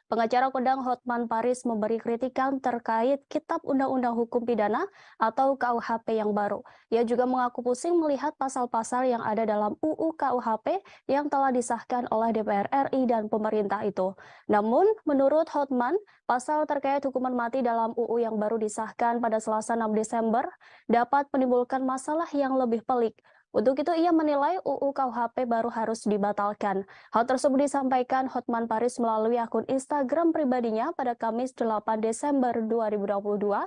Pengacara kondang Hotman Paris memberi kritikan terkait Kitab Undang-Undang Hukum Pidana atau KUHP yang baru. Ia juga mengaku pusing melihat pasal-pasal yang ada dalam UU KUHP yang telah disahkan oleh DPR RI dan pemerintah itu. Namun, menurut Hotman, pasal terkait hukuman mati dalam UU yang baru disahkan pada Selasa 6 Desember dapat menimbulkan masalah yang lebih pelik. Untuk itu, ia menilai UU KUHP baru harus dibatalkan. Hal tersebut disampaikan Hotman Paris melalui akun Instagram pribadinya pada Kamis 8 Desember 2022.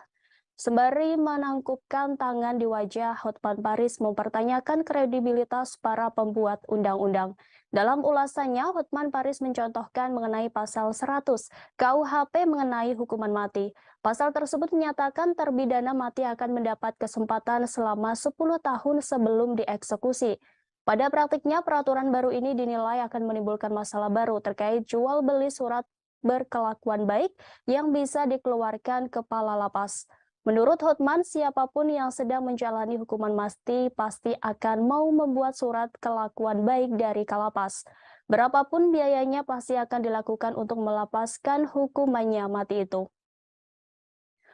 Sembari menangkupkan tangan di wajah, Hotman Paris mempertanyakan kredibilitas para pembuat undang-undang. Dalam ulasannya, Hotman Paris mencontohkan mengenai pasal 100 KUHP mengenai hukuman mati. Pasal tersebut menyatakan terpidana mati akan mendapat kesempatan selama 10 tahun sebelum dieksekusi. Pada praktiknya, peraturan baru ini dinilai akan menimbulkan masalah baru terkait jual beli surat berkelakuan baik yang bisa dikeluarkan kepala lapas. Menurut Hotman, siapapun yang sedang menjalani hukuman mati pasti akan mau membuat surat kelakuan baik dari kalapas. Berapapun biayanya pasti akan dilakukan untuk melepaskan hukumannya mati itu.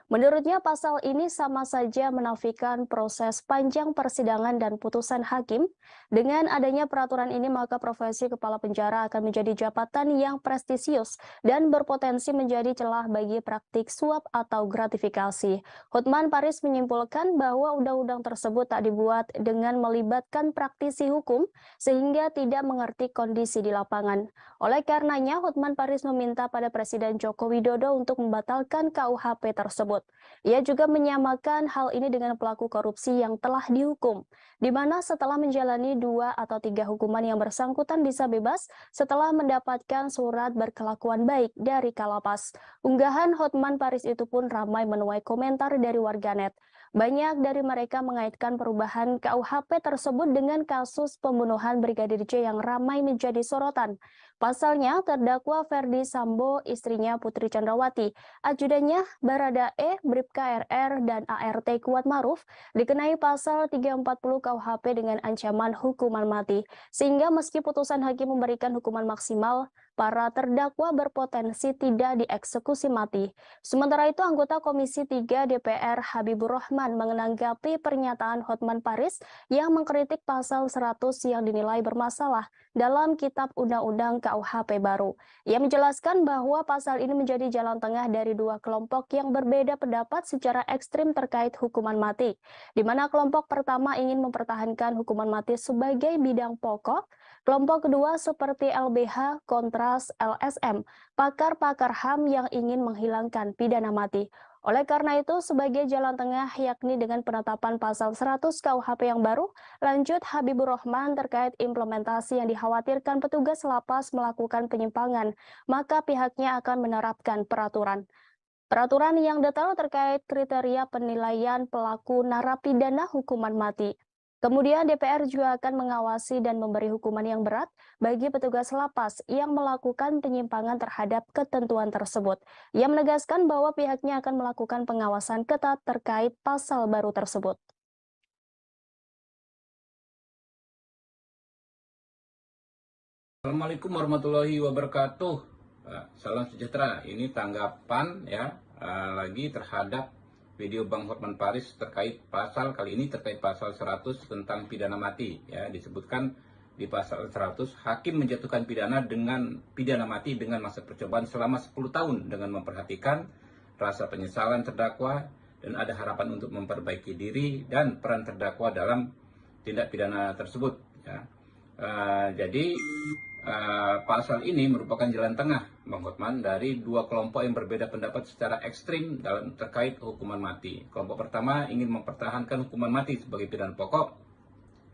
Menurutnya, pasal ini sama saja menafikan proses panjang persidangan dan putusan hakim. Dengan adanya peraturan ini, maka profesi kepala penjara akan menjadi jabatan yang prestisius dan berpotensi menjadi celah bagi praktik suap atau gratifikasi. Hotman Paris menyimpulkan bahwa undang-undang tersebut tak dibuat dengan melibatkan praktisi hukum, sehingga tidak mengerti kondisi di lapangan. Oleh karenanya, Hotman Paris meminta pada Presiden Joko Widodo untuk membatalkan KUHP tersebut. Ia juga menyamakan hal ini dengan pelaku korupsi yang telah dihukum, di mana setelah menjalani 2 atau 3 hukuman yang bersangkutan bisa bebas setelah mendapatkan surat berkelakuan baik dari kalapas. Unggahan Hotman Paris itu pun ramai menuai komentar dari warganet. Banyak dari mereka mengaitkan perubahan KUHP tersebut dengan kasus pembunuhan Brigadir J yang ramai menjadi sorotan. Pasalnya, terdakwa Ferdi Sambo, istrinya Putri Chandrawati, ajudannya Baradae, Bribka RR, dan ART Kuat Maruf dikenai pasal 340 KUHP dengan ancaman hukuman mati. Sehingga meski putusan hakim memberikan hukuman maksimal, para terdakwa berpotensi tidak dieksekusi mati. Sementara itu, anggota Komisi 3 DPR Habibur Rahman menanggapi pernyataan Hotman Paris yang mengkritik pasal 100 yang dinilai bermasalah dalam Kitab Undang-Undang KUHP baru. Ia menjelaskan bahwa pasal ini menjadi jalan tengah dari dua kelompok yang berbeda pendapat secara ekstrim terkait hukuman mati, di mana kelompok pertama ingin mempertahankan hukuman mati sebagai bidang pokok, kelompok kedua seperti LBH, Kontras, LSM, pakar-pakar HAM yang ingin menghilangkan pidana mati. Oleh karena itu, sebagai jalan tengah yakni dengan penetapan pasal 100 KUHP yang baru, lanjut Habibur Rahman terkait implementasi yang dikhawatirkan petugas lapas melakukan penyimpangan, maka pihaknya akan menerapkan peraturan. Peraturan yang detail terkait kriteria penilaian pelaku narapidana hukuman mati. Kemudian DPR juga akan mengawasi dan memberi hukuman yang berat bagi petugas lapas yang melakukan penyimpangan terhadap ketentuan tersebut. Ia menegaskan bahwa pihaknya akan melakukan pengawasan ketat terkait pasal baru tersebut. Assalamualaikum warahmatullahi wabarakatuh. Salam sejahtera. Ini tanggapan ya lagi terhadap video Bang Hotman Paris terkait pasal kali ini terkait pasal 100 tentang pidana mati ya. Disebutkan di pasal 100 hakim menjatuhkan pidana mati dengan masa percobaan selama 10 tahun dengan memperhatikan rasa penyesalan terdakwa dan ada harapan untuk memperbaiki diri dan peran terdakwa dalam tindak pidana tersebut ya. Jadi pasal ini merupakan jalan tengah Bang Hotman dari dua kelompok yang berbeda pendapat secara ekstrim dalam terkait hukuman mati. Kelompok pertama ingin mempertahankan hukuman mati sebagai pidana pokok.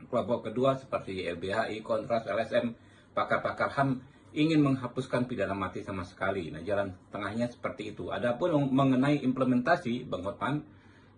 Kelompok kedua seperti LBHI, Kontras, LSM, pakar-pakar HAM ingin menghapuskan pidana mati sama sekali. Nah, jalan tengahnya seperti itu. Adapun mengenai implementasi Bang Hotman,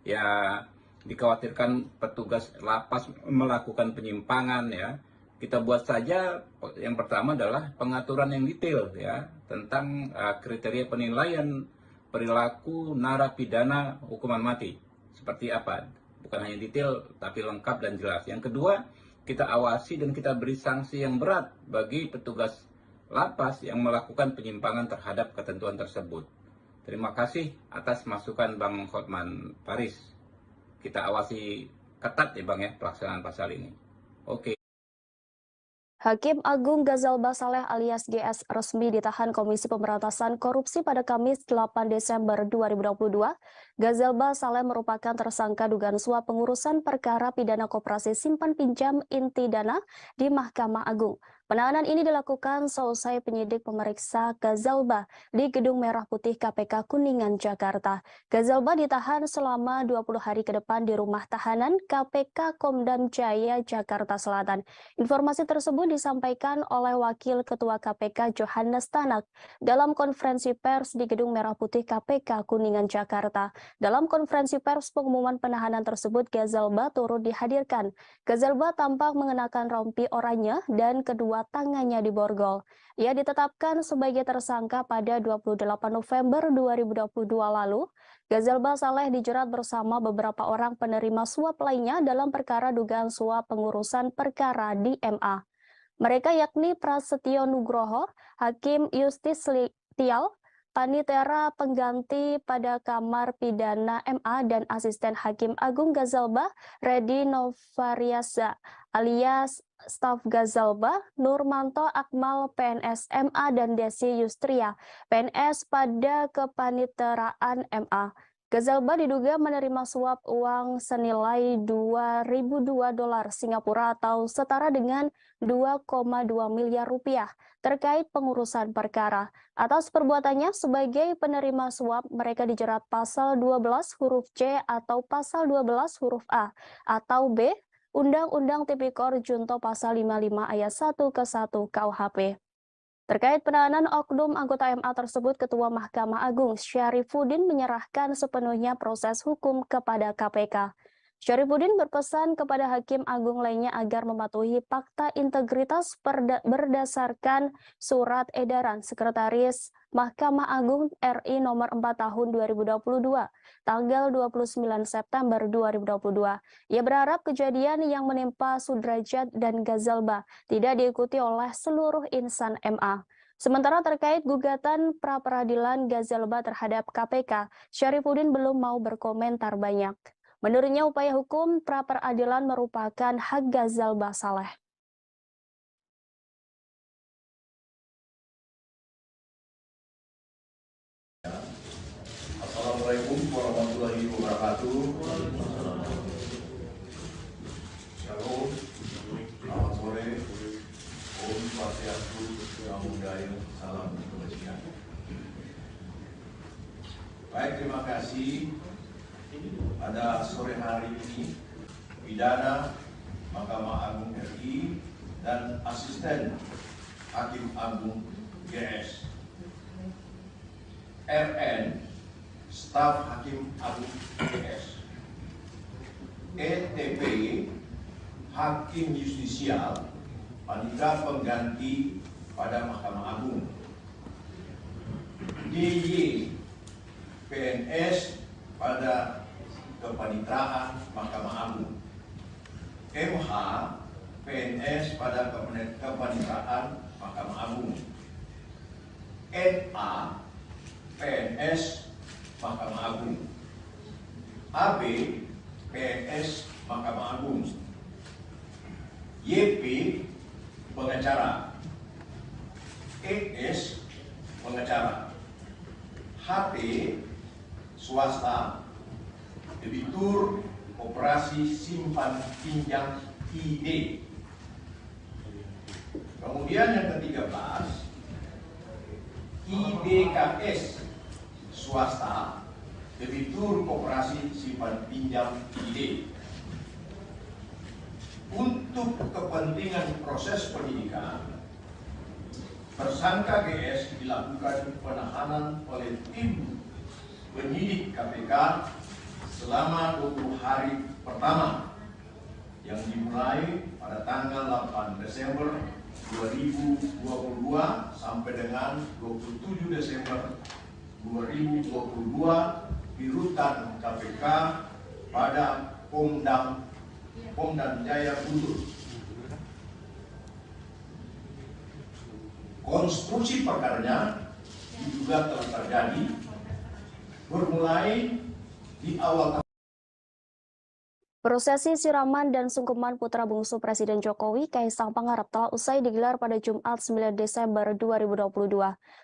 ya dikhawatirkan petugas lapas melakukan penyimpangan ya. Kita buat saja yang pertama adalah pengaturan yang detail ya tentang kriteria penilaian perilaku narapidana hukuman mati. Seperti apa? Bukan hanya detail tapi lengkap dan jelas. Yang kedua, kita awasi dan kita beri sanksi yang berat bagi petugas lapas yang melakukan penyimpangan terhadap ketentuan tersebut. Terima kasih atas masukan Bang Hotman Paris. Kita awasi ketat ya Bang ya pelaksanaan pasal ini. Oke. Hakim Agung Ghazalba Saleh alias GS resmi ditahan Komisi Pemberantasan Korupsi pada Kamis 8 Desember 2022. Ghazalba Saleh merupakan tersangka dugaan suap pengurusan perkara pidana koperasi simpan pinjam inti dana di Mahkamah Agung. Penahanan ini dilakukan seusai penyidik memeriksa Ghazalba di Gedung Merah Putih KPK Kuningan, Jakarta. Ghazalba ditahan selama 20 hari ke depan di rumah tahanan KPK Komdam Jaya, Jakarta Selatan. Informasi tersebut disampaikan oleh Wakil Ketua KPK Johannes Tanak dalam konferensi pers di Gedung Merah Putih KPK Kuningan, Jakarta. Dalam konferensi pers pengumuman penahanan tersebut, Ghazalba turut dihadirkan. Ghazalba tampak mengenakan rompi oranye dan kedua tangannya diborgol. Ia ditetapkan sebagai tersangka pada 28 November 2022 lalu. Ghazalba Saleh dijerat bersama beberapa orang penerima suap lainnya dalam perkara dugaan suap pengurusan perkara di MA. Mereka yakni Prasetyo Nugroho, Hakim Yustis Tial, Panitera Pengganti pada Kamar Pidana MA, dan Asisten Hakim Agung Ghazalba, Redi Novariaza alias staf Ghazalba, Nurmanto Akmal PNS MA, dan Desi Yustria PNS pada kepaniteraan MA. Ghazalba diduga menerima suap uang senilai 2.002 dolar Singapura atau setara dengan 2,2 miliar rupiah terkait pengurusan perkara. Atas perbuatannya sebagai penerima suap, mereka dijerat pasal 12 huruf C atau pasal 12 huruf A atau B Undang-Undang Tipikor Junto pasal 55 ayat 1 ke 1 KUHP. Terkait penahanan oknum anggota MA tersebut, Ketua Mahkamah Agung Syarifuddin menyerahkan sepenuhnya proses hukum kepada KPK. Syarifuddin berpesan kepada Hakim Agung lainnya agar mematuhi fakta integritas berdasarkan surat edaran Sekretaris Mahkamah Agung RI nomor 4 tahun 2022, tanggal 29 September 2022. Ia berharap kejadian yang menimpa Sudrajat dan Ghazalba tidak diikuti oleh seluruh insan MA. Sementara terkait gugatan pra-peradilan Ghazalba terhadap KPK, Syarifuddin belum mau berkomentar banyak. Menurutnya, upaya hukum pra-peradilan merupakan hak Ghazalba Saleh. Assalamualaikum warahmatullahi wabarakatuh. Shalom, selamat sore. Om Swastiastu, Namo Buddhaya, salam kebajikan. Baik, terima kasih. Pada sore hari ini, Pidana Mahkamah Agung RI dan Asisten Hakim Agung GS, RN Staf Hakim Agung GS, ETP Hakim Justisial Panitera Pengganti pada Mahkamah Agung, DY PNS pada Kepanitraan Mahkamah Agung, MH PNS pada Kepanitraan Mahkamah Agung, NA PNS Mahkamah Agung, AB PNS Mahkamah Agung, YP pengacara, ES pengacara, HT swasta, debitur operasi simpan pinjam ID. Kemudian yang ke-13, IDKS swasta, debitur koperasi simpan pinjam ID. Untuk kepentingan proses penyidikan, tersangka GS dilakukan penahanan oleh tim penyidik KPK selama 20 hari pertama yang dimulai pada tanggal 8 Desember 2022 sampai dengan 27 Desember 2022 di rutan KPK pada Pom dan Jaya Guntur. konstruksi perkaranya diduga telah terjadi bermulai di awal. Prosesi siraman dan sungkeman putra bungsu Presiden Jokowi, Kaisang Pangarep, telah usai digelar pada Jumat 9 Desember 2022.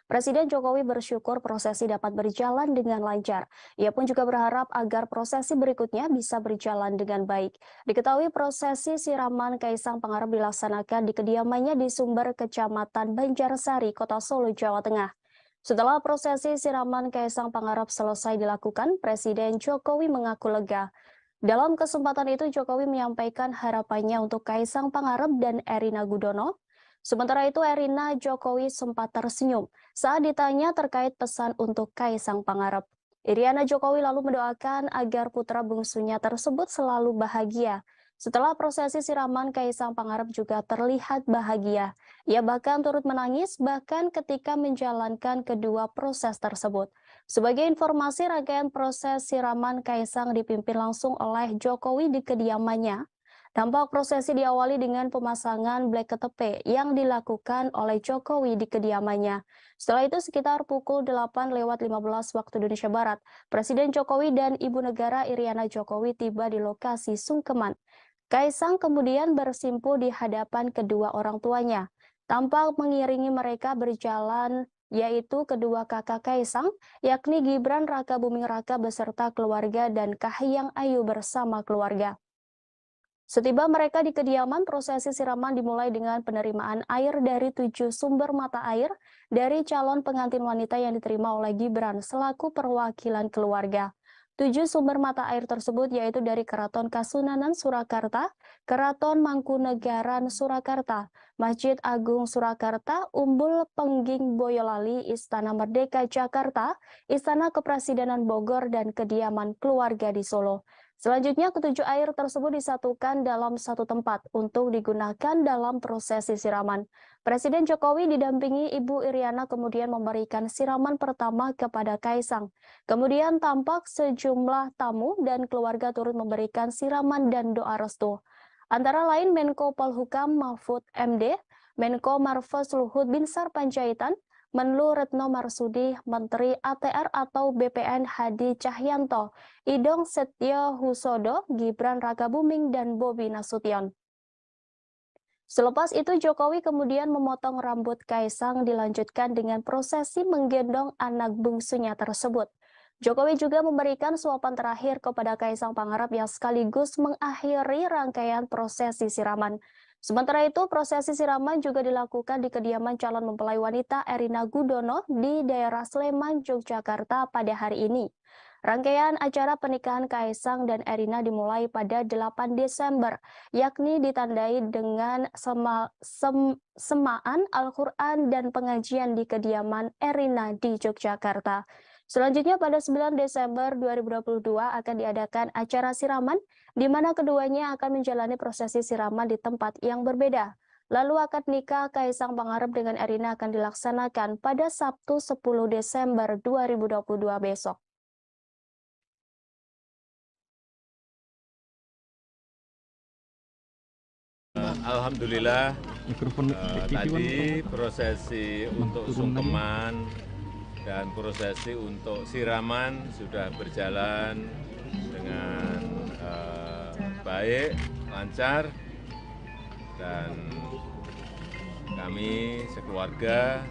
Presiden Jokowi bersyukur prosesi dapat berjalan dengan lancar. Ia pun juga berharap agar prosesi berikutnya bisa berjalan dengan baik. Diketahui prosesi siraman Kaisang Pangarep dilaksanakan di kediamannya di Sumber, Kecamatan Banjarsari, Kota Solo, Jawa Tengah. Setelah prosesi siraman Kaisang Pangarep selesai dilakukan, Presiden Jokowi mengaku lega. Dalam kesempatan itu, Jokowi menyampaikan harapannya untuk Kaisang Pangarep dan Erina Gudono. Sementara itu, Erina Jokowi sempat tersenyum saat ditanya terkait pesan untuk Kaisang Pangarep. Iriana Jokowi lalu mendoakan agar putra bungsunya tersebut selalu bahagia. Setelah prosesi siraman, Kaisang Pangarep juga terlihat bahagia. Ia bahkan turut menangis bahkan ketika menjalankan kedua proses tersebut. Sebagai informasi, rangkaian proses siraman Kaisang dipimpin langsung oleh Jokowi di kediamannya. Tampak prosesi diawali dengan pemasangan blek ketepe yang dilakukan oleh Jokowi di kediamannya. Setelah itu sekitar pukul 8:15 waktu Indonesia Barat, Presiden Jokowi dan Ibu Negara Iriana Jokowi tiba di lokasi sungkeman. Kaisang kemudian bersimpuh di hadapan kedua orang tuanya. Tampak mengiringi mereka berjalan yaitu kedua kakak Kaisang, yakni Gibran Rakabuming Raka beserta keluarga dan Kahiyang Ayu bersama keluarga. Setiba mereka di kediaman, prosesi siraman dimulai dengan penerimaan air dari 7 sumber mata air dari calon pengantin wanita yang diterima oleh Gibran selaku perwakilan keluarga. 7 sumber mata air tersebut yaitu dari Keraton Kasunanan Surakarta, Keraton Mangkunegaran Surakarta, Masjid Agung Surakarta, Umbul Pengging Boyolali, Istana Merdeka Jakarta, Istana Kepresidenan Bogor, dan kediaman keluarga di Solo. Selanjutnya, ketujuh air tersebut disatukan dalam satu tempat untuk digunakan dalam prosesi siraman. Presiden Jokowi didampingi Ibu Iriana kemudian memberikan siraman pertama kepada Kaisang. Kemudian tampak sejumlah tamu dan keluarga turut memberikan siraman dan doa restu. Antara lain Menko Polhukam Mahfud MD, Menko Marves Luhut Binsar Panjaitan, Menlu Retno Marsudi, Menteri ATR atau BPN Hadi Cahyanto, Idong Setio Husodo, Gibran Rakabuming, dan Bobi Nasution. Selepas itu Jokowi kemudian memotong rambut Kaisang dilanjutkan dengan prosesi menggendong anak bungsunya tersebut. Jokowi juga memberikan suapan terakhir kepada Kaisang Pangarep yang sekaligus mengakhiri rangkaian prosesi siraman. Sementara itu, prosesi siraman juga dilakukan di kediaman calon mempelai wanita Erina Gudono di daerah Sleman, Yogyakarta pada hari ini. Rangkaian acara pernikahan Kaisang dan Erina dimulai pada 8 Desember, yakni ditandai dengan semaan Al-Quran dan pengajian di kediaman Erina di Yogyakarta. Selanjutnya pada 9 Desember 2022 akan diadakan acara siraman di mana keduanya akan menjalani prosesi siraman di tempat yang berbeda. Lalu akad nikah Kaisang Pangarep dengan Erina akan dilaksanakan pada Sabtu 10 Desember 2022 besok. Alhamdulillah tadi prosesi untuk sungkeman dan prosesi untuk siraman sudah berjalan dengan baik, lancar, dan kami sekeluarga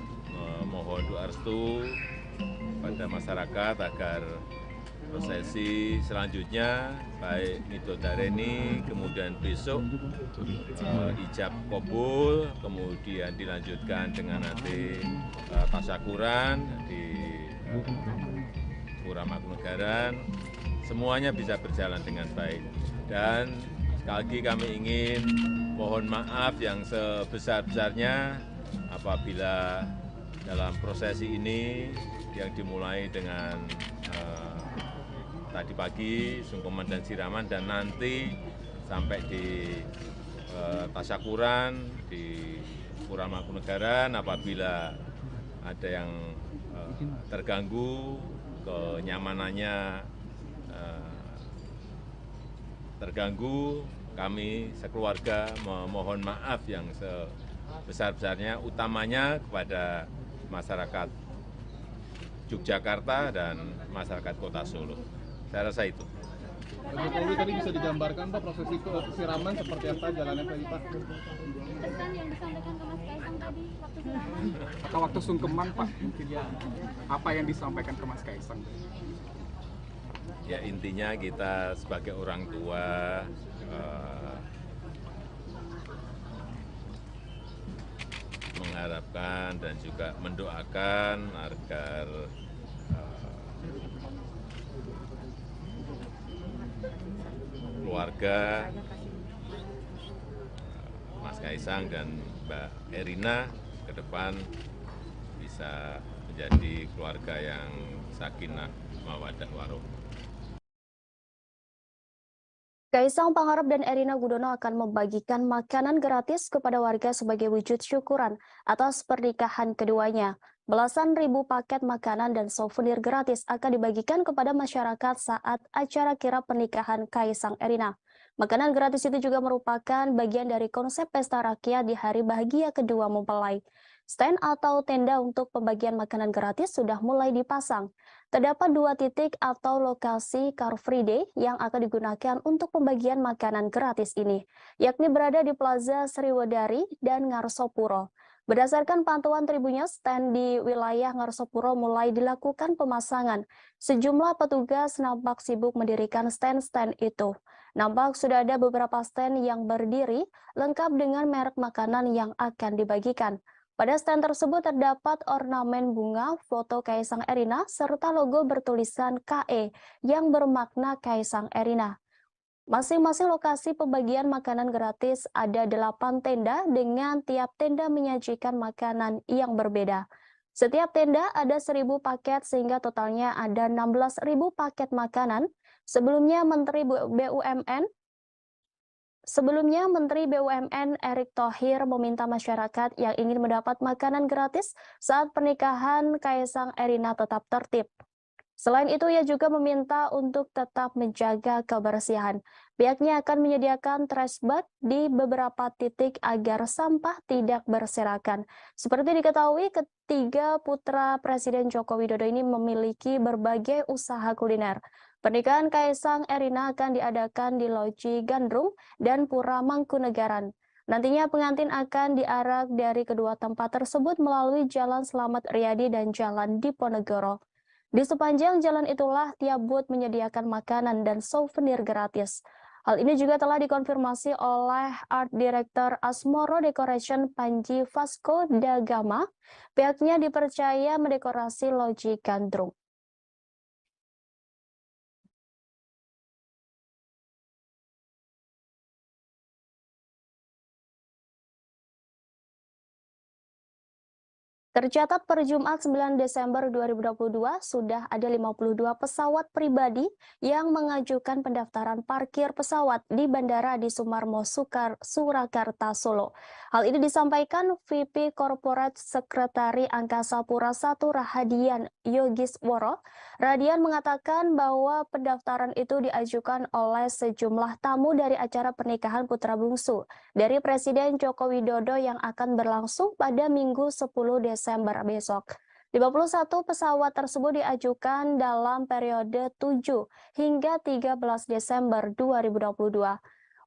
memohon doa restu pada masyarakat agar prosesi selanjutnya baik Midodareni, kemudian besok ijab kabul, kemudian dilanjutkan dengan nanti tasyakuran di Pura Mangkunegaran, semuanya bisa berjalan dengan baik. Dan sekali lagi kami ingin mohon maaf yang sebesar-besarnya apabila dalam prosesi ini yang dimulai dengan tadi pagi sungkeman dan siraman dan nanti sampai di tasyakuran di Pura Mangkunegaran apabila ada yang terganggu kenyamanannya terganggu, kami sekeluarga memohon maaf yang sebesar-besarnya, utamanya kepada masyarakat Yogyakarta dan masyarakat Kota Solo. Saya rasa itu. Pak Jokowi tadi bisa digambarkan Pak prosesi siraman seperti apa jalannya tadi Pak? Pesan yang disampaikan ke Mas Kaisang tadi waktu siraman. Atau waktu sungkeman Pak mungkin ya. Apa yang disampaikan ke Mas Kaisang? Ya intinya kita sebagai orang tua mengharapkan dan juga mendoakan agar keluarga Mas Kaisang dan Mbak Erina ke depan bisa menjadi keluarga yang sakinah mawaddah warahmah. Kaisang Pangarep dan Erina Gudono akan membagikan makanan gratis kepada warga sebagai wujud syukuran atas pernikahan keduanya. Belasan ribu paket makanan dan souvenir gratis akan dibagikan kepada masyarakat saat acara kirap pernikahan Kaisang Erina. Makanan gratis itu juga merupakan bagian dari konsep pesta rakyat di hari bahagia kedua mempelai. Stand atau tenda untuk pembagian makanan gratis sudah mulai dipasang. Terdapat 2 titik atau lokasi Car Free Day yang akan digunakan untuk pembagian makanan gratis ini, yakni berada di Plaza Sriwedari dan Ngarsopuro. Berdasarkan pantauan Tribunnya, stand di wilayah Ngarsopuro mulai dilakukan pemasangan. Sejumlah petugas nampak sibuk mendirikan stand-stand itu. Nampak sudah ada beberapa stand yang berdiri, lengkap dengan merek makanan yang akan dibagikan. Pada stand tersebut terdapat ornamen bunga, foto Kaisang Erina, serta logo bertulisan KE yang bermakna Kaisang Erina. Masing-masing lokasi pembagian makanan gratis ada 8 tenda dengan tiap tenda menyajikan makanan yang berbeda. Setiap tenda ada 1.000 paket sehingga totalnya ada 16.000 paket makanan. Sebelumnya, Menteri BUMN Erick Thohir meminta masyarakat yang ingin mendapat makanan gratis saat pernikahan Kaisang Erina tetap tertib. Selain itu, ia juga meminta untuk tetap menjaga kebersihan. Pihaknya akan menyediakan trash bag di beberapa titik agar sampah tidak berserakan. Seperti diketahui, ketiga putra Presiden Joko Widodo ini memiliki berbagai usaha kuliner. Pernikahan Kaisang Erina akan diadakan di Loji Gandrung dan Pura Mangkunegaran. Nantinya pengantin akan diarak dari kedua tempat tersebut melalui Jalan Slamet Riyadi dan Jalan Diponegoro. Di sepanjang jalan itulah tiap booth menyediakan makanan dan souvenir gratis. Hal ini juga telah dikonfirmasi oleh Art Director Asmoro Decoration Panji Vasco da Gama. Pihaknya dipercaya mendekorasi Loji Gandrung. Tercatat per Jumat 9 Desember 2022 sudah ada 52 pesawat pribadi yang mengajukan pendaftaran parkir pesawat di Bandara Adi Sumarmo Surakarta Solo. Hal ini disampaikan VP Corporate Sekretari Angkasa Pura I Rahadian Yogisworo. Radian mengatakan bahwa pendaftaran itu diajukan oleh sejumlah tamu dari acara pernikahan putra bungsu dari Presiden Joko Widodo yang akan berlangsung pada Minggu 10 Desember besok. 51 pesawat tersebut diajukan dalam periode 7 hingga 13 Desember 2022.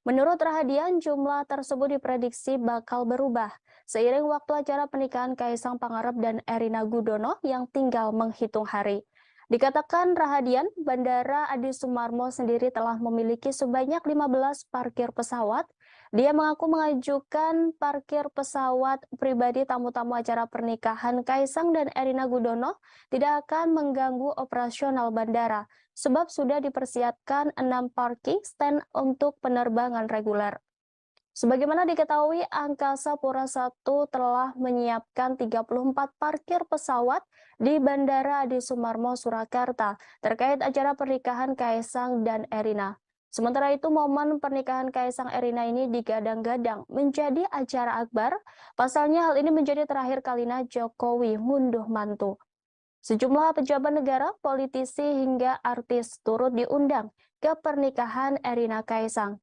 Menurut Rahadian, jumlah tersebut diprediksi bakal berubah seiring waktu acara pernikahan Kaisang Pangarep dan Erina Gudono yang tinggal menghitung hari. Dikatakan Rahadian, Bandara Adi Sumarmo sendiri telah memiliki sebanyak 15 parkir pesawat. Dia mengaku mengajukan parkir pesawat pribadi tamu-tamu acara pernikahan Kaisang dan Erina Gudono tidak akan mengganggu operasional bandara, sebab sudah dipersiapkan 6 parking stand untuk penerbangan reguler. Sebagaimana diketahui, Angkasa Pura I telah menyiapkan 34 parkir pesawat di Bandara Adi Sumarmo Surakarta terkait acara pernikahan Kaisang dan Erina. Sementara itu, momen pernikahan Kaisang Erina ini digadang-gadang menjadi acara akbar. Pasalnya hal ini menjadi terakhir kalinya Jokowi ngunduh mantu. Sejumlah pejabat negara, politisi hingga artis turut diundang ke pernikahan Erina Kaisang.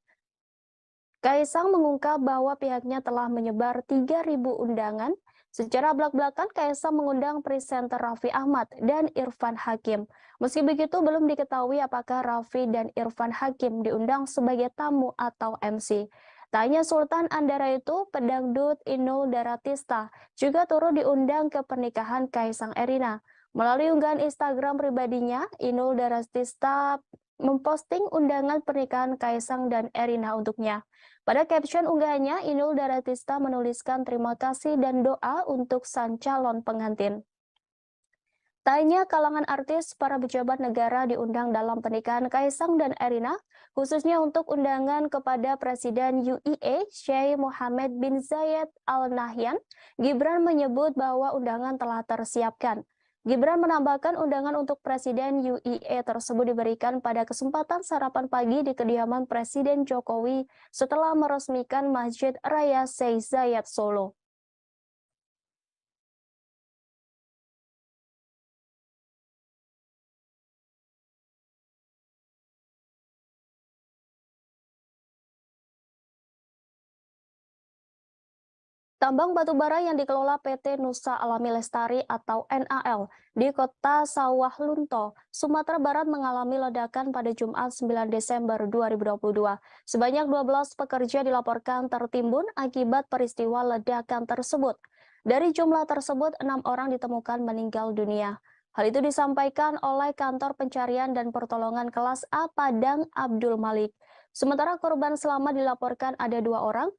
Kaisang mengungkap bahwa pihaknya telah menyebar 3.000 undangan. Secara belak-belakan, Kaisang mengundang presenter Raffi Ahmad dan Irfan Hakim. Meski begitu, belum diketahui apakah Raffi dan Irfan Hakim diundang sebagai tamu atau MC. Tak hanya Sultan Andara itu, pedangdut Inul Daratista juga turut diundang ke pernikahan Kaisang Erina. Melalui unggahan Instagram pribadinya, Inul Daratista memposting undangan pernikahan Kaisang dan Erina untuknya. Pada caption unggahannya, Inul Daratista menuliskan terima kasih dan doa untuk sang calon pengantin. Tak hanya kalangan artis, para pejabat negara diundang dalam pernikahan Kaisang dan Erina, khususnya untuk undangan kepada Presiden UAE, Sheikh Mohammed bin Zayed Al Nahyan. Gibran menyebut bahwa undangan telah tersiapkan. Gibran menambahkan undangan untuk Presiden UAE tersebut diberikan pada kesempatan sarapan pagi di kediaman Presiden Jokowi setelah meresmikan Masjid Raya Sheikh Zayed Solo. Tambang batubara yang dikelola PT Nusa Alami Lestari atau NAL di kota Sawah Lunto, Sumatera Barat mengalami ledakan pada Jumat 9 Desember 2022. Sebanyak 12 pekerja dilaporkan tertimbun akibat peristiwa ledakan tersebut. Dari jumlah tersebut, 6 orang ditemukan meninggal dunia. Hal itu disampaikan oleh Kantor Pencarian dan Pertolongan Kelas A Padang Abdul Malik. Sementara korban selamat dilaporkan ada 2 orang.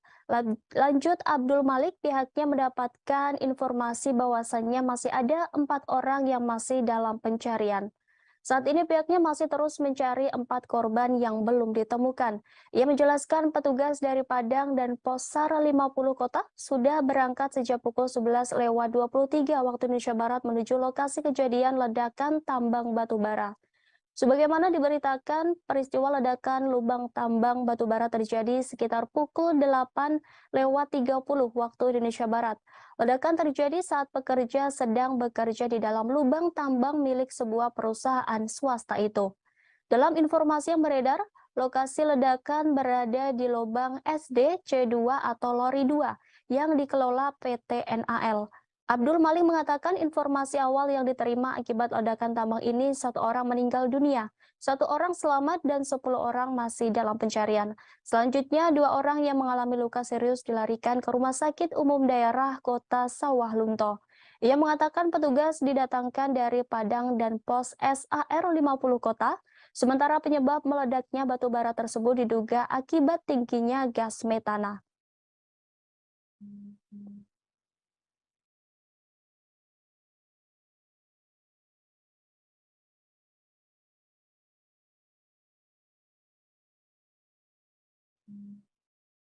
Lanjut Abdul Malik, pihaknya mendapatkan informasi bahwasannya masih ada 4 orang yang masih dalam pencarian. Saat ini pihaknya masih terus mencari 4 korban yang belum ditemukan. Ia menjelaskan petugas dari Padang dan Posar 50 Kota sudah berangkat sejak pukul 11:23 waktu Indonesia Barat menuju lokasi kejadian ledakan tambang batubara. Sebagaimana diberitakan, peristiwa ledakan lubang tambang batubara terjadi sekitar pukul 8:30 waktu Indonesia Barat. Ledakan terjadi saat pekerja sedang bekerja di dalam lubang tambang milik sebuah perusahaan swasta itu. Dalam informasi yang beredar, lokasi ledakan berada di lubang SD C2 atau Lori 2 yang dikelola PT NAL. Abdul Malik mengatakan informasi awal yang diterima akibat ledakan tambang ini 1 orang meninggal dunia, 1 orang selamat dan 10 orang masih dalam pencarian. Selanjutnya 2 orang yang mengalami luka serius dilarikan ke Rumah Sakit Umum Daerah Kota Sawah Lunto. Ia mengatakan petugas didatangkan dari Padang dan Pos SAR 50 Kota, sementara penyebab meledaknya batu bara tersebut diduga akibat tingginya gas metana.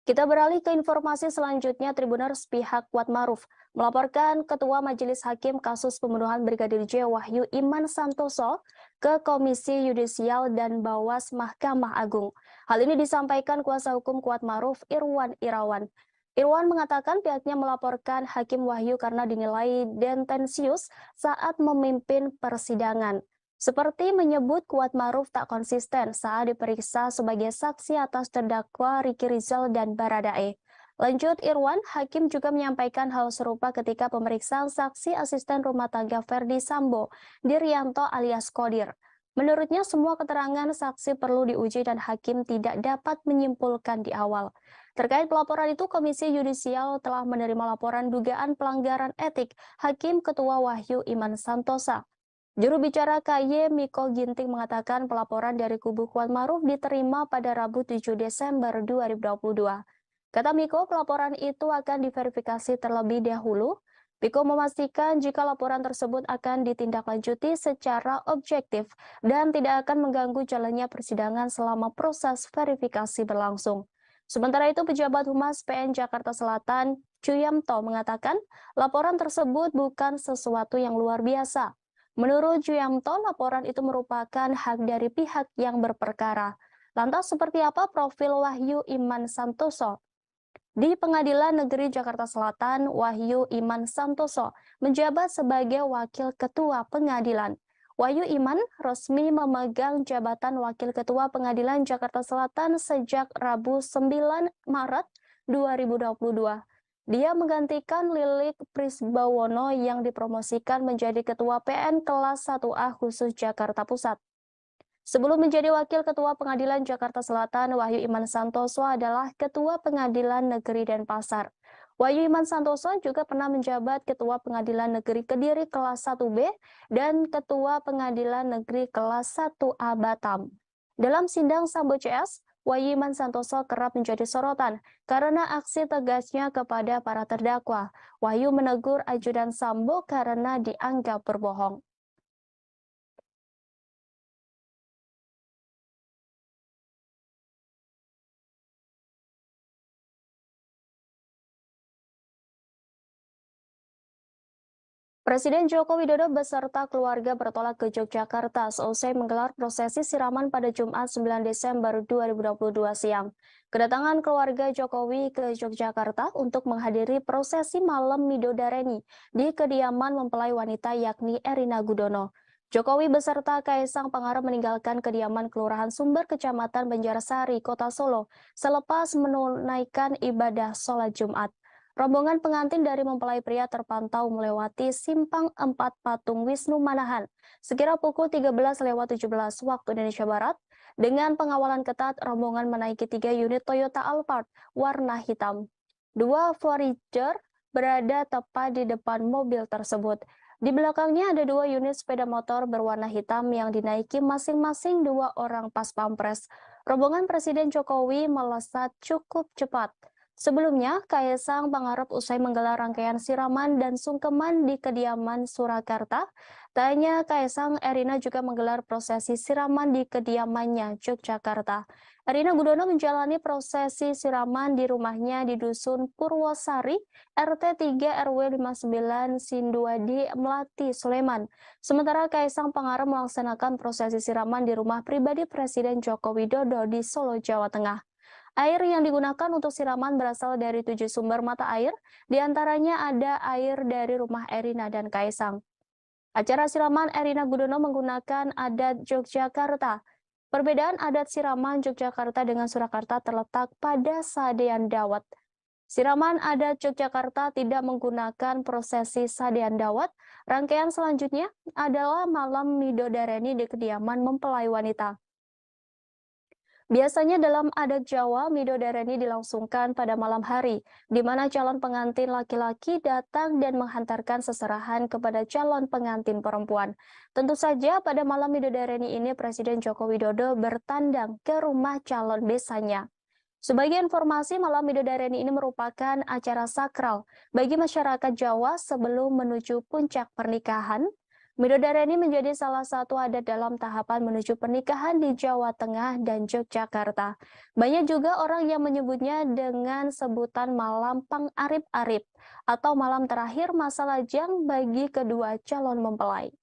Kita beralih ke informasi selanjutnya. Tribuners pihak Kuatmaruf melaporkan Ketua Majelis Hakim kasus pembunuhan Brigadir J Wahyu Iman Santoso ke Komisi Yudisial dan Bawas Mahkamah Agung. Hal ini disampaikan kuasa hukum Kuatmaruf Irwan Irawan. Irwan mengatakan pihaknya melaporkan Hakim Wahyu karena dinilai tendensius saat memimpin persidangan. Seperti menyebut Kuatmaruf tak konsisten saat diperiksa sebagai saksi atas terdakwa Ricky Rizal dan Baradae. Lanjut Irwan, Hakim juga menyampaikan hal serupa ketika pemeriksaan saksi asisten rumah tangga Verdi Sambo, Diryanto alias Kodir. Menurutnya semua keterangan saksi perlu diuji dan Hakim tidak dapat menyimpulkan di awal. Terkait pelaporan itu, Komisi Yudisial telah menerima laporan dugaan pelanggaran etik Hakim Ketua Wahyu Iman Santosa. Juru bicara KY Miko Ginting mengatakan pelaporan dari kubu Kuatmaruf diterima pada Rabu 7 Desember 2022. Kata Miko, pelaporan itu akan diverifikasi terlebih dahulu. Miko memastikan jika laporan tersebut akan ditindaklanjuti secara objektif dan tidak akan mengganggu jalannya persidangan selama proses verifikasi berlangsung. Sementara itu, pejabat Humas PN Jakarta Selatan, Chuyamto, mengatakan laporan tersebut bukan sesuatu yang luar biasa. Menurut Chuyamto, laporan itu merupakan hak dari pihak yang berperkara. Lantas seperti apa profil Wahyu Iman Santoso? Di Pengadilan Negeri Jakarta Selatan, Wahyu Iman Santoso menjabat sebagai Wakil Ketua Pengadilan. Wahyu Iman resmi memegang jabatan Wakil Ketua Pengadilan Jakarta Selatan sejak Rabu 9 Maret 2022. Dia menggantikan Lilik Prisbawono yang dipromosikan menjadi Ketua PN kelas 1A khusus Jakarta Pusat. Sebelum menjadi Wakil Ketua Pengadilan Jakarta Selatan, Wahyu Iman Santoso adalah Ketua Pengadilan Negeri Denpasar. Wahyu Iman Santoso juga pernah menjabat Ketua Pengadilan Negeri Kediri kelas 1B dan Ketua Pengadilan Negeri kelas 1A Batam. Dalam sidang Sambo CS, Wahyu Iman Santoso kerap menjadi sorotan karena aksi tegasnya kepada para terdakwa. Wahyu menegur ajudan Sambo karena dianggap berbohong. Presiden Joko Widodo beserta keluarga bertolak ke Yogyakarta seusai menggelar prosesi siraman pada Jumat 9 Desember 2022 siang. Kedatangan keluarga Jokowi ke Yogyakarta untuk menghadiri prosesi malam Midodareni di kediaman mempelai wanita yakni Erina Gudono. Jokowi beserta Kaisang Pangarep meninggalkan kediaman Kelurahan Sumber, Kecamatan Banjarsari, Kota Solo, selepas menunaikan ibadah sholat Jumat. Rombongan pengantin dari mempelai pria terpantau melewati Simpang 4 Patung Wisnu Manahan sekira pukul 13.17 waktu Indonesia Barat. Dengan pengawalan ketat, rombongan menaiki 3 unit Toyota Alphard warna hitam. 2 Voyager berada tepat di depan mobil tersebut. Di belakangnya ada 2 unit sepeda motor berwarna hitam yang dinaiki masing-masing 2 orang pas pampres. Rombongan Presiden Jokowi melesat cukup cepat. Sebelumnya, Kaisang Pangarep usai menggelar rangkaian siraman dan sungkeman di kediaman Surakarta. Tak hanya Kaisang, Erina juga menggelar prosesi siraman di kediamannya Yogyakarta. Erina Gudono menjalani prosesi siraman di rumahnya di Dusun Purwosari, RT 3 RW 59 Sinduadi, Melati, Sleman. Sementara Kaisang Pangarep melaksanakan prosesi siraman di rumah pribadi Presiden Joko Widodo di Solo, Jawa Tengah. Air yang digunakan untuk siraman berasal dari 7 sumber mata air, diantaranya ada air dari rumah Erina dan Kaisang. Acara siraman Erina Gudono menggunakan adat Yogyakarta. Perbedaan adat siraman Yogyakarta dengan Surakarta terletak pada sadean dawet. Siraman adat Yogyakarta tidak menggunakan prosesi sadean dawet. Rangkaian selanjutnya adalah malam Midodareni di kediaman mempelai wanita. Biasanya dalam adat Jawa, Midodareni dilangsungkan pada malam hari, di mana calon pengantin laki-laki datang dan menghantarkan seserahan kepada calon pengantin perempuan. Tentu saja pada malam Midodareni ini Presiden Joko Widodo bertandang ke rumah calon besanya. Sebagai informasi, malam Midodareni ini merupakan acara sakral bagi masyarakat Jawa sebelum menuju puncak pernikahan. Midodareni menjadi salah satu adat dalam tahapan menuju pernikahan di Jawa Tengah dan Yogyakarta. Banyak juga orang yang menyebutnya dengan sebutan malam Pangarip-arip atau malam terakhir masa lajang bagi kedua calon mempelai.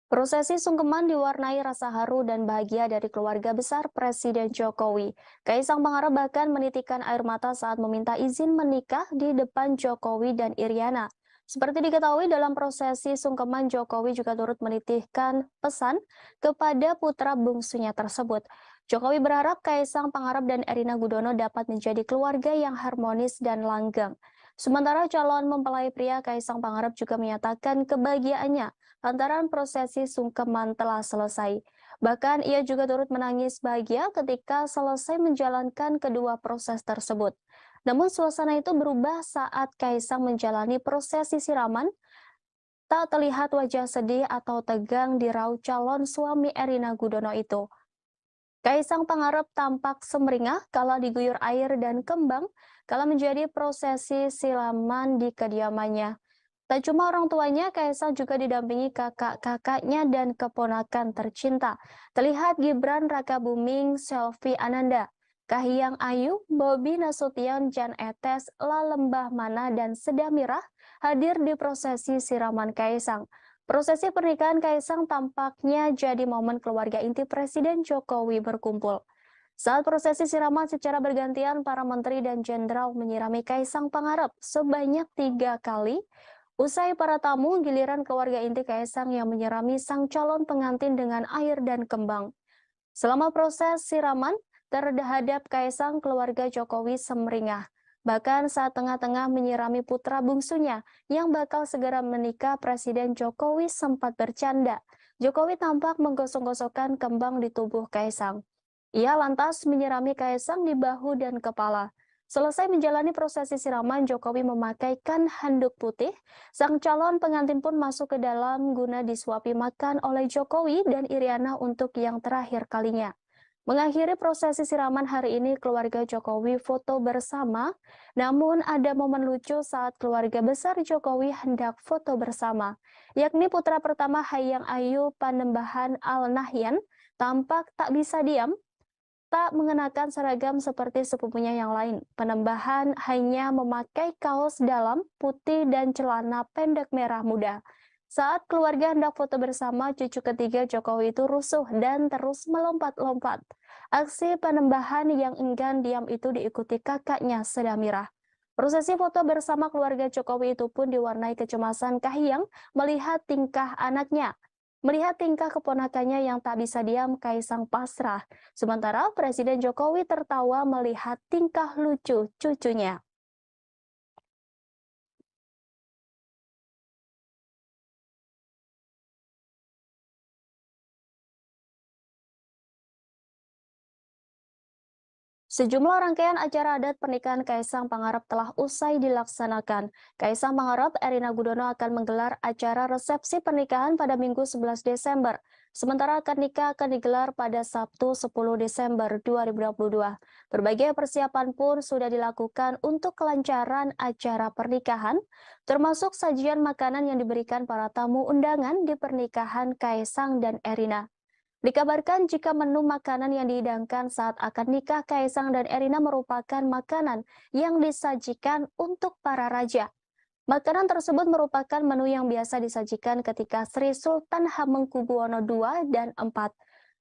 Prosesi sungkeman diwarnai rasa haru dan bahagia dari keluarga besar Presiden Jokowi. Kaisang Pangarep bahkan menitikan air mata saat meminta izin menikah di depan Jokowi dan Iriana. Seperti diketahui dalam prosesi sungkeman, Jokowi juga turut menitipkan pesan kepada putra bungsunya tersebut. Jokowi berharap Kaisang Pangarep dan Erina Gudono dapat menjadi keluarga yang harmonis dan langgeng. Sementara calon mempelai pria Kaisang Pangarep juga menyatakan kebahagiaannya lantaran prosesi sungkeman telah selesai. Bahkan ia juga turut menangis bahagia ketika selesai menjalankan kedua proses tersebut. Namun suasana itu berubah saat Kaisang menjalani prosesi siraman. Tak terlihat wajah sedih atau tegang di raut calon suami Erina Gudono itu. Kaisang Pangarep tampak sumringah kala diguyur air dan kembang kala menjadi prosesi siraman di kediamannya. Tak cuma orang tuanya, Kaisang juga didampingi kakak-kakaknya dan keponakan tercinta. Terlihat Gibran Rakabuming, Selvi Ananda, Kahiyang Ayu, Bobi Nasution, Jan Etes, Lalembah Mana, dan Seda Mirah hadir di prosesi siraman Kaisang. Prosesi pernikahan Kaisang tampaknya jadi momen keluarga inti Presiden Jokowi berkumpul. Saat prosesi siraman secara bergantian, para menteri dan jenderal menyirami Kaisang Pangarep sebanyak 3 kali. Usai para tamu, giliran keluarga inti Kaisang yang menyirami sang calon pengantin dengan air dan kembang. Selama proses siraman, terhadap Kaisang, keluarga Jokowi semringah. Bahkan saat tengah-tengah menyirami putra bungsunya yang bakal segera menikah, Presiden Jokowi sempat bercanda. Jokowi tampak menggosok-gosokkan kembang di tubuh Kaisang. Ia lantas menyirami Kaisang di bahu dan kepala. Selesai menjalani prosesi siraman, Jokowi memakaikan handuk putih. Sang calon pengantin pun masuk ke dalam guna disuapi makan oleh Jokowi dan Iriana untuk yang terakhir kalinya. Mengakhiri prosesi siraman hari ini, keluarga Jokowi foto bersama. Namun ada momen lucu saat keluarga besar Jokowi hendak foto bersama, yakni putra pertama Hayang Ayu Panembahan Al-Nahyan tampak tak bisa diam, tak mengenakan seragam seperti sepupunya yang lain. Panembahan hanya memakai kaos dalam putih dan celana pendek merah muda. Saat keluarga hendak foto bersama, cucu ketiga Jokowi itu rusuh dan terus melompat-lompat. Aksi Panembahan yang enggan diam itu diikuti kakaknya Sedamirah. Prosesi foto bersama keluarga Jokowi itu pun diwarnai kecemasan Kahiyang melihat tingkah anaknya. Melihat tingkah keponakannya yang tak bisa diam, Kaisang pasrah. Sementara Presiden Jokowi tertawa melihat tingkah lucu cucunya. Sejumlah rangkaian acara adat pernikahan Kaisang Pangarep telah usai dilaksanakan. Kaisang Pangarep, Erina Gudono akan menggelar acara resepsi pernikahan pada Minggu 11 Desember. Sementara akad nikah akan digelar pada Sabtu 10 Desember 2022. Berbagai persiapan pun sudah dilakukan untuk kelancaran acara pernikahan, termasuk sajian makanan yang diberikan para tamu undangan di pernikahan Kaisang dan Erina. Dikabarkan jika menu makanan yang dihidangkan saat akad nikah Kaisang dan Erina merupakan makanan yang disajikan untuk para raja. Makanan tersebut merupakan menu yang biasa disajikan ketika Sri Sultan Hamengkubuwono II dan IV.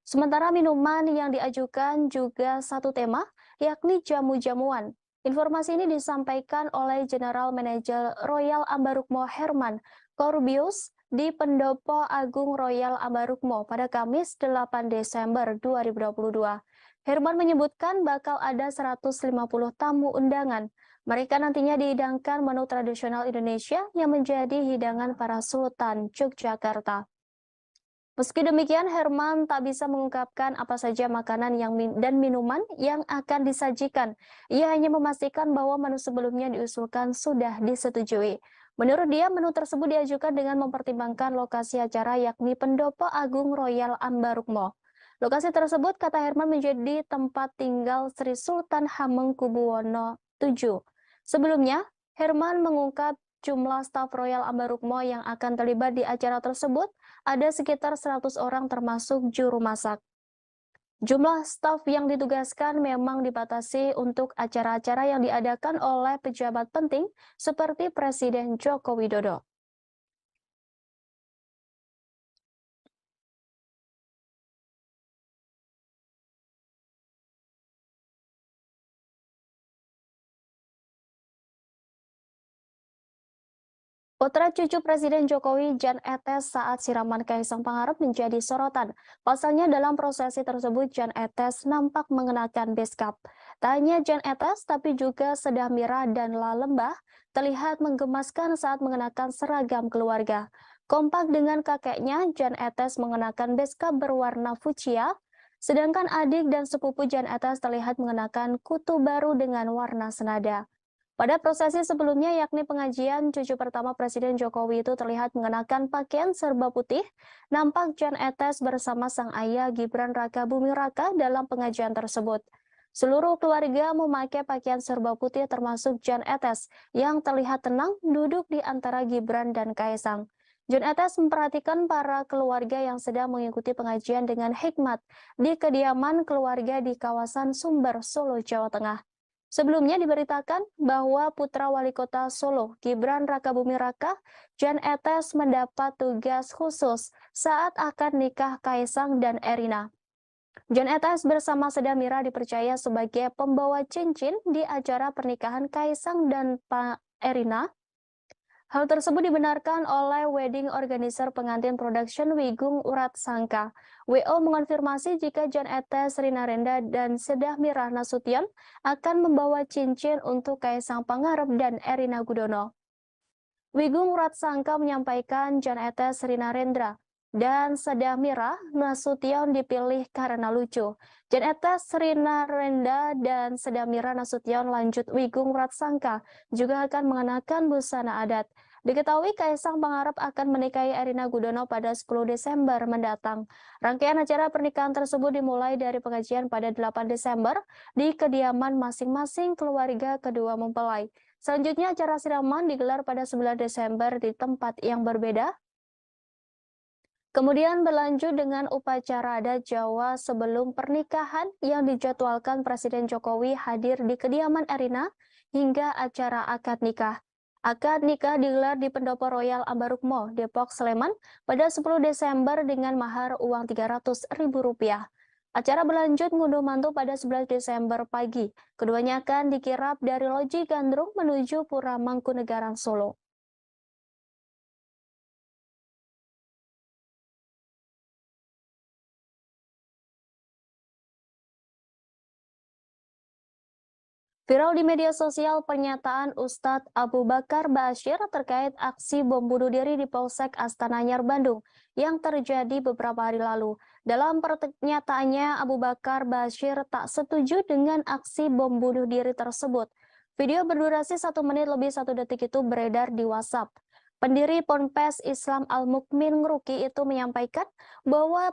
Sementara minuman yang diajukan juga satu tema, yakni jamu-jamuan. Informasi ini disampaikan oleh General Manager Royal Ambarukmo Herman Corbius di Pendopo Agung Royal Ambarukmo pada Kamis 8 Desember 2022. Herman menyebutkan bakal ada 150 tamu undangan. Mereka nantinya dihidangkan menu tradisional Indonesia yang menjadi hidangan para Sultan Yogyakarta. Meski demikian, Herman tak bisa mengungkapkan apa saja makanan dan minuman yang akan disajikan. Ia hanya memastikan bahwa menu sebelumnya diusulkan sudah disetujui. Menurut dia, menu tersebut diajukan dengan mempertimbangkan lokasi acara yakni Pendopo Agung Royal Ambarukmo. Lokasi tersebut, kata Herman, menjadi tempat tinggal Sri Sultan Hamengkubuwono II. Sebelumnya, Herman mengungkap jumlah staf Royal Ambarukmo yang akan terlibat di acara tersebut ada sekitar 100 orang termasuk juru masak. Jumlah staf yang ditugaskan memang dibatasi untuk acara-acara yang diadakan oleh pejabat penting seperti Presiden Joko Widodo. Putra cucu Presiden Jokowi, Jan Etes, saat siraman Kaisang Pangarep menjadi sorotan. Pasalnya dalam prosesi tersebut, Jan Etes nampak mengenakan beskap. Tak hanya Jan Etes, tapi juga Sedamirah dan Lalembah terlihat menggemaskan saat mengenakan seragam keluarga. Kompak dengan kakeknya, Jan Etes mengenakan beskap berwarna fuchsia, sedangkan adik dan sepupu Jan Etes terlihat mengenakan kutu baru dengan warna senada. Pada prosesi sebelumnya, yakni pengajian, cucu pertama Presiden Jokowi itu terlihat mengenakan pakaian serba putih. Nampak Jan Etes bersama sang ayah Gibran Raka Buming Raka dalam pengajian tersebut. Seluruh keluarga memakai pakaian serba putih termasuk Jan Etes yang terlihat tenang duduk di antara Gibran dan Kaisang. Jan Etes memperhatikan para keluarga yang sedang mengikuti pengajian dengan hikmat di kediaman keluarga di kawasan Sumber, Solo, Jawa Tengah. Sebelumnya diberitakan bahwa putra wali kota Solo, Gibran Rakabuming Raka, Jan Etes mendapat tugas khusus saat akad nikah Kaisang dan Erina. Jan Etes bersama Seda Mira dipercaya sebagai pembawa cincin di acara pernikahan Kaisang dan Pak Erina. Hal tersebut dibenarkan oleh wedding organizer pengantin production Wigung Urat Sangka. WO mengonfirmasi jika Jan Etes, Rina Renda, dan Sedah Mira Nasution akan membawa cincin untuk Kaisang Pangarep dan Erina Gudono. Wigung Urat Sangka menyampaikan Jan Etes, Rina Rendra, dan Sedah Mira Nasution dipilih karena lucu. Jan Etes, Rina Renda, dan Sedah Mira Nasution lanjut Wigung Urat Sangka juga akan mengenakan busana adat. Diketahui Kaisang Pangarep akan menikahi Erina Gudono pada 10 Desember mendatang. Rangkaian acara pernikahan tersebut dimulai dari pengajian pada 8 Desember di kediaman masing-masing keluarga kedua mempelai. Selanjutnya acara siraman digelar pada 9 Desember di tempat yang berbeda. Kemudian berlanjut dengan upacara adat Jawa sebelum pernikahan yang dijadwalkan Presiden Jokowi hadir di kediaman Erina hingga acara akad nikah. Akad nikah digelar di Pendopo Royal Ambarukmo, Depok, Sleman pada 10 Desember dengan mahar uang Rp300.000. Acara berlanjut ngunduh mantu pada 11 Desember pagi. Keduanya akan dikirap dari Loji Gandrung menuju Pura Mangkunegaran, Solo. Viral di media sosial pernyataan Ustadz Abu Bakar Ba'asyir terkait aksi bom bunuh diri di Polsek Astana Anyar, Bandung yang terjadi beberapa hari lalu. Dalam pernyataannya, Abu Bakar Ba'asyir tak setuju dengan aksi bom bunuh diri tersebut. Video berdurasi 1 menit lebih 1 detik itu beredar di WhatsApp. Pendiri Ponpes Islam Al-Mukmin Ngeruki itu menyampaikan bahwa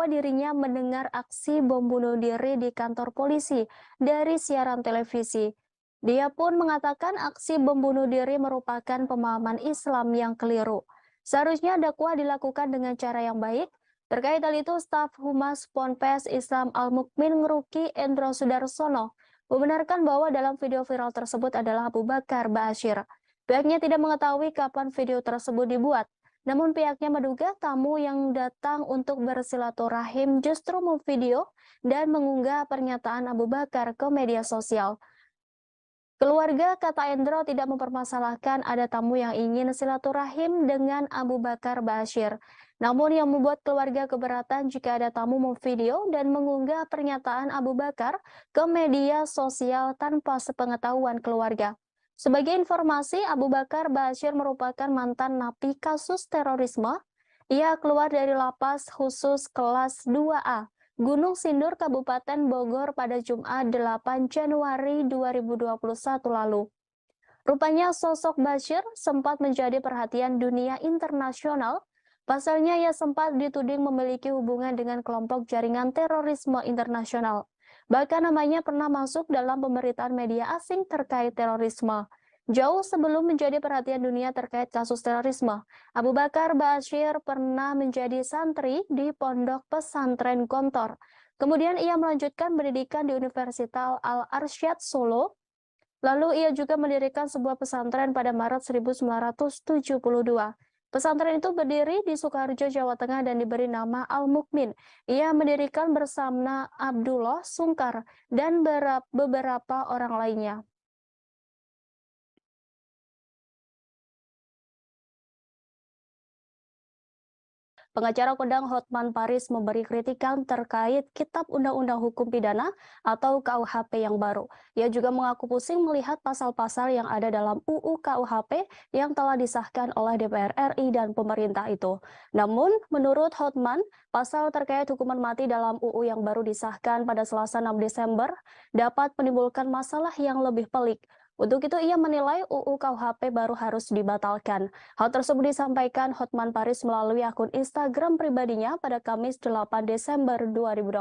dirinya mendengar aksi bom bunuh diri di kantor polisi dari siaran televisi. Dia pun mengatakan aksi bom bunuh diri merupakan pemahaman Islam yang keliru. Seharusnya dakwah dilakukan dengan cara yang baik. Terkait hal itu, staf Humas Ponpes Islam Al-Mukmin Ngeruki Endro Sudarsono membenarkan bahwa dalam video viral tersebut adalah Abu Bakar Ba'asyir. Pihaknya tidak mengetahui kapan video tersebut dibuat. Namun pihaknya menduga tamu yang datang untuk bersilaturahim justru memvideo dan mengunggah pernyataan Abu Bakar ke media sosial. Keluarga, kata Endro, tidak mempermasalahkan ada tamu yang ingin silaturahim dengan Abu Bakar Ba'asyir. Namun yang membuat keluarga keberatan jika ada tamu memvideo dan mengunggah pernyataan Abu Bakar ke media sosial tanpa sepengetahuan keluarga. Sebagai informasi, Abu Bakar Ba'asyir merupakan mantan napi kasus terorisme. Ia keluar dari lapas khusus kelas 2A, Gunung Sindur, Kabupaten Bogor pada Jumat 8 Januari 2021 lalu. Rupanya sosok Ba'asyir sempat menjadi perhatian dunia internasional. Pasalnya ia sempat dituding memiliki hubungan dengan kelompok jaringan terorisme internasional. Bahkan namanya pernah masuk dalam pemberitaan media asing terkait terorisme. Jauh sebelum menjadi perhatian dunia terkait kasus terorisme, Abu Bakar Ba'asyir pernah menjadi santri di Pondok Pesantren Gontor. Kemudian ia melanjutkan pendidikan di Universitas Al-Arsyad Solo. Lalu ia juga mendirikan sebuah pesantren pada Maret 1972. Pesantren itu berdiri di Sukoharjo, Jawa Tengah dan diberi nama Al-Mukmin. Ia mendirikan bersama Abdullah Sungkar dan beberapa orang lainnya. Pengacara kondang Hotman Paris memberi kritikan terkait Kitab Undang-Undang Hukum Pidana atau KUHP yang baru. Ia juga mengaku pusing melihat pasal-pasal yang ada dalam UU KUHP yang telah disahkan oleh DPR RI dan pemerintah itu. Namun, menurut Hotman, pasal terkait hukuman mati dalam UU yang baru disahkan pada Selasa 6 Desember dapat menimbulkan masalah yang lebih pelik. Untuk itu ia menilai UU KUHP baru harus dibatalkan. Hal tersebut disampaikan Hotman Paris melalui akun Instagram pribadinya pada Kamis 8 Desember 2022.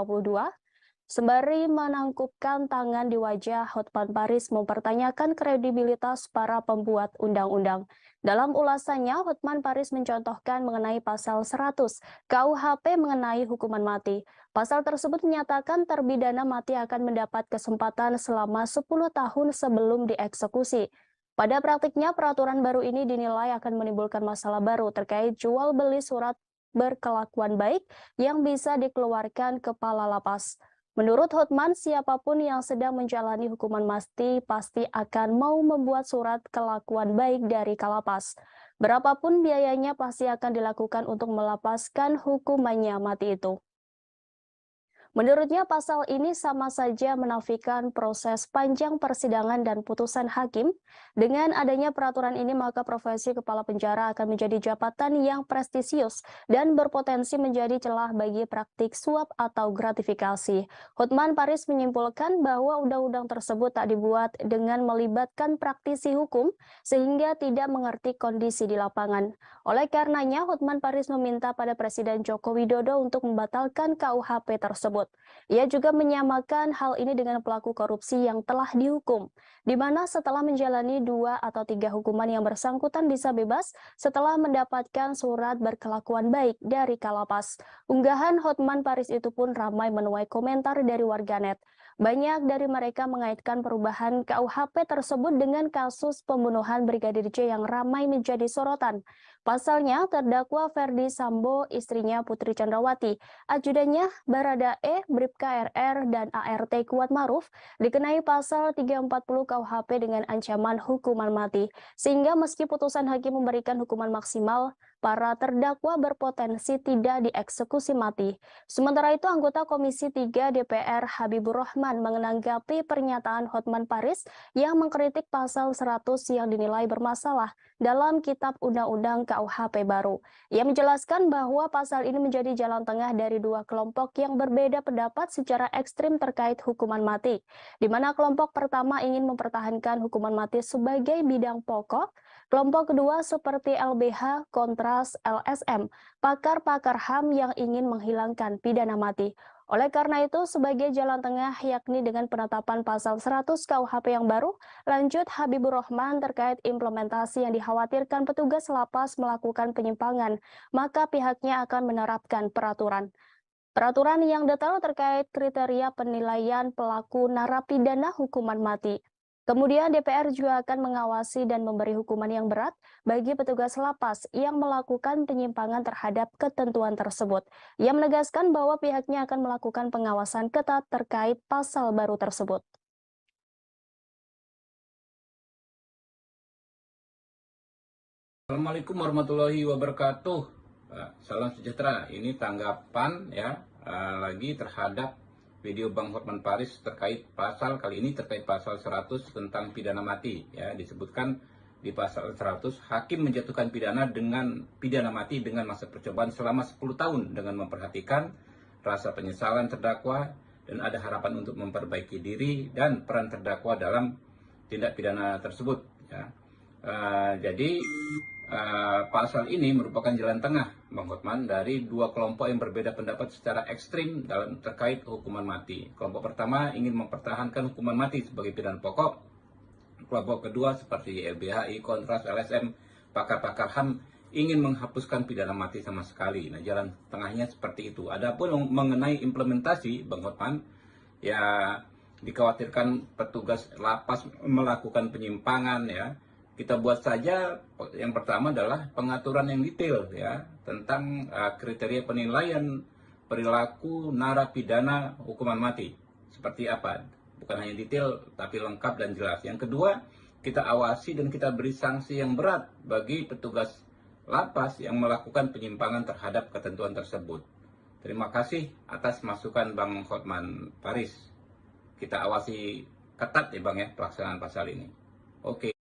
Sembari menangkupkan tangan di wajah, Hotman Paris mempertanyakan kredibilitas para pembuat undang-undang. Dalam ulasannya, Hotman Paris mencontohkan mengenai pasal 100 KUHP mengenai hukuman mati. Pasal tersebut menyatakan terpidana mati akan mendapat kesempatan selama 10 tahun sebelum dieksekusi. Pada praktiknya, peraturan baru ini dinilai akan menimbulkan masalah baru terkait jual beli surat berkelakuan baik yang bisa dikeluarkan kepala lapas. Menurut Hotman, siapapun yang sedang menjalani hukuman mati pasti akan mau membuat surat kelakuan baik dari kalapas. Berapapun biayanya pasti akan dilakukan untuk melepaskan hukumannya mati itu. Menurutnya, pasal ini sama saja menafikan proses panjang persidangan dan putusan hakim. Dengan adanya peraturan ini, maka profesi kepala penjara akan menjadi jabatan yang prestisius dan berpotensi menjadi celah bagi praktik suap atau gratifikasi. Hotman Paris menyimpulkan bahwa undang-undang tersebut tak dibuat dengan melibatkan praktisi hukum, sehingga tidak mengerti kondisi di lapangan. Oleh karenanya, Hotman Paris meminta pada Presiden Joko Widodo untuk membatalkan KUHP tersebut. Ia juga menyamakan hal ini dengan pelaku korupsi yang telah dihukum, di mana setelah menjalani 2 atau 3 hukuman yang bersangkutan bisa bebas setelah mendapatkan surat berkelakuan baik dari kalapas. Unggahan Hotman Paris itu pun ramai menuai komentar dari warganet. Banyak dari mereka mengaitkan perubahan KUHP tersebut dengan kasus pembunuhan Brigadir J yang ramai menjadi sorotan. Pasalnya, terdakwa Ferdi Sambo, istrinya Putri Chandrawati, ajudannya Baradae, Bribka RR, dan ART Kuat Maruf dikenai pasal 340 KUHP dengan ancaman hukuman mati. Sehingga meski putusan hakim memberikan hukuman maksimal, para terdakwa berpotensi tidak dieksekusi mati. Sementara itu, anggota Komisi 3 DPR Habibur Rahman menanggapi pernyataan Hotman Paris yang mengkritik pasal 100 yang dinilai bermasalah dalam Kitab Undang-Undang KUHP baru. Ia menjelaskan bahwa pasal ini menjadi jalan tengah dari 2 kelompok yang berbeda pendapat secara ekstrim terkait hukuman mati, di mana kelompok pertama ingin mempertahankan hukuman mati sebagai bidang pokok, kelompok kedua seperti LBH, Kontras, LSM, pakar-pakar HAM yang ingin menghilangkan pidana mati. Oleh karena itu, sebagai jalan tengah yakni dengan penetapan pasal 100 KUHP yang baru, lanjut Habibur Rahman terkait implementasi yang dikhawatirkan petugas lapas melakukan penyimpangan, maka pihaknya akan menerapkan peraturan. Peraturan yang detail terkait kriteria penilaian pelaku narapidana hukuman mati. Kemudian DPR juga akan mengawasi dan memberi hukuman yang berat bagi petugas lapas yang melakukan penyimpangan terhadap ketentuan tersebut. Ia menegaskan bahwa pihaknya akan melakukan pengawasan ketat terkait pasal baru tersebut. Assalamualaikum warahmatullahi wabarakatuh. Salam sejahtera. Ini tanggapan lagi terhadap video Bang Hotman Paris terkait pasal kali ini terkait pasal 100 tentang pidana mati. Ya, disebutkan di pasal 100 hakim menjatuhkan pidana mati dengan masa percobaan selama 10 tahun dengan memperhatikan rasa penyesalan terdakwa dan ada harapan untuk memperbaiki diri dan peran terdakwa dalam tindak pidana tersebut. Ya. Jadi pasal ini merupakan jalan tengah Bang Hotman dari 2 kelompok yang berbeda pendapat secara ekstrim dalam terkait hukuman mati. Kelompok pertama ingin mempertahankan hukuman mati sebagai pidana pokok. Kelompok kedua seperti LBHI, Kontras, LSM, pakar-pakar HAM ingin menghapuskan pidana mati sama sekali. Nah, jalan tengahnya seperti itu. Adapun mengenai implementasi Bang Hotman, ya dikhawatirkan petugas lapas melakukan penyimpangan ya. Kita buat saja yang pertama adalah pengaturan yang detail ya tentang kriteria penilaian perilaku narapidana hukuman mati. Seperti apa? Bukan hanya detail tapi lengkap dan jelas. Yang kedua, kita awasi dan kita beri sanksi yang berat bagi petugas lapas yang melakukan penyimpangan terhadap ketentuan tersebut. Terima kasih atas masukan Bang Hotman Paris. Kita awasi ketat ya Bang ya pelaksanaan pasal ini. Oke.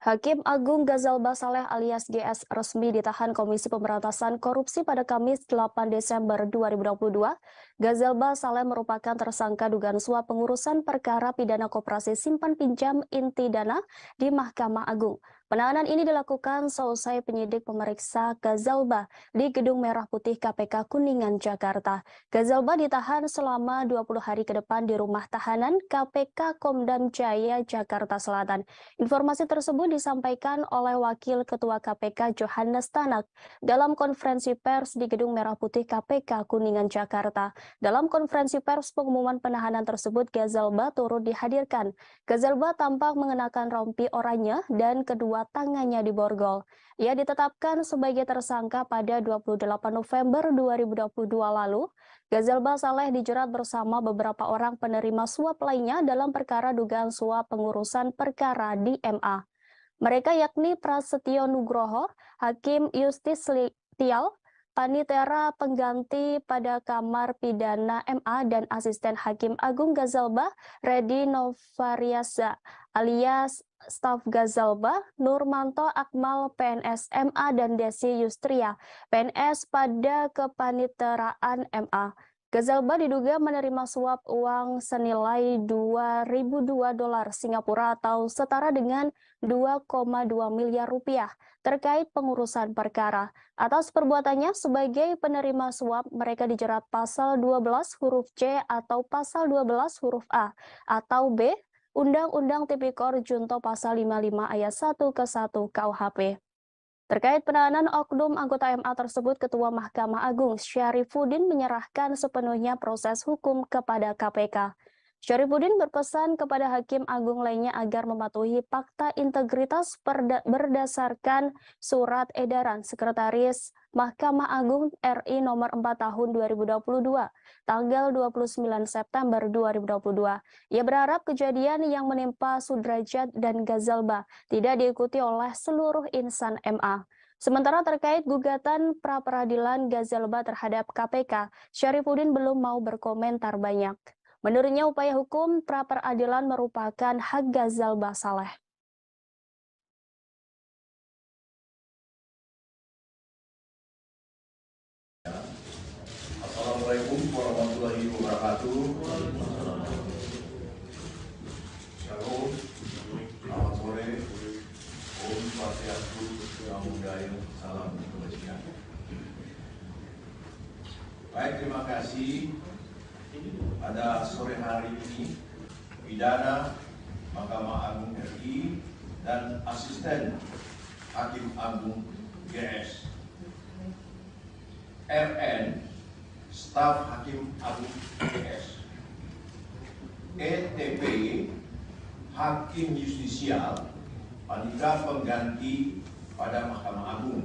Hakim Agung Ghazal Basaleh alias GS resmi ditahan Komisi Pemberantasan Korupsi pada Kamis 8 Desember 2022. Ghazal Basaleh merupakan tersangka dugaan suap pengurusan perkara pidana koperasi simpan pinjam inti dana di Mahkamah Agung. Penahanan ini dilakukan seusai penyidik memeriksa Gazalba di Gedung Merah Putih KPK Kuningan, Jakarta. Gazalba ditahan selama 20 hari ke depan di rumah tahanan KPK Komdam Jaya, Jakarta Selatan. Informasi tersebut disampaikan oleh Wakil Ketua KPK Johannes Tanak dalam konferensi pers di Gedung Merah Putih KPK Kuningan, Jakarta. Dalam konferensi pers pengumuman penahanan tersebut, Gazalba turut dihadirkan. Gazalba tampak mengenakan rompi oranye dan kedua tangannya diborgol. Ia ditetapkan sebagai tersangka pada 28 November 2022 lalu. Gazalba Saleh dijerat bersama beberapa orang penerima suap lainnya dalam perkara dugaan suap pengurusan perkara di MA. Mereka yakni Prasetyo Nugroho, Hakim Yustis Tial, Panitera pengganti pada Kamar Pidana MA, dan Asisten Hakim Agung Gazalba, Redi Novariaza alias staf Gazalba, Nurmanto Akmal PNS MA, dan Desi Yustria PNS pada kepaniteraan MA. Gazalba diduga menerima suap uang senilai 2.002 dolar Singapura atau setara dengan 2,2 miliar rupiah terkait pengurusan perkara. Atas perbuatannya sebagai penerima suap, mereka dijerat pasal 12 huruf C atau pasal 12 huruf A atau B Undang-Undang Tipikor Junto pasal 55 ayat 1 ke 1 KUHP. Terkait penahanan oknum anggota MA tersebut, Ketua Mahkamah Agung Syarifuddin menyerahkan sepenuhnya proses hukum kepada KPK. Syarifuddin berpesan kepada Hakim Agung lainnya agar mematuhi fakta integritas berdasarkan surat edaran Sekretaris Mahkamah Agung RI nomor 4 tahun 2022, tanggal 29 September 2022. Ia berharap kejadian yang menimpa Sudrajat dan Gazalba tidak diikuti oleh seluruh insan MA. Sementara terkait gugatan pra-peradilan Gazalba terhadap KPK, Syarifuddin belum mau berkomentar banyak. Menurutnya, upaya hukum pra-peradilan merupakan hak Gazalba Saleh. Assalamualaikum warahmatullahi wabarakatuh. Shalom, selamat sore. Om Swastiastu, Namo Buddhaya, salam kebajikan. Baik, terima kasih. Pada sore hari ini, Pidana Mahkamah Agung RI dan Asisten Hakim Agung GS, RN Staf Hakim Agung GS, ETP Hakim Justisial Panitera pengganti pada Mahkamah Agung,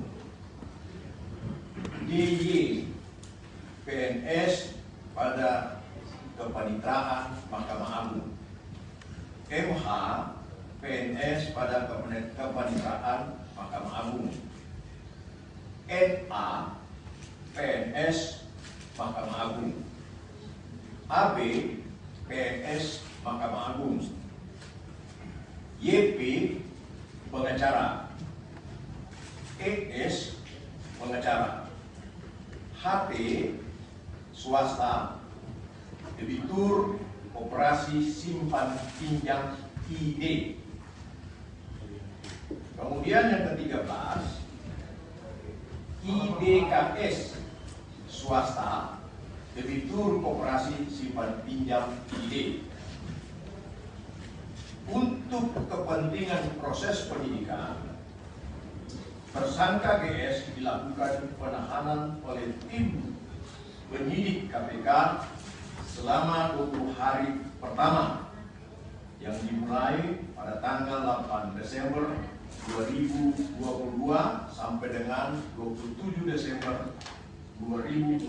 DJ PNS pada Kepanitraan Mahkamah Agung, MH PNS pada Kepanitraan Mahkamah Agung, NA PNS Mahkamah Agung, AB PNS Mahkamah Agung, YP pengacara, ES pengacara, HT swasta, debitur operasi simpan pinjam ID. Kemudian yang ke-13, IDKS swasta, debitur operasi simpan pinjam ID. Untuk kepentingan proses penyidikan, tersangka GS dilakukan penahanan oleh tim penyidik KPK selama 20 hari pertama yang dimulai pada tanggal 8 Desember 2022 sampai dengan 27 Desember 2022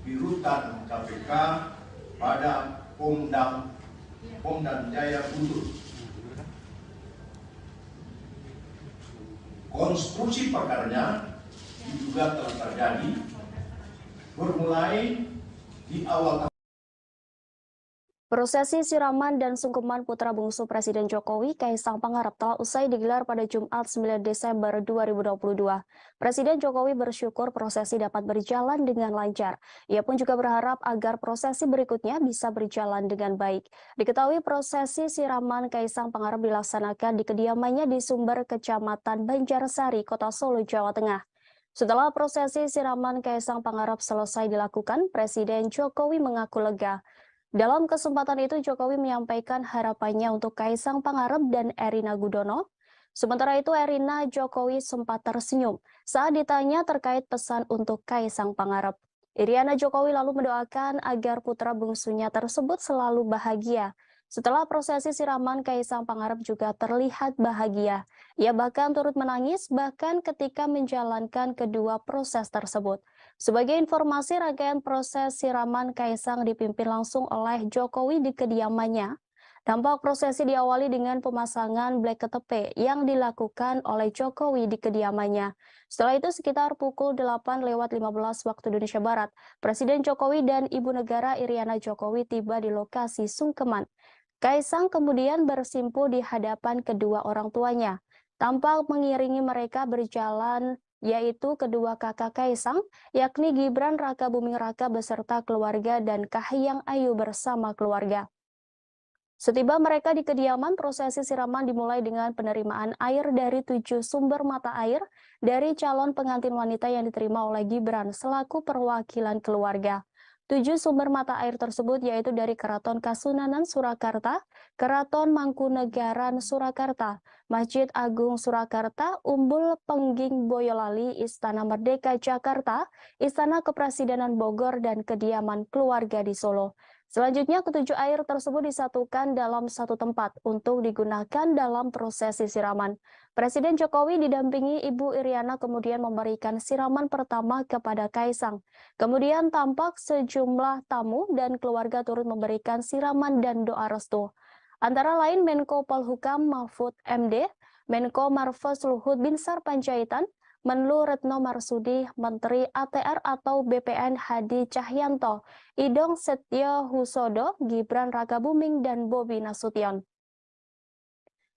di rutan KPK pada Pom dan Jaya Guntur. Konstruksi perkaranya diduga telah terjadi bermulai di awal Prosesi siraman dan sungkeman putra bungsu Presiden Jokowi, Kaisang Pangarep, telah usai digelar pada Jumat 9 Desember 2022. Presiden Jokowi bersyukur prosesi dapat berjalan dengan lancar. Ia pun juga berharap agar prosesi berikutnya bisa berjalan dengan baik. Diketahui prosesi siraman Kaisang Pangarep dilaksanakan di kediamannya di Sumber, Kecamatan Banjarsari, Kota Solo, Jawa Tengah. Setelah prosesi siraman Kaisang Pangarep selesai dilakukan, Presiden Jokowi mengaku lega. Dalam kesempatan itu, Jokowi menyampaikan harapannya untuk Kaisang Pangarep dan Erina Gudono. Sementara itu, Erina Jokowi sempat tersenyum saat ditanya terkait pesan untuk Kaisang Pangarep. Iriana Jokowi lalu mendoakan agar putra bungsunya tersebut selalu bahagia. Setelah prosesi siraman, Kaisang Pangarep juga terlihat bahagia. Ia bahkan turut menangis bahkan ketika menjalankan kedua proses tersebut. Sebagai informasi, rangkaian proses siraman Kaisang dipimpin langsung oleh Jokowi di kediamannya. Dampak prosesi diawali dengan pemasangan blek ketepe yang dilakukan oleh Jokowi di kediamannya. Setelah itu sekitar pukul 8:15 waktu Indonesia Barat, Presiden Jokowi dan Ibu Negara Iriana Jokowi tiba di lokasi sungkeman. Kaisang kemudian bersimpuh di hadapan kedua orang tuanya. Tampak mengiringi mereka berjalan yaitu kedua kakak Kaisang, yakni Gibran Rakabuming Raka beserta keluarga dan Kahiyang Ayu bersama keluarga. Setiba mereka di kediaman, prosesi siraman dimulai dengan penerimaan air dari 7 sumber mata air dari calon pengantin wanita yang diterima oleh Gibran selaku perwakilan keluarga. 7 sumber mata air tersebut yaitu dari Keraton Kasunanan Surakarta, Keraton Mangkunegaran Surakarta, Masjid Agung Surakarta, Umbul Pengging Boyolali, Istana Merdeka Jakarta, Istana Kepresidenan Bogor, dan kediaman keluarga di Solo. Selanjutnya, ketujuh air tersebut disatukan dalam satu tempat untuk digunakan dalam prosesi siraman. Presiden Jokowi didampingi Ibu Iriana kemudian memberikan siraman pertama kepada Kaisang. Kemudian tampak sejumlah tamu dan keluarga turut memberikan siraman dan doa restu. Antara lain Menko Polhukam Mahfud MD, Menko Marves Luhut Binsar Panjaitan, Menlu Retno Marsudi, Menteri ATR atau BPN Hadi Cahyanto, Idong Setio Husodo, Gibran Rakabuming, dan Bobi Nasution.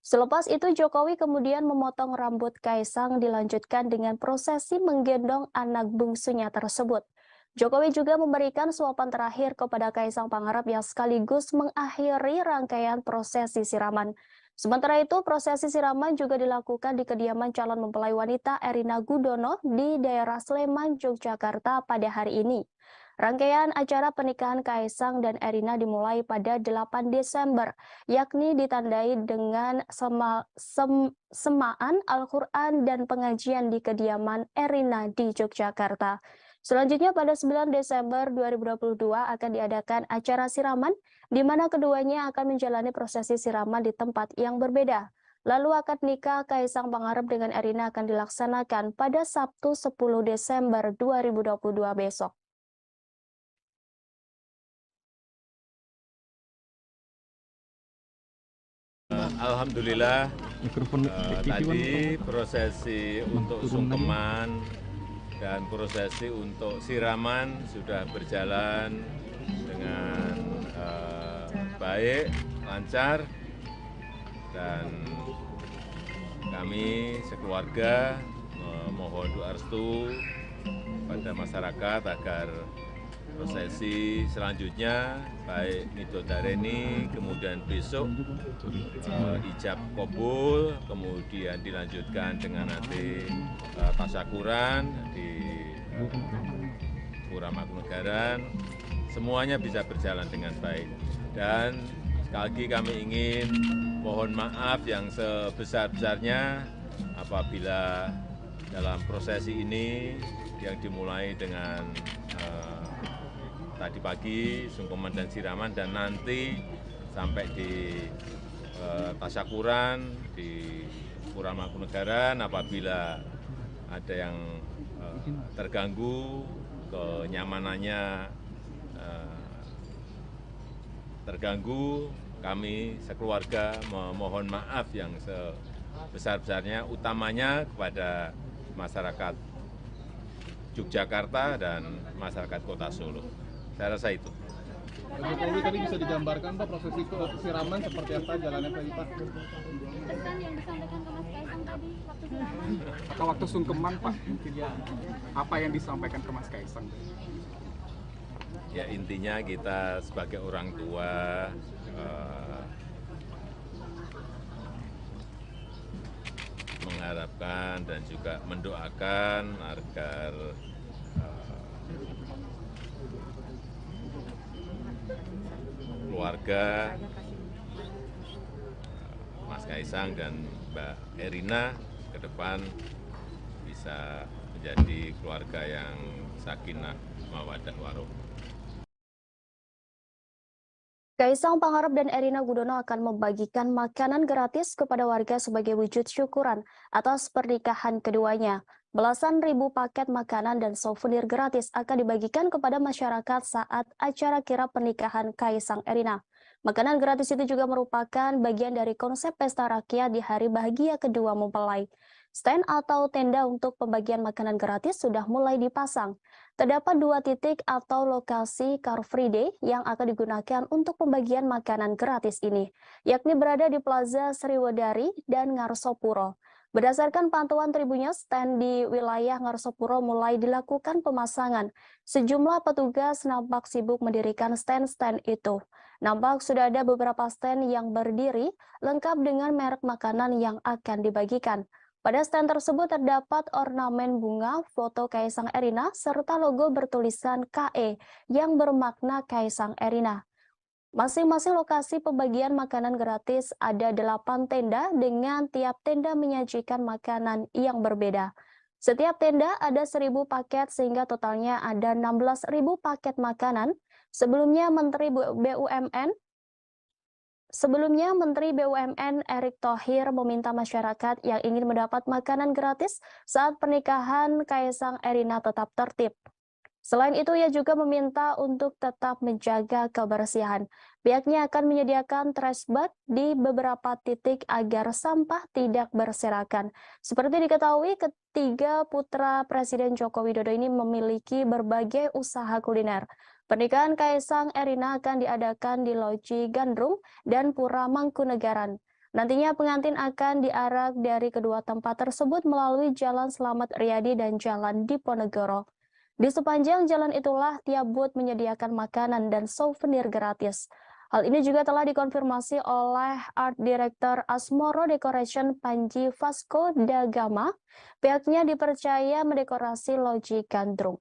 Selepas itu Jokowi kemudian memotong rambut Kaisang dilanjutkan dengan prosesi menggendong anak bungsunya tersebut. Jokowi juga memberikan suapan terakhir kepada Kaisang Pangarep yang sekaligus mengakhiri rangkaian prosesi siraman. Sementara itu, prosesi siraman juga dilakukan di kediaman calon mempelai wanita Erina Gudono di daerah Sleman, Yogyakarta pada hari ini. Rangkaian acara pernikahan Kaisang dan Erina dimulai pada 8 Desember, yakni ditandai dengan semaan Al-Quran dan pengajian di kediaman Erina di Yogyakarta. Selanjutnya pada 9 Desember 2022 akan diadakan acara siraman di mana keduanya akan menjalani prosesi siraman di tempat yang berbeda. Lalu akad nikah Kaisang Pangarep dengan Erina akan dilaksanakan pada Sabtu 10 Desember 2022 besok. Alhamdulillah tadi prosesi untuk sungkeman dan prosesi untuk siraman sudah berjalan dengan baik, lancar, dan kami sekeluarga memohon doa restu pada masyarakat agar prosesi selanjutnya baik Midodareni, kemudian besok ijab kabul, kemudian dilanjutkan dengan nanti tasyakuran di Pura Mangkunegaran, semuanya bisa berjalan dengan baik. Dan sekali lagi kami ingin mohon maaf yang sebesar-besarnya apabila dalam prosesi ini yang dimulai dengan tadi pagi sungkeman dan siraman dan nanti sampai di tasyakuran di Pura Mangkunegaran apabila ada yang terganggu kenyamanannya terganggu, kami sekeluarga memohon maaf yang sebesar-besarnya utamanya kepada masyarakat Yogyakarta dan masyarakat Kota Solo. Saya rasa itu. Pak Jokowi tadi bisa digambarkan Pak prosesi siraman seperti apa jalannya tadi Pak? Pesan yang disampaikan ke Mas Kaisang tadi waktu siraman. Atau waktu sungkeman Pak, mungkin ya. Apa yang disampaikan ke Mas Kaisang? Ya intinya kita sebagai orang tua mengharapkan dan juga mendoakan agar keluarga Mas Kaisang dan Mbak Erina ke depan bisa menjadi keluarga yang sakinah mawaddah warahmah. Kaisang Pangarep dan Erina Gudono akan membagikan makanan gratis kepada warga sebagai wujud syukuran atas pernikahan keduanya. Belasan ribu paket makanan dan souvenir gratis akan dibagikan kepada masyarakat saat acara kirap pernikahan Kaisang Erina. Makanan gratis itu juga merupakan bagian dari konsep pesta rakyat di hari bahagia kedua mempelai. Stand atau tenda untuk pembagian makanan gratis sudah mulai dipasang. Terdapat 2 titik atau lokasi Car Free Day yang akan digunakan untuk pembagian makanan gratis ini, yakni berada di Plaza Sriwedari dan Ngarsopuro. Berdasarkan pantauan Tribunnya, stand di wilayah Ngarsopuro mulai dilakukan pemasangan. Sejumlah petugas nampak sibuk mendirikan stand-stand itu. Nampak sudah ada beberapa stand yang berdiri, lengkap dengan merek makanan yang akan dibagikan. Pada stand tersebut terdapat ornamen bunga, foto Kaisang Erina, serta logo bertulisan KE yang bermakna Kaisang Erina. Masing-masing lokasi pembagian makanan gratis ada 8 tenda dengan tiap tenda menyajikan makanan yang berbeda. Setiap tenda ada 1.000 paket sehingga totalnya ada 16.000 paket makanan. Sebelumnya, Menteri BUMN Erick Thohir meminta masyarakat yang ingin mendapat makanan gratis saat pernikahan Kaisang Erina tetap tertib. Selain itu, ia juga meminta untuk tetap menjaga kebersihan. Pihaknya akan menyediakan trash bag di beberapa titik agar sampah tidak berserakan. Seperti diketahui, ketiga putra Presiden Joko Widodo ini memiliki berbagai usaha kuliner. Pernikahan Kaisang Erina akan diadakan di Loji Gandrung dan Pura Mangkunegaran. Nantinya pengantin akan diarak dari kedua tempat tersebut melalui Jalan Slamet Riyadi dan Jalan Diponegoro. Di sepanjang jalan itulah tiap booth menyediakan makanan dan souvenir gratis. Hal ini juga telah dikonfirmasi oleh Art Director Asmoro Decoration Panji Vasco da Gama. Pihaknya dipercaya mendekorasi Loji Gandrung.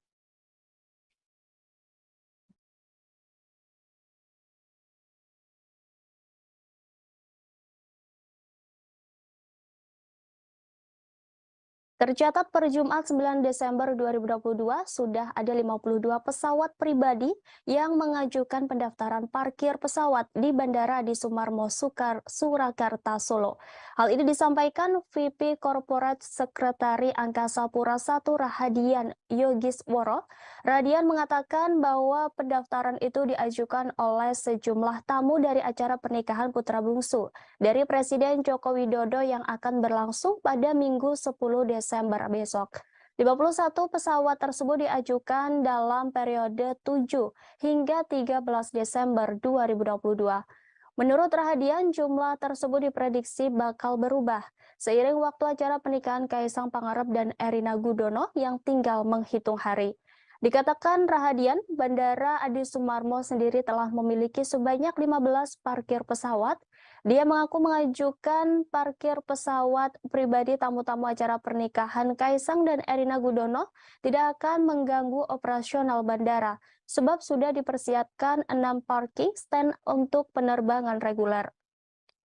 Tercatat per Jumat 9 Desember 2022 sudah ada 52 pesawat pribadi yang mengajukan pendaftaran parkir pesawat di Bandara Adi Sumarmo Surakarta, Solo. Hal ini disampaikan VP Corporate Sekretari Angkasa Pura I Rahadian Yogisworo. Radian mengatakan bahwa pendaftaran itu diajukan oleh sejumlah tamu dari acara pernikahan putra bungsu dari Presiden Joko Widodo yang akan berlangsung pada Minggu 10 Desember besok. 51 pesawat tersebut diajukan dalam periode 7 hingga 13 Desember 2022. Menurut Rahadian, jumlah tersebut diprediksi bakal berubah seiring waktu acara pernikahan Kaisang Pangarep dan Erina Gudono yang tinggal menghitung hari. Dikatakan Rahadian, Bandara Adi Sumarmo sendiri telah memiliki sebanyak 15 parkir pesawat. Dia mengaku mengajukan parkir pesawat pribadi tamu-tamu acara pernikahan Kaisang dan Erina Gudono tidak akan mengganggu operasional bandara, sebab sudah dipersiapkan 6 parking stand untuk penerbangan reguler.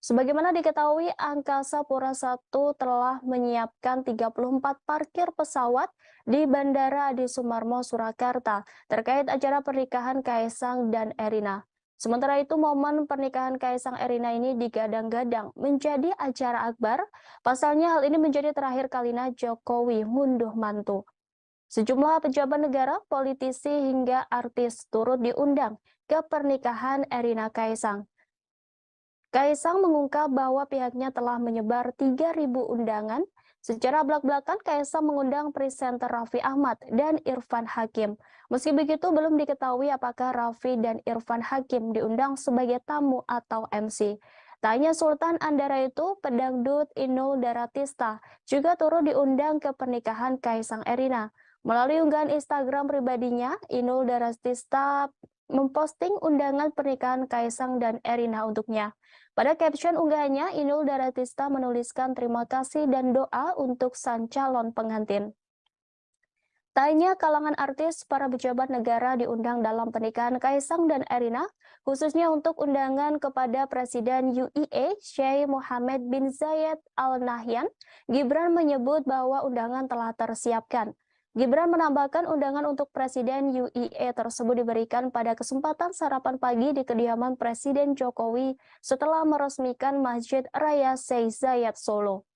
Sebagaimana diketahui, Angkasa Pura I telah menyiapkan 34 parkir pesawat di Bandara Adi Sumarmo Surakarta terkait acara pernikahan Kaisang dan Erina. Sementara itu, momen pernikahan Kaisang Erina ini digadang-gadang menjadi acara akbar. Pasalnya hal ini menjadi terakhir kalinya Jokowi ngunduh mantu. Sejumlah pejabat negara, politisi hingga artis turut diundang ke pernikahan Erina Kaisang. Kaisang mengungkap bahwa pihaknya telah menyebar 3.000 undangan Secara belak-belakan, Kaisang mengundang presenter Raffi Ahmad dan Irfan Hakim. Meski begitu, belum diketahui apakah Raffi dan Irfan Hakim diundang sebagai tamu atau MC. Tak hanya Sultan Andara itu, pedangdut Inul Daratista juga turut diundang ke pernikahan Kaisang Erina. Melalui unggahan Instagram pribadinya, Inul Daratista memposting undangan pernikahan Kaisang dan Erina untuknya. Pada caption unggahannya, Inul Daratista menuliskan terima kasih dan doa untuk sang calon pengantin. Tak hanya kalangan artis, para pejabat negara diundang dalam pernikahan Kaisang dan Erina, khususnya untuk undangan kepada Presiden UAE, Sheikh Mohammed bin Zayed Al Nahyan. Gibran menyebut bahwa undangan telah tersiapkan. Gibran menambahkan undangan untuk Presiden UAE tersebut diberikan pada kesempatan sarapan pagi di kediaman Presiden Jokowi setelah meresmikan Masjid Raya Sheikh Zayed Solo.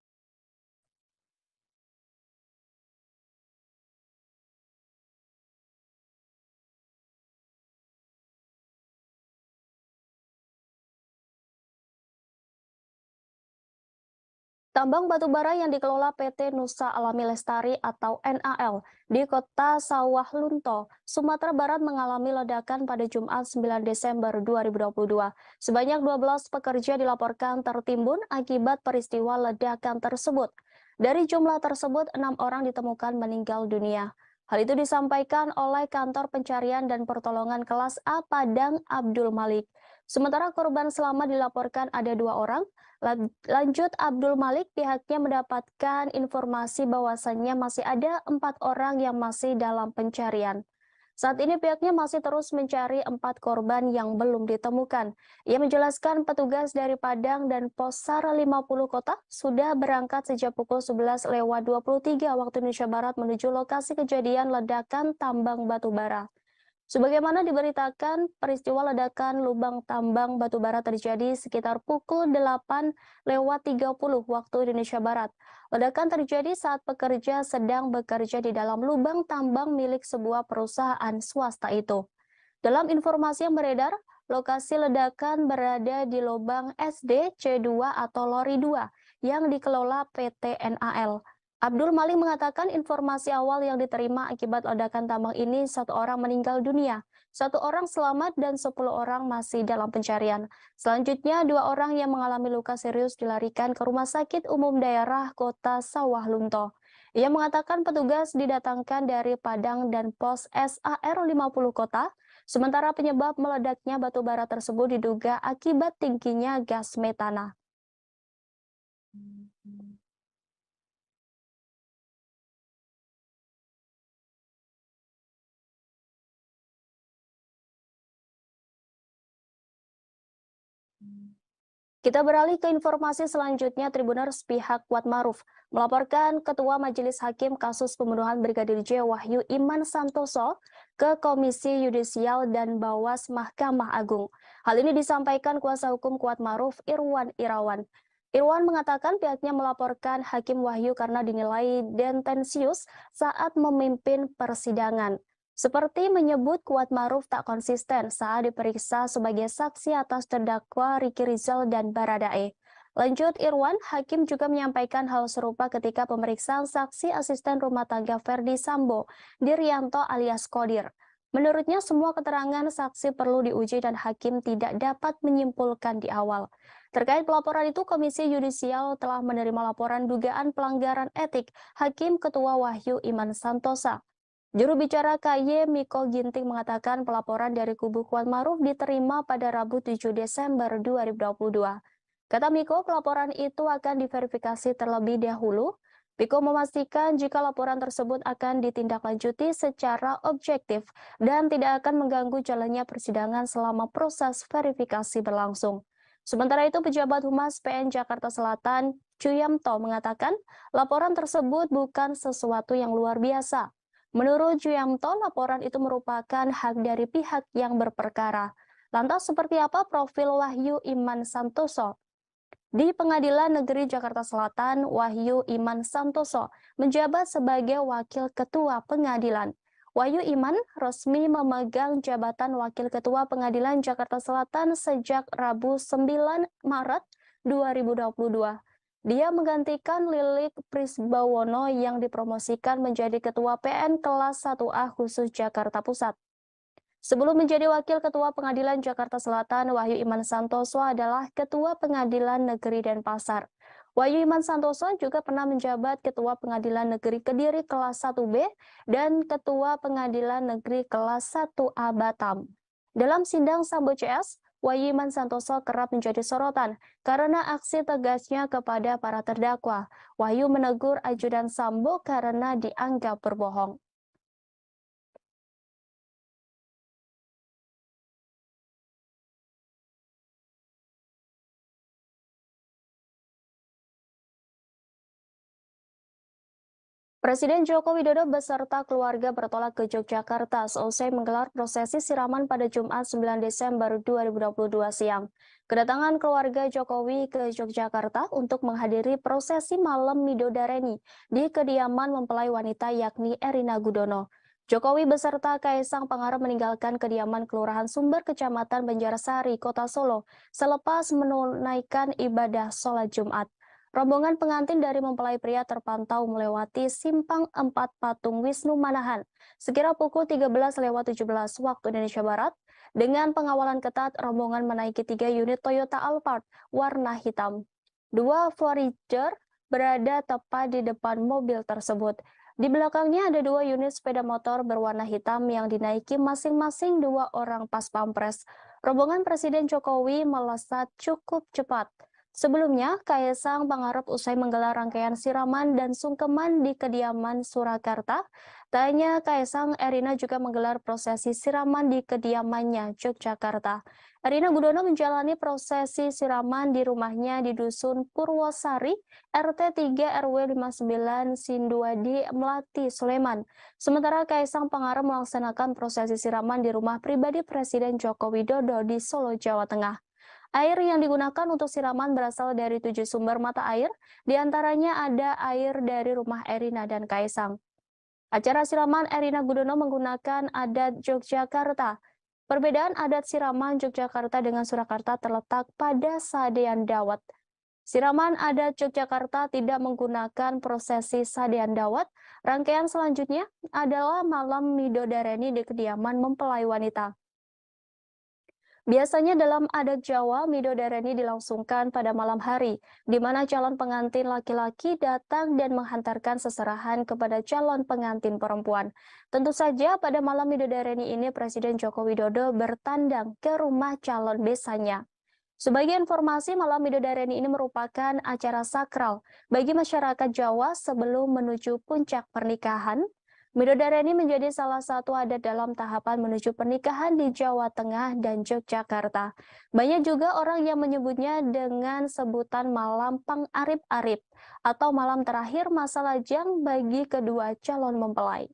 Tambang batubara yang dikelola PT Nusa Alami Lestari atau NAL di kota Sawah Lunto, Sumatera Barat mengalami ledakan pada Jumat 9 Desember 2022. Sebanyak 12 pekerja dilaporkan tertimbun akibat peristiwa ledakan tersebut. Dari jumlah tersebut, 6 orang ditemukan meninggal dunia. Hal itu disampaikan oleh Kantor Pencarian dan Pertolongan Kelas A Padang Abdul Malik. Sementara korban selamat dilaporkan ada 2 orang. Lanjut Abdul Malik, pihaknya mendapatkan informasi bahwasannya masih ada 4 orang yang masih dalam pencarian. Saat ini pihaknya masih terus mencari 4 korban yang belum ditemukan. Ia menjelaskan petugas dari Padang dan Posar 50 Kota sudah berangkat sejak pukul 11:23 waktu Indonesia Barat menuju lokasi kejadian ledakan tambang batubara. Sebagaimana diberitakan, peristiwa ledakan lubang tambang batubara terjadi sekitar pukul 8:30 waktu Indonesia Barat. Ledakan terjadi saat pekerja sedang bekerja di dalam lubang tambang milik sebuah perusahaan swasta itu. Dalam informasi yang beredar, lokasi ledakan berada di lubang SD C2 atau Lori 2 yang dikelola PT NAL. Abdul Malik mengatakan informasi awal yang diterima akibat ledakan tambang ini 1 orang meninggal dunia, 1 orang selamat dan 10 orang masih dalam pencarian. Selanjutnya 2 orang yang mengalami luka serius dilarikan ke Rumah Sakit Umum Daerah Kota Sawah Lunto. Ia mengatakan petugas didatangkan dari Padang dan Pos SAR 50 Kota, sementara penyebab meledaknya batu bara tersebut diduga akibat tingginya gas metana. Kita beralih ke informasi selanjutnya. Tribuners pihak Kuatmaruf melaporkan Ketua Majelis Hakim kasus pembunuhan Brigadir J Wahyu Iman Santoso ke Komisi Yudisial dan Bawas Mahkamah Agung. Hal ini disampaikan kuasa hukum Kuatmaruf Irwan Irawan. Irwan mengatakan pihaknya melaporkan Hakim Wahyu karena dinilai tendensius saat memimpin persidangan. Seperti menyebut Kuatmaruf tak konsisten saat diperiksa sebagai saksi atas terdakwa Ricky Rizal dan Baradae. Lanjut Irwan, Hakim juga menyampaikan hal serupa ketika pemeriksaan saksi asisten rumah tangga Verdi Sambo, Diryanto alias Kodir. Menurutnya semua keterangan saksi perlu diuji dan Hakim tidak dapat menyimpulkan di awal. Terkait pelaporan itu, Komisi Yudisial telah menerima laporan dugaan pelanggaran etik Hakim Ketua Wahyu Iman Santosa. Juru bicara KY Miko Ginting mengatakan pelaporan dari kubu Kuatmaruf diterima pada Rabu 7 Desember 2022. Kata Miko, pelaporan itu akan diverifikasi terlebih dahulu. Miko memastikan jika laporan tersebut akan ditindaklanjuti secara objektif dan tidak akan mengganggu jalannya persidangan selama proses verifikasi berlangsung. Sementara itu, pejabat Humas PN Jakarta Selatan, Chuyamto, mengatakan laporan tersebut bukan sesuatu yang luar biasa. Menurut Chuyamto, laporan itu merupakan hak dari pihak yang berperkara. Lantas seperti apa profil Wahyu Iman Santoso? Di Pengadilan Negeri Jakarta Selatan, Wahyu Iman Santoso menjabat sebagai Wakil Ketua Pengadilan. Wahyu Iman resmi memegang jabatan Wakil Ketua Pengadilan Jakarta Selatan sejak Rabu 9 Maret 2022. Dia menggantikan Lilik Prisbawono yang dipromosikan menjadi Ketua PN kelas 1A khusus Jakarta Pusat. Sebelum menjadi Wakil Ketua Pengadilan Jakarta Selatan, Wahyu Iman Santoso adalah Ketua Pengadilan Negeri Denpasar. Wahyu Iman Santoso juga pernah menjabat Ketua Pengadilan Negeri Kediri kelas 1B dan Ketua Pengadilan Negeri kelas 1A Batam. Dalam sidang Sambo CS, Wahyu Iman Santoso kerap menjadi sorotan karena aksi tegasnya kepada para terdakwa. Wahyu menegur ajudan Sambo karena dianggap berbohong. Presiden Joko Widodo beserta keluarga bertolak ke Yogyakarta seusai menggelar prosesi siraman pada Jumat 9 Desember 2022 siang. Kedatangan keluarga Jokowi ke Yogyakarta untuk menghadiri prosesi malam Midodareni di kediaman mempelai wanita yakni Erina Gudono. Jokowi beserta Kaisang Pangarep meninggalkan kediaman Kelurahan Sumber, Kecamatan Banjarsari, Kota Solo, selepas menunaikan ibadah sholat Jumat. Rombongan pengantin dari mempelai pria terpantau melewati Simpang 4 Patung Wisnu Manahan sekira pukul 13.17 waktu Indonesia Barat. Dengan pengawalan ketat, rombongan menaiki 3 unit Toyota Alphard warna hitam. 2 Voyager berada tepat di depan mobil tersebut. Di belakangnya ada 2 unit sepeda motor berwarna hitam yang dinaiki masing-masing 2 orang pas pampres. Rombongan Presiden Jokowi melesat cukup cepat. Sebelumnya, Kaisang Pangarep usai menggelar rangkaian siraman dan sungkeman di kediaman Surakarta. Tak hanya Kaisang, Erina juga menggelar prosesi siraman di kediamannya Yogyakarta. Erina Gudono menjalani prosesi siraman di rumahnya di Dusun Purwosari, RT 3 RW 59 Sinduadi, Melati, Sleman. Sementara Kaisang Pangarep melaksanakan prosesi siraman di rumah pribadi Presiden Joko Widodo di Solo, Jawa Tengah. Air yang digunakan untuk siraman berasal dari 7 sumber mata air, diantaranya ada air dari rumah Erina dan Kaisang. Acara siraman Erina Gudono menggunakan adat Yogyakarta. Perbedaan adat siraman Yogyakarta dengan Surakarta terletak pada sadean dawet. Siraman adat Yogyakarta tidak menggunakan prosesi sadean dawet. Rangkaian selanjutnya adalah malam Midodareni di kediaman mempelai wanita. Biasanya dalam adat Jawa, Midodareni dilangsungkan pada malam hari, di mana calon pengantin laki-laki datang dan menghantarkan seserahan kepada calon pengantin perempuan. Tentu saja pada malam Midodareni ini Presiden Joko Widodo bertandang ke rumah calon besanya. Sebagai informasi, malam Midodareni ini merupakan acara sakral bagi masyarakat Jawa sebelum menuju puncak pernikahan. Midodareni menjadi salah satu adat dalam tahapan menuju pernikahan di Jawa Tengah dan Yogyakarta. Banyak juga orang yang menyebutnya dengan sebutan malam Pangarip-arip atau malam terakhir masa lajang bagi kedua calon mempelai.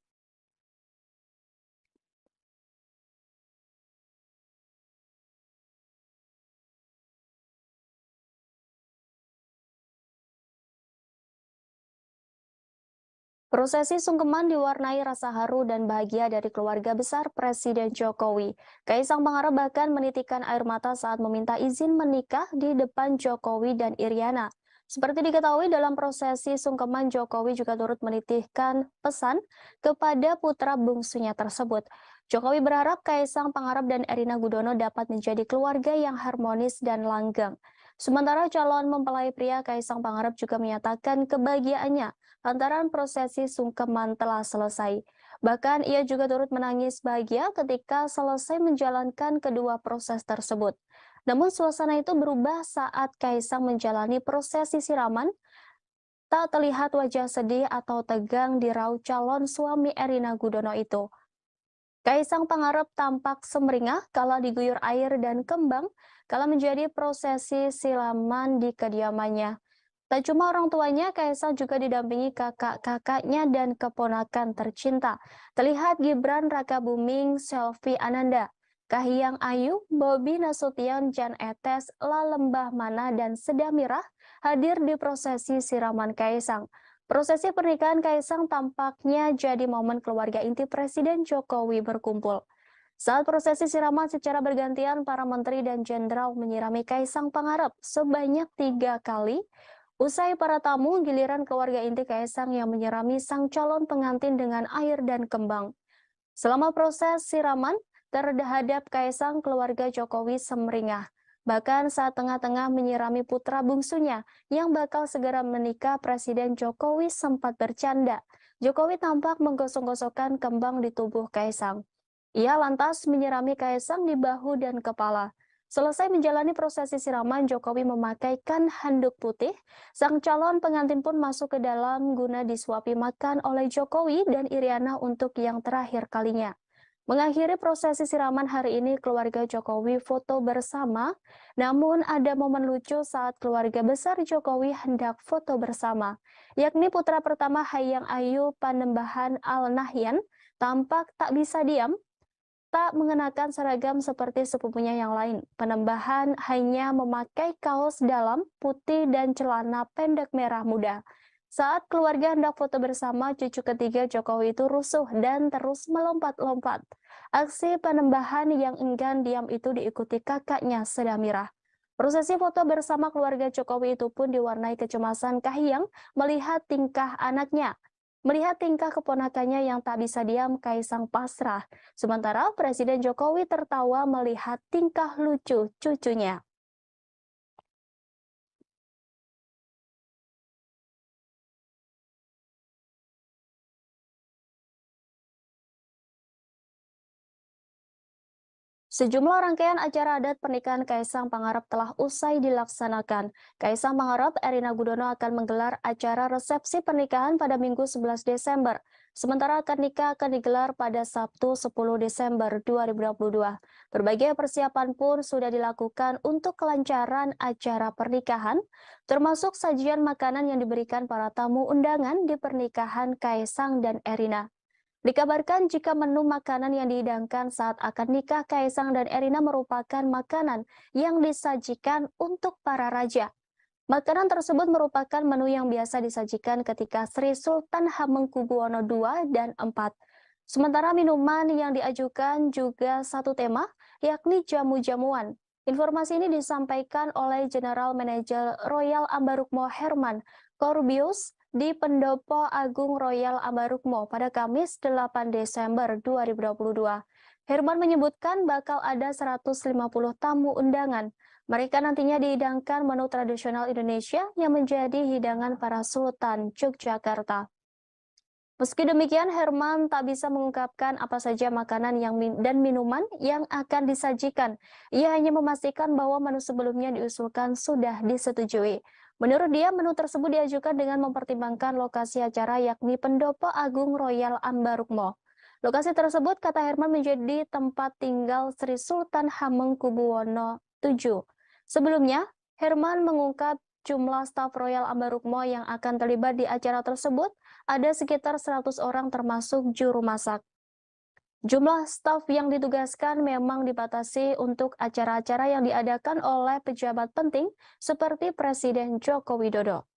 Prosesi sungkeman diwarnai rasa haru dan bahagia dari keluarga besar Presiden Jokowi. Kaisang Pangarep bahkan menitikan air mata saat meminta izin menikah di depan Jokowi dan Iriana. Seperti diketahui dalam prosesi sungkeman, Jokowi juga turut menitipkan pesan kepada putra bungsunya tersebut. Jokowi berharap Kaisang Pangarep dan Erina Gudono dapat menjadi keluarga yang harmonis dan langgeng. Sementara calon mempelai pria Kaisang Pangarep juga menyatakan kebahagiaannya lantaran prosesi sungkeman telah selesai. Bahkan ia juga turut menangis bahagia ketika selesai menjalankan kedua proses tersebut. Namun suasana itu berubah saat Kaisang menjalani prosesi siraman. Tak terlihat wajah sedih atau tegang di raut calon suami Erina Gudono itu. Kaisang Pangarep tampak sumringah kala diguyur air dan kembang kala menjadi prosesi siraman di kediamannya. Tak cuma orang tuanya, Kaisang juga didampingi kakak-kakaknya dan keponakan tercinta. Terlihat Gibran Rakabuming, Selvi Ananda, Kahiyang Ayu, Bobi Nasution, Jan Etes, Lalembah Mana, dan Seda Mirah hadir di prosesi siraman Kaisang. Prosesi pernikahan Kaisang tampaknya jadi momen keluarga inti Presiden Jokowi berkumpul. Saat prosesi siraman secara bergantian, para menteri dan jenderal menyirami Kaisang Pangarep sebanyak 3 kali. Usai para tamu, giliran keluarga inti Kaisang yang menyirami sang calon pengantin dengan air dan kembang. Selama proses siraman, terhadap Kaisang, keluarga Jokowi semringah. Bahkan saat tengah-tengah menyirami putra bungsunya yang bakal segera menikah, Presiden Jokowi sempat bercanda. Jokowi tampak menggosok-gosokkan kembang di tubuh Kaisang. Ia lantas menyirami Kaisang di bahu dan kepala. Selesai menjalani prosesi siraman, Jokowi memakaikan handuk putih. Sang calon pengantin pun masuk ke dalam guna disuapi makan oleh Jokowi dan Iriana untuk yang terakhir kalinya. Mengakhiri prosesi siraman hari ini, keluarga Jokowi foto bersama. Namun ada momen lucu saat keluarga besar Jokowi hendak foto bersama, yakni putra pertama Hayang Ayu Panembahan Al-Nahyan tampak tak bisa diam. Tak mengenakan seragam seperti sepupunya yang lain. Panembahan hanya memakai kaos dalam putih dan celana pendek merah muda. Saat keluarga hendak foto bersama, cucu ketiga Jokowi itu rusuh dan terus melompat-lompat. Aksi Panembahan yang enggan diam itu diikuti kakaknya Sedamirah. Prosesi foto bersama keluarga Jokowi itu pun diwarnai kecemasan Kahiyang melihat tingkah anaknya. Melihat tingkah keponakannya yang tak bisa diam, Kaisang pasrah. Sementara Presiden Jokowi tertawa melihat tingkah lucu cucunya. Sejumlah rangkaian acara adat pernikahan Kaisang Pangarep telah usai dilaksanakan. Kaisang Pangarep, Erina Gudono akan menggelar acara resepsi pernikahan pada Minggu 11 Desember. Sementara akad nikah akan digelar pada Sabtu 10 Desember 2022. Berbagai persiapan pun sudah dilakukan untuk kelancaran acara pernikahan, termasuk sajian makanan yang diberikan para tamu undangan di pernikahan Kaisang dan Erina. Dikabarkan jika menu makanan yang dihidangkan saat akad nikah Kaisang dan Erina merupakan makanan yang disajikan untuk para raja. Makanan tersebut merupakan menu yang biasa disajikan ketika Sri Sultan Hamengkubuwono II dan IV. Sementara minuman yang diajukan juga satu tema, yakni jamu-jamuan. Informasi ini disampaikan oleh General Manager Royal Ambarukmo Herman Corbius di Pendopo Agung Royal Ambarukmo pada Kamis 8 Desember 2022. Herman menyebutkan bakal ada 150 tamu undangan. Mereka nantinya dihidangkan menu tradisional Indonesia yang menjadi hidangan para Sultan Yogyakarta. Meski demikian, Herman tak bisa mengungkapkan apa saja makanan dan minuman yang akan disajikan. Ia hanya memastikan bahwa menu sebelumnya diusulkan sudah disetujui. Menurut dia, menu tersebut diajukan dengan mempertimbangkan lokasi acara yakni Pendopo Agung Royal Ambarukmo. Lokasi tersebut, kata Herman, menjadi tempat tinggal Sri Sultan Hamengkubuwono VII. Sebelumnya, Herman mengungkap jumlah staf Royal Ambarukmo yang akan terlibat di acara tersebut ada sekitar 100 orang termasuk juru masak. Jumlah staf yang ditugaskan memang dibatasi untuk acara-acara yang diadakan oleh pejabat penting seperti Presiden Joko Widodo.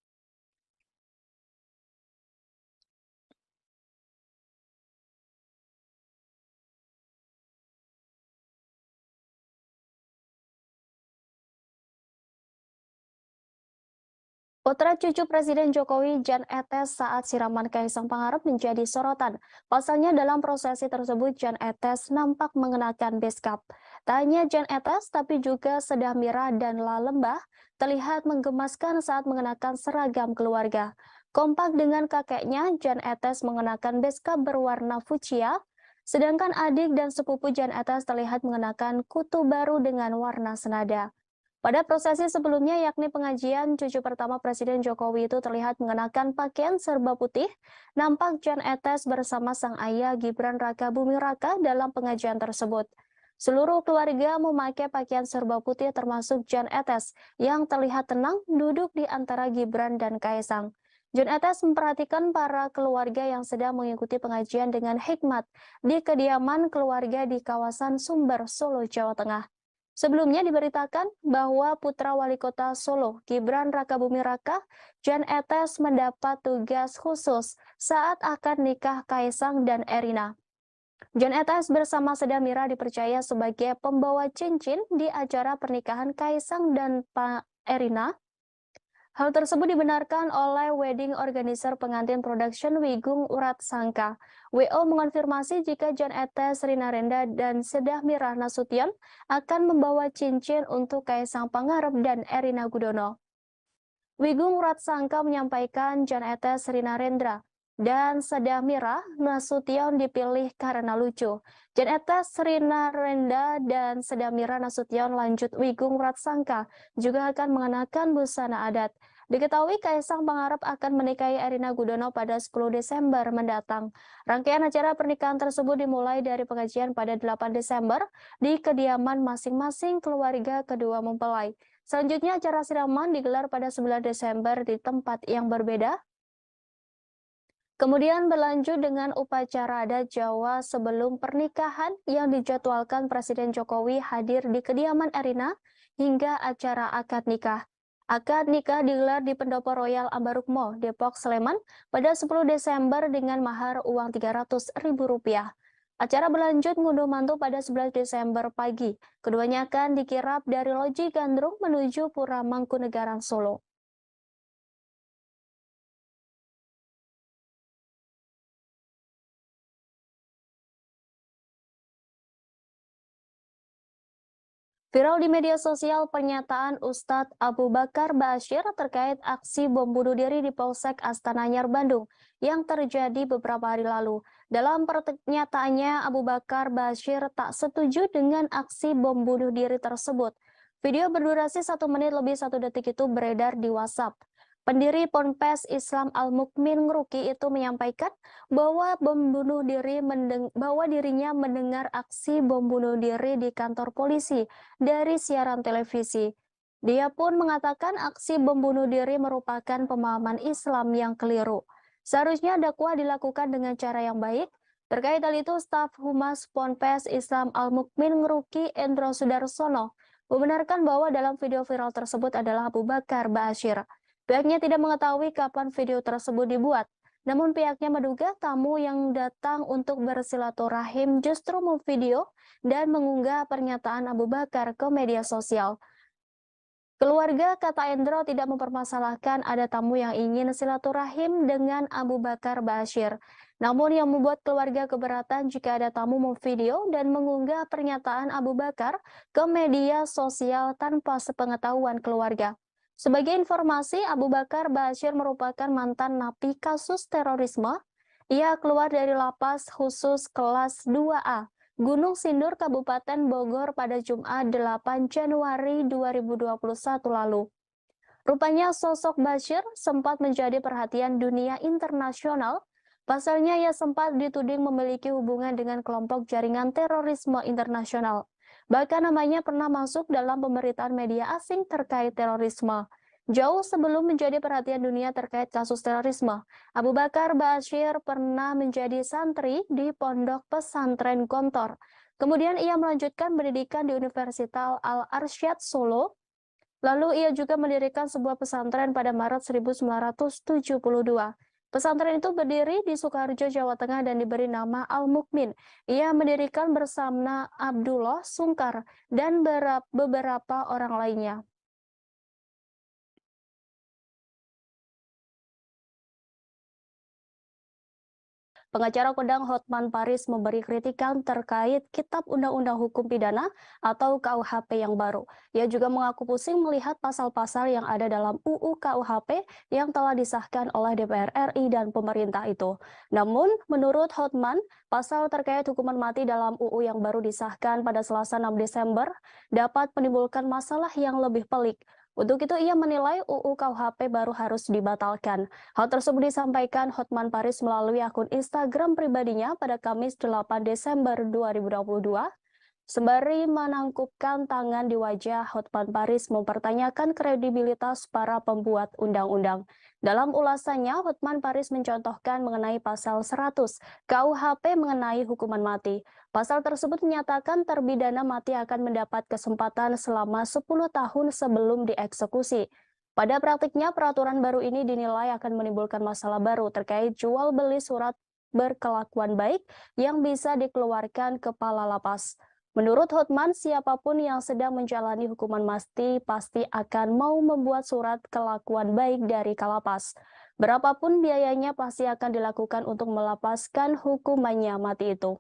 Putra cucu Presiden Jokowi, Jan Etes, saat siraman Kaisang Pangarep menjadi sorotan. Pasalnya dalam prosesi tersebut, Jan Etes nampak mengenakan beskap. Tak hanya Jan Etes, tapi juga Sedamirah dan La Lembah terlihat menggemaskan saat mengenakan seragam keluarga. Kompak dengan kakeknya, Jan Etes mengenakan beskap berwarna fuchsia, sedangkan adik dan sepupu Jan Etes terlihat mengenakan kutu baru dengan warna senada. Pada prosesi sebelumnya, yakni pengajian, cucu pertama Presiden Jokowi itu terlihat mengenakan pakaian serba putih. Nampak Jan Etes bersama sang ayah Gibran Rakabuming Raka dalam pengajian tersebut. Seluruh keluarga memakai pakaian serba putih termasuk Jan Etes yang terlihat tenang duduk di antara Gibran dan Kaisang. Jan Etes memperhatikan para keluarga yang sedang mengikuti pengajian dengan hikmat di kediaman keluarga di kawasan Sumber, Solo, Jawa Tengah. Sebelumnya diberitakan bahwa putra wali kota Solo, Gibran Rakabuming Raka, Jan Etes mendapat tugas khusus saat akad nikah Kaisang dan Erina. Jan Etes bersama Sedamirah dipercaya sebagai pembawa cincin di acara pernikahan Kaisang dan Erina. Hal tersebut dibenarkan oleh wedding organizer pengantin production Wigung Urat Sangka. WO mengonfirmasi jika Jan Etes Rinarenda dan Sedah Mirah Nasution akan membawa cincin untuk Kaisang Pangarep dan Erina Gudono. Wigung Urat Sangka menyampaikan Jan Etes Rinarendra dan Sedah Mirah Nasution dipilih karena lucu. Jan Etes Rinarenda dan Sedah Mirah Nasution lanjut Wigung Urat Sangka juga akan mengenakan busana adat. Diketahui Kaisang Pangarep akan menikahi Erina Gudono pada 10 Desember mendatang. Rangkaian acara pernikahan tersebut dimulai dari pengajian pada 8 Desember di kediaman masing-masing keluarga kedua mempelai. Selanjutnya acara siraman digelar pada 9 Desember di tempat yang berbeda. Kemudian berlanjut dengan upacara adat Jawa sebelum pernikahan yang dijadwalkan Presiden Jokowi hadir di kediaman Erina hingga acara akad nikah. Akad nikah digelar di Pendopo Royal Ambarukmo, Depok, Sleman pada 10 Desember dengan mahar uang Rp300.000. Acara berlanjut ngunduh mantu pada 11 Desember pagi. Keduanya akan dikirap dari Loji Gandrung menuju Pura Mangkunegaran, Solo. Viral di media sosial pernyataan Ustadz Abu Bakar Ba'asyir terkait aksi bom bunuh diri di Polsek Astana Anyar, Bandung yang terjadi beberapa hari lalu. Dalam pernyataannya, Abu Bakar Ba'asyir tak setuju dengan aksi bom bunuh diri tersebut. Video berdurasi 1 menit lebih 1 detik itu beredar di WhatsApp. Pendiri Ponpes Islam Al-Mukmin Ngeruki itu menyampaikan bahwa dirinya mendengar aksi bom bunuh diri di kantor polisi dari siaran televisi. Dia pun mengatakan aksi bom bunuh diri merupakan pemahaman Islam yang keliru. Seharusnya dakwah dilakukan dengan cara yang baik. Terkait hal itu, staf Humas Ponpes Islam Al-Mukmin Ngeruki Endro Sudarsono membenarkan bahwa dalam video viral tersebut adalah Abu Bakar Ba'asyir. Pihaknya tidak mengetahui kapan video tersebut dibuat. Namun pihaknya menduga tamu yang datang untuk bersilaturahim justru memvideo dan mengunggah pernyataan Abu Bakar ke media sosial. Keluarga, kata Endro, tidak mempermasalahkan ada tamu yang ingin silaturahim dengan Abu Bakar Ba'asyir. Namun yang membuat keluarga keberatan jika ada tamu memvideo dan mengunggah pernyataan Abu Bakar ke media sosial tanpa sepengetahuan keluarga. Sebagai informasi, Abu Bakar Ba'asyir merupakan mantan napi kasus terorisme. Ia keluar dari lapas khusus kelas 2A, Gunung Sindur, Kabupaten Bogor pada Jumat 8 Januari 2021 lalu. Rupanya sosok Ba'asyir sempat menjadi perhatian dunia internasional. Pasalnya ia sempat dituding memiliki hubungan dengan kelompok jaringan terorisme internasional. Bahkan namanya pernah masuk dalam pemberitaan media asing terkait terorisme. Jauh sebelum menjadi perhatian dunia terkait kasus terorisme, Abu Bakar Ba'asyir pernah menjadi santri di Pondok Pesantren Gontor. Kemudian ia melanjutkan pendidikan di Universitas Al-Arsyad Solo. Lalu ia juga mendirikan sebuah pesantren pada Maret 1972. Pesantren itu berdiri di Sukoharjo, Jawa Tengah dan diberi nama Al-Mukmin. Ia mendirikan bersama Abdullah Sungkar dan beberapa orang lainnya. Pengacara kondang Hotman Paris memberi kritikan terkait Kitab Undang-Undang Hukum Pidana atau KUHP yang baru. Ia juga mengaku pusing melihat pasal-pasal yang ada dalam UU KUHP yang telah disahkan oleh DPR RI dan pemerintah itu. Namun, menurut Hotman, pasal terkait hukuman mati dalam UU yang baru disahkan pada Selasa 6 Desember dapat menimbulkan masalah yang lebih pelik. Untuk itu ia menilai UU KUHP baru harus dibatalkan. Hal tersebut disampaikan Hotman Paris melalui akun Instagram pribadinya pada Kamis 8 Desember 2022. Sembari menangkupkan tangan di wajah, Hotman Paris mempertanyakan kredibilitas para pembuat undang-undang. Dalam ulasannya, Hotman Paris mencontohkan mengenai pasal 100 KUHP mengenai hukuman mati. Pasal tersebut menyatakan terpidana mati akan mendapat kesempatan selama 10 tahun sebelum dieksekusi. Pada praktiknya, peraturan baru ini dinilai akan menimbulkan masalah baru terkait jual beli surat berkelakuan baik yang bisa dikeluarkan kepala lapas. Menurut Hotman, siapapun yang sedang menjalani hukuman mati pasti akan mau membuat surat kelakuan baik dari Kalapas. Berapapun biayanya pasti akan dilakukan untuk melepaskan hukumannya mati itu.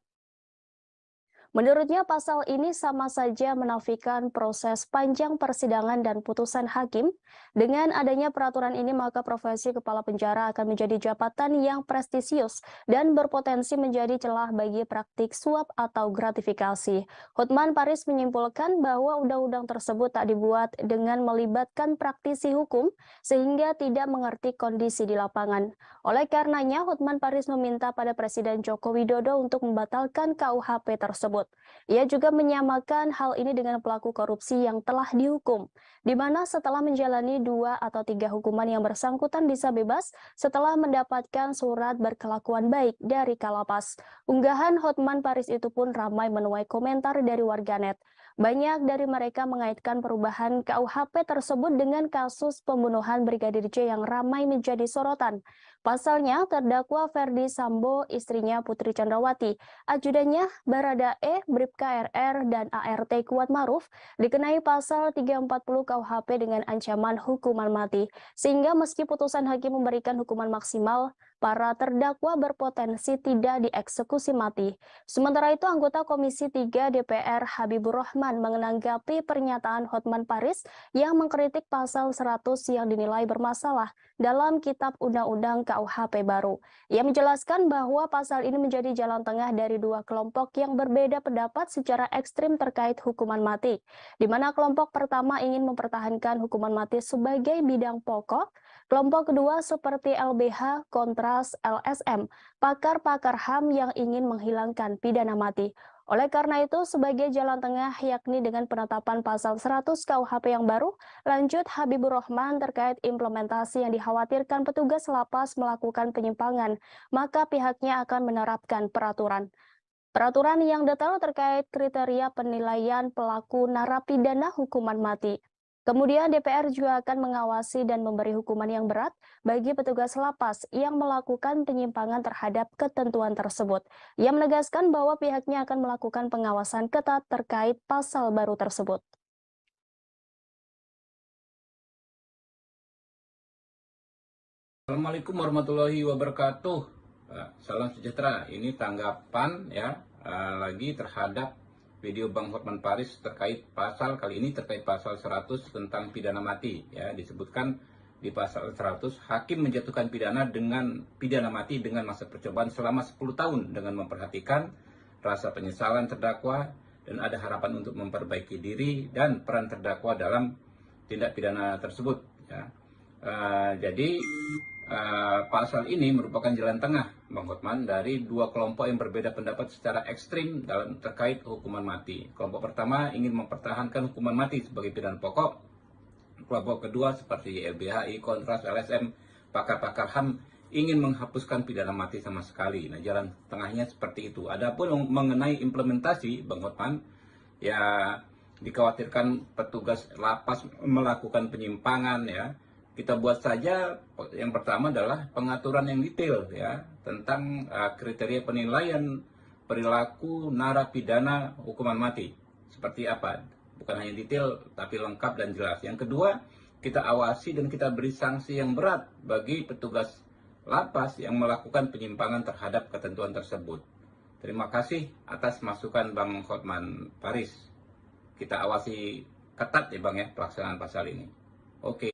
Menurutnya, pasal ini sama saja menafikan proses panjang persidangan dan putusan hakim. Dengan adanya peraturan ini, maka profesi kepala penjara akan menjadi jabatan yang prestisius dan berpotensi menjadi celah bagi praktik suap atau gratifikasi. Hotman Paris menyimpulkan bahwa undang-undang tersebut tak dibuat dengan melibatkan praktisi hukum, sehingga tidak mengerti kondisi di lapangan. Oleh karenanya, Hotman Paris meminta pada Presiden Joko Widodo untuk membatalkan KUHP tersebut. Ia juga menyamakan hal ini dengan pelaku korupsi yang telah dihukum, di mana setelah menjalani 2 atau 3 hukuman yang bersangkutan bisa bebas setelah mendapatkan surat berkelakuan baik dari Kalapas. Unggahan Hotman Paris itu pun ramai menuai komentar dari warganet. Banyak dari mereka mengaitkan perubahan KUHP tersebut dengan kasus pembunuhan Brigadir J yang ramai menjadi sorotan. Pasalnya, terdakwa Ferdi Sambo, istrinya Putri Chandrawati, ajudannya Baradae, Bribka RR, dan ART Kuat Maruf dikenai pasal 340 KUHP dengan ancaman hukuman mati. Sehingga meski putusan hakim memberikan hukuman maksimal, para terdakwa berpotensi tidak dieksekusi mati. Sementara itu, anggota Komisi 3 DPR Habibur Rahman menanggapi pernyataan Hotman Paris yang mengkritik pasal 100 yang dinilai bermasalah dalam Kitab Undang-Undang KUHP baru. Ia menjelaskan bahwa pasal ini menjadi jalan tengah dari 2 kelompok yang berbeda pendapat secara ekstrim terkait hukuman mati, di mana kelompok pertama ingin mempertahankan hukuman mati sebagai bidang pokok, kelompok kedua seperti LBH, Kontras, LSM, pakar-pakar HAM yang ingin menghilangkan pidana mati. Oleh karena itu, sebagai jalan tengah yakni dengan penetapan pasal 100 KUHP yang baru, lanjut Habibur Rahman terkait implementasi yang dikhawatirkan petugas lapas melakukan penyimpangan, maka pihaknya akan menerapkan peraturan yang detail terkait kriteria penilaian pelaku narapidana hukuman mati. Kemudian DPR juga akan mengawasi dan memberi hukuman yang berat bagi petugas lapas yang melakukan penyimpangan terhadap ketentuan tersebut. Ia menegaskan bahwa pihaknya akan melakukan pengawasan ketat terkait pasal baru tersebut. Assalamualaikum warahmatullahi wabarakatuh. Salam sejahtera. Ini tanggapan lagi terhadap video Bang Hotman Paris terkait pasal kali ini terkait pasal 100 tentang pidana mati. Disebutkan di pasal 100 hakim menjatuhkan pidana mati dengan masa percobaan selama 10 tahun dengan memperhatikan rasa penyesalan terdakwa dan ada harapan untuk memperbaiki diri dan peran terdakwa dalam tindak pidana tersebut. Jadi pasal ini merupakan jalan tengah Bang Hotman dari 2 kelompok yang berbeda pendapat secara ekstrim dalam terkait hukuman mati. Kelompok pertama ingin mempertahankan hukuman mati sebagai pidana pokok. Kelompok kedua seperti LBHI, Kontras, LSM, pakar-pakar HAM ingin menghapuskan pidana mati sama sekali. Nah, jalan tengahnya seperti itu. Adapun mengenai implementasi Bang Hotman, dikhawatirkan petugas lapas melakukan penyimpangan kita buat saja yang pertama adalah pengaturan yang detail tentang kriteria penilaian perilaku narapidana hukuman mati. Seperti apa? Bukan hanya detail tapi lengkap dan jelas. Yang kedua, kita awasi dan kita beri sanksi yang berat bagi petugas lapas yang melakukan penyimpangan terhadap ketentuan tersebut. Terima kasih atas masukan Bang Hotman Paris. Kita awasi ketat Bang pelaksanaan pasal ini. Oke.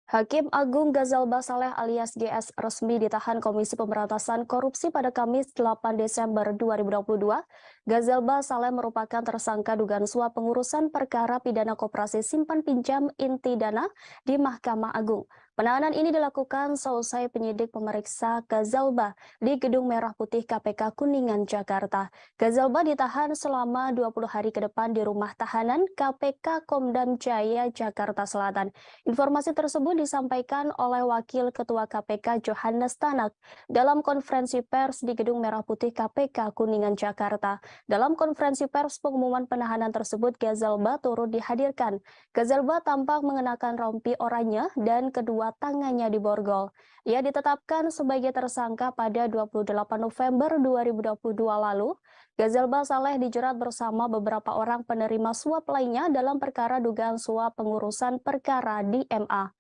Hakim Agung Ghazalba Saleh alias GS resmi ditahan Komisi Pemberantasan Korupsi pada Kamis 8 Desember 2022. Ghazalba Saleh merupakan tersangka dugaan suap pengurusan perkara pidana koperasi simpan pinjam inti dana di Mahkamah Agung. Penahanan ini dilakukan seusai penyidik memeriksa Ghazalba di Gedung Merah Putih KPK Kuningan, Jakarta. Ghazalba ditahan selama 20 hari ke depan di rumah tahanan KPK Komdam Jaya, Jakarta Selatan. Informasi tersebut disampaikan oleh Wakil Ketua KPK Johannes Tanak dalam konferensi pers di Gedung Merah Putih KPK Kuningan, Jakarta. Dalam konferensi pers pengumuman penahanan tersebut, Ghazalba turut dihadirkan. Ghazalba tampak mengenakan rompi oranye dan kedua kedua tangannya diborgol. Ia ditetapkan sebagai tersangka pada 28 November 2022 lalu. Gazalba Saleh dijerat bersama beberapa orang penerima suap lainnya dalam perkara dugaan suap pengurusan perkara di MA.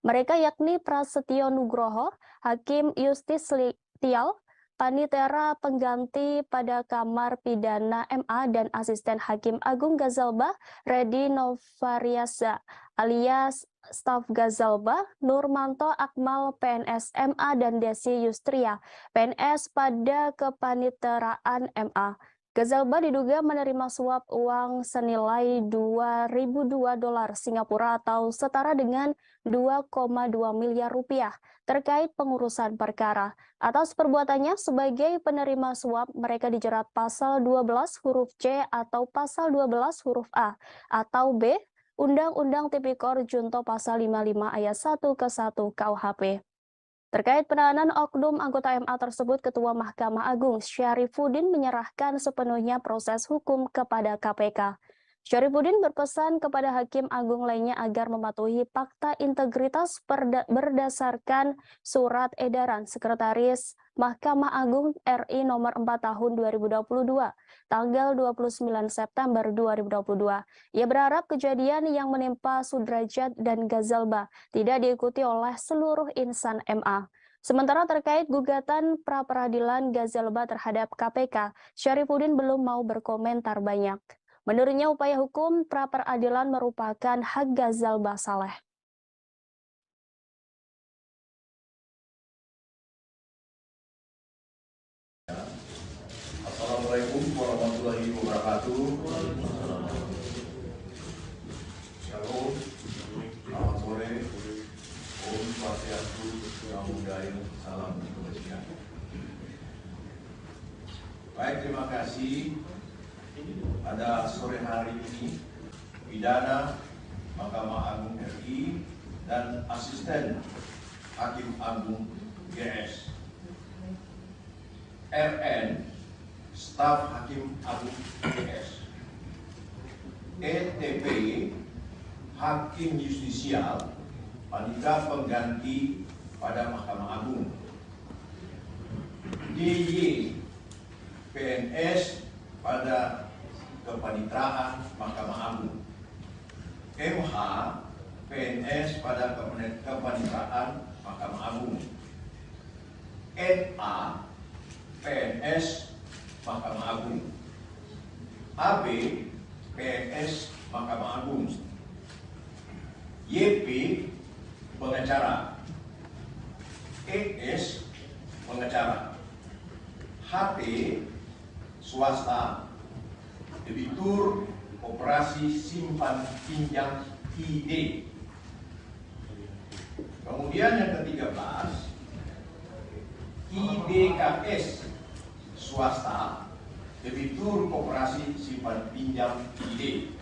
Mereka yakni Prasetyo Nugroho, Hakim Justis Tial, Panitera Pengganti pada Kamar Pidana MA, dan Asisten Hakim Agung Gazalba, Redi Novariasa alias staf Gazalba, Nurmanto Akmal PNS MA, dan Desi Yustria PNS pada Kepaniteraan MA. Gazalba diduga menerima suap uang senilai 2.002 dolar Singapura atau setara dengan 2,2 miliar rupiah terkait pengurusan perkara. Atas perbuatannya sebagai penerima suap, mereka dijerat pasal 12 huruf C atau pasal 12 huruf A atau B Undang-Undang Tipikor Junto pasal 55 ayat 1 ke 1 KUHP. Terkait penahanan oknum anggota MA tersebut, Ketua Mahkamah Agung Syarifuddin menyerahkan sepenuhnya proses hukum kepada KPK. Syarifuddin berpesan kepada Hakim Agung lainnya agar mematuhi fakta integritas berdasarkan surat edaran Sekretaris Mahkamah Agung RI nomor 4 tahun 2022, tanggal 29 September 2022. Ia berharap kejadian yang menimpa Sudrajat dan Gazalba tidak diikuti oleh seluruh insan MA. Sementara terkait gugatan pra-peradilan Gazalba terhadap KPK, Syarifuddin belum mau berkomentar banyak. Menurutnya upaya hukum pra-peradilan merupakan hak Gazalba Saleh. Assalamualaikum warahmatullahi wabarakatuh. Shalom, selamat sore. Om Swastiastu, Namo Buddhaya, salam kebajikan. Baik, terima kasih. Pada sore hari ini, Pidana Mahkamah Agung RI dan Asisten Hakim Agung GS, RN Staf Hakim Agung GS, ETP Hakim Justisial Panitera Pengganti pada Mahkamah Agung, DY PNS pada Kepanitraan Mahkamah Agung, MH PNS pada Kepanitraan Mahkamah Agung, NA PNS Mahkamah Agung, AB PNS Mahkamah Agung, YP pengacara, ES pengacara, HT swasta, debitur operasi simpan pinjam ID. Kemudian yang ke-13, IDKS swasta, debitur operasi simpan pinjam ID.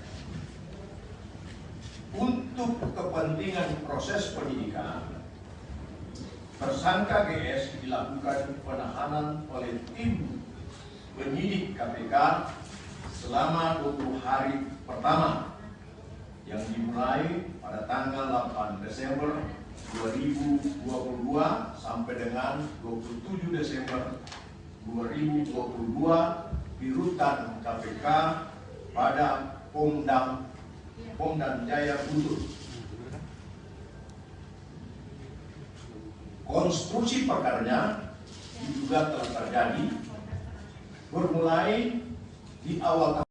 Untuk kepentingan proses penyidikan, tersangka GS dilakukan penahanan oleh tim penyidik KPK selama 20 hari pertama yang dimulai pada tanggal 8 Desember 2022 sampai dengan 27 Desember 2022 di rutan KPK pada Pom dan Jaya Guntur. Konstruksi perkaranya diduga telah terjadi bermulai di awal.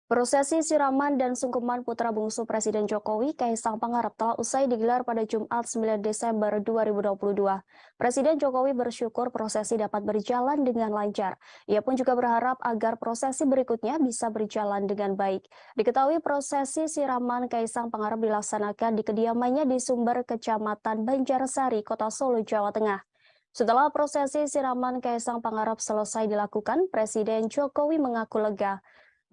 Prosesi siraman dan sungkeman putra bungsu Presiden Jokowi, Kaisang Pangarep, telah usai digelar pada Jumat 9 Desember 2022. Presiden Jokowi bersyukur prosesi dapat berjalan dengan lancar. Ia pun juga berharap agar prosesi berikutnya bisa berjalan dengan baik. Diketahui prosesi siraman Kaisang Pangarep dilaksanakan di kediamannya di Sumber, Kecamatan Banjarsari, Kota Solo, Jawa Tengah. Setelah prosesi siraman Kaisang Pangarep selesai dilakukan, Presiden Jokowi mengaku lega.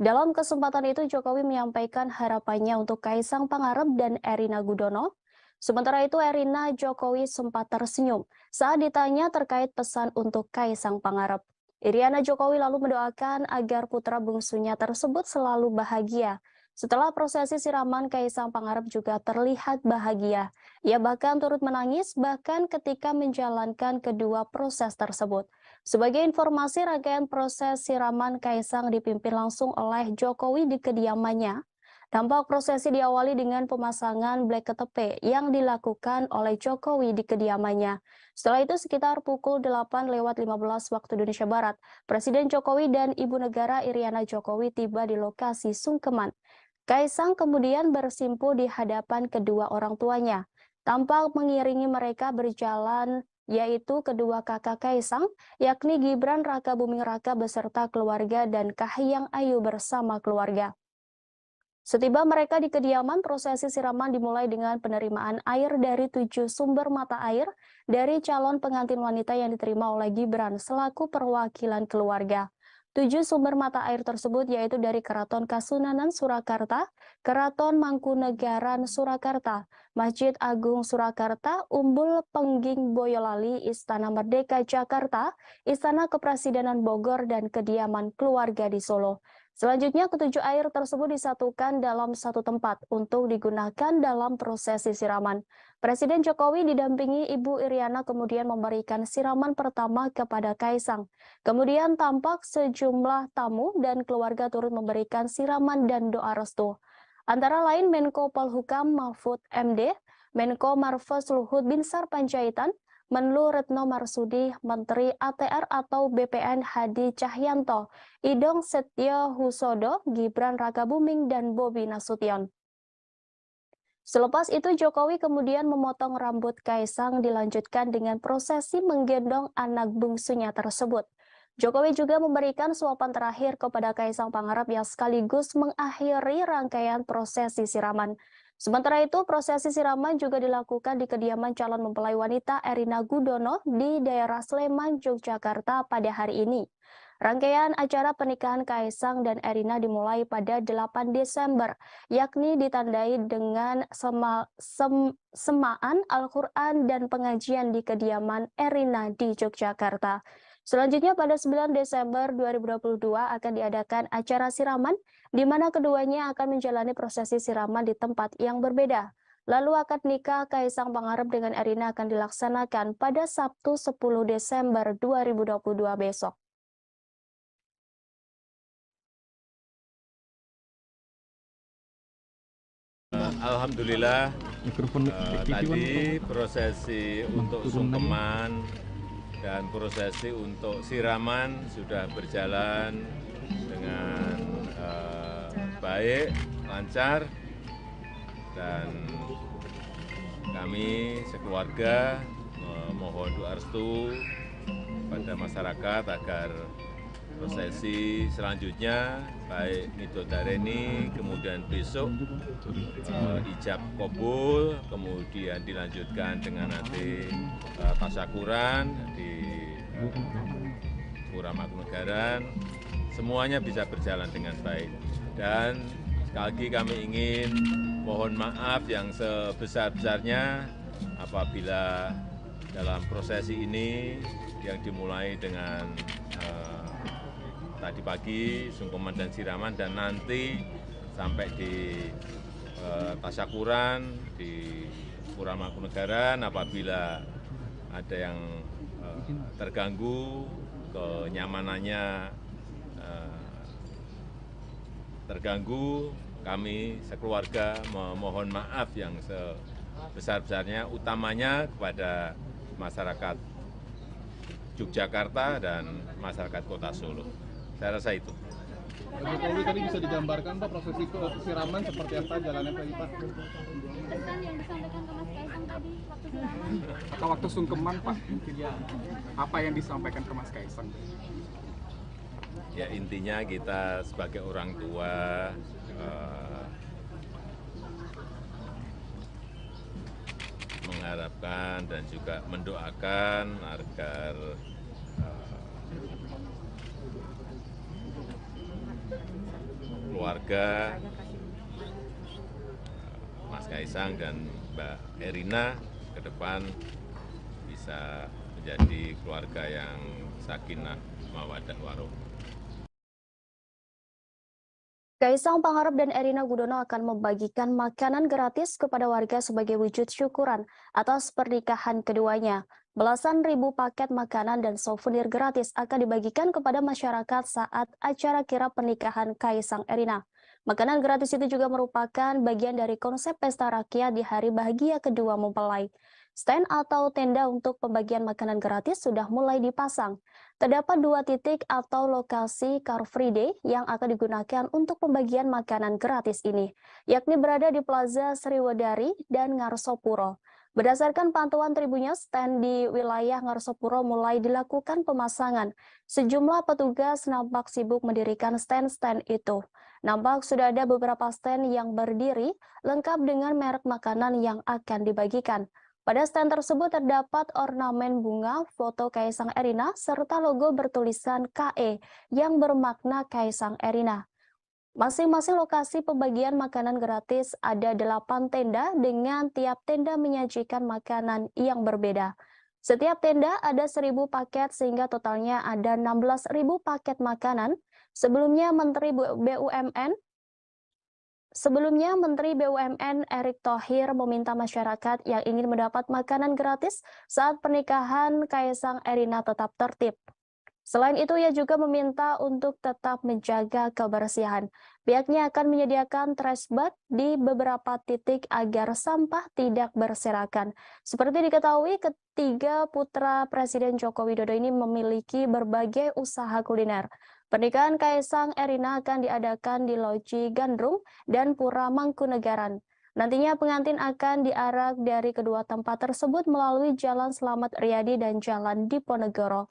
Dalam kesempatan itu, Jokowi menyampaikan harapannya untuk Kaisang Pangarep dan Erina Gudono. Sementara itu, Erina Jokowi sempat tersenyum saat ditanya terkait pesan untuk Kaisang Pangarep. Iriana Jokowi lalu mendoakan agar putra bungsunya tersebut selalu bahagia. Setelah prosesi siraman, Kaisang Pangarep juga terlihat bahagia. Ia bahkan turut menangis bahkan ketika menjalankan kedua proses tersebut. Sebagai informasi, rangkaian proses siraman Kaisang dipimpin langsung oleh Jokowi di kediamannya. Tampak prosesi diawali dengan pemasangan blek KTP yang dilakukan oleh Jokowi di kediamannya. Setelah itu sekitar pukul 8:15 waktu Indonesia Barat, Presiden Jokowi dan Ibu Negara Iriana Jokowi tiba di lokasi sungkeman. Kaisang kemudian bersimpu di hadapan kedua orang tuanya. Tampak mengiringi mereka berjalan yaitu kedua kakak Kaisang, yakni Gibran Rakabuming Raka beserta keluarga dan Kahiyang Ayu bersama keluarga. Setiba mereka di kediaman, prosesi siraman dimulai dengan penerimaan air dari 7 sumber mata air dari calon pengantin wanita yang diterima oleh Gibran selaku perwakilan keluarga. 7 sumber mata air tersebut yaitu dari Keraton Kasunanan Surakarta, Keraton Mangkunegaran Surakarta, Masjid Agung Surakarta, Umbul Pengging Boyolali, Istana Merdeka Jakarta, Istana Kepresidenan Bogor, dan kediaman keluarga di Solo. Selanjutnya, ketujuh air tersebut disatukan dalam satu tempat untuk digunakan dalam prosesi siraman. Presiden Jokowi didampingi Ibu Iriana kemudian memberikan siraman pertama kepada Kaisang. Kemudian tampak sejumlah tamu dan keluarga turut memberikan siraman dan doa restu. Antara lain Menko Polhukam Mahfud MD, Menko Marves Luhut Binsar Panjaitan, Menlu Retno Marsudi, Menteri ATR atau BPN Hadi Cahyanto, Idong Setio Husodo, Gibran Rakabuming, dan Bobi Nasution. Selepas itu Jokowi kemudian memotong rambut Kaisang dilanjutkan dengan prosesi menggendong anak bungsunya tersebut. Jokowi juga memberikan suapan terakhir kepada Kaisang Pangarep yang sekaligus mengakhiri rangkaian prosesi siraman. Sementara itu, prosesi siraman juga dilakukan di kediaman calon mempelai wanita Erina Gudono di daerah Sleman, Yogyakarta pada hari ini. Rangkaian acara pernikahan Kaisang dan Erina dimulai pada 8 Desember, yakni ditandai dengan semaan Al-Quran dan pengajian di kediaman Erina di Yogyakarta. Selanjutnya pada 9 Desember 2022 akan diadakan acara siraman di mana keduanya akan menjalani prosesi siraman di tempat yang berbeda. Lalu akad nikah Kaisang Pangarep dengan Erina akan dilaksanakan pada Sabtu 10 Desember 2022 besok. Alhamdulillah, tadi prosesi untuk sungkeman dan prosesi untuk siraman sudah berjalan dengan baik, lancar, dan kami sekeluarga memohon doa restu pada masyarakat agar prosesi selanjutnya baik Midodareni, kemudian besok ijab kabul, kemudian dilanjutkan dengan nanti tasyakuran di Pura Mangkunegaran, semuanya bisa berjalan dengan baik. Dan sekali lagi kami ingin mohon maaf yang sebesar-besarnya apabila dalam prosesi ini yang dimulai dengan tadi pagi sungkeman dan siraman dan nanti sampai di tasyakuran di Pura Mangkunegaran, apabila ada yang terganggu, kenyamanannya terganggu, kami sekeluarga memohon maaf yang sebesar-besarnya, utamanya kepada masyarakat Yogyakarta dan masyarakat Kota Solo. Saya rasa itu. Pak Jokowi tadi bisa digambarkan Pak prosesi siraman seperti apa jalannya tadi Pak? Pesan yang disampaikan ke Mas Kaisang tadi waktu siraman. Atau waktu sungkeman Pak, mungkin ya. Apa yang disampaikan ke Mas Kaisang? Ya intinya kita sebagai orang tua mengharapkan dan juga mendoakan agar keluarga Mas Kaisang dan Mbak Erina ke depan bisa menjadi keluarga yang sakinah mawaddah warahmah. Kaisang Pangarep dan Erina Gudono akan membagikan makanan gratis kepada warga sebagai wujud syukuran atas pernikahan keduanya. Belasan ribu paket makanan dan souvenir gratis akan dibagikan kepada masyarakat saat acara kirap pernikahan Kaisang Erina. Makanan gratis itu juga merupakan bagian dari konsep pesta rakyat di hari bahagia kedua mempelai. Stand atau tenda untuk pembagian makanan gratis sudah mulai dipasang. Terdapat 2 titik atau lokasi Car Free Day yang akan digunakan untuk pembagian makanan gratis ini, yakni berada di Plaza Sriwedari dan Ngarsopuro. Berdasarkan pantauan Tribunnya, stand di wilayah Ngarsopuro mulai dilakukan pemasangan. Sejumlah petugas nampak sibuk mendirikan stand-stand itu. Nampak sudah ada beberapa stand yang berdiri, lengkap dengan merek makanan yang akan dibagikan. Pada stand tersebut terdapat ornamen bunga, foto Kaisang Erina, serta logo bertulisan KE yang bermakna Kaisang Erina. Masing-masing lokasi pembagian makanan gratis ada 8 tenda dengan tiap tenda menyajikan makanan yang berbeda. Setiap tenda ada 1.000 paket sehingga totalnya ada 16.000 paket makanan. Sebelumnya, Menteri BUMN Erick Thohir meminta masyarakat yang ingin mendapat makanan gratis saat pernikahan Kaisang Erina tetap tertib. Selain itu, ia juga meminta untuk tetap menjaga kebersihan. Pihaknya akan menyediakan trash bag di beberapa titik agar sampah tidak berserakan. Seperti diketahui, ketiga putra Presiden Joko Widodo ini memiliki berbagai usaha kuliner. Pernikahan Kaisang Erina akan diadakan di Loji Gandrung dan Pura Mangkunegaran. Nantinya pengantin akan diarak dari kedua tempat tersebut melalui Jalan Slamet Riyadi dan Jalan Diponegoro.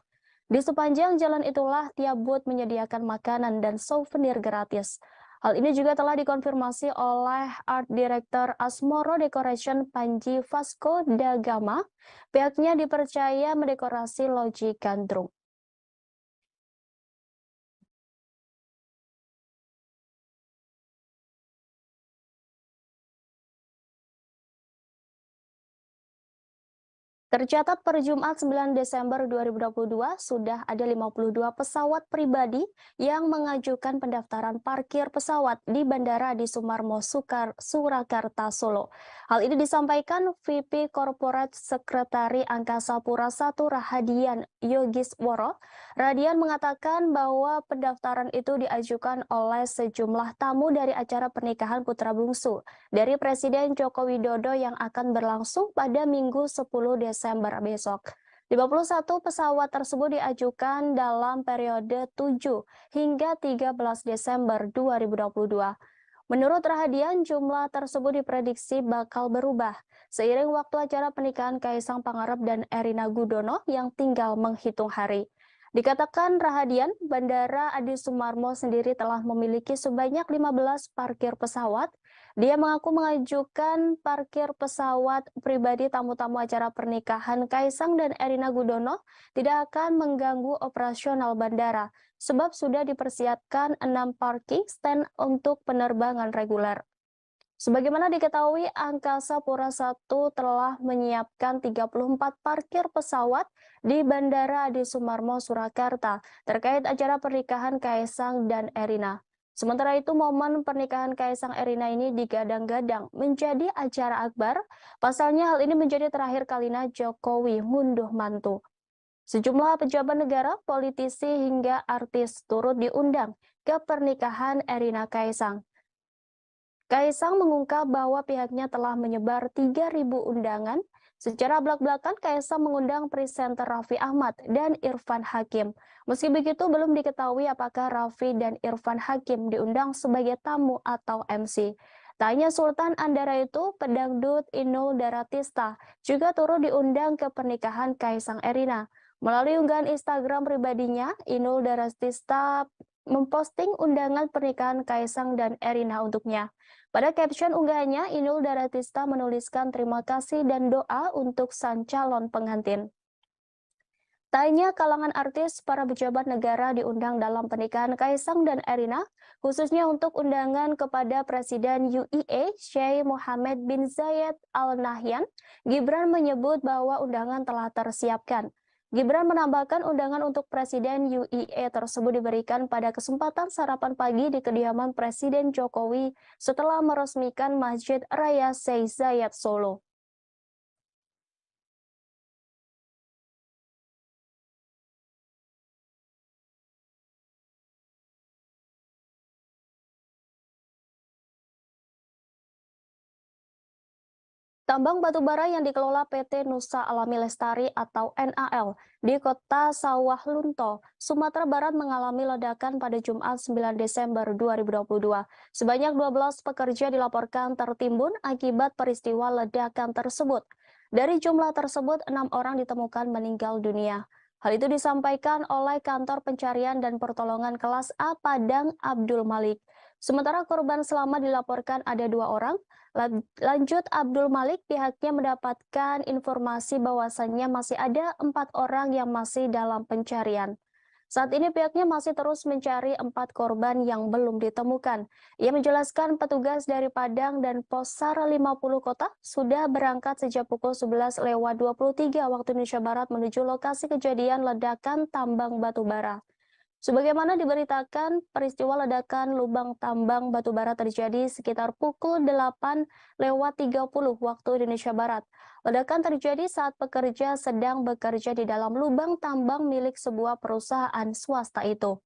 Di sepanjang jalan itulah tiap booth menyediakan makanan dan souvenir gratis. Hal ini juga telah dikonfirmasi oleh Art Director Asmoro Decoration Panji Vasco da Gama. Pihaknya dipercaya mendekorasi Loji Gandrung. Tercatat per Jumat 9 Desember 2022 sudah ada 52 pesawat pribadi yang mengajukan pendaftaran parkir pesawat di Bandara Adi Sumarmo Surakarta Solo. Hal ini disampaikan VP Corporate Sekretari Angkasa Pura I Rahadian Yogisworo. Radian mengatakan bahwa pendaftaran itu diajukan oleh sejumlah tamu dari acara pernikahan putra bungsu dari Presiden Joko Widodo yang akan berlangsung pada Minggu 10 Desember besok. 51 pesawat tersebut diajukan dalam periode 7 hingga 13 Desember 2022. Menurut Rahadian, jumlah tersebut diprediksi bakal berubah seiring waktu acara pernikahan Kaisang Pangarep dan Erina Gudono yang tinggal menghitung hari. Dikatakan Rahadian, Bandara Adi Sumarmo sendiri telah memiliki sebanyak 15 parkir pesawat. Dia mengaku mengajukan parkir pesawat pribadi tamu-tamu acara pernikahan Kaisang dan Erina Gudono tidak akan mengganggu operasional bandara, sebab sudah dipersiapkan 6 parking stand untuk penerbangan reguler. Sebagaimana diketahui, Angkasa Pura I telah menyiapkan 34 parkir pesawat di Bandara Adi Sumarmo Surakarta terkait acara pernikahan Kaisang dan Erina. Sementara itu, momen pernikahan Kaisang Erina ini digadang-gadang menjadi acara akbar. Pasalnya hal ini menjadi terakhir kalinya Jokowi ngunduh mantu. Sejumlah pejabat negara, politisi hingga artis turut diundang ke pernikahan Erina Kaisang. Kaisang mengungkap bahwa pihaknya telah menyebar 3.000 undangan. Secara belak-belakan, Kaisang mengundang presenter Raffi Ahmad dan Irfan Hakim. Meski begitu, belum diketahui apakah Raffi dan Irfan Hakim diundang sebagai tamu atau MC. Tak hanya Sultan Andara itu, pedangdut Inul Daratista juga turut diundang ke pernikahan Kaisang Erina. Melalui unggahan Instagram pribadinya, Inul Daratista memposting undangan pernikahan Kaisang dan Erina untuknya. Pada caption unggahannya, Inul Daratista menuliskan terima kasih dan doa untuk sang calon pengantin. Tak hanya kalangan artis, para pejabat negara diundang dalam pernikahan Kaisang dan Erina, khususnya untuk undangan kepada Presiden UAE, Sheikh Mohammed bin Zayed Al Nahyan. Gibran menyebut bahwa undangan telah tersiapkan. Gibran menambahkan undangan untuk Presiden UIE tersebut diberikan pada kesempatan sarapan pagi di kediaman Presiden Jokowi setelah meresmikan Masjid Raya Sheikh Zayed Solo. Tambang batubara yang dikelola PT Nusa Alami Lestari atau NAL di kota Sawah Lunto, Sumatera Barat mengalami ledakan pada Jumat 9 Desember 2022. Sebanyak 12 pekerja dilaporkan tertimbun akibat peristiwa ledakan tersebut. Dari jumlah tersebut, 6 orang ditemukan meninggal dunia. Hal itu disampaikan oleh Kantor Pencarian dan Pertolongan Kelas A Padang Abdul Malik. Sementara korban selamat dilaporkan ada 2 orang. Lanjut Abdul Malik, pihaknya mendapatkan informasi bahwasannya masih ada 4 orang yang masih dalam pencarian. Saat ini pihaknya masih terus mencari 4 korban yang belum ditemukan. Ia menjelaskan petugas dari Padang dan Posar 50 Kota sudah berangkat sejak pukul 11:23 waktu Indonesia Barat menuju lokasi kejadian ledakan tambang batubara. Sebagaimana diberitakan, peristiwa ledakan lubang tambang batubara terjadi sekitar pukul 8:30 waktu Indonesia Barat. Ledakan terjadi saat pekerja sedang bekerja di dalam lubang tambang milik sebuah perusahaan swasta itu.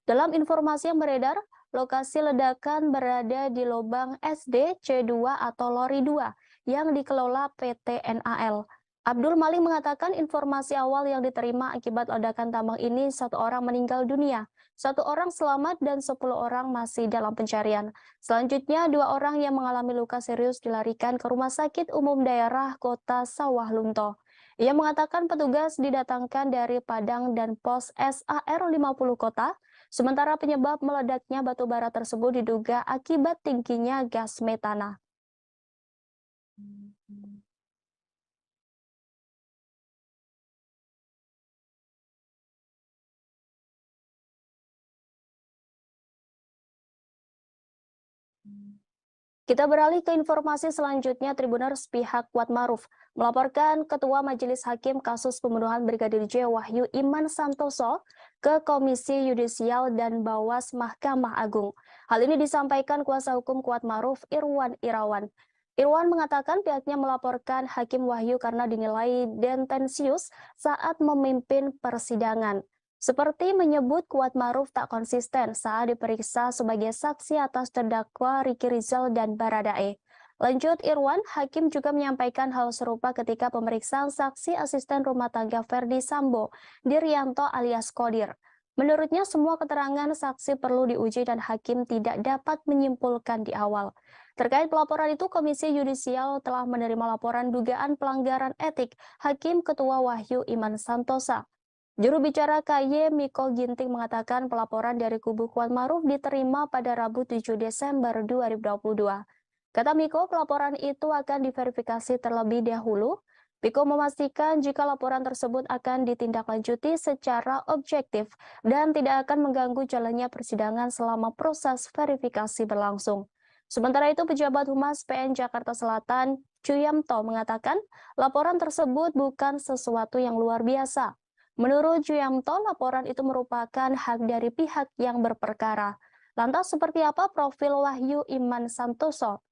Dalam informasi yang beredar, lokasi ledakan berada di lubang SD C2 atau Lori 2 yang dikelola PT NAL. Abdul Malik mengatakan informasi awal yang diterima akibat ledakan tambang ini 1 orang meninggal dunia, 1 orang selamat dan 10 orang masih dalam pencarian. Selanjutnya 2 orang yang mengalami luka serius dilarikan ke Rumah Sakit Umum Daerah Kota Sawah Lunto. Ia mengatakan petugas didatangkan dari Padang dan Pos SAR 50 Kota, sementara penyebab meledaknya batu bara tersebut diduga akibat tingginya gas metana. Kita beralih ke informasi selanjutnya. Tribuners pihak Kuatmaruf melaporkan Ketua Majelis Hakim kasus pembunuhan Brigadir J Wahyu Iman Santoso ke Komisi Yudisial dan Bawas Mahkamah Agung. Hal ini disampaikan kuasa hukum Kuatmaruf Irwan Irawan. Irwan mengatakan pihaknya melaporkan Hakim Wahyu karena dinilai tendensius saat memimpin persidangan. Seperti menyebut Kuatmaruf tak konsisten saat diperiksa sebagai saksi atas terdakwa Ricky Rizal dan Baradae. Lanjut Irwan, Hakim juga menyampaikan hal serupa ketika pemeriksaan saksi asisten rumah tangga Ferdi Sambo, Diryanto alias Kodir. Menurutnya semua keterangan saksi perlu diuji dan Hakim tidak dapat menyimpulkan di awal. Terkait pelaporan itu, Komisi Yudisial telah menerima laporan dugaan pelanggaran etik Hakim Ketua Wahyu Iman Santosa. Juru bicara KY Miko Ginting mengatakan pelaporan dari kubu Kuatmaruf diterima pada Rabu 7 Desember 2022. Kata Miko, pelaporan itu akan diverifikasi terlebih dahulu. Miko memastikan jika laporan tersebut akan ditindaklanjuti secara objektif dan tidak akan mengganggu jalannya persidangan selama proses verifikasi berlangsung. Sementara itu, pejabat Humas PN Jakarta Selatan, Chuyamto, mengatakan laporan tersebut bukan sesuatu yang luar biasa. Menurut Chuyamto, laporan itu merupakan hak dari pihak yang berperkara. Lantas seperti apa profil Wahyu Iman Santoso?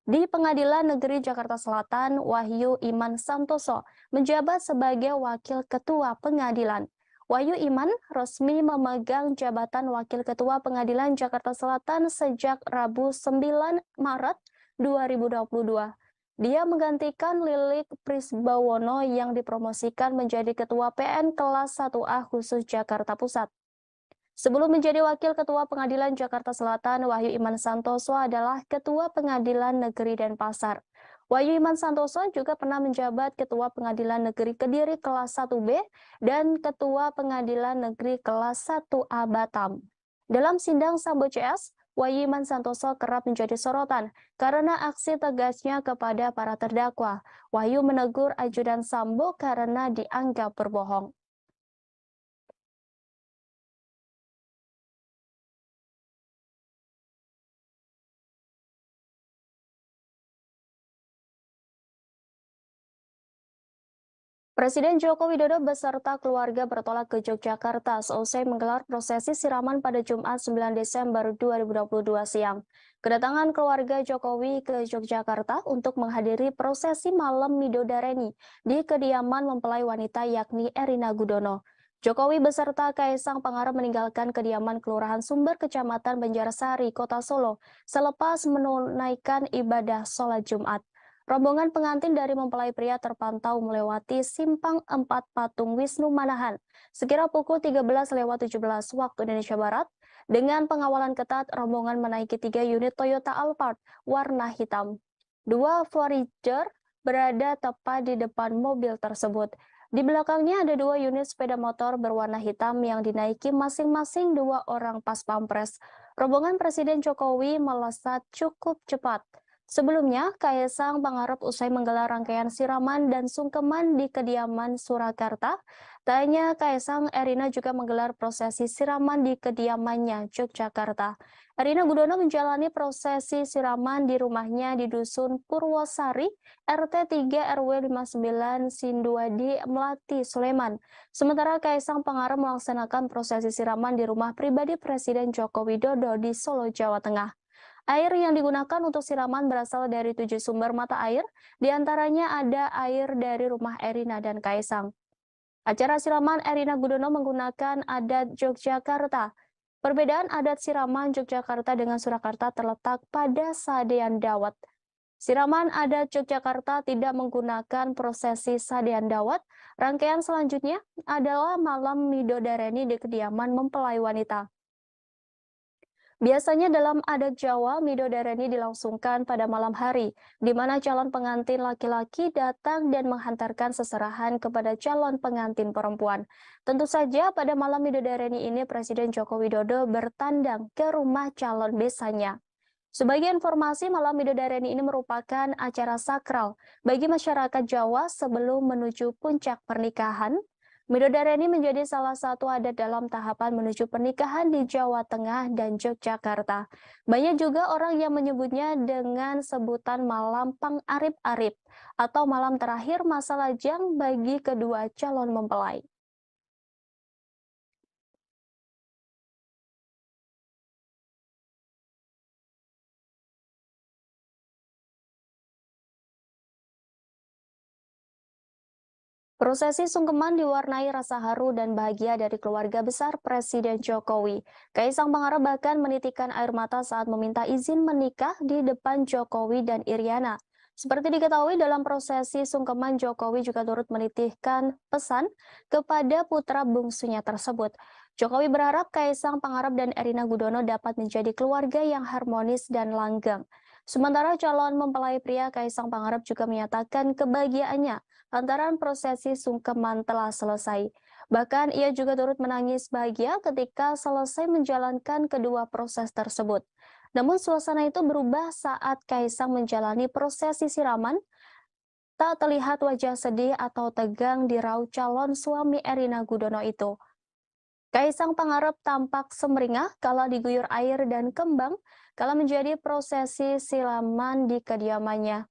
Di Pengadilan Negeri Jakarta Selatan, Wahyu Iman Santoso menjabat sebagai Wakil Ketua Pengadilan. Wahyu Iman resmi memegang jabatan Wakil Ketua Pengadilan Jakarta Selatan sejak Rabu 9 Maret 2022. Dia menggantikan Lilik Prisbawono yang dipromosikan menjadi Ketua PN Kelas 1A khusus Jakarta Pusat. Sebelum menjadi Wakil Ketua Pengadilan Jakarta Selatan, Wahyu Iman Santoso adalah Ketua Pengadilan Negeri Denpasar. Wahyu Iman Santoso juga pernah menjabat Ketua Pengadilan Negeri Kediri Kelas 1B dan Ketua Pengadilan Negeri Kelas 1A Batam. Dalam sidang Sambo CS, Wahyu Iman Santoso kerap menjadi sorotan karena aksi tegasnya kepada para terdakwa. Wahyu menegur ajudan Sambo karena dianggap berbohong. Presiden Joko Widodo beserta keluarga bertolak ke Yogyakarta seusai menggelar prosesi siraman pada Jumat 9 Desember 2022 siang. Kedatangan keluarga Jokowi ke Yogyakarta untuk menghadiri prosesi malam Midodareni di kediaman mempelai wanita yakni Erina Gudono. Jokowi beserta Kaisang Pangarep meninggalkan kediaman Kelurahan Sumber, Kecamatan Banjarsari, Kota Solo, selepas menunaikan ibadah sholat Jumat. Rombongan pengantin dari mempelai pria terpantau melewati Simpang 4 Patung Wisnu Manahan sekira pukul 13.17 waktu Indonesia Barat. Dengan pengawalan ketat, rombongan menaiki 3 unit Toyota Alphard warna hitam. 2 Voyager berada tepat di depan mobil tersebut. Di belakangnya ada 2 unit sepeda motor berwarna hitam yang dinaiki masing-masing 2 orang pas pampres. Rombongan Presiden Jokowi melesat cukup cepat. Sebelumnya, Kaisang Pangarep usai menggelar rangkaian siraman dan sungkeman di kediaman Surakarta. Tak hanya Kaisang, Erina juga menggelar prosesi siraman di kediamannya Yogyakarta. Erina Gudono menjalani prosesi siraman di rumahnya di Dusun Purwosari, RT 3 RW 59 Sinduadi, Melati, Sleman. Sementara Kaisang Pangarep melaksanakan prosesi siraman di rumah pribadi Presiden Joko Widodo di Solo, Jawa Tengah. Air yang digunakan untuk siraman berasal dari 7 sumber mata air, diantaranya ada air dari rumah Erina dan Kaisang. Acara siraman Erina Gudono menggunakan adat Yogyakarta. Perbedaan adat siraman Yogyakarta dengan Surakarta terletak pada sadean dawet. Siraman adat Yogyakarta tidak menggunakan prosesi sadean dawet. Rangkaian selanjutnya adalah malam Midodareni di kediaman mempelai wanita. Biasanya dalam adat Jawa, Midodareni dilangsungkan pada malam hari, di mana calon pengantin laki-laki datang dan menghantarkan seserahan kepada calon pengantin perempuan. Tentu saja pada malam Midodareni ini Presiden Joko Widodo bertandang ke rumah calon besanya. Sebagai informasi, malam Midodareni ini merupakan acara sakral bagi masyarakat Jawa sebelum menuju puncak pernikahan. Midodareni menjadi salah satu adat dalam tahapan menuju pernikahan di Jawa Tengah dan Yogyakarta. Banyak juga orang yang menyebutnya dengan sebutan malam Pangarip-arip atau malam terakhir masa lajang bagi kedua calon mempelai. Prosesi sungkeman diwarnai rasa haru dan bahagia dari keluarga besar Presiden Jokowi. Kaisang Pangarep bahkan menitikan air mata saat meminta izin menikah di depan Jokowi dan Iriana. Seperti diketahui dalam prosesi sungkeman, Jokowi juga turut menitihkan pesan kepada putra bungsunya tersebut. Jokowi berharap Kaisang Pangarep dan Erina Gudono dapat menjadi keluarga yang harmonis dan langgeng. Sementara calon mempelai pria Kaisang Pangarep juga menyatakan kebahagiaannya lantaran prosesi sungkeman telah selesai. Bahkan ia juga turut menangis bahagia ketika selesai menjalankan kedua proses tersebut. Namun suasana itu berubah saat Kaisang menjalani prosesi siraman. Tak terlihat wajah sedih atau tegang di raut calon suami Erina Gudono itu. Kaisang Pangarep tampak semeringah kala diguyur air dan kembang kala menjadi prosesi siraman di kediamannya.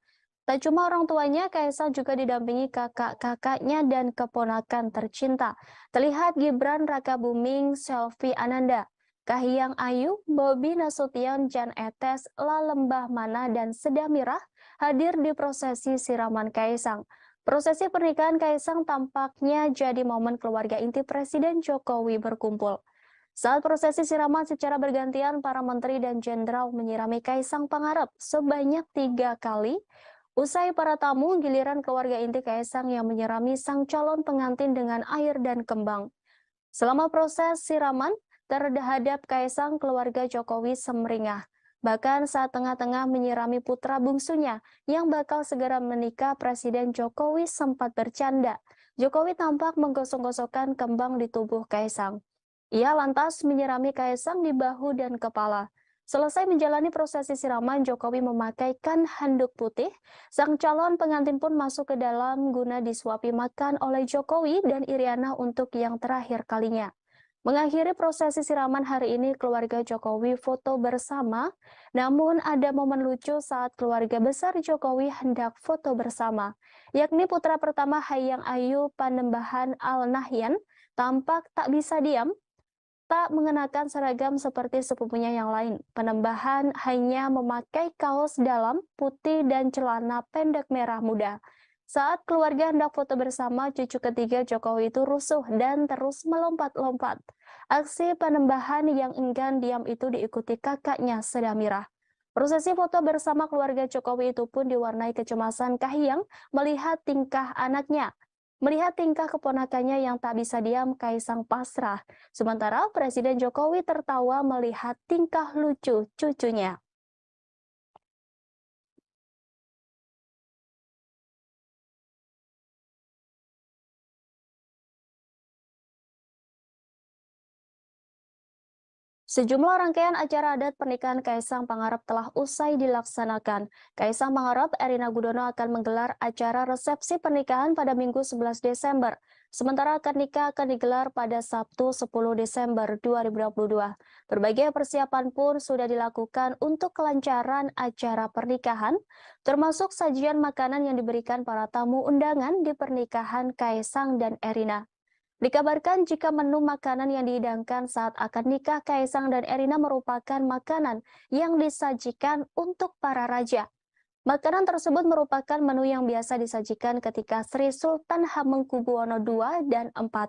Tak cuma orang tuanya, Kaisang juga didampingi kakak-kakaknya dan keponakan tercinta. Terlihat Gibran Rakabuming, Selvi Ananda, Kahiyang Ayu, Bobi Nasution, Jan Etes, Lalembah Mana, dan Seda Mirah hadir di prosesi siraman Kaisang. Prosesi pernikahan Kaisang tampaknya jadi momen keluarga inti Presiden Jokowi berkumpul. Saat prosesi siraman secara bergantian, para menteri dan jenderal menyirami Kaisang Pangarep sebanyak 3 kali. Usai para tamu, giliran keluarga inti Kaisang yang menyirami sang calon pengantin dengan air dan kembang. Selama proses siraman, terhadap Kaisang, keluarga Jokowi semeringah. Bahkan saat tengah-tengah menyirami putra bungsunya yang bakal segera menikah, Presiden Jokowi sempat bercanda. Jokowi tampak menggosok-gosokkan kembang di tubuh Kaisang. Ia lantas menyirami Kaisang di bahu dan kepala. Selesai menjalani prosesi siraman, Jokowi memakaikan handuk putih. Sang calon pengantin pun masuk ke dalam guna disuapi makan oleh Jokowi dan Iriana untuk yang terakhir kalinya. Mengakhiri prosesi siraman hari ini, keluarga Jokowi foto bersama, namun ada momen lucu saat keluarga besar Jokowi hendak foto bersama, yakni putra pertama Hayang Ayu Panembahan Al-Nahyan tampak tak bisa diam, tak mengenakan seragam seperti sepupunya yang lain. Panembahan hanya memakai kaos dalam putih dan celana pendek merah muda. Saat keluarga hendak foto bersama, cucu ketiga Jokowi itu rusuh dan terus melompat-lompat. Aksi Panembahan yang enggan diam itu diikuti kakaknya Sedamirah. Prosesi foto bersama keluarga Jokowi itu pun diwarnai kecemasan Kahiyang melihat tingkah anaknya. Melihat tingkah keponakannya yang tak bisa diam, Kaisang pasrah. Sementara Presiden Jokowi tertawa melihat tingkah lucu cucunya. Sejumlah rangkaian acara adat pernikahan Kaisang Pangarep telah usai dilaksanakan. Kaisang Pangarep, Erina Gudono akan menggelar acara resepsi pernikahan pada Minggu 11 Desember. Sementara akad nikah akan digelar pada Sabtu 10 Desember 2022. Berbagai persiapan pun sudah dilakukan untuk kelancaran acara pernikahan, termasuk sajian makanan yang diberikan para tamu undangan di pernikahan Kaisang dan Erina. Dikabarkan jika menu makanan yang dihidangkan saat akad nikah Kaisang dan Erina merupakan makanan yang disajikan untuk para raja. Makanan tersebut merupakan menu yang biasa disajikan ketika Sri Sultan Hamengkubuwono II dan IV.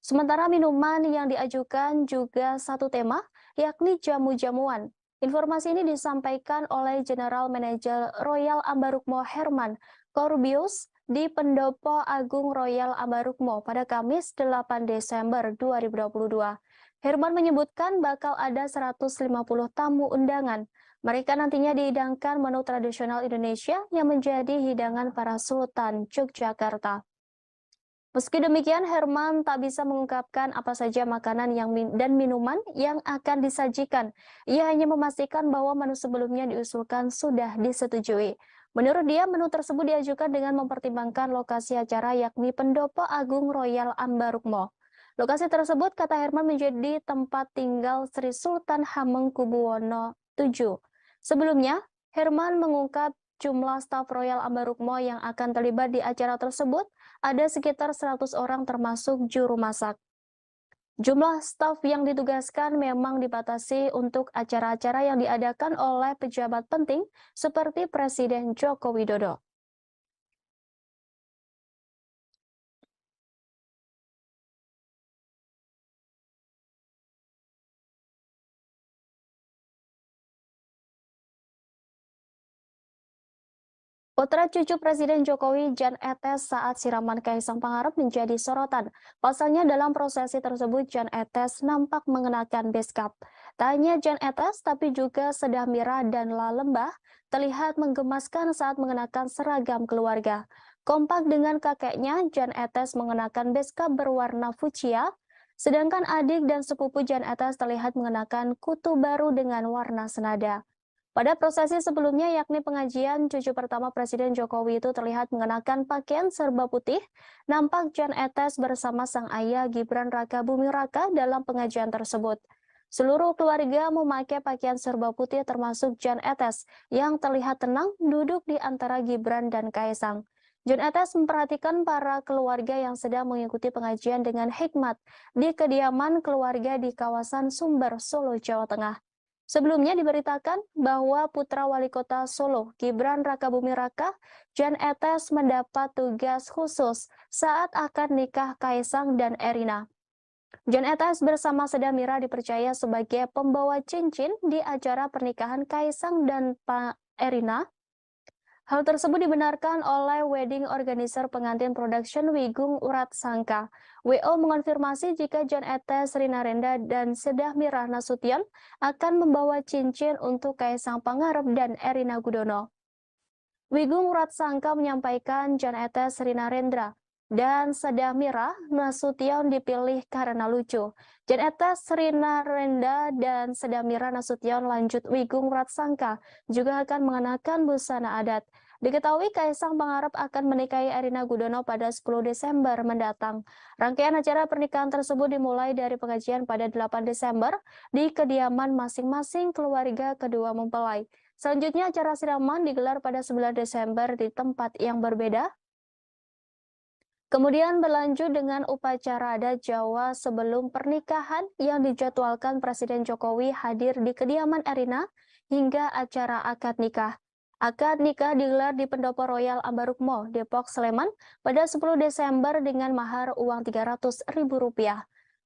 Sementara minuman yang diajukan juga satu tema, yakni jamu-jamuan. Informasi ini disampaikan oleh General Manager Royal Ambarukmo Herman Corbius di Pendopo Agung Royal Ambarukmo pada Kamis 8 Desember 2022. Herman menyebutkan bakal ada 150 tamu undangan. Mereka nantinya dihidangkan menu tradisional Indonesia yang menjadi hidangan para Sultan Yogyakarta. Meski demikian, Herman tak bisa mengungkapkan apa saja makanan dan minuman yang akan disajikan. Ia hanya memastikan bahwa menu sebelumnya diusulkan sudah disetujui. Menurut dia, menu tersebut diajukan dengan mempertimbangkan lokasi acara yakni Pendopo Agung Royal Ambarukmo. Lokasi tersebut, kata Herman, menjadi tempat tinggal Sri Sultan Hamengkubuwono VII. Sebelumnya, Herman mengungkap jumlah staf Royal Ambarukmo yang akan terlibat di acara tersebut ada sekitar 100 orang termasuk juru masak. Jumlah staf yang ditugaskan memang dibatasi untuk acara-acara yang diadakan oleh pejabat penting seperti Presiden Joko Widodo. Putra cucu Presiden Jokowi, Jan Etes, saat siraman Kaisang Pangarep menjadi sorotan. Pasalnya dalam prosesi tersebut, Jan Etes nampak mengenakan beskap. Tak hanya Jan Etes, tapi juga Sedamira dan La Lembah terlihat menggemaskan saat mengenakan seragam keluarga. Kompak dengan kakeknya, Jan Etes mengenakan beskap berwarna fuchsia, sedangkan adik dan sepupu Jan Etes terlihat mengenakan kutu baru dengan warna senada. Pada prosesi sebelumnya, yakni pengajian, cucu pertama Presiden Jokowi itu terlihat mengenakan pakaian serba putih. Nampak Jan Etes bersama sang ayah Gibran Raka Buming Raka dalam pengajian tersebut. Seluruh keluarga memakai pakaian serba putih termasuk Jan Etes yang terlihat tenang duduk di antara Gibran dan Kaisang. Jan Etes memperhatikan para keluarga yang sedang mengikuti pengajian dengan hikmat di kediaman keluarga di kawasan Sumber, Solo, Jawa Tengah. Sebelumnya diberitakan bahwa putra wali kota Solo, Gibran Raka Buming Raka, Jan Etes mendapat tugas khusus saat akad nikah Kaisang dan Erina. Jan Etes bersama Sedamira dipercaya sebagai pembawa cincin di acara pernikahan Kaisang dan Erina. Hal tersebut dibenarkan oleh wedding organizer pengantin production Wigung Urat Sangka. WO mengonfirmasi jika Jan Etes, Rina Renda, dan Sedamira Nasution akan membawa cincin untuk Kaisang Pangarep dan Erina Gudono. Wigung Urat Sangka menyampaikan Jan Etes, Rina Rendra, dan Sedamira Nasution dipilih karena lucu. Jan Etes, Rina Renda, dan Sedamira Nasution lanjut Wigung Urat Sangka juga akan mengenakan busana adat. Diketahui Kaisang Pangarep akan menikahi Erina Gudono pada 10 Desember mendatang. Rangkaian acara pernikahan tersebut dimulai dari pengajian pada 8 Desember di kediaman masing-masing keluarga kedua mempelai. Selanjutnya acara siraman digelar pada 9 Desember di tempat yang berbeda. Kemudian berlanjut dengan upacara adat Jawa sebelum pernikahan yang dijadwalkan Presiden Jokowi hadir di kediaman Erina hingga acara akad nikah. Akad nikah digelar di Pendopo Royal Ambarukmo, Depok, Sleman pada 10 Desember dengan mahar uang Rp300.000.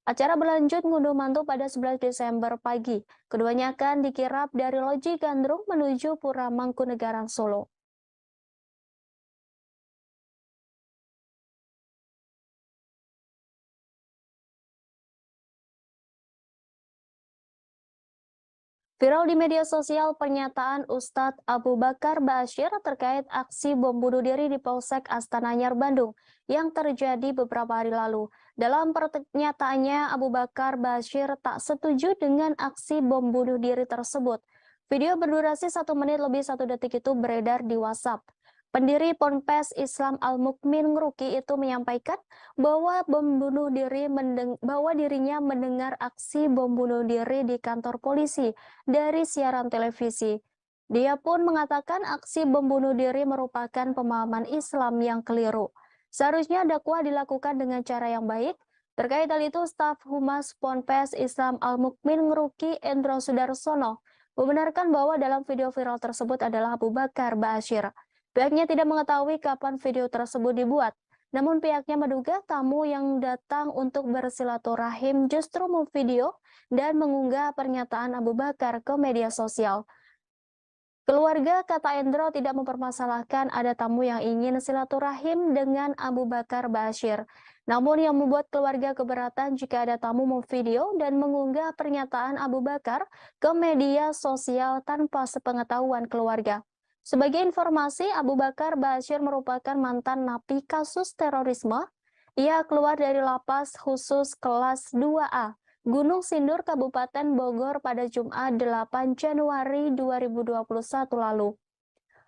Acara berlanjut ngunduh mantu pada 11 Desember pagi. Keduanya akan dikirap dari Loji Gandrung menuju Pura Mangkunegaran, Solo. Viral di media sosial pernyataan Ustadz Abu Bakar Ba'asyir terkait aksi bom bunuh diri di Polsek Astana Anyar, Bandung yang terjadi beberapa hari lalu. Dalam pernyataannya, Abu Bakar Ba'asyir tak setuju dengan aksi bom bunuh diri tersebut. Video berdurasi 1 menit lebih 1 detik itu beredar di WhatsApp. Pendiri Ponpes Islam Al-Mukmin Ngeruki itu menyampaikan bahwa dirinya mendengar aksi bom bunuh diri di kantor polisi dari siaran televisi. Dia pun mengatakan aksi bom bunuh diri merupakan pemahaman Islam yang keliru. Seharusnya dakwah dilakukan dengan cara yang baik. Terkait hal itu, staf Humas Ponpes Islam Al-Mukmin Ngeruki Endro Sudarsono membenarkan bahwa dalam video viral tersebut adalah Abu Bakar Ba'asyir. Pihaknya tidak mengetahui kapan video tersebut dibuat. Namun pihaknya menduga tamu yang datang untuk bersilaturahim justru memvideo dan mengunggah pernyataan Abu Bakar ke media sosial. Keluarga, kata Endro, tidak mempermasalahkan ada tamu yang ingin silaturahim dengan Abu Bakar Ba'asyir. Namun yang membuat keluarga keberatan jika ada tamu memvideo dan mengunggah pernyataan Abu Bakar ke media sosial tanpa sepengetahuan keluarga. Sebagai informasi, Abu Bakar Ba'asyir merupakan mantan napi kasus terorisme. Ia keluar dari lapas khusus kelas 2A, Gunung Sindur, Kabupaten Bogor pada Jumat 8 Januari 2021 lalu.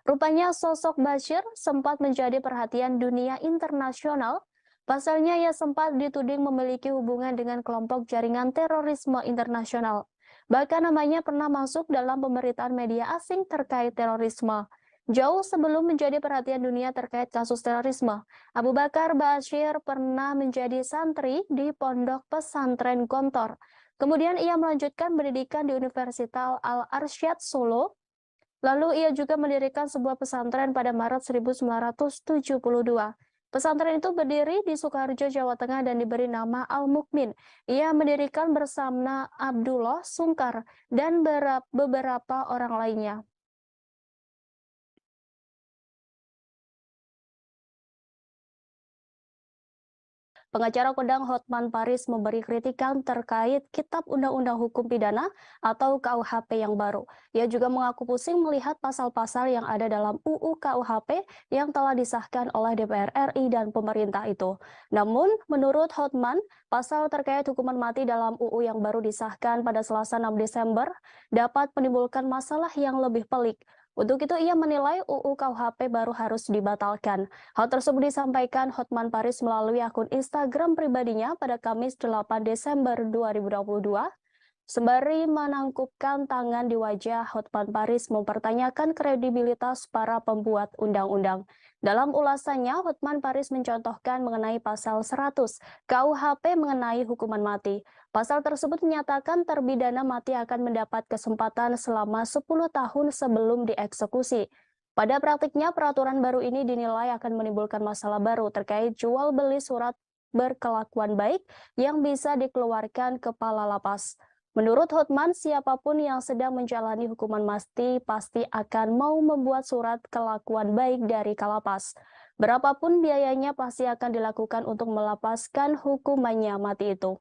Rupanya sosok Ba'asyir sempat menjadi perhatian dunia internasional. Pasalnya ia sempat dituding memiliki hubungan dengan kelompok jaringan terorisme internasional. Bahkan namanya pernah masuk dalam pemberitaan media asing terkait terorisme. Jauh sebelum menjadi perhatian dunia terkait kasus terorisme, Abu Bakar Ba'asyir pernah menjadi santri di Pondok Pesantren Gontor. Kemudian ia melanjutkan pendidikan di Universitas Al-Arsyad Solo. Lalu ia juga mendirikan sebuah pesantren pada Maret 1972. Pesantren itu berdiri di Sukoharjo, Jawa Tengah dan diberi nama Al-Mukmin. Ia mendirikan bersama Abdullah Sungkar dan beberapa orang lainnya. Pengacara kondang Hotman Paris memberi kritikan terkait Kitab Undang-Undang Hukum Pidana atau KUHP yang baru. Ia juga mengaku pusing melihat pasal-pasal yang ada dalam UU KUHP yang telah disahkan oleh DPR RI dan pemerintah itu. Namun, menurut Hotman, pasal terkait hukuman mati dalam UU yang baru disahkan pada Selasa 6 Desember dapat menimbulkan masalah yang lebih pelik. Untuk itu, ia menilai UU KUHP baru harus dibatalkan. Hal tersebut disampaikan Hotman Paris melalui akun Instagram pribadinya pada Kamis 8 Desember 2022. Sembari menangkupkan tangan di wajah, Hotman Paris mempertanyakan kredibilitas para pembuat undang-undang. Dalam ulasannya, Hotman Paris mencontohkan mengenai pasal 100 KUHP mengenai hukuman mati. Pasal tersebut menyatakan terpidana mati akan mendapat kesempatan selama 10 tahun sebelum dieksekusi. Pada praktiknya, peraturan baru ini dinilai akan menimbulkan masalah baru terkait jual beli surat berkelakuan baik yang bisa dikeluarkan kepala lapas. Menurut Hotman, siapapun yang sedang menjalani hukuman mati pasti akan mau membuat surat kelakuan baik dari kalapas. Berapapun biayanya pasti akan dilakukan untuk melepaskan hukumannya mati itu.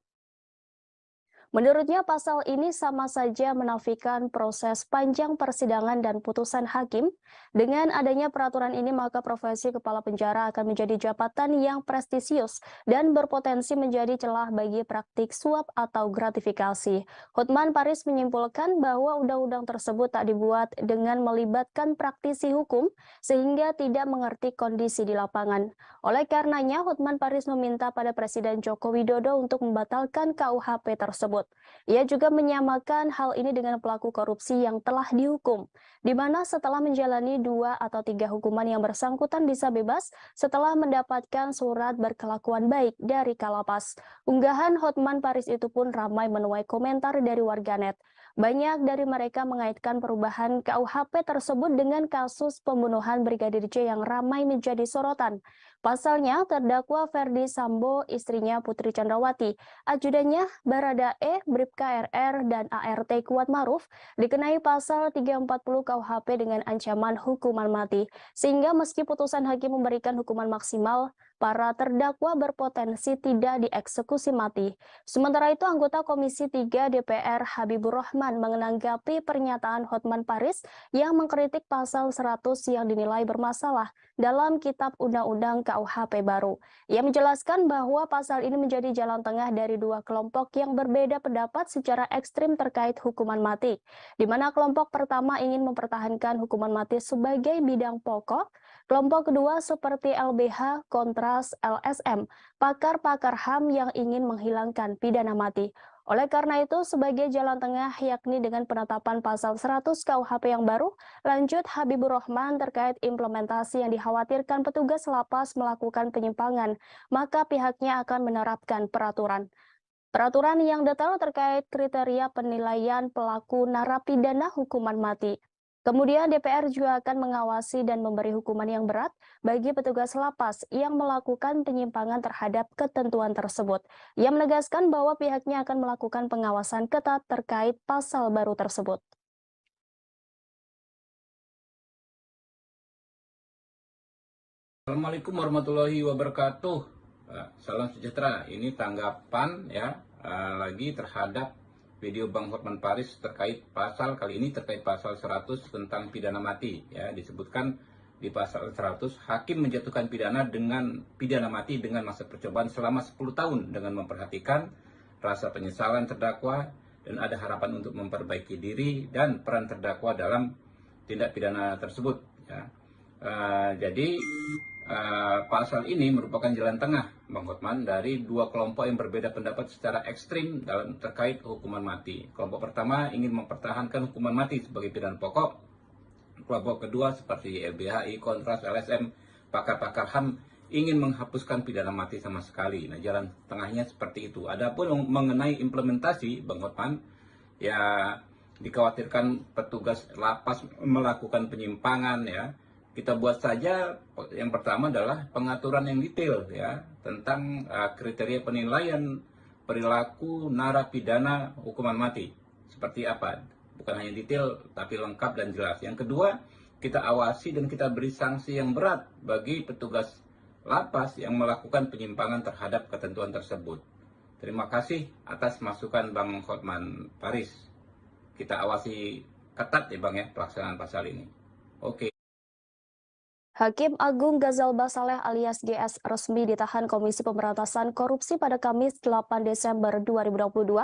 Menurutnya pasal ini sama saja menafikan proses panjang persidangan dan putusan hakim. Dengan adanya peraturan ini maka profesi kepala penjara akan menjadi jabatan yang prestisius dan berpotensi menjadi celah bagi praktik suap atau gratifikasi. Hotman Paris menyimpulkan bahwa undang-undang tersebut tak dibuat dengan melibatkan praktisi hukum sehingga tidak mengerti kondisi di lapangan. Oleh karenanya, Hotman Paris meminta pada Presiden Joko Widodo untuk membatalkan KUHP tersebut. Ia juga menyamakan hal ini dengan pelaku korupsi yang telah dihukum, di mana setelah menjalani 2 atau 3 hukuman yang bersangkutan bisa bebas setelah mendapatkan surat berkelakuan baik dari Kalapas. Unggahan Hotman Paris itu pun ramai menuai komentar dari warganet. Banyak dari mereka mengaitkan perubahan KUHP tersebut dengan kasus pembunuhan Brigadir J yang ramai menjadi sorotan. Pasalnya, terdakwa Ferdi Sambo, istrinya Putri Chandrawati, ajudannya Baradae, Bribka RR, dan ART Kuat Maruf dikenai pasal 340 KUHP dengan ancaman hukuman mati. Sehingga meski putusan hakim memberikan hukuman maksimal, para terdakwa berpotensi tidak dieksekusi mati. Sementara itu, anggota Komisi 3 DPR Habibur Rahman menanggapi pernyataan Hotman Paris yang mengkritik pasal 100 yang dinilai bermasalah dalam Kitab Undang-Undang KUHP baru. Ia menjelaskan bahwa pasal ini menjadi jalan tengah dari 2 kelompok yang berbeda pendapat secara ekstrim terkait hukuman mati, di mana kelompok pertama ingin mempertahankan hukuman mati sebagai bidang pokok, kelompok kedua seperti LBH, Kontras, LSM, pakar-pakar HAM yang ingin menghilangkan pidana mati. Oleh karena itu, sebagai jalan tengah yakni dengan penetapan pasal 100 KUHP yang baru, lanjut Habibur Rahman terkait implementasi yang dikhawatirkan petugas lapas melakukan penyimpangan, maka pihaknya akan menerapkan peraturan. Peraturan yang detail terkait kriteria penilaian pelaku narapidana hukuman mati. Kemudian DPR juga akan mengawasi dan memberi hukuman yang berat bagi petugas lapas yang melakukan penyimpangan terhadap ketentuan tersebut. Ia menegaskan bahwa pihaknya akan melakukan pengawasan ketat terkait pasal baru tersebut. Assalamualaikum warahmatullahi wabarakatuh. Salam sejahtera. Ini tanggapan lagi terhadap video Bang Hotman Paris terkait pasal kali ini terkait pasal 100 tentang pidana mati. Disebutkan di pasal 100 hakim menjatuhkan pidana mati dengan masa percobaan selama 10 tahun dengan memperhatikan rasa penyesalan terdakwa dan ada harapan untuk memperbaiki diri dan peran terdakwa dalam tindak pidana tersebut. Jadi pasal ini merupakan jalan tengah Bang Hotman dari 2 kelompok yang berbeda pendapat secara ekstrim dalam terkait hukuman mati. Kelompok pertama ingin mempertahankan hukuman mati sebagai pidana pokok. Kelompok kedua seperti LBHI, Kontras, LSM, pakar-pakar HAM ingin menghapuskan pidana mati sama sekali. Nah, jalan tengahnya seperti itu. Adapun mengenai implementasi Bang Hotman, dikhawatirkan petugas lapas melakukan penyimpangan Kita buat saja yang pertama adalah pengaturan yang detail tentang kriteria penilaian perilaku narapidana hukuman mati. Seperti apa? Bukan hanya detail tapi lengkap dan jelas. Yang kedua, kita awasi dan kita beri sanksi yang berat bagi petugas lapas yang melakukan penyimpangan terhadap ketentuan tersebut. Terima kasih atas masukan Bang Hotman Paris. Kita awasi ketat Bang pelaksanaan pasal ini. Oke. Hakim Agung Ghazalba Saleh alias GS resmi ditahan Komisi Pemberantasan Korupsi pada Kamis 8 Desember 2022.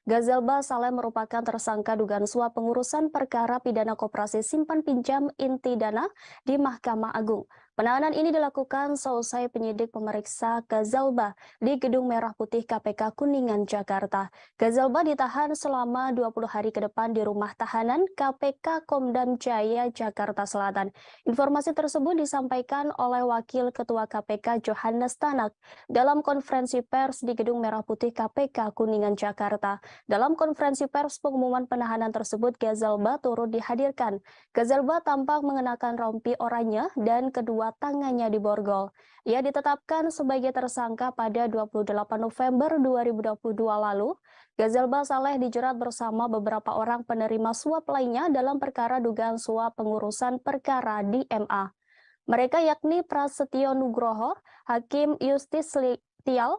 Ghazalba Saleh merupakan tersangka dugaan suap pengurusan perkara pidana koperasi simpan pinjam inti dana di Mahkamah Agung. Penahanan ini dilakukan seusai penyidik memeriksa Ghazalba di Gedung Merah Putih KPK Kuningan, Jakarta. Ghazalba ditahan selama 20 hari ke depan di rumah tahanan KPK Komdam Jaya, Jakarta Selatan. Informasi tersebut disampaikan oleh Wakil Ketua KPK Johannes Tanak dalam konferensi pers di Gedung Merah Putih KPK Kuningan, Jakarta. Dalam konferensi pers pengumuman penahanan tersebut, Ghazalba turut dihadirkan. Ghazalba tampak mengenakan rompi oranye dan kedua tangannya diborgol. Ia ditetapkan sebagai tersangka pada 28 November 2022 lalu. Ghazalba Saleh dijerat bersama beberapa orang penerima suap lainnya dalam perkara dugaan suap pengurusan perkara di MA. Mereka yakni Prasetyo Nugroho, Hakim Justis Tial,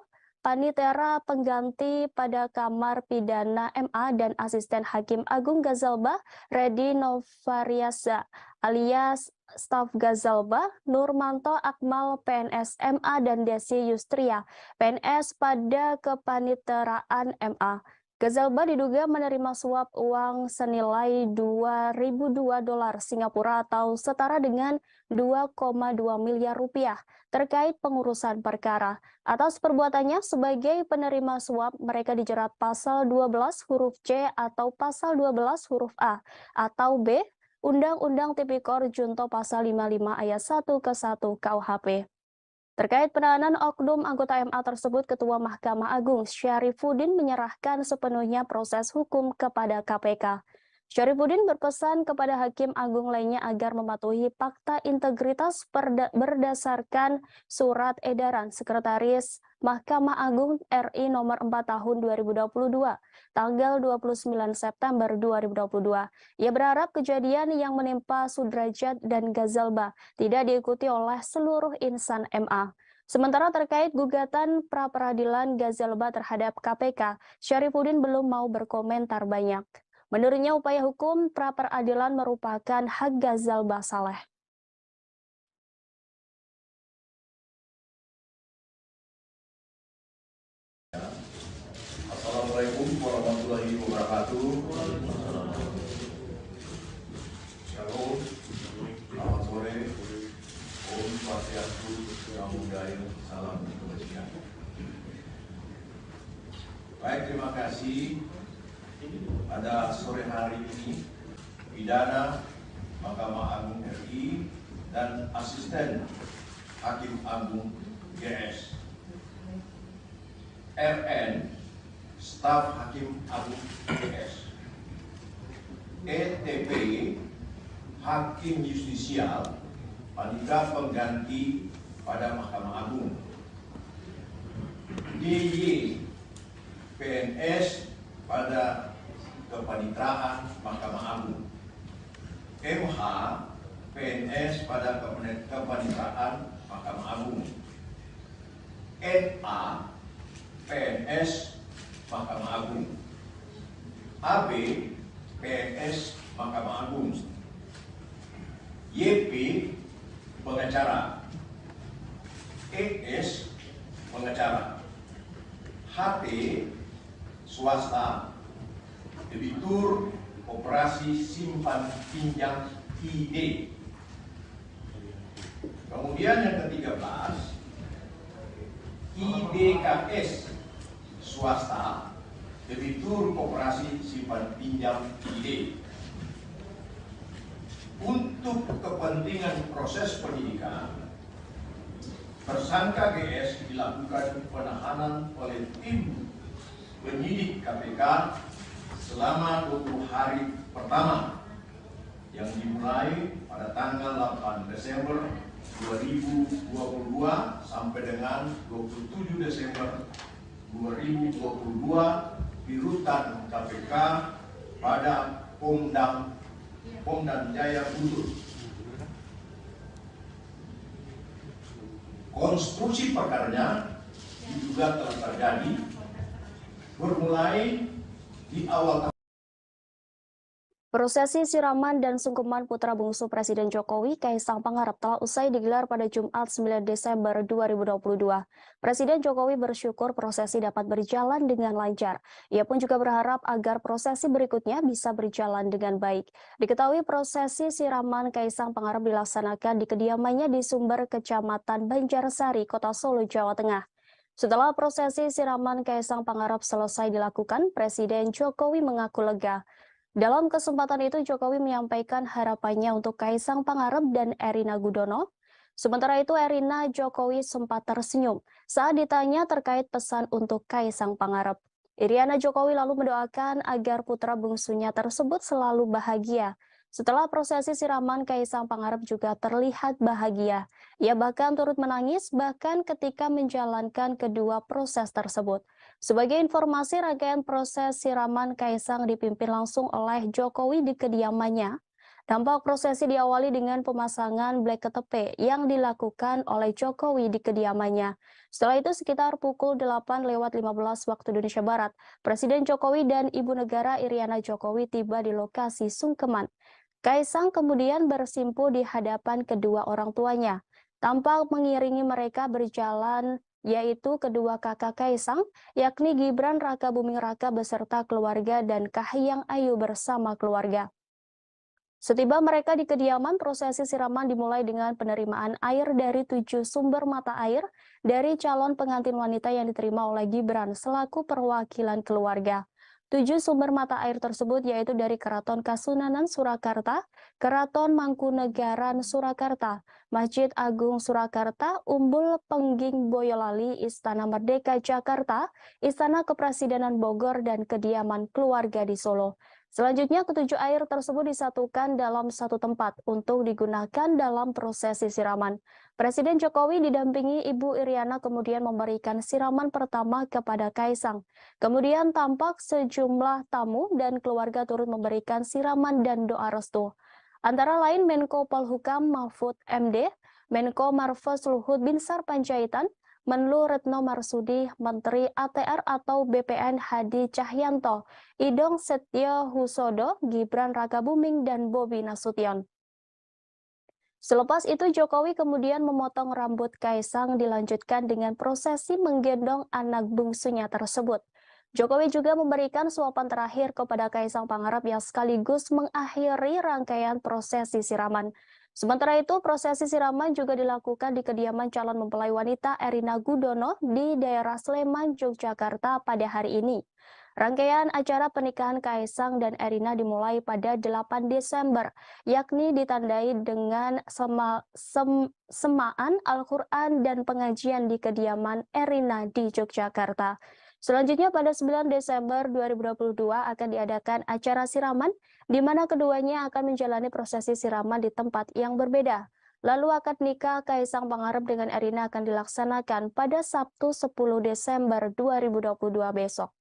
Panitera pengganti pada Kamar Pidana MA dan Asisten Hakim Agung Gazalba, Redi Novariasa alias staf Gazalba, Nurmanto Akmal PNS MA dan Desi Yustria PNS pada kepaniteraan MA. Gazalba diduga menerima suap uang senilai 2.002 dolar Singapura atau setara dengan 2,2 miliar rupiah terkait pengurusan perkara. Atas perbuatannya sebagai penerima suap, mereka dijerat pasal 12 huruf C atau pasal 12 huruf A atau B Undang-Undang Tipikor Junto pasal 55 ayat 1 ke 1 KUHP. Terkait penahanan oknum anggota MA tersebut, Ketua Mahkamah Agung Syarifuddin menyerahkan sepenuhnya proses hukum kepada KPK. Syarifuddin berpesan kepada Hakim Agung lainnya agar mematuhi fakta integritas berdasarkan surat edaran Sekretaris Mahkamah Agung RI nomor 4 tahun 2022, tanggal 29 September 2022. Ia berharap kejadian yang menimpa Sudrajat dan Gazalba tidak diikuti oleh seluruh insan MA. Sementara terkait gugatan pra-peradilan Gazalba terhadap KPK, Syarifuddin belum mau berkomentar banyak. Menurutnya upaya hukum pra-peradilan merupakan hak Gazalba Saleh. Assalamualaikum warahmatullahi wabarakatuh. Shalom, selamat sore. Om Swastiastu, Namo Buddhaya, salam kebajikan. Baik, terima kasih. Pada sore hari ini, Pidana Mahkamah Agung RI dan Asisten Hakim Agung GS, RN Staf Hakim Agung GS, ETP Hakim Justisial Panitera pengganti pada Mahkamah Agung, DY PNS pada kepanitraan Mahkamah Agung, MH PNS pada kepanitraan Mahkamah Agung, NA PNS Mahkamah Agung, AB PNS Mahkamah Agung, YP pengacara, ES pengacara, HT swasta, debitur operasi simpan pinjam ID. Kemudian yang ke-13, IDKS swasta, debitur operasi simpan pinjam ID. Untuk kepentingan proses penyidikan, tersangka GS dilakukan penahanan oleh tim penyidik KPK selama 20 hari pertama yang dimulai pada tanggal 8 Desember 2022 sampai dengan 27 Desember 2022 di rutan KPK pada Pom dan Jaya Guntur. Konstruksi perkaranya diduga telah terjadi bermulai di awal tahun. Prosesi siraman dan sungkeman putra bungsu Presiden Jokowi, Kaisang Pangarep, telah usai digelar pada Jumat 9 Desember 2022. Presiden Jokowi bersyukur prosesi dapat berjalan dengan lancar. Ia pun juga berharap agar prosesi berikutnya bisa berjalan dengan baik. Diketahui prosesi siraman Kaisang Pangarep dilaksanakan di kediamannya di Sumber, Kecamatan Banjarsari, Kota Solo, Jawa Tengah. Setelah prosesi siraman Kaisang Pangarep selesai dilakukan, Presiden Jokowi mengaku lega. Dalam kesempatan itu, Jokowi menyampaikan harapannya untuk Kaisang Pangarep dan Erina Gudono. Sementara itu, Erina Jokowi sempat tersenyum saat ditanya terkait pesan untuk Kaisang Pangarep. Iriana Jokowi lalu mendoakan agar putra bungsunya tersebut selalu bahagia. Setelah prosesi siraman, Kaisang Pangarep juga terlihat bahagia. Ia bahkan turut menangis bahkan ketika menjalankan kedua proses tersebut. Sebagai informasi, rangkaian proses siraman Kaisang dipimpin langsung oleh Jokowi di kediamannya Tampak prosesi diawali dengan pemasangan blek ketepe yang dilakukan oleh Jokowi di kediamannya. Setelah itu sekitar pukul 8:15 waktu Indonesia Barat, Presiden Jokowi dan Ibu Negara Iriana Jokowi tiba di lokasi sungkeman. Kaisang kemudian bersimpu di hadapan kedua orang tuanya. Tampak mengiringi mereka berjalan yaitu kedua kakak Kaisang, yakni Gibran Rakabuming Raka beserta keluarga dan Kahiyang Ayu bersama keluarga. Setiba mereka di kediaman, prosesi siraman dimulai dengan penerimaan air dari 7 sumber mata air dari calon pengantin wanita yang diterima oleh Gibran selaku perwakilan keluarga. 7 sumber mata air tersebut yaitu dari Keraton Kasunanan Surakarta, Keraton Mangkunegaran Surakarta, Masjid Agung Surakarta, Umbul Pengging Boyolali, Istana Merdeka Jakarta, Istana Kepresidenan Bogor, dan kediaman keluarga di Solo. Selanjutnya, ketujuh air tersebut disatukan dalam satu tempat untuk digunakan dalam prosesi siraman. Presiden Jokowi didampingi Ibu Iriana kemudian memberikan siraman pertama kepada Kaisang. Kemudian tampak sejumlah tamu dan keluarga turut memberikan siraman dan doa restu. Antara lain Menko Polhukam Mahfud MD, Menko Marves Luhut Binsar Panjaitan, Menlu Retno Marsudi, Menteri ATR atau BPN Hadi Cahyanto, Idong Setio Husodo, Gibran Rakabuming, dan Bobi Nasution. Selepas itu Jokowi kemudian memotong rambut Kaisang dilanjutkan dengan prosesi menggendong anak bungsunya tersebut. Jokowi juga memberikan suapan terakhir kepada Kaisang Pangarep yang sekaligus mengakhiri rangkaian prosesi siraman. Sementara itu, prosesi siraman juga dilakukan di kediaman calon mempelai wanita Erina Gudono di daerah Sleman, Yogyakarta pada hari ini. Rangkaian acara pernikahan Kaisang dan Erina dimulai pada 8 Desember, yakni ditandai dengan semaan Al-Quran dan pengajian di kediaman Erina di Yogyakarta. Selanjutnya pada 9 Desember 2022 akan diadakan acara siraman di mana keduanya akan menjalani prosesi siraman di tempat yang berbeda. Lalu akad nikah Kaisang Pangarep dengan Erina akan dilaksanakan pada Sabtu 10 Desember 2022 besok.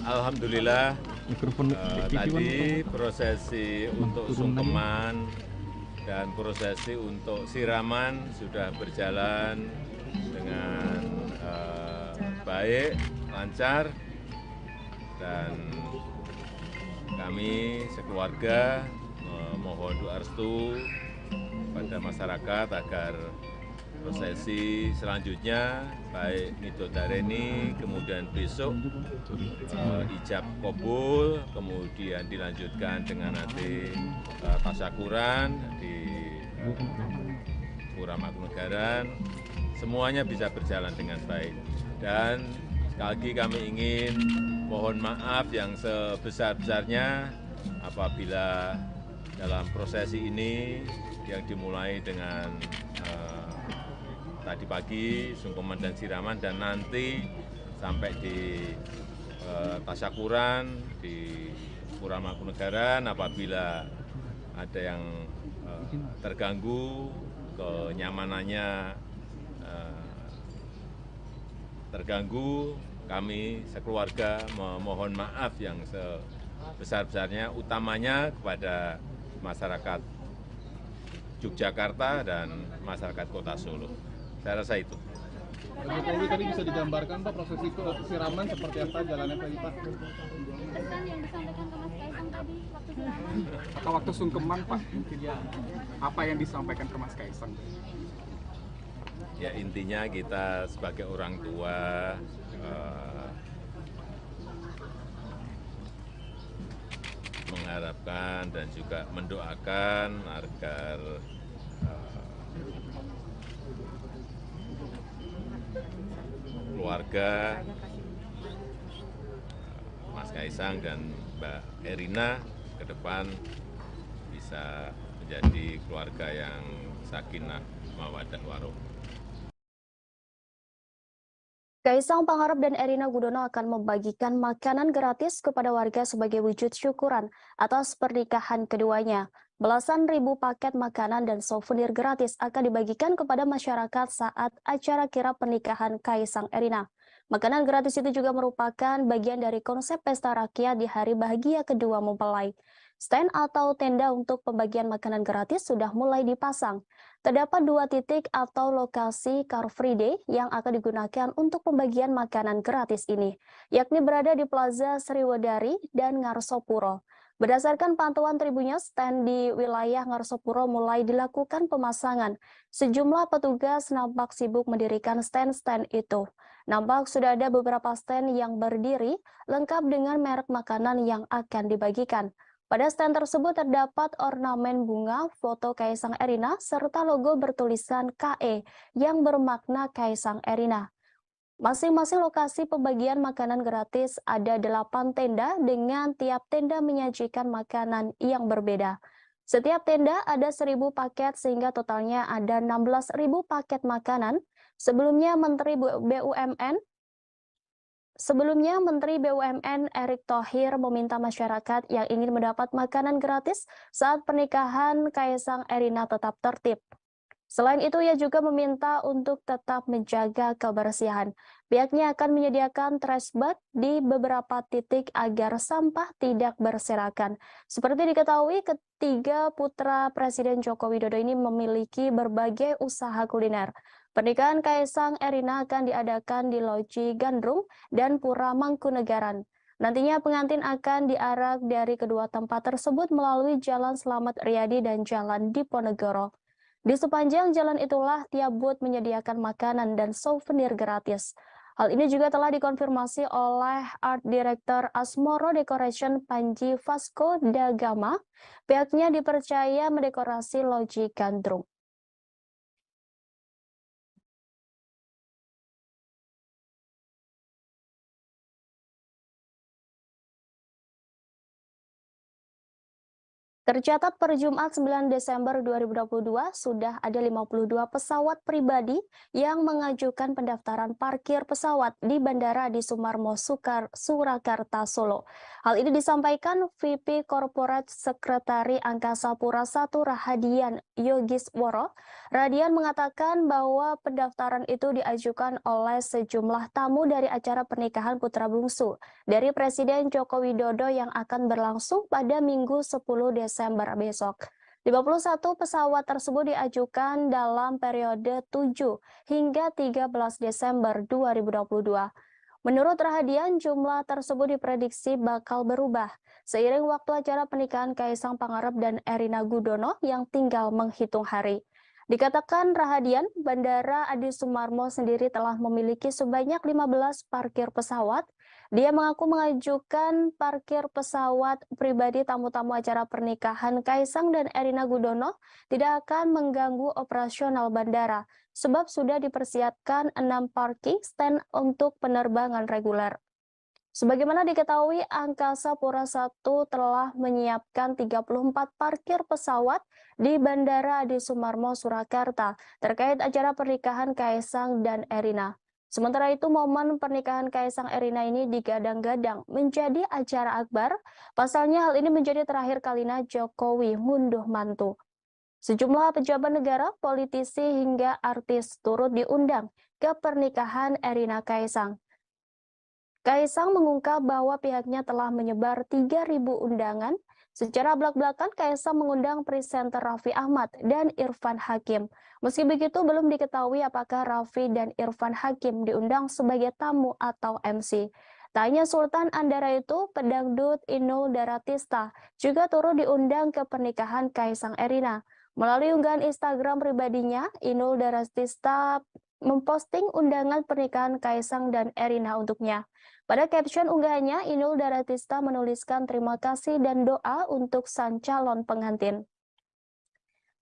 Alhamdulillah tadi prosesi untuk sungkeman dan prosesi untuk siraman sudah berjalan dengan baik, lancar, dan kami sekeluarga memohon doa restu pada masyarakat agar prosesi selanjutnya baik Midodareni, kemudian besok ijab kabul, kemudian dilanjutkan dengan nanti tasyakuran di Pura Mangkunegaran, semuanya bisa berjalan dengan baik. Dan sekali lagi kami ingin mohon maaf yang sebesar-besarnya apabila dalam prosesi ini yang dimulai dengan tadi pagi sungkeman dan siraman dan nanti sampai di tasyakuran di Pura Mangkunegaran, apabila ada yang terganggu, kenyamanannya terganggu, kami sekeluarga memohon maaf yang sebesar-besarnya, utamanya kepada masyarakat Yogyakarta dan masyarakat Kota Solo. Saya rasa itu. Pak Jokowi tadi bisa digambarkan Pak prosesi siraman seperti apa jalannya tadi Pak? Pesan yang disampaikan ke Mas Kaisang tadi waktu siraman. Atau waktu sungkeman Pak, mungkin ya. Apa yang disampaikan ke Mas Kaisang? Ya intinya kita sebagai orang tua mengharapkan dan juga mendoakan agar keluarga Mas Kaisang dan Mbak Erina ke depan bisa menjadi keluarga yang sakinah mawaddah warahmah. Kaisang Pangarep dan Erina Gudono akan membagikan makanan gratis kepada warga sebagai wujud syukuran atas pernikahan keduanya. Belasan ribu paket makanan dan souvenir gratis akan dibagikan kepada masyarakat saat acara kirap pernikahan Kaisang Erina. Makanan gratis itu juga merupakan bagian dari konsep pesta rakyat di hari bahagia kedua mempelai. Stand atau tenda untuk pembagian makanan gratis sudah mulai dipasang. Terdapat 2 titik atau lokasi Car Free Day yang akan digunakan untuk pembagian makanan gratis ini, yakni berada di Plaza Sriwedari dan Ngarsopuro. Berdasarkan pantauan Tribunnya, stand di wilayah Ngarsopuro mulai dilakukan pemasangan. Sejumlah petugas nampak sibuk mendirikan stand-stand itu. Nampak sudah ada beberapa stand yang berdiri, lengkap dengan merek makanan yang akan dibagikan. Pada stand tersebut terdapat ornamen bunga, foto Kaisang Erina, serta logo bertulisan KE yang bermakna Kaisang Erina. Masing-masing lokasi pembagian makanan gratis ada 8 tenda dengan tiap tenda menyajikan makanan yang berbeda. Setiap tenda ada 1.000 paket sehingga totalnya ada 16.000 paket makanan. Sebelumnya Menteri BUMN Erick Thohir meminta masyarakat yang ingin mendapat makanan gratis saat pernikahan Kaisang Erina tetap tertib. Selain itu, ia juga meminta untuk tetap menjaga kebersihan. Pihaknya akan menyediakan trash bag di beberapa titik agar sampah tidak berserakan. Seperti diketahui, ketiga putra Presiden Joko Widodo ini memiliki berbagai usaha kuliner. Pernikahan Kaisang Erina akan diadakan di Loji Gandrung dan Pura Mangkunegaran. Nantinya pengantin akan diarak dari kedua tempat tersebut melalui Jalan Slamet Riyadi dan Jalan Diponegoro. Di sepanjang jalan itulah tiap booth menyediakan makanan dan souvenir gratis. Hal ini juga telah dikonfirmasi oleh Art Director Asmoro Decoration Panji Vasco da Gama. Pihaknya dipercaya mendekorasi Loji Gandrung. Tercatat per Jumat 9 Desember 2022 sudah ada 52 pesawat pribadi yang mengajukan pendaftaran parkir pesawat di Bandara Adi Sumarmo Surakarta, Solo. Hal ini disampaikan VP Corporate Sekretari Angkasa Pura I Rahadian Yogisworo. Radian mengatakan bahwa pendaftaran itu diajukan oleh sejumlah tamu dari acara pernikahan putra bungsu dari Presiden Joko Widodo yang akan berlangsung pada Minggu 10 Desember besok. 51 pesawat tersebut diajukan dalam periode 7 hingga 13 Desember 2022. Menurut Rahadian, jumlah tersebut diprediksi bakal berubah seiring waktu acara pernikahan Kaisang Pangarep dan Erina Gudono yang tinggal menghitung hari. Dikatakan Rahadian, Bandara Adi Sumarmo sendiri telah memiliki sebanyak 15 parkir pesawat. Dia mengaku mengajukan parkir pesawat pribadi tamu-tamu acara pernikahan Kaisang dan Erina Gudono tidak akan mengganggu operasional bandara, sebab sudah dipersiapkan 6 parking stand untuk penerbangan reguler. Sebagaimana diketahui, Angkasa Pura I telah menyiapkan 34 parkir pesawat di Bandara Adi Sumarmo Surakarta terkait acara pernikahan Kaisang dan Erina. Sementara itu, momen pernikahan Kaisang Erina ini digadang-gadang menjadi acara akbar. Pasalnya hal ini menjadi terakhir kalinya Jokowi ngunduh mantu. Sejumlah pejabat negara, politisi hingga artis turut diundang ke pernikahan Erina Kaisang. Kaisang mengungkap bahwa pihaknya telah menyebar 3.000 undangan. Secara belak-belakan, Kaisang mengundang presenter Raffi Ahmad dan Irfan Hakim. Meski begitu, belum diketahui apakah Raffi dan Irfan Hakim diundang sebagai tamu atau MC. Tanya Sultan Andara itu, pedangdut Inul Daratista juga turut diundang ke pernikahan Kaisang Erina. Melalui unggahan Instagram pribadinya, Inul Daratista memposting undangan pernikahan Kaisang dan Erina untuknya. Pada caption unggahannya, Inul Daratista menuliskan terima kasih dan doa untuk sang calon pengantin.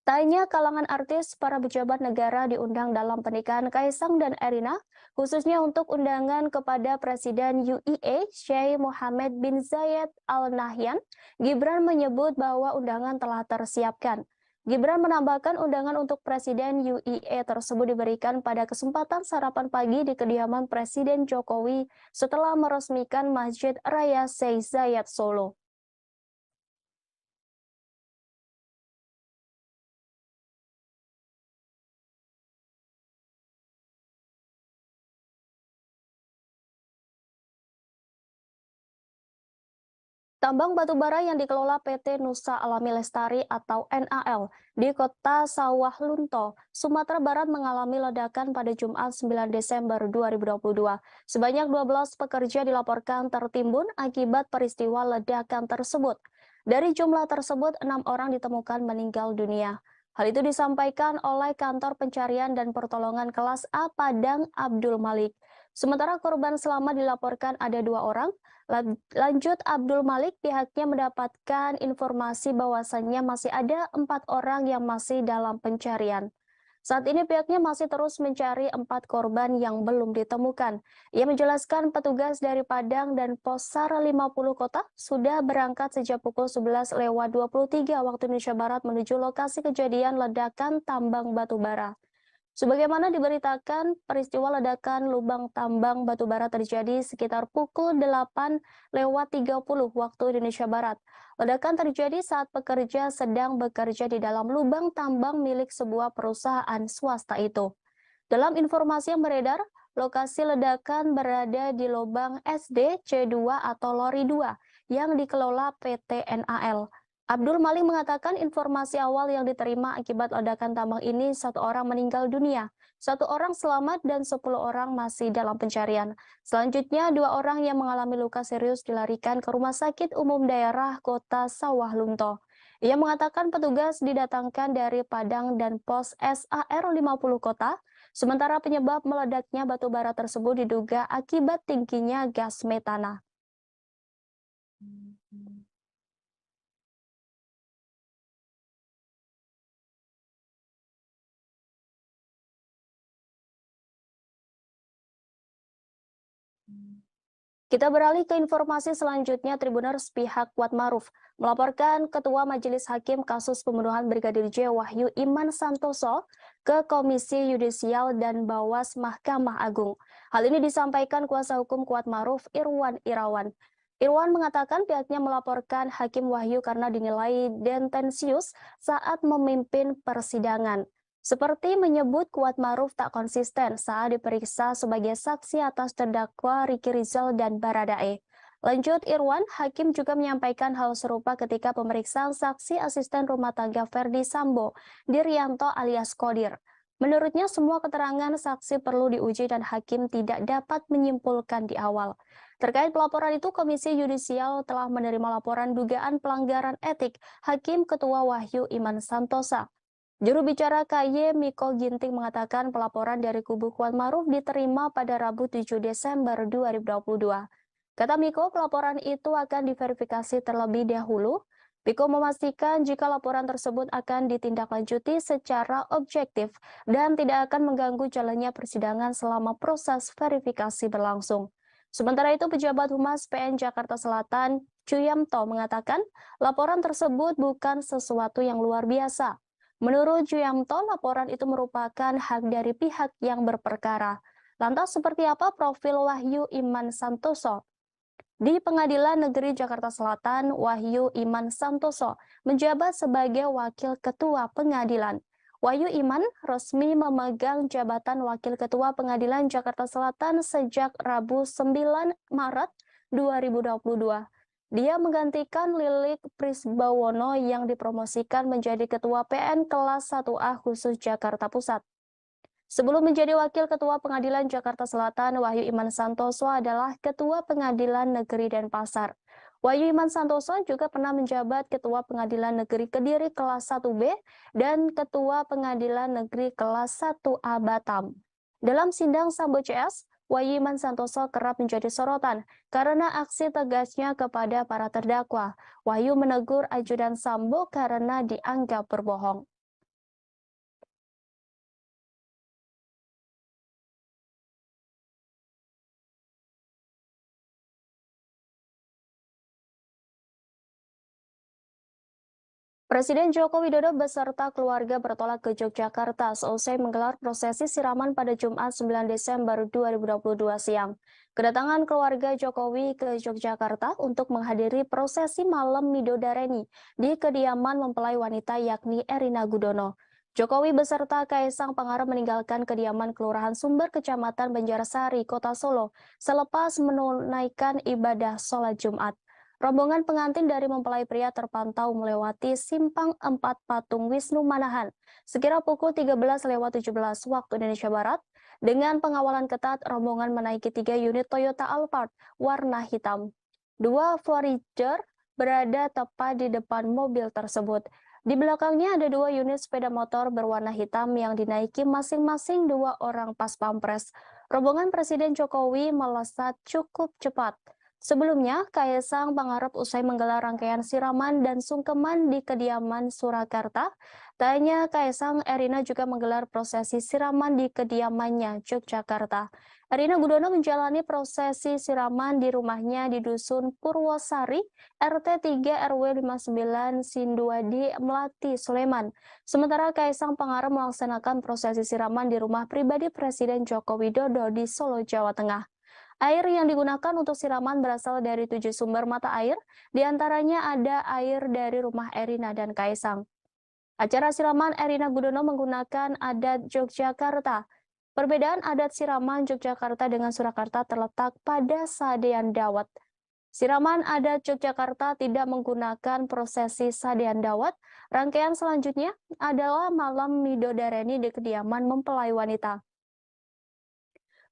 Tanya kalangan artis, para pejabat negara diundang dalam pernikahan Kaisang dan Erina, khususnya untuk undangan kepada Presiden UAE, Sheikh Mohammed bin Zayed Al Nahyan. Gibran menyebut bahwa undangan telah tersiapkan. Gibran menambahkan undangan untuk Presiden UAE tersebut diberikan pada kesempatan sarapan pagi di kediaman Presiden Jokowi setelah meresmikan Masjid Raya Sheikh Zayed Solo. Tambang batubara yang dikelola PT Nusa Alami Lestari atau NAL di kota Sawah Lunto, Sumatera Barat mengalami ledakan pada Jumat 9 Desember 2022. Sebanyak 12 pekerja dilaporkan tertimbun akibat peristiwa ledakan tersebut. Dari jumlah tersebut, 6 orang ditemukan meninggal dunia. Hal itu disampaikan oleh Kantor Pencarian dan Pertolongan Kelas A Padang Abdul Malik. Sementara korban selamat dilaporkan ada 2 orang. Lanjut Abdul Malik, pihaknya mendapatkan informasi bahwasannya masih ada 4 orang yang masih dalam pencarian. Saat ini pihaknya masih terus mencari 4 korban yang belum ditemukan. Ia menjelaskan petugas dari Padang dan Pos SAR 50 Kota sudah berangkat sejak pukul 11.23 waktu Indonesia Barat menuju lokasi kejadian ledakan tambang batubara. Sebagaimana diberitakan, peristiwa ledakan lubang tambang batubara terjadi sekitar pukul 8.30 waktu Indonesia Barat. Ledakan terjadi saat pekerja sedang bekerja di dalam lubang tambang milik sebuah perusahaan swasta itu. Dalam informasi yang beredar, lokasi ledakan berada di lubang SD C2 atau Lori 2 yang dikelola PT NAL. Abdul Malik mengatakan informasi awal yang diterima akibat ledakan tambang ini 1 orang meninggal dunia, 1 orang selamat dan 10 orang masih dalam pencarian. Selanjutnya 2 orang yang mengalami luka serius dilarikan ke Rumah Sakit Umum Daerah Kota Sawah Lunto. Ia mengatakan petugas didatangkan dari Padang dan Pos SAR 50 Kota, sementara penyebab meledaknya batu bara tersebut diduga akibat tingginya gas metana. Kita beralih ke informasi selanjutnya. Tribuners pihak Kuatmaruf melaporkan Ketua Majelis Hakim kasus pembunuhan Brigadir J Wahyu Iman Santoso ke Komisi Yudisial dan Bawas Mahkamah Agung. Hal ini disampaikan kuasa hukum Kuatmaruf Irwan Irawan. Irwan mengatakan pihaknya melaporkan Hakim Wahyu karena dinilai tendensius saat memimpin persidangan. Seperti menyebut Kuatmaruf tak konsisten saat diperiksa sebagai saksi atas terdakwa Ricky Rizal dan Baradae. Lanjut Irwan, Hakim juga menyampaikan hal serupa ketika pemeriksaan saksi asisten rumah tangga Verdi Sambo, Diryanto alias Kodir. Menurutnya semua keterangan saksi perlu diuji dan Hakim tidak dapat menyimpulkan di awal. Terkait pelaporan itu, Komisi Yudisial telah menerima laporan dugaan pelanggaran etik Hakim Ketua Wahyu Iman Santosa. Juru bicara KY Miko Ginting mengatakan pelaporan dari kubu Kuatmaruf diterima pada Rabu 7 Desember 2022. Kata Miko, pelaporan itu akan diverifikasi terlebih dahulu. Miko memastikan jika laporan tersebut akan ditindaklanjuti secara objektif dan tidak akan mengganggu jalannya persidangan selama proses verifikasi berlangsung. Sementara itu, pejabat Humas PN Jakarta Selatan, Chuyamto, mengatakan laporan tersebut bukan sesuatu yang luar biasa. Menurut Chuyamto, laporan itu merupakan hak dari pihak yang berperkara. Lantas seperti apa profil Wahyu Iman Santoso? Di Pengadilan Negeri Jakarta Selatan, Wahyu Iman Santoso menjabat sebagai Wakil Ketua Pengadilan. Wahyu Iman resmi memegang jabatan Wakil Ketua Pengadilan Jakarta Selatan sejak Rabu 9 Maret 2022. Dia menggantikan Lilik Prisbawono yang dipromosikan menjadi Ketua PN Kelas 1A khusus Jakarta Pusat. Sebelum menjadi Wakil Ketua Pengadilan Jakarta Selatan, Wahyu Iman Santoso adalah Ketua Pengadilan Negeri Denpasar. Wahyu Iman Santoso juga pernah menjabat Ketua Pengadilan Negeri Kediri Kelas 1B dan Ketua Pengadilan Negeri Kelas 1A Batam. Dalam sidang Sambo CS, Wahyu Iman Santoso kerap menjadi sorotan karena aksi tegasnya kepada para terdakwa. Wahyu menegur ajudan Sambo karena dianggap berbohong. Presiden Joko Widodo beserta keluarga bertolak ke Yogyakarta seusai menggelar prosesi siraman pada Jumat 9 Desember 2022 siang. Kedatangan keluarga Jokowi ke Yogyakarta untuk menghadiri prosesi malam Midodareni di kediaman mempelai wanita yakni Erina Gudono. Jokowi beserta Kaisang Pangarep meninggalkan kediaman Kelurahan Sumber, Kecamatan Banjarsari, Kota Solo, selepas menunaikan ibadah sholat Jumat. Rombongan pengantin dari mempelai pria terpantau melewati Simpang 4 Patung Wisnu Manahan sekira pukul 13.17 waktu Indonesia Barat. Dengan pengawalan ketat, rombongan menaiki 3 unit Toyota Alphard warna hitam. 2 Voyager berada tepat di depan mobil tersebut. Di belakangnya ada 2 unit sepeda motor berwarna hitam yang dinaiki masing-masing 2 orang pas pampres. Rombongan Presiden Jokowi melesat cukup cepat. Sebelumnya, Kaisang Pangarep usai menggelar rangkaian siraman dan sungkeman di kediaman Surakarta. Tak hanya Kaisang, Erina juga menggelar prosesi siraman di kediamannya, Yogyakarta. Erina Gudono menjalani prosesi siraman di rumahnya di Dusun Purwosari, RT 3 RW 59 Sinduadi, Melati, Sleman. Sementara Kaisang Pangarep melaksanakan prosesi siraman di rumah pribadi Presiden Joko Widodo di Solo, Jawa Tengah. Air yang digunakan untuk siraman berasal dari 7 sumber mata air, diantaranya ada air dari rumah Erina dan Kaisang. Acara siraman Erina Gudono menggunakan adat Yogyakarta. Perbedaan adat siraman Yogyakarta dengan Surakarta terletak pada sadean dawet. Siraman adat Yogyakarta tidak menggunakan prosesi sadean dawet. Rangkaian selanjutnya adalah malam midodareni di kediaman mempelai wanita.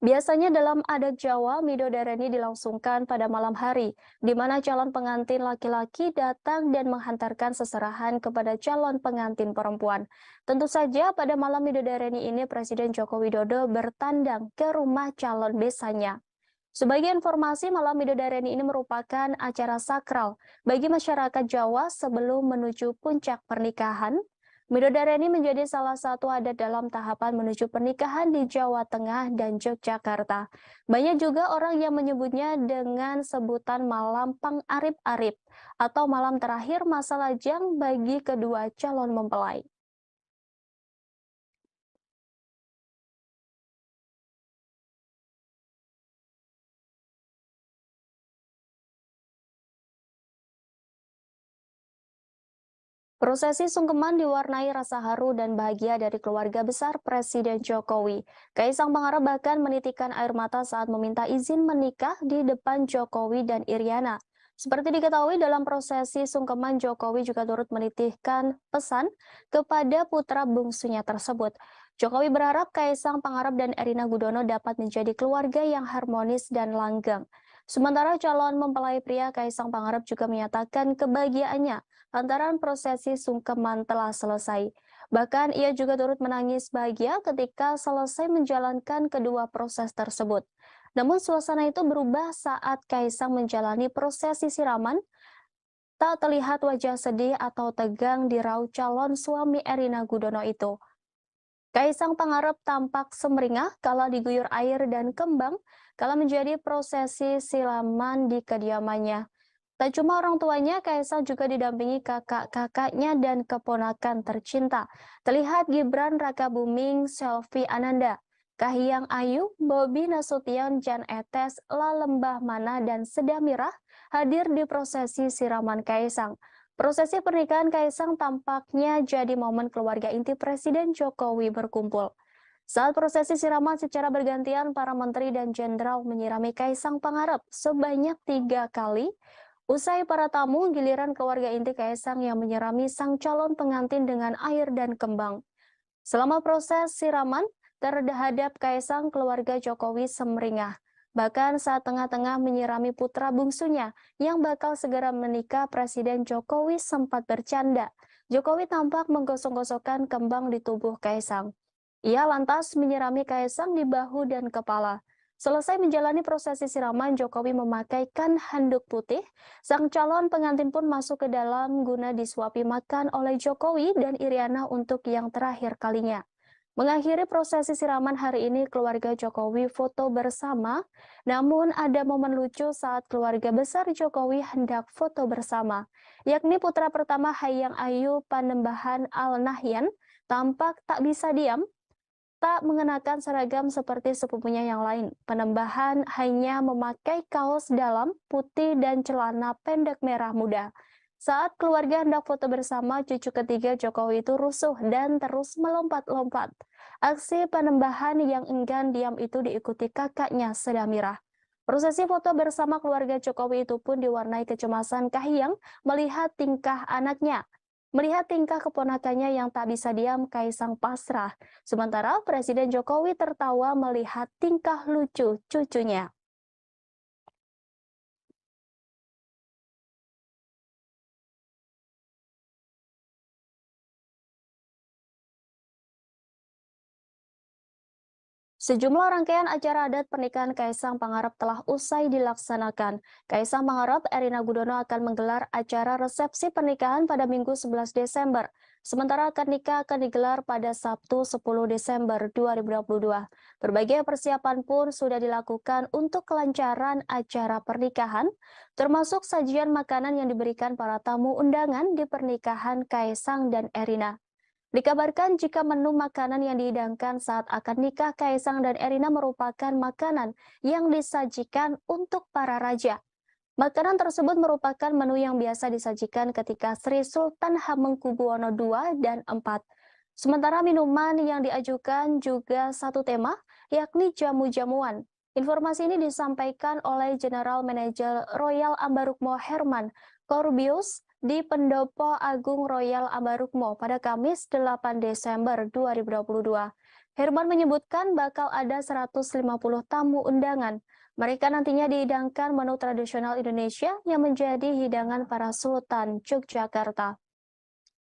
Biasanya dalam adat Jawa, midodareni dilangsungkan pada malam hari, di mana calon pengantin laki-laki datang dan menghantarkan seserahan kepada calon pengantin perempuan. Tentu saja pada malam midodareni ini Presiden Joko Widodo bertandang ke rumah calon besannya. Sebagai informasi, malam midodareni ini merupakan acara sakral bagi masyarakat Jawa sebelum menuju puncak pernikahan. Midodareni menjadi salah satu adat dalam tahapan menuju pernikahan di Jawa Tengah dan Yogyakarta. Banyak juga orang yang menyebutnya dengan sebutan malam Pangarip-arip atau malam terakhir masa lajang bagi kedua calon mempelai. Prosesi sungkeman diwarnai rasa haru dan bahagia dari keluarga besar Presiden Jokowi. Kaisang Pangarep bahkan menitikan air mata saat meminta izin menikah di depan Jokowi dan Iriana. Seperti diketahui dalam prosesi sungkeman, Jokowi juga turut menitihkan pesan kepada putra bungsunya tersebut. Jokowi berharap Kaisang Pangarep dan Erina Gudono dapat menjadi keluarga yang harmonis dan langgeng. Sementara calon mempelai pria Kaisang Pangarep juga menyatakan kebahagiaannya lantaran prosesi sungkeman telah selesai. Bahkan ia juga turut menangis bahagia ketika selesai menjalankan kedua proses tersebut. Namun suasana itu berubah saat Kaisang menjalani prosesi siraman. Tak terlihat wajah sedih atau tegang di raut calon suami Erina Gudono itu. Kaisang Pangarep tampak sumringah kala diguyur air dan kembang kala menjadi prosesi siraman di kediamannya. Tak cuma orang tuanya, Kaisang juga didampingi kakak-kakaknya dan keponakan tercinta. Terlihat Gibran Rakabuming, Selvi Ananda, Kahiyang Ayu, Bobi Nasution, Jan Etes, Lalembah Mana, dan Sedamirah hadir di prosesi siraman Kaisang. Prosesi pernikahan Kaisang tampaknya jadi momen keluarga inti Presiden Jokowi berkumpul. Saat prosesi siraman secara bergantian, para menteri dan jenderal menyirami Kaisang Pangarep sebanyak 3 kali. Usai para tamu, giliran keluarga inti Kaisang yang menyirami sang calon pengantin dengan air dan kembang. Selama proses siraman, terhadap Kaisang, keluarga Jokowi sumringah. Bahkan saat tengah-tengah menyirami putra bungsunya yang bakal segera menikah, Presiden Jokowi sempat bercanda. Jokowi tampak menggosok-gosokkan kembang di tubuh Kaisang. Ia lantas menyirami Kaisang di bahu dan kepala. Selesai menjalani prosesi siraman, Jokowi memakaikan handuk putih. Sang calon pengantin pun masuk ke dalam guna disuapi makan oleh Jokowi dan Iriana untuk yang terakhir kalinya. Mengakhiri prosesi siraman hari ini, keluarga Jokowi foto bersama. Namun ada momen lucu saat keluarga besar Jokowi hendak foto bersama, yakni putra pertama Kahiyang Ayu Panembahan Al-Nahyan tampak tak bisa diam. Tak mengenakan seragam seperti sepupunya yang lain. Panembahan hanya memakai kaos dalam putih dan celana pendek merah muda. Saat keluarga hendak foto bersama, cucu ketiga Jokowi itu rusuh dan terus melompat-lompat. Aksi Panembahan yang enggan diam itu diikuti kakaknya Sedamirah. Prosesi foto bersama keluarga Jokowi itu pun diwarnai kecemasan Kahiyang melihat tingkah anaknya. Melihat tingkah keponakannya yang tak bisa diam, Kaisang pasrah. Sementara Presiden Jokowi tertawa melihat tingkah lucu cucunya. Sejumlah rangkaian acara adat pernikahan Kaisang Pangarep telah usai dilaksanakan. Kaisang Pangarep, Erina Gudono akan menggelar acara resepsi pernikahan pada Minggu 11 Desember. Sementara akad nikah akan digelar pada Sabtu 10 Desember 2022. Berbagai persiapan pun sudah dilakukan untuk kelancaran acara pernikahan, termasuk sajian makanan yang diberikan para tamu undangan di pernikahan Kaisang dan Erina. Dikabarkan jika menu makanan yang dihidangkan saat akad nikah Kaisang dan Erina merupakan makanan yang disajikan untuk para raja. Makanan tersebut merupakan menu yang biasa disajikan ketika Sri Sultan Hamengkubuwono II dan IV. Sementara minuman yang diajukan juga satu tema, yakni jamu-jamuan. Informasi ini disampaikan oleh General Manager Royal Ambarukmo Herman Corbius di Pendopo Agung Royal Ambarukmo pada Kamis 8 Desember 2022. Herman menyebutkan bakal ada 150 tamu undangan. Mereka nantinya dihidangkan menu tradisional Indonesia yang menjadi hidangan para Sultan Yogyakarta.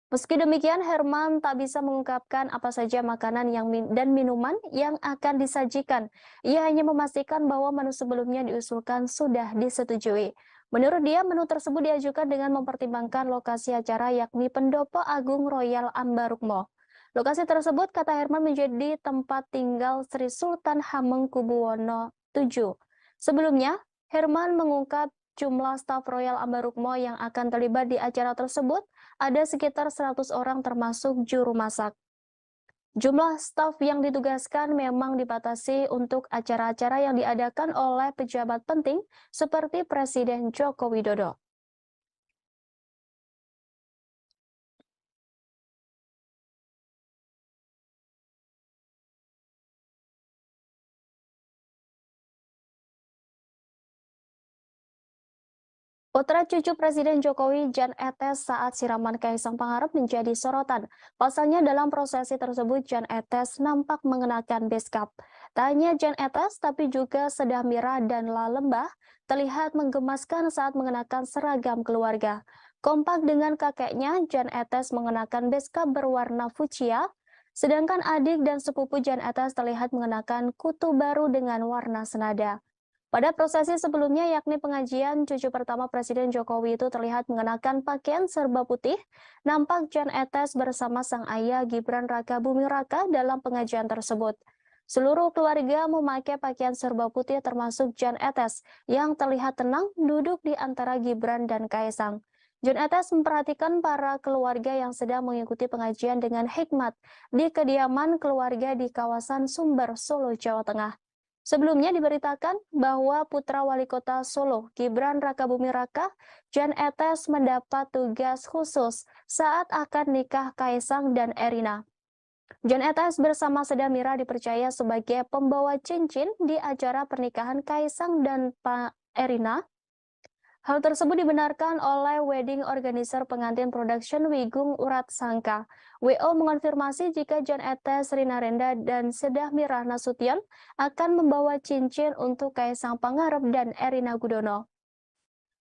Meski demikian, Herman tak bisa mengungkapkan apa saja makanan dan minuman yang akan disajikan. Ia hanya memastikan bahwa menu sebelumnya diusulkan sudah disetujui. Menurut dia, menu tersebut diajukan dengan mempertimbangkan lokasi acara yakni Pendopo Agung Royal Ambarukmo. Lokasi tersebut, kata Herman, menjadi tempat tinggal Sri Sultan Hamengkubuwono VII. Sebelumnya, Herman mengungkap jumlah staf Royal Ambarukmo yang akan terlibat di acara tersebut ada sekitar 100 orang termasuk juru masak. Jumlah staf yang ditugaskan memang dibatasi untuk acara-acara yang diadakan oleh pejabat penting seperti Presiden Joko Widodo. Putra cucu Presiden Jokowi Jan Etes saat siraman Kaisang Pangarep menjadi sorotan. Pasalnya dalam prosesi tersebut Jan Etes nampak mengenakan beskap. Tak hanya Jan Etes tapi juga Sedah Mira dan La Lembah terlihat menggemaskan saat mengenakan seragam keluarga. Kompak dengan kakeknya, Jan Etes mengenakan beskap berwarna fuchsia, sedangkan adik dan sepupu Jan Etes terlihat mengenakan kutu baru dengan warna senada. Pada prosesi sebelumnya, yakni pengajian, cucu pertama Presiden Jokowi itu terlihat mengenakan pakaian serba putih. Nampak Jan Etes bersama sang ayah Gibran Raka Buming Raka dalam pengajian tersebut. Seluruh keluarga memakai pakaian serba putih termasuk Jan Etes yang terlihat tenang duduk di antara Gibran dan Kaisang. Jan Etes memperhatikan para keluarga yang sedang mengikuti pengajian dengan hikmat di kediaman keluarga di kawasan Sumber, Solo, Jawa Tengah. Sebelumnya diberitakan bahwa putra wali kota Solo, Gibran Raka Buming Raka, Jan Etes mendapat tugas khusus saat akad nikah Kaisang dan Erina. Jan Etes bersama Sedah Mira dipercaya sebagai pembawa cincin di acara pernikahan Kaisang dan Erina. Hal tersebut dibenarkan oleh wedding organizer pengantin production Wigung Urat Sangka. WO mengonfirmasi jika Jan Etes, Rina Renda, dan Sedah Mira Nasution akan membawa cincin untuk Kaisang Pangarep dan Erina Gudono.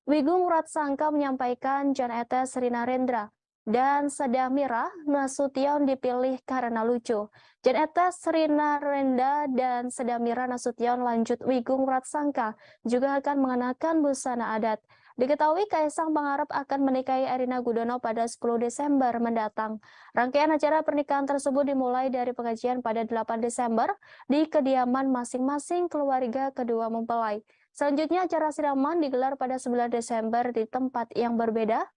Wigung Urat Sangka menyampaikan Jan Etes, Rina Rendra, dan Sedah Mira Nasution dipilih karena lucu. Jan Etes, Rina Renda, dan Sedah Mira Nasution lanjut Wigung Urat Sangka juga akan mengenakan busana adat. Diketahui Kaisang Pangarep akan menikahi Erina Gudono pada 10 Desember mendatang. Rangkaian acara pernikahan tersebut dimulai dari pengajian pada 8 Desember di kediaman masing-masing keluarga kedua mempelai. Selanjutnya acara siraman digelar pada 9 Desember di tempat yang berbeda.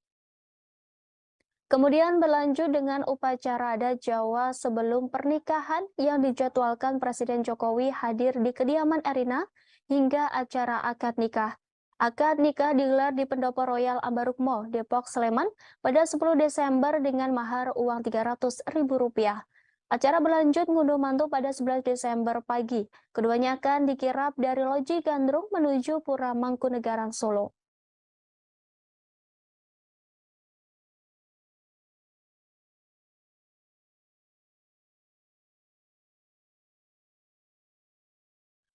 Kemudian berlanjut dengan upacara adat Jawa sebelum pernikahan yang dijadwalkan Presiden Jokowi hadir di kediaman Erina hingga acara akad nikah. Akad nikah digelar di Pendopo Royal Ambarukmo, Depok, Sleman pada 10 Desember dengan mahar uang Rp300.000. Acara berlanjut ngunduh mantu pada 11 Desember pagi. Keduanya akan dikirap dari Loji Gandrung menuju Pura Mangkunegaran Solo.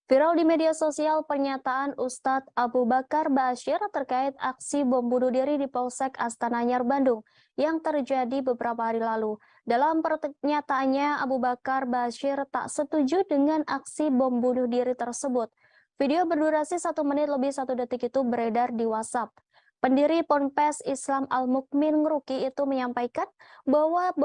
Viral di media sosial pernyataan Ustadz Abu Bakar Ba'asyir terkait aksi bom bunuh diri di Polsek Astana Anyar, Bandung yang terjadi beberapa hari lalu. Dalam pernyataannya, Abu Bakar Ba'asyir tak setuju dengan aksi bom bunuh diri tersebut. Video berdurasi 1 menit lebih 1 detik itu beredar di WhatsApp. Pendiri Ponpes Islam Al-Mukmin Ngeruki itu menyampaikan bahwa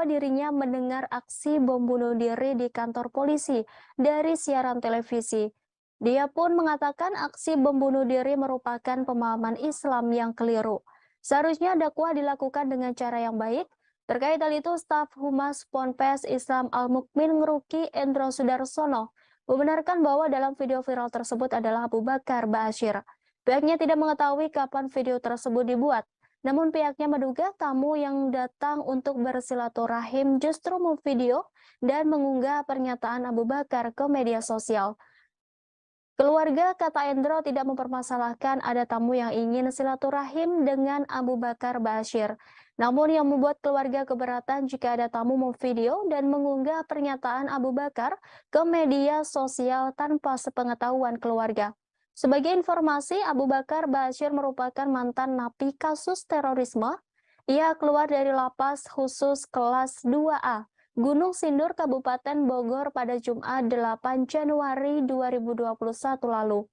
dirinya mendengar aksi bom bunuh diri di kantor polisi dari siaran televisi. Dia pun mengatakan aksi bom bunuh diri merupakan pemahaman Islam yang keliru. Seharusnya dakwah dilakukan dengan cara yang baik. Terkait hal itu, staf Humas Ponpes Islam Al-Mukmin Ngeruki Endro Sudarsono membenarkan bahwa dalam video viral tersebut adalah Abu Bakar Ba'asyir. Pihaknya tidak mengetahui kapan video tersebut dibuat. Namun pihaknya menduga tamu yang datang untuk bersilaturahim justru memvideo dan mengunggah pernyataan Abu Bakar ke media sosial. Keluarga kata Endro tidak mempermasalahkan ada tamu yang ingin silaturahim dengan Abu Bakar Ba'asyir. Namun yang membuat keluarga keberatan jika ada tamu memvideo dan mengunggah pernyataan Abu Bakar ke media sosial tanpa sepengetahuan keluarga. Sebagai informasi, Abu Bakar Ba'asyir merupakan mantan napi kasus terorisme. Ia keluar dari lapas khusus kelas 2A, Gunung Sindur, Kabupaten Bogor pada Jumat 8 Januari 2021 lalu.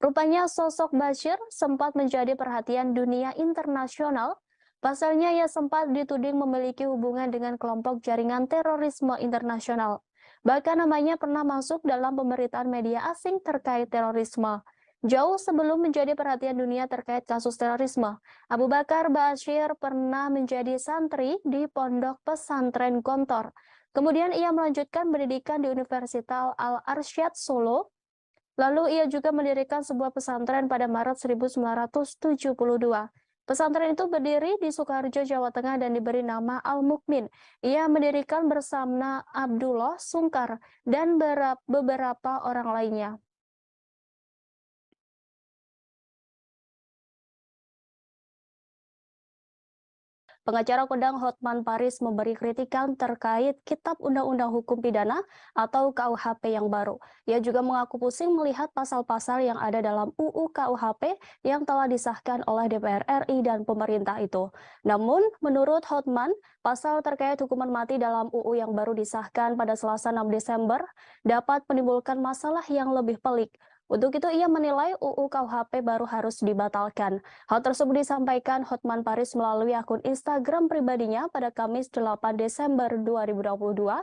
Rupanya sosok Ba'asyir sempat menjadi perhatian dunia internasional. Pasalnya ia sempat dituding memiliki hubungan dengan kelompok jaringan terorisme internasional. Bahkan namanya pernah masuk dalam pemberitaan media asing terkait terorisme. Jauh sebelum menjadi perhatian dunia terkait kasus terorisme, Abu Bakar Ba'asyir pernah menjadi santri di Pondok Pesantren Gontor. Kemudian ia melanjutkan pendidikan di Universitas Al-Arsyad Solo. Lalu ia juga mendirikan sebuah pesantren pada Maret 1972. Pesantren itu berdiri di Sukoharjo, Jawa Tengah dan diberi nama Al-Mukmin. Ia mendirikan bersama Abdullah Sungkar dan beberapa orang lainnya. Pengacara kondang Hotman Paris memberi kritikan terkait Kitab Undang-Undang Hukum Pidana atau KUHP yang baru. Ia juga mengaku pusing melihat pasal-pasal yang ada dalam UU KUHP yang telah disahkan oleh DPR RI dan pemerintah itu. Namun, menurut Hotman, pasal terkait hukuman mati dalam UU yang baru disahkan pada Selasa 6 Desember dapat menimbulkan masalah yang lebih pelik. Untuk itu ia menilai UU KUHP baru harus dibatalkan. Hal tersebut disampaikan Hotman Paris melalui akun Instagram pribadinya pada Kamis 8 Desember 2022.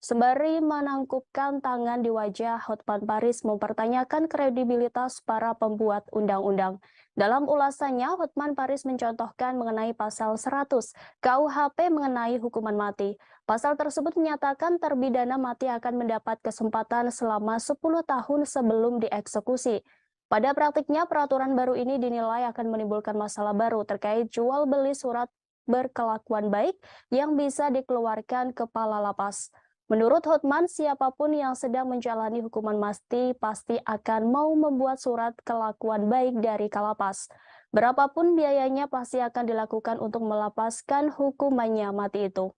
Sembari menangkupkan tangan di wajah, Hotman Paris mempertanyakan kredibilitas para pembuat undang-undang. Dalam ulasannya, Hotman Paris mencontohkan mengenai pasal 100 KUHP mengenai hukuman mati. Pasal tersebut menyatakan terpidana mati akan mendapat kesempatan selama 10 tahun sebelum dieksekusi. Pada praktiknya, peraturan baru ini dinilai akan menimbulkan masalah baru terkait jual beli surat berkelakuan baik yang bisa dikeluarkan kepala lapas. Menurut Hotman, siapapun yang sedang menjalani hukuman mati pasti akan mau membuat surat kelakuan baik dari kalapas. Berapapun biayanya pasti akan dilakukan untuk melepaskan hukumannya mati itu.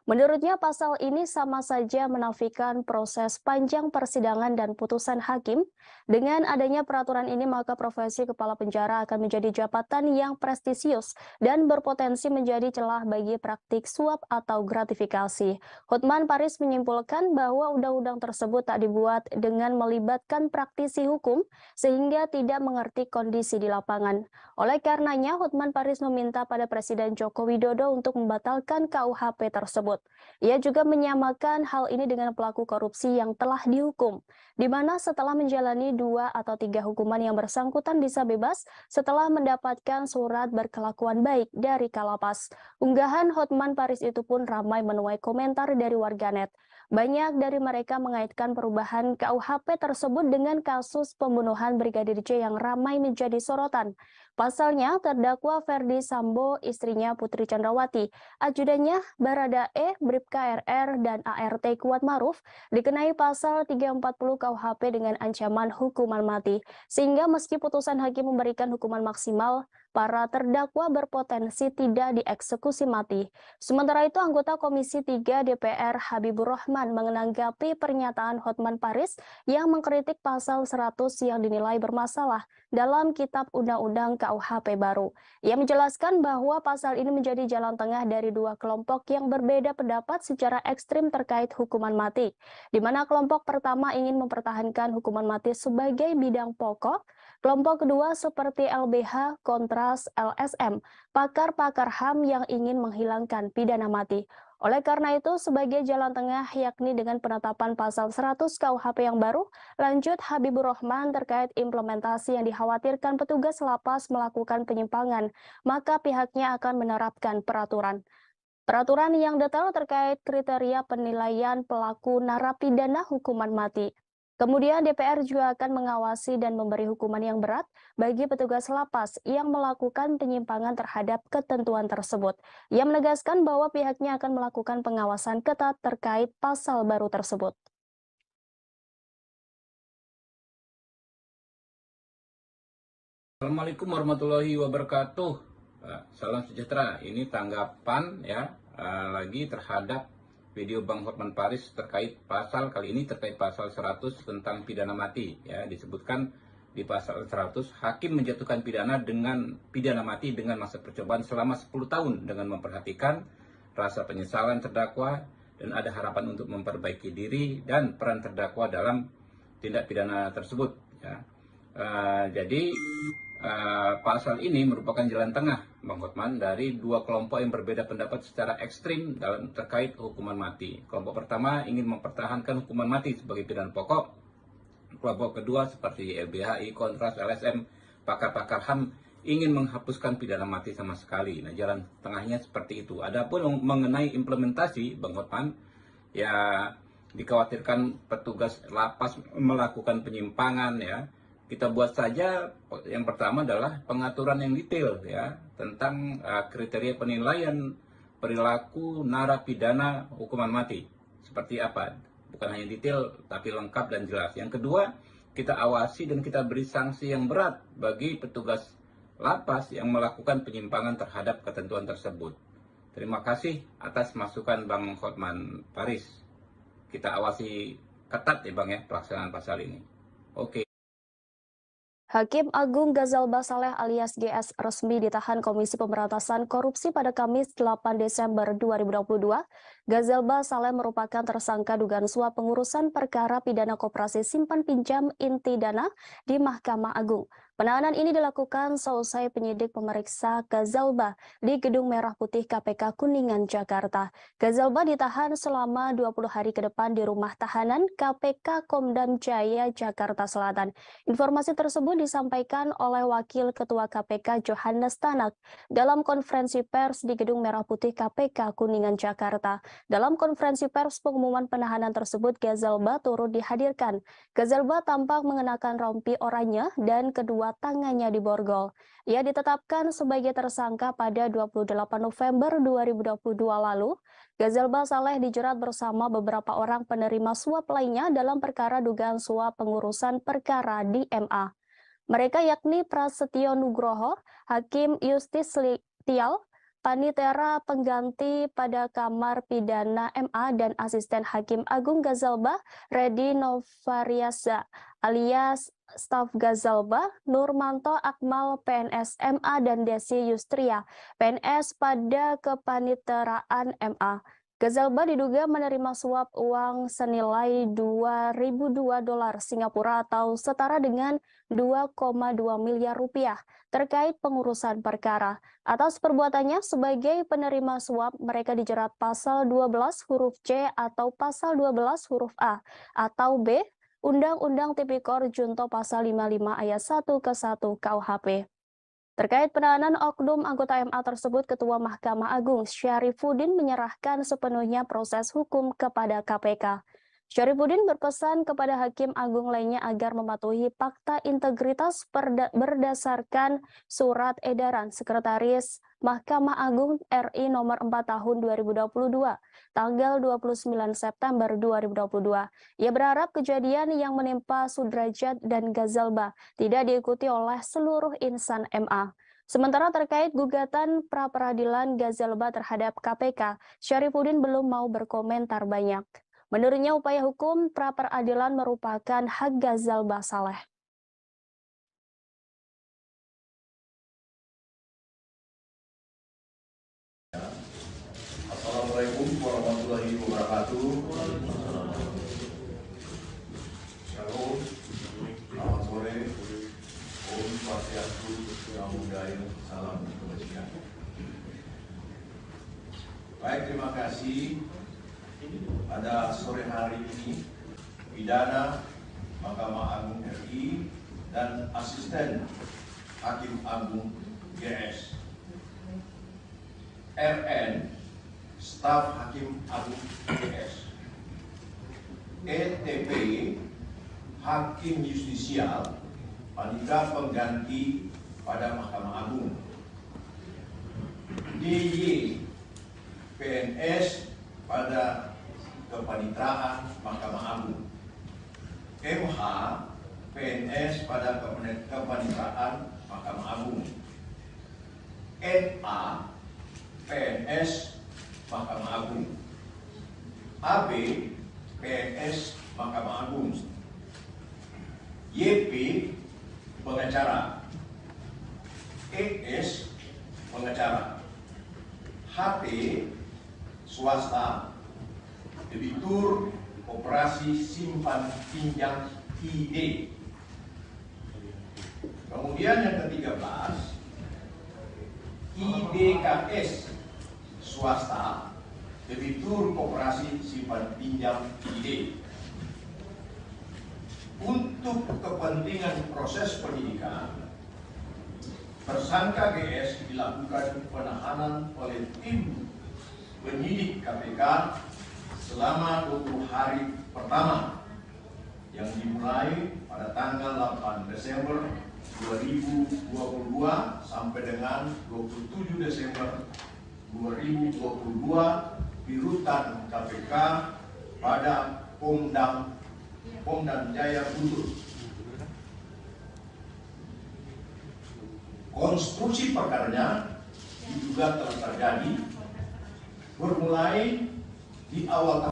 Menurutnya, pasal ini sama saja menafikan proses panjang persidangan dan putusan hakim. Dengan adanya peraturan ini, maka profesi kepala penjara akan menjadi jabatan yang prestisius dan berpotensi menjadi celah bagi praktik suap atau gratifikasi. Hotman Paris menyimpulkan bahwa undang-undang tersebut tak dibuat dengan melibatkan praktisi hukum, sehingga tidak mengerti kondisi di lapangan. Oleh karenanya, Hotman Paris meminta pada Presiden Joko Widodo untuk membatalkan KUHP tersebut. Ia juga menyamakan hal ini dengan pelaku korupsi yang telah dihukum, di mana setelah menjalani 2 atau 3 hukuman yang bersangkutan bisa bebas setelah mendapatkan surat berkelakuan baik dari kalapas. Unggahan Hotman Paris itu pun ramai menuai komentar dari warganet. Banyak dari mereka mengaitkan perubahan KUHP tersebut dengan kasus pembunuhan Brigadir J yang ramai menjadi sorotan. Pasalnya, terdakwa Ferdi Sambo, istrinya Putri Chandrawati, ajudannya Baradae, Bribka RR, dan ART Kuat Maruf dikenai pasal 340 KUHP dengan ancaman hukuman mati. Sehingga meski putusan hakim memberikan hukuman maksimal, para terdakwa berpotensi tidak dieksekusi mati. Sementara itu, anggota Komisi 3 DPR Habibur Rahman menanggapi pernyataan Hotman Paris yang mengkritik pasal 100 yang dinilai bermasalah dalam Kitab Undang-Undang KUHP baru. Ia menjelaskan bahwa pasal ini menjadi jalan tengah dari dua kelompok yang berbeda pendapat secara ekstrim terkait hukuman mati, di mana kelompok pertama ingin mempertahankan hukuman mati sebagai bidang pokok, kelompok kedua seperti LBH, Kontras, LSM, pakar-pakar HAM yang ingin menghilangkan pidana mati. Oleh karena itu, sebagai jalan tengah yakni dengan penetapan pasal 100 KUHP yang baru, lanjut Habibur Rahman terkait implementasi yang dikhawatirkan petugas lapas melakukan penyimpangan, maka pihaknya akan menerapkan peraturan. Peraturan yang detail terkait kriteria penilaian pelaku narapidana hukuman mati. Kemudian DPR juga akan mengawasi dan memberi hukuman yang berat bagi petugas lapas yang melakukan penyimpangan terhadap ketentuan tersebut. Ia menegaskan bahwa pihaknya akan melakukan pengawasan ketat terkait pasal baru tersebut. Assalamualaikum warahmatullahi wabarakatuh. Salam sejahtera. Ini tanggapan lagi terhadap video Bang Hotman Paris terkait pasal kali ini terkait pasal 100 tentang pidana mati. Ya, disebutkan di pasal 100 hakim menjatuhkan pidana mati dengan masa percobaan selama 10 tahun dengan memperhatikan rasa penyesalan terdakwa dan ada harapan untuk memperbaiki diri dan peran terdakwa dalam tindak pidana tersebut. Ya. Jadi pasal ini merupakan jalan tengah Bang Hotman dari dua kelompok yang berbeda pendapat secara ekstrim dalam terkait hukuman mati. Kelompok pertama ingin mempertahankan hukuman mati sebagai pidana pokok. Kelompok kedua seperti LBHI, Kontras, LSM, pakar-pakar HAM ingin menghapuskan pidana mati sama sekali. Nah, jalan tengahnya seperti itu. Adapun mengenai implementasi Bang Hotman, ya dikhawatirkan petugas lapas melakukan penyimpangan ya. Kita buat saja yang pertama adalah pengaturan yang detail ya tentang kriteria penilaian perilaku narapidana hukuman mati. Seperti apa? Bukan hanya detail tapi lengkap dan jelas. Yang kedua, kita awasi dan kita beri sanksi yang berat bagi petugas lapas yang melakukan penyimpangan terhadap ketentuan tersebut. Terima kasih atas masukan Bang Hotman Paris. Kita awasi ketat ya Bang ya pelaksanaan pasal ini. Oke. Hakim Agung Gazalba Saleh alias GS resmi ditahan Komisi Pemberantasan Korupsi pada Kamis 8 Desember 2022. Gazalba Saleh merupakan tersangka dugaan suap pengurusan perkara pidana koperasi simpan pinjam inti dana di Mahkamah Agung. Penahanan ini dilakukan seusai penyidik memeriksa Gazalba di Gedung Merah Putih KPK Kuningan, Jakarta. Gazalba ditahan selama 20 hari ke depan di rumah tahanan KPK Komdam Jaya, Jakarta Selatan. Informasi tersebut disampaikan oleh Wakil Ketua KPK Johannes Tanak dalam konferensi pers di Gedung Merah Putih KPK Kuningan, Jakarta. Dalam konferensi pers pengumuman penahanan tersebut, Gazalba turut dihadirkan. Gazalba tampak mengenakan rompi oranye dan kedua tangannya diborgol. Ia ditetapkan sebagai tersangka pada 28 November 2022 lalu. Gazalba Saleh dijerat bersama beberapa orang penerima suap lainnya dalam perkara dugaan suap pengurusan perkara di MA. Mereka yakni Prasetyo Nugroho, Hakim Justis Tial, Panitera pengganti pada Kamar Pidana MA dan Asisten Hakim Agung Gazalba, Redi Novariaza alias staf Gazalba, Nurmanto Akmal PNS MA dan Desi Yustria PNS pada kepaniteraan MA. Gazalba diduga menerima suap uang senilai 2.002 dolar Singapura atau setara dengan 2,2 miliar rupiah terkait pengurusan perkara. Atas perbuatannya sebagai penerima suap, mereka dijerat pasal 12 huruf C atau pasal 12 huruf A atau B Undang-Undang Tipikor Junto pasal 55 ayat 1 ke 1 KUHP. Terkait penahanan oknum anggota MA tersebut, Ketua Mahkamah Agung Syarifuddin menyerahkan sepenuhnya proses hukum kepada KPK. Syarifuddin berpesan kepada Hakim Agung lainnya agar mematuhi fakta integritas berdasarkan surat edaran Sekretaris Mahkamah Agung RI nomor 4 tahun 2022, tanggal 29 September 2022. Ia berharap kejadian yang menimpa Sudrajat dan Gazalba tidak diikuti oleh seluruh insan MA. Sementara terkait gugatan pra-peradilan Gazalba terhadap KPK, Syarifuddin belum mau berkomentar banyak. Menurutnya, upaya hukum pra-peradilan merupakan hak Gazalba Saleh. Assalamualaikum warahmatullahi wabarakatuh. Shalom, selamat sore. Om Swastiastu, Namo Buddhaya, salam kebajikan. Baik, terima kasih. Pada sore hari ini, pidana Mahkamah Agung RI dan Asisten Hakim Agung GS, RN, Staf Hakim Agung GS, ETP, Hakim Justisial, Panitia Pengganti pada Mahkamah Agung, DY, PNS pada Kepanitraan Mahkamah Agung, MH, PNS pada Kepanitraan Mahkamah Agung, NA, PNS Mahkamah Agung, AB, PNS Mahkamah Agung, YP, pengacara, ES, pengacara, HT, swasta, debitur operasi simpan pinjam ID. Kemudian yang ke-13, IDKS, swasta, debitur operasi simpan pinjam ID. Untuk kepentingan proses penyidikan, tersangka GS dilakukan penahanan oleh tim penyidik KPK selama 20 hari pertama yang dimulai pada tanggal 8 Desember 2022 sampai dengan 27 Desember 2022 di rutan KPK pada Pom dan Jaya Guntur. Konstruksi perkaranya diduga telah terjadi bermulai di awal.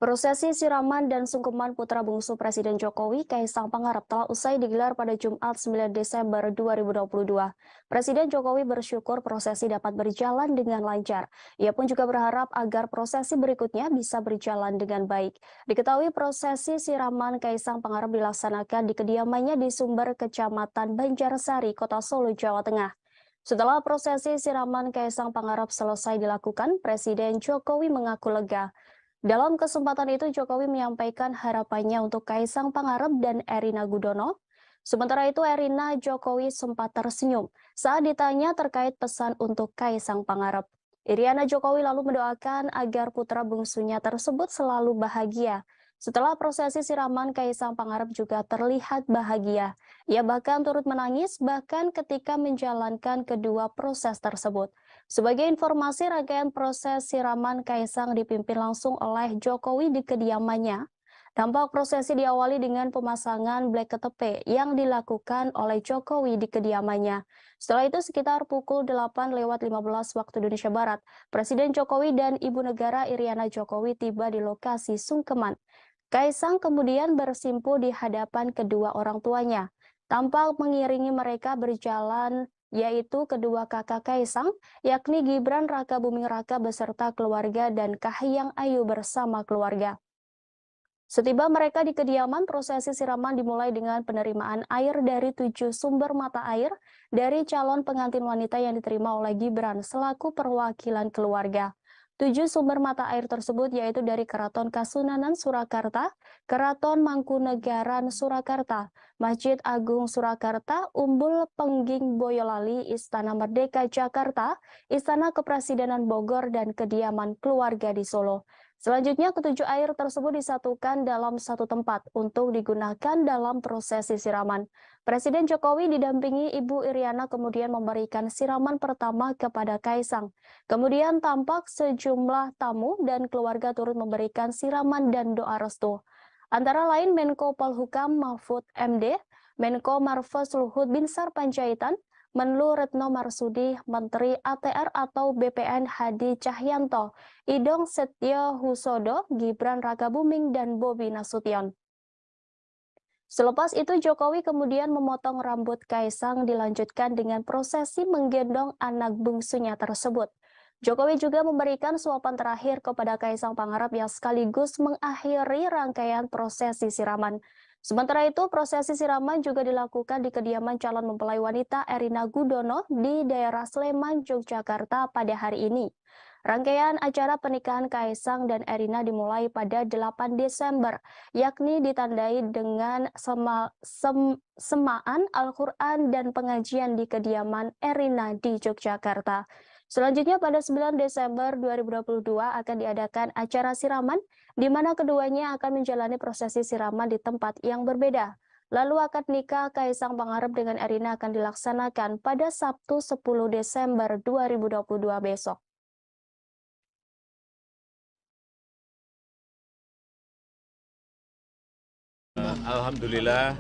Prosesi siraman dan sungkeman putra bungsu Presiden Jokowi, Kaisang Pangarep, telah usai digelar pada Jumat 9 Desember 2022. Presiden Jokowi bersyukur prosesi dapat berjalan dengan lancar. Ia pun juga berharap agar prosesi berikutnya bisa berjalan dengan baik. Diketahui prosesi siraman Kaisang Pangarep dilaksanakan di kediamannya di Sumber, Kecamatan Banjarsari, Kota Solo, Jawa Tengah. Setelah prosesi siraman Kaisang Pangarep selesai dilakukan, Presiden Jokowi mengaku lega. Dalam kesempatan itu, Jokowi menyampaikan harapannya untuk Kaisang Pangarep dan Erina Gudono. Sementara itu, Erina Jokowi sempat tersenyum saat ditanya terkait pesan untuk Kaisang Pangarep. Iriana Jokowi lalu mendoakan agar putra bungsunya tersebut selalu bahagia. Setelah prosesi siraman, Kaisang Pangarep juga terlihat bahagia. Ia bahkan turut menangis bahkan ketika menjalankan kedua proses tersebut. Sebagai informasi, rangkaian proses siraman Kaisang dipimpin langsung oleh Jokowi di kediamannya. Tampak prosesi diawali dengan pemasangan blek KTP yang dilakukan oleh Jokowi di kediamannya. Setelah itu sekitar pukul 8:15 waktu Indonesia Barat, Presiden Jokowi dan Ibu Negara Iriana Jokowi tiba di lokasi sungkeman. Kaisang kemudian bersimpuh di hadapan kedua orang tuanya. Tampak mengiringi mereka berjalan yaitu kedua kakak Kaisang, yakni Gibran Raka Buming Raka beserta keluarga dan Kahiyang Ayu bersama keluarga. Setiba mereka di kediaman, prosesi siraman dimulai dengan penerimaan air dari 7 sumber mata air dari calon pengantin wanita yang diterima oleh Gibran selaku perwakilan keluarga. 7 sumber mata air tersebut yaitu dari Keraton Kasunanan Surakarta, Keraton Mangkunegaran Surakarta, Masjid Agung Surakarta, Umbul Pengging Boyolali, Istana Merdeka Jakarta, Istana Kepresidenan Bogor, dan kediaman keluarga di Solo. Selanjutnya, ketujuh air tersebut disatukan dalam satu tempat untuk digunakan dalam prosesi siraman. Presiden Jokowi didampingi Ibu Iriana kemudian memberikan siraman pertama kepada Kaisang. Kemudian tampak sejumlah tamu dan keluarga turut memberikan siraman dan doa restu. Antara lain Menko Polhukam Mahfud MD, Menko Marves Luhut Binsar Panjaitan, Menlu Retno Marsudi, Menteri ATR atau BPN Hadi Cahyanto, Idong Setio Husodo, Gibran Rakabuming, dan Bobi Nasution. Selepas itu Jokowi kemudian memotong rambut Kaisang dilanjutkan dengan prosesi menggendong anak bungsunya tersebut. Jokowi juga memberikan suapan terakhir kepada Kaisang Pangarep yang sekaligus mengakhiri rangkaian prosesi siraman. Sementara itu, prosesi siraman juga dilakukan di kediaman calon mempelai wanita Erina Gudono di daerah Sleman, Yogyakarta pada hari ini. Rangkaian acara pernikahan Kaisang dan Erina dimulai pada 8 Desember, yakni ditandai dengan semaan Al-Quran dan pengajian di kediaman Erina di Yogyakarta. Selanjutnya pada 9 Desember 2022 akan diadakan acara siraman, di mana keduanya akan menjalani prosesi siraman di tempat yang berbeda. Lalu akad nikah Kaisang Pangarep dengan Erina akan dilaksanakan pada Sabtu 10 Desember 2022 besok. Alhamdulillah,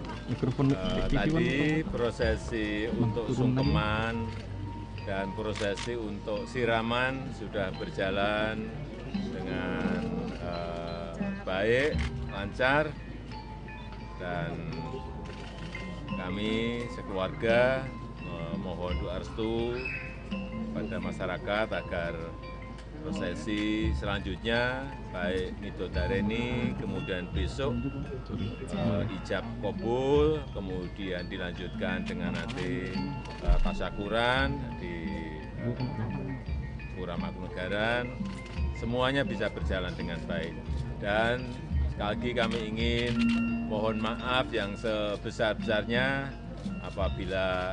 tadi prosesi untuk sungkeman dan prosesi untuk siraman sudah berjalan dengan baik, lancar, dan kami sekeluarga memohon doa restu pada masyarakat agar prosesi selanjutnya baik Midodareni, kemudian besok ijab kabul, kemudian dilanjutkan dengan nanti tasyakuran di Pura Mangkunegaran, semuanya bisa berjalan dengan baik. Dan sekali lagi kami ingin mohon maaf yang sebesar-besarnya apabila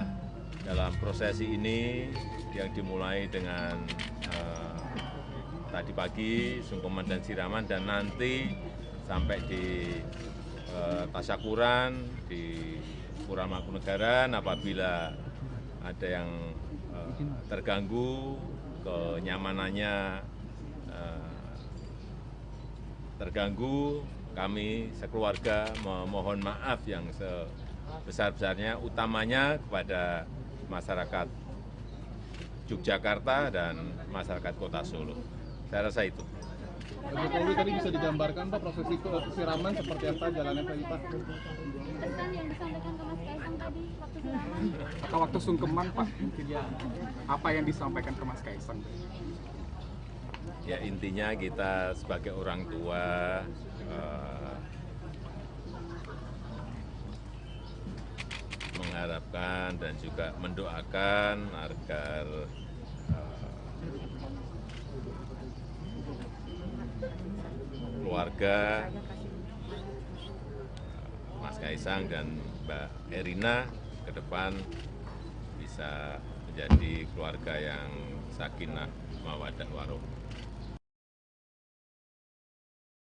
dalam prosesi ini yang dimulai dengan tadi pagi sungkeman dan siraman, dan nanti sampai di tasyakuran di Pura Mangkunegaran, apabila ada yang terganggu, kenyamanannya terganggu, kami sekeluarga memohon maaf yang sebesar-besarnya, utamanya kepada masyarakat Yogyakarta dan masyarakat Kota Solo. Saya rasa itu. Pak Jokowi tadi bisa digambarkan Pak prosesi siraman seperti apa jalannya Pak? Pesan yang disampaikan ke Mas Kaisang tadi waktu siraman. Atau waktu sungkeman Pak, apa yang disampaikan ke Mas Kaisang? Ya intinya kita sebagai orang tua mengharapkan dan juga mendoakan agar keluarga Mas Kaisang dan Mbak Erina ke depan bisa menjadi keluarga yang sakinah mawaddah warahmah.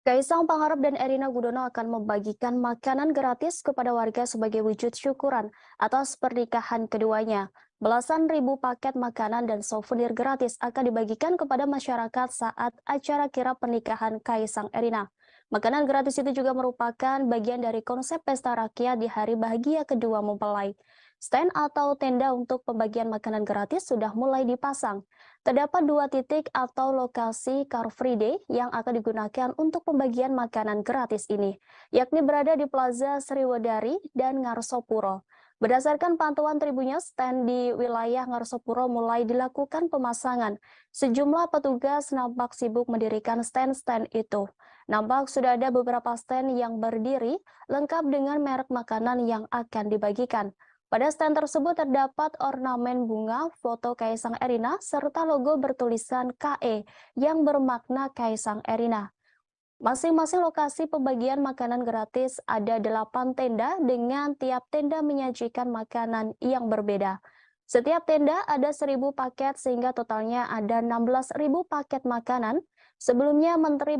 Kaisang Pangarep dan Erina Gudono akan membagikan makanan gratis kepada warga sebagai wujud syukuran atas pernikahan keduanya. Belasan ribu paket makanan dan souvenir gratis akan dibagikan kepada masyarakat saat acara kirap pernikahan Kaisang Erina. Makanan gratis itu juga merupakan bagian dari konsep pesta rakyat di hari bahagia kedua mempelai. Stand atau tenda untuk pembagian makanan gratis sudah mulai dipasang. Terdapat 2 titik atau lokasi Car Free Day yang akan digunakan untuk pembagian makanan gratis ini, yakni berada di Plaza Sriwedari dan Ngarsopuro. Berdasarkan pantauan Tribunnya, stand di wilayah Ngarsopuro mulai dilakukan pemasangan. Sejumlah petugas nampak sibuk mendirikan stand-stand itu. Nampak sudah ada beberapa stand yang berdiri, lengkap dengan merek makanan yang akan dibagikan. Pada stand tersebut terdapat ornamen bunga, foto Kaisang Erina, serta logo bertulisan KE yang bermakna Kaisang Erina. Masing-masing lokasi pembagian makanan gratis ada 8 tenda dengan tiap tenda menyajikan makanan yang berbeda. Setiap tenda ada 1.000 paket sehingga totalnya ada 16.000 paket makanan. Sebelumnya, Menteri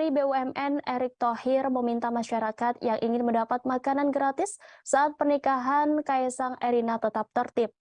BUMN Erick Thohir meminta masyarakat yang ingin mendapat makanan gratis saat pernikahan Kaisang Erina tetap tertib.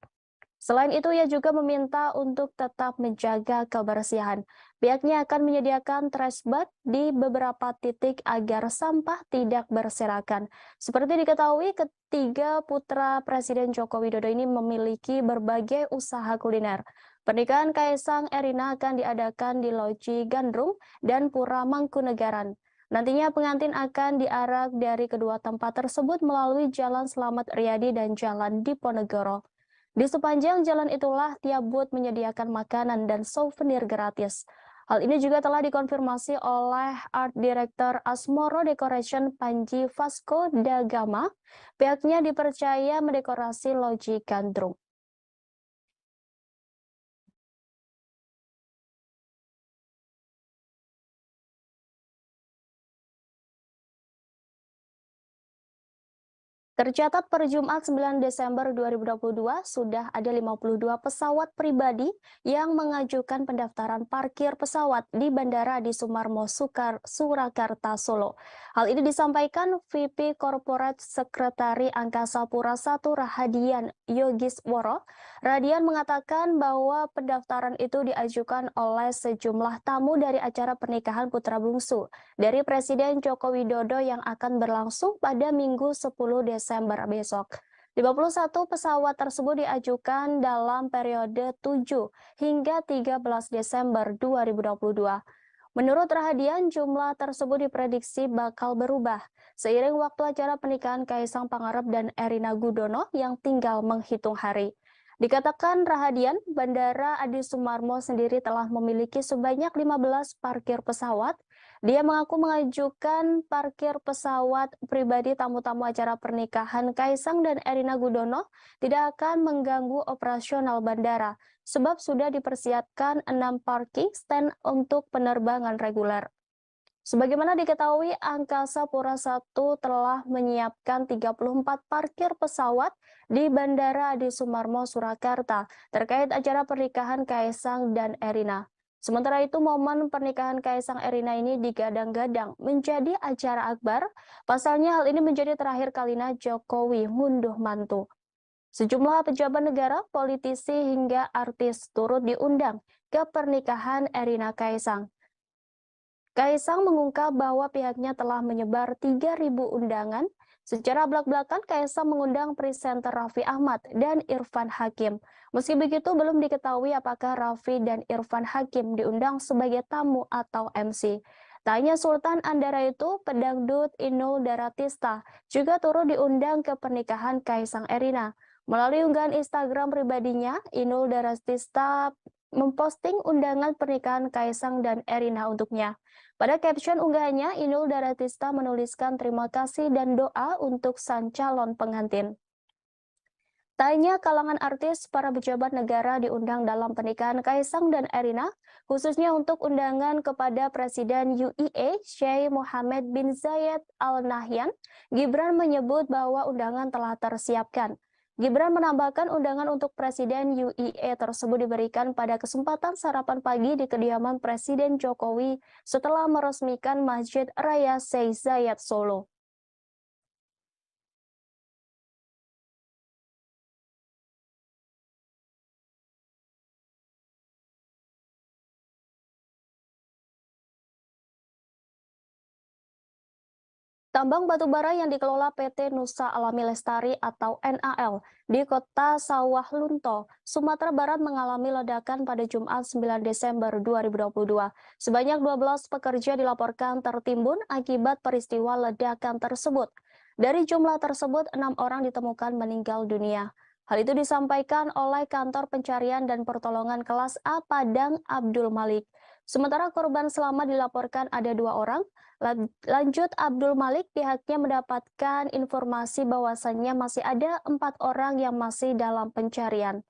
Selain itu, ia juga meminta untuk tetap menjaga kebersihan. Pihaknya akan menyediakan trash bag di beberapa titik agar sampah tidak berserakan. Seperti diketahui, ketiga putra Presiden Joko Widodo ini memiliki berbagai usaha kuliner. Pernikahan Kaisang Erina akan diadakan di Loji Gandrung dan Pura Mangkunegaran. Nantinya pengantin akan diarak dari kedua tempat tersebut melalui Jalan Slamet Riyadi dan Jalan Diponegoro. Di sepanjang jalan itulah tiap booth menyediakan makanan dan souvenir gratis. Hal ini juga telah dikonfirmasi oleh Art Director Asmoro Decoration Panji Vasco da Gama. Pihaknya dipercaya mendekorasi Loji Gandrung. Tercatat per Jumat 9 Desember 2022 sudah ada 52 pesawat pribadi yang mengajukan pendaftaran parkir pesawat di Bandara Adi Sumarmo Surakarta, Solo. Hal ini disampaikan VP Corporate Sekretari Angkasa Pura I Rahadian Yogisworo. Radian mengatakan bahwa pendaftaran itu diajukan oleh sejumlah tamu dari acara pernikahan putra bungsu dari Presiden Joko Widodo yang akan berlangsung pada Minggu 10 Desember besok. 51 pesawat tersebut diajukan dalam periode 7 hingga 13 Desember 2022. Menurut Rahadian, jumlah tersebut diprediksi bakal berubah seiring waktu acara pernikahan Kaisang Pangarep dan Erina Gudono yang tinggal menghitung hari. Dikatakan Rahadian, Bandara Adi Sumarmo sendiri telah memiliki sebanyak 15 parkir pesawat. Dia mengaku mengajukan parkir pesawat pribadi tamu-tamu acara pernikahan Kaisang dan Erina Gudono tidak akan mengganggu operasional bandara, sebab sudah dipersiapkan 6 parking stand untuk penerbangan reguler. Sebagaimana diketahui, Angkasa Pura I telah menyiapkan 34 parkir pesawat di Bandara Adi Sumarmo Surakarta terkait acara pernikahan Kaisang dan Erina. Sementara itu, momen pernikahan Kaisang Erina ini digadang-gadang menjadi acara akbar. Pasalnya hal ini menjadi terakhir kalinya Jokowi ngunduh mantu. Sejumlah pejabat negara, politisi hingga artis turut diundang ke pernikahan Erina Kaisang. Kaisang mengungkap bahwa pihaknya telah menyebar 3.000 undangan. Secara belak-belakan, Kaisang mengundang presenter Raffi Ahmad dan Irfan Hakim. Meski begitu, belum diketahui apakah Raffi dan Irfan Hakim diundang sebagai tamu atau MC. Tak hanya Sultan Andara itu, pedangdut Inul Daratista juga turut diundang ke pernikahan Kaisang Erina. Melalui unggahan Instagram pribadinya, Inul Daratista memposting undangan pernikahan Kaisang dan Erina untuknya. Pada caption unggahannya, Inul Daratista menuliskan terima kasih dan doa untuk sang calon pengantin. Tak hanya kalangan artis, para pejabat negara diundang dalam pernikahan Kaisang dan Erina, khususnya untuk undangan kepada Presiden UAE, Sheikh Mohammed bin Zayed Al Nahyan. Gibran menyebut bahwa undangan telah tersiapkan. Gibran menambahkan undangan untuk Presiden UAE tersebut diberikan pada kesempatan sarapan pagi di kediaman Presiden Jokowi setelah meresmikan Masjid Raya Sheikh Zayed Solo. Tambang batubara yang dikelola PT Nusa Alami Lestari atau NAL di kota Sawah Lunto, Sumatera Barat mengalami ledakan pada Jumat 9 Desember 2022. Sebanyak 12 pekerja dilaporkan tertimbun akibat peristiwa ledakan tersebut. Dari jumlah tersebut, 6 orang ditemukan meninggal dunia. Hal itu disampaikan oleh Kantor Pencarian dan Pertolongan Kelas A Padang Abdul Malik. Sementara korban selamat dilaporkan ada 2 orang. Lanjut Abdul Malik, pihaknya mendapatkan informasi bahwasannya masih ada 4 orang yang masih dalam pencarian.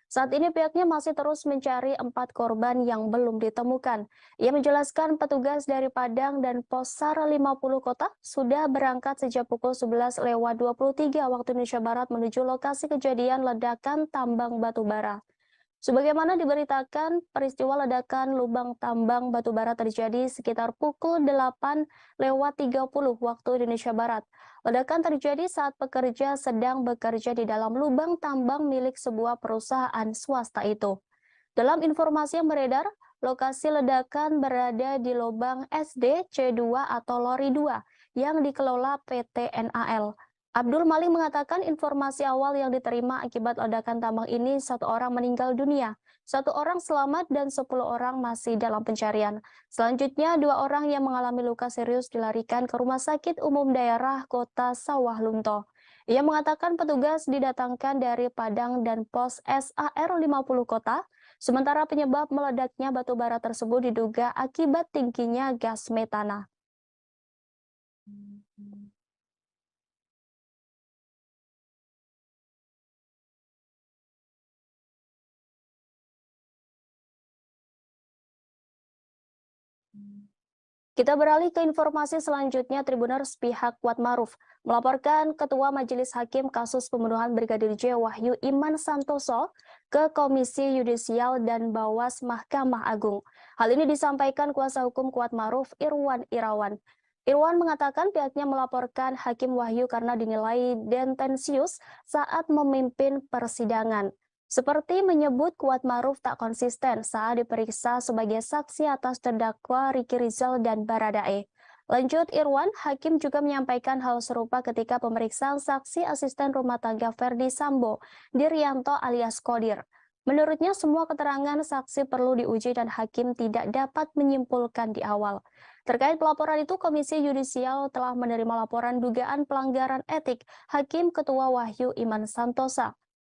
Saat ini pihaknya masih terus mencari 4 korban yang belum ditemukan. Ia menjelaskan petugas dari Padang dan Posar 50 Kota sudah berangkat sejak pukul 11:23 waktu Indonesia Barat menuju lokasi kejadian ledakan tambang batubara. Sebagaimana diberitakan, peristiwa ledakan lubang tambang batubara terjadi sekitar pukul 8:30 waktu Indonesia Barat. Ledakan terjadi saat pekerja sedang bekerja di dalam lubang tambang milik sebuah perusahaan swasta itu. Dalam informasi yang beredar, lokasi ledakan berada di lubang SD C2 atau Lori 2 yang dikelola PT NAL. Abdul Malik mengatakan informasi awal yang diterima akibat ledakan tambang ini 1 orang meninggal dunia, 1 orang selamat dan 10 orang masih dalam pencarian. Selanjutnya 2 orang yang mengalami luka serius dilarikan ke Rumah Sakit Umum Daerah Kota Sawah Lunto. Ia mengatakan petugas didatangkan dari Padang dan Pos SAR 50 Kota, sementara penyebab meledaknya batu bara tersebut diduga akibat tingginya gas metana. Kita beralih ke informasi selanjutnya. Tribuners pihak Kuatmaruf melaporkan Ketua Majelis Hakim kasus pembunuhan Brigadir J Wahyu Iman Santoso ke Komisi Yudisial dan Bawas Mahkamah Agung. Hal ini disampaikan kuasa hukum Kuatmaruf Irwan Irawan. Irwan mengatakan pihaknya melaporkan Hakim Wahyu karena dinilai tendensius saat memimpin persidangan. Seperti menyebut Kuatmaruf tak konsisten saat diperiksa sebagai saksi atas terdakwa Ricky Rizal dan Baradae. Lanjut Irwan, Hakim juga menyampaikan hal serupa ketika pemeriksaan saksi asisten rumah tangga Verdi Sambo, Diryanto alias Kodir. Menurutnya semua keterangan saksi perlu diuji dan Hakim tidak dapat menyimpulkan di awal. Terkait pelaporan itu, Komisi Yudisial telah menerima laporan dugaan pelanggaran etik Hakim Ketua Wahyu Iman Santosa.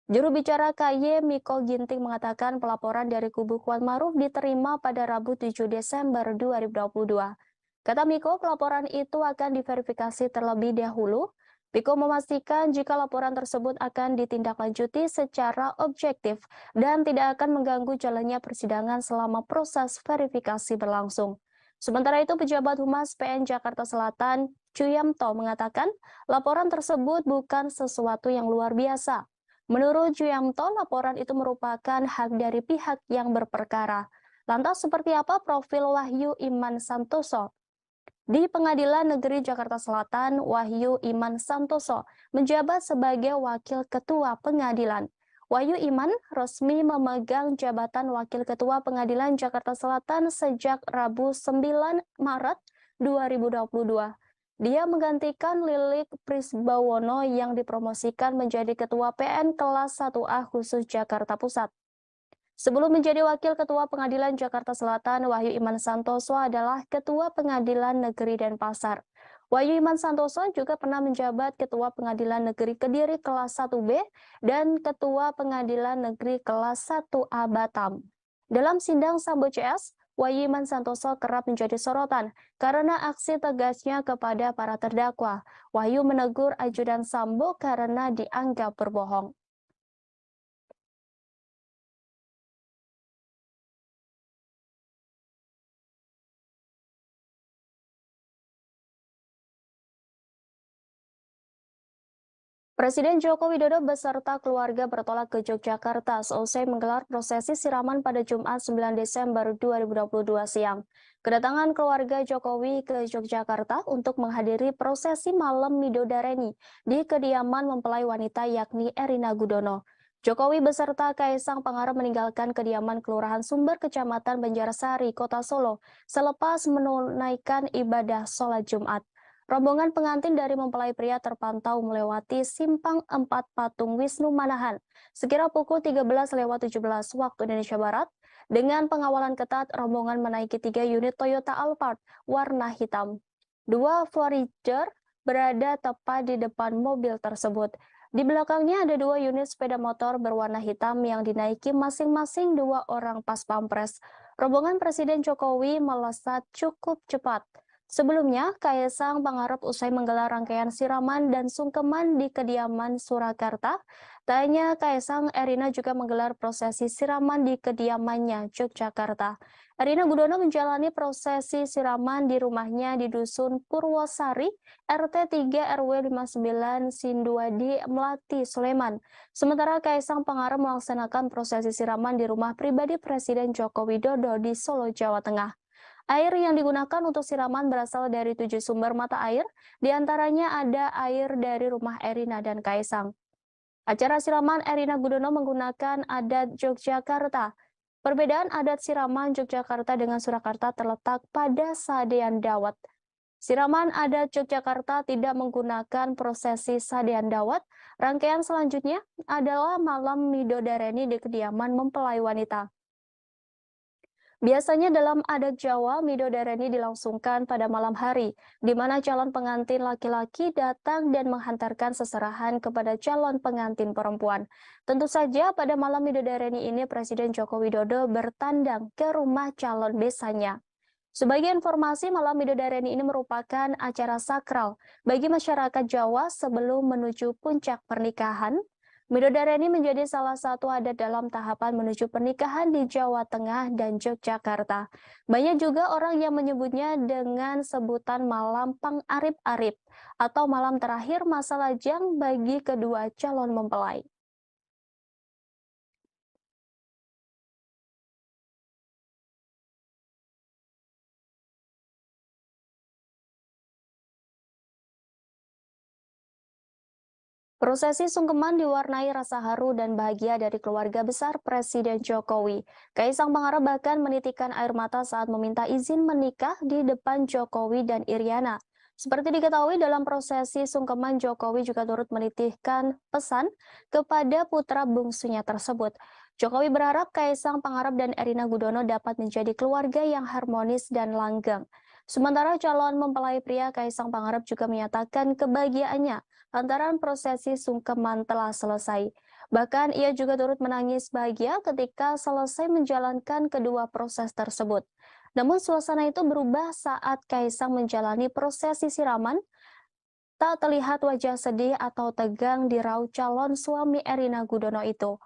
Juru bicara KY Miko Ginting mengatakan pelaporan dari kubu Kuatmaruf diterima pada Rabu 7 Desember 2022. Kata Miko, pelaporan itu akan diverifikasi terlebih dahulu. Miko memastikan jika laporan tersebut akan ditindaklanjuti secara objektif dan tidak akan mengganggu jalannya persidangan selama proses verifikasi berlangsung. Sementara itu, pejabat Humas PN Jakarta Selatan, Chuyamto, mengatakan laporan tersebut bukan sesuatu yang luar biasa. Menurut Chuyamto, laporan itu merupakan hak dari pihak yang berperkara. Lantas seperti apa profil Wahyu Iman Santoso? Di Pengadilan Negeri Jakarta Selatan, Wahyu Iman Santoso menjabat sebagai Wakil Ketua Pengadilan. Wahyu Iman resmi memegang jabatan Wakil Ketua Pengadilan Jakarta Selatan sejak Rabu 9 Maret 2022. Dia menggantikan Lilik Prisbawono yang dipromosikan menjadi Ketua PN Kelas 1A khusus Jakarta Pusat. Sebelum menjadi Wakil Ketua Pengadilan Jakarta Selatan, Wahyu Iman Santoso adalah Ketua Pengadilan Negeri Denpasar. Wahyu Iman Santoso juga pernah menjabat Ketua Pengadilan Negeri Kediri Kelas 1B dan Ketua Pengadilan Negeri Kelas 1A Batam. Dalam sidang Sambo CS, Wahyu Iman Santoso kerap menjadi sorotan karena aksi tegasnya kepada para terdakwa. Wahyu menegur ajudan Sambo karena dianggap berbohong. Presiden Joko Widodo beserta keluarga bertolak ke Yogyakarta seusai menggelar prosesi siraman pada Jumat 9 Desember 2022 siang. Kedatangan keluarga Jokowi ke Yogyakarta untuk menghadiri prosesi malam Midodareni di kediaman mempelai wanita yakni Erina Gudono. Jokowi beserta Kaisang Pangarep meninggalkan kediaman Kelurahan Sumber, Kecamatan Banjarsari, Kota Solo, selepas menunaikan ibadah sholat Jumat. Rombongan pengantin dari mempelai pria terpantau melewati Simpang 4 Patung Wisnu Manahan sekira pukul 13:17 waktu Indonesia Barat. Dengan pengawalan ketat, rombongan menaiki 3 unit Toyota Alphard warna hitam. 2 Forager berada tepat di depan mobil tersebut. Di belakangnya ada 2 unit sepeda motor berwarna hitam yang dinaiki masing-masing 2 orang pas pampres. Rombongan Presiden Jokowi melesat cukup cepat. Sebelumnya, Kaisang Pangarep usai menggelar rangkaian siraman dan sungkeman di kediaman Surakarta. Tak hanya Kaisang, Erina juga menggelar prosesi siraman di kediamannya, Yogyakarta. Erina Gudono menjalani prosesi siraman di rumahnya di Dusun Purwosari, RT 3 RW 59 Sinduadi, Melati, Sleman. Sementara Kaisang Pangarep melaksanakan prosesi siraman di rumah pribadi Presiden Joko Widodo di Solo, Jawa Tengah. Air yang digunakan untuk siraman berasal dari 7 sumber mata air, diantaranya ada air dari rumah Erina dan Kaisang. Acara siraman Erina Gudono menggunakan adat Yogyakarta. Perbedaan adat siraman Yogyakarta dengan Surakarta terletak pada sadean dawet. Siraman adat Yogyakarta tidak menggunakan prosesi sadean dawet. Rangkaian selanjutnya adalah malam midodareni di kediaman mempelai wanita. Biasanya dalam adat Jawa, midodareni dilangsungkan pada malam hari, di mana calon pengantin laki-laki datang dan menghantarkan seserahan kepada calon pengantin perempuan. Tentu saja pada malam midodareni ini Presiden Joko Widodo bertandang ke rumah calon besanya. Sebagai informasi, malam midodareni ini merupakan acara sakral bagi masyarakat Jawa sebelum menuju puncak pernikahan. Midodareni menjadi salah satu adat dalam tahapan menuju pernikahan di Jawa Tengah dan Yogyakarta. Banyak juga orang yang menyebutnya dengan sebutan malam Pangarip-arip atau malam terakhir masa lajang bagi kedua calon mempelai. Prosesi sungkeman diwarnai rasa haru dan bahagia dari keluarga besar Presiden Jokowi. Kaisang Pangarep bahkan menitikan air mata saat meminta izin menikah di depan Jokowi dan Iriana. Seperti diketahui dalam prosesi sungkeman, Jokowi juga turut menitipkan pesan kepada putra bungsunya tersebut. Jokowi berharap Kaisang Pangarep dan Erina Gudono dapat menjadi keluarga yang harmonis dan langgeng. Sementara calon mempelai pria Kaisang Pangarep juga menyatakan kebahagiaannya lantaran prosesi sungkeman telah selesai. Bahkan ia juga turut menangis bahagia ketika selesai menjalankan kedua proses tersebut. Namun suasana itu berubah saat Kaisang menjalani prosesi siraman. Tak terlihat wajah sedih atau tegang di raut calon suami Erina Gudono itu.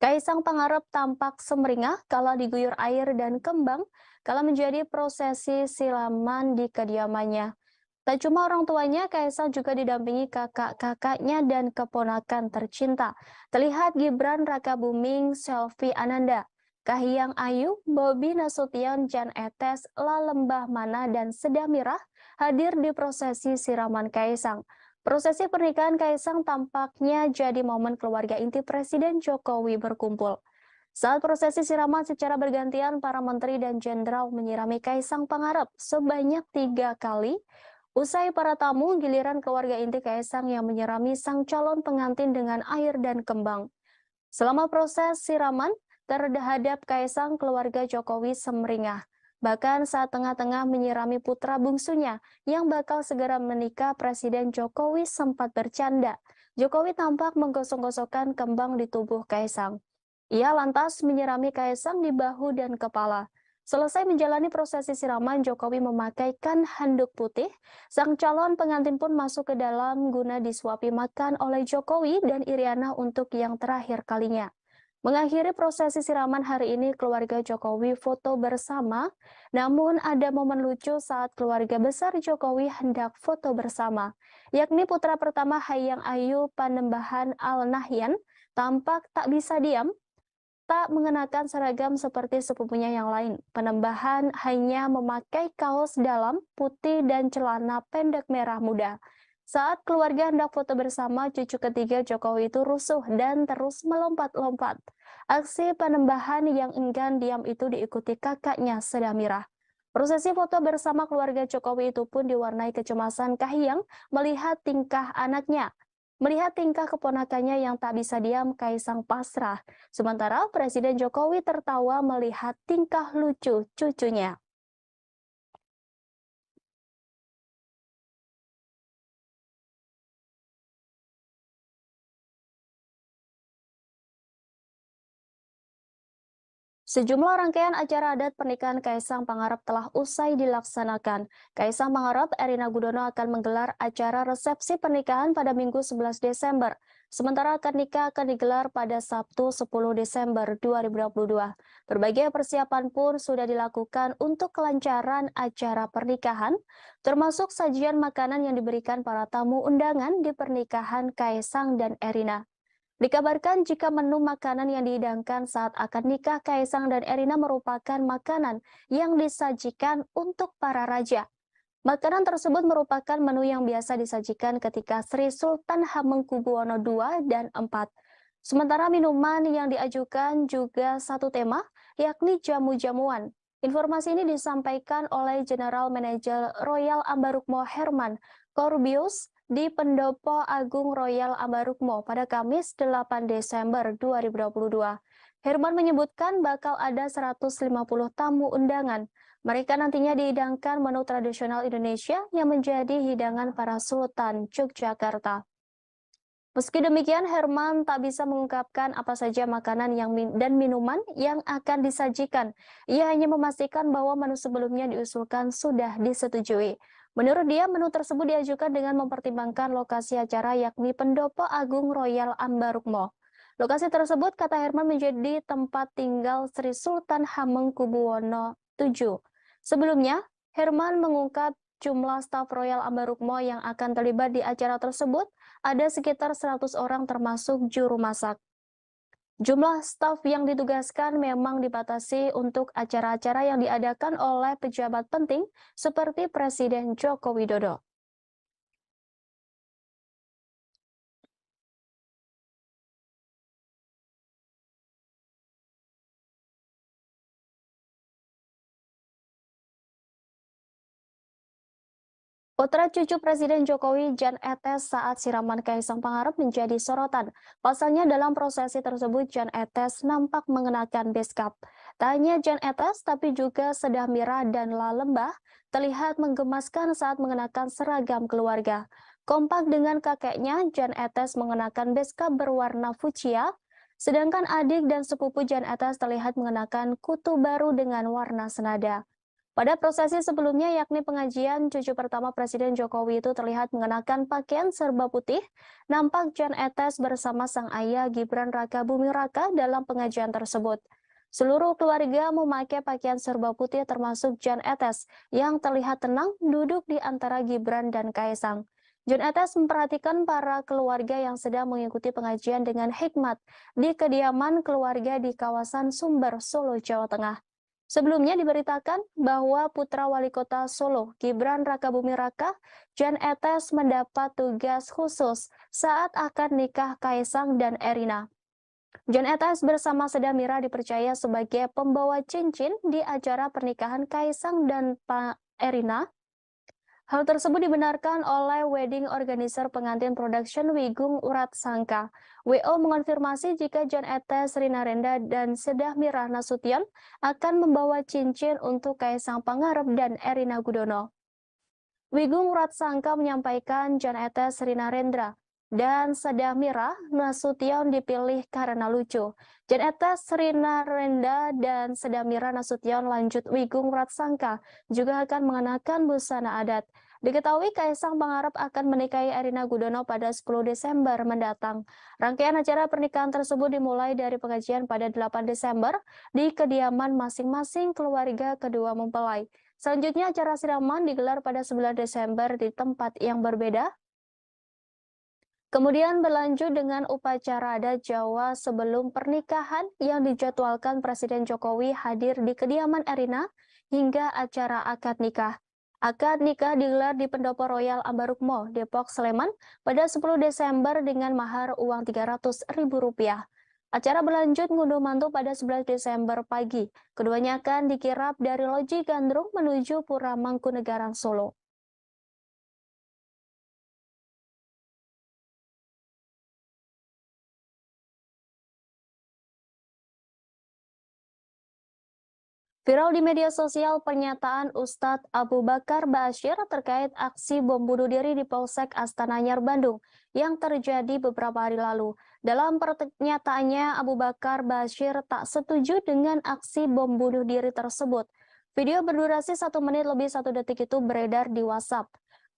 Kaisang Pangarep tampak sumringah kala diguyur air dan kembang kala menjadi prosesi siraman di kediamannya. Tak cuma orang tuanya, Kaisang juga didampingi kakak-kakaknya dan keponakan tercinta. Terlihat Gibran Rakabuming, Selvi Ananda, Kahiyang Ayu, Bobi Nasution, Jan Etes, Lalembah Mana, dan Sedah Mirah hadir di prosesi siraman Kaisang. Prosesi pernikahan Kaisang tampaknya jadi momen keluarga inti Presiden Jokowi berkumpul. Saat prosesi siraman secara bergantian, para menteri dan jenderal menyirami Kaisang Pangarep sebanyak 3 kali. Usai para tamu, giliran keluarga inti Kaisang yang menyirami sang calon pengantin dengan air dan kembang. Selama proses siraman, terhadap Kaisang, keluarga Jokowi sumringah. Bahkan saat tengah-tengah menyirami putra bungsunya yang bakal segera menikah, Presiden Jokowi sempat bercanda. Jokowi tampak menggosok-gosokkan kembang di tubuh Kaisang. Ia lantas menyirami Kaisang di bahu dan kepala. Selesai menjalani prosesi siraman, Jokowi memakaikan handuk putih. Sang calon pengantin pun masuk ke dalam guna disuapi makan oleh Jokowi dan Iriana untuk yang terakhir kalinya. Mengakhiri prosesi siraman hari ini, keluarga Jokowi foto bersama. Namun ada momen lucu saat keluarga besar Jokowi hendak foto bersama, yakni putra pertama Kahiyang Ayu Panembahan Al-Nahyan tampak tak bisa diam. Tak mengenakan seragam seperti sepupunya yang lain. Panembahan hanya memakai kaos dalam putih dan celana pendek merah muda. Saat keluarga hendak foto bersama, cucu ketiga Jokowi itu rusuh dan terus melompat-lompat. Aksi Panembahan yang enggan diam itu diikuti kakaknya Sedah Mirah. Prosesi foto bersama keluarga Jokowi itu pun diwarnai kecemasan Kahiyang melihat tingkah anaknya. Melihat tingkah keponakannya yang tak bisa diam, Kaisang pasrah. Sementara Presiden Jokowi tertawa melihat tingkah lucu cucunya. Sejumlah rangkaian acara adat pernikahan Kaisang Pangarep telah usai dilaksanakan. Kaisang Pangarep, Erina Gudono akan menggelar acara resepsi pernikahan pada Minggu 11 Desember. Sementara akad nikah akan digelar pada Sabtu 10 Desember 2022. Berbagai persiapan pun sudah dilakukan untuk kelancaran acara pernikahan, termasuk sajian makanan yang diberikan para tamu undangan di pernikahan Kaisang dan Erina. Dikabarkan jika menu makanan yang dihidangkan saat akad nikah Kaisang dan Erina merupakan makanan yang disajikan untuk para raja. Makanan tersebut merupakan menu yang biasa disajikan ketika Sri Sultan Hamengkubuwono II dan IV. Sementara minuman yang diajukan juga satu tema, yakni jamu-jamuan. Informasi ini disampaikan oleh General Manager Royal Ambarukmo Herman Corbius di Pendopo Agung Royal Ambarukmo pada Kamis 8 Desember 2022. Herman menyebutkan bakal ada 150 tamu undangan. Mereka nantinya dihidangkan menu tradisional Indonesia yang menjadi hidangan para Sultan Yogyakarta. Meski demikian, Herman tak bisa mengungkapkan apa saja makanan dan minuman yang akan disajikan. Ia hanya memastikan bahwa menu sebelumnya diusulkan sudah disetujui. Menurut dia, menu tersebut diajukan dengan mempertimbangkan lokasi acara yakni Pendopo Agung Royal Ambarukmo. Lokasi tersebut, kata Herman, menjadi tempat tinggal Sri Sultan Hamengkubuwono VII. Sebelumnya, Herman mengungkap jumlah staf Royal Ambarukmo yang akan terlibat di acara tersebut ada sekitar 100 orang termasuk juru masak. Jumlah staf yang ditugaskan memang dibatasi untuk acara-acara yang diadakan oleh pejabat penting seperti Presiden Joko Widodo. Putra cucu Presiden Jokowi Jan Etes saat siraman Kaisang Pangarep menjadi sorotan. Pasalnya dalam prosesi tersebut Jan Etes nampak mengenakan beskap. Tak hanya Jan Etes tapi juga Sedah Mira dan La Lembah terlihat menggemaskan saat mengenakan seragam keluarga. Kompak dengan kakeknya, Jan Etes mengenakan beskap berwarna fuchsia, sedangkan adik dan sepupu Jan Etes terlihat mengenakan kutu baru dengan warna senada. Pada prosesi sebelumnya, yakni pengajian, cucu pertama Presiden Jokowi itu terlihat mengenakan pakaian serba putih. Nampak Jan Etes bersama sang ayah Gibran Raka Buming Raka dalam pengajian tersebut. Seluruh keluarga memakai pakaian serba putih termasuk Jan Etes yang terlihat tenang duduk di antara Gibran dan Kaisang. Jan Etes memperhatikan para keluarga yang sedang mengikuti pengajian dengan hikmat di kediaman keluarga di kawasan Sumber, Solo, Jawa Tengah. Sebelumnya diberitakan bahwa putra wali kota Solo, Gibran Raka Buming Raka, Jan Etes mendapat tugas khusus saat akad nikah Kaisang dan Erina. Jan Etes bersama Sedah Mira dipercaya sebagai pembawa cincin di acara pernikahan Kaisang dan Erina. Hal tersebut dibenarkan oleh wedding organizer pengantin production Wigung Urat Sangka. WO mengonfirmasi jika Jan Etes, Rina Renda, dan Sedah Mira Nasution akan membawa cincin untuk Kaisang Pangarep dan Erina Gudono. Wigung Urat Sangka menyampaikan Jan Etes, Rina Rendra, dan Sedah Mira Nasution dipilih karena lucu. Jan Etes, Rina Renda, dan Sedah Mira Nasution lanjut Wigung Urat Sangka juga akan mengenakan busana adat. Diketahui Kaisang Pangarep akan menikahi Erina Gudono pada 10 Desember mendatang. Rangkaian acara pernikahan tersebut dimulai dari pengajian pada 8 Desember di kediaman masing-masing keluarga kedua mempelai. Selanjutnya acara siraman digelar pada 9 Desember di tempat yang berbeda. Kemudian berlanjut dengan upacara adat Jawa sebelum pernikahan yang dijadwalkan Presiden Jokowi hadir di kediaman Erina hingga acara akad nikah. Akad nikah digelar di Pendopo Royal Ambarukmo, Depok, Sleman pada 10 Desember dengan mahar uang Rp300.000. Acara berlanjut ngunduh mantu pada 11 Desember pagi. Keduanya akan dikirap dari Loji Gandrung menuju Pura Mangkunegaran, Solo. Viral di media sosial pernyataan Ustadz Abu Bakar Ba'asyir terkait aksi bom bunuh diri di Polsek Astana Anyar, Bandung yang terjadi beberapa hari lalu. Dalam pernyataannya, Abu Bakar Bashir tak setuju dengan aksi bom bunuh diri tersebut. Video berdurasi 1 menit lebih 1 detik itu beredar di WhatsApp.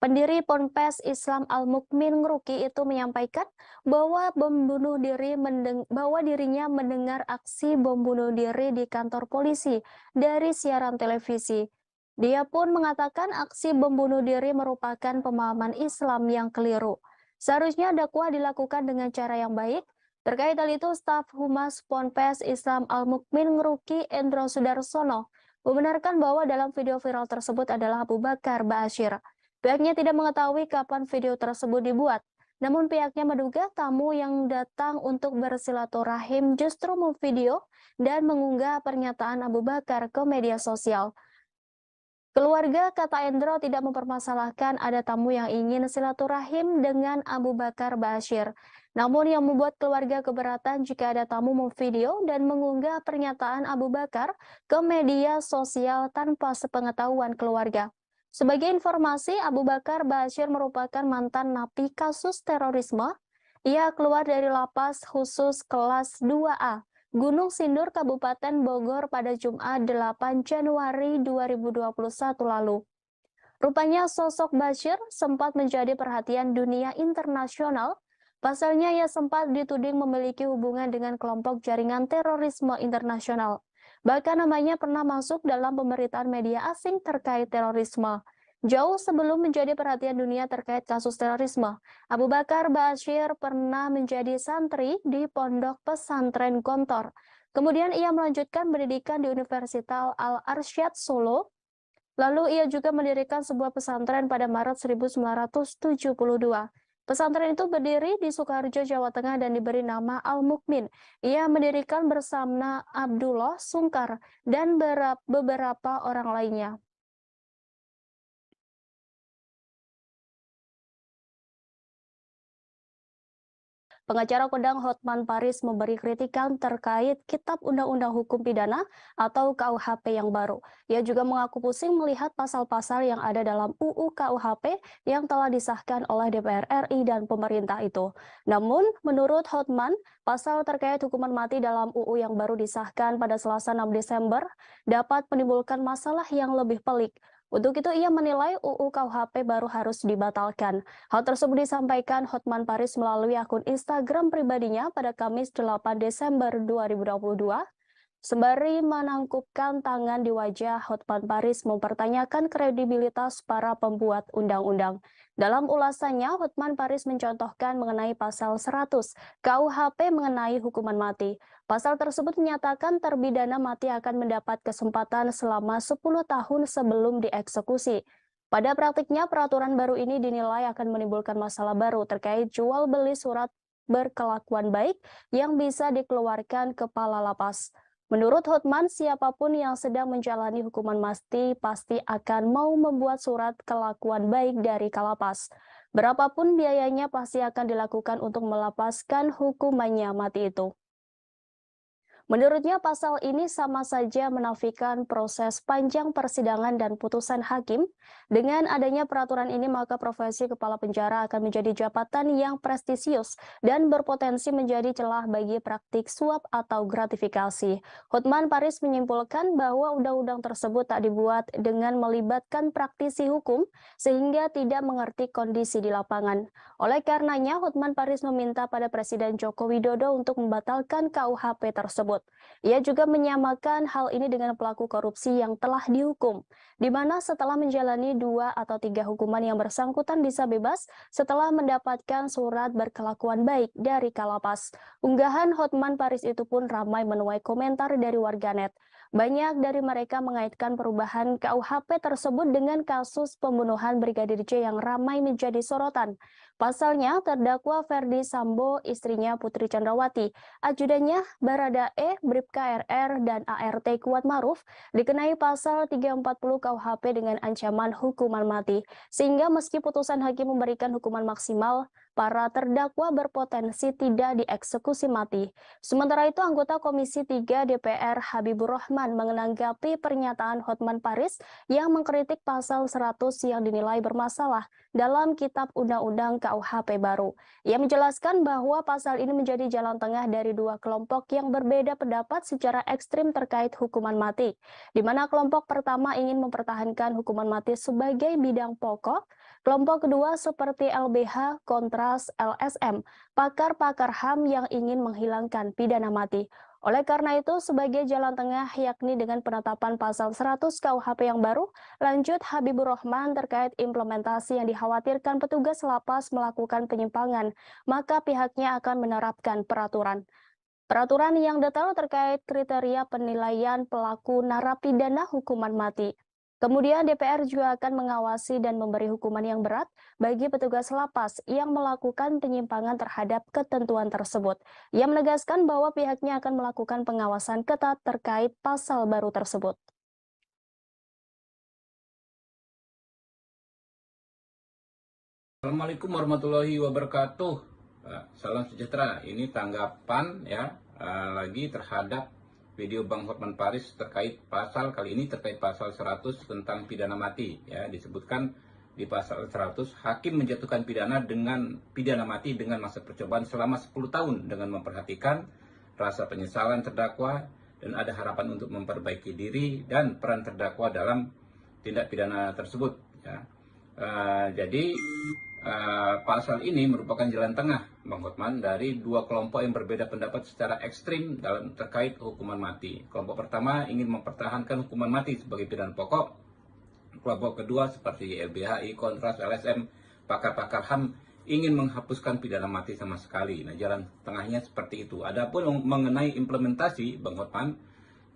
Pendiri Ponpes Islam Al-Mukmin Ngeruki itu menyampaikan bahwa dirinya mendengar aksi bom bunuh diri di kantor polisi dari siaran televisi. Dia pun mengatakan aksi bom bunuh diri merupakan pemahaman Islam yang keliru. Seharusnya dakwah dilakukan dengan cara yang baik. Terkait hal itu, staf Humas Ponpes Islam Al-Mukmin Ngeruki Endro Sudarsono membenarkan bahwa dalam video viral tersebut adalah Abu Bakar Bashir. Pihaknya tidak mengetahui kapan video tersebut dibuat. Namun pihaknya menduga tamu yang datang untuk bersilaturahim justru memvideo dan mengunggah pernyataan Abu Bakar ke media sosial. Keluarga, kata Endro, tidak mempermasalahkan ada tamu yang ingin silaturahim dengan Abu Bakar Bashir. Namun yang membuat keluarga keberatan jika ada tamu memvideo dan mengunggah pernyataan Abu Bakar ke media sosial tanpa sepengetahuan keluarga. Sebagai informasi, Abu Bakar Bashir merupakan mantan napi kasus terorisme. Ia keluar dari lapas khusus kelas 2A, Gunung Sindur, Kabupaten Bogor pada Jumat 8 Januari 2021 lalu. Rupanya sosok Bashir sempat menjadi perhatian dunia internasional. Pasalnya ia sempat dituding memiliki hubungan dengan kelompok jaringan terorisme internasional. Bahkan namanya pernah masuk dalam pemberitaan media asing terkait terorisme. Jauh sebelum menjadi perhatian dunia terkait kasus terorisme, Abu Bakar Bashir pernah menjadi santri di Pondok Pesantren Gontor. Kemudian ia melanjutkan pendidikan di Universitas Al-Arsyad Solo. Lalu ia juga mendirikan sebuah pesantren pada Maret 1972. Pesantren itu berdiri di Sukoharjo, Jawa Tengah dan diberi nama Al-Mukmin. Ia mendirikan bersama Abdullah Sungkar dan beberapa orang lainnya. Pengacara kondang Hotman Paris memberi kritikan terkait Kitab Undang-Undang Hukum Pidana atau KUHP yang baru. Ia juga mengaku pusing melihat pasal-pasal yang ada dalam UU KUHP yang telah disahkan oleh DPR RI dan pemerintah itu. Namun, menurut Hotman, pasal terkait hukuman mati dalam UU yang baru disahkan pada Selasa 6 Desember dapat menimbulkan masalah yang lebih pelik. Untuk itu ia menilai UU KUHP baru harus dibatalkan. Hal tersebut disampaikan Hotman Paris melalui akun Instagram pribadinya pada Kamis 8 Desember 2022. Sembari menangkupkan tangan di wajah, Hotman Paris mempertanyakan kredibilitas para pembuat undang-undang. Dalam ulasannya, Hotman Paris mencontohkan mengenai pasal 100 KUHP mengenai hukuman mati. Pasal tersebut menyatakan terpidana mati akan mendapat kesempatan selama 10 tahun sebelum dieksekusi. Pada praktiknya, peraturan baru ini dinilai akan menimbulkan masalah baru terkait jual beli surat berkelakuan baik yang bisa dikeluarkan kepala lapas. Menurut Hotman, siapapun yang sedang menjalani hukuman mati pasti akan mau membuat surat kelakuan baik dari kalapas. Berapapun biayanya pasti akan dilakukan untuk melepaskan hukumannya mati itu. Menurutnya, pasal ini sama saja menafikan proses panjang persidangan dan putusan hakim. Dengan adanya peraturan ini, maka profesi kepala penjara akan menjadi jabatan yang prestisius dan berpotensi menjadi celah bagi praktik suap atau gratifikasi. Hotman Paris menyimpulkan bahwa undang-undang tersebut tak dibuat dengan melibatkan praktisi hukum, sehingga tidak mengerti kondisi di lapangan. Oleh karenanya, Hotman Paris meminta pada Presiden Joko Widodo untuk membatalkan KUHP tersebut. Ia juga menyamakan hal ini dengan pelaku korupsi yang telah dihukum, di mana setelah menjalani 2 atau 3 hukuman yang bersangkutan bisa bebas setelah mendapatkan surat berkelakuan baik dari kalapas. Unggahan Hotman Paris itu pun ramai menuai komentar dari warganet. Banyak dari mereka mengaitkan perubahan KUHP tersebut dengan kasus pembunuhan Brigadir J yang ramai menjadi sorotan. Pasalnya, terdakwa Ferdi Sambo, istrinya Putri Chandrawati, ajudannya Baradae, Bribka RR, dan ART Kuat Maruf dikenai pasal 340 KUHP dengan ancaman hukuman mati. Sehingga meski putusan hakim memberikan hukuman maksimal, para terdakwa berpotensi tidak dieksekusi mati. Sementara itu, anggota Komisi 3 DPR Habibur Rahman menanggapi pernyataan Hotman Paris yang mengkritik pasal 100 yang dinilai bermasalah dalam Kitab Undang-Undang KUHP baru. Ia menjelaskan bahwa pasal ini menjadi jalan tengah dari dua kelompok yang berbeda pendapat secara ekstrim terkait hukuman mati, di mana kelompok pertama ingin mempertahankan hukuman mati sebagai bidang pokok, kelompok kedua seperti LBH, Kontras, LSM, pakar-pakar HAM yang ingin menghilangkan pidana mati. Oleh karena itu, sebagai jalan tengah yakni dengan penetapan pasal 100 KUHP yang baru, lanjut Habibur Rahman terkait implementasi yang dikhawatirkan petugas lapas melakukan penyimpangan, maka pihaknya akan menerapkan peraturan. Peraturan yang detail terkait kriteria penilaian pelaku narapidana hukuman mati. Kemudian DPR juga akan mengawasi dan memberi hukuman yang berat bagi petugas lapas yang melakukan penyimpangan terhadap ketentuan tersebut. Ia menegaskan bahwa pihaknya akan melakukan pengawasan ketat terkait pasal baru tersebut. Assalamualaikum warahmatullahi wabarakatuh. Salam sejahtera. Ini tanggapan lagi terhadap video Bang Hotman Paris terkait pasal kali ini terkait pasal 100 tentang pidana mati. Ya, disebutkan di pasal 100 hakim menjatuhkan pidana mati dengan masa percobaan selama 10 tahun dengan memperhatikan rasa penyesalan terdakwa dan ada harapan untuk memperbaiki diri dan peran terdakwa dalam tindak pidana tersebut. Ya. Jadi pasal ini merupakan jalan tengah Bang Hotman dari dua kelompok yang berbeda pendapat secara ekstrim dalam terkait hukuman mati. Kelompok pertama ingin mempertahankan hukuman mati sebagai pidana pokok. Kelompok kedua seperti LBHI, Kontras, LSM, pakar-pakar HAM ingin menghapuskan pidana mati sama sekali. Nah, jalan tengahnya seperti itu. Adapun mengenai implementasi Bang Hotman,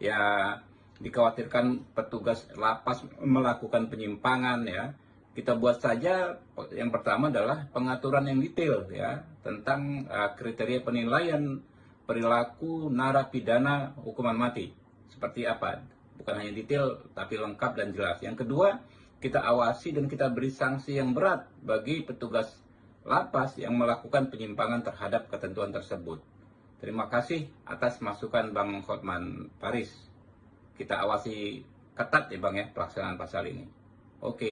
ya dikhawatirkan petugas lapas melakukan penyimpangan ya. Kita buat saja yang pertama adalah pengaturan yang detail ya tentang kriteria penilaian perilaku narapidana hukuman mati. Seperti apa? Bukan hanya detail tapi lengkap dan jelas. Yang kedua, kita awasi dan kita beri sanksi yang berat bagi petugas lapas yang melakukan penyimpangan terhadap ketentuan tersebut. Terima kasih atas masukan Bang Hotman Paris. Kita awasi ketat ya Bang ya pelaksanaan pasal ini. Oke.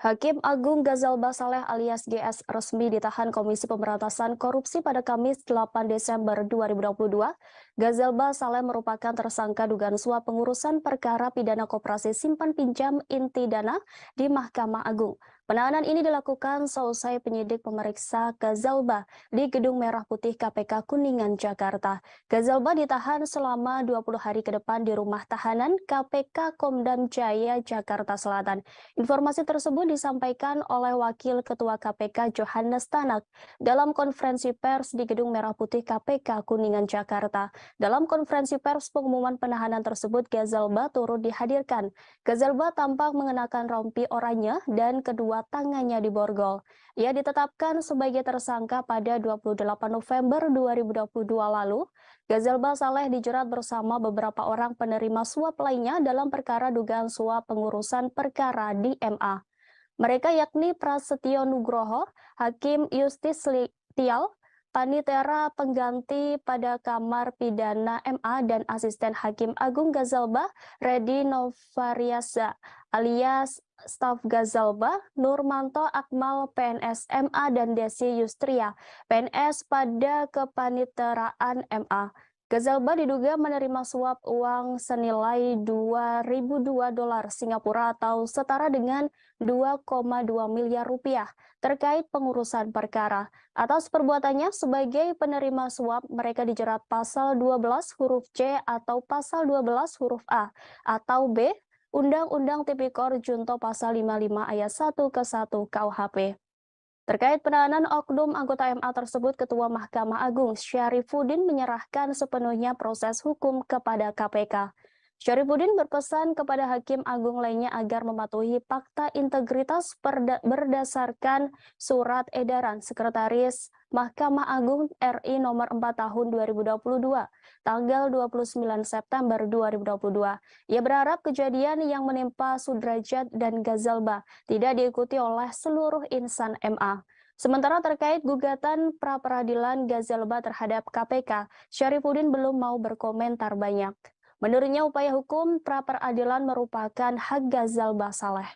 Hakim Agung Gazalba Saleh alias GS resmi ditahan Komisi Pemberantasan Korupsi pada Kamis 8 Desember 2022. Gazalba Saleh merupakan tersangka dugaan suap pengurusan perkara pidana koperasi simpan pinjam inti dana di Mahkamah Agung. Penahanan ini dilakukan seusai penyidik memeriksa Gazalba di Gedung Merah Putih KPK Kuningan, Jakarta. Gazalba ditahan selama 20 hari ke depan di rumah tahanan KPK Komdam Jaya, Jakarta Selatan. Informasi tersebut disampaikan oleh Wakil Ketua KPK Johannes Tanak dalam konferensi pers di Gedung Merah Putih KPK Kuningan, Jakarta. Dalam konferensi pers pengumuman penahanan tersebut, Gazalba turut dihadirkan. Gazalba tampak mengenakan rompi oranye dan kedua tangannya diborgol. Ia ditetapkan sebagai tersangka pada 28 November 2022 lalu. Gazalba Saleh dijerat bersama beberapa orang penerima suap lainnya dalam perkara dugaan suap pengurusan perkara di MA. Mereka yakni Prasetyo Nugroho, Hakim Justis Tial, Panitera pengganti pada Kamar Pidana MA dan Asisten Hakim Agung Gazalba, Redi Novariasa alias staf Gazalba, Nurmanto Akmal PNS MA dan Desi Yustria PNS pada kepaniteraan MA. Gazalba diduga menerima suap uang senilai 2.002 dolar Singapura atau setara dengan 2,2 miliar rupiah terkait pengurusan perkara. Atas perbuatannya sebagai penerima suap, mereka dijerat pasal 12 huruf C atau pasal 12 huruf A atau B Undang-Undang Tipikor Junto pasal 55 ayat 1 ke 1 KUHP. Terkait penahanan oknum anggota MA tersebut, Ketua Mahkamah Agung Syarifuddin menyerahkan sepenuhnya proses hukum kepada KPK. Syarifuddin berpesan kepada Hakim Agung lainnya agar mematuhi fakta integritas berdasarkan surat edaran Sekretaris Mahkamah Agung RI nomor 4 tahun 2022, tanggal 29 September 2022. Ia berharap kejadian yang menimpa Sudrajat dan Gazalba tidak diikuti oleh seluruh insan MA. Sementara terkait gugatan pra-peradilan Gazalba terhadap KPK, Syarifuddin belum mau berkomentar banyak. Menurutnya upaya hukum pra-peradilan merupakan hak Gazalba Saleh.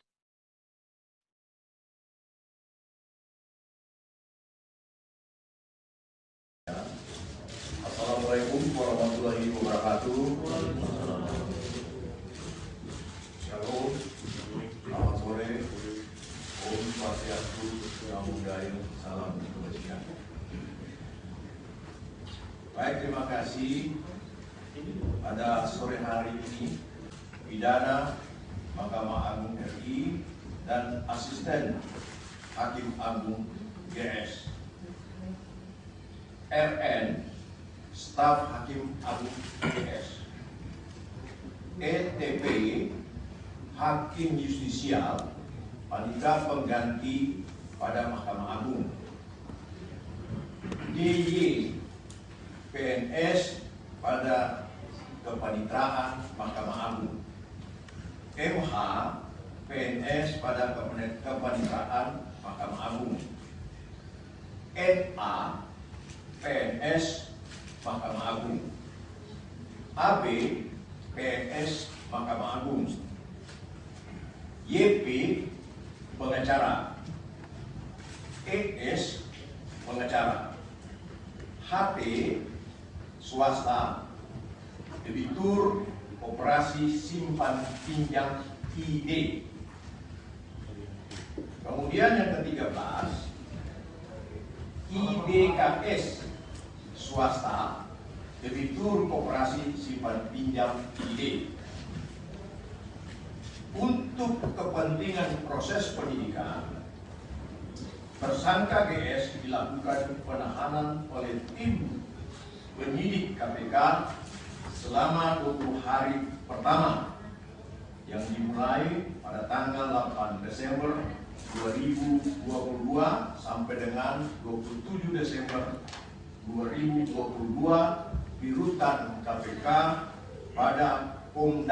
kasih pada sore hari ini Pidana Mahkamah Agung RI dan Asisten Hakim Agung GS, RN Staf Hakim Agung GS, ETP Hakim Justisial Panitia Pengganti pada Mahkamah Agung, DY PNS pada Kepanitraan Mahkamah Agung, MH PNS pada Kepanitraan Mahkamah Agung, NA PNS Mahkamah Agung, AB PNS Mahkamah Agung, YP pengacara, ES pengacara, HT swasta, debitur operasi simpan pinjam ID. Kemudian yang ke-13, IDKS swasta, debitur operasi simpan pinjam ID. Untuk kepentingan proses penyidikan, tersangka GS dilakukan penahanan oleh tim penyidik KPK selama 20 hari pertama yang dimulai pada tanggal 8 Desember 2022 sampai dengan 27 Desember 2022 di rutan KPK pada Pom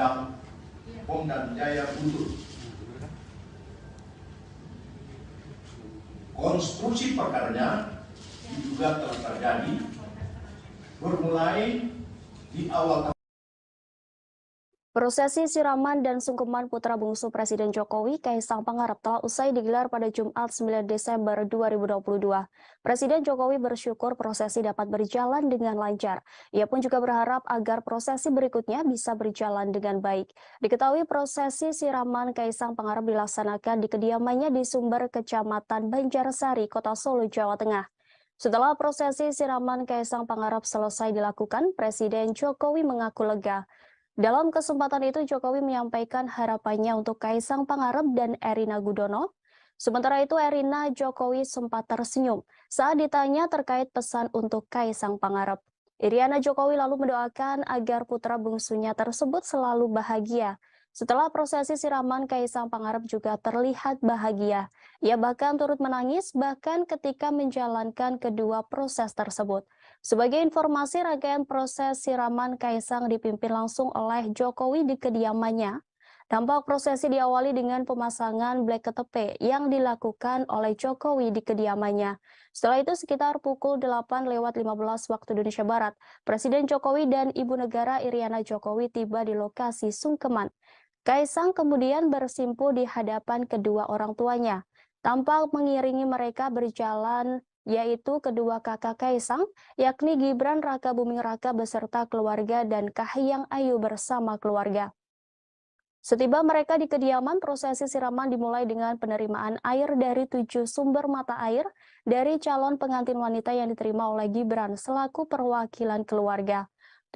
dan Jaya Guntur. Konstruksi perkaranya diduga telah terjadi bermulai di awal. Prosesi siraman dan sungkeman putra bungsu Presiden Jokowi, Kaisang Pangarep, telah usai digelar pada Jumat 9 Desember 2022. Presiden Jokowi bersyukur prosesi dapat berjalan dengan lancar. Ia pun juga berharap agar prosesi berikutnya bisa berjalan dengan baik. Diketahui prosesi siraman Kaisang Pangarep dilaksanakan di kediamannya di Sumber, Kecamatan Banjarsari, Kota Solo, Jawa Tengah. Setelah prosesi siraman Kaisang Pangarep selesai dilakukan, Presiden Jokowi mengaku lega. Dalam kesempatan itu, Jokowi menyampaikan harapannya untuk Kaisang Pangarep dan Erina Gudono. Sementara itu, Erina Jokowi sempat tersenyum saat ditanya terkait pesan untuk Kaisang Pangarep. Iriana Jokowi lalu mendoakan agar putra bungsunya tersebut selalu bahagia. Setelah prosesi siraman, Kaisang Pangarep juga terlihat bahagia. Ia bahkan turut menangis bahkan ketika menjalankan kedua proses tersebut. Sebagai informasi, rangkaian proses siraman Kaisang dipimpin langsung oleh Jokowi di kediamannya. Tampak prosesi diawali dengan pemasangan blek KTP yang dilakukan oleh Jokowi di kediamannya. Setelah itu sekitar pukul 8:15 waktu Indonesia Barat, Presiden Jokowi dan Ibu Negara Iriana Jokowi tiba di lokasi sungkeman. Kaisang kemudian bersimpuh di hadapan kedua orang tuanya. Tampak mengiringi mereka berjalan yaitu kedua kakak Kaisang, yakni Gibran Rakabuming Raka beserta keluarga dan Kahiyang Ayu bersama keluarga. Setiba mereka di kediaman, prosesi siraman dimulai dengan penerimaan air dari 7 sumber mata air dari calon pengantin wanita yang diterima oleh Gibran selaku perwakilan keluarga.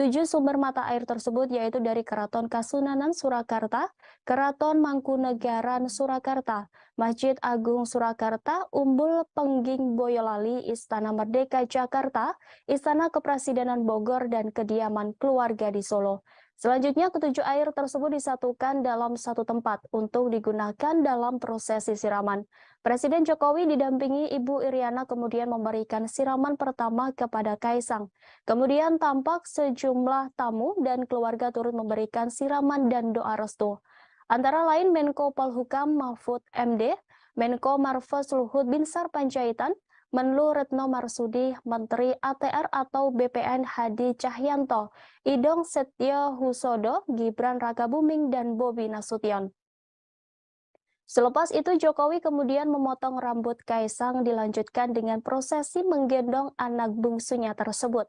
7 sumber mata air tersebut yaitu dari Keraton Kasunanan Surakarta, Keraton Mangkunegaran Surakarta, Masjid Agung Surakarta, Umbul Pengging Boyolali, Istana Merdeka Jakarta, Istana Kepresidenan Bogor, dan kediaman keluarga di Solo. Selanjutnya, ketujuh air tersebut disatukan dalam satu tempat untuk digunakan dalam prosesi siraman. Presiden Jokowi didampingi Ibu Iriana kemudian memberikan siraman pertama kepada Kaisang. Kemudian tampak sejumlah tamu dan keluarga turut memberikan siraman dan doa restu. Antara lain Menko Polhukam Mahfud MD, Menko Marves Luhut Binsar Panjaitan, Menlu Retno Marsudi, Menteri ATR atau BPN Hadi Cahyanto, Idong Setio Husodo, Gibran Rakabuming, dan Bobi Nasution. Selepas itu Jokowi kemudian memotong rambut Kaisang dilanjutkan dengan prosesi menggendong anak bungsunya tersebut.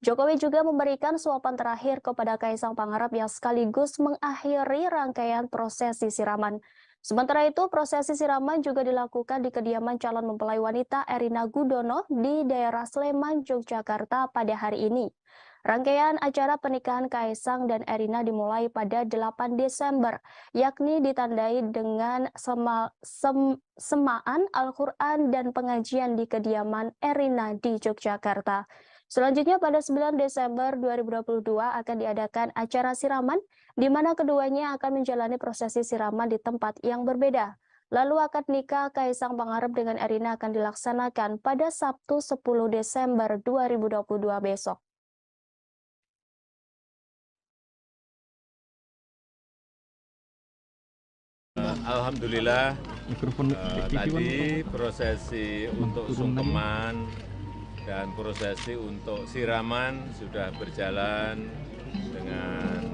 Jokowi juga memberikan suapan terakhir kepada Kaisang Pangarep yang sekaligus mengakhiri rangkaian prosesi siraman. Sementara itu, prosesi siraman juga dilakukan di kediaman calon mempelai wanita Erina Gudono di daerah Sleman, Yogyakarta pada hari ini. Rangkaian acara pernikahan Kaisang dan Erina dimulai pada 8 Desember, yakni ditandai dengan semaan Al-Quran dan pengajian di kediaman Erina di Yogyakarta. Selanjutnya pada 9 Desember 2022 akan diadakan acara siraman, di mana keduanya akan menjalani prosesi siraman di tempat yang berbeda. Lalu akad nikah Kaisang Pangarep dengan Erina akan dilaksanakan pada Sabtu 10 Desember 2022 besok. Alhamdulillah, tadi prosesi untuk sungkeman dan prosesi untuk siraman sudah berjalan dengan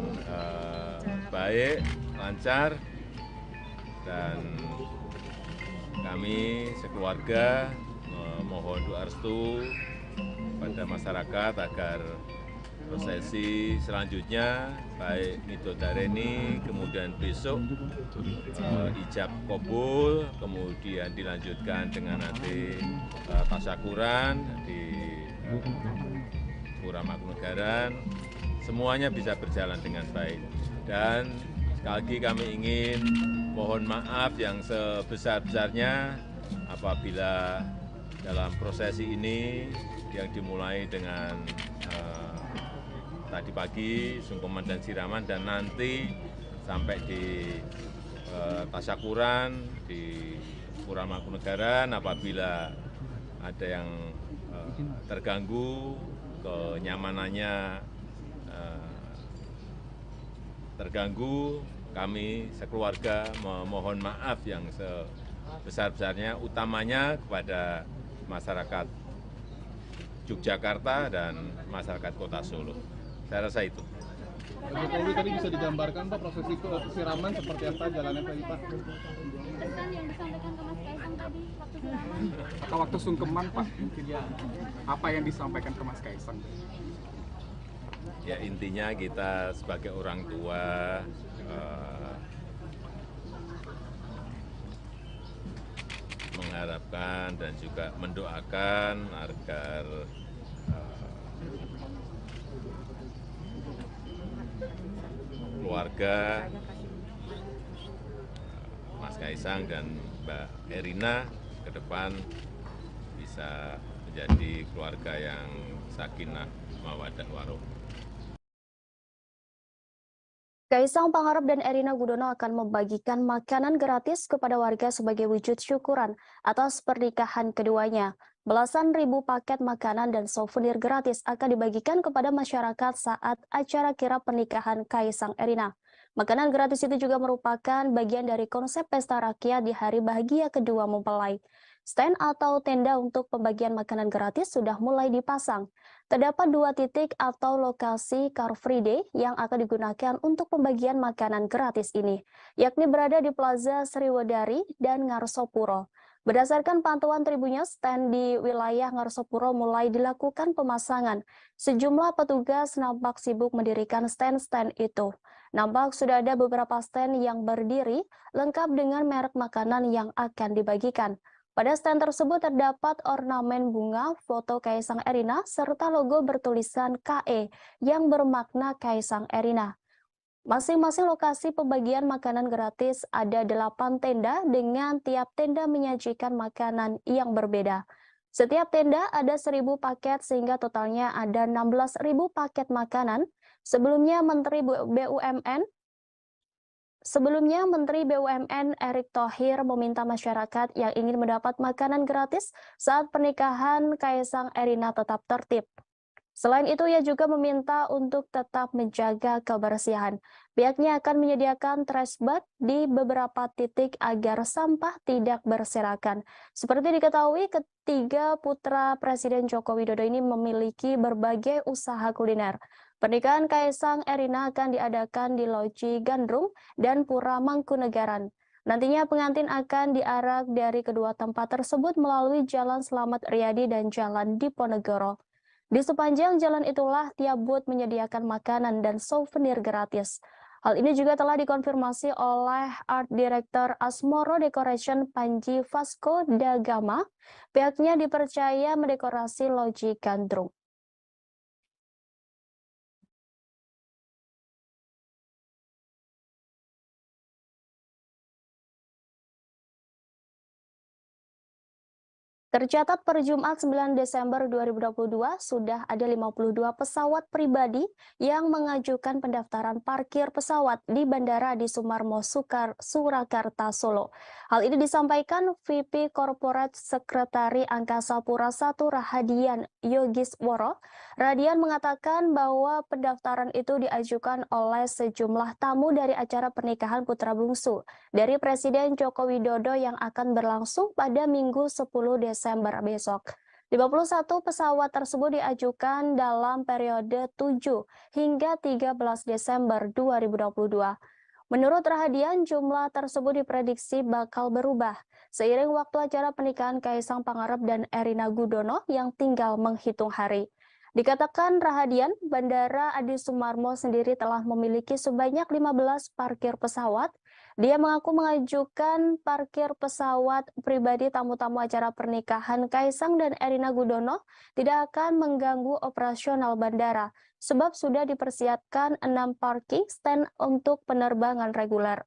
baik, lancar, dan kami sekeluarga memohon doa restu pada masyarakat agar prosesi selanjutnya baik midodareni, kemudian besok ijab kabul, kemudian dilanjutkan dengan nanti tasyakuran di Pura Mangkunegaran, semuanya bisa berjalan dengan baik. Dan sekali lagi kami ingin mohon maaf yang sebesar-besarnya apabila dalam prosesi ini yang dimulai dengan tadi pagi sungkeman dan siraman, dan nanti sampai di tasyakuran di Pura Mangkunegaran, apabila ada yang terganggu, kenyamanannya terganggu, kami sekeluarga memohon maaf yang sebesar-besarnya, utamanya kepada masyarakat Yogyakarta dan masyarakat Kota Solo. Saya rasa itu. Pak Jokowi tadi bisa digambarkan Pak prosesi siraman seperti apa jalannya tadi Pak? Pesan yang disampaikan ke Mas Kaisang tadi waktu siraman. Atau waktu sungkeman Pak, mungkin ya. Apa yang disampaikan ke Mas Kaisang? Ya, intinya kita sebagai orang tua mengharapkan dan juga mendoakan agar keluarga Mas Kaisang dan Mbak Erina ke depan bisa menjadi keluarga yang sakinah mawaddah warahmah. Kaisang Pangarep dan Erina Gudono akan membagikan makanan gratis kepada warga sebagai wujud syukuran atas pernikahan keduanya. Belasan ribu paket makanan dan souvenir gratis akan dibagikan kepada masyarakat saat acara kirap pernikahan Kaisang Erina. Makanan gratis itu juga merupakan bagian dari konsep pesta rakyat di hari bahagia kedua mempelai. Stand atau tenda untuk pembagian makanan gratis sudah mulai dipasang. Terdapat 2 titik atau lokasi Car Free Day yang akan digunakan untuk pembagian makanan gratis ini, yakni berada di Plaza Sriwedari dan Ngarsopuro. Berdasarkan pantauan Tribunnya, stand di wilayah Ngarsopuro mulai dilakukan pemasangan. Sejumlah petugas nampak sibuk mendirikan stand-stand itu. Nampak sudah ada beberapa stand yang berdiri, lengkap dengan merek makanan yang akan dibagikan. Pada stand tersebut terdapat ornamen bunga, foto Kaisang Erina, serta logo bertulisan KE yang bermakna Kaisang Erina. Masing-masing lokasi pembagian makanan gratis ada 8 tenda dengan tiap tenda menyajikan makanan yang berbeda. Setiap tenda ada 1.000 paket sehingga totalnya ada 16.000 paket makanan. Sebelumnya Menteri BUMN Erick Thohir meminta masyarakat yang ingin mendapat makanan gratis saat pernikahan Kaisang Erina tetap tertib. Selain itu, ia juga meminta untuk tetap menjaga kebersihan. Pihaknya akan menyediakan trash bag di beberapa titik agar sampah tidak berserakan. Seperti diketahui, ketiga putra Presiden Joko Widodo ini memiliki berbagai usaha kuliner. Pernikahan Kaisang Erina akan diadakan di Loji Gandrung dan Pura Mangkunegaran. Nantinya pengantin akan diarak dari kedua tempat tersebut melalui Jalan Slamet Riyadi dan Jalan Diponegoro. Di sepanjang jalan itulah tiap booth menyediakan makanan dan souvenir gratis. Hal ini juga telah dikonfirmasi oleh Art Director Asmoro Decoration Panji Vasco da Gama. Pihaknya dipercaya mendekorasi Loji Gandrung. Tercatat per Jumat 9 Desember 2022 sudah ada 52 pesawat pribadi yang mengajukan pendaftaran parkir pesawat di Bandara Adi Sumarmo Surakarta, Solo. Hal ini disampaikan VP Corporate Sekretari Angkasa Pura I Rahadian Yogisworo. Radian mengatakan bahwa pendaftaran itu diajukan oleh sejumlah tamu dari acara pernikahan putra bungsu dari Presiden Joko Widodo yang akan berlangsung pada Minggu 10 Desember besok. 51 pesawat tersebut diajukan dalam periode 7 hingga 13 Desember 2022. Menurut Rahadian, jumlah tersebut diprediksi bakal berubah seiring waktu acara pernikahan Kaisang Pangarep dan Erina Gudono yang tinggal menghitung hari. Dikatakan Rahadian, Bandara Adi Sumarmo sendiri telah memiliki sebanyak 15 parkir pesawat. Dia mengaku mengajukan parkir pesawat pribadi tamu-tamu acara pernikahan Kaisang dan Erina Gudono tidak akan mengganggu operasional bandara, sebab sudah dipersiapkan 6 parking stand untuk penerbangan reguler.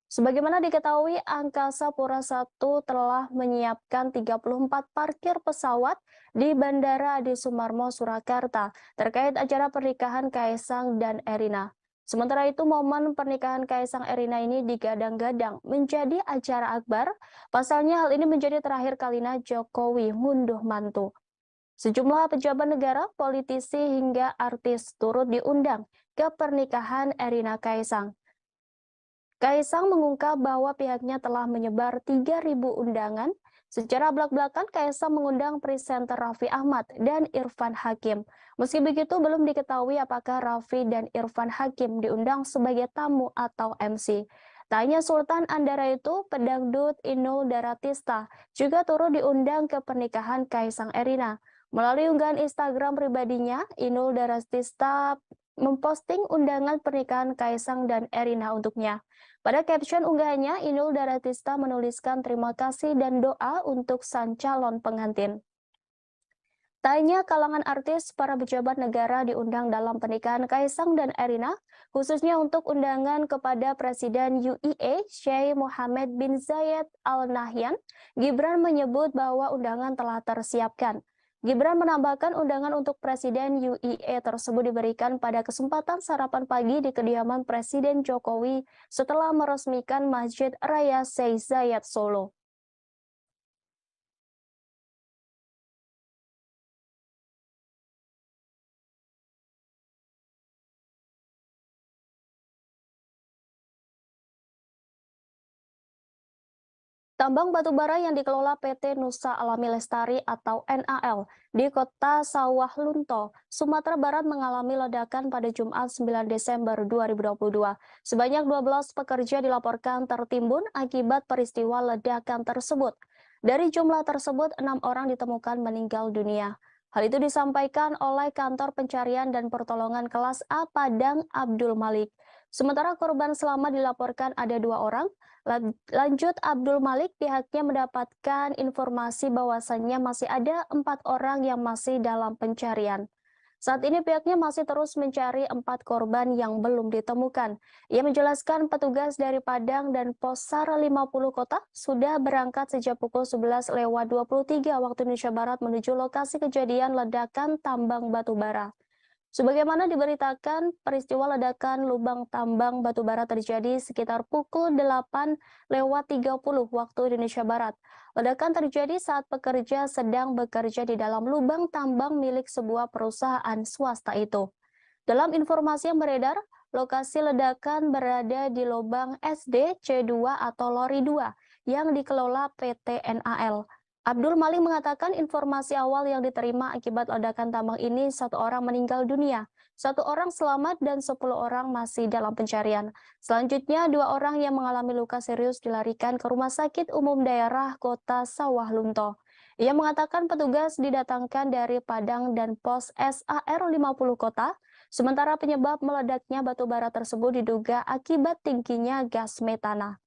Sebagaimana diketahui, Angkasa Pura I telah menyiapkan 34 parkir pesawat di Bandara Adi Sumarmo Surakarta terkait acara pernikahan Kaisang dan Erina. Sementara itu, momen pernikahan Kaisang Erina ini digadang-gadang menjadi acara akbar. Pasalnya hal ini menjadi terakhir kalinya Jokowi ngunduh mantu. Sejumlah pejabat negara, politisi hingga artis turut diundang ke pernikahan Erina Kaisang. Kaisang mengungkap bahwa pihaknya telah menyebar 3.000 undangan. Secara belak-belakan, Kaisang mengundang presenter Raffi Ahmad dan Irfan Hakim. Meski begitu, belum diketahui apakah Raffi dan Irfan Hakim diundang sebagai tamu atau MC. Tak hanya Sultan Andara itu, pedangdut Inul Daratista juga turut diundang ke pernikahan Kaisang Erina. Melalui unggahan Instagram pribadinya, Inul Daratista memposting undangan pernikahan Kaisang dan Erina untuknya. Pada caption unggahannya, Inul Daratista menuliskan terima kasih dan doa untuk sang calon pengantin. Tak hanya kalangan artis, para pejabat negara diundang dalam pernikahan Kaisang dan Erina, khususnya untuk undangan kepada Presiden UAE Sheikh Mohammed bin Zayed Al Nahyan. Gibran menyebut bahwa undangan telah tersiapkan. Gibran menambahkan undangan untuk Presiden UAE tersebut diberikan pada kesempatan sarapan pagi di kediaman Presiden Jokowi setelah meresmikan Masjid Raya Sheikh Zayed Solo. Tambang batubara yang dikelola PT Nusa Alami Lestari atau NAL di Kota Sawah Lunto, Sumatera Barat mengalami ledakan pada Jumat 9 Desember 2022. Sebanyak 12 pekerja dilaporkan tertimbun akibat peristiwa ledakan tersebut. Dari jumlah tersebut, 6 orang ditemukan meninggal dunia. Hal itu disampaikan oleh Kantor Pencarian dan Pertolongan Kelas A Padang Abdul Malik. Sementara korban selamat dilaporkan ada 2 orang. Lanjut Abdul Malik, pihaknya mendapatkan informasi bahwasannya masih ada 4 orang yang masih dalam pencarian. Saat ini pihaknya masih terus mencari 4 korban yang belum ditemukan. Ia menjelaskan petugas dari Padang dan Posar 50 Kota sudah berangkat sejak pukul 11.23 waktu Indonesia Barat menuju lokasi kejadian ledakan tambang batubara. Sebagaimana diberitakan, peristiwa ledakan lubang tambang batubara terjadi sekitar pukul 8.30 waktu Indonesia Barat. Ledakan terjadi saat pekerja sedang bekerja di dalam lubang tambang milik sebuah perusahaan swasta itu. Dalam informasi yang beredar, lokasi ledakan berada di lubang SD C2 atau Lori 2 yang dikelola PT NAL. Abdul Malik mengatakan informasi awal yang diterima akibat ledakan tambang ini 1 orang meninggal dunia, 1 orang selamat dan 10 orang masih dalam pencarian. Selanjutnya 2 orang yang mengalami luka serius dilarikan ke Rumah Sakit Umum Daerah Kota Sawah Lunto. Ia mengatakan petugas didatangkan dari Padang dan Pos SAR 50 Kota, sementara penyebab meledaknya batubara tersebut diduga akibat tingginya gas metana.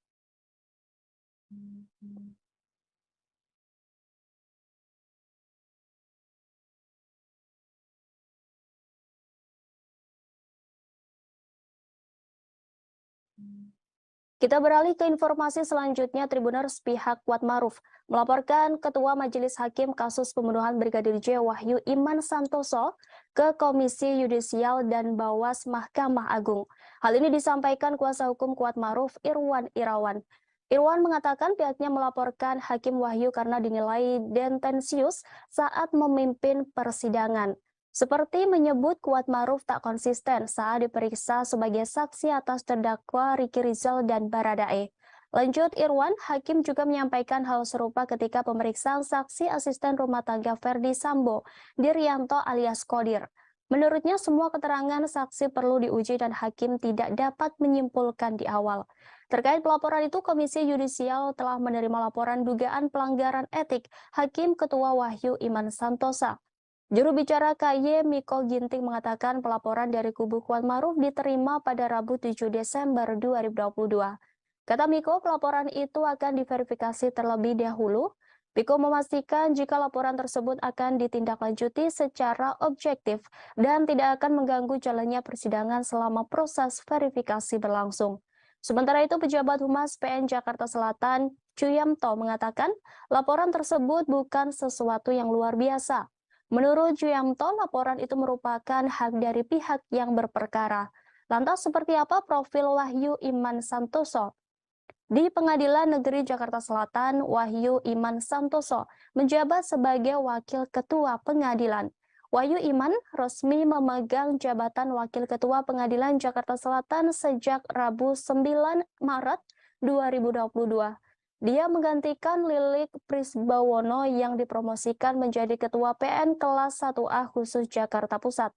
Kita beralih ke informasi selanjutnya. Tribuners pihak Kuatmaruf melaporkan Ketua Majelis Hakim kasus pembunuhan Brigadir J. Wahyu Iman Santoso ke Komisi Yudisial dan Bawas Mahkamah Agung. Hal ini disampaikan kuasa hukum Kuatmaruf Irwan Irawan. Irwan mengatakan pihaknya melaporkan Hakim Wahyu karena dinilai tendensius saat memimpin persidangan. Seperti menyebut Kuatmaruf tak konsisten saat diperiksa sebagai saksi atas terdakwa Ricky Rizal dan Baradae. Lanjut Irwan, Hakim juga menyampaikan hal serupa ketika pemeriksaan saksi asisten rumah tangga Verdi Sambo, Diryanto alias Kodir. Menurutnya semua keterangan saksi perlu diuji dan Hakim tidak dapat menyimpulkan di awal. Terkait pelaporan itu, Komisi Yudisial telah menerima laporan dugaan pelanggaran etik Hakim Ketua Wahyu Iman Santosa. Juru bicara KY Miko Ginting mengatakan pelaporan dari kubu Kuatmaruf diterima pada Rabu 7 Desember 2022. Kata Miko, pelaporan itu akan diverifikasi terlebih dahulu. Miko memastikan jika laporan tersebut akan ditindaklanjuti secara objektif dan tidak akan mengganggu jalannya persidangan selama proses verifikasi berlangsung. Sementara itu, pejabat Humas PN Jakarta Selatan, Chuyamto, mengatakan laporan tersebut bukan sesuatu yang luar biasa. Menurut Chuyamto, laporan itu merupakan hak dari pihak yang berperkara. Lantas seperti apa profil Wahyu Iman Santoso? Di Pengadilan Negeri Jakarta Selatan, Wahyu Iman Santoso menjabat sebagai Wakil Ketua Pengadilan. Wahyu Iman resmi memegang jabatan Wakil Ketua Pengadilan Jakarta Selatan sejak Rabu 9 Maret 2022. Dia menggantikan Lilik Prisbawono yang dipromosikan menjadi Ketua PN Kelas 1A khusus Jakarta Pusat.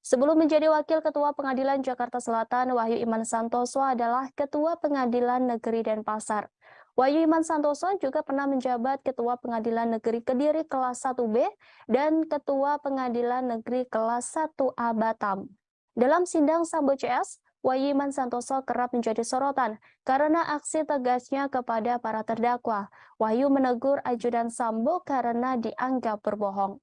Sebelum menjadi Wakil Ketua Pengadilan Jakarta Selatan, Wahyu Iman Santoso adalah Ketua Pengadilan Negeri Denpasar. Wahyu Iman Santoso juga pernah menjabat Ketua Pengadilan Negeri Kediri Kelas 1B dan Ketua Pengadilan Negeri Kelas 1A Batam. Dalam sidang Sambo CS, Wahyu Iman Santoso kerap menjadi sorotan karena aksi tegasnya kepada para terdakwa. Wahyu menegur ajudan Sambo karena dianggap berbohong.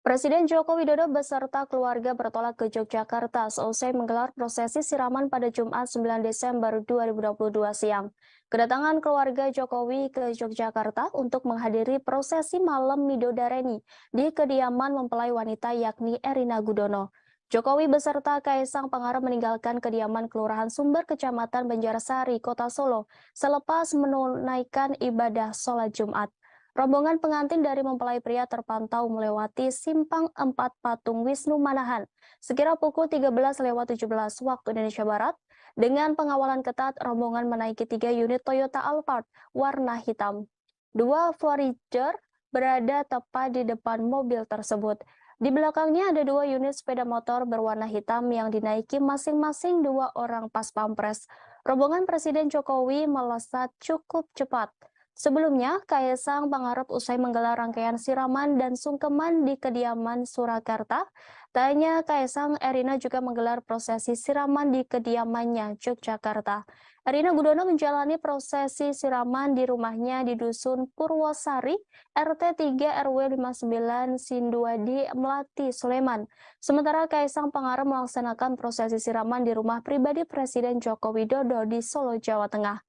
Presiden Joko Widodo beserta keluarga bertolak ke Yogyakarta seusai menggelar prosesi siraman pada Jumat 9 Desember 2022 siang. Kedatangan keluarga Jokowi ke Yogyakarta untuk menghadiri prosesi malam Midodareni di kediaman mempelai wanita yakni Erina Gudono. Jokowi beserta Kaisang Pangarep meninggalkan kediaman Kelurahan Sumber, Kecamatan Banjarsari, Kota Solo, selepas menunaikan ibadah sholat Jumat. Rombongan pengantin dari mempelai pria terpantau melewati Simpang 4 Patung Wisnu Manahan sekira pukul 13.17 waktu Indonesia Barat. Dengan pengawalan ketat, rombongan menaiki 3 unit Toyota Alphard warna hitam. 2 Voyager berada tepat di depan mobil tersebut. Di belakangnya ada 2 unit sepeda motor berwarna hitam yang dinaiki masing-masing 2 orang pas pampres. Rombongan Presiden Jokowi melesat cukup cepat. Sebelumnya, Kaisang Pangarep usai menggelar rangkaian siraman dan sungkeman di kediaman Surakarta. Tak hanya Kaisang, Erina juga menggelar prosesi siraman di kediamannya Yogyakarta. Erina Gudono menjalani prosesi siraman di rumahnya di Dusun Purwosari, RT 3 RW 59 Sinduadi, Melati, Sleman. Sementara Kaisang Pangarep melaksanakan prosesi siraman di rumah pribadi Presiden Joko Widodo di Solo, Jawa Tengah.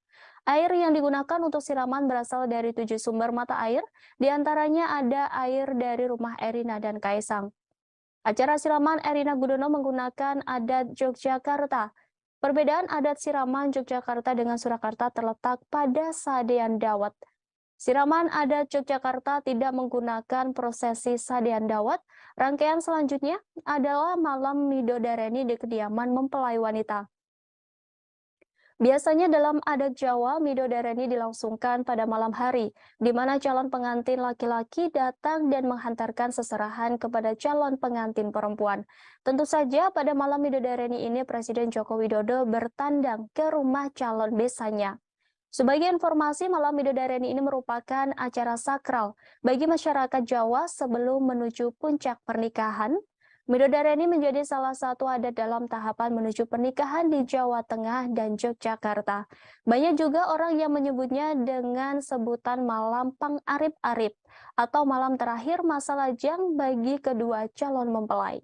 Air yang digunakan untuk siraman berasal dari 7 sumber mata air, diantaranya ada air dari rumah Erina dan Kaisang. Acara siraman Erina Gudono menggunakan adat Yogyakarta. Perbedaan adat siraman Yogyakarta dengan Surakarta terletak pada sadean dawet. Siraman adat Yogyakarta tidak menggunakan prosesi sadean dawet. Rangkaian selanjutnya adalah malam Midodareni di kediaman mempelai wanita. Biasanya dalam adat Jawa, Midodareni dilangsungkan pada malam hari, di mana calon pengantin laki-laki datang dan menghantarkan seserahan kepada calon pengantin perempuan. Tentu saja pada malam Midodareni ini Presiden Joko Widodo bertandang ke rumah calon besanya. Sebagai informasi, malam Midodareni ini merupakan acara sakral bagi masyarakat Jawa sebelum menuju puncak pernikahan. Midodareni ini menjadi salah satu adat dalam tahapan menuju pernikahan di Jawa Tengah dan Yogyakarta. Banyak juga orang yang menyebutnya dengan sebutan malam Pangarip-arip atau malam terakhir masa lajang bagi kedua calon mempelai.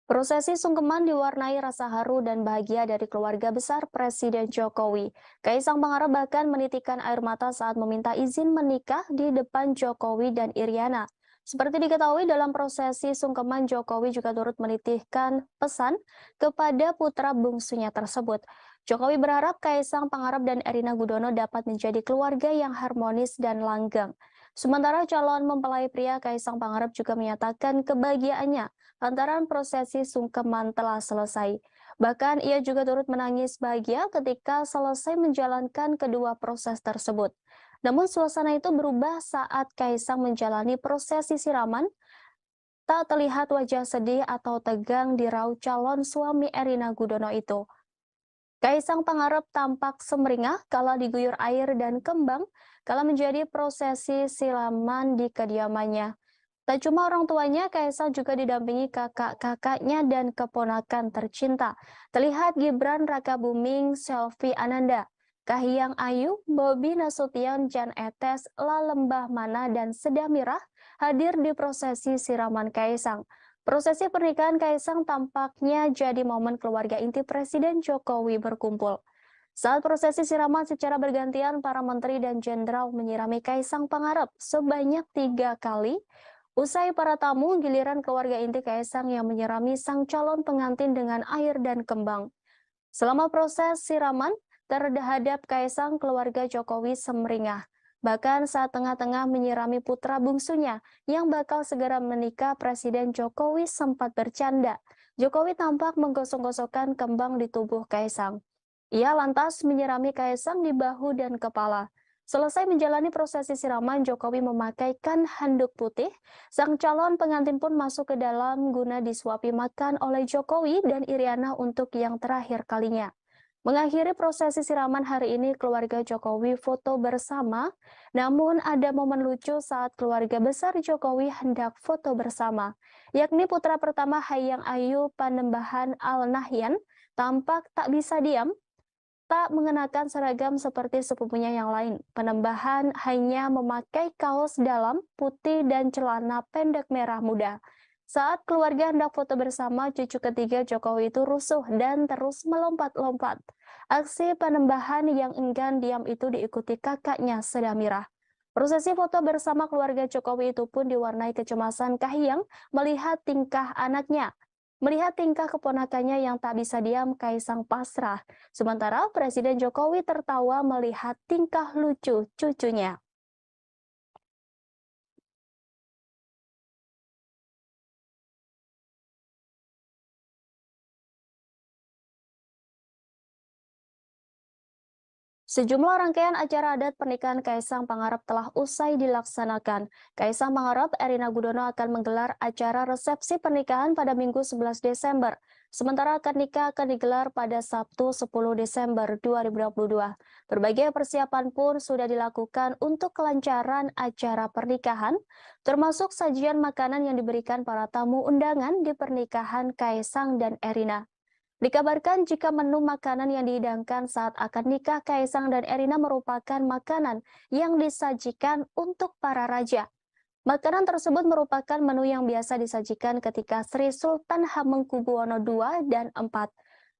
Prosesi sungkeman diwarnai rasa haru dan bahagia dari keluarga besar Presiden Jokowi. Kaisang Pangarep bahkan menitikan air mata saat meminta izin menikah di depan Jokowi dan Iriana. Seperti diketahui dalam prosesi sungkeman, Jokowi juga turut menitipkan pesan kepada putra bungsunya tersebut. Jokowi berharap Kaisang Pangarep dan Erina Gudono dapat menjadi keluarga yang harmonis dan langgeng. Sementara calon mempelai pria Kaisang Pangarep juga menyatakan kebahagiaannya lantaran prosesi sungkeman telah selesai. Bahkan ia juga turut menangis bahagia ketika selesai menjalankan kedua proses tersebut. Namun suasana itu berubah saat Kaisang menjalani prosesi siraman. Tak terlihat wajah sedih atau tegang di raut calon suami Erina Gudono itu. Kaisang Pangarep tampak semeringah kala diguyur air dan kembang kala menjadi prosesi siraman di kediamannya. Tak cuma orang tuanya, Kaisang juga didampingi kakak-kakaknya dan keponakan tercinta. Terlihat Gibran Rakabuming, Selvi Ananda, Kahiyang Ayu, Bobi Nasution, Jan Etes, Lalembah Mana, dan Seda Mirah hadir di prosesi siraman Kaisang. Prosesi pernikahan Kaisang tampaknya jadi momen keluarga inti Presiden Jokowi berkumpul. Saat prosesi siraman secara bergantian, para menteri dan jenderal menyirami Kaisang Pangarep sebanyak 3 kali. Usai para tamu, giliran keluarga inti Kaisang yang menyirami sang calon pengantin dengan air dan kembang. Selama proses siraman, terhadap Kaisang, keluarga Jokowi semeringah. Bahkan saat tengah-tengah menyirami putra bungsunya yang bakal segera menikah, Presiden Jokowi sempat bercanda. Jokowi tampak menggosok-gosokkan kembang di tubuh Kaisang. Ia lantas menyirami Kaisang di bahu dan kepala. Selesai menjalani prosesi siraman, Jokowi memakaikan handuk putih. Sang calon pengantin pun masuk ke dalam guna disuapi makan oleh Jokowi dan Iriana untuk yang terakhir kalinya. Mengakhiri prosesi siraman hari ini, keluarga Jokowi foto bersama. Namun ada momen lucu saat keluarga besar Jokowi hendak foto bersama, yakni putra pertama Kahiyang Ayu Panembahan Al-Nahyan tampak tak bisa diam. Tak mengenakan seragam seperti sepupunya yang lain. Panembahan hanya memakai kaos dalam putih dan celana pendek merah muda. Saat keluarga hendak foto bersama, cucu ketiga Jokowi itu rusuh dan terus melompat-lompat. Aksi Panembahan yang enggan diam itu diikuti kakaknya Seda Mirah. Prosesi foto bersama keluarga Jokowi itu pun diwarnai kecemasan Kahiyang melihat tingkah anaknya. Melihat tingkah keponakannya yang tak bisa diam, Kaisang pasrah. Sementara Presiden Jokowi tertawa melihat tingkah lucu cucunya. Sejumlah rangkaian acara adat pernikahan Kaisang Pangarep telah usai dilaksanakan. Kaisang Pangarep, Erina Gudono akan menggelar acara resepsi pernikahan pada Minggu 11 Desember. Sementara akad nikah akan digelar pada Sabtu 10 Desember 2022. Berbagai persiapan pun sudah dilakukan untuk kelancaran acara pernikahan, termasuk sajian makanan yang diberikan para tamu undangan di pernikahan Kaisang dan Erina. Dikabarkan jika menu makanan yang dihidangkan saat akad nikah Kaisang dan Erina merupakan makanan yang disajikan untuk para raja. Makanan tersebut merupakan menu yang biasa disajikan ketika Sri Sultan Hamengkubuwono II dan IV.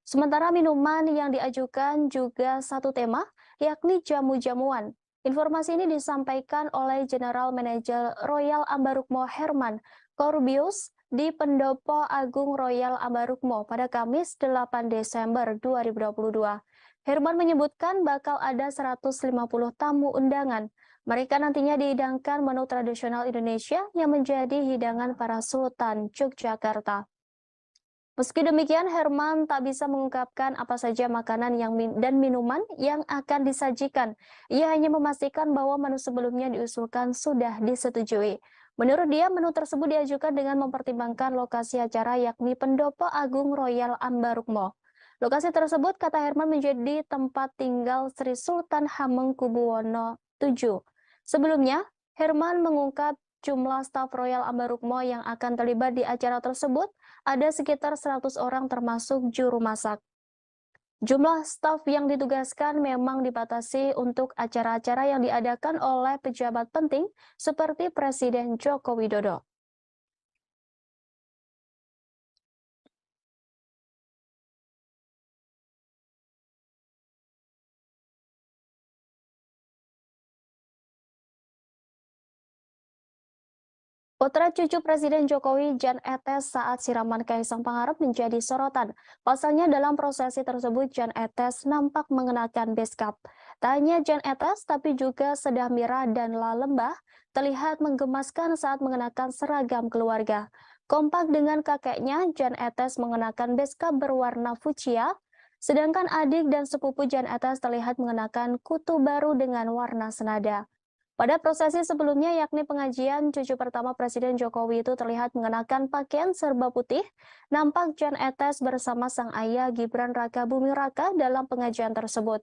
Sementara minuman yang diajukan juga satu tema, yakni jamu-jamuan. Informasi ini disampaikan oleh General Manager Royal Ambarukmo Herman Corbius di Pendopo Agung Royal Ambarukmo pada Kamis 8 Desember 2022. Herman menyebutkan bakal ada 150 tamu undangan. Mereka nantinya dihidangkan menu tradisional Indonesia yang menjadi hidangan para Sultan Yogyakarta. Meski demikian, Herman tak bisa mengungkapkan apa saja makanan dan minuman yang akan disajikan. Ia hanya memastikan bahwa menu sebelumnya diusulkan sudah disetujui. Menurut dia, menu tersebut diajukan dengan mempertimbangkan lokasi acara yakni Pendopo Agung Royal Ambarukmo. Lokasi tersebut, kata Herman, menjadi tempat tinggal Sri Sultan Hamengkubuwono VII. Sebelumnya, Herman mengungkap jumlah staf Royal Ambarukmo yang akan terlibat di acara tersebut ada sekitar 100 orang termasuk juru masak. Jumlah staf yang ditugaskan memang dibatasi untuk acara-acara yang diadakan oleh pejabat penting seperti Presiden Joko Widodo. Putra cucu Presiden Jokowi, Jan Etes, saat siraman Kaisang Pangarep menjadi sorotan. Pasalnya dalam prosesi tersebut, Jan Etes nampak mengenakan beskap. Tak hanya Jan Etes, tapi juga Sedah Mira dan La Lembah terlihat menggemaskan saat mengenakan seragam keluarga. Kompak dengan kakeknya, Jan Etes mengenakan beskap berwarna fuchsia, sedangkan adik dan sepupu Jan Etes terlihat mengenakan kutu baru dengan warna senada. Pada prosesi sebelumnya, yakni pengajian, cucu pertama Presiden Jokowi itu terlihat mengenakan pakaian serba putih. Nampak Jan Etes bersama sang ayah Gibran Rakabuming Raka dalam pengajian tersebut.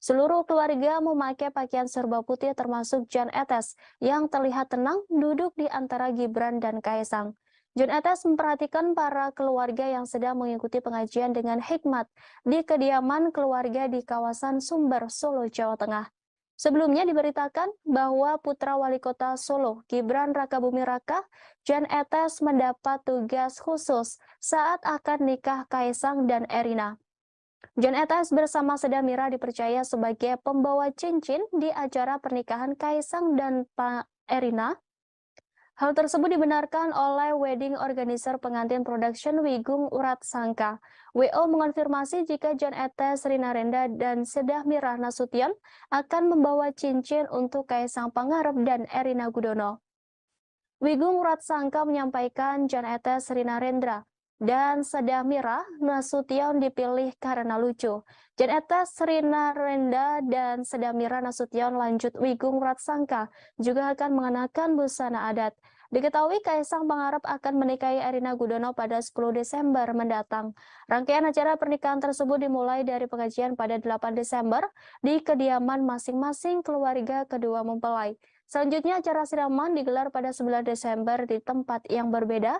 Seluruh keluarga memakai pakaian serba putih termasuk Jan Etes yang terlihat tenang duduk di antara Gibran dan Kaisang. Jan Etes memperhatikan para keluarga yang sedang mengikuti pengajian dengan hikmat di kediaman keluarga di kawasan Sumber, Solo, Jawa Tengah. Sebelumnya diberitakan bahwa putra wali kota Solo, Gibran Rakabuming Raka, Jan Etes mendapat tugas khusus saat akan nikah Kaisang dan Erina. Jan Etes bersama Sedah Mira dipercaya sebagai pembawa cincin di acara pernikahan Kaisang dan Pak Erina. Hal tersebut dibenarkan oleh wedding organizer pengantin production Wigung Urat Sangka. WO mengonfirmasi jika Jan Etes, Rina Renda, dan Sedah Mira Nasution akan membawa cincin untuk Kaisang Pangarep dan Erina Gudono. Wigung Urat Sangka menyampaikan Jan Etes, Rina Rendra, dan Sedah Mira Nasution dipilih karena lucu. Jan Etes, Rina Renda, dan Sedah Mira Nasution lanjut Wigung Urat Sangka juga akan mengenakan busana adat. Diketahui Kaisang Pangarep akan menikahi Erina Gudono pada 10 Desember mendatang. Rangkaian acara pernikahan tersebut dimulai dari pengajian pada 8 Desember di kediaman masing-masing keluarga kedua mempelai. Selanjutnya acara siraman digelar pada 9 Desember di tempat yang berbeda.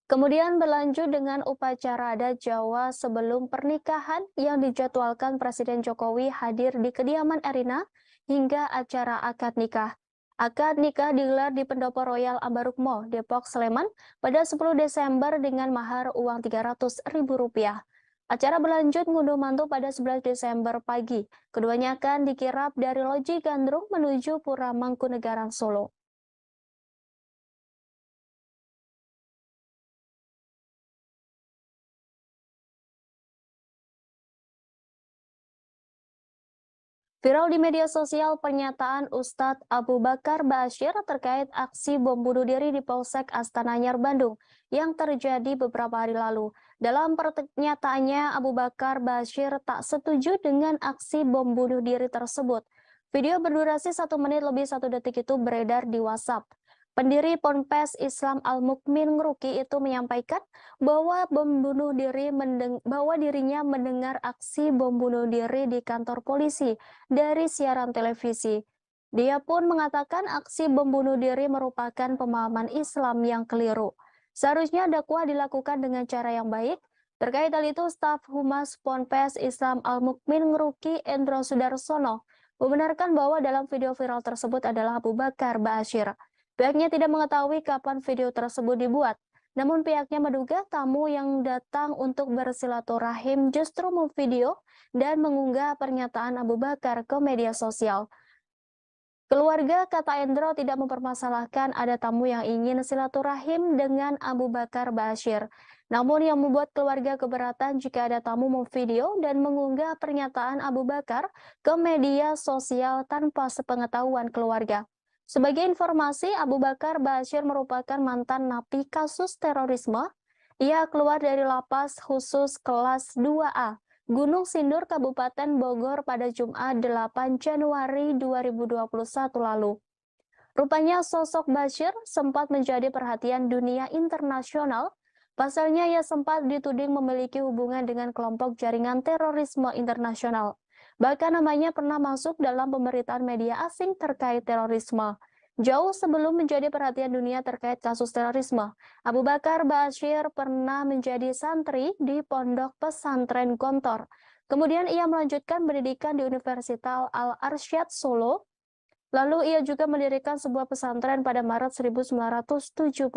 Kemudian berlanjut dengan upacara adat Jawa sebelum pernikahan yang dijadwalkan Presiden Jokowi hadir di kediaman Erina hingga acara akad nikah. Akad nikah digelar di Pendopo Royal Ambarukmo, Depok, Sleman pada 10 Desember dengan mahar uang Rp300.000. Acara berlanjut ngunduh mantu pada 11 Desember pagi. Keduanya akan dikirap dari Loji Gandrung menuju Pura Mangkunegaran, Solo. Viral di media sosial pernyataan Ustadz Abu Bakar Ba'asyir terkait aksi bom bunuh diri di Polsek Astana Anyar, Bandung yang terjadi beberapa hari lalu. Dalam pernyataannya, Abu Bakar Ba'asyir tak setuju dengan aksi bom bunuh diri tersebut. Video berdurasi 1 menit lebih 1 detik itu beredar di WhatsApp. Pendiri Ponpes Islam Al-Mukmin Ngeruki itu menyampaikan bahwa dirinya mendengar aksi bom bunuh diri di kantor polisi dari siaran televisi. Dia pun mengatakan aksi bom bunuh diri merupakan pemahaman Islam yang keliru. Seharusnya dakwah dilakukan dengan cara yang baik. Terkait hal itu, staf Humas Ponpes Islam Al-Mukmin Ngeruki Endro Sudarsono membenarkan bahwa dalam video viral tersebut adalah Abu Bakar Ba'asyir. Pihaknya tidak mengetahui kapan video tersebut dibuat. Namun pihaknya menduga tamu yang datang untuk bersilaturahim justru memvideo dan mengunggah pernyataan Abu Bakar ke media sosial. Keluarga, kata Endro, tidak mempermasalahkan ada tamu yang ingin silaturahim dengan Abu Bakar Ba'asyir. Namun yang membuat keluarga keberatan jika ada tamu memvideo dan mengunggah pernyataan Abu Bakar ke media sosial tanpa sepengetahuan keluarga. Sebagai informasi, Abu Bakar Ba'asyir merupakan mantan napi kasus terorisme. Ia keluar dari lapas khusus kelas 2A, Gunung Sindur, Kabupaten Bogor pada Jumat 8 Januari 2021 lalu. Rupanya sosok Bashir sempat menjadi perhatian dunia internasional. Pasalnya ia sempat dituding memiliki hubungan dengan kelompok jaringan terorisme internasional. Bahkan namanya pernah masuk dalam pemberitaan media asing terkait terorisme. Jauh sebelum menjadi perhatian dunia terkait kasus terorisme, Abu Bakar Bashir pernah menjadi santri di Pondok Pesantren Gontor. Kemudian ia melanjutkan pendidikan di Universitas Al-Arsyad Solo. Lalu ia juga mendirikan sebuah pesantren pada Maret 1972.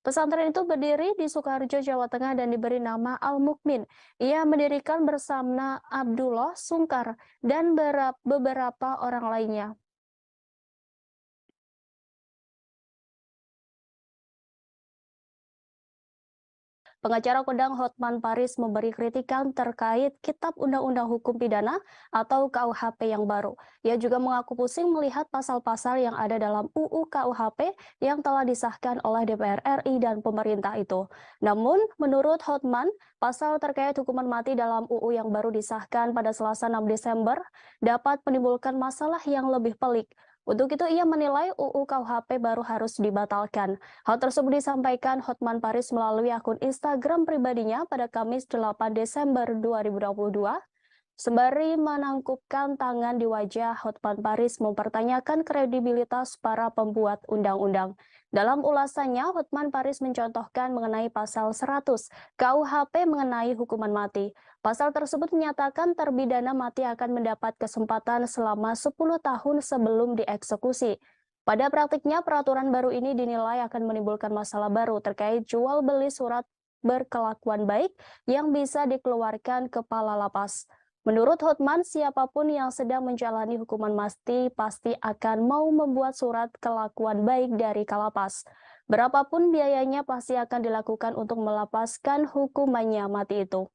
Pesantren itu berdiri di Sukoharjo, Jawa Tengah dan diberi nama Al-Mukmin. Ia mendirikan bersama Abdullah Sungkar dan beberapa orang lainnya. Pengacara kondang Hotman Paris memberi kritikan terkait Kitab Undang-Undang Hukum Pidana atau KUHP yang baru. Ia juga mengaku pusing melihat pasal-pasal yang ada dalam UU KUHP yang telah disahkan oleh DPR RI dan pemerintah itu. Namun, menurut Hotman, pasal terkait hukuman mati dalam UU yang baru disahkan pada Selasa 6 Desember dapat menimbulkan masalah yang lebih pelik. Untuk itu ia menilai UU KUHP baru harus dibatalkan. Hal tersebut disampaikan Hotman Paris melalui akun Instagram pribadinya pada Kamis 8 Desember 2022. Sembari menangkupkan tangan di wajah, Hotman Paris mempertanyakan kredibilitas para pembuat undang-undang. Dalam ulasannya, Hotman Paris mencontohkan mengenai pasal 100 KUHP mengenai hukuman mati. Pasal tersebut menyatakan terpidana mati akan mendapat kesempatan selama 10 tahun sebelum dieksekusi. Pada praktiknya, peraturan baru ini dinilai akan menimbulkan masalah baru terkait jual beli surat berkelakuan baik yang bisa dikeluarkan kepala lapas. Menurut Hotman, siapapun yang sedang menjalani hukuman mati pasti akan mau membuat surat kelakuan baik dari kalapas. Berapapun biayanya pasti akan dilakukan untuk melepaskan hukumannya mati itu.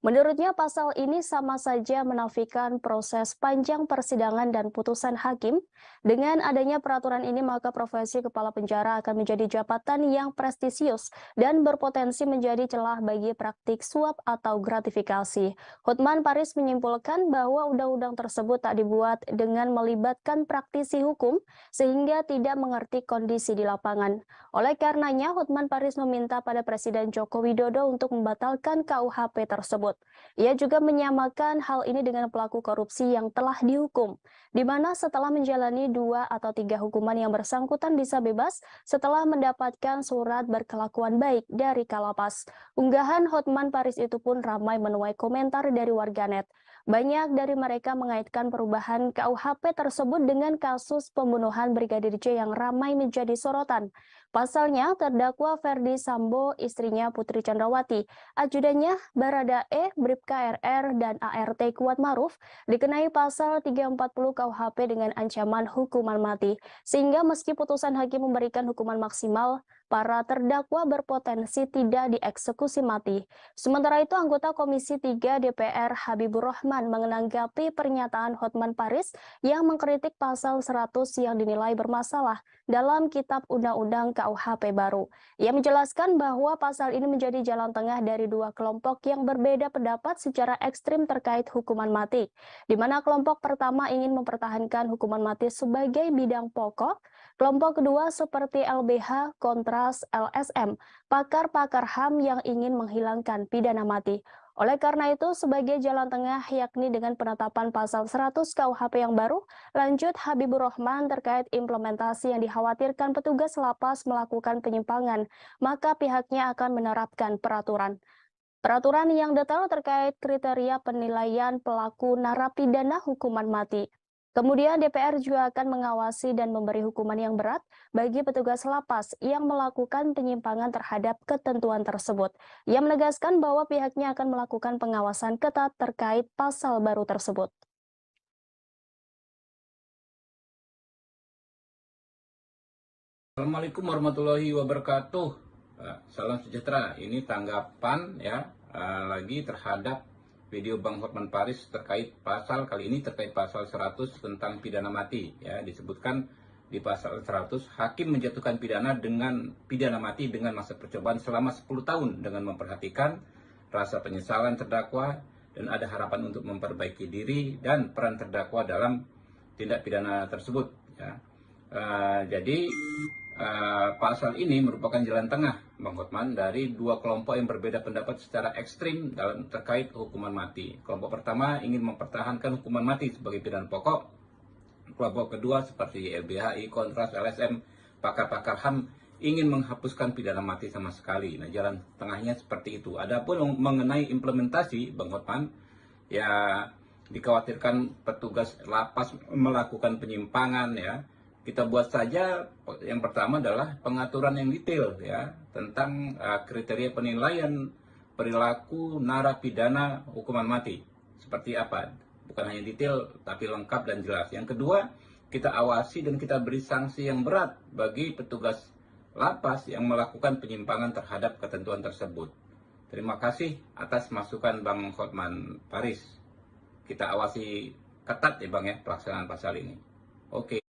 Menurutnya pasal ini sama saja menafikan proses panjang persidangan dan putusan hakim. Dengan adanya peraturan ini maka profesi kepala penjara akan menjadi jabatan yang prestisius dan berpotensi menjadi celah bagi praktik suap atau gratifikasi. Hotman Paris menyimpulkan bahwa undang-undang tersebut tak dibuat dengan melibatkan praktisi hukum sehingga tidak mengerti kondisi di lapangan. Oleh karenanya Hotman Paris meminta pada Presiden Joko Widodo untuk membatalkan KUHP tersebut. Ia juga menyamakan hal ini dengan pelaku korupsi yang telah dihukum, di mana setelah menjalani 2 atau 3 hukuman yang bersangkutan bisa bebas setelah mendapatkan surat berkelakuan baik dari kalapas. Unggahan Hotman Paris itu pun ramai menuai komentar dari warganet. Banyak dari mereka mengaitkan perubahan KUHP tersebut dengan kasus pembunuhan Brigadir J yang ramai menjadi sorotan. Pasalnya, terdakwa Ferdi Sambo, istrinya Putri Chandrawati, ajudannya Baradae, Bribka RR, dan ART Kuat Maruf dikenai pasal 340 KUHP dengan ancaman hukuman mati. Sehingga meski putusan hakim memberikan hukuman maksimal, para terdakwa berpotensi tidak dieksekusi mati. Sementara itu, anggota Komisi 3 DPR Habibur Rahman menanggapi pernyataan Hotman Paris yang mengkritik pasal 100 yang dinilai bermasalah dalam Kitab Undang-Undang KUHP baru. Ia menjelaskan bahwa pasal ini menjadi jalan tengah dari 2 kelompok yang berbeda pendapat secara ekstrim terkait hukuman mati, di mana kelompok pertama ingin mempertahankan hukuman mati sebagai bidang pokok, kelompok kedua seperti LBH, Kontras, LSM, pakar-pakar HAM yang ingin menghilangkan pidana mati. Oleh karena itu, sebagai jalan tengah yakni dengan penetapan pasal 100 KUHP yang baru, lanjut Habibur Rahman terkait implementasi yang dikhawatirkan petugas lapas melakukan penyimpangan, maka pihaknya akan menerapkan peraturan. Peraturan yang detail terkait kriteria penilaian pelaku narapidana hukuman mati. Kemudian DPR juga akan mengawasi dan memberi hukuman yang berat bagi petugas lapas yang melakukan penyimpangan terhadap ketentuan tersebut. Ia menegaskan bahwa pihaknya akan melakukan pengawasan ketat terkait pasal baru tersebut. Assalamualaikum warahmatullahi wabarakatuh. Salam sejahtera. Ini tanggapan lagi terhadap video Bang Hotman Paris terkait pasal kali ini terkait pasal 100 tentang pidana mati. Disebutkan di pasal 100 hakim menjatuhkan pidana mati dengan masa percobaan selama 10 tahun dengan memperhatikan rasa penyesalan terdakwa dan ada harapan untuk memperbaiki diri dan peran terdakwa dalam tindak pidana tersebut. Ya. Jadi pasal ini merupakan jalan tengah, Bang Hotman, dari dua kelompok yang berbeda pendapat secara ekstrim dalam terkait hukuman mati. Kelompok pertama ingin mempertahankan hukuman mati sebagai pidana pokok. Kelompok kedua seperti LBHI, Kontras, LSM, pakar-pakar HAM ingin menghapuskan pidana mati sama sekali. Nah, jalan tengahnya seperti itu. Adapun mengenai implementasi, Bang Hotman, ya dikhawatirkan petugas lapas melakukan penyimpangan, ya. Kita buat saja yang pertama adalah pengaturan yang detail, ya, tentang kriteria penilaian perilaku narapidana hukuman mati. Seperti apa? Bukan hanya detail, tapi lengkap dan jelas. Yang kedua, kita awasi dan kita beri sanksi yang berat bagi petugas lapas yang melakukan penyimpangan terhadap ketentuan tersebut. Terima kasih atas masukan Bang Hotman Paris. Kita awasi ketat ya Bang ya pelaksanaan pasal ini. Oke.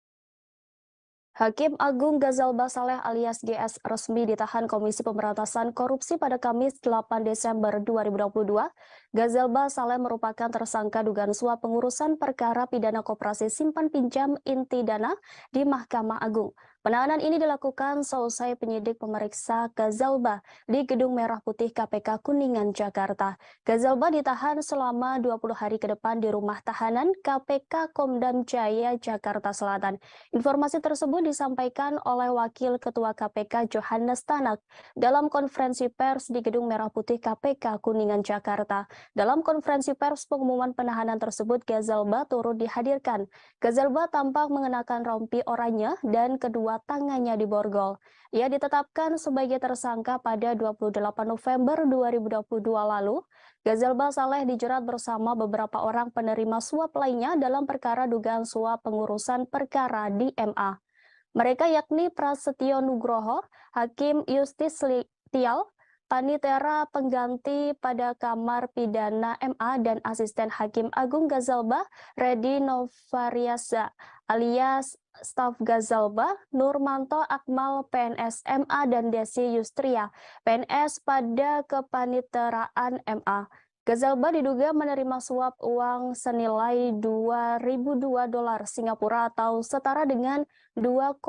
Hakim Agung Ghazalba Saleh alias GS resmi ditahan Komisi Pemberantasan Korupsi pada Kamis 8 Desember 2022. Ghazalba Saleh merupakan tersangka dugaan suap pengurusan perkara pidana koperasi simpan pinjam inti dana di Mahkamah Agung. Penahanan ini dilakukan seusai penyidik memeriksa Ghazalba di Gedung Merah Putih KPK Kuningan, Jakarta. Ghazalba ditahan selama 20 hari ke depan di rumah tahanan KPK Komdam Jaya, Jakarta Selatan. Informasi tersebut disampaikan oleh Wakil Ketua KPK Johannes Tanak dalam konferensi pers di Gedung Merah Putih KPK Kuningan, Jakarta. Dalam konferensi pers pengumuman penahanan tersebut, Ghazalba turut dihadirkan. Ghazalba tampak mengenakan rompi oranye dan kedua tangannya diborgol. Ia ditetapkan sebagai tersangka pada 28 November 2022 lalu. Ghazalba Saleh dijerat bersama beberapa orang penerima suap lainnya dalam perkara dugaan suap pengurusan perkara di MA. Mereka yakni Prasetyo Nugroho, Hakim Justis Tial, Panitera Pengganti pada Kamar Pidana MA, dan Asisten Hakim Agung Ghazalba, Redi Novariasa alias staf Ghazalba, Nurmanto Akmal PNS MA, dan Desi Yustria PNS pada Kepaniteraan MA. Ghazalba diduga menerima suap uang senilai 2.002 dolar Singapura atau setara dengan 2,2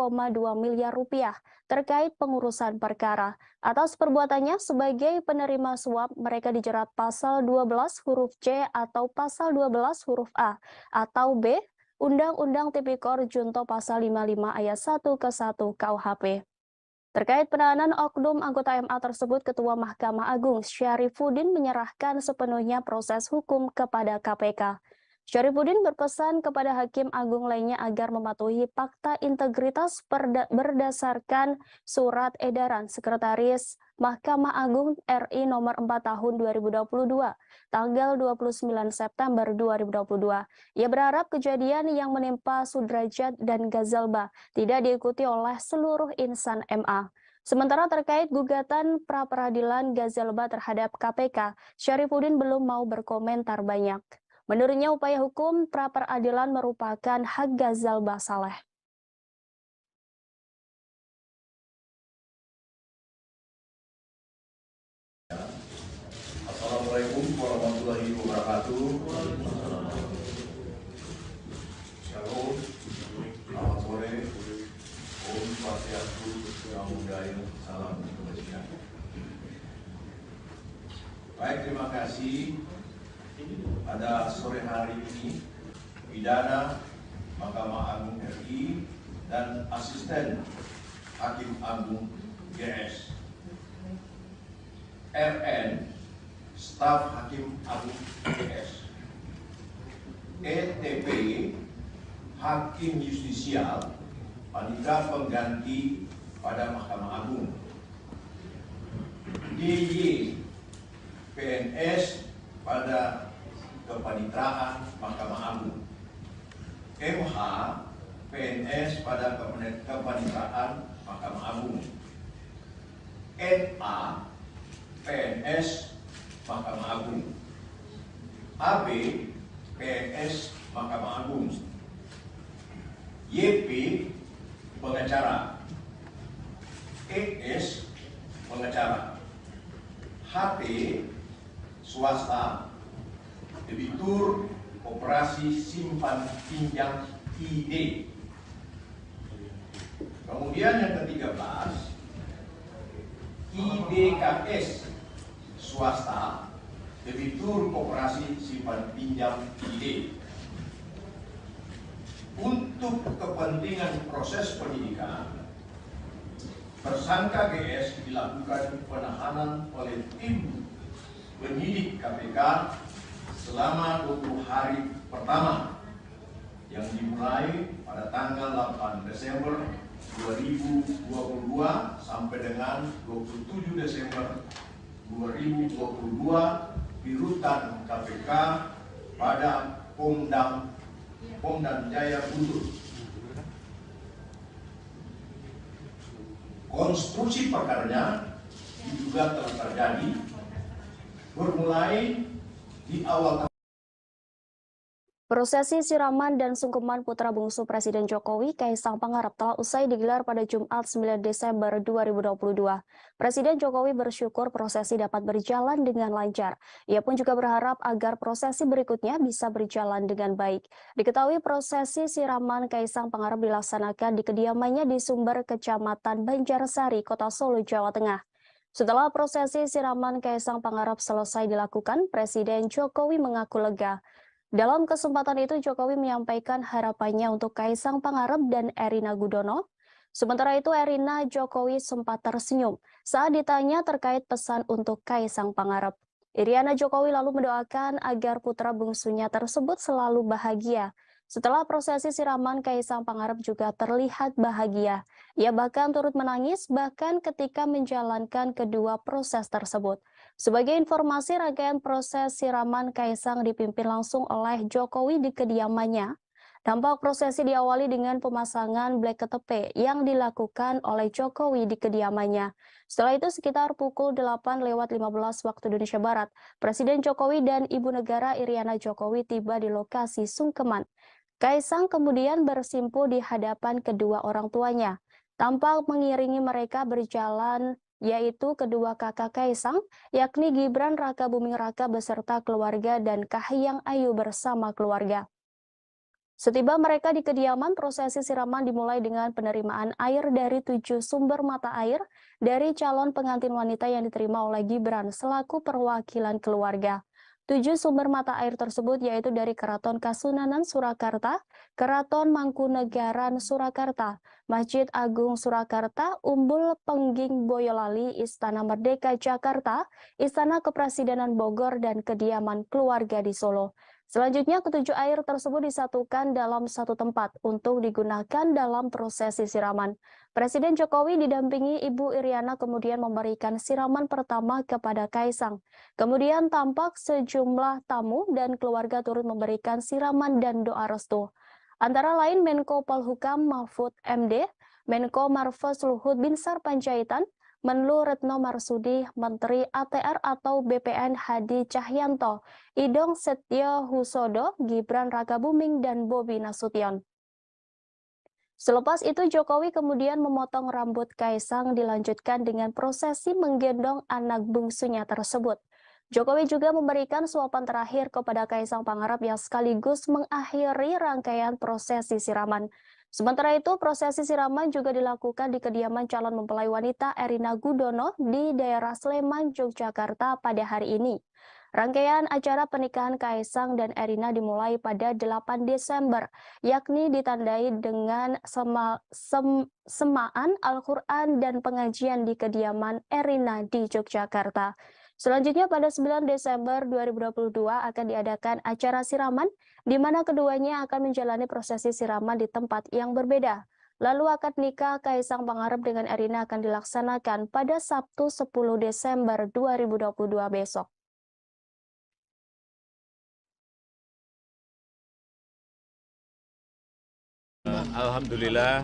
miliar rupiah terkait pengurusan perkara. Atas perbuatannya sebagai penerima suap, mereka dijerat pasal 12 huruf C atau pasal 12 huruf A atau B Undang-Undang Tipikor Junto pasal 55 ayat 1 ke 1 KUHP. Terkait penahanan oknum anggota MA tersebut, Ketua Mahkamah Agung Syarifuddin menyerahkan sepenuhnya proses hukum kepada KPK. Syarifuddin berpesan kepada Hakim Agung lainnya agar mematuhi fakta integritas berdasarkan surat edaran Sekretaris Mahkamah Agung RI nomor 4 tahun 2022, tanggal 29 September 2022. Ia berharap kejadian yang menimpa Sudrajat dan Ghazalba tidak diikuti oleh seluruh insan MA. Sementara terkait gugatan pra-peradilan Ghazalba terhadap KPK, Syarifuddin belum mau berkomentar banyak. Menurutnya upaya hukum pra-peradilan merupakan hak Ghazalba Saleh. Assalamualaikum warahmatullahi wabarakatuh. Shalom, selamat sore. Om Swastiastu, Namo Buddhaya, salam kebajikan. Baik, terima kasih. Pada sore hari ini, pidana Mahkamah Agung RI dan Asisten Hakim Agung GS, RN Staf Hakim Agung GS, ETP Hakim Justisial Panitera Pengganti pada Mahkamah Agung, DY PNS pada Kepanitraan Mahkamah Agung, MH PNS pada Kepanitraan Mahkamah Agung, NA PNS Mahkamah Agung, AB PNS Mahkamah Agung, YP pengacara, ES pengacara, HT swasta, debitur operasi simpan pinjam ID, Kemudian yang ke-13, IDKS swasta, debitur koperasi simpan pinjam ID. Untuk kepentingan proses penyidikan, tersangka GS dilakukan penahanan oleh tim penyidik KPK selama 20 hari pertama yang dimulai pada tanggal 8 Desember 2022 sampai dengan 27 Desember 2022 di rutan KPK pada Pom dan Jaya Guntur. Konstruksi perkaranya diduga telah terjadi bermulai di awal. Prosesi siraman dan sungkeman putra bungsu Presiden Jokowi, Kaisang Pangarep, telah usai digelar pada Jumat 9 Desember 2022. Presiden Jokowi bersyukur prosesi dapat berjalan dengan lancar. Ia pun juga berharap agar prosesi berikutnya bisa berjalan dengan baik. Diketahui prosesi siraman Kaisang Pangarep dilaksanakan di kediamannya di Sumber, Kecamatan Banjarsari, Kota Solo, Jawa Tengah. Setelah prosesi siraman Kaisang Pangarep selesai dilakukan, Presiden Jokowi mengaku lega. Dalam kesempatan itu, Jokowi menyampaikan harapannya untuk Kaisang Pangarep dan Erina Gudono. Sementara itu, Erina Jokowi sempat tersenyum saat ditanya terkait pesan untuk Kaisang Pangarep. Iriana Jokowi lalu mendoakan agar putra bungsunya tersebut selalu bahagia. Setelah prosesi siraman, Kaisang Pangarep juga terlihat bahagia. Ia bahkan turut menangis bahkan ketika menjalankan kedua proses tersebut. Sebagai informasi, rangkaian proses siraman Kaisang dipimpin langsung oleh Jokowi di kediamannya. Tampak prosesi diawali dengan pemasangan blek KTP yang dilakukan oleh Jokowi di kediamannya. Setelah itu sekitar pukul 8:15 waktu Indonesia Barat, Presiden Jokowi dan Ibu Negara Iriana Jokowi tiba di lokasi sungkeman. Kaisang kemudian bersimpu di hadapan kedua orang tuanya. Tampak mengiringi mereka berjalan yaitu kedua kakak Kaisang, yakni Gibran Rakabuming Raka beserta keluarga dan Kahiyang Ayu bersama keluarga. Setiba mereka di kediaman, prosesi siraman dimulai dengan penerimaan air dari 7 sumber mata air dari calon pengantin wanita yang diterima oleh Gibran selaku perwakilan keluarga. 7 sumber mata air tersebut yaitu dari Keraton Kasunanan Surakarta, Keraton Mangkunegaran Surakarta, Masjid Agung Surakarta, Umbul Pengging Boyolali, Istana Merdeka Jakarta, Istana Kepresidenan Bogor, dan kediaman keluarga di Solo. Selanjutnya, ketujuh air tersebut disatukan dalam satu tempat untuk digunakan dalam prosesi siraman. Presiden Jokowi didampingi Ibu Iriana kemudian memberikan siraman pertama kepada Kaisang. Kemudian tampak sejumlah tamu dan keluarga turut memberikan siraman dan doa restu. Antara lain Menko Polhukam Mahfud MD, Menko Marves Luhut Binsar Panjaitan, Menlu Retno Marsudi, Menteri ATR atau BPN Hadi Cahyanto, Idong Setio Husodo, Gibran Rakabuming, dan Bobi Nasution. Selepas itu Jokowi kemudian memotong rambut Kaisang dilanjutkan dengan prosesi menggendong anak bungsunya tersebut. Jokowi juga memberikan suapan terakhir kepada Kaisang Pangarep yang sekaligus mengakhiri rangkaian prosesi siraman. Sementara itu, prosesi siraman juga dilakukan di kediaman calon mempelai wanita Erina Gudono di daerah Sleman, Yogyakarta pada hari ini. Rangkaian acara pernikahan Kaisang dan Erina dimulai pada 8 Desember, yakni ditandai dengan semaan Al-Quran dan pengajian di kediaman Erina di Yogyakarta. Selanjutnya pada 9 Desember 2022 akan diadakan acara siraman di mana keduanya akan menjalani prosesi siraman di tempat yang berbeda. Lalu akad nikah Kaisang Pangarep dengan Erina akan dilaksanakan pada Sabtu 10 Desember 2022 besok. Alhamdulillah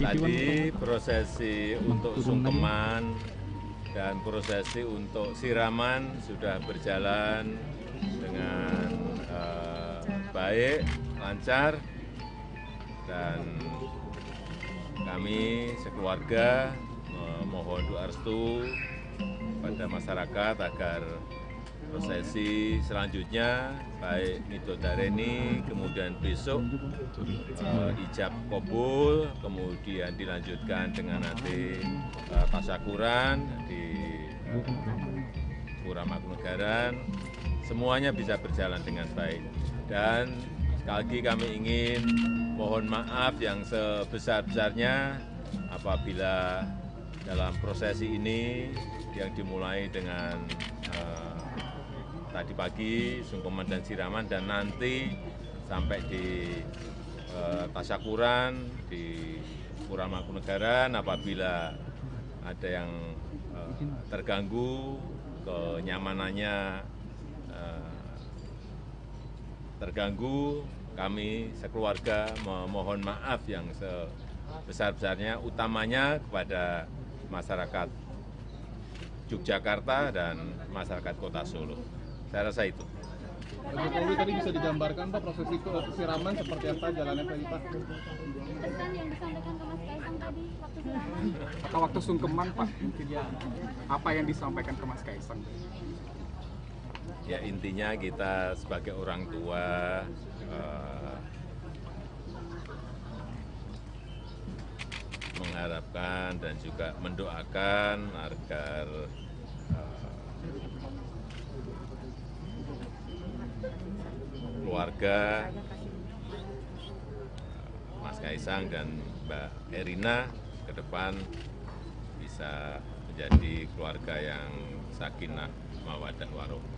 tadi prosesi untuk sungkeman dan prosesi untuk siraman sudah berjalan dengan baik, lancar, dan kami sekeluarga memohon doa restu pada masyarakat agar prosesi selanjutnya baik midodareni, kemudian besok ijab kabul, kemudian dilanjutkan dengan nanti tasyakuran di Pura Mangkunegaran, semuanya bisa berjalan dengan baik. Dan sekali lagi kami ingin mohon maaf yang sebesar-besarnya apabila dalam prosesi ini yang dimulai dengan tadi pagi sungkeman dan siraman dan nanti sampai di tasyakuran di Pura Mangkunegaran, apabila ada yang terganggu, kenyamanannya terganggu, kami sekeluarga memohon maaf yang sebesar-besarnya, utamanya kepada masyarakat Yogyakarta dan masyarakat Kota Solo. Saya rasa itu. Pak Jokowi tadi bisa digambarkan Pak prosesi siraman seperti apa jalannya tadi Pak? Pesan yang disampaikan ke Mas Kaisang tadi waktu siraman. Atau waktu sungkeman Pak, mungkin ya. Apa yang disampaikan ke Mas Kaisang? Ya intinya kita sebagai orang tua mengharapkan dan juga mendoakan agar keluarga Mas Kaisang dan Mbak Erina ke depan bisa menjadi keluarga yang sakinah mawaddah warahmah.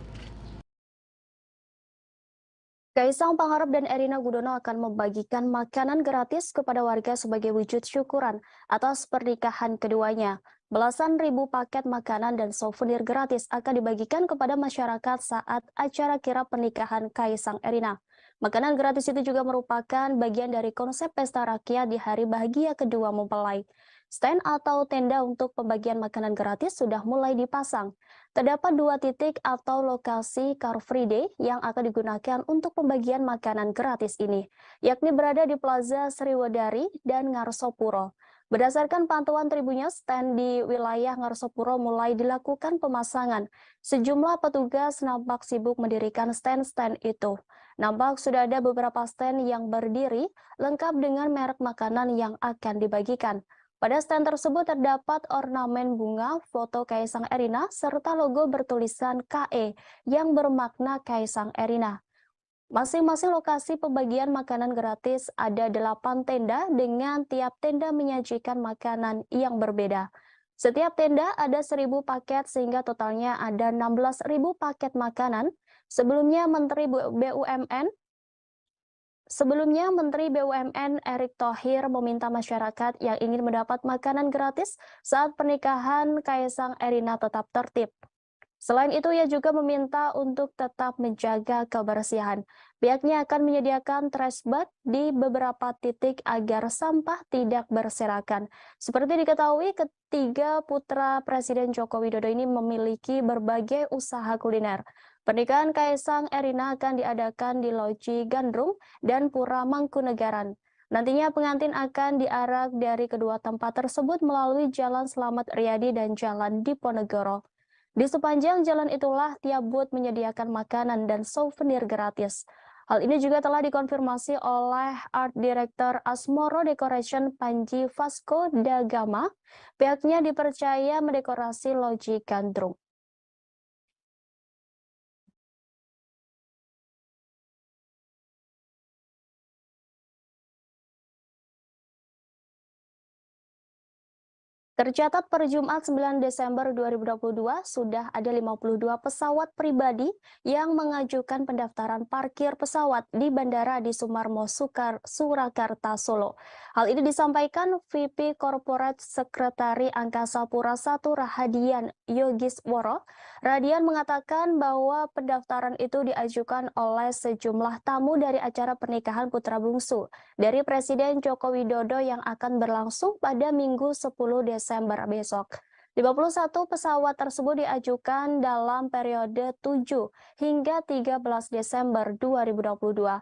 Kaisang Pangarep dan Erina Gudono akan membagikan makanan gratis kepada warga sebagai wujud syukuran atas pernikahan keduanya. Belasan ribu paket makanan dan souvenir gratis akan dibagikan kepada masyarakat saat acara kirap pernikahan Kaisang Erina. Makanan gratis itu juga merupakan bagian dari konsep pesta rakyat di hari bahagia kedua mempelai. Stand atau tenda untuk pembagian makanan gratis sudah mulai dipasang. Terdapat 2 titik atau lokasi Car Free Day yang akan digunakan untuk pembagian makanan gratis ini, yakni berada di Plaza Sriwedari dan Ngarsopuro. Berdasarkan pantauan Tribunnya, stand di wilayah Ngarsopuro mulai dilakukan pemasangan. Sejumlah petugas nampak sibuk mendirikan stand-stand itu. Nampak sudah ada beberapa stand yang berdiri, lengkap dengan merek makanan yang akan dibagikan. Pada stand tersebut terdapat ornamen bunga, foto Kaisang Erina, serta logo bertulisan KE yang bermakna Kaisang Erina. Masing-masing lokasi pembagian makanan gratis ada 8 tenda dengan tiap tenda menyajikan makanan yang berbeda. Setiap tenda ada 1.000 paket sehingga totalnya ada 16.000 paket makanan. Sebelumnya Menteri BUMN Erick Thohir meminta masyarakat yang ingin mendapat makanan gratis saat pernikahan Kaisang Erina tetap tertib. Selain itu, ia juga meminta untuk tetap menjaga kebersihan. Pihaknya akan menyediakan trash bag di beberapa titik agar sampah tidak berserakan. Seperti diketahui, ketiga putra Presiden Joko Widodo ini memiliki berbagai usaha kuliner. Pernikahan Kaisang Erina akan diadakan di Loji Gandrung dan Pura Mangkunegaran. Nantinya pengantin akan diarak dari kedua tempat tersebut melalui Jalan Slamet Riyadi dan Jalan Diponegoro. Di sepanjang jalan itulah tiap booth menyediakan makanan dan souvenir gratis. Hal ini juga telah dikonfirmasi oleh Art Director Asmoro Decoration Panji Vasco da Gama. Pihaknya dipercaya mendekorasi Loji Gandrung. Tercatat per Jumat 9 Desember 2022 sudah ada 52 pesawat pribadi yang mengajukan pendaftaran parkir pesawat di Bandara Adi Sumarmo Surakarta, Solo. Hal ini disampaikan VP Corporate Sekretari Angkasa Pura I Rahadian Yogisworo. Radian mengatakan bahwa pendaftaran itu diajukan oleh sejumlah tamu dari acara pernikahan putra bungsu dari Presiden Joko Widodo yang akan berlangsung pada Minggu 10 Desember besok. 51 pesawat tersebut diajukan dalam periode 7 hingga 13 Desember 2022.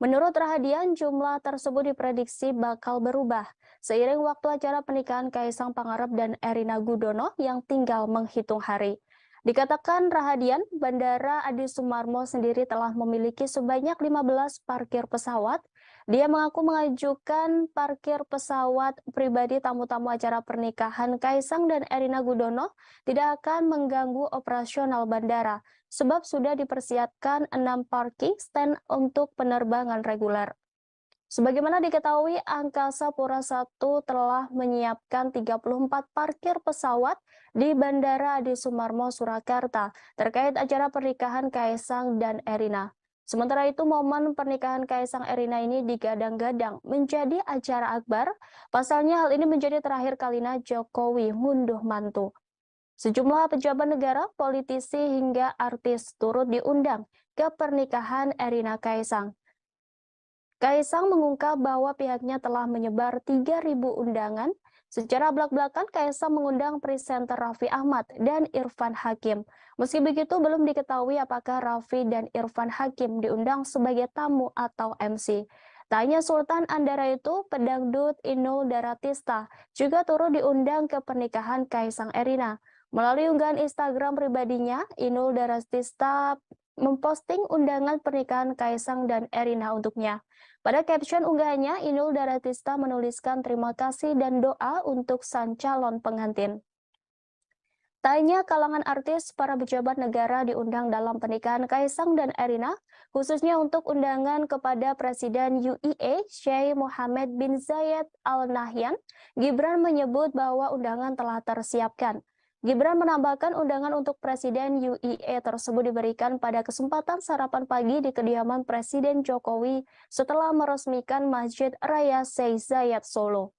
Menurut Rahadian, jumlah tersebut diprediksi bakal berubah seiring waktu acara pernikahan Kaisang Pangarep dan Erina Gudono yang tinggal menghitung hari. Dikatakan Rahadian, Bandara Adi Sumarmo sendiri telah memiliki sebanyak 15 parkir pesawat. Dia mengaku mengajukan parkir pesawat pribadi tamu-tamu acara pernikahan Kaisang dan Erina Gudono tidak akan mengganggu operasional bandara, sebab sudah dipersiapkan 6 parking stand untuk penerbangan reguler. Sebagaimana diketahui, Angkasa Pura I telah menyiapkan 34 parkir pesawat di Bandara Adi Sumarmo, Surakarta terkait acara pernikahan Kaisang dan Erina. Sementara itu, momen pernikahan Kaisang Erina ini digadang-gadang menjadi acara akbar. Pasalnya hal ini menjadi terakhir kalinya Jokowi ngunduh mantu. Sejumlah pejabat negara, politisi hingga artis turut diundang ke pernikahan Erina Kaisang. Kaisang mengungkap bahwa pihaknya telah menyebar 3.000 undangan. Secara belak-belakan, Kaisang mengundang presenter Raffi Ahmad dan Irfan Hakim. Meski begitu, belum diketahui apakah Raffi dan Irfan Hakim diundang sebagai tamu atau MC. Tanya Sultan Andara itu, pedangdut Inul Daratista juga turut diundang ke pernikahan Kaisang Erina. Melalui unggahan Instagram pribadinya, Inul Daratista memposting undangan pernikahan Kaisang dan Erina untuknya. Pada caption unggahannya, Inul Daratista menuliskan terima kasih dan doa untuk sang calon pengantin. Tanya kalangan artis, para pejabat negara diundang dalam pernikahan Kaisang dan Erina, khususnya untuk undangan kepada Presiden UAE, Sheikh Mohammed bin Zayed Al Nahyan. Gibran menyebut bahwa undangan telah tersiapkan. Gibran menambahkan undangan untuk Presiden UAE tersebut diberikan pada kesempatan sarapan pagi di kediaman Presiden Jokowi setelah meresmikan Masjid Raya Sheikh Zayed Solo.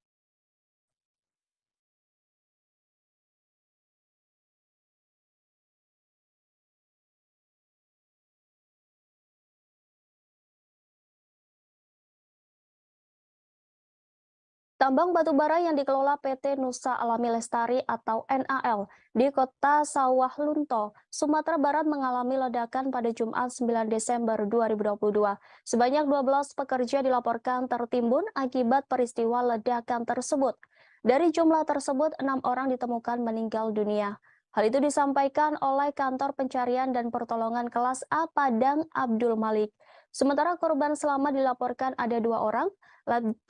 Tambang batubara yang dikelola PT Nusa Alami Lestari atau NAL di kota Sawah Lunto, Sumatera Barat mengalami ledakan pada Jumat 9 Desember 2022. Sebanyak 12 pekerja dilaporkan tertimbun akibat peristiwa ledakan tersebut. Dari jumlah tersebut, 6 orang ditemukan meninggal dunia. Hal itu disampaikan oleh Kantor Pencarian dan Pertolongan Kelas A Padang Abdul Malik. Sementara korban selamat dilaporkan ada 2 orang.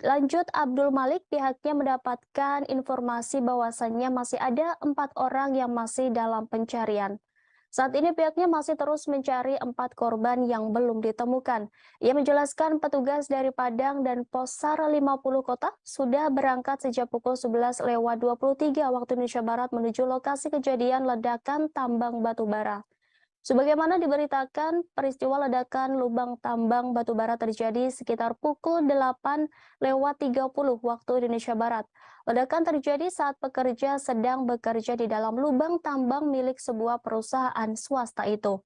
Lanjut Abdul Malik, pihaknya mendapatkan informasi bahwasannya masih ada 4 orang yang masih dalam pencarian. Saat ini pihaknya masih terus mencari 4 korban yang belum ditemukan. Ia menjelaskan petugas dari Padang dan Pos SAR 50 Kota sudah berangkat sejak pukul 11.23 waktu Indonesia Barat menuju lokasi kejadian ledakan tambang batubara. Sebagaimana diberitakan, peristiwa ledakan lubang tambang batubara terjadi sekitar pukul 8.30 waktu Indonesia Barat. Ledakan terjadi saat pekerja sedang bekerja di dalam lubang tambang milik sebuah perusahaan swasta itu.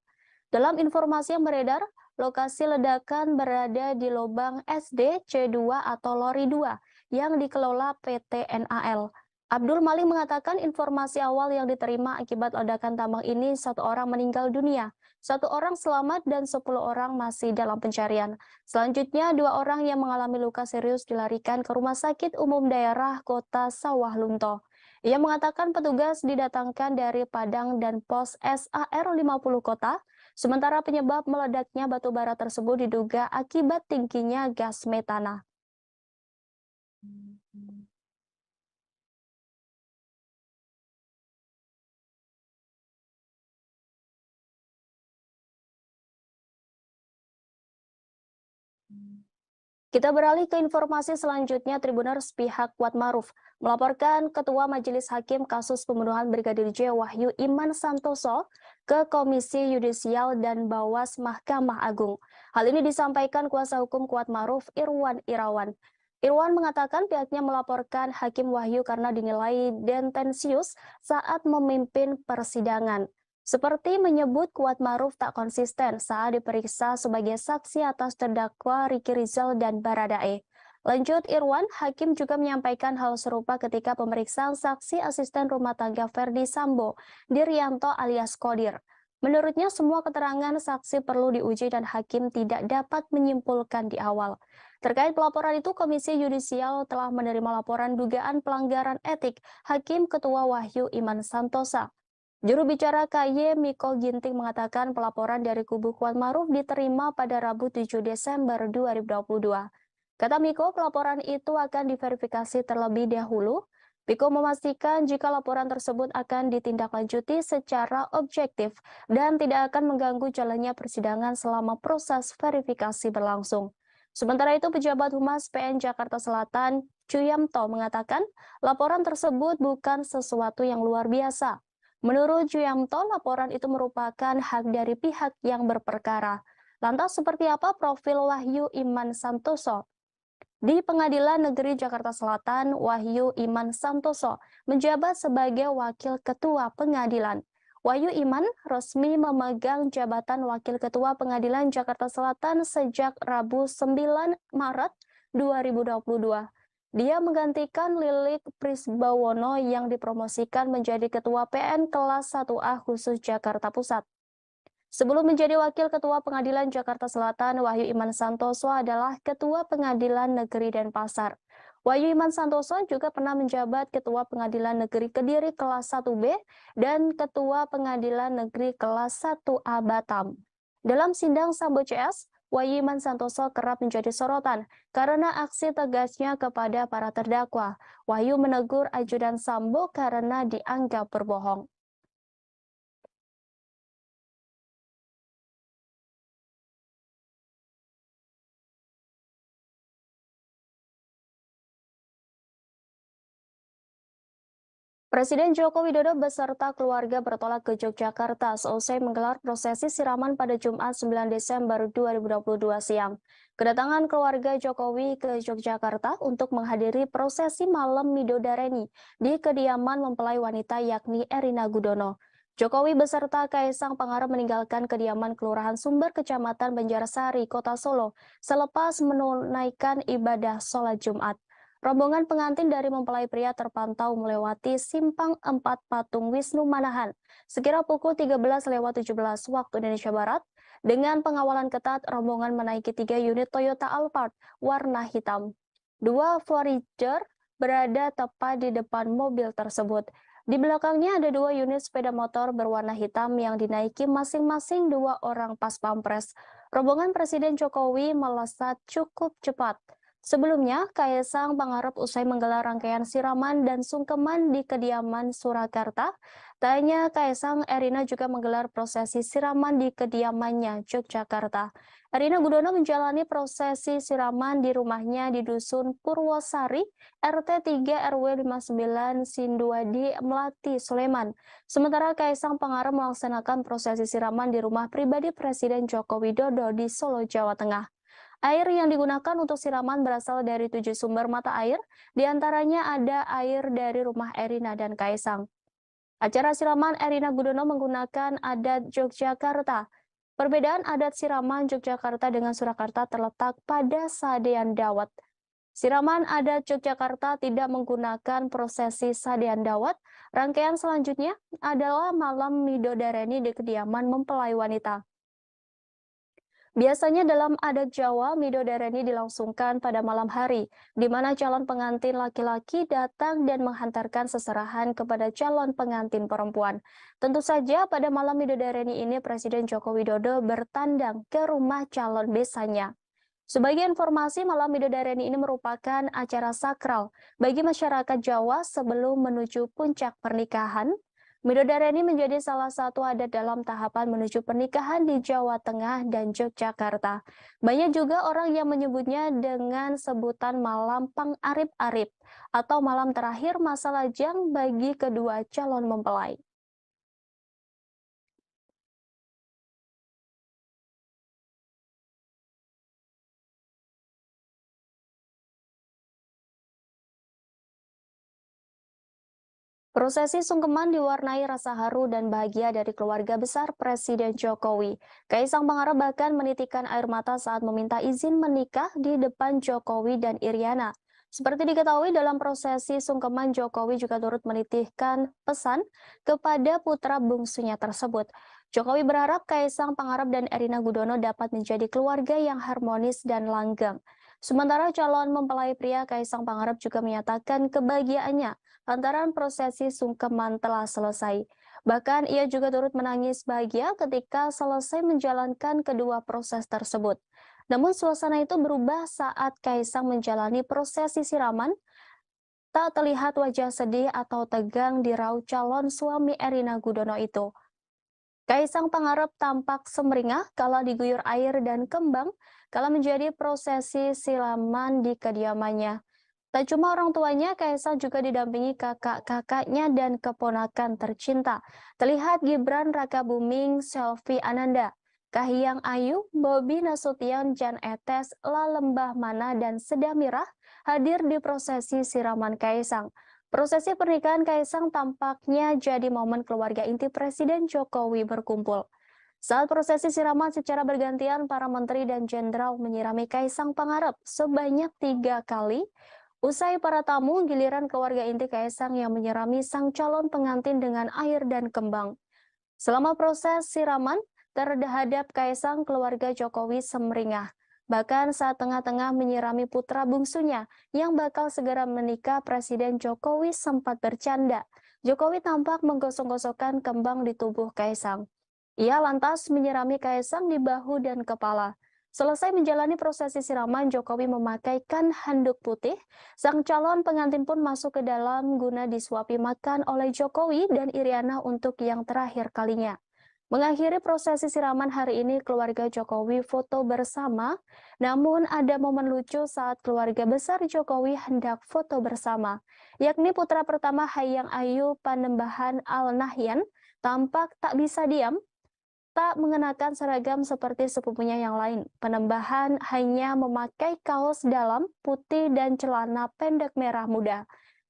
Dalam informasi yang beredar, lokasi ledakan berada di lubang SD C2 atau Lori 2 yang dikelola PT NAL. Abdul Malik mengatakan informasi awal yang diterima akibat ledakan tambang ini 1 orang meninggal dunia, 1 orang selamat dan 10 orang masih dalam pencarian. Selanjutnya 2 orang yang mengalami luka serius dilarikan ke Rumah Sakit Umum Daerah Kota Sawah Lunto. Ia mengatakan petugas didatangkan dari Padang dan Pos SAR 50 Kota, sementara penyebab meledaknya batu bara tersebut diduga akibat tingginya gas metana. Kita beralih ke informasi selanjutnya. Tribuners pihak Kuatmaruf melaporkan Ketua Majelis Hakim kasus pembunuhan Brigadir J Wahyu Iman Santoso ke Komisi Yudisial dan Bawas Mahkamah Agung. Hal ini disampaikan kuasa hukum Kuatmaruf Irwan Irawan. Irwan mengatakan pihaknya melaporkan Hakim Wahyu karena dinilai tendensius saat memimpin persidangan. Seperti menyebut Kuatmaruf tak konsisten saat diperiksa sebagai saksi atas terdakwa Ricky Rizal dan Baradae. Lanjut Irwan, Hakim juga menyampaikan hal serupa ketika pemeriksaan saksi asisten rumah tangga Verdi Sambo, Diryanto alias Kodir. Menurutnya semua keterangan saksi perlu diuji dan Hakim tidak dapat menyimpulkan di awal. Terkait pelaporan itu, Komisi Yudisial telah menerima laporan dugaan pelanggaran etik Hakim Ketua Wahyu Iman Santosa. Juru bicara KY Miko Ginting mengatakan pelaporan dari kubu Kuat Maruf diterima pada Rabu 7 Desember 2022. Kata Miko, pelaporan itu akan diverifikasi terlebih dahulu. Miko memastikan jika laporan tersebut akan ditindaklanjuti secara objektif dan tidak akan mengganggu jalannya persidangan selama proses verifikasi berlangsung. Sementara itu, pejabat Humas PN Jakarta Selatan, Chuyamto, mengatakan laporan tersebut bukan sesuatu yang luar biasa. Menurut Chuyamto, laporan itu merupakan hak dari pihak yang berperkara. Lantas seperti apa profil Wahyu Iman Santoso? Di Pengadilan Negeri Jakarta Selatan, Wahyu Iman Santoso menjabat sebagai Wakil Ketua Pengadilan. Wahyu Iman resmi memegang jabatan Wakil Ketua Pengadilan Jakarta Selatan sejak Rabu 9 Maret 2022. Dia menggantikan Lilik Prisbawono yang dipromosikan menjadi Ketua PN Kelas 1A khusus Jakarta Pusat. Sebelum menjadi Wakil Ketua Pengadilan Jakarta Selatan, Wahyu Iman Santoso adalah Ketua Pengadilan Negeri Denpasar. Wahyu Iman Santoso juga pernah menjabat Ketua Pengadilan Negeri Kediri Kelas 1B dan Ketua Pengadilan Negeri Kelas 1A Batam. Dalam sidang Sambo CS, Wahyu Iman Santoso kerap menjadi sorotan karena aksi tegasnya kepada para terdakwa. Wahyu menegur ajudan Sambo karena dianggap berbohong. Presiden Joko Widodo beserta keluarga bertolak ke Yogyakarta seusai menggelar prosesi siraman pada Jumat 9 Desember 2022 siang. Kedatangan keluarga Jokowi ke Yogyakarta untuk menghadiri prosesi malam Midodareni di kediaman mempelai wanita yakni Erina Gudono. Jokowi beserta Kaisang Pangarep meninggalkan kediaman Kelurahan Sumber, Kecamatan Banjarsari, Kota Solo, selepas menunaikan ibadah sholat Jumat. Rombongan pengantin dari mempelai pria terpantau melewati Simpang 4 Patung Wisnu Manahan sekira pukul 13.17 waktu Indonesia Barat. Dengan pengawalan ketat, rombongan menaiki 3 unit Toyota Alphard warna hitam. 2 Voyager berada tepat di depan mobil tersebut. Di belakangnya ada 2 unit sepeda motor berwarna hitam yang dinaiki masing-masing 2 orang pas pampres. Rombongan Presiden Jokowi melesat cukup cepat. Sebelumnya, Kaisang Pangarep usai menggelar rangkaian siraman dan sungkeman di kediaman Surakarta. Tak hanya Kaisang, Erina juga menggelar prosesi siraman di kediamannya Yogyakarta. Erina Gudono menjalani prosesi siraman di rumahnya di Dusun Purwosari, RT 3 RW 59 Sinduadi, Melati, Sleman. Sementara Kaisang Pangarep melaksanakan prosesi siraman di rumah pribadi Presiden Joko Widodo di Solo, Jawa Tengah. Air yang digunakan untuk siraman berasal dari 7 sumber mata air, diantaranya ada air dari rumah Erina dan Kaisang. Acara siraman Erina Gudono menggunakan adat Yogyakarta. Perbedaan adat siraman Yogyakarta dengan Surakarta terletak pada sadean dawet. Siraman adat Yogyakarta tidak menggunakan prosesi sadean dawet. Rangkaian selanjutnya adalah malam Midodareni di kediaman mempelai wanita. Biasanya dalam adat Jawa, Midodareni dilangsungkan pada malam hari, di mana calon pengantin laki-laki datang dan menghantarkan seserahan kepada calon pengantin perempuan. Tentu saja pada malam Midodareni ini Presiden Joko Widodo bertandang ke rumah calon besannya. Sebagai informasi, malam Midodareni ini merupakan acara sakral bagi masyarakat Jawa sebelum menuju puncak pernikahan. Midodareni menjadi salah satu adat dalam tahapan menuju pernikahan di Jawa Tengah dan Yogyakarta. Banyak juga orang yang menyebutnya dengan sebutan malam Pangarip-arip atau malam terakhir masa lajang bagi kedua calon mempelai. Prosesi sungkeman diwarnai rasa haru dan bahagia dari keluarga besar Presiden Jokowi. Kaisang Pangarep bahkan menitikan air mata saat meminta izin menikah di depan Jokowi dan Iriana. Seperti diketahui dalam prosesi sungkeman, Jokowi juga turut menitihkan pesan kepada putra bungsunya tersebut. Jokowi berharap Kaisang Pangarep dan Erina Gudono dapat menjadi keluarga yang harmonis dan langgeng. Sementara calon mempelai pria Kaisang Pangarep juga menyatakan kebahagiaannya lantaran prosesi sungkeman telah selesai. Bahkan ia juga turut menangis bahagia ketika selesai menjalankan kedua proses tersebut. Namun suasana itu berubah saat Kaisang menjalani prosesi siraman. Tak terlihat wajah sedih atau tegang di raut calon suami Erina Gudono itu. Kaisang Pangarep tampak sumringah kala diguyur air dan kembang kala menjadi prosesi siraman di kediamannya. Tak cuma orang tuanya, Kaisang juga didampingi kakak-kakaknya dan keponakan tercinta. Terlihat Gibran Rakabuming, Selvi Ananda, Kahiyang Ayu, Bobi Nasution, Jan Etes, Lalembah Mana, dan Sedamirah hadir di prosesi siraman Kaisang. Prosesi pernikahan Kaisang tampaknya jadi momen keluarga inti Presiden Jokowi berkumpul. Saat prosesi siraman secara bergantian, para menteri dan jenderal menyirami Kaisang Pangarep sebanyak 3 kali. Usai para tamu, giliran keluarga inti Kaisang yang menyirami sang calon pengantin dengan air dan kembang. Selama proses siraman, terhadap Kaisang, keluarga Jokowi semringah. Bahkan saat tengah-tengah menyirami putra bungsunya yang bakal segera menikah, Presiden Jokowi sempat bercanda. Jokowi tampak menggosok-gosokkan kembang di tubuh Kaisang. Ia lantas menyirami Kaisang di bahu dan kepala. Selesai menjalani prosesi siraman, Jokowi memakaikan handuk putih. Sang calon pengantin pun masuk ke dalam guna disuapi makan oleh Jokowi dan Iriana untuk yang terakhir kalinya. Mengakhiri prosesi siraman hari ini, keluarga Jokowi foto bersama, namun ada momen lucu saat keluarga besar Jokowi hendak foto bersama, yakni putra pertama Kahiyang Ayu Panembahan Al-Nahyan tampak tak bisa diam, tak mengenakan seragam seperti sepupunya yang lain. Panembahan hanya memakai kaos dalam putih dan celana pendek merah muda.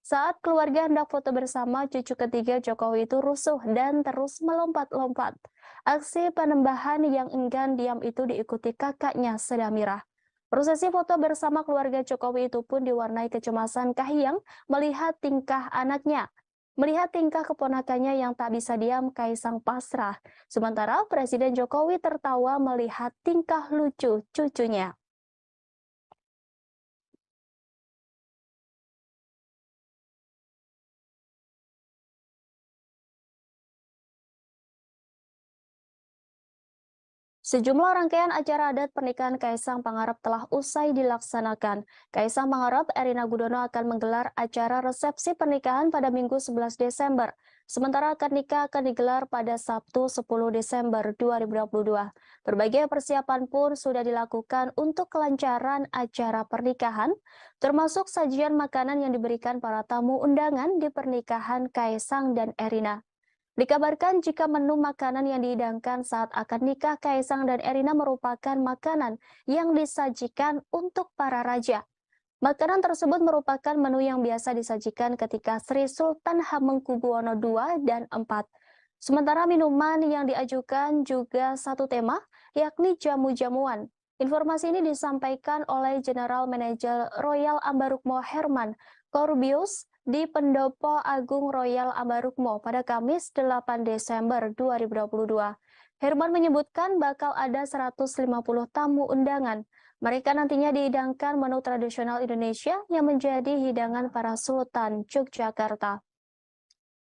Saat keluarga hendak foto bersama, cucu ketiga Jokowi itu rusuh dan terus melompat-lompat. Aksi Panembahan yang enggan diam itu diikuti kakaknya Sedamirah. Prosesi foto bersama keluarga Jokowi itu pun diwarnai kecemasan Kahiyang melihat tingkah anaknya. Melihat tingkah keponakannya yang tak bisa diam, Kaisang pasrah. Sementara Presiden Jokowi tertawa melihat tingkah lucu cucunya. Sejumlah rangkaian acara adat pernikahan Kaisang Pangarep telah usai dilaksanakan. Kaisang Pangarep, Erina Gudono akan menggelar acara resepsi pernikahan pada Minggu 11 Desember. Sementara akad nikah akan digelar pada Sabtu 10 Desember 2022. Berbagai persiapan pun sudah dilakukan untuk kelancaran acara pernikahan, termasuk sajian makanan yang diberikan para tamu undangan di pernikahan Kaisang dan Erina. Dikabarkan jika menu makanan yang dihidangkan saat akad nikah Kaisang dan Erina merupakan makanan yang disajikan untuk para raja. Makanan tersebut merupakan menu yang biasa disajikan ketika Sri Sultan Hamengkubuwono II dan IV. Sementara minuman yang diajukan juga satu tema, yakni jamu-jamuan. Informasi ini disampaikan oleh General Manager Royal Ambarukmo Herman Corbius di Pendopo Agung Royal Ambarukmo pada Kamis 8 Desember 2022. Herman menyebutkan bakal ada 150 tamu undangan. Mereka nantinya dihidangkan menu tradisional Indonesia yang menjadi hidangan para Sultan Yogyakarta.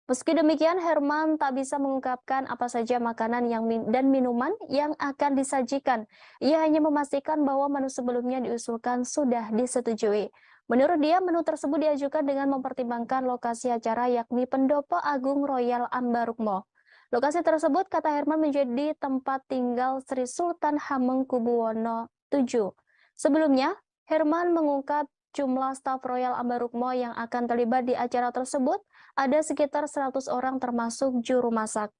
Meski demikian, Herman tak bisa mengungkapkan apa saja makanan dan minuman yang akan disajikan. Ia hanya memastikan bahwa menu sebelumnya diusulkan sudah disetujui. Menurut dia, menu tersebut diajukan dengan mempertimbangkan lokasi acara yakni Pendopo Agung Royal Ambarukmo. Lokasi tersebut, kata Herman, menjadi tempat tinggal Sri Sultan Hamengkubuwono VII. Sebelumnya, Herman mengungkap jumlah staf Royal Ambarukmo yang akan terlibat di acara tersebut ada sekitar 100 orang termasuk juru masak.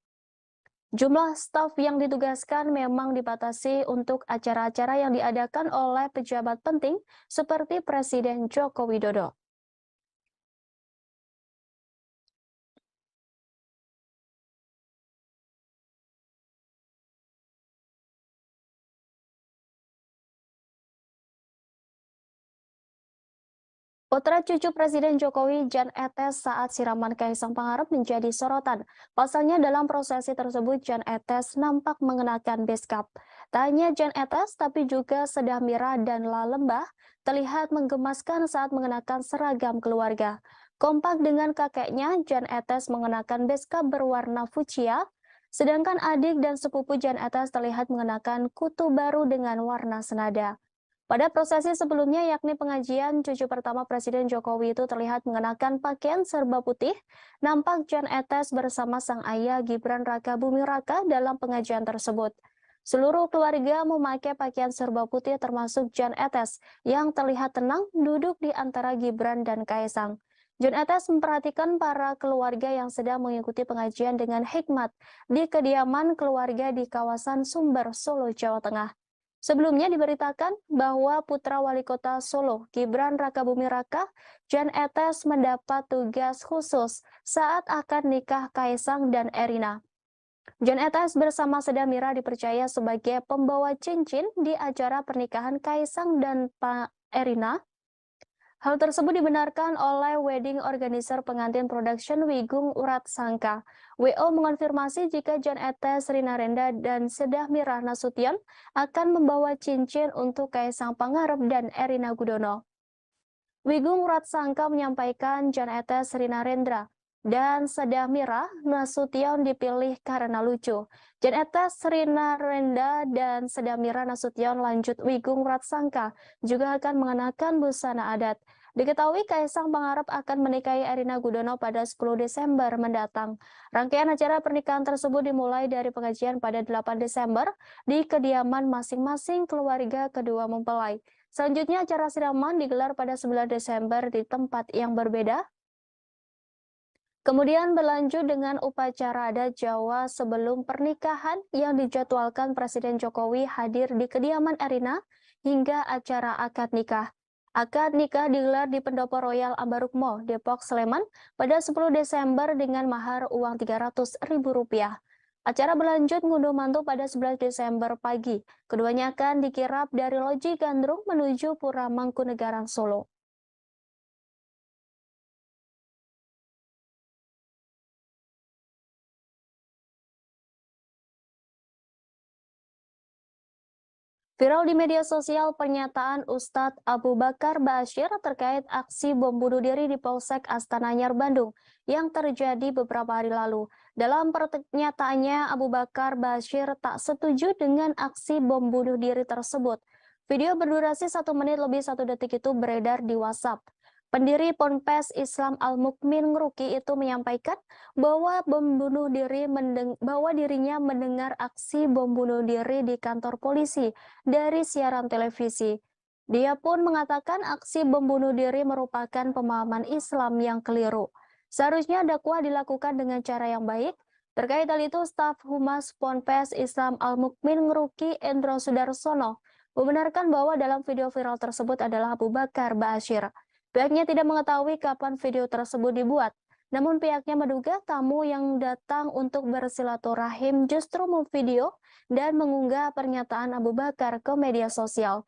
Jumlah staf yang ditugaskan memang dibatasi untuk acara-acara yang diadakan oleh pejabat penting seperti Presiden Joko Widodo. Putra cucu Presiden Jokowi, Jan Etes, saat siraman Kaisang Pangarep menjadi sorotan. Pasalnya dalam prosesi tersebut, Jan Etes nampak mengenakan beskap. Tak hanya Jan Etes, tapi juga Sedamirah dan Lalembah terlihat menggemaskan saat mengenakan seragam keluarga. Kompak dengan kakeknya, Jan Etes mengenakan beskap berwarna fuchsia, sedangkan adik dan sepupu Jan Etes terlihat mengenakan kutu baru dengan warna senada. Pada prosesi sebelumnya, yakni pengajian, cucu pertama Presiden Jokowi itu terlihat mengenakan pakaian serba putih. Nampak Jan Etes bersama sang ayah Gibran Rakabuming Raka dalam pengajian tersebut. Seluruh keluarga memakai pakaian serba putih termasuk Jan Etes yang terlihat tenang duduk di antara Gibran dan Kaisang. Jan Etes memperhatikan para keluarga yang sedang mengikuti pengajian dengan hikmat di kediaman keluarga di kawasan Sumber, Solo, Jawa Tengah. Sebelumnya diberitakan bahwa putra wali kota Solo, Gibran Rakabuming Raka, Jan Etes mendapat tugas khusus saat akad nikah Kaisang dan Erina. Jan Etes bersama Seda Mira dipercaya sebagai pembawa cincin di acara pernikahan Kaisang dan Erina. Hal tersebut dibenarkan oleh wedding organizer pengantin production Wigung Urat Sangka. WO mengonfirmasi jika Jan Etes, Rina Renda, dan Sedah Mira Nasution akan membawa cincin untuk Kaisang Pangarep dan Erina Gudono. Wigung Urat Sangka menyampaikan Jan Etes, Rina Rendra, dan Sedah Mira Nasution dipilih karena lucu. Jan Etes, Rina Renda, dan Sedah Mira Nasution lanjut Wigung Urat Sangka juga akan mengenakan busana adat. Diketahui Kaisang Pangarep akan menikahi Erina Gudono pada 10 Desember mendatang. Rangkaian acara pernikahan tersebut dimulai dari pengajian pada 8 Desember di kediaman masing-masing keluarga kedua mempelai. Selanjutnya acara siraman digelar pada 9 Desember di tempat yang berbeda. Kemudian berlanjut dengan upacara adat Jawa sebelum pernikahan yang dijadwalkan Presiden Jokowi hadir di kediaman Erina hingga acara akad nikah. Akad nikah digelar di Pendopo Royal Ambarukmo, Depok, Sleman pada 10 Desember dengan mahar uang Rp300.000. Acara berlanjut ngunduh mantu pada 11 Desember pagi. Keduanya akan dikirap dari Loji Gandrung menuju Pura Mangkunegaran, Solo. Viral di media sosial pernyataan Ustadz Abu Bakar Ba'asyir terkait aksi bom bunuh diri di Polsek Astana Anyar, Bandung yang terjadi beberapa hari lalu. Dalam pernyataannya, Abu Bakar Ba'asyir tak setuju dengan aksi bom bunuh diri tersebut. Video berdurasi 1 menit lebih 1 detik itu beredar di WhatsApp. Pendiri Ponpes Islam Al-Mukmin Ngeruki itu menyampaikan bahwa dirinya mendengar aksi bom bunuh diri di kantor polisi dari siaran televisi. Dia pun mengatakan aksi bom bunuh diri merupakan pemahaman Islam yang keliru. Seharusnya dakwah dilakukan dengan cara yang baik. Terkait hal itu, staf Humas Ponpes Islam Al-Mukmin Ngeruki Endro Sudarsono membenarkan bahwa dalam video viral tersebut adalah Abu Bakar Ba'asyir. Pihaknya tidak mengetahui kapan video tersebut dibuat. Namun pihaknya menduga tamu yang datang untuk bersilaturahim justru memvideo dan mengunggah pernyataan Abu Bakar ke media sosial.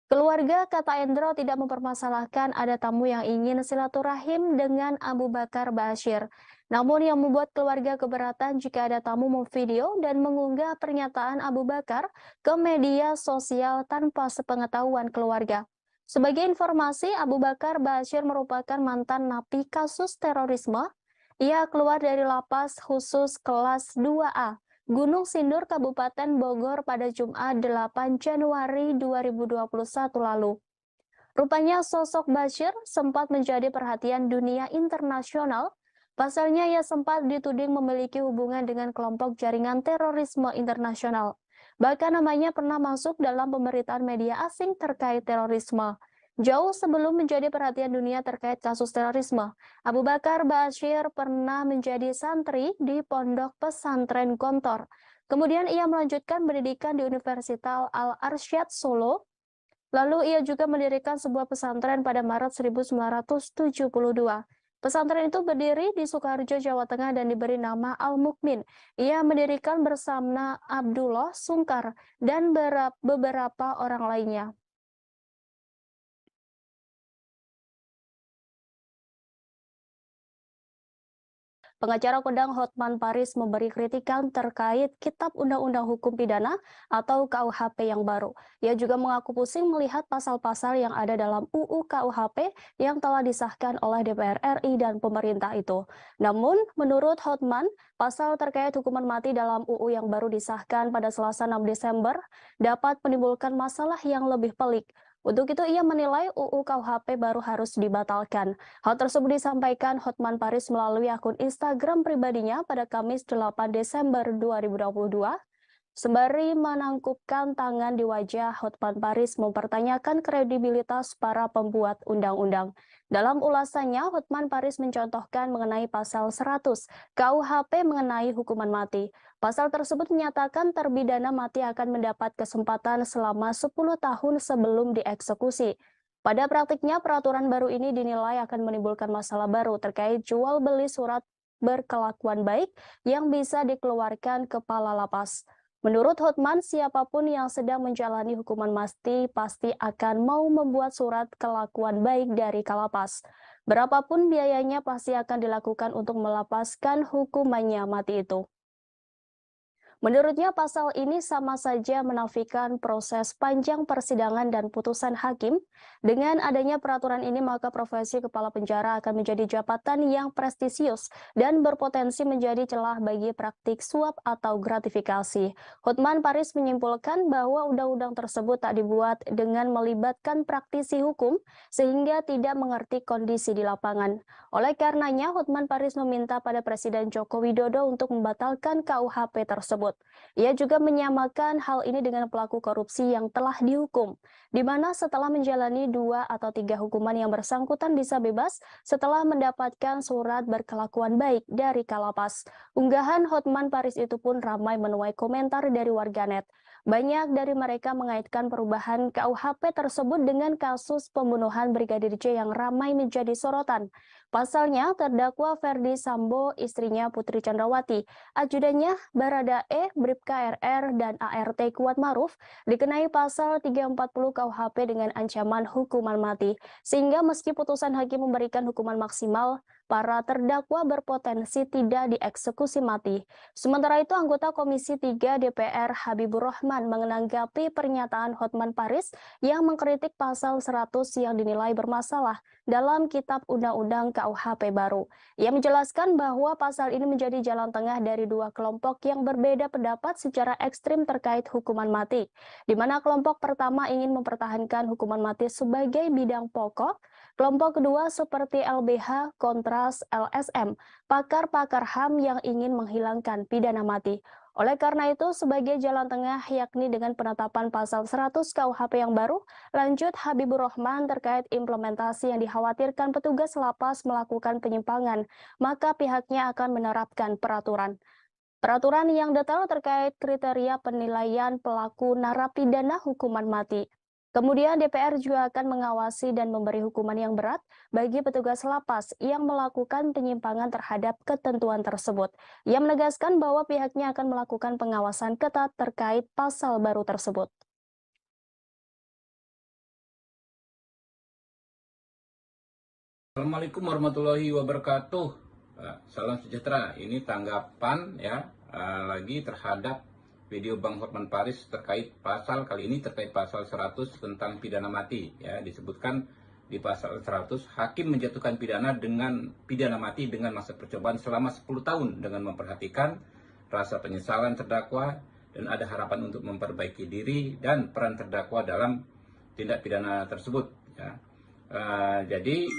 Keluarga kata Endro tidak mempermasalahkan ada tamu yang ingin silaturahim dengan Abu Bakar Ba'asyir. Namun yang membuat keluarga keberatan jika ada tamu memvideo dan mengunggah pernyataan Abu Bakar ke media sosial tanpa sepengetahuan keluarga. Sebagai informasi, Abu Bakar Ba'asyir merupakan mantan napi kasus terorisme. Ia keluar dari lapas khusus kelas 2A, Gunung Sindur, Kabupaten Bogor pada Jumat 8 Januari 2021 lalu. Rupanya sosok Ba'asyir sempat menjadi perhatian dunia internasional. Pasalnya ia sempat dituding memiliki hubungan dengan kelompok jaringan terorisme internasional. Bahkan namanya pernah masuk dalam pemberitaan media asing terkait terorisme. Jauh sebelum menjadi perhatian dunia terkait kasus terorisme, Abu Bakar Ba'asyir pernah menjadi santri di Pondok Pesantren Gontor. Kemudian ia melanjutkan pendidikan di Universitas Al-Arsyad Solo. Lalu ia juga mendirikan sebuah pesantren pada Maret 1972. Pesantren itu berdiri di Sukoharjo, Jawa Tengah dan diberi nama Al-Mukmin. Ia mendirikan bersama Abdullah Sungkar dan beberapa orang lainnya. Pengacara kondang Hotman Paris memberi kritikan terkait Kitab Undang-Undang Hukum Pidana atau KUHP yang baru. Ia juga mengaku pusing melihat pasal-pasal yang ada dalam UU KUHP yang telah disahkan oleh DPR RI dan pemerintah itu. Namun, menurut Hotman, pasal terkait hukuman mati dalam UU yang baru disahkan pada Selasa 6 Desember dapat menimbulkan masalah yang lebih pelik. Untuk itu, ia menilai UU KUHP baru harus dibatalkan. Hal tersebut disampaikan Hotman Paris melalui akun Instagram pribadinya pada Kamis 8 Desember 2022. Sembari menangkupkan tangan di wajah, Hotman Paris mempertanyakan kredibilitas para pembuat undang-undang. Dalam ulasannya, Hotman Paris mencontohkan mengenai pasal 100 KUHP mengenai hukuman mati. Pasal tersebut menyatakan terpidana mati akan mendapat kesempatan selama 10 tahun sebelum dieksekusi. Pada praktiknya, peraturan baru ini dinilai akan menimbulkan masalah baru terkait jual beli surat berkelakuan baik yang bisa dikeluarkan kepala lapas. Menurut Hotman, siapapun yang sedang menjalani hukuman mati pasti akan mau membuat surat kelakuan baik dari kalapas. Berapapun biayanya pasti akan dilakukan untuk melepaskan hukumannya mati itu. Menurutnya, pasal ini sama saja menafikan proses panjang persidangan dan putusan hakim. Dengan adanya peraturan ini, maka profesi kepala penjara akan menjadi jabatan yang prestisius dan berpotensi menjadi celah bagi praktik suap atau gratifikasi. Hotman Paris menyimpulkan bahwa undang-undang tersebut tak dibuat dengan melibatkan praktisi hukum, sehingga tidak mengerti kondisi di lapangan. Oleh karenanya, Hotman Paris meminta pada Presiden Joko Widodo untuk membatalkan KUHP tersebut. Ia juga menyamakan hal ini dengan pelaku korupsi yang telah dihukum, di mana setelah menjalani 2 atau 3 hukuman yang bersangkutan bisa bebas setelah mendapatkan surat berkelakuan baik dari kalapas. Unggahan Hotman Paris itu pun ramai menuai komentar dari warganet. Banyak dari mereka mengaitkan perubahan KUHP tersebut dengan kasus pembunuhan Brigadir J yang ramai menjadi sorotan. Pasalnya, terdakwa Ferdi Sambo, istrinya Putri Chandrawati, ajudannya Baradae, Bribka RR, dan ART Kuat Maruf dikenai pasal 340 KUHP dengan ancaman hukuman mati. Sehingga meski putusan hakim memberikan hukuman maksimal, para terdakwa berpotensi tidak dieksekusi mati. Sementara itu, anggota Komisi 3 DPR Habibur Rahman menanggapi pernyataan Hotman Paris yang mengkritik pasal 100 yang dinilai bermasalah dalam Kitab Undang-Undang KUHP baru. Ia menjelaskan bahwa pasal ini menjadi jalan tengah dari 2 kelompok yang berbeda pendapat secara ekstrim terkait hukuman mati, di mana kelompok pertama ingin mempertahankan hukuman mati sebagai bidang pokok, kelompok kedua seperti LBH, Kontras, LSM, pakar-pakar HAM yang ingin menghilangkan pidana mati. Oleh karena itu, sebagai jalan tengah yakni dengan penetapan pasal 100 KUHP yang baru, lanjut Habibur Rahman terkait implementasi yang dikhawatirkan petugas lapas melakukan penyimpangan, maka pihaknya akan menerapkan peraturan. Peraturan yang detail terkait kriteria penilaian pelaku narapidana hukuman mati. Kemudian DPR juga akan mengawasi dan memberi hukuman yang berat bagi petugas lapas yang melakukan penyimpangan terhadap ketentuan tersebut. Ia menegaskan bahwa pihaknya akan melakukan pengawasan ketat terkait pasal baru tersebut. Assalamualaikum warahmatullahi wabarakatuh. Salam sejahtera. Ini tanggapan lagi terhadap video Bang Hotman Paris terkait pasal kali ini terkait pasal 100 tentang pidana mati. Disebutkan di pasal 100 hakim menjatuhkan pidana mati dengan masa percobaan selama 10 tahun dengan memperhatikan rasa penyesalan terdakwa dan ada harapan untuk memperbaiki diri dan peran terdakwa dalam tindak pidana tersebut. Jadi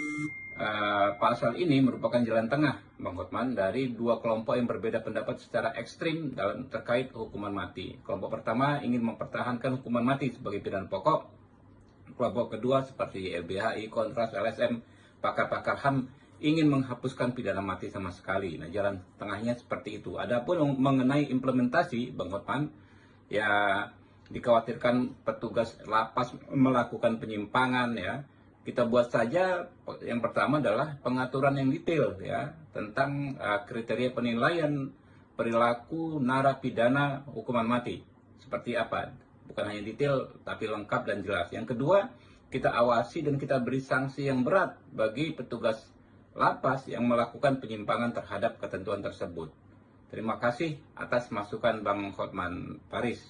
pasal ini merupakan jalan tengah Bang Hotman dari 2 kelompok yang berbeda pendapat secara ekstrim dalam terkait hukuman mati. Kelompok pertama ingin mempertahankan hukuman mati sebagai pidana pokok. Kelompok kedua seperti LBHI, Kontras, LSM, pakar-pakar HAM ingin menghapuskan pidana mati sama sekali. Nah, jalan tengahnya seperti itu. Adapun mengenai implementasi Bang Hotman, dikhawatirkan petugas lapas melakukan penyimpangan Kita buat saja yang pertama adalah pengaturan yang detail tentang kriteria penilaian perilaku narapidana hukuman mati. Seperti apa? Bukan hanya detail tapi lengkap dan jelas. Yang kedua, kita awasi dan kita beri sanksi yang berat bagi petugas lapas yang melakukan penyimpangan terhadap ketentuan tersebut. Terima kasih atas masukan Bang Hotman Paris.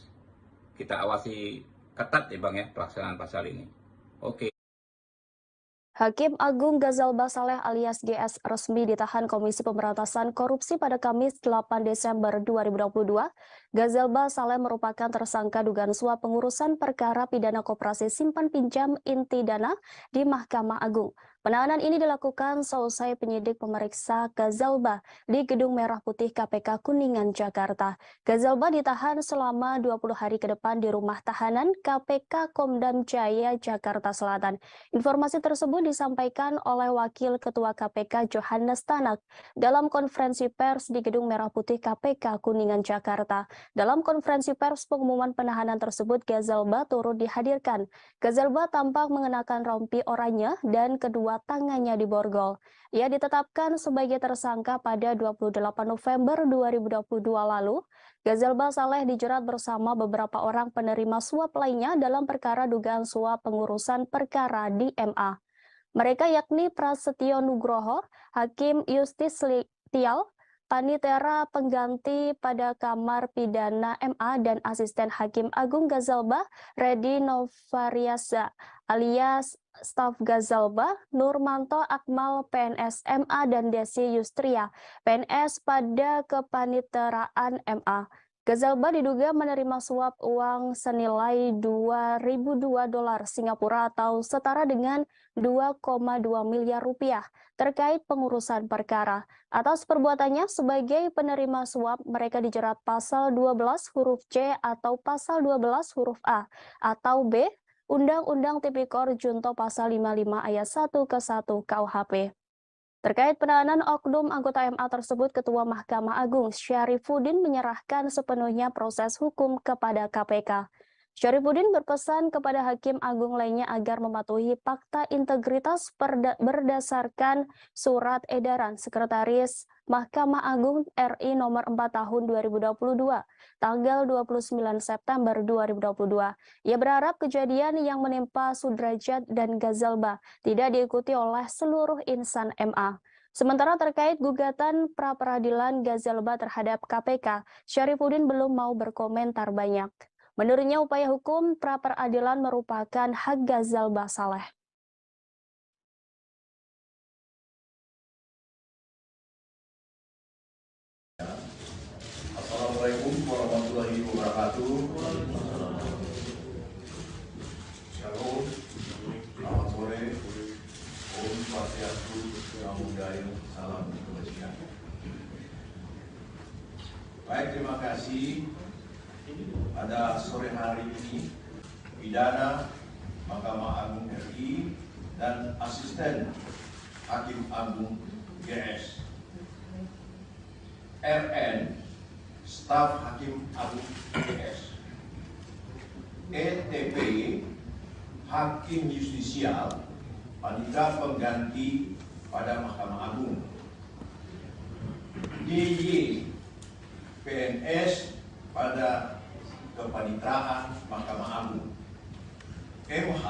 Kita awasi ketat ya Bang ya pelaksanaan pasal ini. Oke. Hakim Agung Gazalba Saleh alias GS resmi ditahan Komisi Pemberantasan Korupsi pada Kamis 8 Desember 2022. Gazalba Saleh merupakan tersangka dugaan suap pengurusan perkara pidana koperasi simpan pinjam inti dana di Mahkamah Agung. Penahanan ini dilakukan seusai penyidik memeriksa Gazalba di Gedung Merah Putih KPK Kuningan, Jakarta. Gazalba ditahan selama 20 hari ke depan di rumah tahanan KPK Komdam Jaya, Jakarta Selatan. Informasi tersebut disampaikan oleh Wakil Ketua KPK Johannes Tanak dalam konferensi pers di Gedung Merah Putih KPK Kuningan, Jakarta. Dalam konferensi pers pengumuman penahanan tersebut, Gazalba turut dihadirkan. Gazalba tampak mengenakan rompi oranye dan kedua tangannya diborgol. Ia ditetapkan sebagai tersangka pada 28 November 2022 lalu. Gazalba Saleh dijerat bersama beberapa orang penerima suap lainnya dalam perkara dugaan suap pengurusan perkara di MA. Mereka yakni Prasetyo Nugroho, Hakim Yustis Tial, Panitera pengganti pada Kamar Pidana MA dan Asisten Hakim Agung Gazalba, Redi Novariasa alias staf Gazalba, Nurmanto Akmal PNS MA dan Desi Yustria PNS pada kepaniteraan MA. Gazalba diduga menerima suap uang senilai 2.002 dolar Singapura atau setara dengan 2,2 miliar rupiah terkait pengurusan perkara. Atas perbuatannya sebagai penerima suap, mereka dijerat pasal 12 huruf C atau pasal 12 huruf A atau B Undang-Undang Tipikor Junto pasal 55 ayat 1 ke 1 KUHP. Terkait penahanan oknum anggota MA tersebut, Ketua Mahkamah Agung Syarifuddin menyerahkan sepenuhnya proses hukum kepada KPK. Syarifuddin berpesan kepada Hakim Agung lainnya agar mematuhi fakta integritas berdasarkan surat edaran Sekretaris Mahkamah Agung RI nomor 4 tahun 2022, tanggal 29 September 2022. Ia berharap kejadian yang menimpa Sudrajat dan Gazalba tidak diikuti oleh seluruh insan MA. Sementara terkait gugatan pra-peradilan Gazalba terhadap KPK, Syarifuddin belum mau berkomentar banyak. Menurutnya upaya hukum pra-peradilan merupakan hak Gazalba Saleh. Assalamualaikum warahmatullahi wabarakatuh. Shalom, selamat sore, Om Swastiastu, Namo Buddhaya, salam kebajikan. Baik, terima kasih. Pada sore hari ini, Pidana Mahkamah Agung RI dan Asisten Hakim Agung GS, RN Staf Hakim Agung GS, ETP Hakim Justisial Panitera pengganti pada Mahkamah Agung, DY PNS pada Kepaniteraan Mahkamah Agung, MH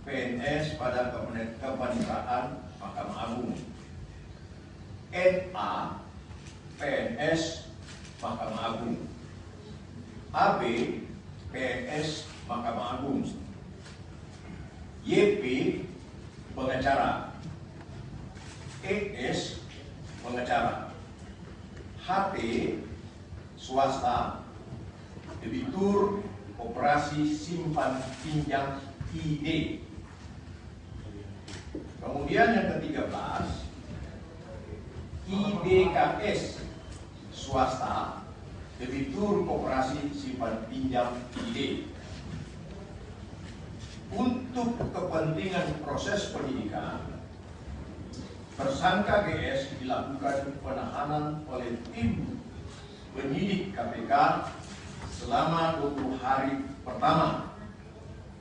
PNS pada Kepaniteraan Mahkamah Agung, NA PNS Mahkamah Agung, AB PNS Mahkamah Agung, YP pengacara, ES pengacara, HT swasta, debitur operasi simpan pinjam ID. Kemudian yang ke-13, IDKS swasta, debitur operasi simpan pinjam ID. Untuk kepentingan proses penyidikan, tersangka GS dilakukan penahanan oleh tim penyidik KPK selama 20 hari pertama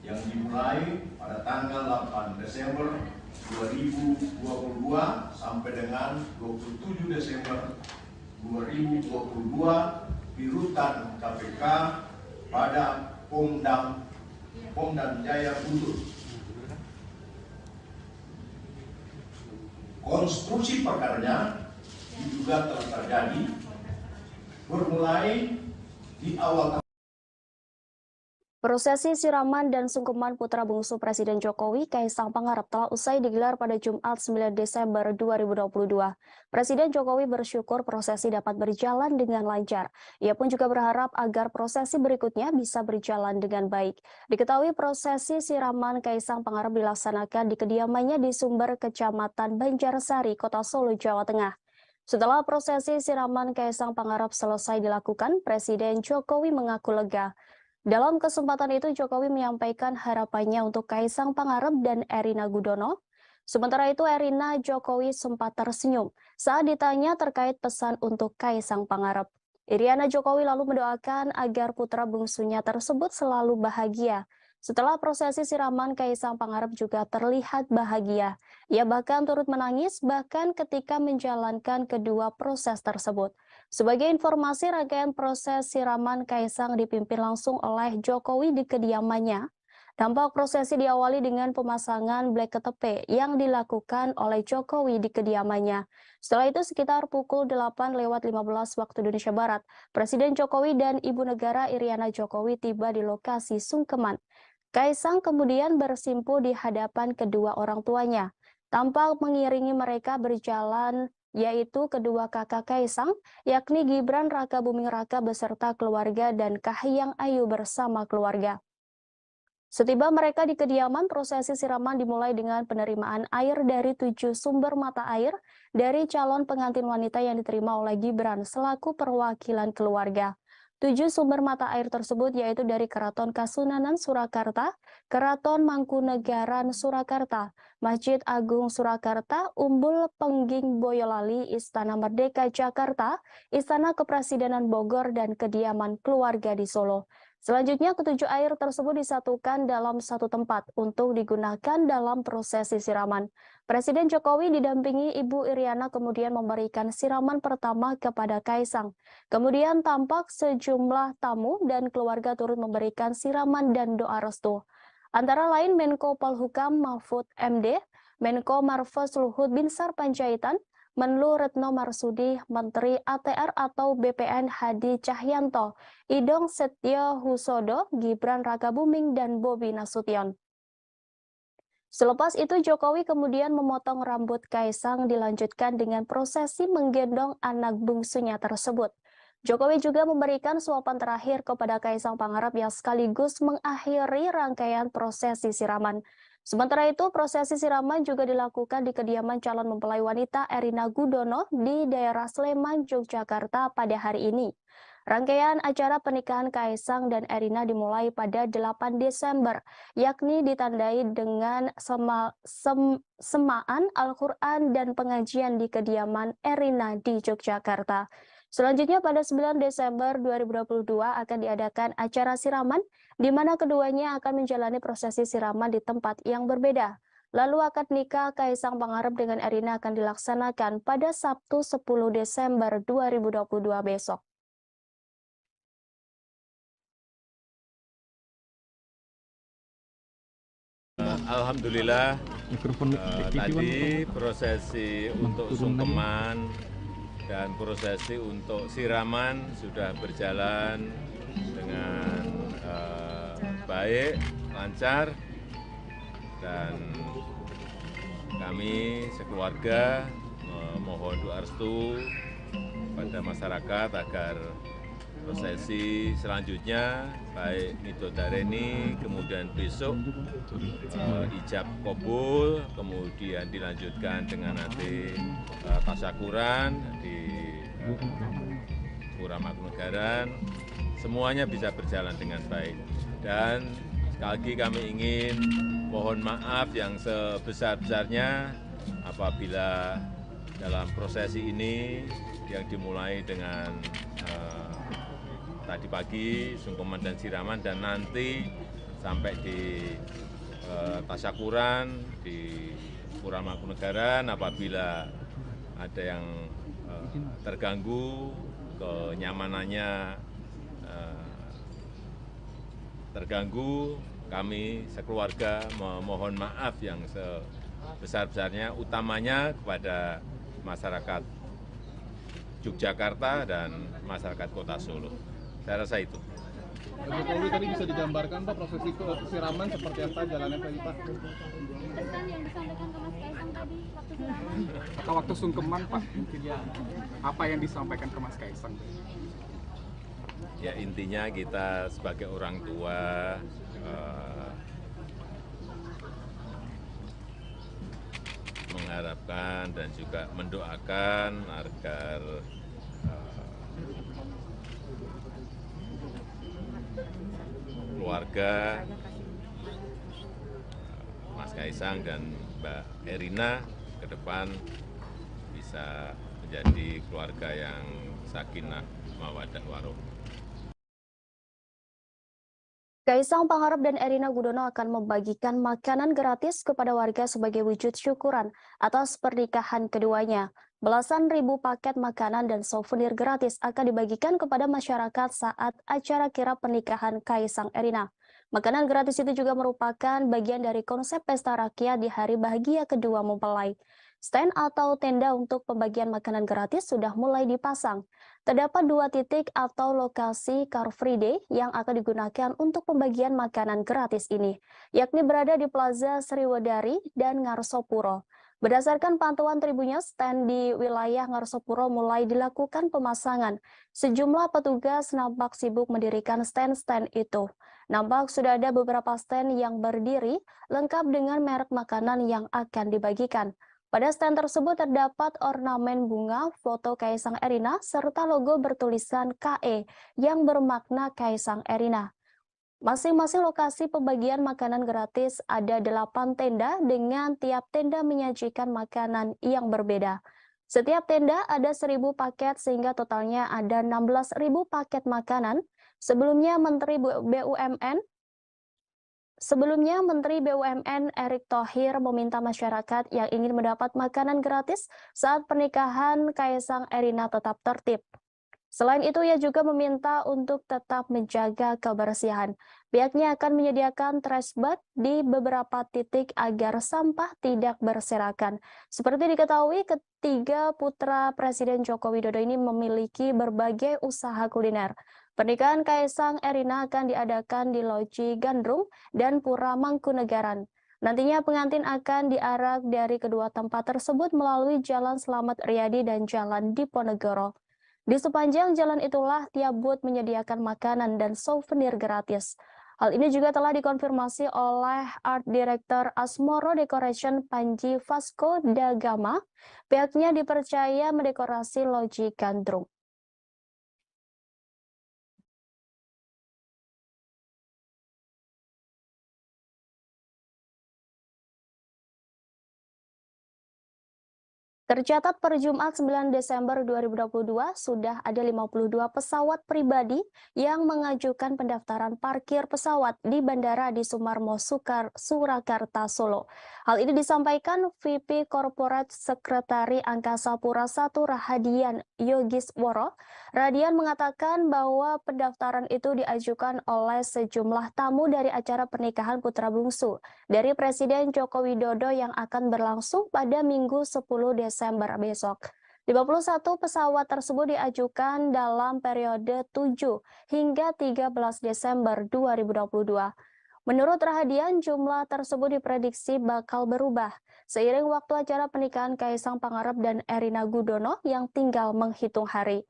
yang dimulai pada tanggal 8 Desember 2022 sampai dengan 27 Desember 2022 di rutan KPK pada Pomdam Jaya Buntur. konstruksi perkaranya diduga telah terjadi bermulai di awal. Prosesi siraman dan sungkeman putra bungsu Presiden Jokowi, Kaisang Pangarep, telah usai digelar pada Jumat 9 Desember 2022. Presiden Jokowi bersyukur prosesi dapat berjalan dengan lancar. Ia pun juga berharap agar prosesi berikutnya bisa berjalan dengan baik. Diketahui prosesi siraman Kaisang Pangarep dilaksanakan di kediamannya di Sumber, Kecamatan Banjarsari, Kota Solo, Jawa Tengah. Setelah prosesi siraman Kaisang Pangarep selesai dilakukan, Presiden Jokowi mengaku lega. Dalam kesempatan itu, Jokowi menyampaikan harapannya untuk Kaisang Pangarep dan Erina Gudono. Sementara itu, Erina Jokowi sempat tersenyum saat ditanya terkait pesan untuk Kaisang Pangarep. Iriana Jokowi lalu mendoakan agar putra bungsunya tersebut selalu bahagia. Setelah prosesi siraman, Kaisang Pangarep juga terlihat bahagia. Ia bahkan turut menangis bahkan ketika menjalankan kedua proses tersebut. Sebagai informasi, rangkaian proses siraman Kaisang dipimpin langsung oleh Jokowi di kediamannya. Tampak prosesi diawali dengan pemasangan blek KTP yang dilakukan oleh Jokowi di kediamannya. Setelah itu sekitar pukul 8:15 waktu Indonesia Barat, Presiden Jokowi dan Ibu Negara Iriana Jokowi tiba di lokasi sungkeman. Kaisang kemudian bersimpuh di hadapan kedua orang tuanya. Tampak mengiringi mereka berjalan yaitu kedua kakak Kaisang, yakni Gibran Rakabuming Raka beserta keluarga dan Kahiyang Ayu bersama keluarga. Setiba mereka di kediaman, prosesi siraman dimulai dengan penerimaan air dari 7 sumber mata air dari calon pengantin wanita yang diterima oleh Gibran selaku perwakilan keluarga. 7 sumber mata air tersebut yaitu dari Keraton Kasunanan Surakarta, Keraton Mangkunegaran Surakarta, Masjid Agung Surakarta, Umbul Pengging Boyolali, Istana Merdeka Jakarta, Istana Kepresidenan Bogor, dan kediaman keluarga di Solo. Selanjutnya, ketujuh air tersebut disatukan dalam satu tempat untuk digunakan dalam prosesi siraman. Presiden Jokowi didampingi Ibu Iriana kemudian memberikan siraman pertama kepada Kaisang. Kemudian tampak sejumlah tamu dan keluarga turut memberikan siraman dan doa restu. Antara lain Menko Polhukam Mahfud MD, Menko Marves Luhut Binsar Panjaitan, Menlu Retno Marsudi, Menteri ATR atau BPN Hadi Cahyanto, Idong Setio Husodo, Gibran Rakabuming, dan Bobi Nasution. Selepas itu Jokowi kemudian memotong rambut Kaisang dilanjutkan dengan prosesi menggendong anak bungsunya tersebut. Jokowi juga memberikan suapan terakhir kepada Kaisang Pangarep yang sekaligus mengakhiri rangkaian prosesi siraman. Sementara itu, prosesi siraman juga dilakukan di kediaman calon mempelai wanita Erina Gudono di daerah Sleman, Yogyakarta pada hari ini. Rangkaian acara pernikahan Kaisang dan Erina dimulai pada 8 Desember, yakni ditandai dengan semaan Al-Quran dan pengajian di kediaman Erina di Yogyakarta. Selanjutnya pada 9 Desember 2022 akan diadakan acara siraman di mana keduanya akan menjalani prosesi siraman di tempat yang berbeda. Lalu akad nikah Kaisang Pangarep dengan Erina akan dilaksanakan pada Sabtu 10 Desember 2022 besok. Alhamdulillah tadi prosesi untuk sungkeman dan prosesi untuk siraman sudah berjalan dengan baik, lancar, dan kami sekeluarga memohon doa restu pada masyarakat agar prosesi selanjutnya baik Midodareni, kemudian besok ijab kabul, kemudian dilanjutkan dengan nanti tasyakuran di Pura Mangkunegaran, semuanya bisa berjalan dengan baik. Dan sekali lagi kami ingin mohon maaf yang sebesar-besarnya apabila dalam prosesi ini yang dimulai dengan tadi pagi sungkeman dan siraman dan nanti sampai di tasyakuran di Pura Mangkunegaran, apabila ada yang terganggu kenyamanannya terganggu, kami sekeluarga memohon maaf yang sebesar-besarnya, utamanya kepada masyarakat Yogyakarta dan masyarakat Kota Solo. Saya rasa itu. Pak Jokowi tadi bisa digambarkan Pak prosesi siraman seperti apa jalannya Pak? Pesan yang disampaikan ke Mas Kaisang tadi waktu siraman. Atau waktu sungkeman Pak, mungkin ya. Apa yang disampaikan ke Mas Kaisang? Ya intinya kita sebagai orang tua mengharapkan dan juga mendoakan agar keluarga Mas Kaisang dan Mbak Erina ke depan bisa menjadi keluarga yang sakinah mawaddah warahmah. Kaisang Pangarep dan Erina Gudono akan membagikan makanan gratis kepada warga sebagai wujud syukuran atas pernikahan keduanya. Belasan ribu paket makanan dan souvenir gratis akan dibagikan kepada masyarakat saat acara kirap pernikahan Kaisang Erina. Makanan gratis itu juga merupakan bagian dari konsep pesta rakyat di hari bahagia kedua mempelai. Stand atau tenda untuk pembagian makanan gratis sudah mulai dipasang. Terdapat 2 titik atau lokasi Car Free Day yang akan digunakan untuk pembagian makanan gratis ini, yakni berada di Plaza Sriwedari dan Ngarsopuro. Berdasarkan pantauan Tribunnya, stand di wilayah Ngarsopuro mulai dilakukan pemasangan. Sejumlah petugas nampak sibuk mendirikan stand-stand itu. Nampak sudah ada beberapa stand yang berdiri, lengkap dengan merek makanan yang akan dibagikan. Pada stand tersebut terdapat ornamen bunga, foto Kaisang Erina, serta logo bertulisan KE yang bermakna Kaisang Erina. Masing-masing lokasi pembagian makanan gratis ada 8 tenda dengan tiap tenda menyajikan makanan yang berbeda. Setiap tenda ada 1.000 paket sehingga totalnya ada 16.000 paket makanan. Sebelumnya Menteri BUMN Erick Thohir meminta masyarakat yang ingin mendapat makanan gratis saat pernikahan Kaisang Erina tetap tertib. Selain itu, ia juga meminta untuk tetap menjaga kebersihan. Pihaknya akan menyediakan trash bag di beberapa titik agar sampah tidak berserakan. Seperti diketahui, ketiga putra Presiden Joko Widodo ini memiliki berbagai usaha kuliner. Pernikahan Kaisang Erina akan diadakan di Loji Gandrung dan Pura Mangkunegaran. Nantinya pengantin akan diarak dari kedua tempat tersebut melalui Jalan Slamet Riyadi dan Jalan Diponegoro. Di sepanjang jalan itulah tiap booth menyediakan makanan dan souvenir gratis. Hal ini juga telah dikonfirmasi oleh Art Director Asmoro Decoration Panji Vasco da Gama. Pihaknya dipercaya mendekorasi Loji Gandrung. Tercatat per Jumat 9 Desember 2022 sudah ada 52 pesawat pribadi yang mengajukan pendaftaran parkir pesawat di Bandara Adi Sumarmo Surakarta, Solo. Hal ini disampaikan VP Corporate Sekretari Angkasa Pura I Rahadian Yogisworo. Radian mengatakan bahwa pendaftaran itu diajukan oleh sejumlah tamu dari acara pernikahan putra bungsu dari Presiden Joko Widodo yang akan berlangsung pada Minggu 10 Desember besok. 51 pesawat tersebut diajukan dalam periode 7 hingga 13 Desember 2022. Menurut Rahadian, jumlah tersebut diprediksi bakal berubah seiring waktu acara pernikahan Kaisang Pangarep dan Erina Gudono yang tinggal menghitung hari.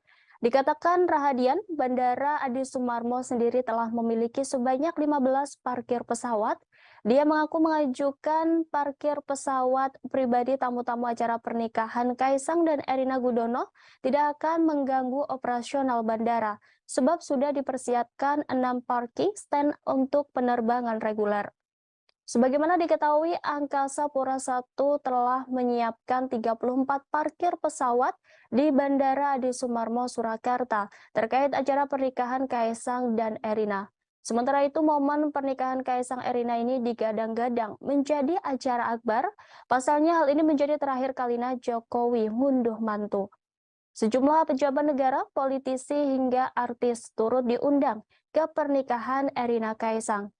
Dikatakan Rahadian, Bandara Adi Sumarmo sendiri telah memiliki sebanyak 15 parkir pesawat. Dia mengaku mengajukan parkir pesawat pribadi tamu-tamu acara pernikahan Kaisang dan Erina Gudono tidak akan mengganggu operasional bandara, sebab sudah dipersiapkan 6 parking stand untuk penerbangan reguler. Sebagaimana diketahui, Angkasa Pura I telah menyiapkan 34 parkir pesawat di Bandara Adi Sumarmo Surakarta terkait acara pernikahan Kaisang dan Erina. Sementara itu, momen pernikahan Kaisang Erina ini digadang-gadang menjadi acara akbar. Pasalnya hal ini menjadi terakhir kalinya Jokowi ngunduh mantu. Sejumlah pejabat negara, politisi hingga artis turut diundang ke pernikahan Erina Kaisang.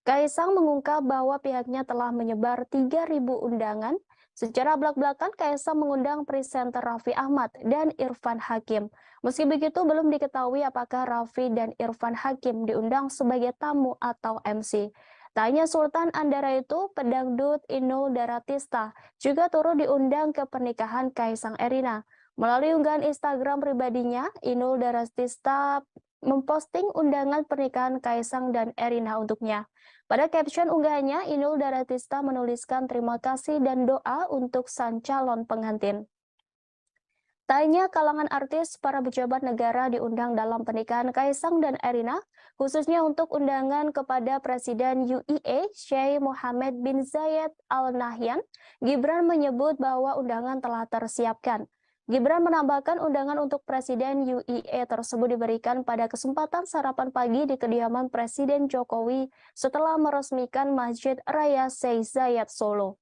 Kaisang mengungkap bahwa pihaknya telah menyebar 3.000 undangan. Secara belak-belakan, Kaisang mengundang presenter Raffi Ahmad dan Irfan Hakim. Meski begitu, belum diketahui apakah Raffi dan Irfan Hakim diundang sebagai tamu atau MC. Tak hanya Sultan Andara itu, pedangdut Inul Daratista juga turut diundang ke pernikahan Kaisang Erina. Melalui unggahan Instagram pribadinya, Inul Daratista memposting undangan pernikahan Kaisang dan Erina untuknya. Pada caption unggahannya, Inul Daratista menuliskan terima kasih dan doa untuk sang calon pengantin. Tak hanya kalangan artis, para pejabat negara diundang dalam pernikahan Kaisang dan Erina, khususnya untuk undangan kepada Presiden UAE, Sheikh Mohammed bin Zayed Al Nahyan. Gibran menyebut bahwa undangan telah tersiapkan. Gibran menambahkan undangan untuk Presiden UAE tersebut diberikan pada kesempatan sarapan pagi di kediaman Presiden Jokowi setelah meresmikan Masjid Raya Sheikh Zayed Solo.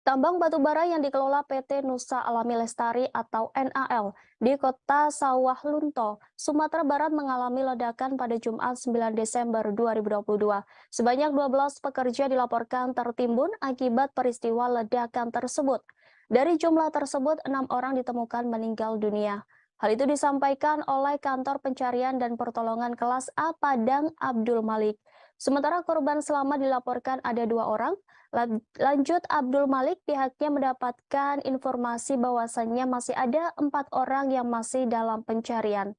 Tambang batubara yang dikelola PT Nusa Alami Lestari atau NAL di kota Sawah Lunto, Sumatera Barat mengalami ledakan pada Jumat 9 Desember 2022. Sebanyak 12 pekerja dilaporkan tertimbun akibat peristiwa ledakan tersebut. Dari jumlah tersebut, 6 orang ditemukan meninggal dunia. Hal itu disampaikan oleh Kantor Pencarian dan Pertolongan Kelas A Padang Abdul Malik. Sementara korban selamat dilaporkan ada 2 orang. Lanjut Abdul Malik, pihaknya mendapatkan informasi bahwasannya masih ada 4 orang yang masih dalam pencarian.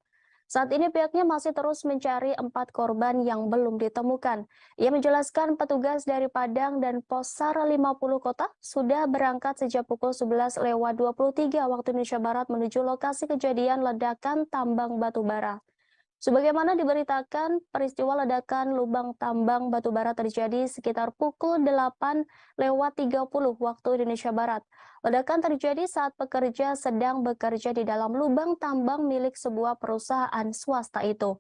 Saat ini pihaknya masih terus mencari 4 korban yang belum ditemukan. Ia menjelaskan petugas dari Padang dan Posar 50 Kota sudah berangkat sejak pukul 11:23 waktu Indonesia Barat menuju lokasi kejadian ledakan tambang batubara. Sebagaimana diberitakan, peristiwa ledakan lubang tambang batubara terjadi sekitar pukul 8:30 waktu Indonesia Barat. Ledakan terjadi saat pekerja sedang bekerja di dalam lubang tambang milik sebuah perusahaan swasta itu.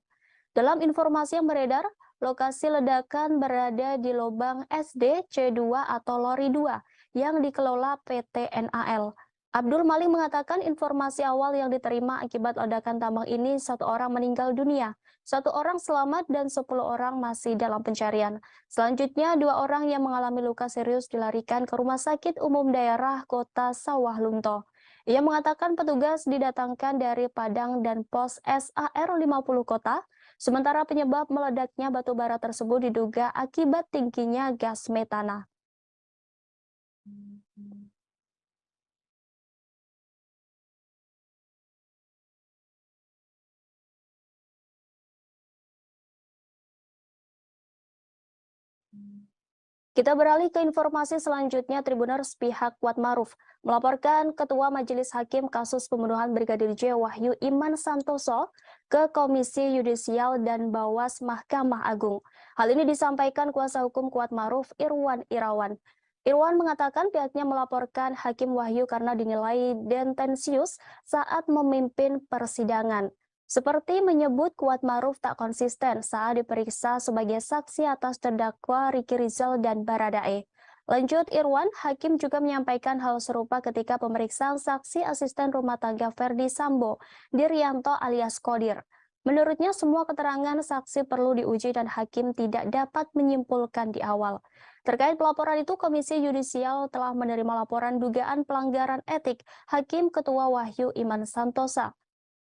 Dalam informasi yang beredar, lokasi ledakan berada di lubang SD C2 atau Lori 2 yang dikelola PT NAL. Abdul Malik mengatakan informasi awal yang diterima akibat ledakan tambang ini 1 orang meninggal dunia, 1 orang selamat dan 10 orang masih dalam pencarian. Selanjutnya 2 orang yang mengalami luka serius dilarikan ke Rumah Sakit Umum Daerah Kota Sawah Lunto. Ia mengatakan petugas didatangkan dari Padang dan Pos SAR 50 Kota, sementara penyebab meledaknya batu bara tersebut diduga akibat tingginya gas metana. Kita beralih ke informasi selanjutnya. Tribuners pihak Kuatmaruf melaporkan Ketua Majelis Hakim kasus pembunuhan Brigadir J. Wahyu Iman Santoso ke Komisi Yudisial dan Bawas Mahkamah Agung. Hal ini disampaikan kuasa hukum Kuatmaruf Irwan Irawan. Irwan mengatakan pihaknya melaporkan Hakim Wahyu karena dinilai tendensius saat memimpin persidangan. Seperti menyebut Kuatmaruf tak konsisten saat diperiksa sebagai saksi atas terdakwa Ricky Rizal dan Baradae. Lanjut Irwan, Hakim juga menyampaikan hal serupa ketika pemeriksaan saksi asisten rumah tangga Verdi Sambo, Diryanto alias Kodir. Menurutnya semua keterangan saksi perlu diuji dan Hakim tidak dapat menyimpulkan di awal. Terkait pelaporan itu, Komisi Yudisial telah menerima laporan dugaan pelanggaran etik Hakim Ketua Wahyu Iman Santosa.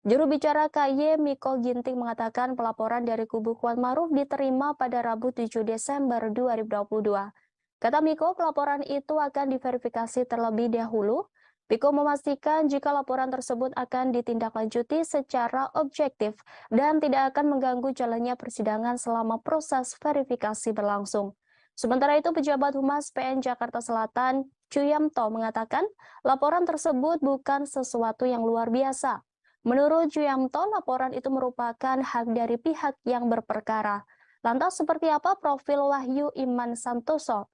Juru bicara KY Miko Ginting mengatakan pelaporan dari kubu Kuatmaruf diterima pada Rabu 7 Desember 2022. Kata Miko, pelaporan itu akan diverifikasi terlebih dahulu. Miko memastikan jika laporan tersebut akan ditindaklanjuti secara objektif dan tidak akan mengganggu jalannya persidangan selama proses verifikasi berlangsung. Sementara itu, pejabat Humas PN Jakarta Selatan, Chuyamto, mengatakan laporan tersebut bukan sesuatu yang luar biasa. Menurut Chuyamto, laporan itu merupakan hak dari pihak yang berperkara. Lantas seperti apa profil Wahyu Iman Santoso?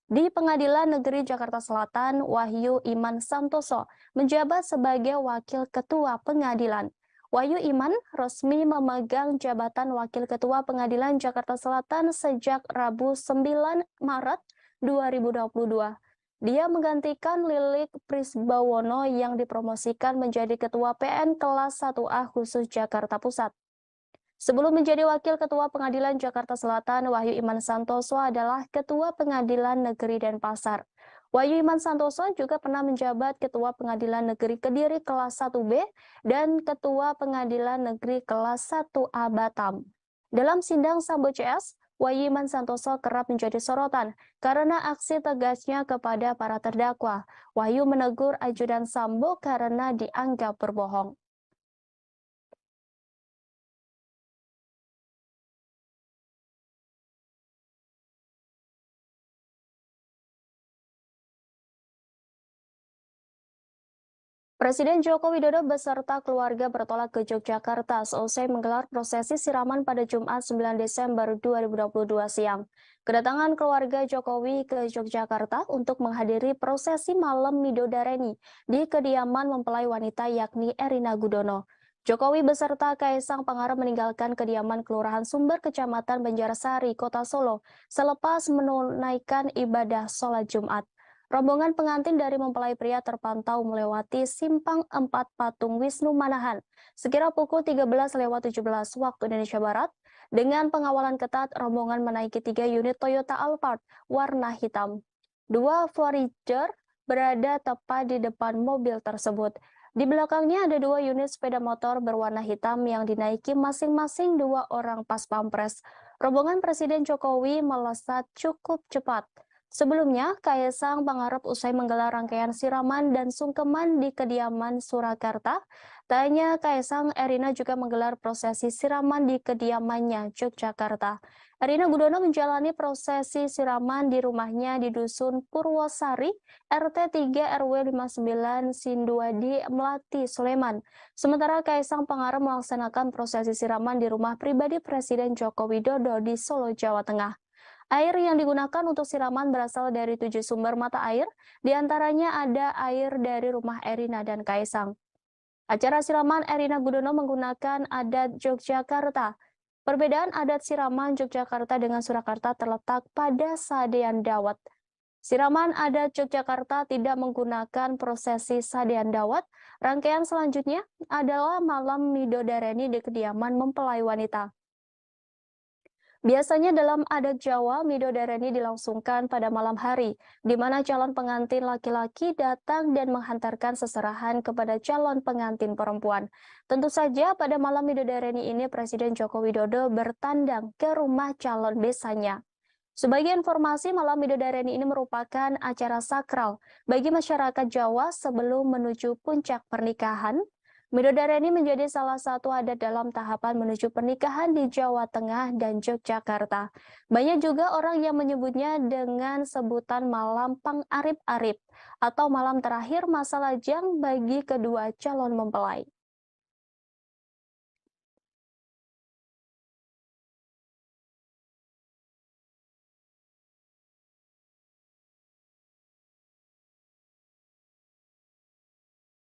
Di Pengadilan Negeri Jakarta Selatan, Wahyu Iman Santoso menjabat sebagai Wakil Ketua Pengadilan. Wahyu Iman resmi memegang jabatan Wakil Ketua Pengadilan Jakarta Selatan sejak Rabu 9 Maret 2022. Dia menggantikan Lilik Prisbawono yang dipromosikan menjadi Ketua PN kelas 1A khusus Jakarta Pusat. Sebelum menjadi Wakil Ketua Pengadilan Jakarta Selatan, Wahyu Iman Santoso adalah Ketua Pengadilan Negeri Denpasar. Wahyu Iman Santoso juga pernah menjabat Ketua Pengadilan Negeri Kediri kelas 1B dan Ketua Pengadilan Negeri kelas 1A Batam. Dalam sidang Sambo CS, Wahyu Iman Santoso kerap menjadi sorotan karena aksi tegasnya kepada para terdakwa. Wahyu menegur ajudan Sambo karena dianggap berbohong. Presiden Joko Widodo beserta keluarga bertolak ke Yogyakarta seusai menggelar prosesi siraman pada Jumat 9 Desember 2022 siang. Kedatangan keluarga Jokowi ke Yogyakarta untuk menghadiri prosesi malam Midodareni di kediaman mempelai wanita yakni Erina Gudono. Jokowi beserta Kaisang Pangarep meninggalkan kediaman Kelurahan Sumber, Kecamatan Banjarsari, Kota Solo, selepas menunaikan ibadah sholat Jumat. Rombongan pengantin dari mempelai pria terpantau melewati Simpang 4 Patung Wisnu Manahan sekira pukul 13.17 waktu Indonesia Barat. Dengan pengawalan ketat, rombongan menaiki 3 unit Toyota Alphard warna hitam. 2 Forager berada tepat di depan mobil tersebut. Di belakangnya ada 2 unit sepeda motor berwarna hitam yang dinaiki masing-masing 2 orang pas pampres. Rombongan Presiden Jokowi melesat cukup cepat. Sebelumnya, Kaisang Pangarep usai menggelar rangkaian siraman dan sungkeman di kediaman Surakarta. Tak hanya Kaisang, Erina juga menggelar prosesi siraman di kediamannya Yogyakarta. Erina Gudono menjalani prosesi siraman di rumahnya di Dusun Purwosari, RT 3 RW 59 Sinduadi, Melati, Sleman. Sementara Kaisang Pangarep melaksanakan prosesi siraman di rumah pribadi Presiden Joko Widodo di Solo, Jawa Tengah. Air yang digunakan untuk siraman berasal dari 7 sumber mata air, diantaranya ada air dari rumah Erina dan Kaisang. Acara siraman Erina Gudono menggunakan adat Yogyakarta. Perbedaan adat siraman Yogyakarta dengan Surakarta terletak pada sadean dawet. Siraman adat Yogyakarta tidak menggunakan prosesi sadean dawet. Rangkaian selanjutnya adalah malam Midodareni di kediaman mempelai wanita. Biasanya dalam adat Jawa, Midodareni dilangsungkan pada malam hari, di mana calon pengantin laki-laki datang dan menghantarkan seserahan kepada calon pengantin perempuan. Tentu saja pada malam Midodareni ini Presiden Joko Widodo bertandang ke rumah calon besanya. Sebagai informasi, malam Midodareni ini merupakan acara sakral bagi masyarakat Jawa sebelum menuju puncak pernikahan. Midodareni menjadi salah satu adat dalam tahapan menuju pernikahan di Jawa Tengah dan Yogyakarta. Banyak juga orang yang menyebutnya dengan sebutan malam Pangarip-arip atau malam terakhir masa lajang bagi kedua calon mempelai.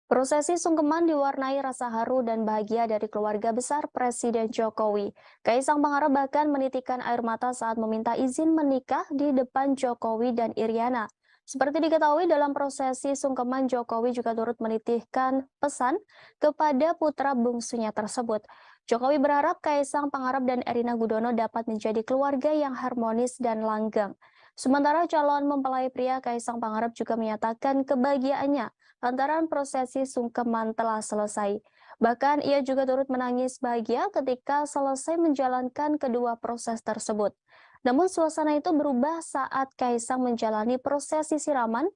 Prosesi sungkeman diwarnai rasa haru dan bahagia dari keluarga besar Presiden Jokowi. Kaisang Pangarep bahkan menitikan air mata saat meminta izin menikah di depan Jokowi dan Iriana. Seperti diketahui dalam prosesi sungkeman, Jokowi juga turut menitipkan pesan kepada putra bungsunya tersebut. Jokowi berharap Kaisang Pangarep dan Erina Gudono dapat menjadi keluarga yang harmonis dan langgeng. Sementara calon mempelai pria Kaisang Pangarep juga menyatakan kebahagiaannya lantaran prosesi sungkeman telah selesai. Bahkan ia juga turut menangis bahagia ketika selesai menjalankan kedua proses tersebut. Namun suasana itu berubah saat Kaisang menjalani prosesi siraman.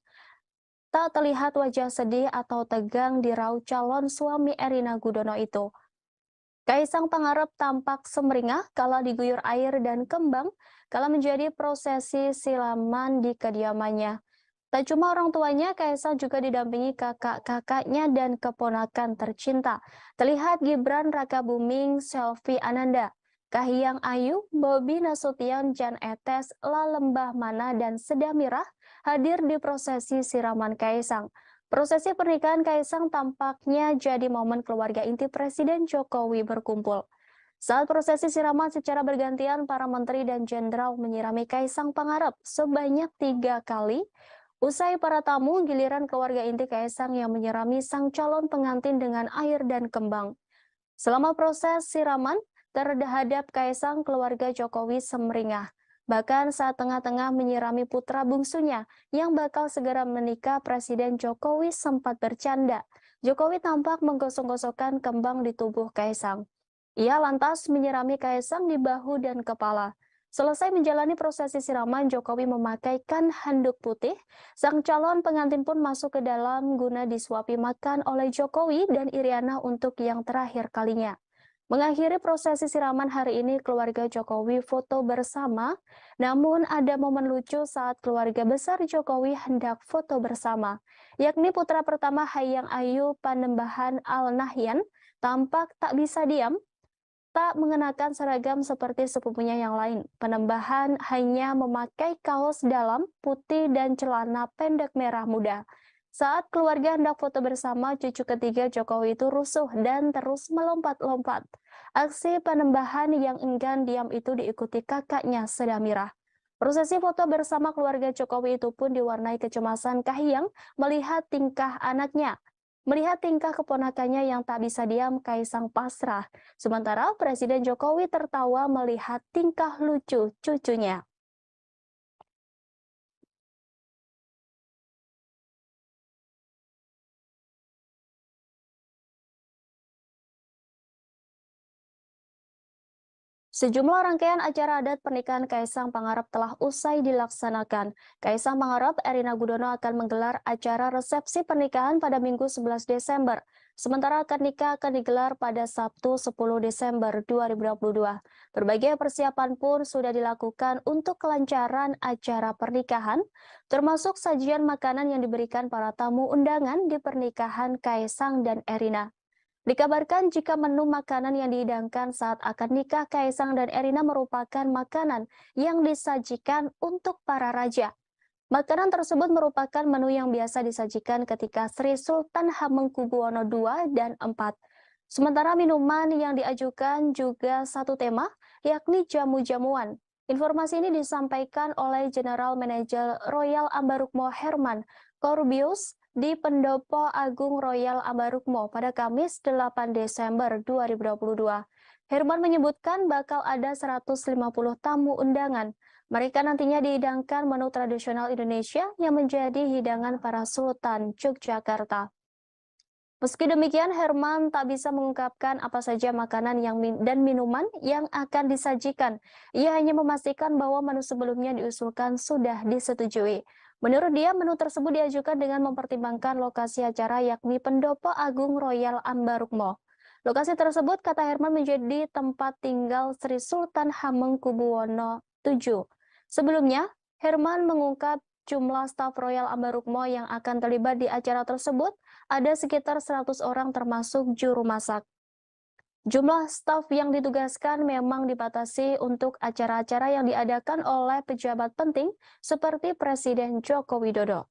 Tak terlihat wajah sedih atau tegang di raut calon suami Erina Gudono itu. Kaisang Pangarep tampak sumringah kala diguyur air dan kembang kala menjadi prosesi siraman di kediamannya. Tak cuma orang tuanya, Kaisang juga didampingi kakak-kakaknya dan keponakan tercinta. Terlihat Gibran Rakabuming, Selvi Ananda, Kahiyang Ayu, Bobi Nasution, Jan Etes, La Lembah Mana, dan Seda Mirah hadir di prosesi siraman Kaisang. Prosesi pernikahan Kaisang tampaknya jadi momen keluarga inti Presiden Jokowi berkumpul. Saat prosesi siraman secara bergantian, para menteri dan jenderal menyirami Kaisang Pangarep sebanyak 3 kali. Usai para tamu, giliran keluarga inti Kaisang yang menyirami sang calon pengantin dengan air dan kembang. Selama proses siraman, terhadap Kaisang, keluarga Jokowi semeringah. Bahkan saat tengah-tengah menyirami putra bungsunya yang bakal segera menikah, Presiden Jokowi sempat bercanda. Jokowi tampak menggosok-gosokkan kembang di tubuh Kaisang. Ia lantas menyirami Kaisang di bahu dan kepala. Selesai menjalani prosesi siraman, Jokowi memakaikan handuk putih. Sang calon pengantin pun masuk ke dalam guna disuapi makan oleh Jokowi dan Iriana untuk yang terakhir kalinya. Mengakhiri prosesi siraman hari ini, keluarga Jokowi foto bersama. Namun ada momen lucu saat keluarga besar Jokowi hendak foto bersama, yakni putra pertama Hayang Ayu Panembahan Al-Nahyan tampak tak bisa diam, tak mengenakan seragam seperti sepupunya yang lain. Panembahan hanya memakai kaos dalam putih dan celana pendek merah muda. Saat keluarga hendak foto bersama, cucu ketiga Jokowi itu rusuh dan terus melompat-lompat. Aksi Panembahan yang enggan diam itu diikuti kakaknya Sedamirah. Prosesi foto bersama keluarga Jokowi itu pun diwarnai kecemasan Kahiyang melihat tingkah anaknya. Melihat tingkah keponakannya yang tak bisa diam, Kaisang pasrah. Sementara Presiden Jokowi tertawa melihat tingkah lucu cucunya. Sejumlah rangkaian acara adat pernikahan Kaisang Pangarep telah usai dilaksanakan. Kaisang Pangarep, Erina Gudono akan menggelar acara resepsi pernikahan pada Minggu 11 Desember. Sementara akad nikah akan digelar pada Sabtu 10 Desember 2022. Berbagai persiapan pun sudah dilakukan untuk kelancaran acara pernikahan, termasuk sajian makanan yang diberikan para tamu undangan di pernikahan Kaisang dan Erina. Dikabarkan jika menu makanan yang dihidangkan saat akad nikah Kaisang dan Erina merupakan makanan yang disajikan untuk para raja. Makanan tersebut merupakan menu yang biasa disajikan ketika Sri Sultan Hamengkubuwono II dan IV. Sementara minuman yang diajukan juga satu tema, yakni jamu-jamuan. Informasi ini disampaikan oleh General Manager Royal Ambarukmo Herman Corbius di Pendopo Agung Royal Ambarukmo pada Kamis 8 Desember 2022. Herman menyebutkan bakal ada 150 tamu undangan. Mereka nantinya dihidangkan menu tradisional Indonesia yang menjadi hidangan para Sultan Yogyakarta. Meski demikian, Herman tak bisa mengungkapkan apa saja makanan dan minuman yang akan disajikan. Ia hanya memastikan bahwa menu sebelumnya diusulkan sudah disetujui. Menurut dia, menu tersebut diajukan dengan mempertimbangkan lokasi acara yakni Pendopo Agung Royal Ambarukmo. Lokasi tersebut, kata Herman, menjadi tempat tinggal Sri Sultan Hamengkubuwono VII. Sebelumnya, Herman mengungkap jumlah staf Royal Ambarukmo yang akan terlibat di acara tersebut ada sekitar 100 orang termasuk juru masak. Jumlah staf yang ditugaskan memang dibatasi untuk acara-acara yang diadakan oleh pejabat penting seperti Presiden Joko Widodo.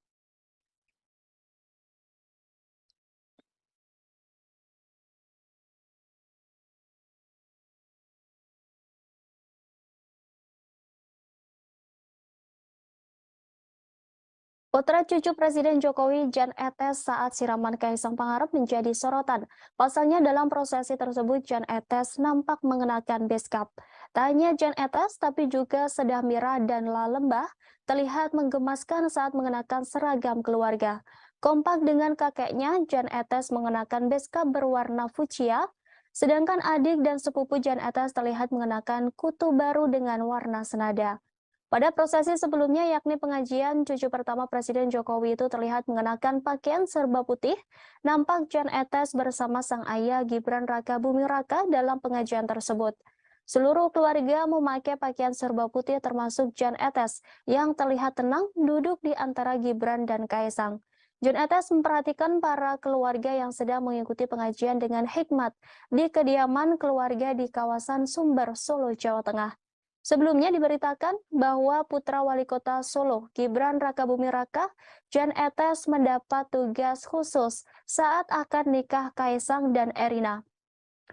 Putra cucu Presiden Jokowi, Jan Etes, saat siraman Kaisang Pangarep menjadi sorotan. Pasalnya dalam prosesi tersebut, Jan Etes nampak mengenakan beskap. Tak hanya Jan Etes, tapi juga Sedamirah dan La Lembah terlihat menggemaskan saat mengenakan seragam keluarga. Kompak dengan kakeknya, Jan Etes mengenakan beskap berwarna fuchsia, sedangkan adik dan sepupu Jan Etes terlihat mengenakan kutu baru dengan warna senada. Pada prosesi sebelumnya, yakni pengajian, cucu pertama Presiden Jokowi itu terlihat mengenakan pakaian serba putih. Nampak Jan Etes bersama sang ayah Gibran Raka Buming Raka dalam pengajian tersebut. Seluruh keluarga memakai pakaian serba putih termasuk Jan Etes yang terlihat tenang duduk di antara Gibran dan Kaisang. Jan Etes memperhatikan para keluarga yang sedang mengikuti pengajian dengan hikmat di kediaman keluarga di kawasan Sumber, Solo, Jawa Tengah. Sebelumnya diberitakan bahwa putra wali kota Solo, Gibran Rakabuming Raka, Jan Etes mendapat tugas khusus saat akad nikah Kaisang dan Erina.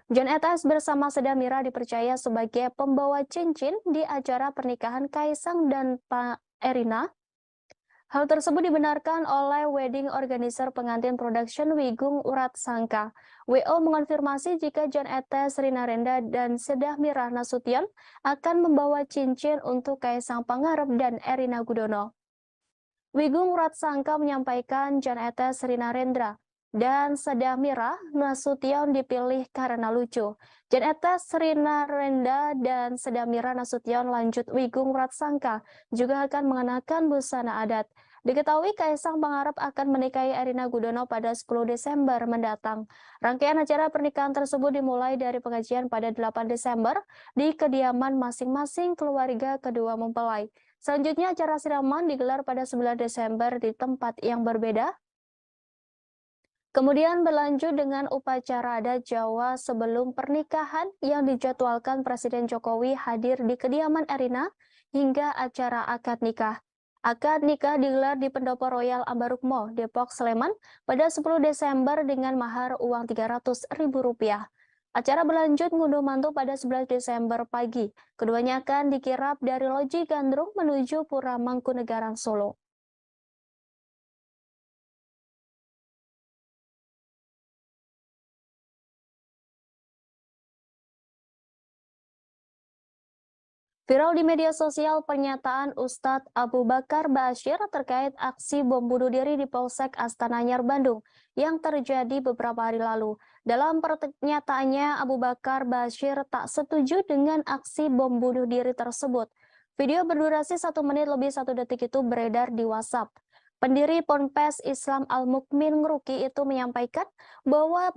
Jan Etes bersama Seda Mira dipercaya sebagai pembawa cincin di acara pernikahan Kaisang dan Pak Erina. Hal tersebut dibenarkan oleh wedding organizer pengantin production Wigung Urat Sangka. WO mengonfirmasi jika Jan Etes, Rina Renda, dan Sedah Mira Nasution akan membawa cincin untuk Kaisang Pangarep dan Erina Gudono. Wigung Urat Sangka menyampaikan Jan Etes, Rina Rendra, dan Sedah Mira Nasution dipilih karena lucu. Jan Etes, Rina Renda, dan Sedah Mira Nasution lanjut Wigung Urat Sangka juga akan mengenakan busana adat. Diketahui Kaisang Pangarep akan menikahi Erina Gudono pada 10 Desember mendatang. Rangkaian acara pernikahan tersebut dimulai dari pengajian pada 8 Desember di kediaman masing-masing keluarga kedua mempelai. Selanjutnya acara siraman digelar pada 9 Desember di tempat yang berbeda. Kemudian berlanjut dengan upacara adat Jawa sebelum pernikahan yang dijadwalkan Presiden Jokowi hadir di kediaman Erina hingga acara akad nikah. Akad nikah digelar di Pendopo Royal Ambarukmo, Depok, Sleman pada 10 Desember dengan mahar uang Rp300.000. Acara berlanjut ngunduh mantu pada 11 Desember pagi. Keduanya akan dikirap dari Loji Gandrung menuju Pura Mangkunegaran, Solo. Viral di media sosial pernyataan Ustadz Abu Bakar Ba'asyir terkait aksi bom bunuh diri di Polsek Astana Anyar, Bandung yang terjadi beberapa hari lalu. Dalam pernyataannya, Abu Bakar Ba'asyir tak setuju dengan aksi bom bunuh diri tersebut. Video berdurasi 1 menit lebih 1 detik itu beredar di WhatsApp. Pendiri Ponpes Islam Al-Mukmin Ngeruki itu menyampaikan bahwa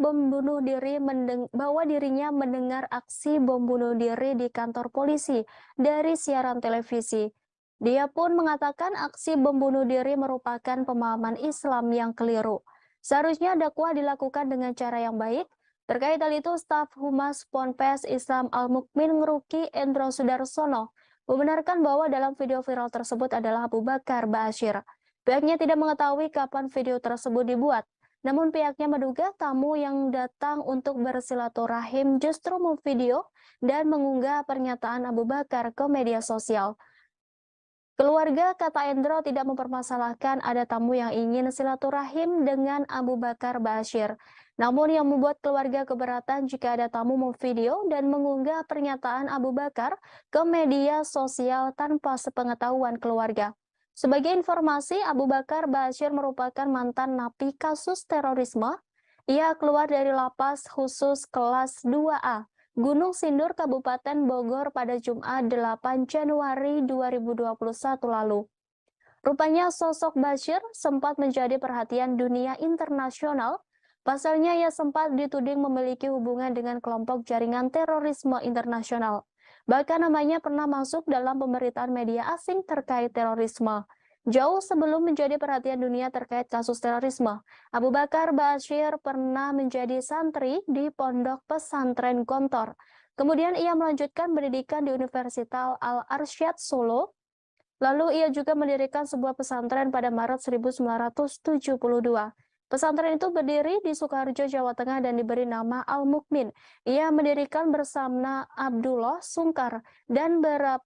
dirinya mendengar aksi bom bunuh diri di kantor polisi dari siaran televisi. Dia pun mengatakan aksi bom bunuh diri merupakan pemahaman Islam yang keliru. Seharusnya dakwah dilakukan dengan cara yang baik. Terkait hal itu, staf Humas Ponpes Islam Al-Mukmin Ngeruki Endro Sudarsono membenarkan bahwa dalam video viral tersebut adalah Abu Bakar Ba'asyir. Pihaknya tidak mengetahui kapan video tersebut dibuat. Namun pihaknya menduga tamu yang datang untuk bersilaturahim justru memvideo dan mengunggah pernyataan Abu Bakar ke media sosial. Keluarga, kata Endro, tidak mempermasalahkan ada tamu yang ingin silaturahim dengan Abu Bakar Ba'asyir. Namun yang membuat keluarga keberatan jika ada tamu memvideo dan mengunggah pernyataan Abu Bakar ke media sosial tanpa sepengetahuan keluarga. Sebagai informasi, Abu Bakar Ba'asyir merupakan mantan napi kasus terorisme. Ia keluar dari lapas khusus kelas 2A, Gunung Sindur, Kabupaten Bogor pada Jumat 8 Januari 2021 lalu. Rupanya sosok Ba'asyir sempat menjadi perhatian dunia internasional. Pasalnya ia sempat dituding memiliki hubungan dengan kelompok jaringan terorisme internasional. Bahkan namanya pernah masuk dalam pemberitaan media asing terkait terorisme. Jauh sebelum menjadi perhatian dunia terkait kasus terorisme, Abu Bakar Ba'asyir pernah menjadi santri di Pondok Pesantren Gontor. Kemudian ia melanjutkan pendidikan di Universitas Al-Arsyad Solo. Lalu ia juga mendirikan sebuah pesantren pada Maret 1972. Pesantren itu berdiri di Sukoharjo, Jawa Tengah dan diberi nama Al-Mukmin. Ia mendirikan bersama Abdullah Sungkar dan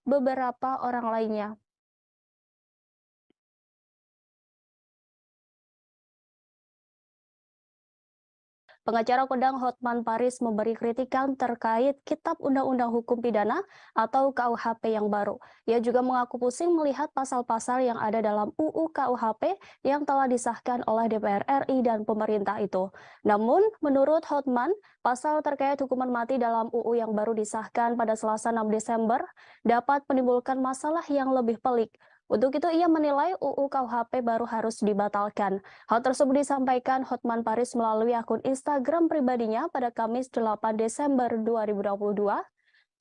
beberapa orang lainnya. Pengacara kondang Hotman Paris memberi kritikan terkait Kitab Undang-Undang Hukum Pidana atau KUHP yang baru. Ia juga mengaku pusing melihat pasal-pasal yang ada dalam UU KUHP yang telah disahkan oleh DPR RI dan pemerintah itu. Namun, menurut Hotman, pasal terkait hukuman mati dalam UU yang baru disahkan pada Selasa 6 Desember dapat menimbulkan masalah yang lebih pelik. Untuk itu ia menilai UU KUHP baru harus dibatalkan. Hal tersebut disampaikan Hotman Paris melalui akun Instagram pribadinya pada Kamis 8 Desember 2022.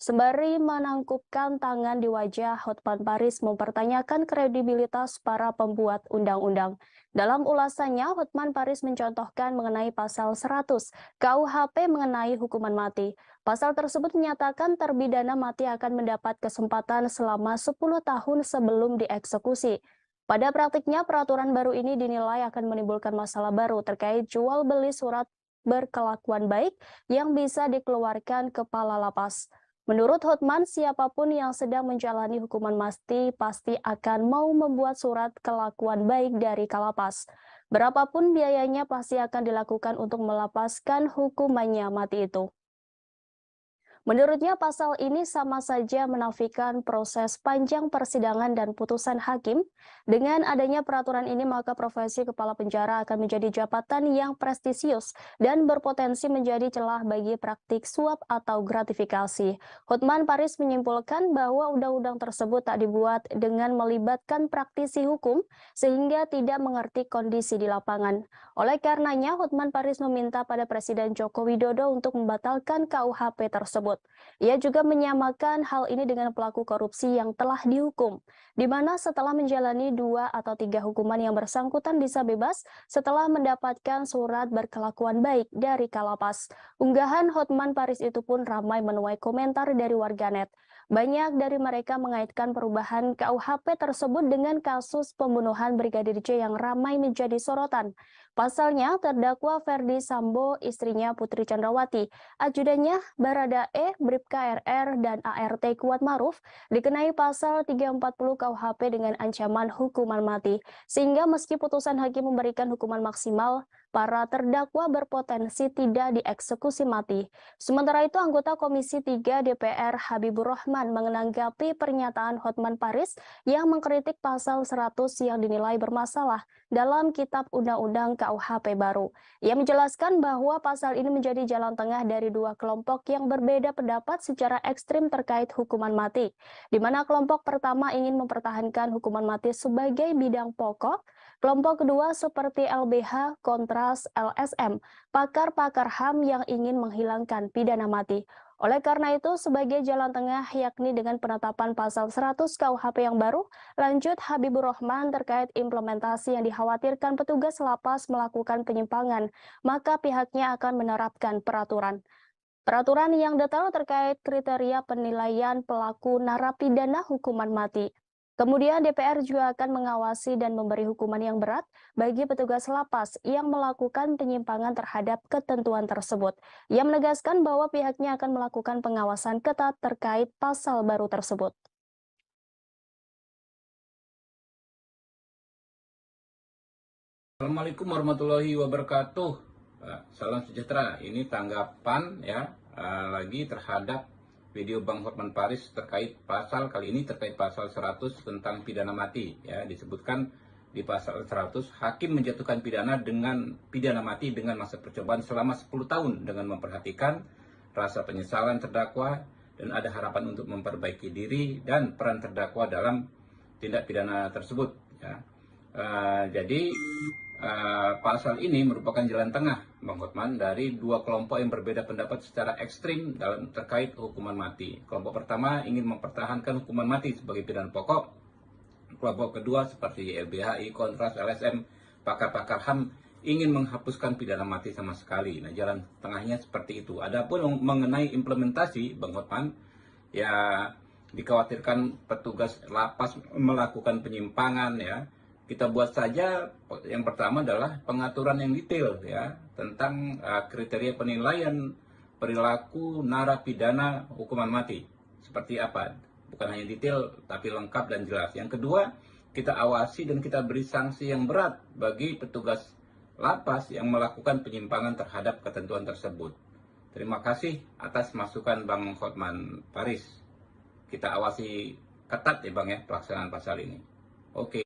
Sembari menangkupkan tangan di wajah, Hotman Paris mempertanyakan kredibilitas para pembuat undang-undang. Dalam ulasannya, Hotman Paris mencontohkan mengenai pasal 100 KUHP mengenai hukuman mati. Pasal tersebut menyatakan terpidana mati akan mendapat kesempatan selama 10 tahun sebelum dieksekusi. Pada praktiknya, peraturan baru ini dinilai akan menimbulkan masalah baru terkait jual beli surat berkelakuan baik yang bisa dikeluarkan kepala lapas. Menurut Hotman, siapapun yang sedang menjalani hukuman mati pasti akan mau membuat surat kelakuan baik dari kalapas. Berapapun biayanya pasti akan dilakukan untuk melepaskan hukumannya mati itu. Menurutnya, pasal ini sama saja menafikan proses panjang persidangan dan putusan hakim. Dengan adanya peraturan ini, maka profesi kepala penjara akan menjadi jabatan yang prestisius dan berpotensi menjadi celah bagi praktik suap atau gratifikasi. Hotman Paris menyimpulkan bahwa undang-undang tersebut tak dibuat dengan melibatkan praktisi hukum, sehingga tidak mengerti kondisi di lapangan. Oleh karenanya, Hotman Paris meminta pada Presiden Joko Widodo untuk membatalkan KUHP tersebut. Ia juga menyamakan hal ini dengan pelaku korupsi yang telah dihukum, di mana setelah menjalani 2 atau 3 hukuman yang bersangkutan bisa bebas setelah mendapatkan surat berkelakuan baik dari kalapas. Unggahan Hotman Paris itu pun ramai menuai komentar dari warganet. Banyak dari mereka mengaitkan perubahan KUHP tersebut dengan kasus pembunuhan Brigadir J yang ramai menjadi sorotan. Pasalnya, terdakwa Ferdi Sambo, istrinya Putri Chandrawati, ajudannya Baradae, Bribka RR, dan ART Kuat Maruf dikenai pasal 340 KUHP dengan ancaman hukuman mati. Sehingga meski putusan hakim memberikan hukuman maksimal, para terdakwa berpotensi tidak dieksekusi mati. Sementara itu, anggota Komisi 3 DPR Habibur Rahman menanggapi pernyataan Hotman Paris yang mengkritik pasal 100 yang dinilai bermasalah dalam Kitab Undang-Undang KUHP baru. Ia menjelaskan bahwa pasal ini menjadi jalan tengah dari 2 kelompok yang berbeda pendapat secara ekstrim terkait hukuman mati, di mana kelompok pertama ingin mempertahankan hukuman mati sebagai bidang pokok, kelompok kedua seperti LBH, Kontras, LSM, pakar-pakar HAM yang ingin menghilangkan pidana mati. Oleh karena itu, sebagai jalan tengah yakni dengan penetapan pasal 100 KUHP yang baru, lanjut Habibur Rahman terkait implementasi yang dikhawatirkan petugas lapas melakukan penyimpangan, maka pihaknya akan menerapkan peraturan. Peraturan yang detail terkait kriteria penilaian pelaku narapidana hukuman mati. Kemudian DPR juga akan mengawasi dan memberi hukuman yang berat bagi petugas lapas yang melakukan penyimpangan terhadap ketentuan tersebut. Ia menegaskan bahwa pihaknya akan melakukan pengawasan ketat terkait pasal baru tersebut. Assalamualaikum warahmatullahi wabarakatuh. Salam sejahtera. Ini tanggapan lagi terhadap video Bang Hotman Paris terkait pasal kali ini terkait pasal 100 tentang pidana mati. Ya, disebutkan di pasal 100 hakim menjatuhkan pidana mati dengan masa percobaan selama 10 tahun dengan memperhatikan rasa penyesalan terdakwa dan ada harapan untuk memperbaiki diri dan peran terdakwa dalam tindak pidana tersebut. Ya. Jadi pasal ini merupakan jalan tengah Bang Hotman dari 2 kelompok yang berbeda pendapat secara ekstrim dalam terkait hukuman mati. Kelompok pertama ingin mempertahankan hukuman mati sebagai pidana pokok. Kelompok kedua seperti LBHI, Kontras, LSM, pakar-pakar HAM ingin menghapuskan pidana mati sama sekali. Nah, jalan tengahnya seperti itu. Adapun mengenai implementasi Bang Hotman, ya dikhawatirkan petugas lapas melakukan penyimpangan ya. Kita buat saja yang pertama adalah pengaturan yang detail ya tentang kriteria penilaian perilaku narapidana hukuman mati. Seperti apa? Bukan hanya detail tapi lengkap dan jelas. Yang kedua, kita awasi dan kita beri sanksi yang berat bagi petugas lapas yang melakukan penyimpangan terhadap ketentuan tersebut. Terima kasih atas masukan Bang Hotman Paris. Kita awasi ketat ya Bang ya pelaksanaan pasal ini. Oke.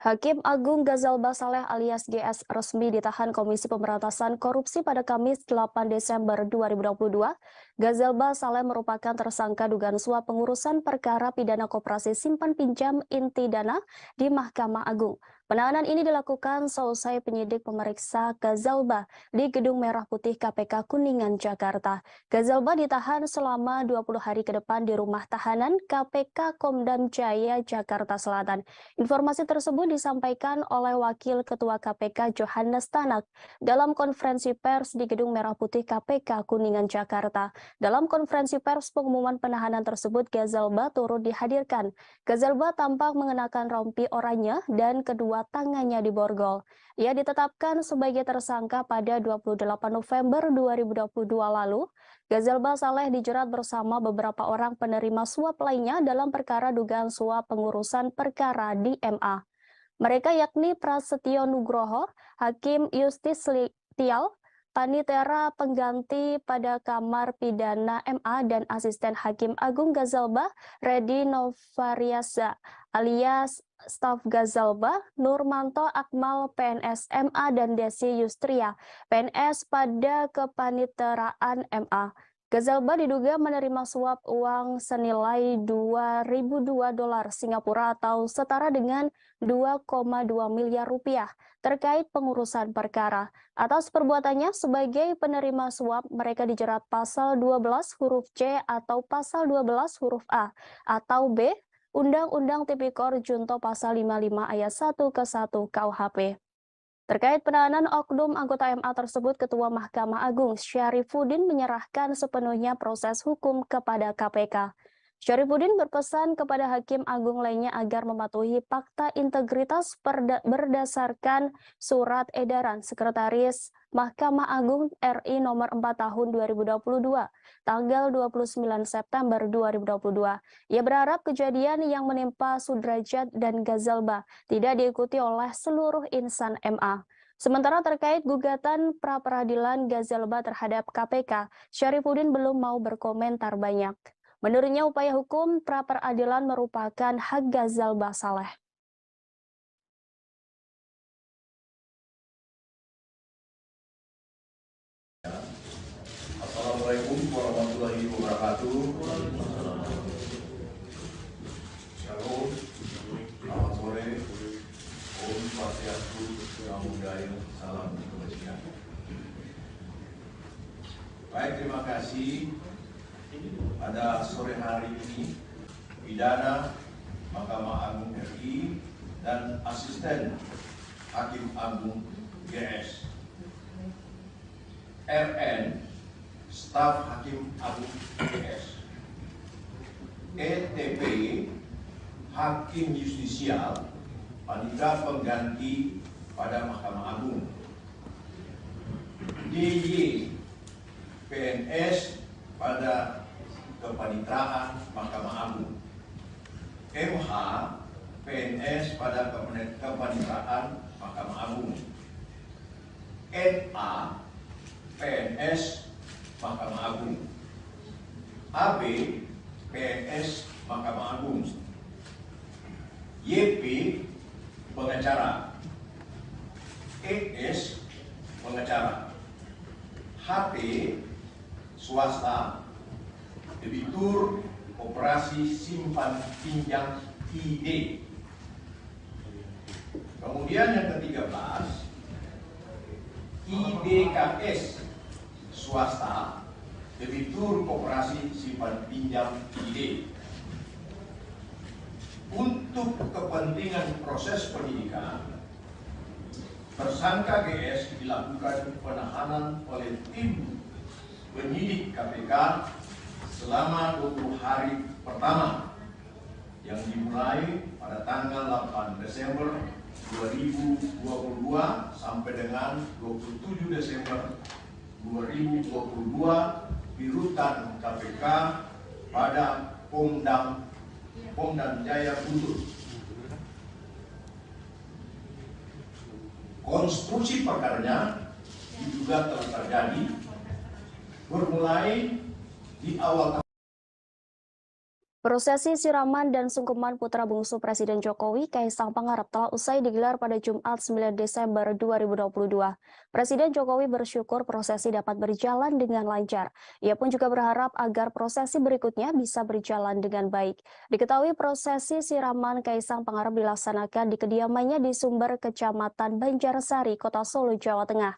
Hakim Agung Ghazal Basaleh alias GS resmi ditahan Komisi Pemberantasan Korupsi pada Kamis 8 Desember 2022. Ghazal Basaleh merupakan tersangka dugaan suap pengurusan perkara pidana koperasi simpan pinjam inti dana di Mahkamah Agung. Penahanan ini dilakukan seusai penyidik memeriksa Gazalba di Gedung Merah Putih KPK Kuningan, Jakarta. Gazalba ditahan selama 20 hari ke depan di rumah tahanan KPK Komdam Jaya, Jakarta Selatan. Informasi tersebut disampaikan oleh Wakil Ketua KPK Johannes Tanak dalam konferensi pers di Gedung Merah Putih KPK Kuningan, Jakarta. Dalam konferensi pers pengumuman penahanan tersebut, Gazalba turut dihadirkan. Gazalba tampak mengenakan rompi oranye dan kedua tangannya diborgol. Ia ditetapkan sebagai tersangka pada 28 November 2022 lalu. Gazalba Saleh dijerat bersama beberapa orang penerima suap lainnya dalam perkara dugaan suap pengurusan perkara di MA. Mereka yakni Prasetyo Nugroho, Hakim Yustis Tial, Panitera pengganti pada Kamar Pidana MA, dan Asisten Hakim Agung Gazalba, Redi Novariasa alias staf Gazalba, Nurmanto Akmal PNS MA, dan Desi Yustria PNS pada kepaniteraan MA. Gazalba diduga menerima suap uang senilai 2.002 dolar Singapura atau setara dengan 2,2 miliar rupiah terkait pengurusan perkara. Atas perbuatannya sebagai penerima suap, mereka dijerat pasal 12 huruf C atau pasal 12 huruf A atau B Undang-Undang Tipikor Junto pasal 55 ayat 1 ke 1 KUHP. Terkait penahanan oknum anggota MA tersebut, Ketua Mahkamah Agung Syarifuddin menyerahkan sepenuhnya proses hukum kepada KPK. Syarifuddin berpesan kepada Hakim Agung lainnya agar mematuhi fakta integritas berdasarkan surat edaran Sekretaris Mahkamah Agung RI nomor 4 tahun 2022, tanggal 29 September 2022. Ia berharap kejadian yang menimpa Sudrajat dan Gazalba tidak diikuti oleh seluruh insan MA. Sementara terkait gugatan pra-peradilan Gazalba terhadap KPK, Syarifuddin belum mau berkomentar banyak. Menurutnya, upaya hukum pra-peradilan merupakan hak Gazalba Saleh. Assalamualaikum warahmatullahi wabarakatuh. Shalom, selamat sore. Om Swastiastu, Namo Buddhaya, salam kebajikan. Baik, terima kasih. Pada sore hari ini, Pidana Mahkamah Agung RI dan Asisten Hakim Agung GS, RN Staf Hakim Agung GS, ETP Hakim Justisial Panitera pengganti pada Mahkamah Agung, DY PNS pada Kepaniteraan Mahkamah Agung, MH PNS pada Kepaniteraan Mahkamah Agung, NA PNS Mahkamah Agung, AB PNS Mahkamah Agung, YP pengacara, ES pengacara, HT swasta, debitur operasi simpan pinjam ID. Kemudian yang ke-13, IDKS swasta, debitur operasi simpan pinjam ID. Untuk kepentingan proses penyidikan, tersangka GS dilakukan penahanan oleh tim penyidik KPK selama 20 hari pertama yang dimulai pada tanggal 8 Desember 2022 sampai dengan 27 Desember 2022 di rutan KPK pada Pom dan Jaya Buntur. Konstruksi perkaranya diduga telah terjadi bermulai di awal Prosesi siraman dan sungkeman putra bungsu Presiden Jokowi, Kaisang Pangarep, telah usai digelar pada Jumat 9 Desember 2022. Presiden Jokowi bersyukur prosesi dapat berjalan dengan lancar. Ia pun juga berharap agar prosesi berikutnya bisa berjalan dengan baik. Diketahui prosesi siraman Kaisang Pangarep dilaksanakan di kediamannya di Sumber, Kecamatan Banjarsari, Kota Solo, Jawa Tengah.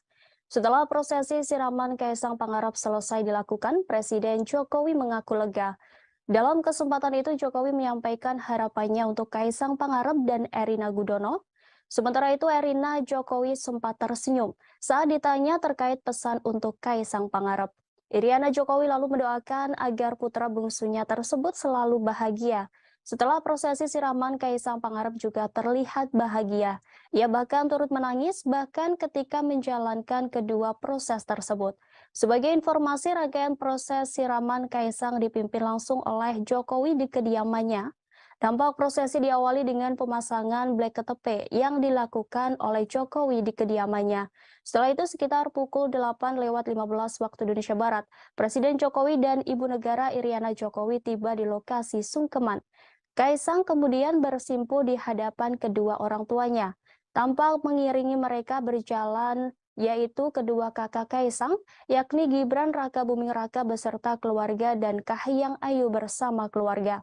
Setelah prosesi siraman Kaisang Pangarep selesai dilakukan, Presiden Jokowi mengaku lega. Dalam kesempatan itu, Jokowi menyampaikan harapannya untuk Kaisang Pangarep dan Erina Gudono. Sementara itu, Erina Jokowi sempat tersenyum saat ditanya terkait pesan untuk Kaisang Pangarep. Iriana Jokowi lalu mendoakan agar putra bungsunya tersebut selalu bahagia. Setelah prosesi siraman, Kaisang Pangarep juga terlihat bahagia. Ia bahkan turut menangis bahkan ketika menjalankan kedua proses tersebut. Sebagai informasi, rangkaian proses siraman Kaisang dipimpin langsung oleh Jokowi di kediamannya. Dampak prosesi diawali dengan pemasangan blek KTP yang dilakukan oleh Jokowi di kediamannya. Setelah itu sekitar pukul 8:15 waktu Indonesia Barat, Presiden Jokowi dan Ibu Negara Iriana Jokowi tiba di lokasi sungkeman. Kaisang kemudian bersimpuh di hadapan kedua orang tuanya. Tampak mengiringi mereka berjalan yaitu kedua kakak Kaisang, yakni Gibran Rakabuming Raka beserta keluarga dan Kahiyang Ayu bersama keluarga.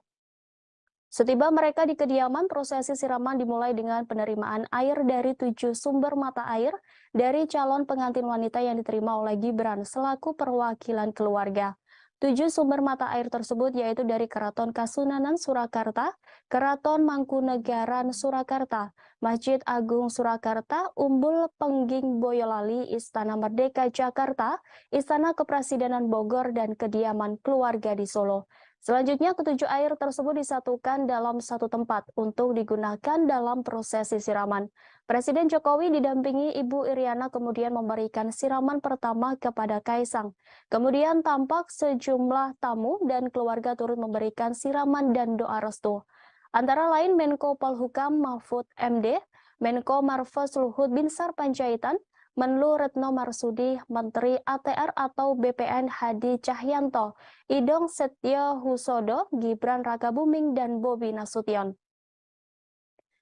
Setiba mereka di kediaman, prosesi siraman dimulai dengan penerimaan air dari 7 sumber mata air dari calon pengantin wanita yang diterima oleh Gibran selaku perwakilan keluarga. 7 sumber mata air tersebut yaitu dari Keraton Kasunanan Surakarta, Keraton Mangkunegaran Surakarta, Masjid Agung Surakarta, Umbul Pengging Boyolali, Istana Merdeka Jakarta, Istana Kepresidenan Bogor, dan kediaman keluarga di Solo. Selanjutnya, ketujuh air tersebut disatukan dalam satu tempat untuk digunakan dalam prosesi siraman. Presiden Jokowi didampingi Ibu Iriana kemudian memberikan siraman pertama kepada Kaisang. Kemudian tampak sejumlah tamu dan keluarga turut memberikan siraman dan doa restu. Antara lain Menko Polhukam Mahfud MD, Menko Marves Luhut Binsar Panjaitan, Menlu Retno Marsudi, Menteri ATR atau BPN Hadi Cahyanto, Idong Setio Husodo, Gibran Rakabuming, dan Bobi Nasution.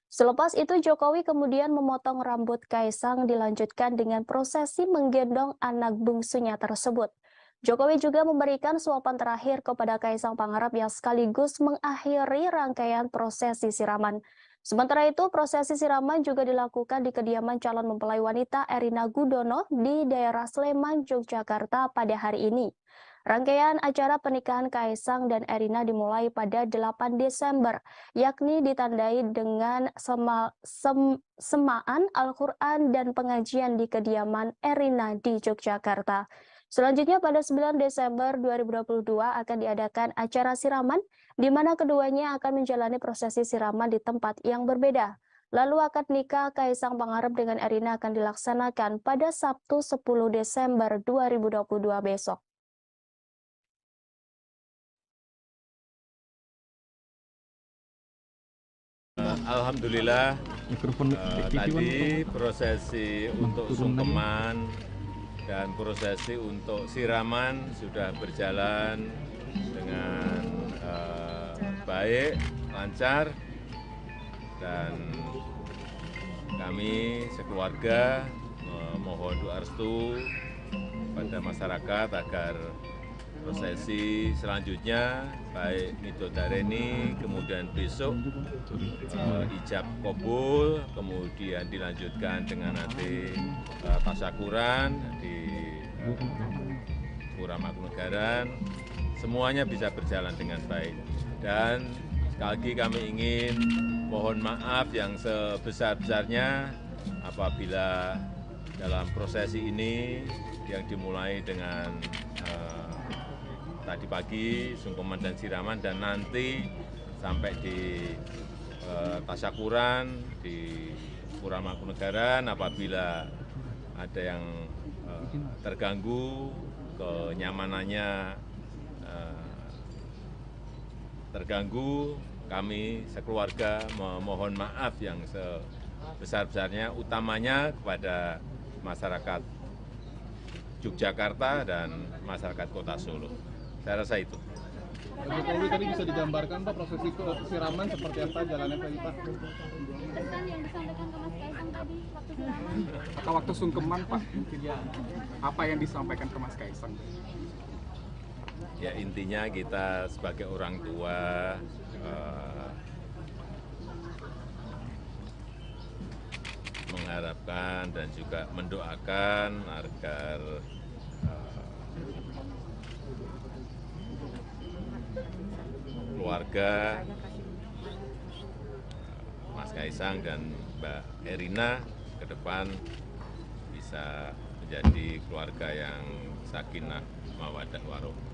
Selepas itu Jokowi kemudian memotong rambut Kaisang dilanjutkan dengan prosesi menggendong anak bungsunya tersebut. Jokowi juga memberikan suapan terakhir kepada Kaisang Pangarep yang sekaligus mengakhiri rangkaian prosesi siraman. Sementara itu, prosesi siraman juga dilakukan di kediaman calon mempelai wanita Erina Gudono di daerah Sleman, Yogyakarta pada hari ini. Rangkaian acara pernikahan Kaisang dan Erina dimulai pada 8 Desember, yakni ditandai dengan semaan Al-Quran dan pengajian di kediaman Erina di Yogyakarta. Selanjutnya pada 9 Desember 2022 akan diadakan acara siraman di mana keduanya akan menjalani prosesi siraman di tempat yang berbeda. Lalu akad nikah Kaisang Pangarep dengan Erina akan dilaksanakan pada Sabtu 10 Desember 2022 besok. Alhamdulillah tadi prosesi untuk sungkeman dan prosesi untuk siraman sudah berjalan dengan baik, lancar, dan kami sekeluarga memohon doa restu pada masyarakat agar prosesi selanjutnya baik Midodareni, kemudian besok ijab kabul, kemudian dilanjutkan dengan nanti tasyakuran di Pura Mangkunegaran, semuanya bisa berjalan dengan baik. Dan sekali lagi kami ingin mohon maaf yang sebesar-besarnya apabila dalam prosesi ini yang dimulai dengan tadi pagi sungkeman dan siraman dan nanti sampai di tasyakuran di Pura Mangkunegaran apabila ada yang terganggu, kenyamanannya terganggu, kami sekeluarga memohon maaf yang sebesar-besarnya, utamanya kepada masyarakat Yogyakarta dan masyarakat Kota Solo. Saya rasa itu. Pak Jokowi tadi bisa digambarkan Pak prosesi siraman seperti apa jalannya tadi Pak? Pesan yang disampaikan ke Mas Kaisang tadi waktu siraman. Atau waktu sungkeman Pak, mungkin apa yang disampaikan ke Mas Kaisang? Ya intinya kita sebagai orang tua mengharapkan dan juga mendoakan agar keluarga Mas Kaisang dan Mbak Erina ke depan bisa menjadi keluarga yang sakinah mawaddah warahmah.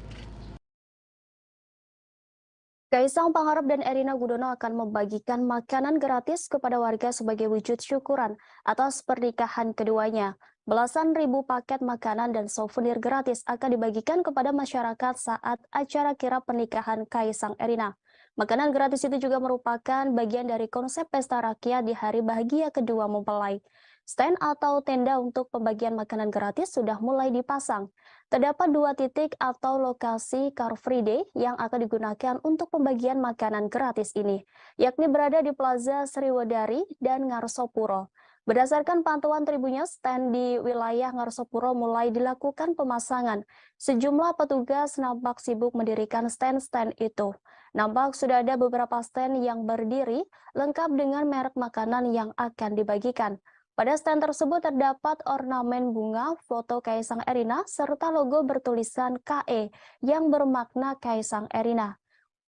Kaisang Pangarep dan Erina Gudono akan membagikan makanan gratis kepada warga sebagai wujud syukuran atas pernikahan keduanya. Belasan ribu paket makanan dan souvenir gratis akan dibagikan kepada masyarakat saat acara kirap pernikahan Kaisang Erina. Makanan gratis itu juga merupakan bagian dari konsep pesta rakyat di hari bahagia kedua mempelai. Stand atau tenda untuk pembagian makanan gratis sudah mulai dipasang. Terdapat 2 titik atau lokasi Car Free Day yang akan digunakan untuk pembagian makanan gratis ini, yakni berada di Plaza Sriwedari dan Ngarsopuro. Berdasarkan pantauan Tribunnya, stand di wilayah Ngarsopuro mulai dilakukan pemasangan. Sejumlah petugas nampak sibuk mendirikan stand-stand itu. Nampak sudah ada beberapa stand yang berdiri, lengkap dengan merek makanan yang akan dibagikan. Pada stand tersebut terdapat ornamen bunga, foto Kaisang Erina, serta logo bertulisan KE yang bermakna Kaisang Erina.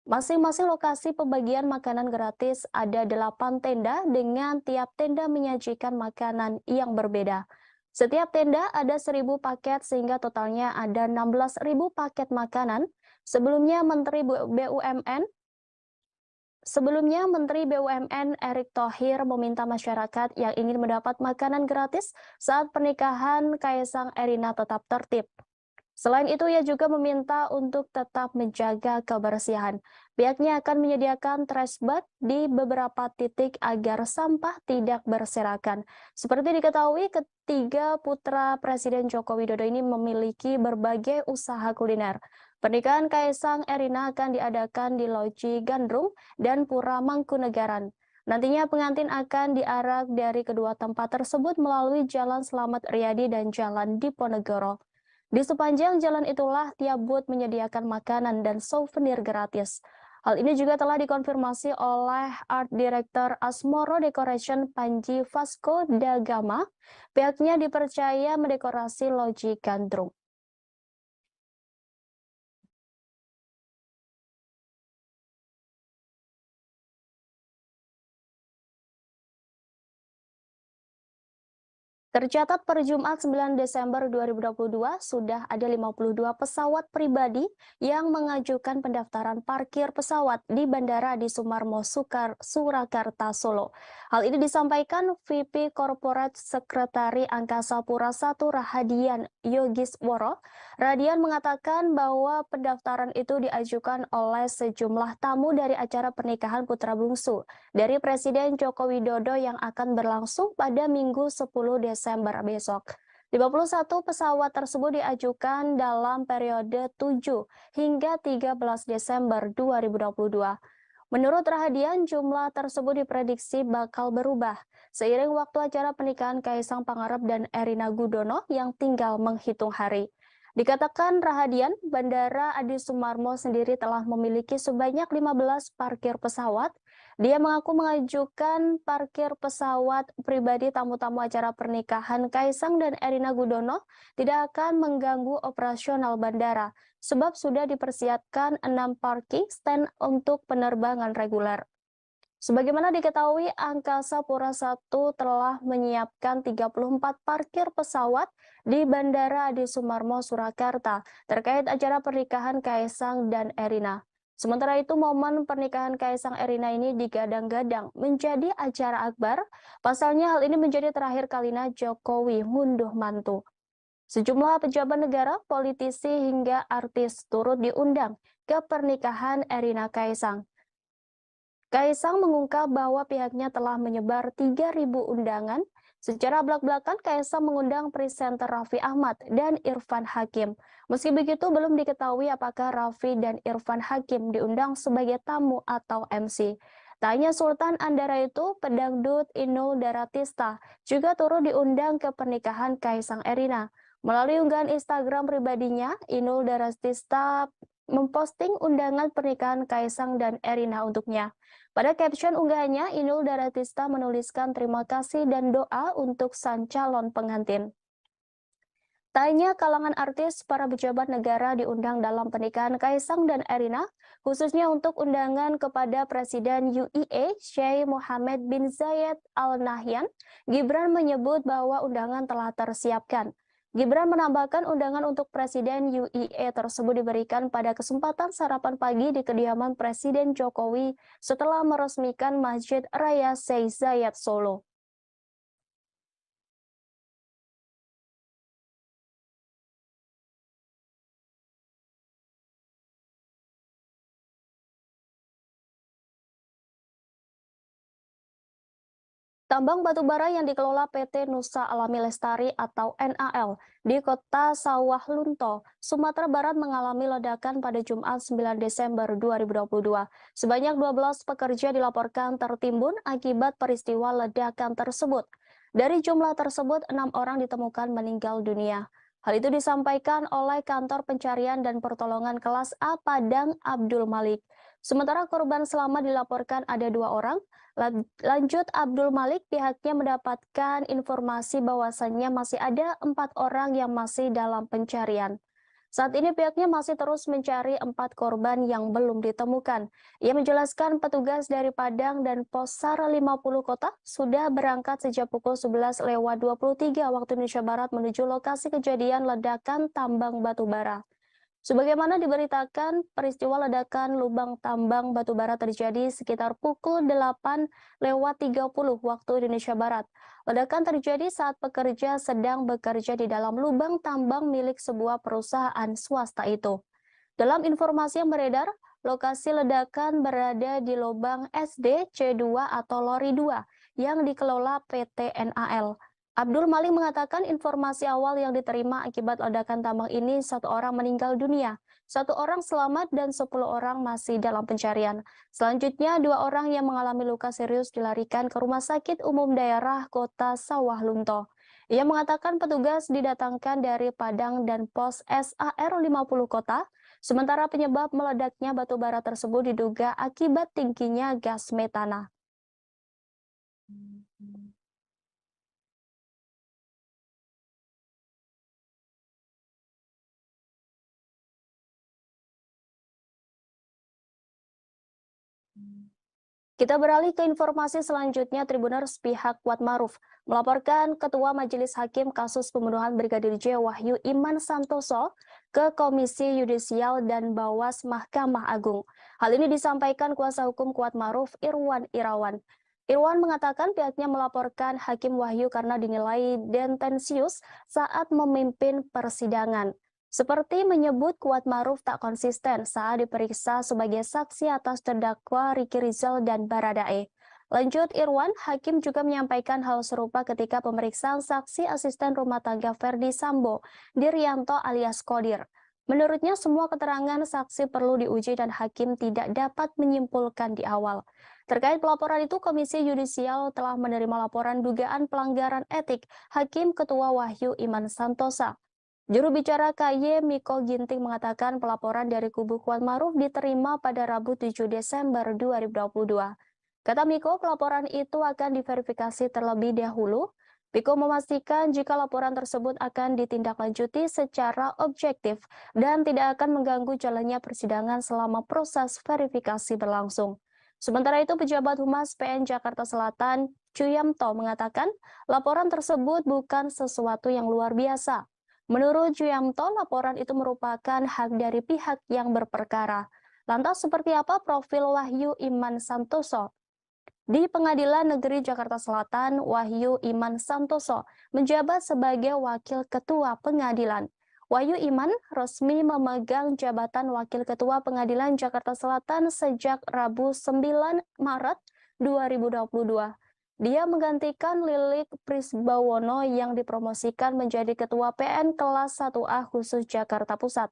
Masing-masing lokasi pembagian makanan gratis ada 8 tenda dengan tiap tenda menyajikan makanan yang berbeda. Setiap tenda ada 1.000 paket sehingga totalnya ada 16.000 paket makanan. Sebelumnya, Menteri BUMN Erick Thohir meminta masyarakat yang ingin mendapat makanan gratis saat pernikahan Kaisang Erina tetap tertib. Selain itu, ia juga meminta untuk tetap menjaga kebersihan. Pihaknya akan menyediakan trash bag di beberapa titik agar sampah tidak berserakan. Seperti diketahui, ketiga putra Presiden Joko Widodo ini memiliki berbagai usaha kuliner. Pernikahan Kaisang Erina akan diadakan di Loji Gandrung dan Pura Mangkunegaran. Nantinya pengantin akan diarak dari kedua tempat tersebut melalui Jalan Slamet Riyadi dan Jalan Diponegoro. Di sepanjang jalan itulah tiap booth menyediakan makanan dan souvenir gratis. Hal ini juga telah dikonfirmasi oleh Art Director Asmoro Decoration Panji Vasco da Gama. Pihaknya dipercaya mendekorasi Loji Gandrung. Tercatat per Jumat 9 Desember 2022 sudah ada 52 pesawat pribadi yang mengajukan pendaftaran parkir pesawat di Bandara Adi Sumarmo Surakarta, Solo. Hal ini disampaikan VP Corporate Sekretari Angkasa Pura I Rahadian Yogisworo. Radian mengatakan bahwa pendaftaran itu diajukan oleh sejumlah tamu dari acara pernikahan putra bungsu dari Presiden Joko Widodo yang akan berlangsung pada Minggu 10 Desember besok. 51 pesawat tersebut diajukan dalam periode 7 hingga 13 Desember 2022. Menurut Rahadian, jumlah tersebut diprediksi bakal berubah seiring waktu acara pernikahan Kaisang Pangarep dan Erina Gudono yang tinggal menghitung hari. Dikatakan Rahadian, Bandara Adi Sumarmo sendiri telah memiliki sebanyak 15 parkir pesawat. Dia mengaku mengajukan parkir pesawat pribadi tamu-tamu acara pernikahan Kaisang dan Erina Gudono tidak akan mengganggu operasional bandara, sebab sudah dipersiapkan 6 parking stand untuk penerbangan reguler. Sebagaimana diketahui, Angkasa Pura I telah menyiapkan 34 parkir pesawat di Bandara Adi Sumarmo Surakarta terkait acara pernikahan Kaisang dan Erina. Sementara itu, momen pernikahan Kaisang Erina ini digadang-gadang menjadi acara akbar. Pasalnya hal ini menjadi terakhir kalinya Jokowi ngunduh mantu. Sejumlah pejabat negara, politisi hingga artis turut diundang ke pernikahan Erina Kaisang. Kaisang mengungkap bahwa pihaknya telah menyebar 3.000 undangan Secara belak-belakan, Kaisang mengundang presenter Raffi Ahmad dan Irfan Hakim. Meski begitu, belum diketahui apakah Raffi dan Irfan Hakim diundang sebagai tamu atau MC. Tak hanya Sultan Andara itu, pedangdut Inul Daratista juga turut diundang ke pernikahan Kaisang Erina. Melalui unggahan Instagram pribadinya, Inul Daratista memposting undangan pernikahan Kaisang dan Erina untuknya. Pada caption unggahannya, Inul Daratista menuliskan terima kasih dan doa untuk sang calon pengantin. Tak hanya kalangan artis, para pejabat negara diundang dalam pernikahan Kaisang dan Erina, khususnya untuk undangan kepada Presiden UAE, Sheikh Mohammed bin Zayed Al Nahyan. Gibran menyebut bahwa undangan telah tersiapkan. Gibran menambahkan undangan untuk Presiden UAE tersebut diberikan pada kesempatan sarapan pagi di kediaman Presiden Jokowi setelah meresmikan Masjid Raya Sheikh Zayed Solo. Tambang batubara yang dikelola PT Nusa Alami Lestari atau NAL di kota Sawah Lunto, Sumatera Barat mengalami ledakan pada Jumat 9 Desember 2022. Sebanyak 12 pekerja dilaporkan tertimbun akibat peristiwa ledakan tersebut. Dari jumlah tersebut, 6 orang ditemukan meninggal dunia. Hal itu disampaikan oleh Kantor Pencarian dan Pertolongan Kelas A Padang Abdul Malik. Sementara korban selamat dilaporkan ada 2 orang. Lanjut Abdul Malik, pihaknya mendapatkan informasi bahwasannya masih ada 4 orang yang masih dalam pencarian. Saat ini pihaknya masih terus mencari 4 korban yang belum ditemukan. Ia menjelaskan petugas dari Padang dan Posar 50 Kota sudah berangkat sejak pukul 11:23 waktu Indonesia Barat menuju lokasi kejadian ledakan tambang batubara. Sebagaimana diberitakan, peristiwa ledakan lubang tambang batubara terjadi sekitar pukul 8:30 waktu Indonesia Barat. Ledakan terjadi saat pekerja sedang bekerja di dalam lubang tambang milik sebuah perusahaan swasta itu. Dalam informasi yang beredar, lokasi ledakan berada di lubang SD C2 atau Lori 2 yang dikelola PT NAL. Abdul Malik mengatakan informasi awal yang diterima akibat ledakan tambang ini 1 orang meninggal dunia, 1 orang selamat dan 10 orang masih dalam pencarian. Selanjutnya 2 orang yang mengalami luka serius dilarikan ke Rumah Sakit Umum Daerah Kota Sawah Lunto. Ia mengatakan petugas didatangkan dari Padang dan Pos SAR 50 Kota, sementara penyebab meledaknya batu bara tersebut diduga akibat tingginya gas metana. Kita beralih ke informasi selanjutnya. Tribuners pihak Kuatmaruf melaporkan Ketua Majelis Hakim kasus pembunuhan Brigadir J Wahyu Iman Santoso ke Komisi Yudisial dan Bawas Mahkamah Agung. Hal ini disampaikan kuasa hukum Kuatmaruf Irwan Irawan. Irwan mengatakan pihaknya melaporkan Hakim Wahyu karena dinilai tendensius saat memimpin persidangan. Seperti menyebut Kuatmaruf tak konsisten saat diperiksa sebagai saksi atas terdakwa Ricky Rizal dan Baradae. Lanjut Irwan, Hakim juga menyampaikan hal serupa ketika pemeriksaan saksi asisten rumah tangga Verdi Sambo, Diryanto alias Kodir. Menurutnya semua keterangan saksi perlu diuji dan Hakim tidak dapat menyimpulkan di awal. Terkait pelaporan itu, Komisi Yudisial telah menerima laporan dugaan pelanggaran etik Hakim Ketua Wahyu Iman Santosa. Juru bicara KY Miko Ginting mengatakan pelaporan dari kubu Kuatmaruf diterima pada Rabu 7 Desember 2022. Kata Miko, pelaporan itu akan diverifikasi terlebih dahulu. Miko memastikan jika laporan tersebut akan ditindaklanjuti secara objektif dan tidak akan mengganggu jalannya persidangan selama proses verifikasi berlangsung. Sementara itu, pejabat Humas PN Jakarta Selatan, Chuyamto, mengatakan laporan tersebut bukan sesuatu yang luar biasa. Menurut Chuyamto, laporan itu merupakan hak dari pihak yang berperkara. Lantas seperti apa profil Wahyu Iman Santoso? Di Pengadilan Negeri Jakarta Selatan, Wahyu Iman Santoso menjabat sebagai Wakil Ketua Pengadilan. Wahyu Iman resmi memegang jabatan Wakil Ketua Pengadilan Jakarta Selatan sejak Rabu 9 Maret 2022. Dia menggantikan Lilik Prisbawono yang dipromosikan menjadi Ketua PN kelas 1A khusus Jakarta Pusat.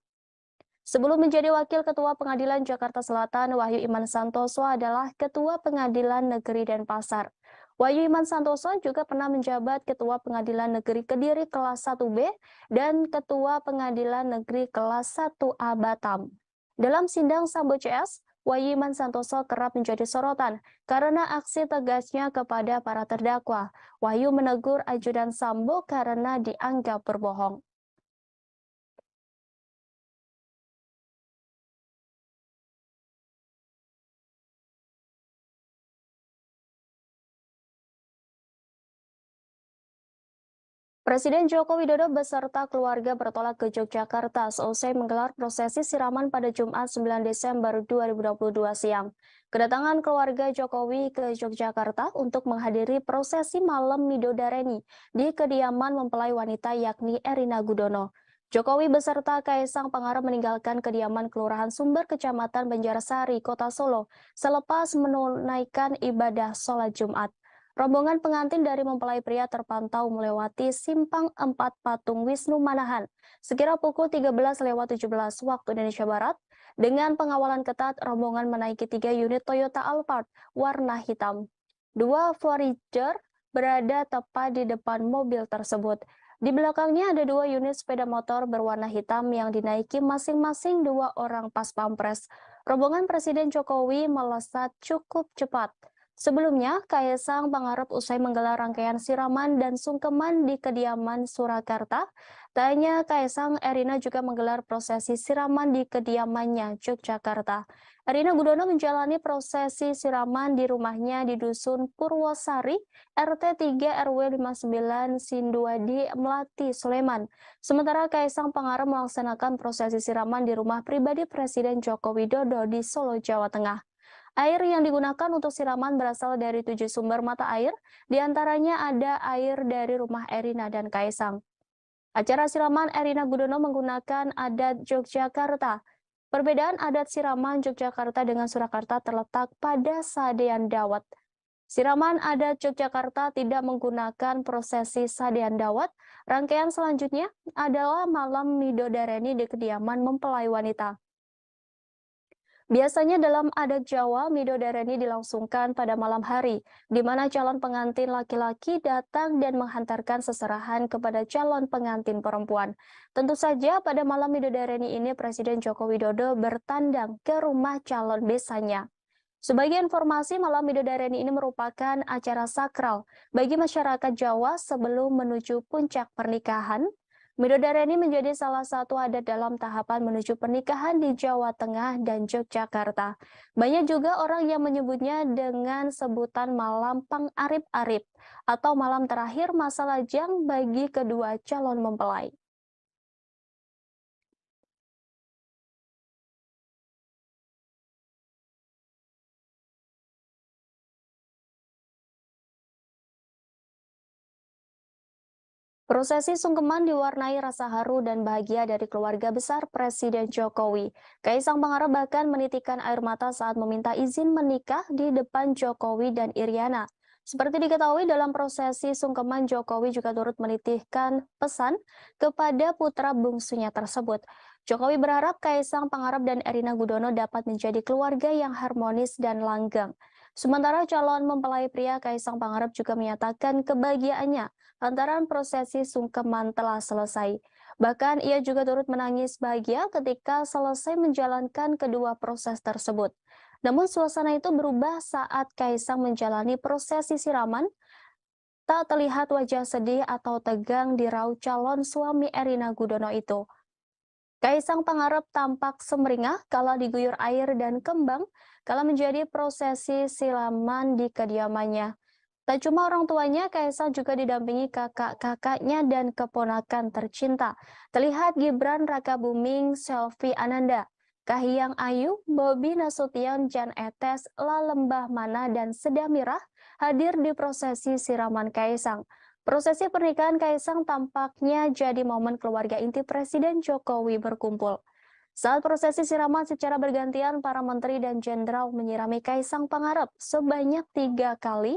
Sebelum menjadi Wakil Ketua Pengadilan Jakarta Selatan, Wahyu Iman Santoso adalah Ketua Pengadilan Negeri Denpasar. Wahyu Iman Santoso juga pernah menjabat Ketua Pengadilan Negeri Kediri kelas 1B dan Ketua Pengadilan Negeri kelas 1A Batam. Dalam sidang Sambo CS, Wahyu Iman Santoso kerap menjadi sorotan karena aksi tegasnya kepada para terdakwa. Wahyu menegur ajudan Sambo karena dianggap berbohong. Presiden Joko Widodo beserta keluarga bertolak ke Yogyakarta seusai menggelar prosesi siraman pada Jumat 9 Desember 2022 siang. Kedatangan keluarga Jokowi ke Yogyakarta untuk menghadiri prosesi malam Midodareni di kediaman mempelai wanita yakni Erina Gudono. Jokowi beserta Kaisang Pangarep meninggalkan kediaman Kelurahan Sumber, Kecamatan Banjarsari, Kota Solo, selepas menunaikan ibadah sholat Jumat. Rombongan pengantin dari mempelai pria terpantau melewati Simpang 4 Patung Wisnu Manahan sekira pukul 13.17 waktu Indonesia Barat. Dengan pengawalan ketat, rombongan menaiki 3 unit Toyota Alphard warna hitam. 2 Voyager berada tepat di depan mobil tersebut. Di belakangnya ada 2 unit sepeda motor berwarna hitam yang dinaiki masing-masing 2 orang pas pampres. Rombongan Presiden Jokowi melesat cukup cepat. Sebelumnya, Kaisang Pangarep usai menggelar rangkaian siraman dan sungkeman di kediaman Surakarta. Tak hanya Kaisang, Erina juga menggelar prosesi siraman di kediamannya Yogyakarta. Erina Gudono menjalani prosesi siraman di rumahnya di Dusun Purwosari, RT 3 RW 59 Sinduadi, Melati, Sleman. Sementara Kaisang Pangarep melaksanakan prosesi siraman di rumah pribadi Presiden Joko Widodo di Solo, Jawa Tengah. Air yang digunakan untuk siraman berasal dari 7 sumber mata air, diantaranya ada air dari rumah Erina dan Kaisang. Acara siraman Erina Gudono menggunakan adat Yogyakarta. Perbedaan adat siraman Yogyakarta dengan Surakarta terletak pada sadean dawet. Siraman adat Yogyakarta tidak menggunakan prosesi sadean dawet. Rangkaian selanjutnya adalah malam Midodareni di kediaman mempelai wanita. Biasanya dalam adat Jawa, Midodareni dilangsungkan pada malam hari, di mana calon pengantin laki-laki datang dan menghantarkan seserahan kepada calon pengantin perempuan. Tentu saja pada malam Midodareni ini Presiden Joko Widodo bertandang ke rumah calon besanya. Sebagai informasi, malam Midodareni ini merupakan acara sakral bagi masyarakat Jawa sebelum menuju puncak pernikahan. Midodareni menjadi salah satu adat dalam tahapan menuju pernikahan di Jawa Tengah dan Yogyakarta. Banyak juga orang yang menyebutnya dengan sebutan malam Pangarip-arip atau malam terakhir masa lajang bagi kedua calon mempelai. Prosesi sungkeman diwarnai rasa haru dan bahagia dari keluarga besar Presiden Jokowi. Kaisang Pangarep bahkan menitikan air mata saat meminta izin menikah di depan Jokowi dan Iriana. Seperti diketahui dalam prosesi sungkeman, Jokowi juga turut menitipkan pesan kepada putra bungsunya tersebut. Jokowi berharap Kaisang Pangarep dan Erina Gudono dapat menjadi keluarga yang harmonis dan langgeng. Sementara calon mempelai pria Kaisang Pangarep juga menyatakan kebahagiaannya lantaran prosesi sungkeman telah selesai. Bahkan ia juga turut menangis bahagia ketika selesai menjalankan kedua proses tersebut. Namun suasana itu berubah saat Kaisang menjalani prosesi siraman. Tak terlihat wajah sedih atau tegang di raut calon suami Erina Gudono itu. Kaisang Pangarep tampak sumringah kala diguyur air dan kembang kala menjadi prosesi siraman di kediamannya. Tak cuma orang tuanya, Kaisang juga didampingi kakak-kakaknya dan keponakan tercinta. Terlihat Gibran Rakabuming, Selvi Ananda, Kahiyang Ayu, Bobi Nasution, Jan Etes, Lalembah Mana, dan Seda Mirah hadir di prosesi siraman Kaisang. Prosesi pernikahan Kaisang tampaknya jadi momen keluarga inti Presiden Jokowi berkumpul. Saat prosesi siraman secara bergantian, para menteri dan jenderal menyirami Kaisang Pangarep sebanyak 3 kali.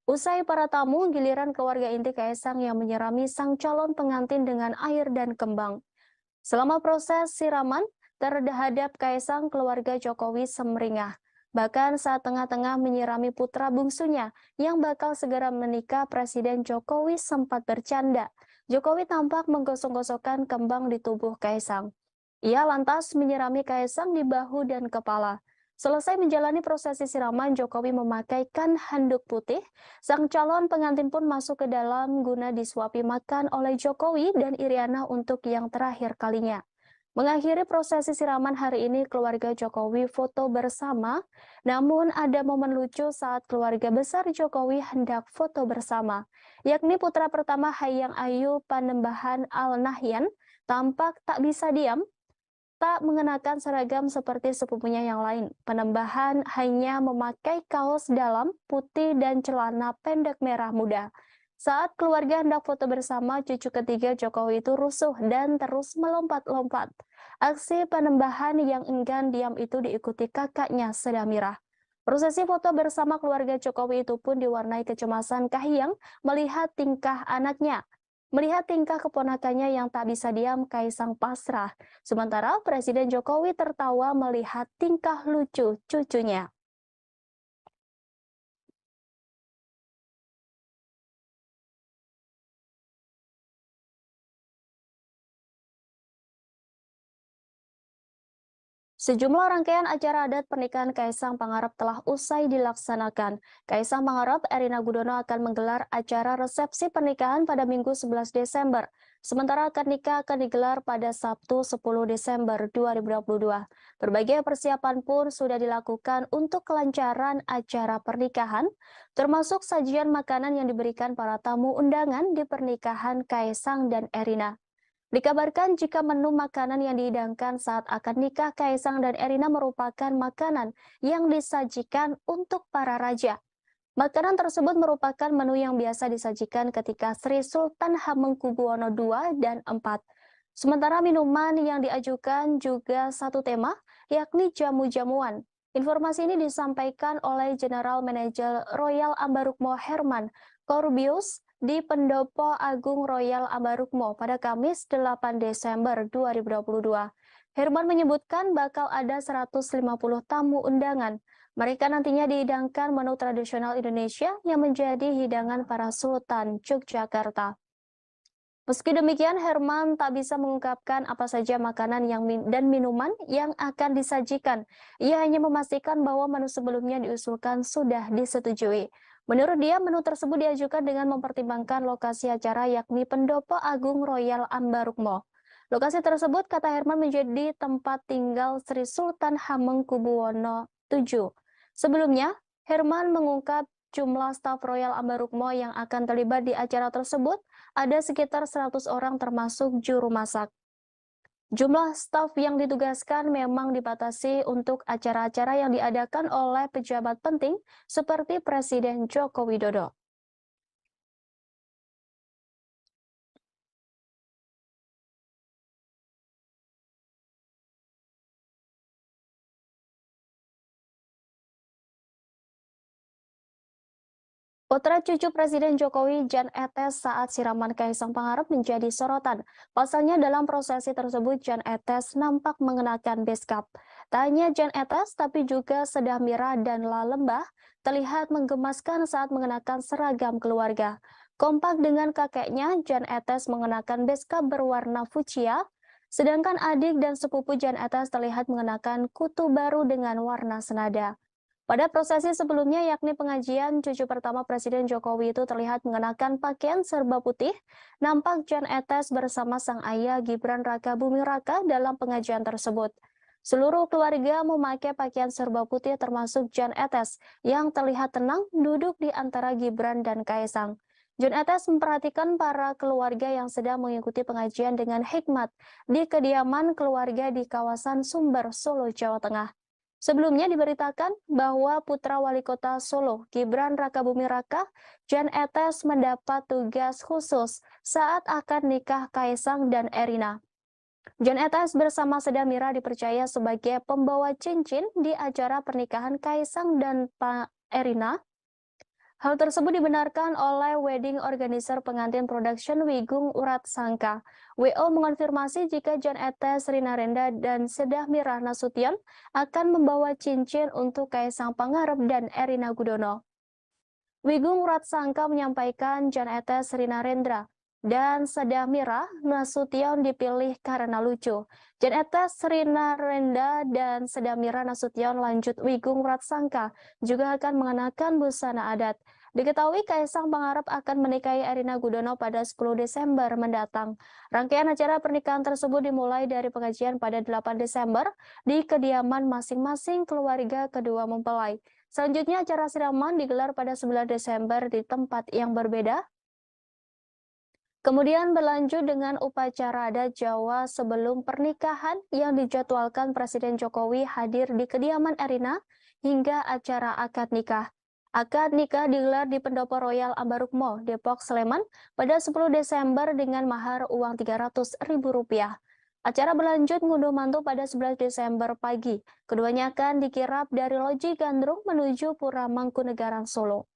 Usai para tamu, giliran keluarga inti Kaisang yang menyirami sang calon pengantin dengan air dan kembang. Selama proses siraman, terhadap Kaisang, keluarga Jokowi semringah. Bahkan saat tengah-tengah menyirami putra bungsunya yang bakal segera menikah, Presiden Jokowi sempat bercanda. Jokowi tampak menggosok-gosokkan kembang di tubuh Kaisang. Ia lantas menyirami Kaisang di bahu dan kepala. Selesai menjalani prosesi siraman, Jokowi memakaikan handuk putih. Sang calon pengantin pun masuk ke dalam guna disuapi makan oleh Jokowi dan Iriana untuk yang terakhir kalinya. Mengakhiri prosesi siraman hari ini, keluarga Jokowi foto bersama. Namun ada momen lucu saat keluarga besar Jokowi hendak foto bersama, yakni putra pertama Kahiyang Ayu Panembahan Al Nahyan tampak tak bisa diam. Tak mengenakan seragam seperti sepupunya yang lain. Panembahan hanya memakai kaos dalam putih dan celana pendek merah muda. Saat keluarga hendak foto bersama, cucu ketiga Jokowi itu rusuh dan terus melompat-lompat. Aksi Panembahan yang enggan diam itu diikuti kakaknya Sedamirah. Prosesi foto bersama keluarga Jokowi itu pun diwarnai kecemasan Kahiyang melihat tingkah anaknya. Melihat tingkah keponakannya yang tak bisa diam, Kaisang pasrah. Sementara Presiden Jokowi tertawa melihat tingkah lucu cucunya. Sejumlah rangkaian acara adat pernikahan Kaisang Pangarep telah usai dilaksanakan. Kaisang Pangarep, Erina Gudono akan menggelar acara resepsi pernikahan pada Minggu 11 Desember. Sementara akad nikah akan digelar pada Sabtu 10 Desember 2022. Berbagai persiapan pun sudah dilakukan untuk kelancaran acara pernikahan, termasuk sajian makanan yang diberikan para tamu undangan di pernikahan Kaisang dan Erina. Dikabarkan jika menu makanan yang dihidangkan saat akad nikah Kaisang dan Erina merupakan makanan yang disajikan untuk para raja. Makanan tersebut merupakan menu yang biasa disajikan ketika Sri Sultan Hamengkubuwono II dan IV. Sementara minuman yang diajukan juga satu tema, yakni jamu-jamuan. Informasi ini disampaikan oleh General Manager Royal Ambarukmo Herman Corbius di Pendopo Agung Royal Ambarukmo pada Kamis 8 Desember 2022. Herman menyebutkan bakal ada 150 tamu undangan. Mereka nantinya dihidangkan menu tradisional Indonesia yang menjadi hidangan para Sultan Yogyakarta. Meski demikian, Herman tak bisa mengungkapkan apa saja makanan dan minuman yang akan disajikan. Ia hanya memastikan bahwa menu sebelumnya diusulkan sudah disetujui. Menurut dia, menu tersebut diajukan dengan mempertimbangkan lokasi acara yakni Pendopo Agung Royal Ambarukmo. Lokasi tersebut, kata Herman, menjadi tempat tinggal Sri Sultan Hamengkubuwono II. Sebelumnya, Herman mengungkap jumlah staf Royal Ambarukmo yang akan terlibat di acara tersebut ada sekitar 100 orang termasuk juru masak. Jumlah staf yang ditugaskan memang dibatasi untuk acara-acara yang diadakan oleh pejabat penting seperti Presiden Joko Widodo. Putra cucu Presiden Jokowi, Jan Etes, saat siraman Kaisang Pangarep menjadi sorotan. Pasalnya dalam prosesi tersebut, Jan Etes nampak mengenakan beskap. Tak hanya Jan Etes, tapi juga Sedamirah dan La Lembah terlihat menggemaskan saat mengenakan seragam keluarga. Kompak dengan kakeknya, Jan Etes mengenakan beskap berwarna fuchsia, sedangkan adik dan sepupu Jan Etes terlihat mengenakan kutu baru dengan warna senada. Pada prosesi sebelumnya, yakni pengajian, cucu pertama Presiden Jokowi itu terlihat mengenakan pakaian serba putih. Nampak Jan Etes bersama sang ayah Gibran Rakabuming Raka dalam pengajian tersebut. Seluruh keluarga memakai pakaian serba putih termasuk Jan Etes yang terlihat tenang duduk di antara Gibran dan Kaisang. Jan Etes memperhatikan para keluarga yang sedang mengikuti pengajian dengan hikmat di kediaman keluarga di kawasan Sumber, Solo, Jawa Tengah. Sebelumnya diberitakan bahwa putra wali kota Solo, Gibran Rakabuming Raka, Jan Etes mendapat tugas khusus saat akad nikah Kaisang dan Erina. Jan Etes bersama Sedamirah dipercaya sebagai pembawa cincin di acara pernikahan Kaisang dan Erina. Hal tersebut dibenarkan oleh wedding organizer pengantin production Wigung Urat Sangka. WO mengonfirmasi jika Jan Etes, Rina Renda, dan Sedah Mirah Nasution akan membawa cincin untuk Kaisang Pangarep dan Erina Gudono. Wigung Urat Sangka menyampaikan Jan Etes, Rina Rendra, dan Sedah Mirah Nasution dipilih karena lucu. Jan Etes, Rina Renda, dan Sedah Mirah Nasution lanjut Wigung Urat Sangka juga akan mengenakan busana adat. Diketahui Kaisang Pangarep akan menikahi Erina Gudono pada 10 Desember mendatang. Rangkaian acara pernikahan tersebut dimulai dari pengajian pada 8 Desember di kediaman masing-masing keluarga kedua mempelai. Selanjutnya acara siraman digelar pada 9 Desember di tempat yang berbeda. Kemudian berlanjut dengan upacara adat Jawa sebelum pernikahan yang dijadwalkan Presiden Jokowi hadir di kediaman Erina hingga acara akad nikah. Akad nikah digelar di Pendopo Royal Ambarukmo, Depok, Sleman pada 10 Desember dengan mahar uang Rp300.000. Acara berlanjut ngunduh mantu pada 11 Desember pagi. Keduanya akan dikirap dari Loji Gandrung menuju Pura Mangkunegaran, Solo.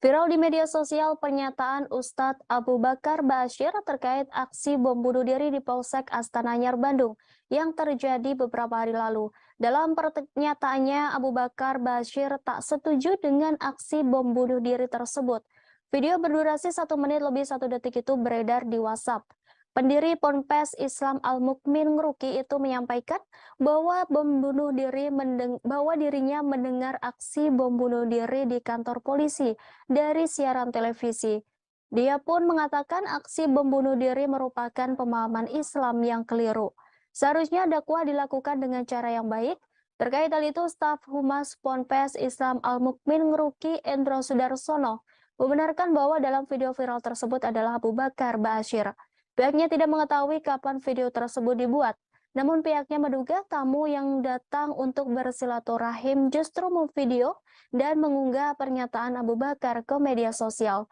Viral di media sosial pernyataan Ustadz Abu Bakar Ba'asyir terkait aksi bom bunuh diri di Polsek Astana Anyar, Bandung yang terjadi beberapa hari lalu. Dalam pernyataannya, Abu Bakar Ba'asyir tak setuju dengan aksi bom bunuh diri tersebut. Video berdurasi 1 menit lebih 1 detik itu beredar di WhatsApp. Pendiri Ponpes Islam Al-Mukmin Ngeruki itu menyampaikan bahwa dirinya mendengar aksi bom bunuh diri di kantor polisi dari siaran televisi. Dia pun mengatakan aksi bom bunuh diri merupakan pemahaman Islam yang keliru. Seharusnya dakwah dilakukan dengan cara yang baik. Terkait hal itu, staf Humas Ponpes Islam Al-Mukmin Ngeruki Endro Sudarsono membenarkan bahwa dalam video viral tersebut adalah Abu Bakar Ba'asyir. Pihaknya tidak mengetahui kapan video tersebut dibuat. Namun pihaknya menduga tamu yang datang untuk bersilaturahim justru memvideo dan mengunggah pernyataan Abu Bakar ke media sosial.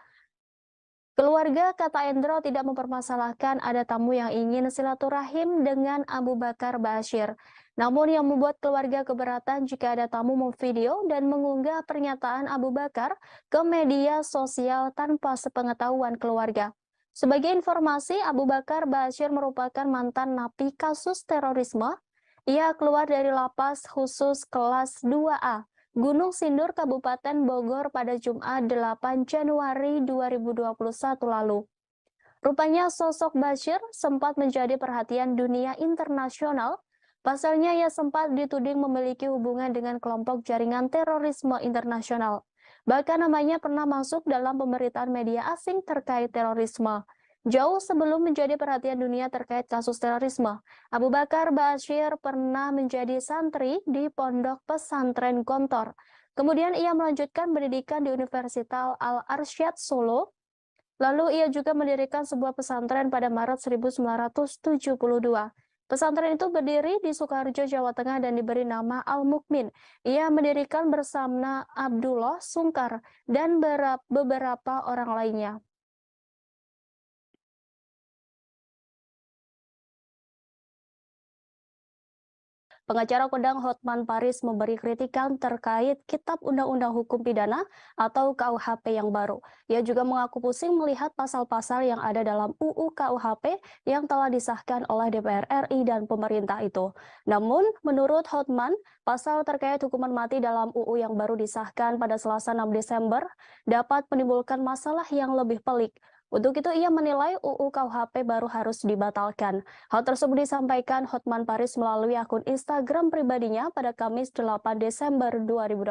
Keluarga, kata Endro, tidak mempermasalahkan ada tamu yang ingin silaturahim dengan Abu Bakar Ba'asyir. Namun yang membuat keluarga keberatan jika ada tamu memvideo dan mengunggah pernyataan Abu Bakar ke media sosial tanpa sepengetahuan keluarga. Sebagai informasi, Abu Bakar Ba'asyir merupakan mantan napi kasus terorisme. Ia keluar dari lapas khusus kelas 2A, Gunung Sindur, Kabupaten Bogor pada Jumat 8 Januari 2021 lalu. Rupanya sosok Ba'asyir sempat menjadi perhatian dunia internasional. Pasalnya ia sempat dituding memiliki hubungan dengan kelompok jaringan terorisme internasional. Bahkan namanya pernah masuk dalam pemberitaan media asing terkait terorisme. Jauh sebelum menjadi perhatian dunia terkait kasus terorisme, Abu Bakar Ba'asyir pernah menjadi santri di Pondok Pesantren Gontor. Kemudian ia melanjutkan pendidikan di Universitas Al-Arsyad Solo. Lalu ia juga mendirikan sebuah pesantren pada Maret 1972. Pesantren itu berdiri di Sukoharjo, Jawa Tengah dan diberi nama Al-Mukmin. Ia mendirikan bersama Abdullah Sungkar dan beberapa orang lainnya. Pengacara kondang Hotman Paris memberi kritikan terkait Kitab Undang-Undang Hukum Pidana atau KUHP yang baru. Ia juga mengaku pusing melihat pasal-pasal yang ada dalam UU KUHP yang telah disahkan oleh DPR RI dan pemerintah itu. Namun, menurut Hotman, pasal terkait hukuman mati dalam UU yang baru disahkan pada Selasa 6 Desember dapat menimbulkan masalah yang lebih pelik. Untuk itu ia menilai UU KUHP baru harus dibatalkan. Hal tersebut disampaikan Hotman Paris melalui akun Instagram pribadinya pada Kamis 8 Desember 2022.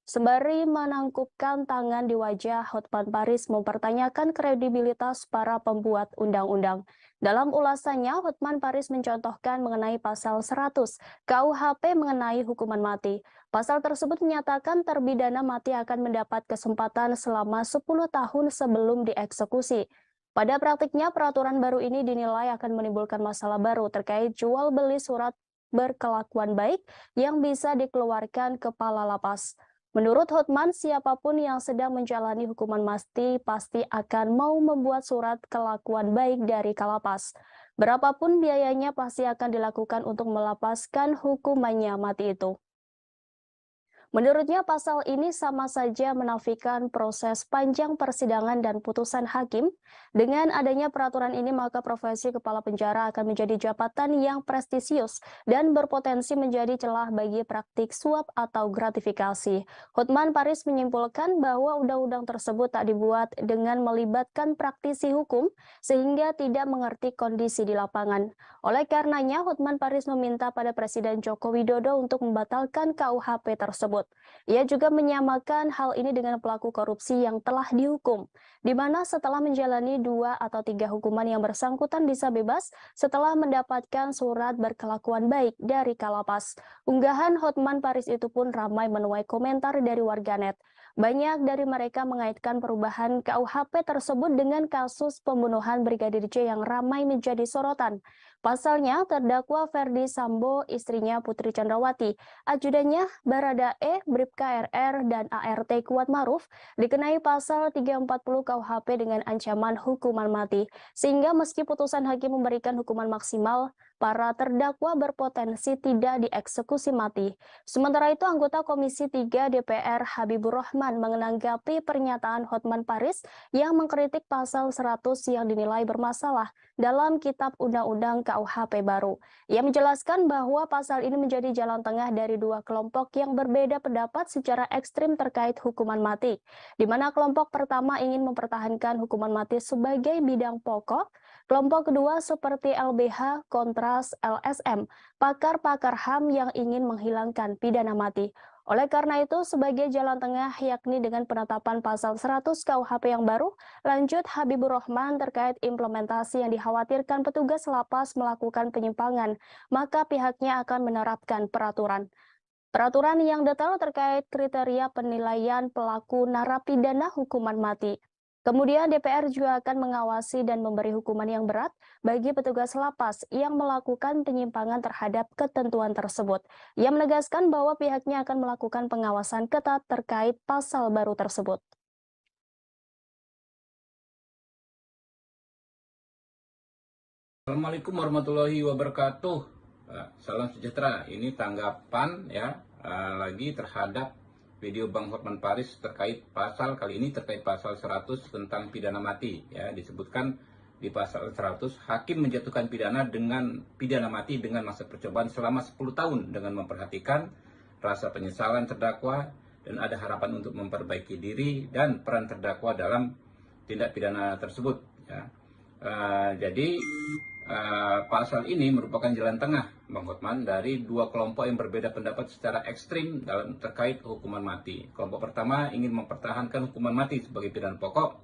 Sembari menangkupkan tangan di wajah, Hotman Paris mempertanyakan kredibilitas para pembuat undang-undang. Dalam ulasannya, Hotman Paris mencontohkan mengenai pasal 100 KUHP mengenai hukuman mati. Pasal tersebut menyatakan terpidana mati akan mendapat kesempatan selama 10 tahun sebelum dieksekusi. Pada praktiknya, peraturan baru ini dinilai akan menimbulkan masalah baru terkait jual beli surat berkelakuan baik yang bisa dikeluarkan kepala lapas. Menurut Hotman, siapapun yang sedang menjalani hukuman mati pasti akan mau membuat surat kelakuan baik dari Kalapas. Berapapun biayanya pasti akan dilakukan untuk melepaskan hukumannya mati itu. Menurutnya, pasal ini sama saja menafikan proses panjang persidangan dan putusan hakim. Dengan adanya peraturan ini, maka profesi kepala penjara akan menjadi jabatan yang prestisius dan berpotensi menjadi celah bagi praktik suap atau gratifikasi. Hotman Paris menyimpulkan bahwa undang-undang tersebut tak dibuat dengan melibatkan praktisi hukum sehingga tidak mengerti kondisi di lapangan. Oleh karenanya, Hotman Paris meminta pada Presiden Joko Widodo untuk membatalkan KUHP tersebut. Ia juga menyamakan hal ini dengan pelaku korupsi yang telah dihukum, di mana setelah menjalani 2 atau 3 hukuman yang bersangkutan bisa bebas setelah mendapatkan surat berkelakuan baik dari Kalapas. Unggahan Hotman Paris itu pun ramai menuai komentar dari warganet. Banyak dari mereka mengaitkan perubahan KUHP tersebut dengan kasus pembunuhan Brigadir J yang ramai menjadi sorotan. Pasalnya, terdakwa Ferdi Sambo, istrinya Putri Chandrawati, ajudannya Baradae, Bribka RR, dan ART Kuat Maruf dikenai pasal 340 KUHP dengan ancaman hukuman mati. Sehingga meski putusan hakim memberikan hukuman maksimal, para terdakwa berpotensi tidak dieksekusi mati. Sementara itu, anggota Komisi 3 DPR Habibur Rahman menanggapi pernyataan Hotman Paris yang mengkritik pasal 100 yang dinilai bermasalah dalam Kitab Undang-Undang KUHP baru. Ia menjelaskan bahwa pasal ini menjadi jalan tengah dari 2 kelompok yang berbeda pendapat secara ekstrim terkait hukuman mati, di mana kelompok pertama ingin mempertahankan hukuman mati sebagai bidang pokok, kelompok kedua seperti LBH, Kontras, LSM, pakar-pakar HAM yang ingin menghilangkan pidana mati. Oleh karena itu, sebagai jalan tengah yakni dengan penetapan pasal 100 KUHP yang baru, lanjut Habibur Rahman terkait implementasi yang dikhawatirkan petugas lapas melakukan penyimpangan, maka pihaknya akan menerapkan peraturan. Peraturan yang detail terkait kriteria penilaian pelaku narapidana hukuman mati. Kemudian DPR juga akan mengawasi dan memberi hukuman yang berat bagi petugas lapas yang melakukan penyimpangan terhadap ketentuan tersebut. Ia menegaskan bahwa pihaknya akan melakukan pengawasan ketat terkait pasal baru tersebut. Assalamualaikum warahmatullahi wabarakatuh. Salam sejahtera. Ini tanggapan lagi terhadap video Bang Hotman Paris terkait pasal kali ini terkait pasal 100 tentang pidana mati. Disebutkan di pasal 100 hakim menjatuhkan pidana mati dengan masa percobaan selama 10 tahun dengan memperhatikan rasa penyesalan terdakwa dan ada harapan untuk memperbaiki diri dan peran terdakwa dalam tindak pidana tersebut. Jadi pasal ini merupakan jalan tengah Bang Hotman dari 2 kelompok yang berbeda pendapat secara ekstrim dalam terkait hukuman mati. Kelompok pertama ingin mempertahankan hukuman mati sebagai pidana pokok.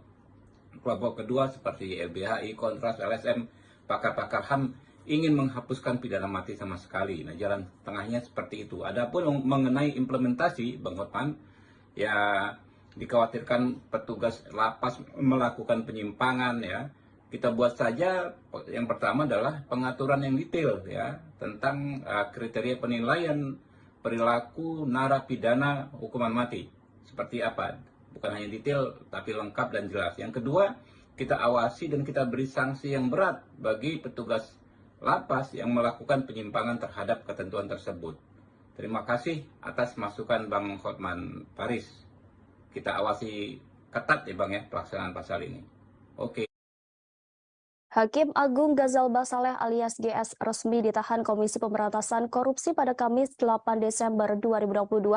Kelompok kedua seperti LBHI, Kontras, LSM, pakar-pakar HAM ingin menghapuskan pidana mati sama sekali. Nah, jalan tengahnya seperti itu. Adapun mengenai implementasi Bang Hotman, dikhawatirkan petugas lapas melakukan penyimpangan Kita buat saja yang pertama adalah pengaturan yang detail tentang kriteria penilaian perilaku narapidana hukuman mati. Seperti apa? Bukan hanya detail tapi lengkap dan jelas. Yang kedua, kita awasi dan kita beri sanksi yang berat bagi petugas lapas yang melakukan penyimpangan terhadap ketentuan tersebut. Terima kasih atas masukan Bang Hotman Paris. Kita awasi ketat Bang pelaksanaan pasal ini. Oke. Hakim Agung Ghazalba Saleh alias GS resmi ditahan Komisi Pemberantasan Korupsi pada Kamis 8 Desember 2022.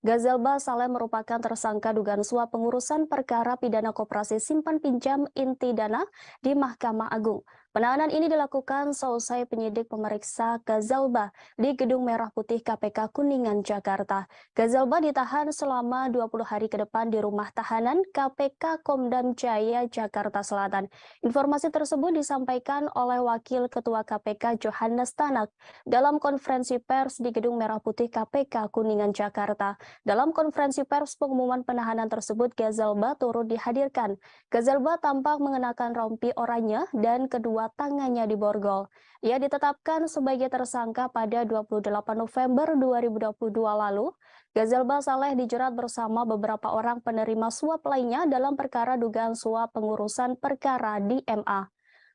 Ghazalba Saleh merupakan tersangka dugaan suap pengurusan perkara pidana koperasi simpan pinjam inti dana di Mahkamah Agung. Penahanan ini dilakukan seusai penyidik memeriksa Ghazalba di Gedung Merah Putih KPK Kuningan, Jakarta. Ghazalba ditahan selama 20 hari ke depan di rumah tahanan KPK Komdam Jaya, Jakarta Selatan. Informasi tersebut disampaikan oleh Wakil Ketua KPK Johannes Tanak dalam konferensi pers di Gedung Merah Putih KPK Kuningan, Jakarta. Dalam konferensi pers pengumuman penahanan tersebut, Ghazalba turut dihadirkan. Ghazalba tampak mengenakan rompi oranye dan kedua kedua tangannya diborgol. Ia ditetapkan sebagai tersangka pada 28 November 2022 lalu. Gazalba Saleh dijerat bersama beberapa orang penerima suap lainnya dalam perkara dugaan suap pengurusan perkara di MA.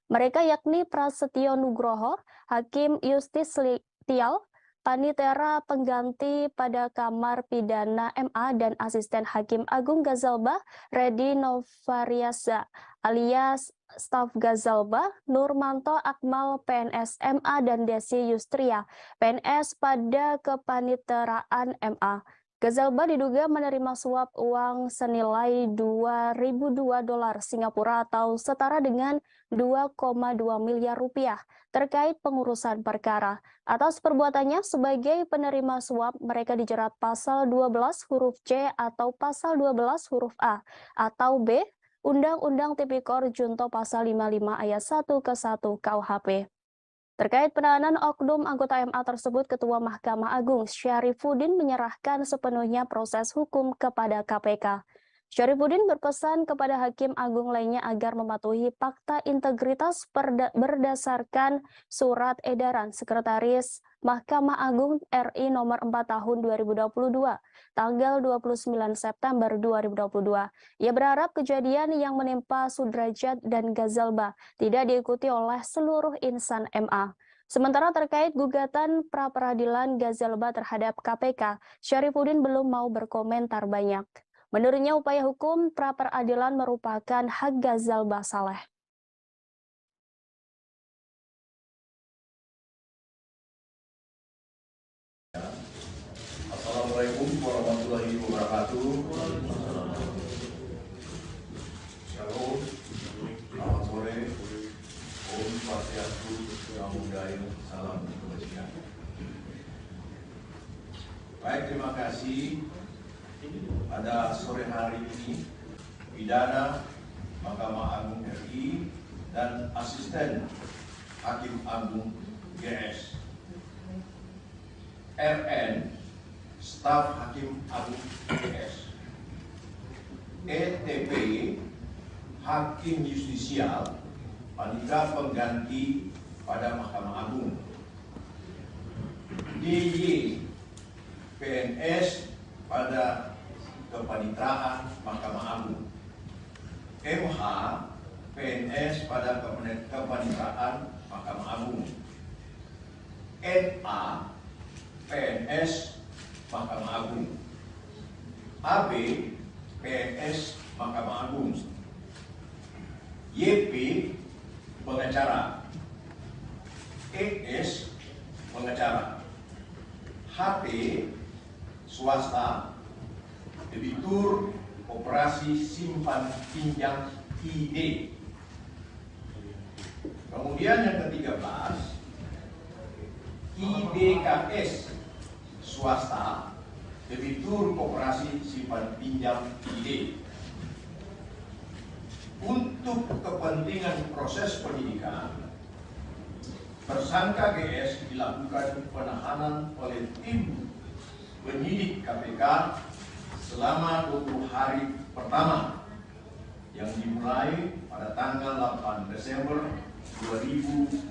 Mereka yakni Prasetyo Nugroho, Hakim Yustis Tial, Panitera Pengganti pada Kamar Pidana MA dan Asisten Hakim Agung Gazalba, Redi Novariaza alias staf Gazalba, Nurmanto Akmal PNS MA dan Desi Yustria PNS pada Kepaniteraan MA. Gazalba diduga menerima suap uang senilai 2.002 dolar Singapura atau setara dengan 2,2 miliar rupiah terkait pengurusan perkara. Atas perbuatannya sebagai penerima suap, mereka dijerat pasal 12 huruf C atau pasal 12 huruf A atau B Undang-Undang Tipikor Junto pasal 55 ayat 1 ke 1 KUHP. Terkait penahanan oknum anggota MA tersebut, Ketua Mahkamah Agung Syarifuddin menyerahkan sepenuhnya proses hukum kepada KPK. Syarifuddin berpesan kepada Hakim Agung lainnya agar mematuhi fakta integritas berdasarkan surat edaran Sekretaris Mahkamah Agung RI nomor 4 tahun 2022, tanggal 29 September 2022. Ia berharap kejadian yang menimpa Sudrajat dan Gazalba tidak diikuti oleh seluruh insan MA. Sementara terkait gugatan pra-peradilan Gazalba terhadap KPK, Syarifuddin belum mau berkomentar banyak. Menurutnya upaya hukum pra-peradilan merupakan hak Gazalba Saleh. Assalamualaikum warahmatullahi wabarakatuh. Shalom, selamat sore. Om Swastiastu, Namo Buddhaya, salam kebajikan. Baik, terima kasih. Pada sore hari ini, Pidana Mahkamah Agung RI dan Asisten Hakim Agung GS, RN Staf Hakim Agung GS, ETP Hakim Justisial Panitera Pengganti pada Mahkamah Agung, DJ PNS pada Kepanitraan Mahkamah Agung, MH PNS pada Kepanitraan Mahkamah Agung, NA PNS Mahkamah Agung, AB PNS Mahkamah Agung, YP pengacara, ES pengacara, HP swasta, debitur operasi simpan pinjam ID. Kemudian yang ke-13, IDKS swasta, debitur operasi simpan pinjam ID. Untuk kepentingan proses penyidikan, tersangka GS dilakukan penahanan oleh tim penyidik KPK selama 20 hari pertama yang dimulai pada tanggal 8 Desember 2022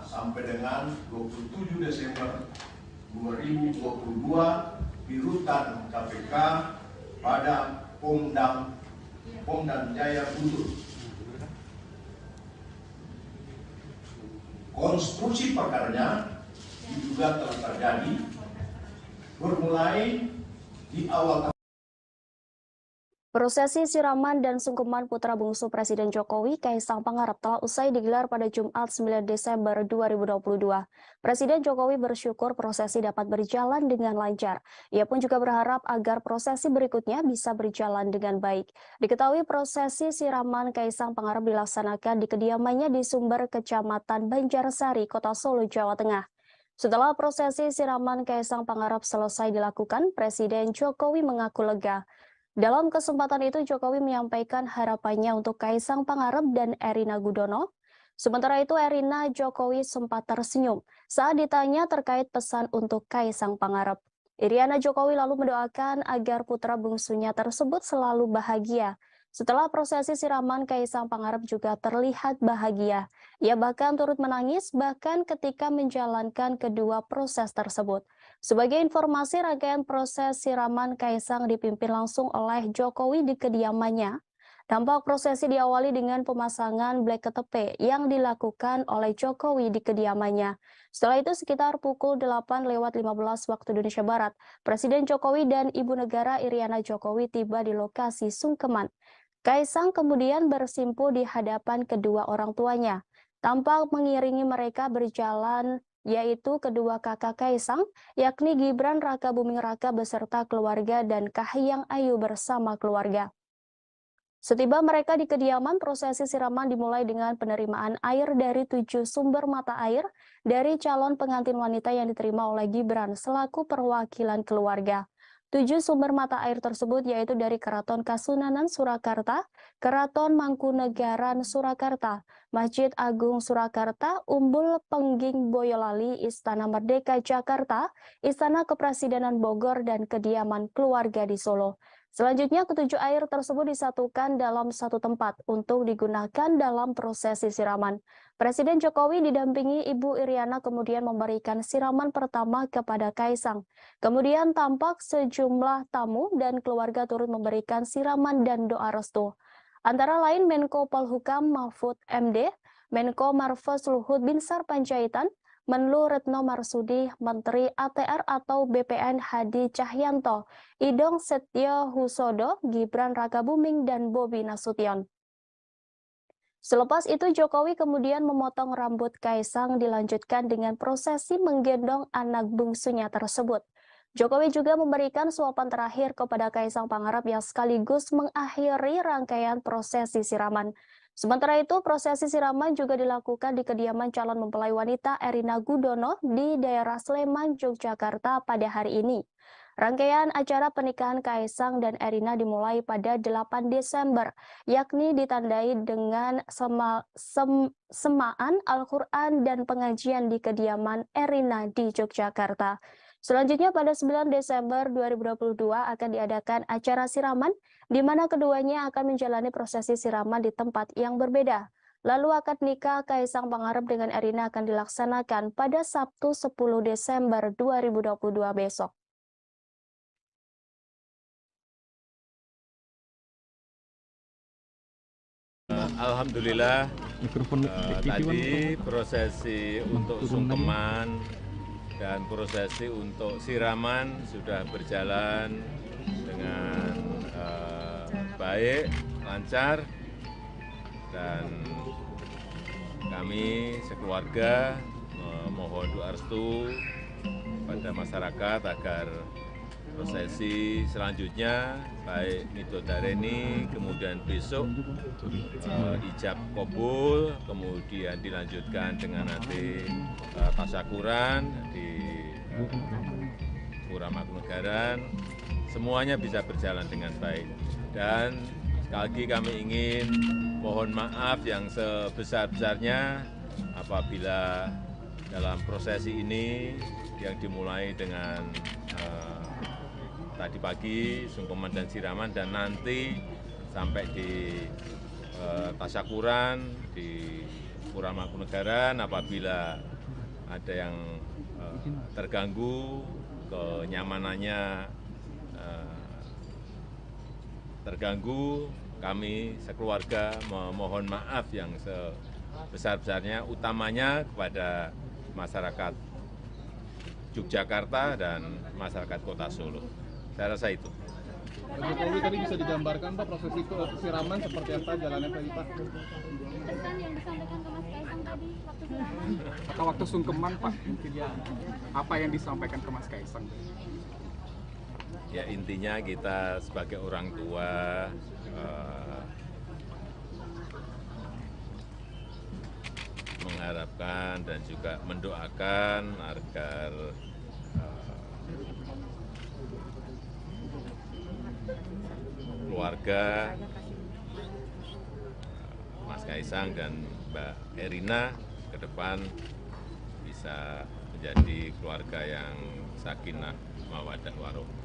sampai dengan 27 Desember 2022 di rutan KPK pada Pom Jaya Guntur. Konstruksi perkaranya diduga telah terjadi bermulai di awal. Prosesi siraman dan sungkeman putra bungsu Presiden Jokowi, Kaisang Pangarep, telah usai digelar pada Jumat 9 Desember 2022. Presiden Jokowi bersyukur prosesi dapat berjalan dengan lancar. Ia pun juga berharap agar prosesi berikutnya bisa berjalan dengan baik. Diketahui prosesi siraman Kaisang Pangarep dilaksanakan di kediamannya di Sumber, Kecamatan Banjarsari, Kota Solo, Jawa Tengah. Setelah prosesi siraman Kaisang Pangarep selesai dilakukan, Presiden Jokowi mengaku lega. Dalam kesempatan itu, Jokowi menyampaikan harapannya untuk Kaisang Pangarep dan Erina Gudono. Sementara itu, Erina Jokowi sempat tersenyum saat ditanya terkait pesan untuk Kaisang Pangarep. Iriana Jokowi lalu mendoakan agar putra bungsunya tersebut selalu bahagia Setelah prosesi siraman, Kaisang Pangarep juga terlihat bahagia. Ia bahkan turut menangis bahkan ketika menjalankan kedua proses tersebut. Sebagai informasi, rangkaian proses siraman Kaisang dipimpin langsung oleh Jokowi di kediamannya. Tampak prosesi diawali dengan pemasangan blek ketepe yang dilakukan oleh Jokowi di kediamannya. Setelah itu sekitar pukul 8:15 waktu Indonesia Barat, Presiden Jokowi dan Ibu Negara Iriana Jokowi tiba di lokasi sungkeman. Kaisang kemudian bersimpu di hadapan kedua orang tuanya. Tampak mengiringi mereka berjalan yaitu kedua kakak Kaisang, yakni Gibran Rakabuming Raka beserta keluarga dan Kahiyang Ayu bersama keluarga. Setiba mereka di kediaman, prosesi siraman dimulai dengan penerimaan air dari 7 sumber mata air dari calon pengantin wanita yang diterima oleh Gibran selaku perwakilan keluarga. 7 sumber mata air tersebut yaitu dari Keraton Kasunanan Surakarta, Keraton Mangkunegaran Surakarta, Masjid Agung Surakarta, Umbul Pengging Boyolali, Istana Merdeka Jakarta, Istana Kepresidenan Bogor, dan kediaman keluarga di Solo. Selanjutnya, ketujuh air tersebut disatukan dalam satu tempat untuk digunakan dalam prosesi siraman. Presiden Jokowi didampingi Ibu Iriana kemudian memberikan siraman pertama kepada Kaisang. Kemudian tampak sejumlah tamu dan keluarga turut memberikan siraman dan doa restu. Antara lain Menko Polhukam Mahfud MD, Menko Marves Luhut Binsar Panjaitan, Menlu Retno Marsudi, Menteri ATR atau BPN Hadi Cahyanto, Idong Setio Husodo, Gibran Rakabuming, dan Bobi Nasution. Selepas itu Jokowi kemudian memotong rambut Kaisang dilanjutkan dengan prosesi menggendong anak bungsunya tersebut. Jokowi juga memberikan suapan terakhir kepada Kaisang Pangarep yang sekaligus mengakhiri rangkaian prosesi siraman. Sementara itu, prosesi siraman juga dilakukan di kediaman calon mempelai wanita Erina Gudono di daerah Sleman, Yogyakarta pada hari ini. Rangkaian acara pernikahan Kaisang dan Erina dimulai pada 8 Desember, yakni ditandai dengan semaan Al-Quran dan pengajian di kediaman Erina di Yogyakarta. Selanjutnya pada 9 Desember 2022 akan diadakan acara siraman di mana keduanya akan menjalani prosesi siraman di tempat yang berbeda. Lalu akad nikah Kaisang Pangarep dengan Erina akan dilaksanakan pada Sabtu 10 Desember 2022 besok. Alhamdulillah tadi prosesi untuk sungkeman dan prosesi untuk siraman sudah berjalan dengan baik, lancar, dan kami sekeluarga memohon doa restu pada masyarakat agar prosesi selanjutnya baik Midodareni, kemudian besok ijab kabul, kemudian dilanjutkan dengan nanti tasyakuran di Pura Mangkunegaran, semuanya bisa berjalan dengan baik. Dan sekali lagi kami ingin mohon maaf yang sebesar-besarnya apabila dalam prosesi ini yang dimulai dengan tadi pagi sungkeman dan siraman dan nanti sampai di tasyakuran di Pura Mangkunegaran, apabila ada yang terganggu, kenyamanannya terganggu, kami sekeluarga memohon maaf yang sebesar-besarnya, utamanya kepada masyarakat Yogyakarta dan masyarakat Kota Solo. Saya rasa itu. Pak Jokowi tadi bisa digambarkan Pak prosesi siraman seperti apa jalannya tadi Pak? Pesan yang disampaikan ke Mas Kaisang tadi waktu siraman. Atau waktu sungkeman Pak, mungkin ya. Apa yang disampaikan ke Mas Kaisang? Ya intinya kita sebagai orang tua mengharapkan dan juga mendoakan agar keluarga Mas Kaisang dan Mbak Erina ke depan bisa menjadi keluarga yang sakinah mawaddah warahmah.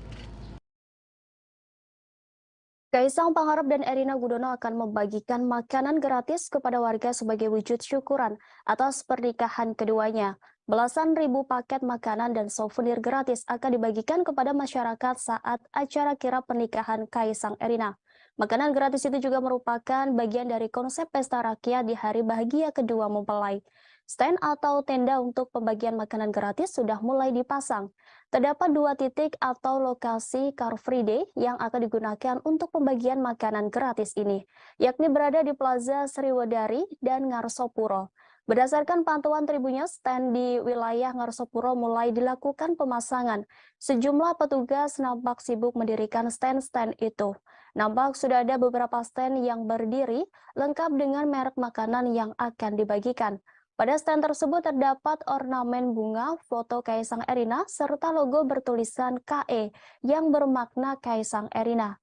Kaisang Pangarep dan Erina Gudono akan membagikan makanan gratis kepada warga sebagai wujud syukuran atas pernikahan keduanya. Belasan ribu paket makanan dan souvenir gratis akan dibagikan kepada masyarakat saat acara kirap pernikahan Kaisang Erina. Makanan gratis itu juga merupakan bagian dari konsep pesta rakyat di hari bahagia kedua mempelai. Stand atau tenda untuk pembagian makanan gratis sudah mulai dipasang. Terdapat 2 titik atau lokasi Car Free Day yang akan digunakan untuk pembagian makanan gratis ini, yakni berada di Plaza Sriwedari dan Ngarsopuro. Berdasarkan pantauan Tribunnya, stand di wilayah Ngarsopuro mulai dilakukan pemasangan. Sejumlah petugas nampak sibuk mendirikan stand-stand itu. Nampak sudah ada beberapa stand yang berdiri, lengkap dengan merek makanan yang akan dibagikan. Pada stand tersebut terdapat ornamen bunga, foto Kaisang Erina, serta logo bertulisan KE yang bermakna Kaisang Erina.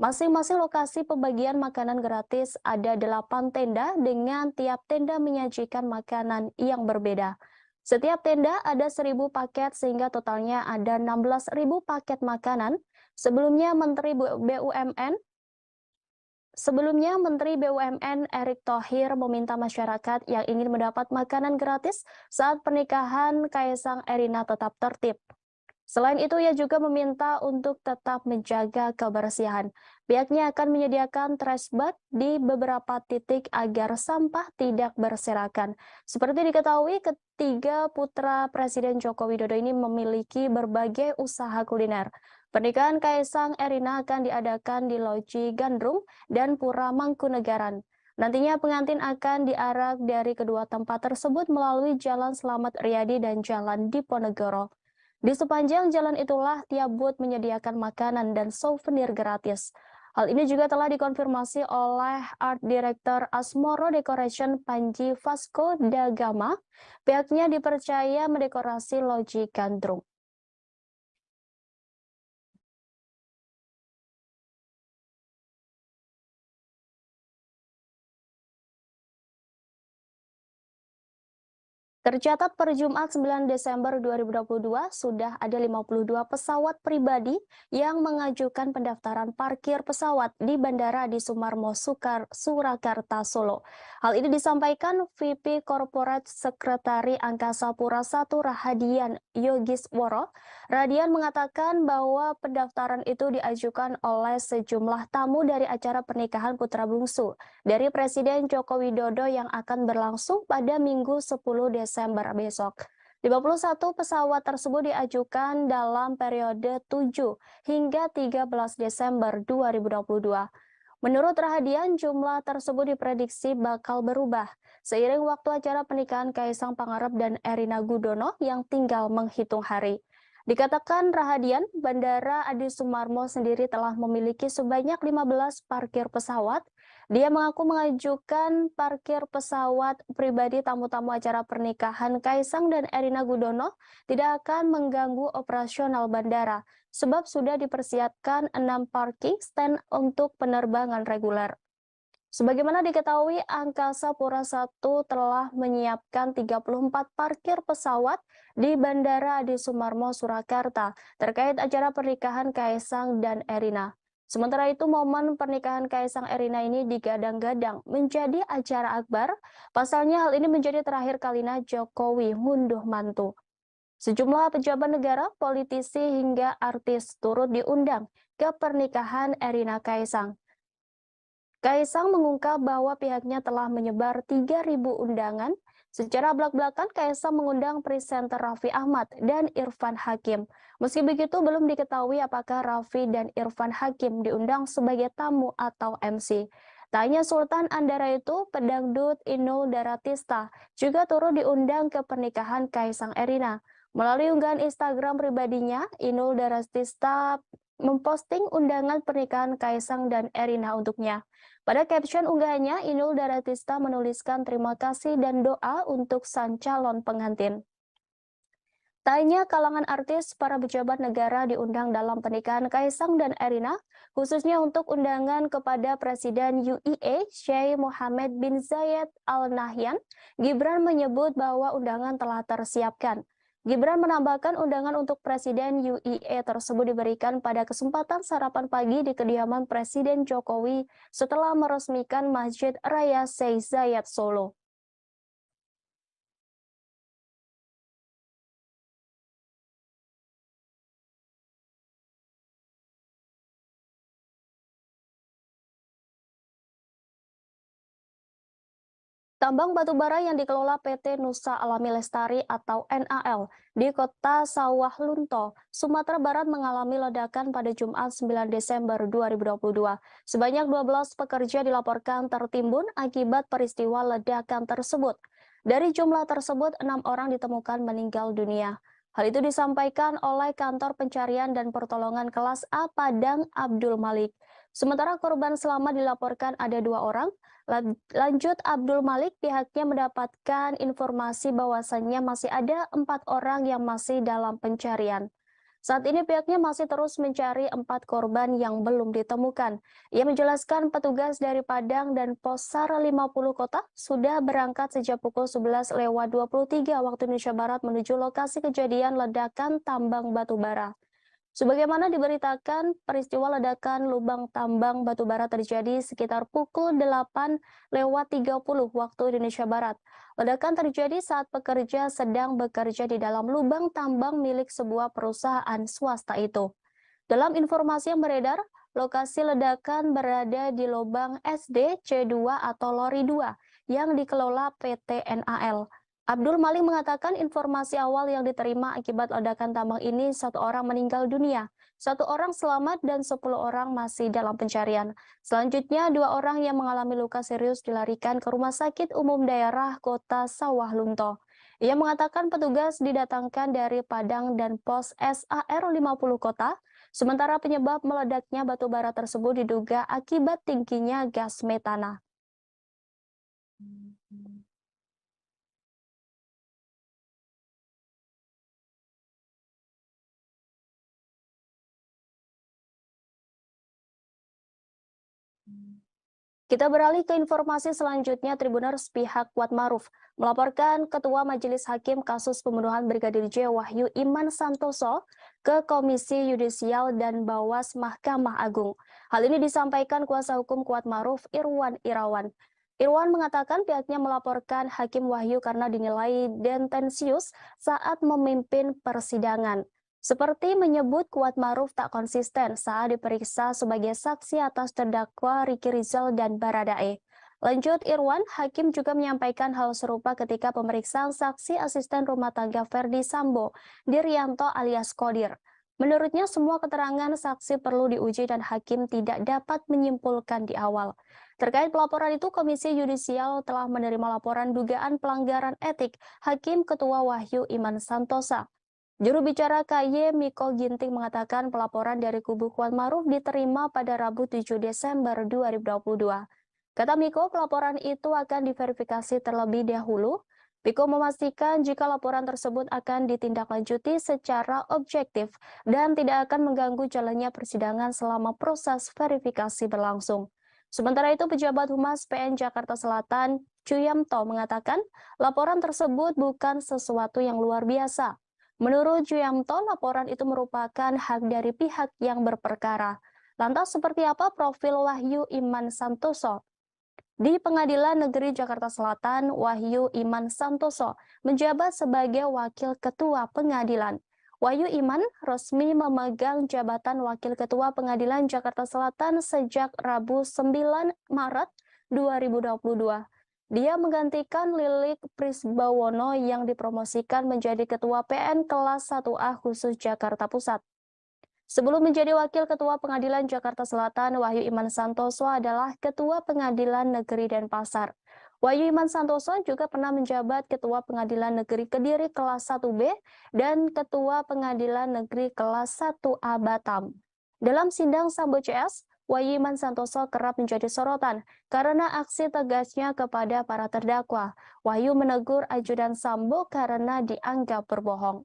Masing-masing lokasi pembagian makanan gratis ada 8 tenda dengan tiap tenda menyajikan makanan yang berbeda. Setiap tenda ada 1.000 paket sehingga totalnya ada 16.000 paket makanan. Sebelumnya, Menteri BUMN Erick Thohir meminta masyarakat yang ingin mendapat makanan gratis saat pernikahan Kaisang Erina tetap tertib. Selain itu, ia juga meminta untuk tetap menjaga kebersihan. Pihaknya akan menyediakan trash bag di beberapa titik agar sampah tidak berserakan. Seperti diketahui, ketiga putra Presiden Joko Widodo ini memiliki berbagai usaha kuliner. Pernikahan Kaisang Erina akan diadakan di Loji Gandrung dan Pura Mangkunegaran. Nantinya pengantin akan diarak dari kedua tempat tersebut melalui Jalan Slamet Riyadi dan Jalan Diponegoro. Di sepanjang jalan itulah tiap booth menyediakan makanan dan souvenir gratis. Hal ini juga telah dikonfirmasi oleh Art Director Asmoro Decoration Panji Vasco da Gama. Pihaknya dipercaya mendekorasi Loji Gandrung. Tercatat per Jumat 9 Desember 2022 sudah ada 52 pesawat pribadi yang mengajukan pendaftaran parkir pesawat di Bandara Adi Sumarmo Surakarta, Solo. Hal ini disampaikan VP Corporate Sekretari Angkasa Pura I Rahadian Yogisworo. Radian mengatakan bahwa pendaftaran itu diajukan oleh sejumlah tamu dari acara pernikahan putra bungsu dari Presiden Joko Widodo yang akan berlangsung pada Minggu 10 Desember besok. 51 pesawat tersebut diajukan dalam periode 7 hingga 13 Desember 2022. Menurut Rahadian, jumlah tersebut diprediksi bakal berubah seiring waktu acara pernikahan Kaisang Pangarep dan Erina Gudono yang tinggal menghitung hari. Dikatakan Rahadian, Bandara Adi Sumarmo sendiri telah memiliki sebanyak 15 parkir pesawat. Dia mengaku mengajukan parkir pesawat pribadi tamu-tamu acara pernikahan Kaisang dan Erina Gudono tidak akan mengganggu operasional bandara, sebab sudah dipersiapkan 6 parking stand untuk penerbangan reguler. Sebagaimana diketahui, Angkasa Pura I telah menyiapkan 34 parkir pesawat di Bandara Adi Sumarmo Surakarta terkait acara pernikahan Kaisang dan Erina. Sementara itu, momen pernikahan Kaisang Erina ini digadang-gadang menjadi acara akbar. Pasalnya hal ini menjadi terakhir kalinya Jokowi ngunduh mantu. Sejumlah pejabat negara, politisi hingga artis turut diundang ke pernikahan Erina Kaisang. Kaisang mengungkap bahwa pihaknya telah menyebar 3.000 undangan. Secara belak-belakan, Kaisang mengundang presenter Raffi Ahmad dan Irfan Hakim. Meski begitu, belum diketahui apakah Raffi dan Irfan Hakim diundang sebagai tamu atau MC. Tanya Sultan Andara itu, pedangdut Inul Daratista juga turut diundang ke pernikahan Kaisang Erina. Melalui unggahan Instagram pribadinya, Inul Daratista memposting undangan pernikahan Kaisang dan Erina untuknya. Pada caption unggahannya, Inul Daratista menuliskan terima kasih dan doa untuk sang calon pengantin. Tanya kalangan artis, para pejabat negara diundang dalam pernikahan Kaisang dan Erina, khususnya untuk undangan kepada Presiden UAE, Sheikh Mohammed bin Zayed Al Nahyan. Gibran menyebut bahwa undangan telah tersiapkan. Gibran menambahkan undangan untuk Presiden UIE tersebut diberikan pada kesempatan sarapan pagi di kediaman Presiden Jokowi setelah meresmikan Masjid Raya Sheikh Zayed Solo. Tambang batubara yang dikelola PT Nusa Alami Lestari atau NAL di kota Sawah Lunto, Sumatera Barat mengalami ledakan pada Jumat 9 Desember 2022. Sebanyak 12 pekerja dilaporkan tertimbun akibat peristiwa ledakan tersebut. Dari jumlah tersebut, 6 orang ditemukan meninggal dunia. Hal itu disampaikan oleh Kantor Pencarian dan Pertolongan Kelas A Padang Abdul Malik. Sementara korban selamat dilaporkan ada 2 orang. Lanjut Abdul Malik, pihaknya mendapatkan informasi bahwasannya masih ada 4 orang yang masih dalam pencarian. Saat ini pihaknya masih terus mencari 4 korban yang belum ditemukan. Ia menjelaskan petugas dari Padang dan Pos SAR 50 Kota sudah berangkat sejak pukul 11.23 waktu Indonesia Barat menuju lokasi kejadian ledakan tambang batubara. Sebagaimana diberitakan, peristiwa ledakan lubang tambang batubara terjadi sekitar pukul 8.30 waktu Indonesia Barat. Ledakan terjadi saat pekerja sedang bekerja di dalam lubang tambang milik sebuah perusahaan swasta itu. Dalam informasi yang beredar, lokasi ledakan berada di lubang SD C2 atau Lori 2 yang dikelola PT NAL. Abdul Malik mengatakan informasi awal yang diterima akibat ledakan tambang ini 1 orang meninggal dunia, 1 orang selamat dan 10 orang masih dalam pencarian. Selanjutnya 2 orang yang mengalami luka serius dilarikan ke Rumah Sakit Umum Daerah Kota Sawah Lunto. Ia mengatakan petugas didatangkan dari Padang dan Pos SAR 50 Kota, sementara penyebab meledaknya batu bara tersebut diduga akibat tingginya gas metana. Kita beralih ke informasi selanjutnya. Tribuners pihak Kuatmaruf melaporkan Ketua Majelis Hakim kasus pembunuhan Brigadir J. Wahyu Iman Santoso ke Komisi Yudisial dan Bawas Mahkamah Agung. Hal ini disampaikan kuasa hukum Kuatmaruf Irwan Irawan. Irwan mengatakan pihaknya melaporkan Hakim Wahyu karena dinilai tendensius saat memimpin persidangan. Seperti menyebut Kuatmaruf tak konsisten saat diperiksa sebagai saksi atas terdakwa Ricky Rizal dan Baradae. Lanjut Irwan, Hakim juga menyampaikan hal serupa ketika pemeriksaan saksi asisten rumah tangga Verdi Sambo, Diryanto alias Kodir. Menurutnya semua keterangan saksi perlu diuji dan Hakim tidak dapat menyimpulkan di awal. Terkait pelaporan itu, Komisi Yudisial telah menerima laporan dugaan pelanggaran etik Hakim Ketua Wahyu Iman Santosa. Juru bicara KY Miko Ginting mengatakan pelaporan dari kubu Kuatmaruf diterima pada Rabu 7 Desember 2022. Kata Miko, pelaporan itu akan diverifikasi terlebih dahulu. Miko memastikan jika laporan tersebut akan ditindaklanjuti secara objektif dan tidak akan mengganggu jalannya persidangan selama proses verifikasi berlangsung. Sementara itu, pejabat Humas PN Jakarta Selatan, Chuyamto, mengatakan laporan tersebut bukan sesuatu yang luar biasa. Menurut Chuyamto, laporan itu merupakan hak dari pihak yang berperkara. Lantas seperti apa profil Wahyu Iman Santoso? Di Pengadilan Negeri Jakarta Selatan, Wahyu Iman Santoso menjabat sebagai Wakil Ketua Pengadilan. Wahyu Iman resmi memegang jabatan Wakil Ketua Pengadilan Jakarta Selatan sejak Rabu 9 Maret 2022. Dia menggantikan Lilik Prisbawono yang dipromosikan menjadi Ketua PN Kelas 1A khusus Jakarta Pusat. Sebelum menjadi Wakil Ketua Pengadilan Jakarta Selatan, Wahyu Iman Santoso adalah Ketua Pengadilan Negeri Denpasar. Wahyu Iman Santoso juga pernah menjabat Ketua Pengadilan Negeri Kediri Kelas 1B dan Ketua Pengadilan Negeri Kelas 1A Batam. Dalam sidang Sambo CS, Wahyu Iman Santoso kerap menjadi sorotan karena aksi tegasnya kepada para terdakwa. Wahyu menegur ajudan Sambo karena dianggap berbohong.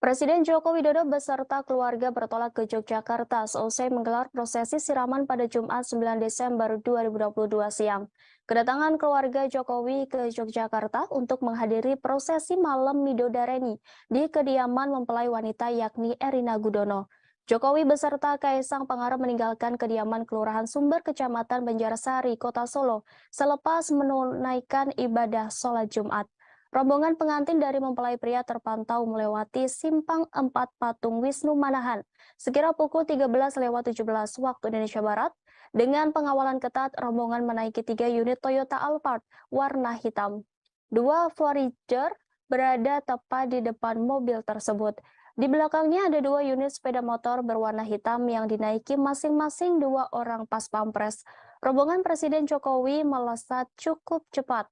Presiden Joko Widodo beserta keluarga bertolak ke Yogyakarta seusai menggelar prosesi siraman pada Jumat 9 Desember 2022 siang. Kedatangan keluarga Jokowi ke Yogyakarta untuk menghadiri prosesi malam Midodareni di kediaman mempelai wanita yakni Erina Gudono. Jokowi beserta Kaisang Pangarep meninggalkan kediaman Kelurahan Sumber, Kecamatan Banjarsari, Kota Solo, selepas menunaikan ibadah sholat Jumat. Rombongan pengantin dari mempelai pria terpantau melewati Simpang 4 Patung Wisnu Manahan sekira pukul 13.17 waktu Indonesia Barat. Dengan pengawalan ketat, rombongan menaiki 3 unit Toyota Alphard warna hitam. 2 Voyager berada tepat di depan mobil tersebut. Di belakangnya ada 2 unit sepeda motor berwarna hitam yang dinaiki masing-masing 2 orang pas pampres. Rombongan Presiden Jokowi melesat cukup cepat.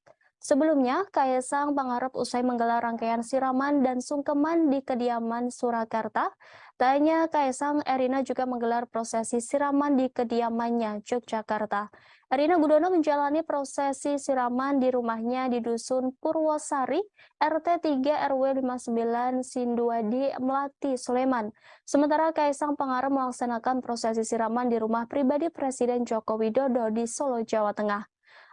Sebelumnya, Kaisang Pangarep usai menggelar rangkaian siraman dan sungkeman di kediaman Surakarta. Tak hanya Kaisang, Erina juga menggelar prosesi siraman di kediamannya, Yogyakarta. Erina Gudono menjalani prosesi siraman di rumahnya di Dusun Purwosari, RT 3 RW 59 Sinduadi, Melati, Sleman. Sementara Kaisang Pangarep melaksanakan prosesi siraman di rumah pribadi Presiden Joko Widodo di Solo, Jawa Tengah.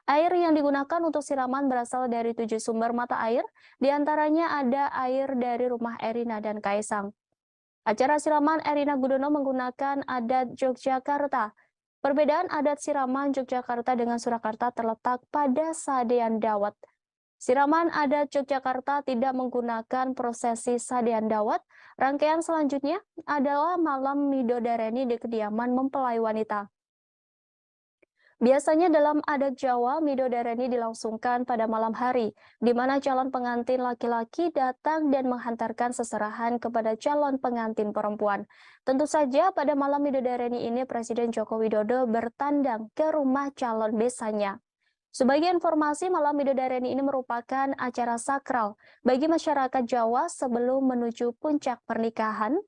Air yang digunakan untuk siraman berasal dari 7 sumber mata air, diantaranya ada air dari rumah Erina dan Kaisang. Acara siraman Erina Gudono menggunakan adat Yogyakarta. Perbedaan adat siraman Yogyakarta dengan Surakarta terletak pada sadean dawet. Siraman adat Yogyakarta tidak menggunakan prosesi sadean dawet. Rangkaian selanjutnya adalah malam Midodareni di kediaman mempelai wanita. Biasanya dalam adat Jawa, Midodareni dilangsungkan pada malam hari, di mana calon pengantin laki-laki datang dan menghantarkan seserahan kepada calon pengantin perempuan. Tentu saja pada malam Midodareni ini Presiden Joko Widodo bertandang ke rumah calon besannya. Sebagai informasi, malam Midodareni ini merupakan acara sakral bagi masyarakat Jawa sebelum menuju puncak pernikahan.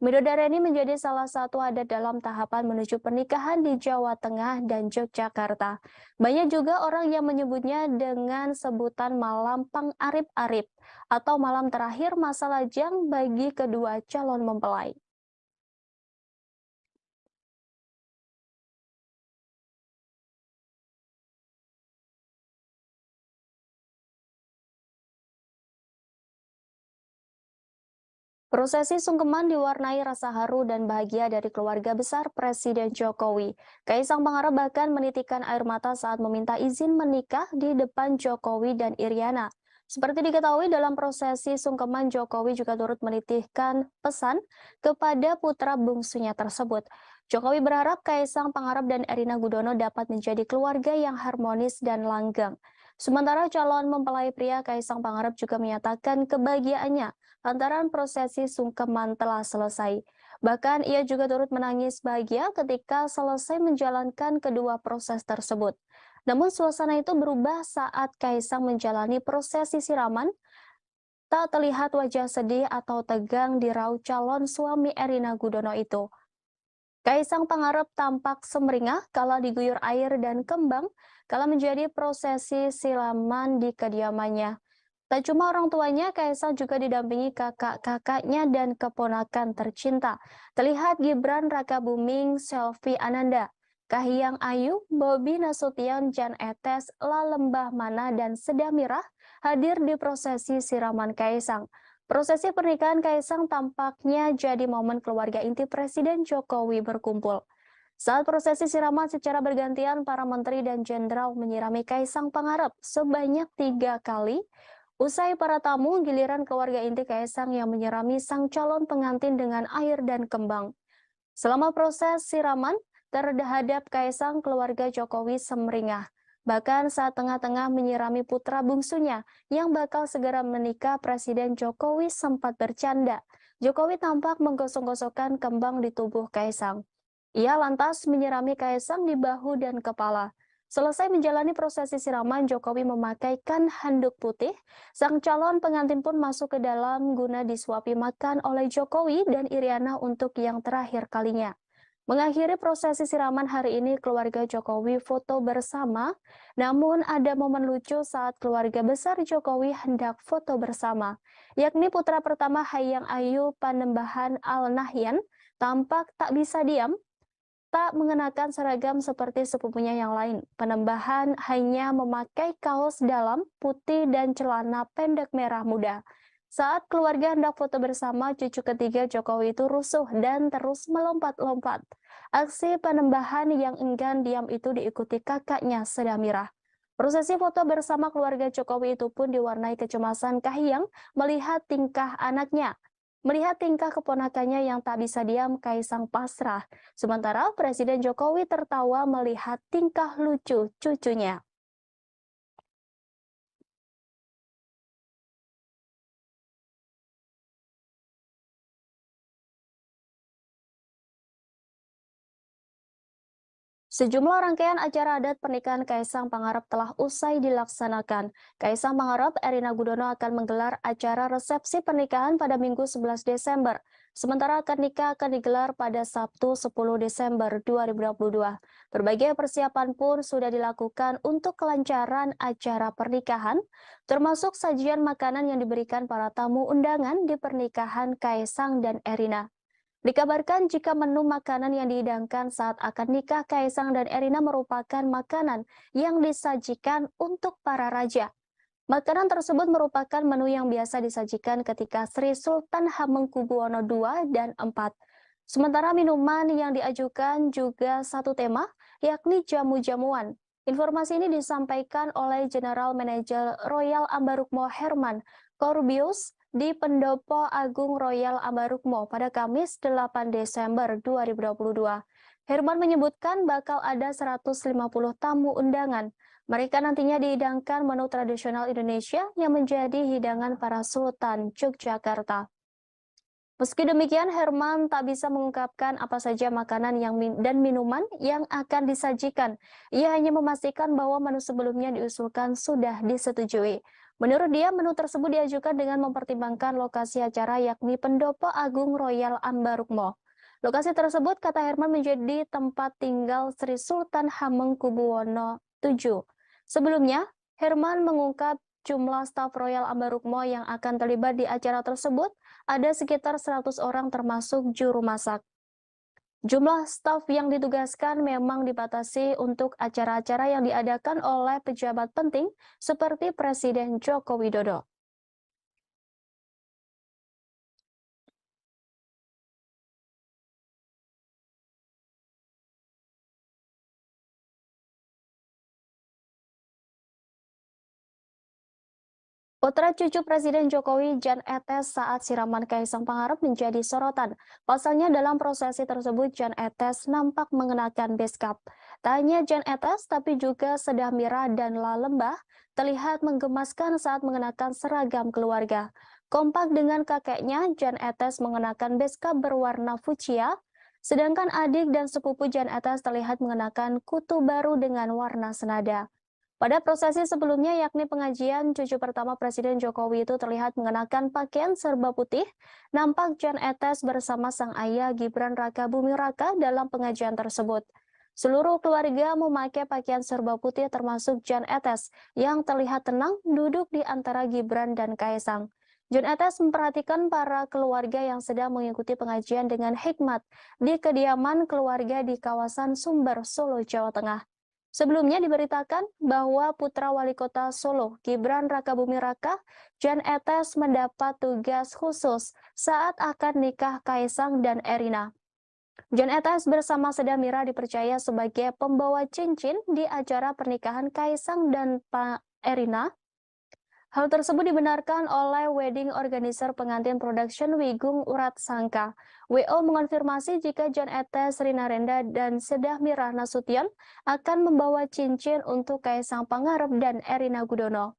Midodareni menjadi salah satu adat dalam tahapan menuju pernikahan di Jawa Tengah dan Yogyakarta. Banyak juga orang yang menyebutnya dengan sebutan malam Pangarip-arip atau malam terakhir masa lajang bagi kedua calon mempelai. Prosesi sungkeman diwarnai rasa haru dan bahagia dari keluarga besar Presiden Jokowi. Kaisang Pangarep bahkan menitikan air mata saat meminta izin menikah di depan Jokowi dan Iriana. Seperti diketahui dalam prosesi sungkeman, Jokowi juga turut menitihkan pesan kepada putra bungsunya tersebut. Jokowi berharap Kaisang Pangarep dan Erina Gudono dapat menjadi keluarga yang harmonis dan langgeng. Sementara calon mempelai pria Kaisang Pangarep juga menyatakan kebahagiaannya lantaran prosesi sungkeman telah selesai. Bahkan ia juga turut menangis bahagia ketika selesai menjalankan kedua proses tersebut. Namun suasana itu berubah saat Kaisang menjalani prosesi siraman. Tak terlihat wajah sedih atau tegang di raut calon suami Erina Gudono itu. Kaisang Pangarep tampak sumringah kala diguyur air dan kembang kala menjadi prosesi siraman di kediamannya. Tak cuma orang tuanya, Kaisang juga didampingi kakak-kakaknya dan keponakan tercinta. Terlihat Gibran Rakabuming, Selvi Ananda, Kahiyang Ayu, Bobi Nasution, Jan Etes, Lalembah Mana, dan Sedamirah hadir di prosesi siraman Kaisang. Prosesi pernikahan Kaisang tampaknya jadi momen keluarga inti Presiden Jokowi berkumpul. Saat prosesi siraman secara bergantian, para menteri dan jenderal menyirami Kaisang Pangarep sebanyak 3 kali. Usai para tamu, giliran keluarga inti Kaisang yang menyirami sang calon pengantin dengan air dan kembang. Selama proses siraman, terhadap Kaisang, keluarga Jokowi sumringah. Bahkan saat tengah-tengah menyirami putra bungsunya yang bakal segera menikah, Presiden Jokowi sempat bercanda. Jokowi tampak menggosok-gosokkan kembang di tubuh Kaisang. Ia lantas menyirami Kaisang di bahu dan kepala. Selesai menjalani prosesi siraman, Jokowi memakaikan handuk putih. Sang calon pengantin pun masuk ke dalam guna disuapi makan oleh Jokowi dan Iriana untuk yang terakhir kalinya. Mengakhiri prosesi siraman hari ini, keluarga Jokowi foto bersama, namun ada momen lucu saat keluarga besar Jokowi hendak foto bersama, yakni putra pertama Kahiyang Ayu Panembahan Al-Nahyan tampak tak bisa diam, tak mengenakan seragam seperti sepupunya yang lain. Panembahan hanya memakai kaos dalam putih dan celana pendek merah muda. Saat keluarga hendak foto bersama, cucu ketiga Jokowi itu rusuh dan terus melompat-lompat. Aksi Panembahan yang enggan diam itu diikuti kakaknya Seda Mirah. Prosesi foto bersama keluarga Jokowi itu pun diwarnai kecemasan Kahiyang melihat tingkah anaknya. Melihat tingkah keponakannya yang tak bisa diam, Kaisang pasrah. Sementara Presiden Jokowi tertawa melihat tingkah lucu cucunya. Sejumlah rangkaian acara adat pernikahan Kaisang Pangarep telah usai dilaksanakan. Kaisang Pangarep, Erina Gudono akan menggelar acara resepsi pernikahan pada Minggu 11 Desember. Sementara akad nikah akan digelar pada Sabtu 10 Desember 2022. Berbagai persiapan pun sudah dilakukan untuk kelancaran acara pernikahan, termasuk sajian makanan yang diberikan para tamu undangan di pernikahan Kaisang dan Erina. Dikabarkan jika menu makanan yang dihidangkan saat akad nikah Kaisang dan Erina merupakan makanan yang disajikan untuk para raja. Makanan tersebut merupakan menu yang biasa disajikan ketika Sri Sultan Hamengkubuwono II dan IV. Sementara minuman yang diajukan juga satu tema, yakni jamu-jamuan. Informasi ini disampaikan oleh General Manager Royal Ambarukmo Herman Corbius di Pendopo Agung Royal Ambarukmo pada Kamis 8 Desember 2022. Herman menyebutkan bakal ada 150 tamu undangan. Mereka nantinya dihidangkan menu tradisional Indonesia yang menjadi hidangan para Sultan Yogyakarta. Meski demikian, Herman tak bisa mengungkapkan apa saja makanan dan minuman yang akan disajikan. Ia hanya memastikan bahwa menu sebelumnya diusulkan sudah disetujui. Menurut dia, menu tersebut diajukan dengan mempertimbangkan lokasi acara yakni Pendopo Agung Royal Ambarukmo. Lokasi tersebut, kata Herman, menjadi tempat tinggal Sri Sultan Hamengkubuwono VII. Sebelumnya, Herman mengungkap jumlah staf Royal Ambarukmo yang akan terlibat di acara tersebut ada sekitar 100 orang termasuk juru masak. Jumlah staf yang ditugaskan memang dibatasi untuk acara-acara yang diadakan oleh pejabat penting seperti Presiden Joko Widodo. Putra cucu Presiden Jokowi Jan Etes saat siraman Kaisang Pangarep menjadi sorotan. Pasalnya dalam prosesi tersebut Jan Etes nampak mengenakan beskap. Tak hanya Jan Etes tapi juga Seda Mirah dan La Lembah terlihat menggemaskan saat mengenakan seragam keluarga. Kompak dengan kakeknya, Jan Etes mengenakan beskap berwarna fuchsia, sedangkan adik dan sepupu Jan Etes terlihat mengenakan kutu baru dengan warna senada. Pada prosesi sebelumnya, yakni pengajian, cucu pertama Presiden Jokowi itu terlihat mengenakan pakaian serba putih. Nampak Jan Etes bersama sang ayah Gibran Rakabuming Raka dalam pengajian tersebut. Seluruh keluarga memakai pakaian serba putih termasuk Jan Etes yang terlihat tenang duduk di antara Gibran dan Kaisang. Jan Etes memperhatikan para keluarga yang sedang mengikuti pengajian dengan hikmat di kediaman keluarga di kawasan Sumber, Solo, Jawa Tengah. Sebelumnya diberitakan bahwa putra wali kota Solo, Gibran Rakabuming Raka, Jan Etes mendapat tugas khusus saat akad nikah Kaisang dan Erina. Jan Etes bersama Seda Mirah dipercaya sebagai pembawa cincin di acara pernikahan Kaisang dan Erina. Hal tersebut dibenarkan oleh wedding organizer pengantin production Wigung Urat Sangka. WO mengonfirmasi jika Jan Etes, Rina Renda, dan Seda Mirah Nasution akan membawa cincin untuk Kaisang Pangarep dan Erina Gudono.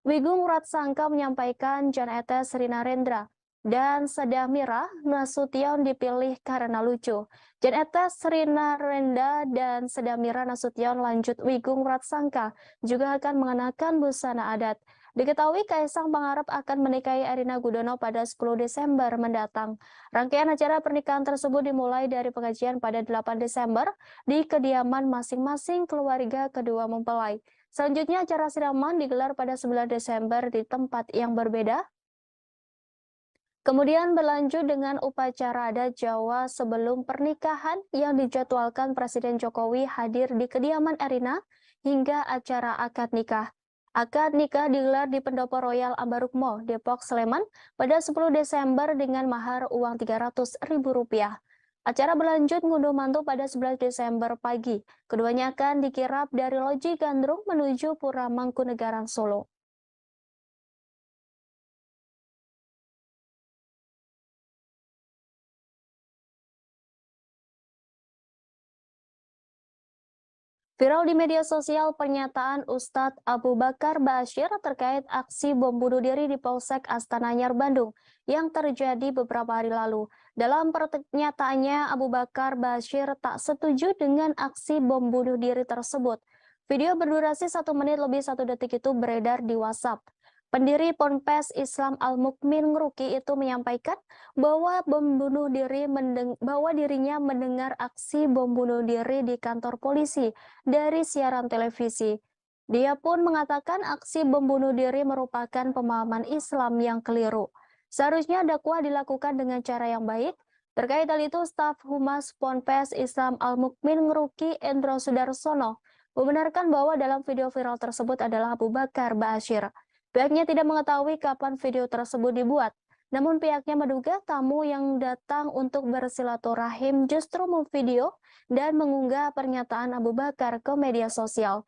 Wigung Urat Sangka menyampaikan Jan Etes, Rina Rendra dan Sedamira Nasution dipilih karena lucu. Jan Etes, Rina Renda, dan Sedamira Nasution lanjut Wigung Ratsangka juga akan mengenakan busana adat. Diketahui Kaisang Pangarep akan menikahi Erina Gudono pada 10 Desember mendatang. Rangkaian acara pernikahan tersebut dimulai dari pengajian pada 8 Desember di kediaman masing-masing keluarga kedua mempelai. Selanjutnya acara siraman digelar pada 9 Desember di tempat yang berbeda. Kemudian berlanjut dengan upacara adat Jawa sebelum pernikahan yang dijadwalkan Presiden Jokowi hadir di kediaman Erina hingga acara akad nikah. Akad nikah digelar di Pendopo Royal Ambarukmo, Depok, Sleman pada 10 Desember dengan mahar uang Rp300.000. Acara berlanjut ngunduh mantu pada 11 Desember pagi. Keduanya akan dikirap dari Loji Gandrung menuju Pura Mangkunegaran, Solo. Viral di media sosial pernyataan Ustadz Abu Bakar Ba'asyir terkait aksi bom bunuh diri di Polsek Astana Anyar, Bandung yang terjadi beberapa hari lalu. Dalam pernyataannya, Abu Bakar Ba'asyir tak setuju dengan aksi bom bunuh diri tersebut. Video berdurasi 1 menit lebih 1 detik itu beredar di WhatsApp. Pendiri Ponpes Islam Al-Mukmin Ngeruki itu menyampaikan bahwa dirinya mendengar aksi bom bunuh diri di kantor polisi dari siaran televisi. Dia pun mengatakan aksi bom bunuh diri merupakan pemahaman Islam yang keliru. Seharusnya dakwah dilakukan dengan cara yang baik. Terkait hal itu, staf Humas Ponpes Islam Al-Mukmin Ngeruki Endro Sudarsono membenarkan bahwa dalam video viral tersebut adalah Abu Bakar Ba'asyir. Pihaknya tidak mengetahui kapan video tersebut dibuat. Namun pihaknya menduga tamu yang datang untuk bersilaturahim justru memvideo dan mengunggah pernyataan Abu Bakar ke media sosial.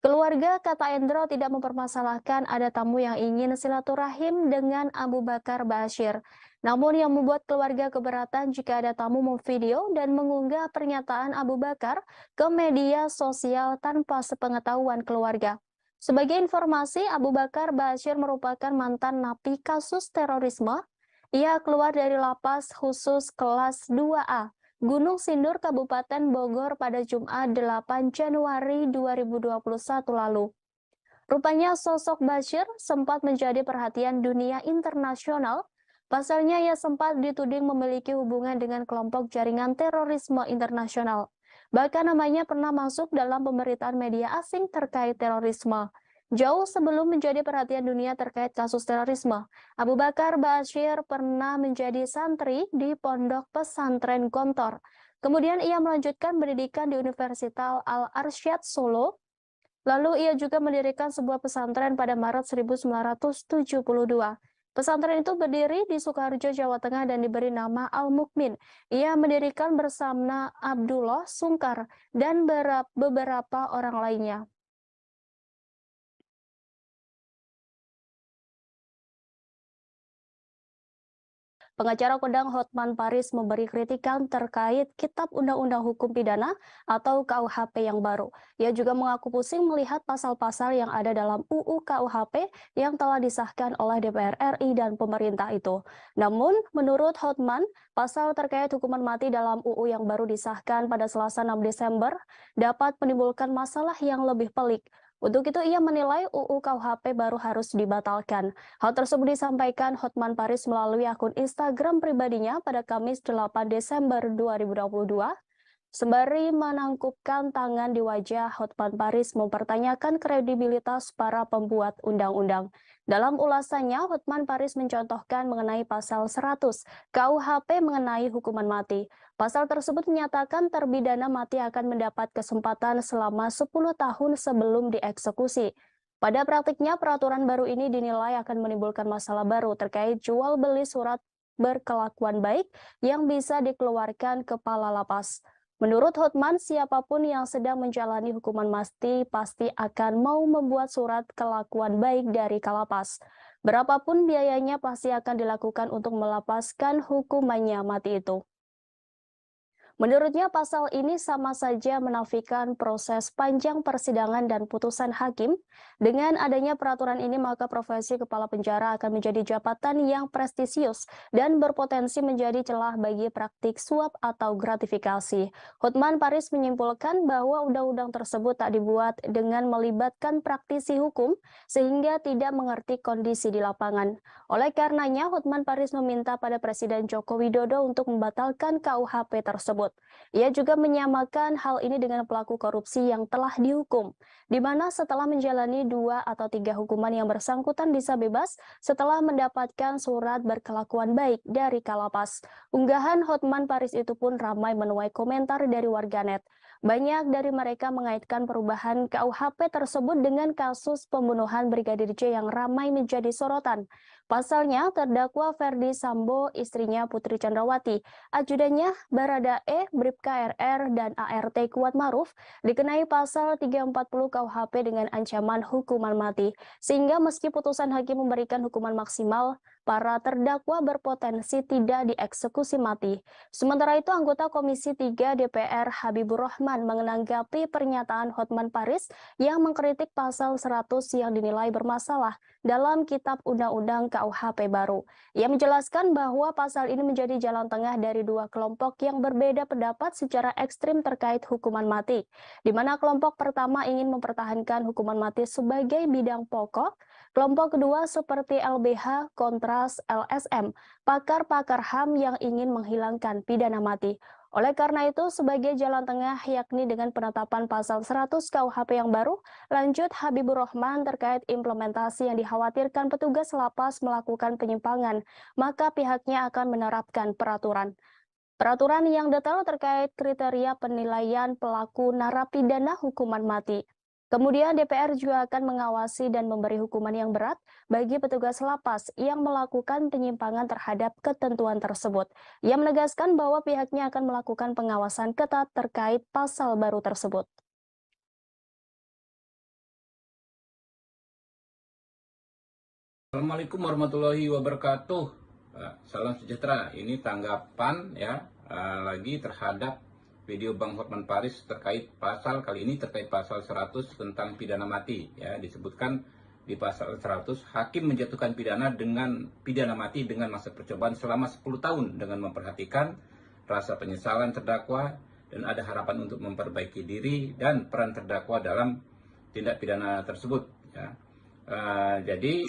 Keluarga kata Endro tidak mempermasalahkan ada tamu yang ingin silaturahim dengan Abu Bakar Ba'asyir. Namun yang membuat keluarga keberatan jika ada tamu memvideo dan mengunggah pernyataan Abu Bakar ke media sosial tanpa sepengetahuan keluarga. Sebagai informasi, Abu Bakar Ba'asyir merupakan mantan napi kasus terorisme. Ia keluar dari lapas khusus kelas 2A, Gunung Sindur, Kabupaten Bogor pada Jumat 8 Januari 2021 lalu. Rupanya sosok Ba'asyir sempat menjadi perhatian dunia internasional. Pasalnya ia sempat dituding memiliki hubungan dengan kelompok jaringan terorisme internasional. Bahkan namanya pernah masuk dalam pemberitaan media asing terkait terorisme. Jauh sebelum menjadi perhatian dunia terkait kasus terorisme, Abu Bakar Ba'asyir pernah menjadi santri di Pondok Pesantren Gontor. Kemudian ia melanjutkan pendidikan di Universitas Al-Arsyad Solo. Lalu ia juga mendirikan sebuah pesantren pada Maret 1972. Pesantren itu berdiri di Sukoharjo, Jawa Tengah dan diberi nama Al-Mukmin. Ia mendirikan bersama Abdullah Sungkar dan beberapa orang lainnya. Pengacara kondang Hotman Paris memberi kritikan terkait Kitab Undang-Undang Hukum Pidana atau KUHP yang baru. Ia juga mengaku pusing melihat pasal-pasal yang ada dalam UU KUHP yang telah disahkan oleh DPR RI dan pemerintah itu. Namun, menurut Hotman, pasal terkait hukuman mati dalam UU yang baru disahkan pada Selasa 6 Desember dapat menimbulkan masalah yang lebih pelik. Untuk itu ia menilai UU KUHP baru harus dibatalkan. Hal tersebut disampaikan Hotman Paris melalui akun Instagram pribadinya pada Kamis 8 Desember 2022. Sembari menangkupkan tangan di wajah, Hotman Paris mempertanyakan kredibilitas para pembuat undang-undang. Dalam ulasannya, Hotman Paris mencontohkan mengenai pasal 100 KUHP mengenai hukuman mati. Pasal tersebut menyatakan terpidana mati akan mendapat kesempatan selama 10 tahun sebelum dieksekusi. Pada praktiknya, peraturan baru ini dinilai akan menimbulkan masalah baru terkait jual beli surat berkelakuan baik yang bisa dikeluarkan kepala lapas. Menurut Hotman, siapapun yang sedang menjalani hukuman mati pasti akan mau membuat surat kelakuan baik dari kalapas. Berapapun biayanya pasti akan dilakukan untuk melepaskan hukumannya mati itu. Menurutnya pasal ini sama saja menafikan proses panjang persidangan dan putusan hakim. Dengan adanya peraturan ini maka profesi kepala penjara akan menjadi jabatan yang prestisius dan berpotensi menjadi celah bagi praktik suap atau gratifikasi. Hotman Paris menyimpulkan bahwa undang-undang tersebut tak dibuat dengan melibatkan praktisi hukum sehingga tidak mengerti kondisi di lapangan. Oleh karenanya, Hotman Paris meminta pada Presiden Joko Widodo untuk membatalkan KUHP tersebut. Ia juga menyamakan hal ini dengan pelaku korupsi yang telah dihukum, di mana setelah menjalani 2 atau 3 hukuman yang bersangkutan bisa bebas setelah mendapatkan surat berkelakuan baik dari Kalapas. Unggahan Hotman Paris itu pun ramai menuai komentar dari warganet. Banyak dari mereka mengaitkan perubahan KUHP tersebut dengan kasus pembunuhan Brigadir J yang ramai menjadi sorotan. Pasalnya, terdakwa Ferdi Sambo, istrinya Putri Chandrawati, ajudannya Baradae, Bribka RR, dan ART Kuat Maruf dikenai pasal 340 KUHP dengan ancaman hukuman mati. Sehingga meski putusan hakim memberikan hukuman maksimal, para terdakwa berpotensi tidak dieksekusi mati. Sementara itu, anggota Komisi 3 DPR Habibur Rahman menanggapi pernyataan Hotman Paris yang mengkritik pasal 100 yang dinilai bermasalah dalam Kitab Undang-Undang KUHP baru. Ia menjelaskan bahwa pasal ini menjadi jalan tengah dari 2 kelompok yang berbeda pendapat secara ekstrim terkait hukuman mati, di mana kelompok pertama ingin mempertahankan hukuman mati sebagai bidang pokok, kelompok kedua seperti LBH, Kontras, LSM, pakar-pakar HAM yang ingin menghilangkan pidana mati. Oleh karena itu, sebagai jalan tengah yakni dengan penetapan pasal 100 KUHP yang baru, lanjut Habibur Rahman terkait implementasi yang dikhawatirkan petugas lapas melakukan penyimpangan, maka pihaknya akan menerapkan peraturan. Peraturan yang detail terkait kriteria penilaian pelaku narapidana hukuman mati. Kemudian DPR juga akan mengawasi dan memberi hukuman yang berat bagi petugas lapas yang melakukan penyimpangan terhadap ketentuan tersebut. Ia menegaskan bahwa pihaknya akan melakukan pengawasan ketat terkait pasal baru tersebut. Assalamualaikum warahmatullahi wabarakatuh. Salam sejahtera. Ini tanggapan lagi terhadap video Bang Hotman Paris terkait pasal kali ini terkait pasal 100 tentang pidana mati. Disebutkan di pasal 100 hakim menjatuhkan pidana mati dengan masa percobaan selama 10 tahun dengan memperhatikan rasa penyesalan terdakwa dan ada harapan untuk memperbaiki diri dan peran terdakwa dalam tindak pidana tersebut. Jadi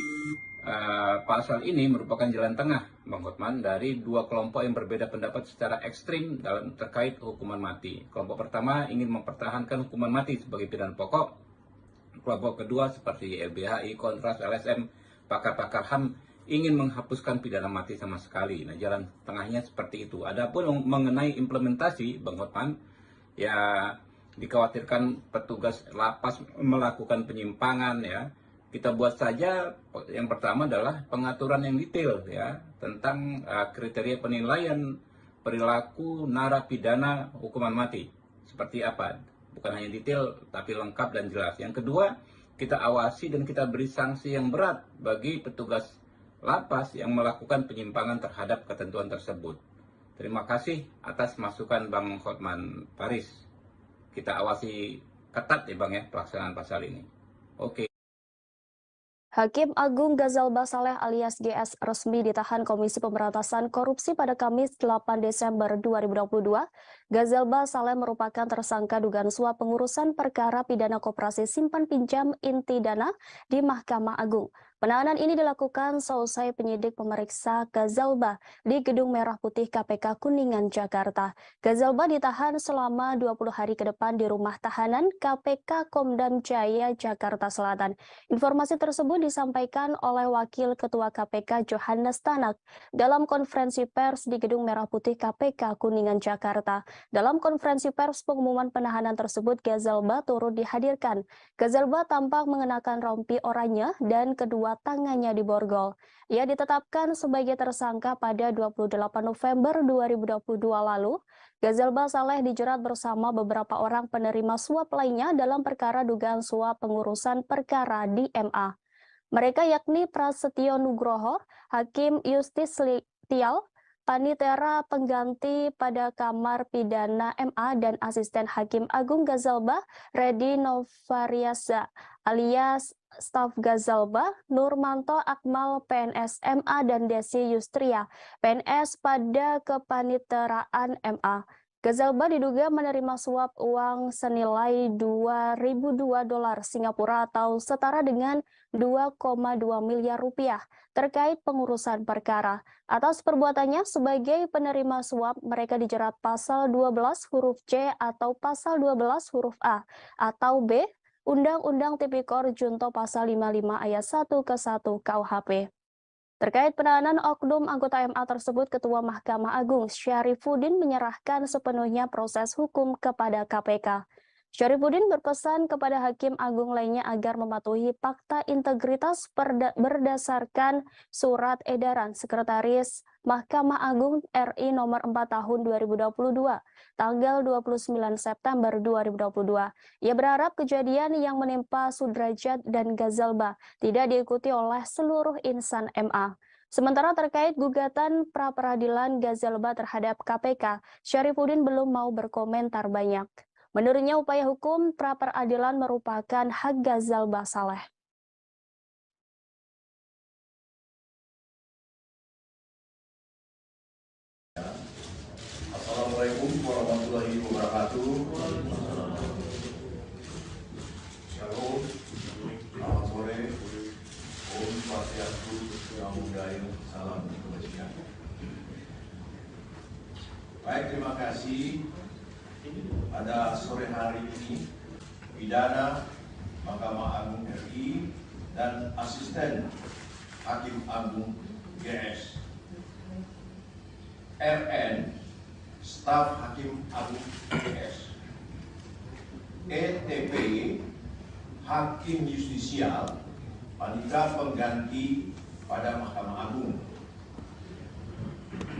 pasal ini merupakan jalan tengah Bang Hotman dari 2 kelompok yang berbeda pendapat secara ekstrim dalam terkait hukuman mati. Kelompok pertama ingin mempertahankan hukuman mati sebagai pidana pokok. Kelompok kedua seperti LBHI, Kontras, LSM, pakar-pakar HAM ingin menghapuskan pidana mati sama sekali. Nah, jalan tengahnya seperti itu. Adapun mengenai implementasi Bang Hotman, dikhawatirkan petugas lapas melakukan penyimpangan Kita buat saja yang pertama adalah pengaturan yang detail tentang kriteria penilaian perilaku narapidana hukuman mati. Seperti apa? Bukan hanya detail tapi lengkap dan jelas. Yang kedua, kita awasi dan kita beri sanksi yang berat bagi petugas lapas yang melakukan penyimpangan terhadap ketentuan tersebut. Terima kasih atas masukan Bang Hotman Paris. Kita awasi ketat Bang pelaksanaan pasal ini. Oke. Hakim Agung Ghazalba Saleh alias GS resmi ditahan Komisi Pemberantasan Korupsi pada Kamis 8 Desember 2022. Ghazalba Saleh merupakan tersangka dugaan suap pengurusan perkara pidana koperasi simpan pinjam inti dana di Mahkamah Agung. Penahanan ini dilakukan seusai penyidik memeriksa Ghazalba di Gedung Merah Putih KPK Kuningan, Jakarta. Ghazalba ditahan selama 20 hari ke depan di rumah tahanan KPK Komdam Jaya, Jakarta Selatan. Informasi tersebut disampaikan oleh Wakil Ketua KPK Johannes Tanak dalam konferensi pers di Gedung Merah Putih KPK Kuningan, Jakarta. Dalam konferensi pers pengumuman penahanan tersebut, Ghazalba turut dihadirkan. Ghazalba tampak mengenakan rompi oranye dan kedua tangannya diborgol. Ia ditetapkan sebagai tersangka pada 28 November 2022 lalu. Ghazalba Saleh dijerat bersama beberapa orang penerima suap lainnya dalam perkara dugaan suap pengurusan perkara di MA. Mereka yakni Prasetyo Nugroho, Hakim Justis Tial, Panitera pengganti pada Kamar Pidana MA dan Asisten Hakim Agung Gazalba, Redi Novariaza alias staf Gazalba, Nurmanto Akmal PNS MA dan Desi Yustria PNS pada kepaniteraan MA. Gazalba diduga menerima suap uang senilai 2.002 dolar Singapura atau setara dengan 2,2 miliar rupiah terkait pengurusan perkara. Atas perbuatannya sebagai penerima suap, mereka dijerat pasal 12 huruf C atau pasal 12 huruf A atau B Undang-Undang Tipikor Junto pasal 55 ayat 1 ke 1 KUHP. Terkait penahanan oknum anggota MA tersebut, Ketua Mahkamah Agung Syarifuddin menyerahkan sepenuhnya proses hukum kepada KPK. Syarifuddin berpesan kepada Hakim Agung lainnya agar mematuhi fakta integritas berdasarkan surat edaran Sekretaris Mahkamah Agung RI nomor 4 tahun 2022, tanggal 29 September 2022. Ia berharap kejadian yang menimpa Sudrajat dan Gazalba tidak diikuti oleh seluruh insan MA. Sementara terkait gugatan pra-peradilan Gazalba terhadap KPK, Syarifuddin belum mau berkomentar banyak. Menurutnya upaya hukum pra-peradilan merupakan hak Gazalba Saleh. Assalamualaikum warahmatullahi wabarakatuh. Shalom, selamat sore. Om Swastiastu, Namo Buddhaya, salam kebajikan. Baik, terima kasih. Pada sore hari ini, Pidana Mahkamah Agung RI dan Asisten Hakim Agung GS, RN Staf Hakim Agung GS, ETP Hakim Justisial Panitera pengganti pada Mahkamah Agung,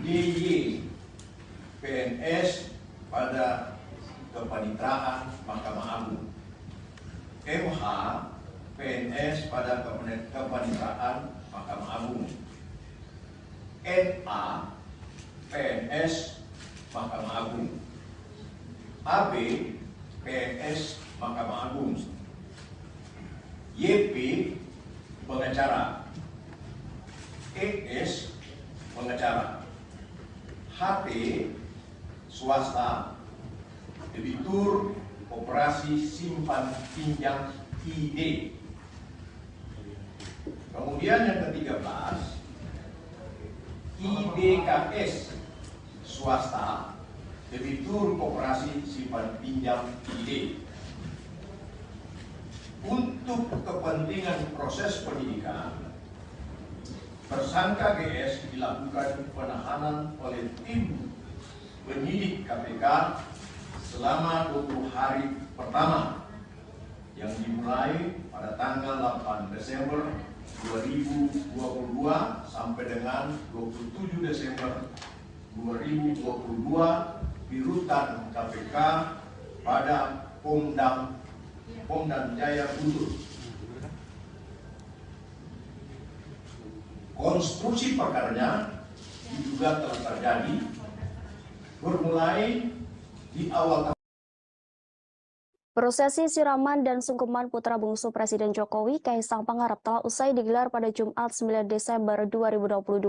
DY PNS pada kepanitraan Mahkamah Agung, MH PNS pada kepanitraan Mahkamah Agung, NA PNS Mahkamah Agung, AB PNS Mahkamah Agung, YP pengacara, ES pengacara, HT swasta, debitur operasi simpan pinjam ID. Kemudian yang ke-13, IDKS swasta, debitur operasi simpan pinjam ID. Untuk kepentingan proses penyidikan, tersangka GS dilakukan penahanan oleh tim penyidik KPK selama 20 hari pertama yang dimulai pada tanggal 8 Desember 2022 sampai dengan 27 Desember 2022 di rutan KPK pada Pom dan Jaya Guntur. Konstruksi perkaranya diduga telah terjadi bermulai di awal tahun. Prosesi siraman dan sungkeman putra bungsu Presiden Jokowi, Kaisang Pangarep, telah usai digelar pada Jumat 9 Desember 2022.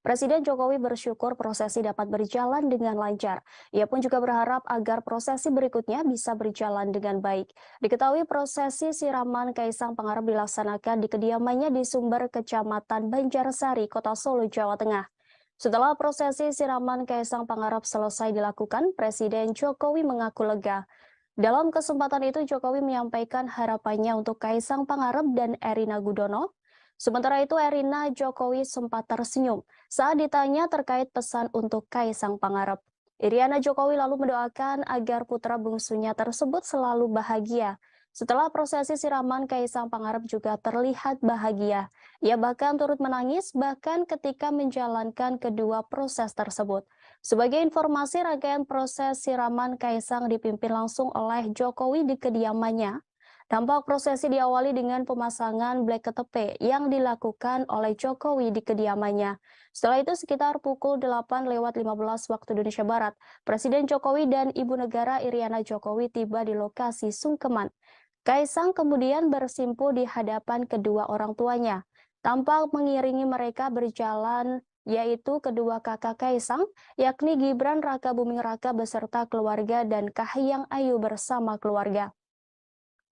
Presiden Jokowi bersyukur prosesi dapat berjalan dengan lancar. Ia pun juga berharap agar prosesi berikutnya bisa berjalan dengan baik. Diketahui prosesi siraman Kaisang Pangarep dilaksanakan di kediamannya di Sumber, Kecamatan Banjarsari, Kota Solo, Jawa Tengah. Setelah prosesi siraman Kaisang Pangarep selesai dilakukan, Presiden Jokowi mengaku lega. Dalam kesempatan itu, Jokowi menyampaikan harapannya untuk Kaisang Pangarep dan Erina Gudono. Sementara itu, Erina Jokowi sempat tersenyum saat ditanya terkait pesan untuk Kaisang Pangarep. Iriana Jokowi lalu mendoakan agar putra bungsunya tersebut selalu bahagia. Setelah prosesi siraman, Kaisang Pangarep juga terlihat bahagia. Ia bahkan turut menangis bahkan ketika menjalankan kedua proses tersebut. Sebagai informasi, rangkaian proses siraman Kaisang dipimpin langsung oleh Jokowi di kediamannya Tampak prosesi diawali dengan pemasangan blek ketepe yang dilakukan oleh Jokowi di kediamannya. Setelah itu sekitar pukul 8:15 waktu Indonesia Barat, Presiden Jokowi dan Ibu Negara Iriana Jokowi tiba di lokasi sungkeman. Kaisang kemudian bersimpu di hadapan kedua orang tuanya. Tampak mengiringi mereka berjalan yaitu kedua kakak Kaisang, yakni Gibran Rakabuming Raka beserta keluarga dan Kahiyang Ayu bersama keluarga.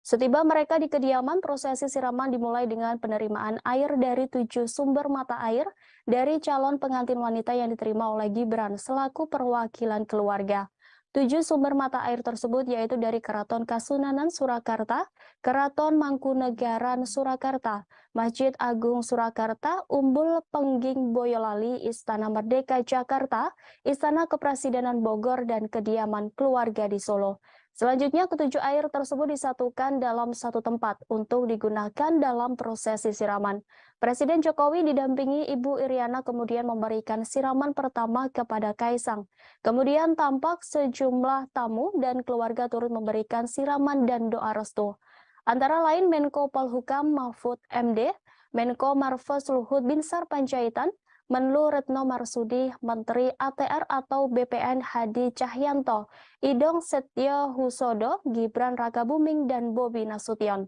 Setiba mereka di kediaman, prosesi siraman dimulai dengan penerimaan air dari 7 sumber mata air dari calon pengantin wanita yang diterima oleh Gibran selaku perwakilan keluarga. 7 sumber mata air tersebut yaitu dari Keraton Kasunanan Surakarta, Keraton Mangkunegaran Surakarta, Masjid Agung Surakarta, Umbul Pengging Boyolali, Istana Merdeka Jakarta, Istana Kepresidenan Bogor, dan kediaman keluarga di Solo. Selanjutnya, ketujuh air tersebut disatukan dalam satu tempat untuk digunakan dalam prosesi siraman. Presiden Jokowi didampingi Ibu Iriana kemudian memberikan siraman pertama kepada Kaisang. Kemudian tampak sejumlah tamu dan keluarga turut memberikan siraman dan doa restu. Antara lain Menko Polhukam Mahfud MD, Menko Marves Luhut Binsar Panjaitan, Menlu Retno Marsudi, Menteri ATR atau BPN Hadi Cahyanto, Idong Setio Husodo, Gibran Rakabuming, dan Bobi Nasution.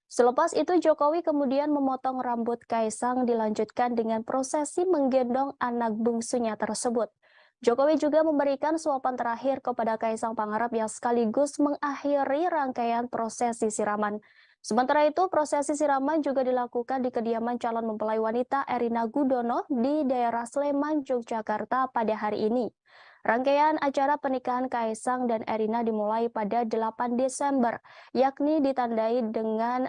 Selepas itu Jokowi kemudian memotong rambut Kaisang dilanjutkan dengan prosesi menggendong anak bungsunya tersebut. Jokowi juga memberikan suapan terakhir kepada Kaisang Pangarep yang sekaligus mengakhiri rangkaian prosesi siraman. Sementara itu, prosesi siraman juga dilakukan di kediaman calon mempelai wanita Erina Gudono di daerah Sleman, Yogyakarta pada hari ini. Rangkaian acara pernikahan Kaisang dan Erina dimulai pada 8 Desember, yakni ditandai dengan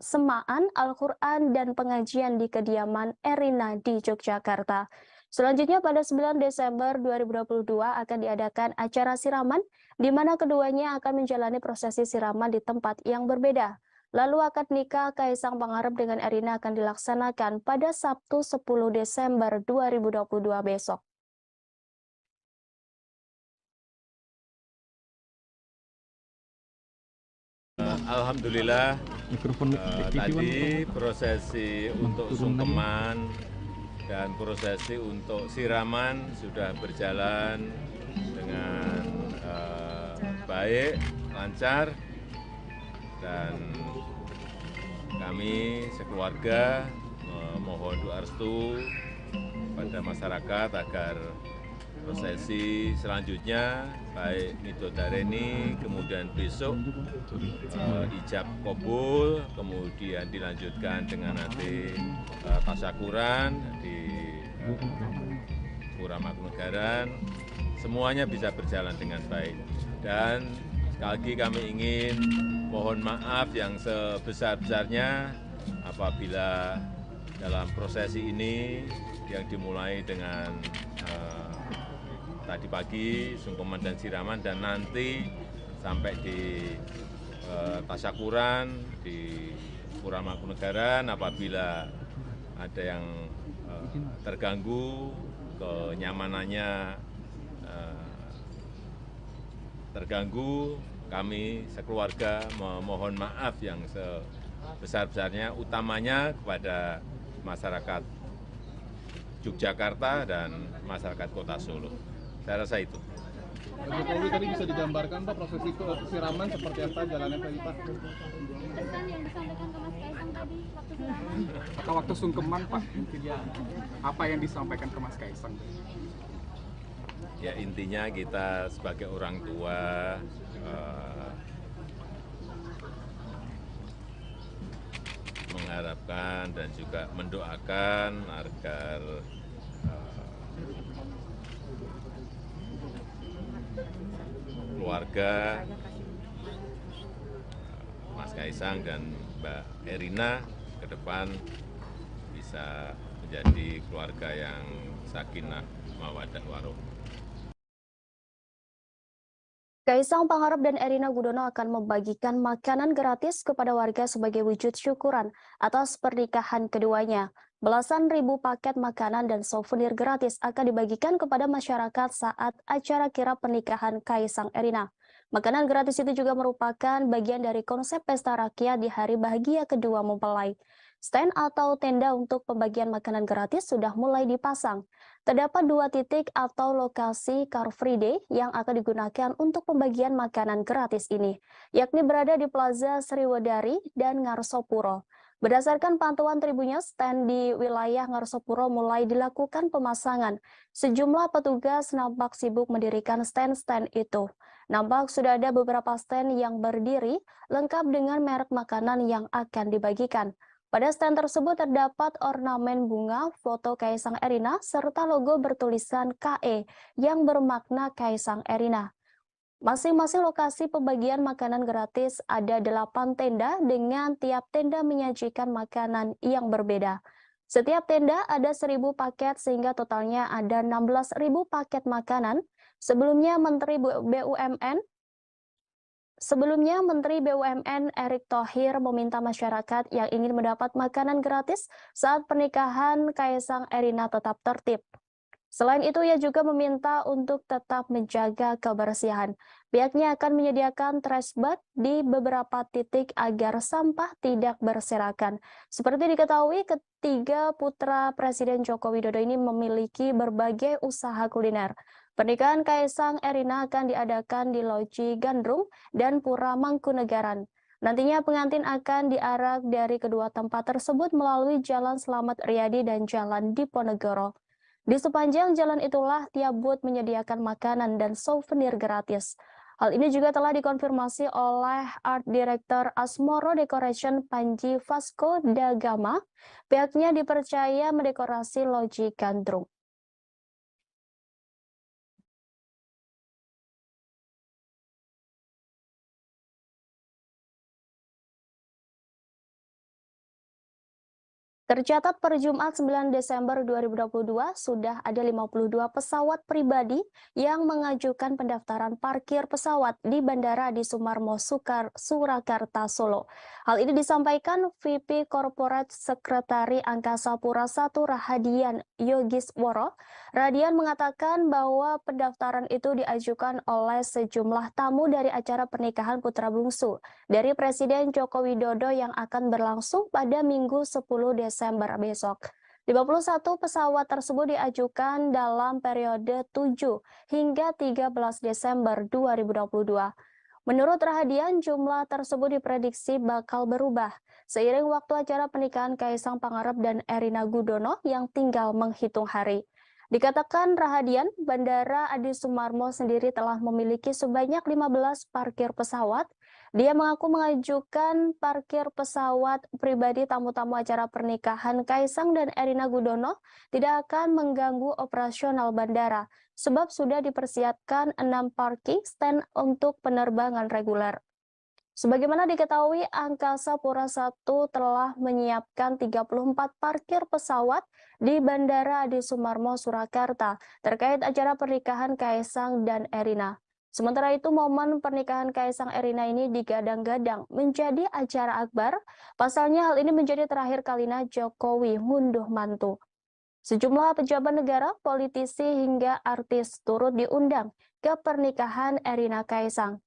semaan Al-Quran dan pengajian di kediaman Erina di Yogyakarta. Selanjutnya pada 9 Desember 2022 akan diadakan acara siraman di mana keduanya akan menjalani prosesi siraman di tempat yang berbeda. Lalu akad nikah Kaisang Pangarep dengan Erina akan dilaksanakan pada Sabtu 10 Desember 2022 besok. Alhamdulillah tadi prosesi untuk sungkeman dan prosesi untuk siraman sudah berjalan dengan baik, lancar, dan kami sekeluarga memohon doa restu pada masyarakat agar prosesi selanjutnya baik Midodareni, kemudian besok ijab kabul, kemudian dilanjutkan dengan nanti tasyakuran di Pura Mangkunegaran, semuanya bisa berjalan dengan baik. Dan sekali lagi kami ingin mohon maaf yang sebesar-besarnya apabila dalam prosesi ini yang dimulai dengan tadi pagi sungkeman dan siraman dan nanti sampai di tasyakuran di Pura Mangkunegaran, apabila ada yang terganggu, kenyamanannya terganggu, kami sekeluarga memohon maaf yang sebesar-besarnya, utamanya kepada masyarakat Yogyakarta dan masyarakat Kota Solo. Saya rasa itu. Pak Jokowi tadi bisa digambarkan Pak prosesi siraman seperti apa jalannya tadi Pak? Pesan yang disampaikan ke Mas Kaisang tadi waktu siraman. Atau waktu sungkeman Pak, apa yang disampaikan ke Mas Kaisang? Ya intinya kita sebagai orang tua mengharapkan dan juga mendoakan agar keluarga Mas Kaisang dan Mbak Erina ke depan bisa menjadi keluarga yang sakinah mawaddah warahmah. Kaisang Pangarep dan Erina Gudono akan membagikan makanan gratis kepada warga sebagai wujud syukuran atas pernikahan keduanya. Belasan ribu paket makanan dan souvenir gratis akan dibagikan kepada masyarakat saat acara kirap pernikahan Kaisang Erina. Makanan gratis itu juga merupakan bagian dari konsep pesta rakyat di hari bahagia kedua mempelai. Stand atau tenda untuk pembagian makanan gratis sudah mulai dipasang. Terdapat 2 titik atau lokasi Car Free Day yang akan digunakan untuk pembagian makanan gratis ini, yakni berada di Plaza Sriwedari dan Ngarsopuro. Berdasarkan pantauan Tribunnya, stand di wilayah Ngarsopuro mulai dilakukan pemasangan. Sejumlah petugas nampak sibuk mendirikan stand-stand itu. Nampak sudah ada beberapa stand yang berdiri, lengkap dengan merek makanan yang akan dibagikan. Pada stand tersebut terdapat ornamen bunga, foto Kaisang Erina, serta logo bertulisan KE yang bermakna Kaisang Erina. Masing-masing lokasi pembagian makanan gratis ada 8 tenda dengan tiap tenda menyajikan makanan yang berbeda. Setiap tenda ada 1.000 paket sehingga totalnya ada 16.000 paket makanan. Sebelumnya Menteri BUMN Erick Thohir meminta masyarakat yang ingin mendapat makanan gratis saat pernikahan Kaisang Erina tetap tertib. Selain itu, ia juga meminta untuk tetap menjaga kebersihan. Pihaknya akan menyediakan trash bag di beberapa titik agar sampah tidak berserakan. Seperti diketahui, ketiga putra Presiden Joko Widodo ini memiliki berbagai usaha kuliner. Pernikahan Kaisang Erina akan diadakan di Loji Gandrung dan Pura Mangkunegaran. Nantinya pengantin akan diarak dari kedua tempat tersebut melalui Jalan Slamet Riyadi dan Jalan Diponegoro. Di sepanjang jalan itulah tiap booth menyediakan makanan dan souvenir gratis. Hal ini juga telah dikonfirmasi oleh Art Director Asmoro Decoration Panji Vasco da Gama. Pihaknya dipercaya mendekorasi Loji Gandrung. Tercatat per Jumat 9 Desember 2022 sudah ada 52 pesawat pribadi yang mengajukan pendaftaran parkir pesawat di Bandara Adi Sumarmo Surakarta, Solo. Hal ini disampaikan VP Corporate Sekretari Angkasa Pura I Rahadian Yogisworo. Radian mengatakan bahwa pendaftaran itu diajukan oleh sejumlah tamu dari acara pernikahan putra bungsu dari Presiden Joko Widodo yang akan berlangsung pada Minggu 10 Desember besok. 51 pesawat tersebut diajukan dalam periode 7 hingga 13 Desember 2022. Menurut Rahadian, jumlah tersebut diprediksi bakal berubah seiring waktu acara pernikahan Kaisang Pangarep dan Erina Gudono yang tinggal menghitung hari. Dikatakan Rahadian, Bandara Adi Sumarmo sendiri telah memiliki sebanyak 15 parkir pesawat. Dia mengaku mengajukan parkir pesawat pribadi tamu-tamu acara pernikahan Kaisang dan Erina Gudono tidak akan mengganggu operasional bandara, sebab sudah dipersiapkan 6 parking stand untuk penerbangan reguler. Sebagaimana diketahui, Angkasa Pura I telah menyiapkan 34 parkir pesawat di Bandara Adi Sumarmo Surakarta terkait acara pernikahan Kaisang dan Erina. Sementara itu, momen pernikahan Kaisang Erina ini digadang-gadang menjadi acara akbar. Pasalnya hal ini menjadi terakhir kalinya Jokowi ngunduh mantu. Sejumlah pejabat negara, politisi hingga artis turut diundang ke pernikahan Erina Kaisang.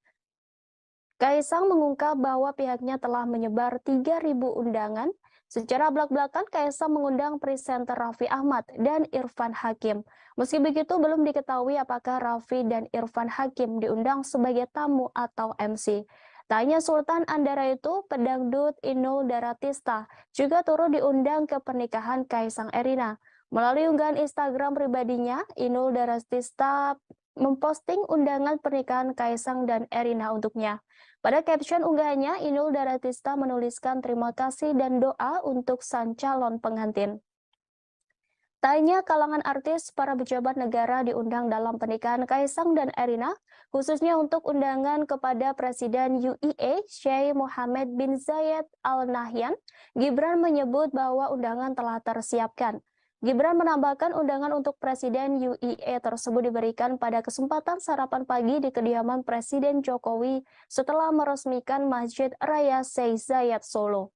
Kaisang mengungkap bahwa pihaknya telah menyebar 3.000 undangan. Secara belak-belakan, Kaisang mengundang presenter Raffi Ahmad dan Irfan Hakim. Meski begitu, belum diketahui apakah Raffi dan Irfan Hakim diundang sebagai tamu atau MC. Tanya Sultan Andara itu, pedangdut Inul Daratista juga turut diundang ke pernikahan Kaisang Erina. Melalui unggahan Instagram pribadinya, Inul Daratista memposting undangan pernikahan Kaisang dan Erina untuknya. Pada caption unggahannya, Inul Daratista menuliskan terima kasih dan doa untuk sang calon pengantin. Tanya kalangan artis, para pejabat negara diundang dalam pernikahan Kaisang dan Erina, khususnya untuk undangan kepada Presiden UAE, Sheikh Mohammed bin Zayed Al Nahyan. Gibran menyebut bahwa undangan telah tersiapkan. Gibran menambahkan undangan untuk Presiden UAE tersebut diberikan pada kesempatan sarapan pagi di kediaman Presiden Jokowi setelah meresmikan Masjid Raya Sheikh Zayed Solo.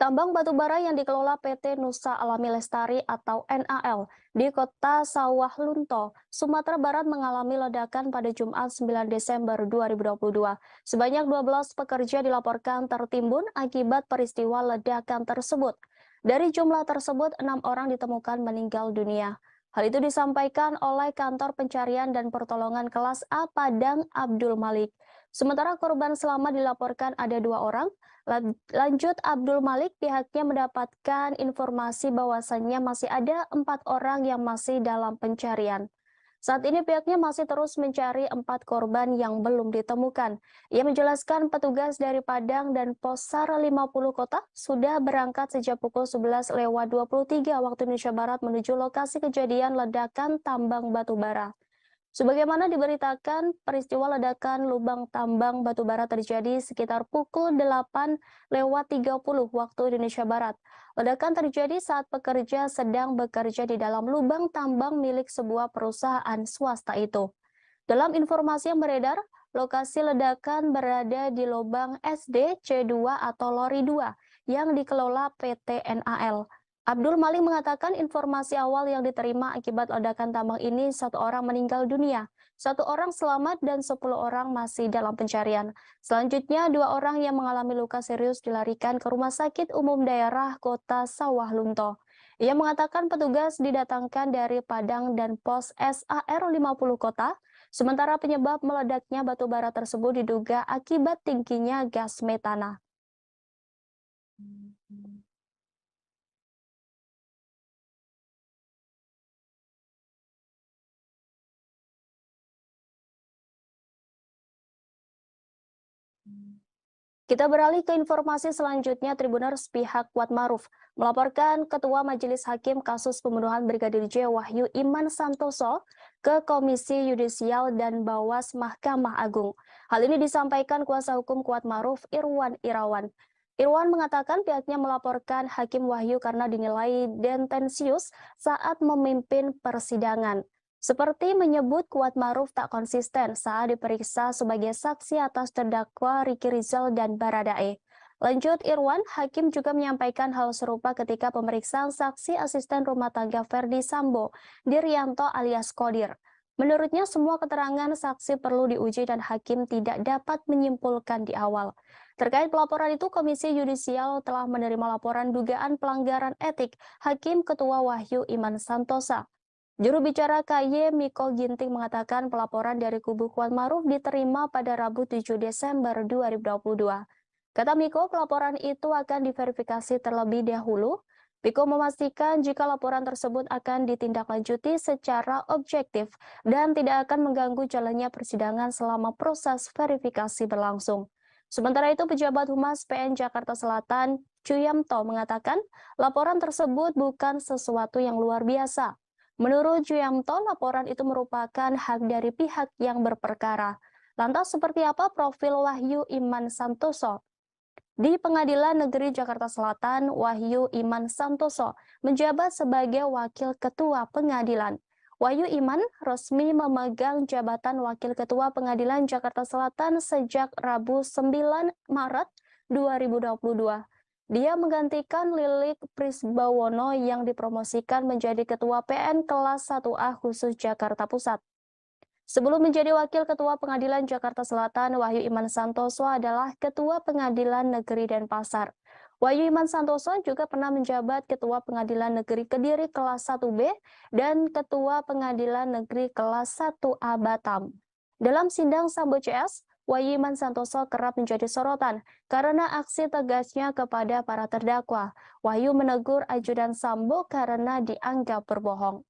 Tambang batubara yang dikelola PT Nusa Alami Lestari atau NAL di kota Sawah Lunto, Sumatera Barat mengalami ledakan pada Jumat 9 Desember 2022. Sebanyak 12 pekerja dilaporkan tertimbun akibat peristiwa ledakan tersebut. Dari jumlah tersebut, 6 orang ditemukan meninggal dunia. Hal itu disampaikan oleh Kantor Pencarian dan Pertolongan Kelas A Padang Abdul Malik. Sementara korban selamat dilaporkan ada 2 orang. Lanjut Abdul Malik, pihaknya mendapatkan informasi bahwasannya masih ada 4 orang yang masih dalam pencarian. Saat ini pihaknya masih terus mencari 4 korban yang belum ditemukan. Ia menjelaskan petugas dari Padang dan Posar 50 Kota sudah berangkat sejak pukul 11:23 waktu Indonesia Barat menuju lokasi kejadian ledakan tambang batubara. Sebagaimana diberitakan, peristiwa ledakan lubang tambang batubara terjadi sekitar pukul 8:30 waktu Indonesia Barat. Ledakan terjadi saat pekerja sedang bekerja di dalam lubang tambang milik sebuah perusahaan swasta itu. Dalam informasi yang beredar, lokasi ledakan berada di lubang SD C2 atau Lori 2 yang dikelola PT NAL. Abdul Malik mengatakan informasi awal yang diterima akibat ledakan tambang ini 1 orang meninggal dunia, 1 orang selamat dan 10 orang masih dalam pencarian. Selanjutnya 2 orang yang mengalami luka serius dilarikan ke Rumah Sakit Umum Daerah Kota Sawah Lunto. Ia mengatakan petugas didatangkan dari Padang dan Pos SAR 50 Kota, sementara penyebab meledaknya batu bara tersebut diduga akibat tingginya gas metana. Kita beralih ke informasi selanjutnya. Tribuners pihak Kuatmaruf melaporkan Ketua Majelis Hakim kasus pembunuhan Brigadir J Wahyu Iman Santoso ke Komisi Yudisial dan Bawas Mahkamah Agung. Hal ini disampaikan kuasa hukum Kuatmaruf Irwan Irawan. Irwan mengatakan pihaknya melaporkan Hakim Wahyu karena dinilai tendensius saat memimpin persidangan. Seperti menyebut Kuatmaruf tak konsisten saat diperiksa sebagai saksi atas terdakwa Ricky Rizal dan Baradae. Lanjut Irwan, Hakim juga menyampaikan hal serupa ketika pemeriksaan saksi asisten rumah tangga Verdi Sambo, Diryanto alias Kodir. Menurutnya semua keterangan saksi perlu diuji dan Hakim tidak dapat menyimpulkan di awal. Terkait pelaporan itu, Komisi Yudisial telah menerima laporan dugaan pelanggaran etik Hakim Ketua Wahyu Iman Santosa. Juru bicara KY Miko Ginting mengatakan pelaporan dari kubu Kuatmaruf diterima pada Rabu 7 Desember 2022. Kata Miko, pelaporan itu akan diverifikasi terlebih dahulu. Miko memastikan jika laporan tersebut akan ditindaklanjuti secara objektif dan tidak akan mengganggu jalannya persidangan selama proses verifikasi berlangsung. Sementara itu, pejabat Humas PN Jakarta Selatan, Chuyamto, mengatakan laporan tersebut bukan sesuatu yang luar biasa. Menurut Chuyamto, laporan itu merupakan hak dari pihak yang berperkara. Lantas seperti apa profil Wahyu Iman Santoso? Di Pengadilan Negeri Jakarta Selatan, Wahyu Iman Santoso menjabat sebagai Wakil Ketua Pengadilan. Wahyu Iman resmi memegang jabatan Wakil Ketua Pengadilan Jakarta Selatan sejak Rabu 9 Maret 2022. Dia menggantikan Lilik Prisbawono yang dipromosikan menjadi Ketua PN Kelas 1A khusus Jakarta Pusat. Sebelum menjadi Wakil Ketua Pengadilan Jakarta Selatan, Wahyu Iman Santoso adalah Ketua Pengadilan Negeri Denpasar. Wahyu Iman Santoso juga pernah menjabat Ketua Pengadilan Negeri Kediri Kelas 1B dan Ketua Pengadilan Negeri Kelas 1A Batam. Dalam sidang Sambo CS, Wahyu Iman Santoso kerap menjadi sorotan karena aksi tegasnya kepada para terdakwa. Wahyu menegur ajudan Sambo karena dianggap berbohong.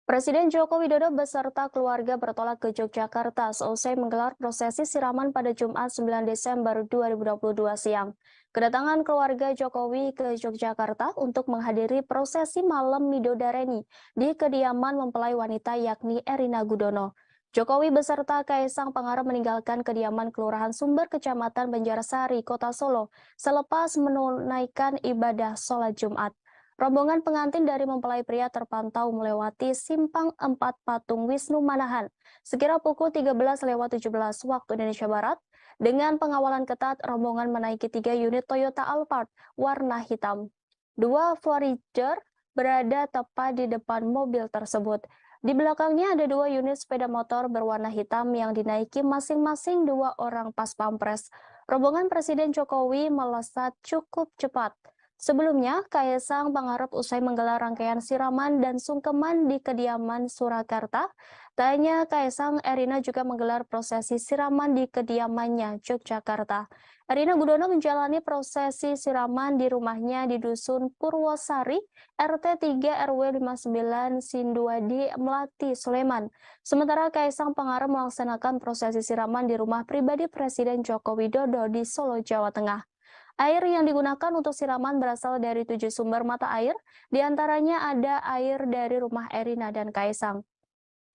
Presiden Joko Widodo beserta keluarga bertolak ke Yogyakarta seusai menggelar prosesi siraman pada Jumat 9 Desember 2022 siang. Kedatangan keluarga Jokowi ke Yogyakarta untuk menghadiri prosesi malam Midodareni di kediaman mempelai wanita yakni Erina Gudono. Jokowi beserta Kaisang Pangarep meninggalkan kediaman Kelurahan Sumber, Kecamatan Banjarsari, Kota Solo, selepas menunaikan ibadah sholat Jumat. Rombongan pengantin dari mempelai pria terpantau melewati Simpang 4 Patung Wisnu Manahan sekira pukul 13.17 waktu Indonesia Barat. Dengan pengawalan ketat, rombongan menaiki 3 unit Toyota Alphard warna hitam. 2 Voyager berada tepat di depan mobil tersebut. Di belakangnya ada 2 unit sepeda motor berwarna hitam yang dinaiki masing-masing 2 orang pas pampres. Rombongan Presiden Jokowi melesat cukup cepat. Sebelumnya, Kaisang Pangarep usai menggelar rangkaian siraman dan sungkeman di kediaman Surakarta. Tak hanya Kaisang, Erina juga menggelar prosesi siraman di kediamannya, Yogyakarta. Erina Gudono menjalani prosesi siraman di rumahnya di Dusun Purwosari, RT 3 RW 59 Sinduadi, Melati, Sleman. Sementara Kaisang Pangarep melaksanakan prosesi siraman di rumah pribadi Presiden Joko Widodo di Solo, Jawa Tengah. Air yang digunakan untuk siraman berasal dari 7 sumber mata air, diantaranya ada air dari rumah Erina dan Kaisang.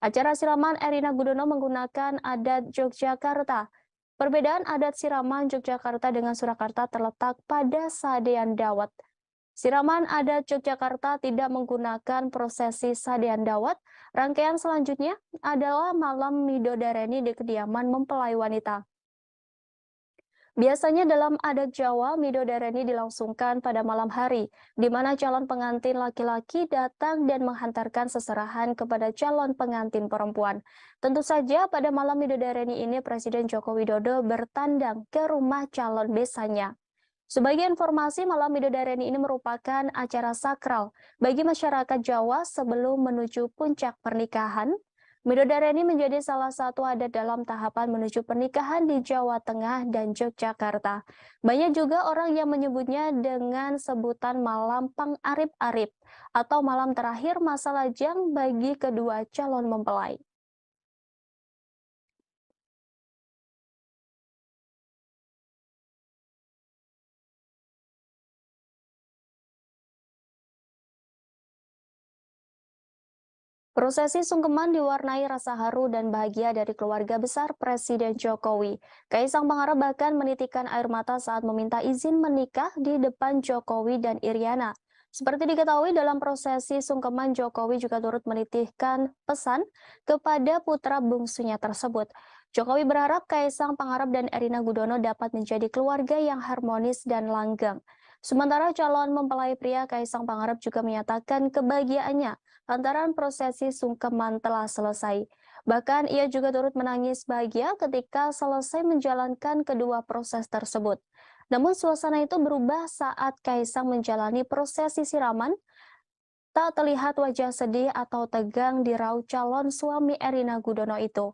Acara siraman Erina Gudono menggunakan adat Yogyakarta. Perbedaan adat siraman Yogyakarta dengan Surakarta terletak pada sadean dawet. Siraman adat Yogyakarta tidak menggunakan prosesi sadean dawet. Rangkaian selanjutnya adalah malam midodareni di kediaman mempelai wanita. Biasanya dalam adat Jawa, midodareni dilangsungkan pada malam hari, di mana calon pengantin laki-laki datang dan menghantarkan seserahan kepada calon pengantin perempuan. Tentu saja pada malam midodareni ini Presiden Joko Widodo bertandang ke rumah calon besannya. Sebagai informasi, malam midodareni ini merupakan acara sakral bagi masyarakat Jawa sebelum menuju puncak pernikahan. Midodareni menjadi salah satu adat dalam tahapan menuju pernikahan di Jawa Tengah dan Yogyakarta. Banyak juga orang yang menyebutnya dengan sebutan malam Pangarip-arip atau malam terakhir masa lajang bagi kedua calon mempelai. Prosesi sungkeman diwarnai rasa haru dan bahagia dari keluarga besar Presiden Jokowi. Kaisang Pangarep bahkan menitikan air mata saat meminta izin menikah di depan Jokowi dan Iriana. Seperti diketahui dalam prosesi sungkeman, Jokowi juga turut menitihkan pesan kepada putra bungsunya tersebut. Jokowi berharap Kaisang Pangarep dan Erina Gudono dapat menjadi keluarga yang harmonis dan langgeng. Sementara calon mempelai pria Kaisang Pangarep juga menyatakan kebahagiaannya lantaran prosesi sungkeman telah selesai. Bahkan ia juga turut menangis bahagia ketika selesai menjalankan kedua proses tersebut. Namun suasana itu berubah saat Kaisang menjalani prosesi siraman. Tak terlihat wajah sedih atau tegang di raut calon suami Erina Gudono itu.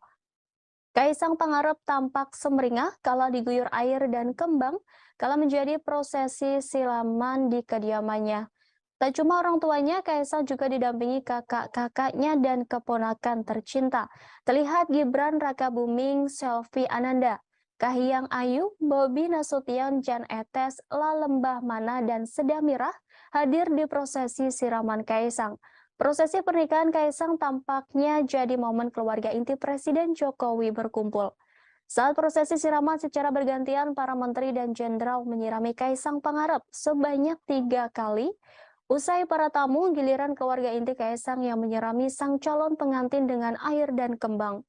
Kaisang Pangarep tampak sumringah kala diguyur air dan kembang kala menjadi prosesi siraman di kediamannya. Tak cuma orang tuanya, Kaisang juga didampingi kakak-kakaknya dan keponakan tercinta. Terlihat Gibran Rakabuming, Selvi Ananda, Kahiyang Ayu, Bobi Nasution, Jan Etes, Lalembah Mana, dan Sedamirah hadir di prosesi siraman Kaisang. Prosesi pernikahan Kaisang tampaknya jadi momen keluarga inti Presiden Jokowi berkumpul. Saat prosesi siraman secara bergantian, para menteri dan jenderal menyirami Kaisang Pangarep sebanyak 3 kali. Usai para tamu, giliran keluarga inti Kaisang yang menyirami sang calon pengantin dengan air dan kembang.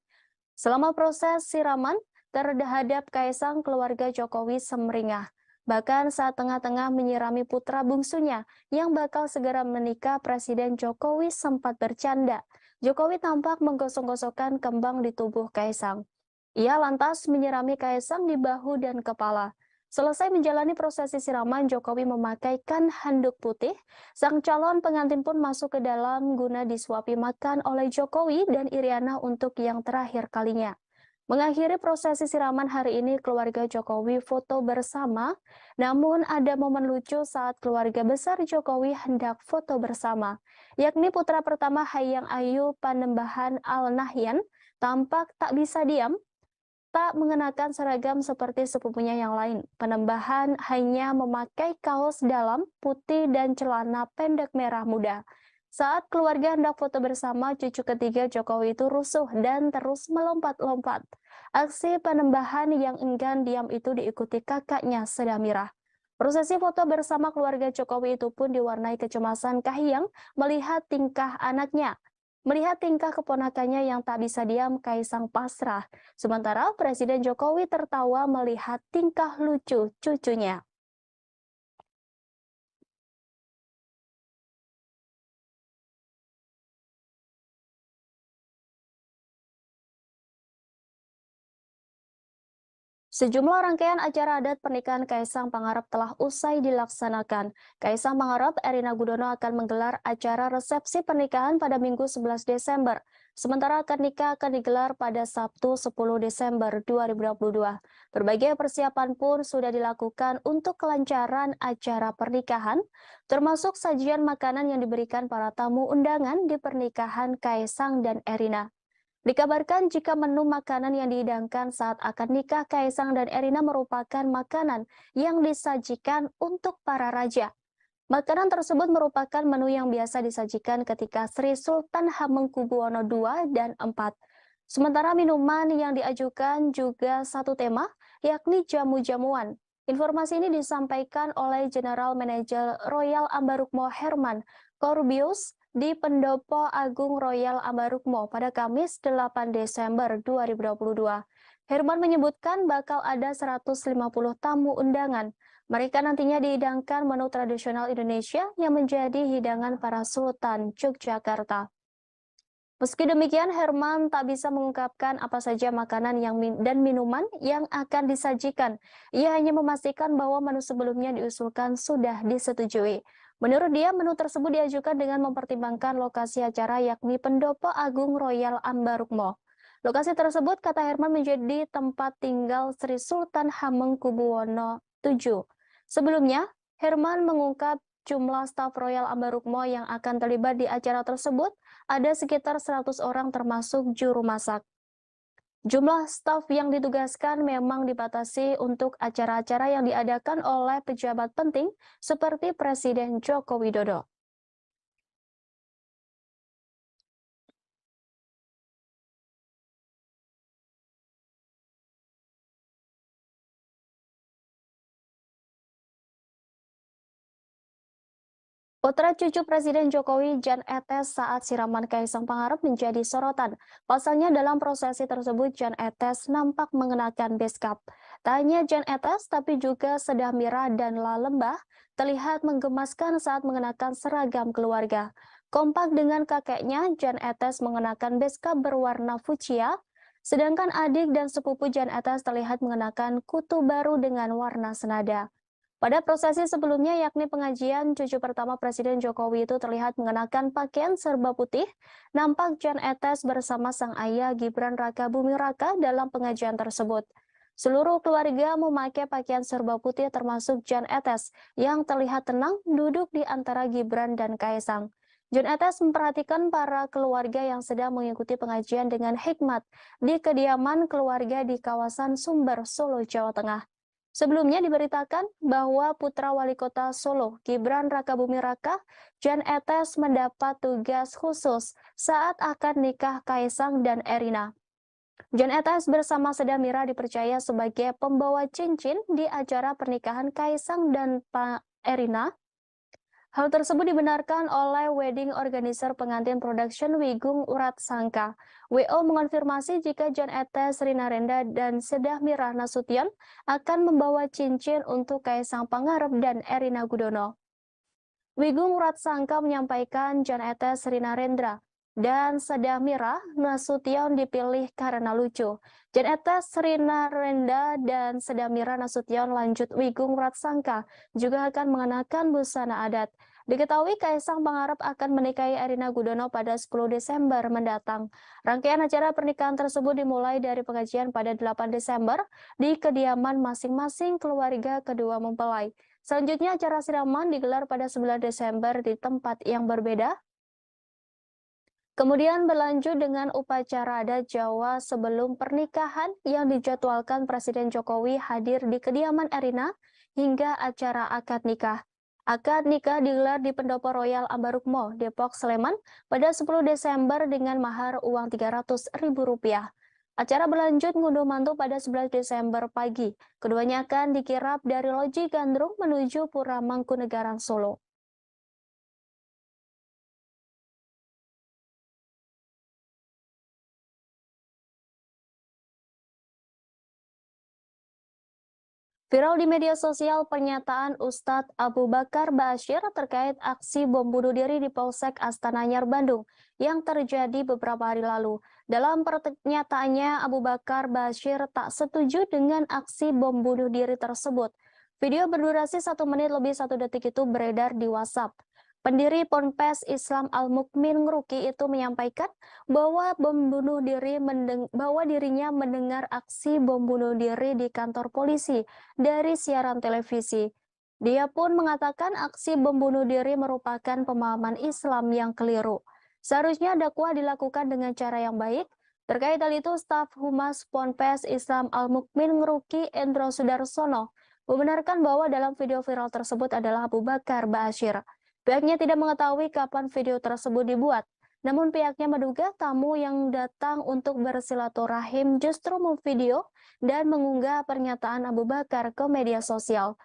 Selama proses siraman, terhadap Kaisang, keluarga Jokowi sumringah. Bahkan saat tengah-tengah menyirami putra bungsunya yang bakal segera menikah, Presiden Jokowi sempat bercanda. Jokowi tampak menggosok-gosokkan kembang di tubuh Kaisang. Ia lantas menyirami Kaisang di bahu dan kepala. Selesai menjalani prosesi siraman, Jokowi memakaikan handuk putih. Sang calon pengantin pun masuk ke dalam guna disuapi makan oleh Jokowi dan Iriana untuk yang terakhir kalinya. Mengakhiri prosesi siraman hari ini, keluarga Jokowi foto bersama. Namun ada momen lucu saat keluarga besar Jokowi hendak foto bersama, yakni putra pertama Kahiyang Ayu Panembahan Al-Nahyan tampak tak bisa diam. Tak mengenakan seragam seperti sepupunya yang lain. Panembahan hanya memakai kaos dalam putih dan celana pendek merah muda. Saat keluarga hendak foto bersama, cucu ketiga Jokowi itu rusuh dan terus melompat-lompat. Aksi Panembahan yang enggan diam itu diikuti kakaknya Sedamirah. Prosesi foto bersama keluarga Jokowi itu pun diwarnai kecemasan Kahiyang melihat tingkah anaknya. Melihat tingkah keponakannya yang tak bisa diam, Kaisang pasrah. Sementara Presiden Jokowi tertawa melihat tingkah lucu cucunya. Sejumlah rangkaian acara adat pernikahan Kaisang Pangarep telah usai dilaksanakan. Kaisang Pangarep, Erina Gudono akan menggelar acara resepsi pernikahan pada Minggu 11 Desember. Sementara akad nikah akan digelar pada Sabtu 10 Desember 2022. Berbagai persiapan pun sudah dilakukan untuk kelancaran acara pernikahan, termasuk sajian makanan yang diberikan para tamu undangan di pernikahan Kaisang dan Erina. Dikabarkan jika menu makanan yang dihidangkan saat akad nikah Kaisang dan Erina merupakan makanan yang disajikan untuk para raja. Makanan tersebut merupakan menu yang biasa disajikan ketika Sri Sultan Hamengkubuwono II dan IV. Sementara minuman yang diajukan juga satu tema, yakni jamu-jamuan. Informasi ini disampaikan oleh General Manager Royal Ambarukmo Herman Corbius di Pendopo Agung Royal Ambarukmo pada Kamis 8 Desember 2022. Herman menyebutkan bakal ada 150 tamu undangan. Mereka nantinya dihidangkan menu tradisional Indonesia yang menjadi hidangan para Sultan Yogyakarta. Meski demikian, Herman tak bisa mengungkapkan apa saja makanan dan minuman yang akan disajikan. Ia hanya memastikan bahwa menu sebelumnya diusulkan sudah disetujui. Menurut dia, menu tersebut diajukan dengan mempertimbangkan lokasi acara yakni Pendopo Agung Royal Ambarukmo. Lokasi tersebut, kata Herman, menjadi tempat tinggal Sri Sultan Hamengkubuwono VII. Sebelumnya, Herman mengungkap jumlah staf Royal Ambarukmo yang akan terlibat di acara tersebut ada sekitar 100 orang termasuk juru masak. Jumlah staf yang ditugaskan memang dibatasi untuk acara-acara yang diadakan oleh pejabat penting seperti Presiden Joko Widodo. Putra cucu Presiden Jokowi Jan Etes saat siraman Kaisang Pangarep menjadi sorotan. Pasalnya dalam prosesi tersebut Jan Etes nampak mengenakan beskap. Tak hanya Jan Etes tapi juga Sedah Mira dan La Lembah terlihat menggemaskan saat mengenakan seragam keluarga. Kompak dengan kakeknya, Jan Etes mengenakan beskap berwarna fuchsia, sedangkan adik dan sepupu Jan Etes terlihat mengenakan kutu baru dengan warna senada. Pada prosesi sebelumnya, yakni pengajian, cucu pertama Presiden Jokowi itu terlihat mengenakan pakaian serba putih. Nampak Jan Etes bersama sang ayah Gibran Raka Buming Raka dalam pengajian tersebut. Seluruh keluarga memakai pakaian serba putih termasuk Jan Etes yang terlihat tenang duduk di antara Gibran dan Kaisang. Jan Etes memperhatikan para keluarga yang sedang mengikuti pengajian dengan hikmat di kediaman keluarga di kawasan Sumber, Solo, Jawa Tengah. Sebelumnya diberitakan bahwa putra wali kota Solo, Gibran Raka Buming Raka, Jan Etes mendapat tugas khusus saat akad nikah Kaisang dan Erina. Jan Etes bersama Sedah Mira dipercaya sebagai pembawa cincin di acara pernikahan Kaisang dan Erina. Hal tersebut dibenarkan oleh wedding organizer pengantin production Wigung Urat Sangka. WO mengonfirmasi jika Jan Etes, Rina Renda, dan Sedah Mira Nasution akan membawa cincin untuk Kaisang Pangarep dan Erina Gudono. Wigung Urat Sangka menyampaikan Jan Etes, Rina Rendra, dan Sedah Mira Nasution dipilih karena lucu. Jan Etes, Rina Renda, dan Sedah Mira Nasution lanjut Wigung Urat Sangka juga akan mengenakan busana adat. Diketahui Kaisang Pangarep akan menikahi Erina Gudono pada 10 Desember mendatang. Rangkaian acara pernikahan tersebut dimulai dari pengajian pada 8 Desember di kediaman masing-masing keluarga kedua mempelai. Selanjutnya acara siraman digelar pada 9 Desember di tempat yang berbeda. Kemudian berlanjut dengan upacara adat Jawa sebelum pernikahan yang dijadwalkan Presiden Jokowi hadir di kediaman Erina hingga acara akad nikah. Akad nikah digelar di Pendopo Royal Ambarukmo, Depok, Sleman pada 10 Desember dengan mahar uang Rp300.000. Acara berlanjut ngunduh mantu pada 11 Desember pagi. Keduanya akan dikirap dari Loji Gandrung menuju Pura Mangkunegaran Solo. Viral di media sosial pernyataan Ustadz Abu Bakar Ba'asyir terkait aksi bom bunuh diri di Polsek Astana Anyar, Bandung yang terjadi beberapa hari lalu. Dalam pernyataannya, Abu Bakar Ba'asyir tak setuju dengan aksi bom bunuh diri tersebut. Video berdurasi 1 menit lebih 1 detik itu beredar di WhatsApp. Pendiri Ponpes Islam Al-Mukmin Ngeruki itu menyampaikan bahwa dirinya mendengar aksi bom bunuh diri di kantor polisi dari siaran televisi. Dia pun mengatakan aksi bom bunuh diri merupakan pemahaman Islam yang keliru. Seharusnya dakwah dilakukan dengan cara yang baik. Terkait hal itu, staf Humas Ponpes Islam Al-Mukmin Ngeruki Endro Sudarsono membenarkan bahwa dalam video viral tersebut adalah Abu Bakar Ba'asyir. Pihaknya tidak mengetahui kapan video tersebut dibuat. Namun pihaknya menduga tamu yang datang untuk bersilaturahim justru memvideo dan mengunggah pernyataan Abu Bakar ke media sosial.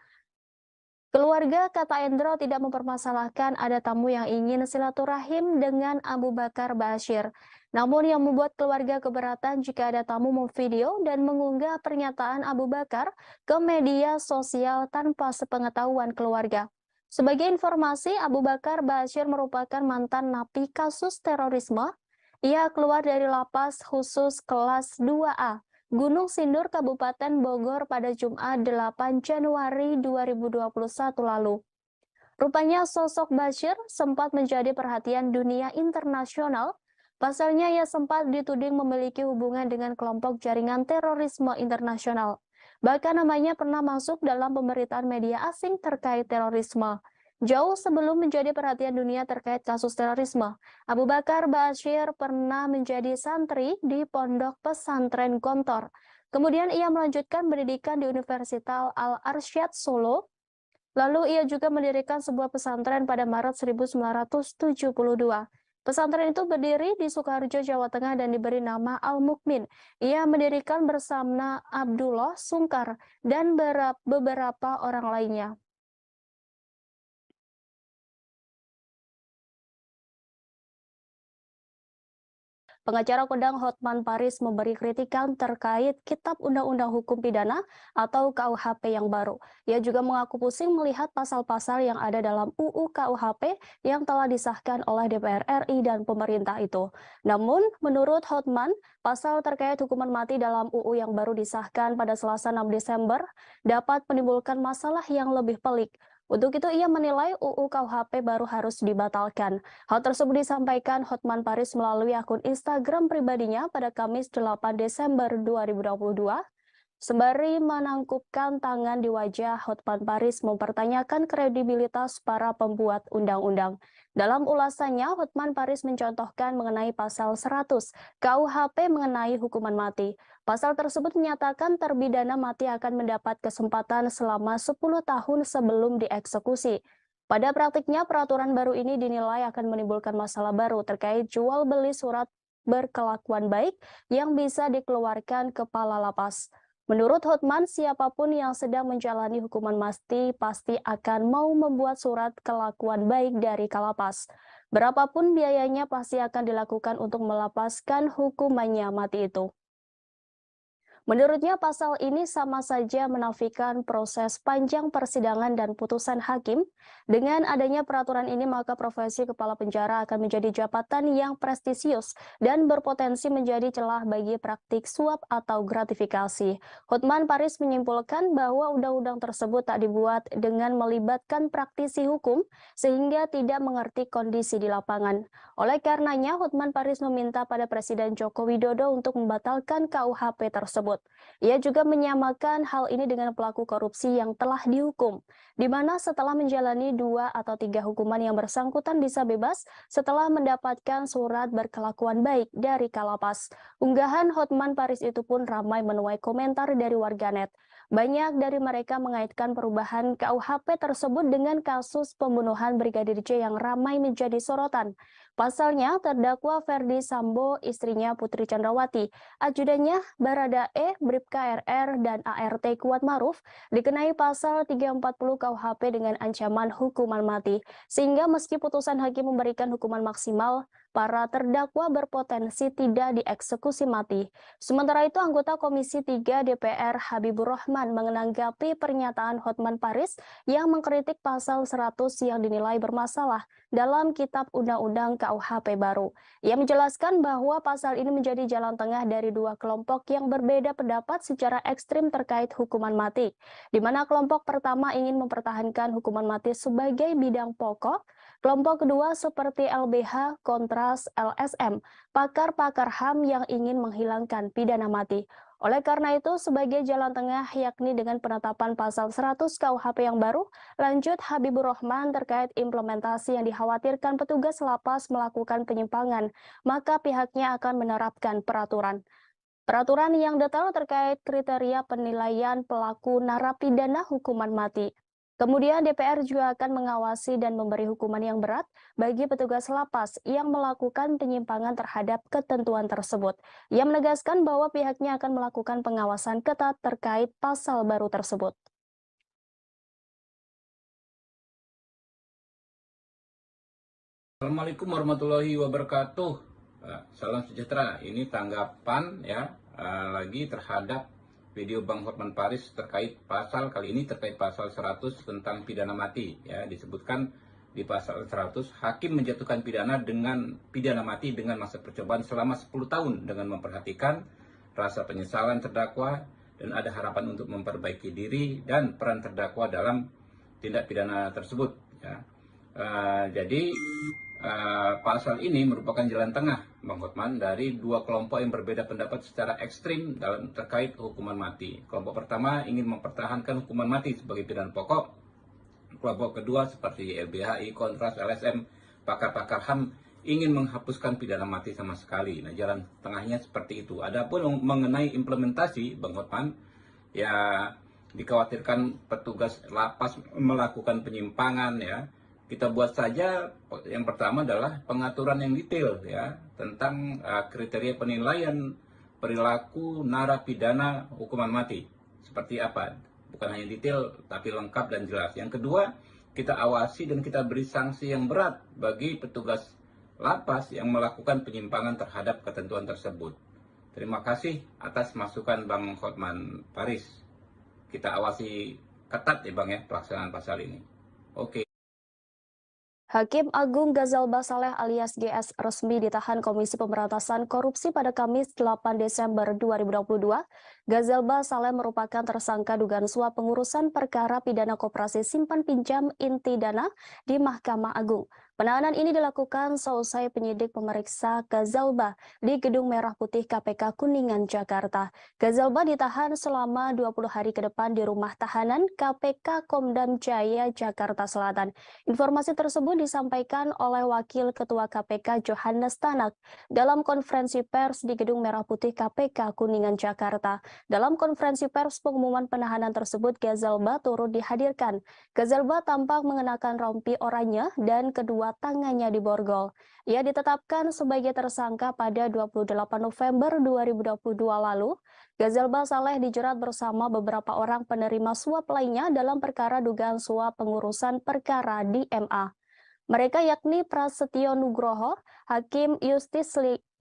Keluarga kata Endro tidak mempermasalahkan ada tamu yang ingin silaturahim dengan Abu Bakar Ba'asyir. Namun yang membuat keluarga keberatan jika ada tamu memvideo dan mengunggah pernyataan Abu Bakar ke media sosial tanpa sepengetahuan keluarga. Sebagai informasi, Abu Bakar Ba'asyir merupakan mantan napi kasus terorisme. Ia keluar dari lapas khusus kelas 2A, Gunung Sindur, Kabupaten Bogor pada Jumat 8 Januari 2021 lalu. Rupanya sosok Ba'asyir sempat menjadi perhatian dunia internasional. Pasalnya ia sempat dituding memiliki hubungan dengan kelompok jaringan terorisme internasional. Bahkan namanya pernah masuk dalam pemberitaan media asing terkait terorisme. Jauh sebelum menjadi perhatian dunia terkait kasus terorisme, Abu Bakar Ba'asyir pernah menjadi santri di Pondok Pesantren Gontor. Kemudian ia melanjutkan pendidikan di Universitas Al-Arsyad Solo. Lalu ia juga mendirikan sebuah pesantren pada Maret 1972. Pesantren itu berdiri di Sukoharjo, Jawa Tengah dan diberi nama Al-Mukmin. Ia mendirikan bersama Abdullah Sungkar dan beberapa orang lainnya. Pengacara kondang Hotman Paris memberi kritikan terkait Kitab Undang-Undang Hukum Pidana atau KUHP yang baru. Ia juga mengaku pusing melihat pasal-pasal yang ada dalam UU KUHP yang telah disahkan oleh DPR RI dan pemerintah itu. Namun, menurut Hotman, pasal terkait hukuman mati dalam UU yang baru disahkan pada Selasa 6 Desember dapat menimbulkan masalah yang lebih pelik. Untuk itu ia menilai UU KUHP baru harus dibatalkan. Hal tersebut disampaikan Hotman Paris melalui akun Instagram pribadinya pada Kamis 8 Desember 2022. Sembari menangkupkan tangan di wajah, Hotman Paris mempertanyakan kredibilitas para pembuat undang-undang. Dalam ulasannya, Hotman Paris mencontohkan mengenai pasal 100 KUHP mengenai hukuman mati. Pasal tersebut menyatakan terpidana mati akan mendapat kesempatan selama 10 tahun sebelum dieksekusi. Pada praktiknya, peraturan baru ini dinilai akan menimbulkan masalah baru terkait jual beli surat berkelakuan baik yang bisa dikeluarkan kepala lapas. Menurut Hotman, siapapun yang sedang menjalani hukuman mati pasti akan mau membuat surat kelakuan baik dari kalapas. Berapapun biayanya pasti akan dilakukan untuk melepaskan hukumannya mati itu. Menurutnya, pasal ini sama saja menafikan proses panjang persidangan dan putusan hakim. Dengan adanya peraturan ini, maka profesi kepala penjara akan menjadi jabatan yang prestisius dan berpotensi menjadi celah bagi praktik suap atau gratifikasi. Hotman Paris menyimpulkan bahwa undang-undang tersebut tak dibuat dengan melibatkan praktisi hukum, sehingga tidak mengerti kondisi di lapangan. Oleh karenanya, Hotman Paris meminta pada Presiden Joko Widodo untuk membatalkan KUHP tersebut. Ia juga menyamakan hal ini dengan pelaku korupsi yang telah dihukum, di mana setelah menjalani 2 atau 3 hukuman yang bersangkutan bisa bebas setelah mendapatkan surat berkelakuan baik dari kalapas. Unggahan Hotman Paris itu pun ramai menuai komentar dari warganet. Banyak dari mereka mengaitkan perubahan KUHP tersebut dengan kasus pembunuhan Brigadir J yang ramai menjadi sorotan. Pasalnya, terdakwa Ferdi Sambo, istrinya Putri Chandrawati, ajudannya Baradae, Bribka RR, dan ART Kuat Maruf dikenai pasal 340 KUHP dengan ancaman hukuman mati. Sehingga meski putusan hakim memberikan hukuman maksimal, para terdakwa berpotensi tidak dieksekusi mati. Sementara itu, anggota Komisi 3 DPR Habibur Rahman menanggapi pernyataan Hotman Paris yang mengkritik pasal 100 yang dinilai bermasalah dalam Kitab Undang-Undang KUHP baru. Ia menjelaskan bahwa pasal ini menjadi jalan tengah dari dua kelompok yang berbeda pendapat secara ekstrim terkait hukuman mati, di mana kelompok pertama ingin mempertahankan hukuman mati sebagai bidang pokok, kelompok kedua seperti LBH, Kontras, LSM, pakar-pakar HAM yang ingin menghilangkan pidana mati. Oleh karena itu, sebagai jalan tengah yakni dengan penetapan pasal 100 KUHP yang baru, lanjut Habibur Rahman terkait implementasi yang dikhawatirkan petugas lapas melakukan penyimpangan, maka pihaknya akan menerapkan peraturan. Peraturan yang detail terkait kriteria penilaian pelaku narapidana hukuman mati. Kemudian DPR juga akan mengawasi dan memberi hukuman yang berat bagi petugas lapas yang melakukan penyimpangan terhadap ketentuan tersebut. Ia menegaskan bahwa pihaknya akan melakukan pengawasan ketat terkait pasal baru tersebut. Assalamualaikum warahmatullahi wabarakatuh. Salam sejahtera. Ini tanggapan lagi terhadap video Bang Hotman Paris terkait pasal kali ini terkait pasal 100 tentang pidana mati. Ya, disebutkan di pasal 100 hakim menjatuhkan pidana mati dengan masa percobaan selama 10 tahun dengan memperhatikan rasa penyesalan terdakwa dan ada harapan untuk memperbaiki diri dan peran terdakwa dalam tindak pidana tersebut. Ya. Jadi pasal ini merupakan jalan tengah Bang Hotman dari dua kelompok yang berbeda pendapat secara ekstrim dalam terkait hukuman mati. Kelompok pertama ingin mempertahankan hukuman mati sebagai pidana pokok. Kelompok kedua seperti LBHI, Kontras, LSM, pakar-pakar HAM ingin menghapuskan pidana mati sama sekali. Nah, jalan tengahnya seperti itu. Adapun mengenai implementasi Bang Hotman, ya dikhawatirkan petugas lapas melakukan penyimpangan ya. Kita buat saja yang pertama adalah pengaturan yang detail ya tentang kriteria penilaian perilaku narapidana hukuman mati. Seperti apa? Bukan hanya detail tapi lengkap dan jelas. Yang kedua, kita awasi dan kita beri sanksi yang berat bagi petugas lapas yang melakukan penyimpangan terhadap ketentuan tersebut. Terima kasih atas masukan Bang Hotman Paris. Kita awasi ketat ya Bang ya pelaksanaan pasal ini. Oke. Hakim Agung Gazalba Saleh alias GS resmi ditahan Komisi Pemberantasan Korupsi pada Kamis 8 Desember 2022. Gazalba Saleh merupakan tersangka dugaan suap pengurusan perkara pidana koperasi simpan pinjam inti dana di Mahkamah Agung. Penahanan ini dilakukan seusai penyidik memeriksa Gazalba di Gedung Merah Putih KPK Kuningan, Jakarta. Gazalba ditahan selama 20 hari ke depan di rumah tahanan KPK Komdam Jaya, Jakarta Selatan. Informasi tersebut disampaikan oleh Wakil Ketua KPK Johannes Tanak dalam konferensi pers di Gedung Merah Putih KPK Kuningan, Jakarta. Dalam konferensi pers pengumuman penahanan tersebut, Gazalba turut dihadirkan. Gazalba tampak mengenakan rompi oranye dan kedua tangannya diborgol. Ia ditetapkan sebagai tersangka pada 28 November 2022 lalu. Gazalba Saleh dijerat bersama beberapa orang penerima suap lainnya dalam perkara dugaan suap pengurusan perkara di MA. Mereka yakni Prasetyo Nugroho, Hakim Justis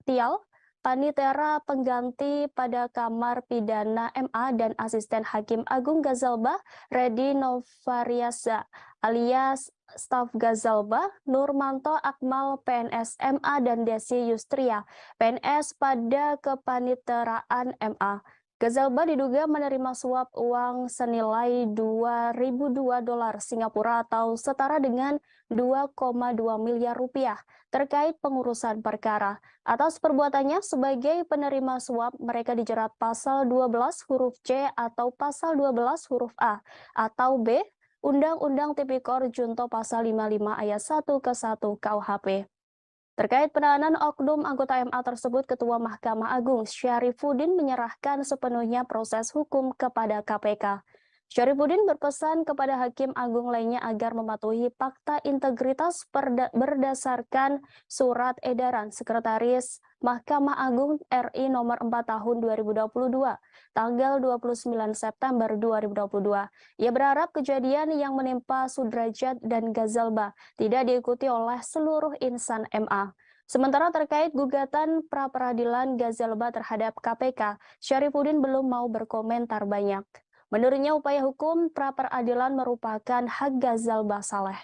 Tial, Panitera pengganti pada Kamar Pidana MA dan Asisten Hakim Agung Gazalba, Redi Novariasa alias staf Gazalba, Nurmanto Akmal PNS MA dan Desi Yustria PNS pada kepaniteraan MA. Gazalba diduga menerima suap uang senilai 2.002 dolar Singapura atau setara dengan 2,2 miliar rupiah terkait pengurusan perkara. Atas perbuatannya sebagai penerima suap, mereka dijerat pasal 12 huruf C atau pasal 12 huruf A atau B Undang-Undang Tipikor Junto pasal 55 ayat 1 ke 1 KUHP. Terkait penahanan oknum anggota MA tersebut, Ketua Mahkamah Agung Syarifuddin menyerahkan sepenuhnya proses hukum kepada KPK. Syarifuddin berpesan kepada Hakim Agung lainnya agar mematuhi fakta integritas berdasarkan surat edaran Sekretaris Mahkamah Agung RI nomor 4 tahun 2022, tanggal 29 September 2022. Ia berharap kejadian yang menimpa Sudrajat dan Gazalba tidak diikuti oleh seluruh insan MA. Sementara terkait gugatan pra-peradilan Gazalba terhadap KPK, Syarifuddin belum mau berkomentar banyak. Menurutnya, upaya hukum pra-peradilan merupakan hak Gazalba Saleh.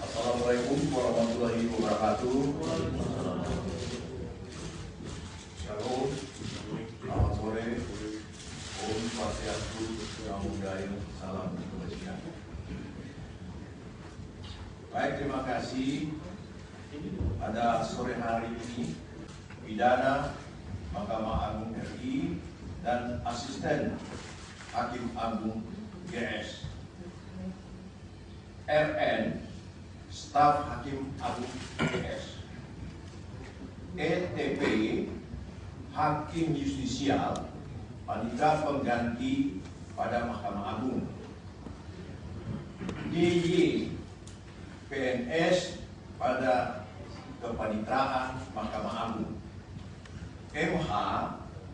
Assalamualaikum warahmatullahi wabarakatuh. Shalom, selamat sore. Om Swastiastu, Namo Buddhaya, salam kebajikan. Baik, terima kasih. Pada sore hari ini, pidana Mahkamah Agung RI dan Asisten Hakim Agung GS, RN, Staf Hakim Agung GS, ETP, Hakim Justisial, Panitia Pengganti pada Mahkamah Agung, DY, PNS pada Kepanitraan Mahkamah Agung, MH,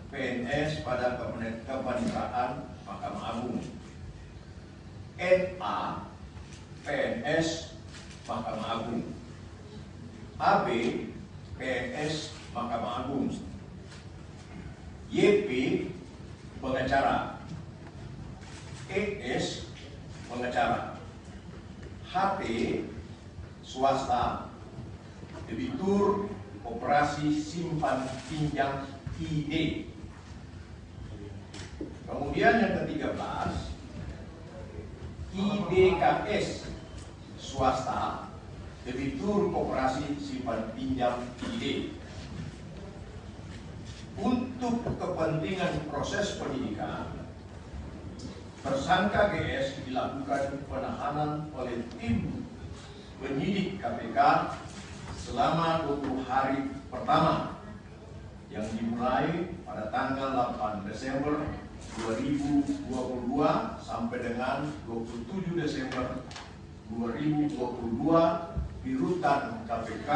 PNS pada Kepanitraan Mahkamah Agung, NA, PNS Mahkamah Agung, AB, PNS Mahkamah Agung, YP, pengacara, ES, pengacara, HT, swasta, debitur operasi simpan pinjam ID. Kemudian yang ke-13, IDKS, swasta, debitur operasi simpan pinjam ID. Untuk kepentingan proses penyidikan, tersangka GS dilakukan penahanan oleh tim penyidik KPK selama 20 hari pertama yang dimulai pada tanggal 8 Desember 2022 sampai dengan 27 Desember 2022 di rutan KPK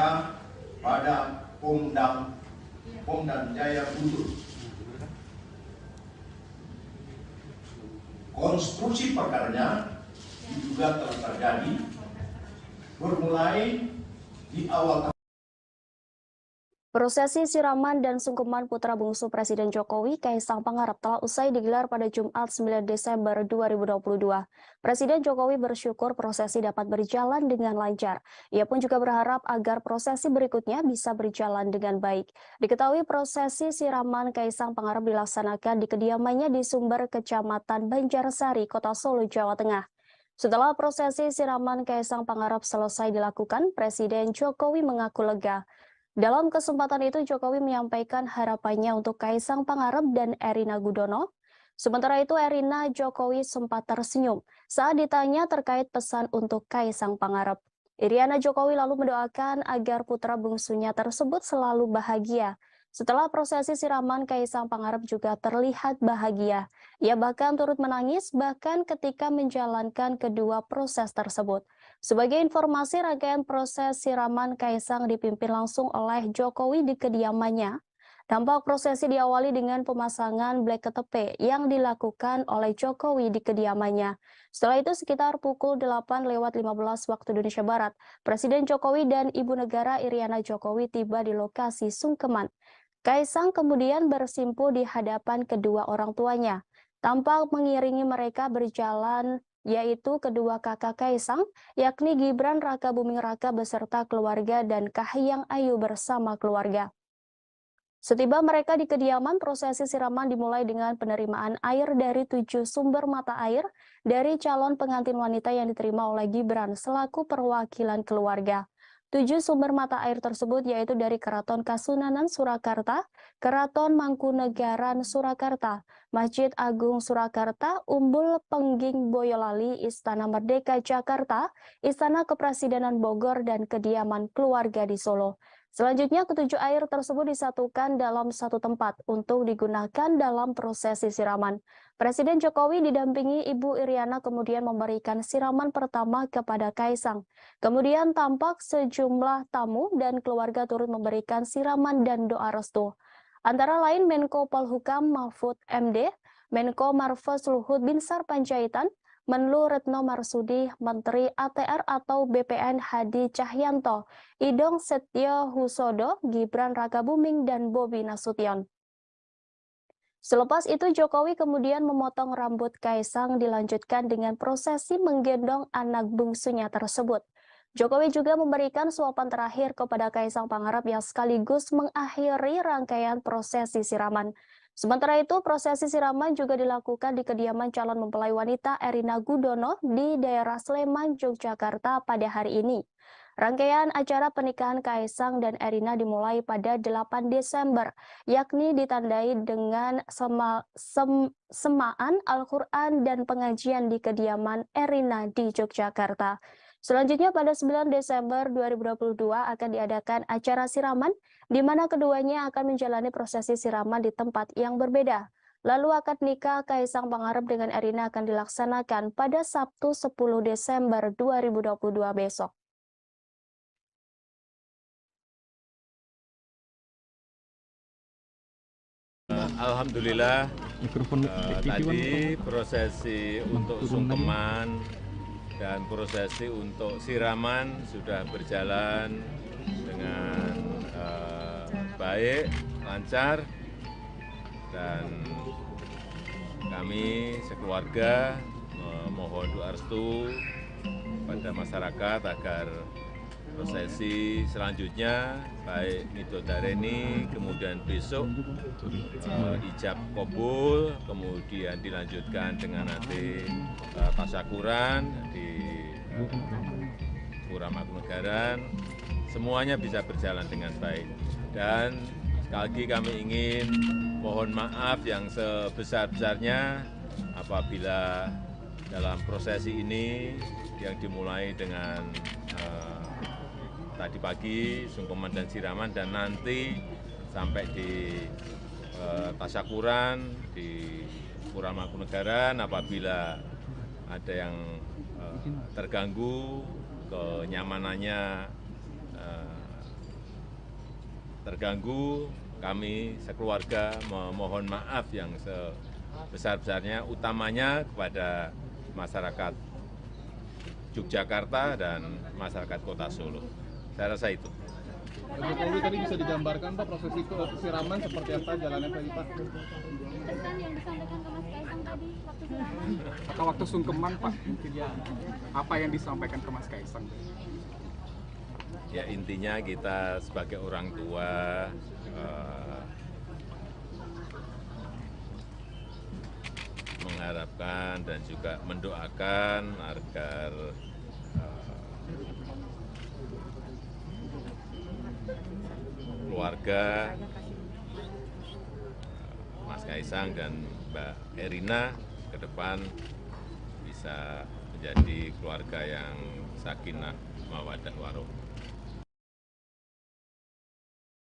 pada Pom dan Jaya Guntur. Konstruksi perkaranya diduga telah terjadi bermulai di awal. Prosesi siraman dan sungkeman putra bungsu Presiden Jokowi, Kaisang Pangarep, telah usai digelar pada Jumat 9 Desember 2022. Presiden Jokowi bersyukur prosesi dapat berjalan dengan lancar. Ia pun juga berharap agar prosesi berikutnya bisa berjalan dengan baik. Diketahui prosesi siraman Kaisang Pangarep dilaksanakan di kediamannya di Sumber, Kecamatan Banjarsari, Kota Solo, Jawa Tengah. Setelah prosesi siraman Kaisang Pangarep selesai dilakukan, Presiden Jokowi mengaku lega. Dalam kesempatan itu, Jokowi menyampaikan harapannya untuk Kaisang Pangarep dan Erina Gudono. Sementara itu, Erina Jokowi sempat tersenyum saat ditanya terkait pesan untuk Kaisang Pangarep. Iriana Jokowi lalu mendoakan agar putra bungsunya tersebut selalu bahagia. Setelah prosesi siraman, Kaisang Pangarep juga terlihat bahagia. Ia bahkan turut menangis bahkan ketika menjalankan kedua proses tersebut. Sebagai informasi, rangkaian proses siraman Kaisang dipimpin langsung oleh Jokowi di kediamannya. Tampak prosesi diawali dengan pemasangan blek KTP yang dilakukan oleh Jokowi di kediamannya. Setelah itu sekitar pukul 8:15 waktu Indonesia Barat, Presiden Jokowi dan Ibu Negara Iriana Jokowi tiba di lokasi sungkeman. Kaisang kemudian bersimpu di hadapan kedua orang tuanya. Tampak mengiringi mereka berjalan yaitu kedua kakak Kaisang, yakni Gibran Rakabuming Raka beserta keluarga dan Kahiyang Ayu bersama keluarga. Setiba mereka di kediaman, prosesi siraman dimulai dengan penerimaan air dari 7 sumber mata air dari calon pengantin wanita yang diterima oleh Gibran selaku perwakilan keluarga. 7 sumber mata air tersebut yaitu dari Keraton Kasunanan Surakarta, Keraton Mangkunegaran Surakarta, Masjid Agung Surakarta, Umbul Pengging Boyolali, Istana Merdeka Jakarta, Istana Kepresidenan Bogor, dan kediaman keluarga di Solo. Selanjutnya, ketujuh air tersebut disatukan dalam satu tempat untuk digunakan dalam prosesi siraman. Presiden Jokowi didampingi Ibu Iriana kemudian memberikan siraman pertama kepada Kaisang. Kemudian tampak sejumlah tamu dan keluarga turut memberikan siraman dan doa restu. Antara lain Menko Polhukam Mahfud MD, Menko Marves Luhut Binsar Panjaitan, Menlu Retno Marsudi, Menteri ATR atau BPN Hadi Cahyanto, Idong Setio Husodo, Gibran Rakabuming, dan Bobi Nasution. Selepas itu Jokowi kemudian memotong rambut Kaisang dilanjutkan dengan prosesi menggendong anak bungsunya tersebut. Jokowi juga memberikan suapan terakhir kepada Kaisang Pangarep yang sekaligus mengakhiri rangkaian prosesi siraman. Sementara itu, prosesi siraman juga dilakukan di kediaman calon mempelai wanita Erina Gudono di daerah Sleman, Yogyakarta pada hari ini. Rangkaian acara pernikahan Kaisang dan Erina dimulai pada 8 Desember, yakni ditandai dengan semaan Al-Quran dan pengajian di kediaman Erina di Yogyakarta. Selanjutnya pada 9 Desember 2022 akan diadakan acara siraman, di mana keduanya akan menjalani prosesi siraman di tempat yang berbeda. Lalu akad nikah Kaisang Pangarep dengan Erina akan dilaksanakan pada Sabtu 10 Desember 2022 besok. Alhamdulillah, tadi prosesi untuk sungkeman dan prosesi untuk siraman sudah berjalan dengan baik, lancar, dan kami sekeluarga memohon doa restu pada masyarakat agar prosesi selanjutnya baik midodareni, kemudian besok ijab kabul, kemudian dilanjutkan dengan nanti tasyakuran di Pura Mangkunegaran, semuanya bisa berjalan dengan baik. Dan sekali lagi kami ingin mohon maaf yang sebesar-besarnya apabila dalam prosesi ini yang dimulai dengan tadi pagi sungkeman dan siraman, dan nanti sampai di tasyakuran di Pura Mangkunegaran, apabila ada yang terganggu, kenyamanannya terganggu, kami sekeluarga memohon maaf yang sebesar-besarnya, utamanya kepada masyarakat Yogyakarta dan masyarakat Kota Solo. Saya rasa itu. Pak Jokowi tadi bisa digambarkan Pak prosesi siraman seperti apa jalannya tadi Pak? Pesan yang disampaikan ke Mas Kaisang tadi waktu siraman. Atau waktu sungkeman Pak, apa yang disampaikan ke Mas Kaisang? Ya intinya kita sebagai orang tua mengharapkan dan juga mendoakan agar keluarga Mas Kaisang dan Mbak Erina ke depan bisa menjadi keluarga yang sakinah mawaddah warahmah.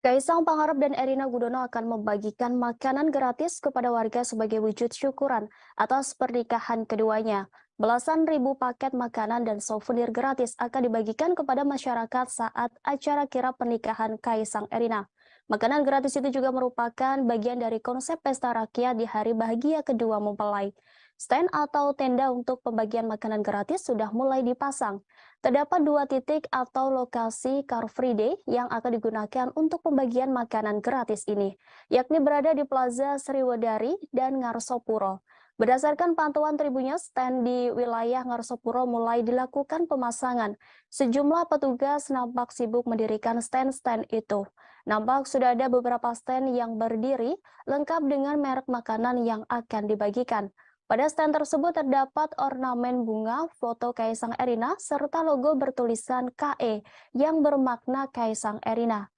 Kaisang Pangarep dan Erina Gudono akan membagikan makanan gratis kepada warga sebagai wujud syukuran atas pernikahan keduanya. Belasan ribu paket makanan dan souvenir gratis akan dibagikan kepada masyarakat saat acara kirap pernikahan Kaisang Erina. Makanan gratis itu juga merupakan bagian dari konsep pesta rakyat di hari bahagia kedua mempelai. Stand atau tenda untuk pembagian makanan gratis sudah mulai dipasang. Terdapat 2 titik atau lokasi Car Free Day yang akan digunakan untuk pembagian makanan gratis ini, yakni berada di Plaza Sriwedari dan Ngarsopuro. Berdasarkan pantauan Tribunnews, stand di wilayah Ngarsopuro mulai dilakukan pemasangan. Sejumlah petugas nampak sibuk mendirikan stand-stand itu. Nampak sudah ada beberapa stand yang berdiri, lengkap dengan merek makanan yang akan dibagikan. Pada stand tersebut terdapat ornamen bunga, foto Kaisang Erina, serta logo bertulisan KE yang bermakna Kaisang Erina.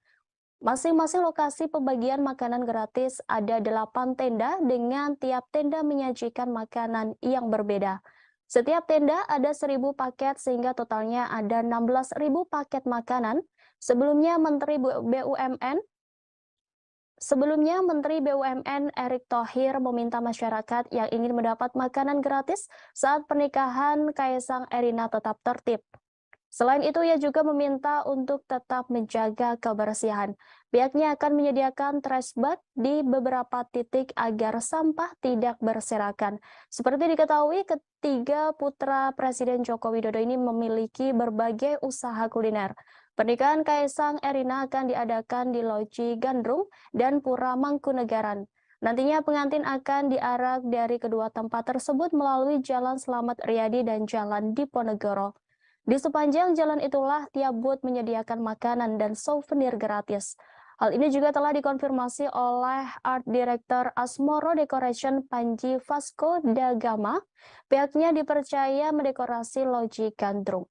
Masing-masing lokasi pembagian makanan gratis ada 8 tenda dengan tiap tenda menyajikan makanan yang berbeda. Setiap tenda ada 1.000 paket sehingga totalnya ada 16.000 paket makanan. Sebelumnya, Menteri BUMN Erick Thohir meminta masyarakat yang ingin mendapat makanan gratis saat pernikahan Kaisang Erina tetap tertib. Selain itu, ia juga meminta untuk tetap menjaga kebersihan. Pihaknya akan menyediakan trash bag di beberapa titik agar sampah tidak berserakan. Seperti diketahui, ketiga putra Presiden Joko Widodo ini memiliki berbagai usaha kuliner. Pernikahan Kaisang Erina akan diadakan di Loji Gandrung dan Pura Mangkunegaran. Nantinya pengantin akan diarak dari kedua tempat tersebut melalui Jalan Slamet Riyadi dan Jalan Diponegoro. Di sepanjang jalan itulah tiap booth menyediakan makanan dan souvenir gratis. Hal ini juga telah dikonfirmasi oleh Art Director Asmoro Decoration Panji Vasco da Gama. Pihaknya dipercaya mendekorasi Loji Gandrung.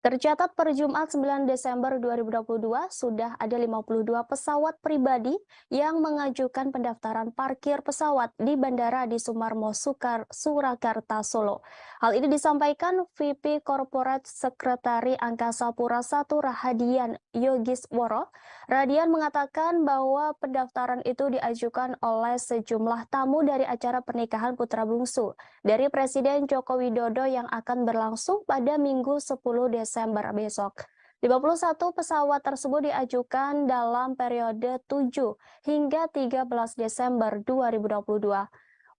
Tercatat per Jumat 9 Desember 2022 sudah ada 52 pesawat pribadi yang mengajukan pendaftaran parkir pesawat di Bandara Adi Sumarmo Surakarta, Solo. Hal ini disampaikan VP Corporate Sekretari Angkasa Pura I Rahadian Yogisworo. Radian mengatakan bahwa pendaftaran itu diajukan oleh sejumlah tamu dari acara pernikahan putra bungsu dari Presiden Joko Widodo yang akan berlangsung pada Minggu 10 Desember besok. 51 pesawat tersebut diajukan dalam periode 7 hingga 13 Desember 2022.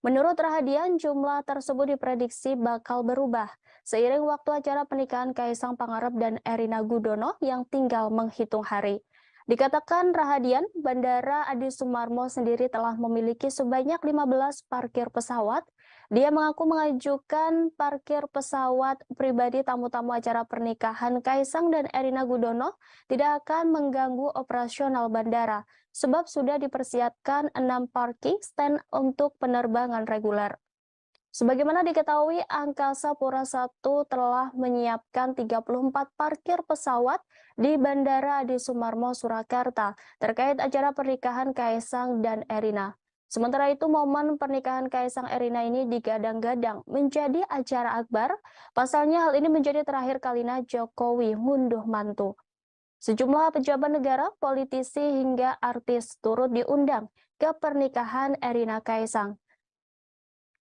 Menurut Rahadian, jumlah tersebut diprediksi bakal berubah seiring waktu acara pernikahan Kaisang Pangarep dan Erina Gudono yang tinggal menghitung hari. Dikatakan Rahadian, Bandara Adi Sumarmo sendiri telah memiliki sebanyak 15 parkir pesawat. Dia mengaku mengajukan parkir pesawat pribadi tamu-tamu acara pernikahan Kaisang dan Erina Gudono tidak akan mengganggu operasional bandara, sebab sudah dipersiapkan 6 parking stand untuk penerbangan reguler. Sebagaimana diketahui, Angkasa Pura I telah menyiapkan 34 parkir pesawat di Bandara Adi Sumarmo Surakarta terkait acara pernikahan Kaisang dan Erina. Sementara itu, momen pernikahan Kaisang Erina ini digadang-gadang menjadi acara akbar. Pasalnya hal ini menjadi terakhir kalinya Jokowi ngunduh mantu. Sejumlah pejabat negara, politisi hingga artis turut diundang ke pernikahan Erina Kaisang.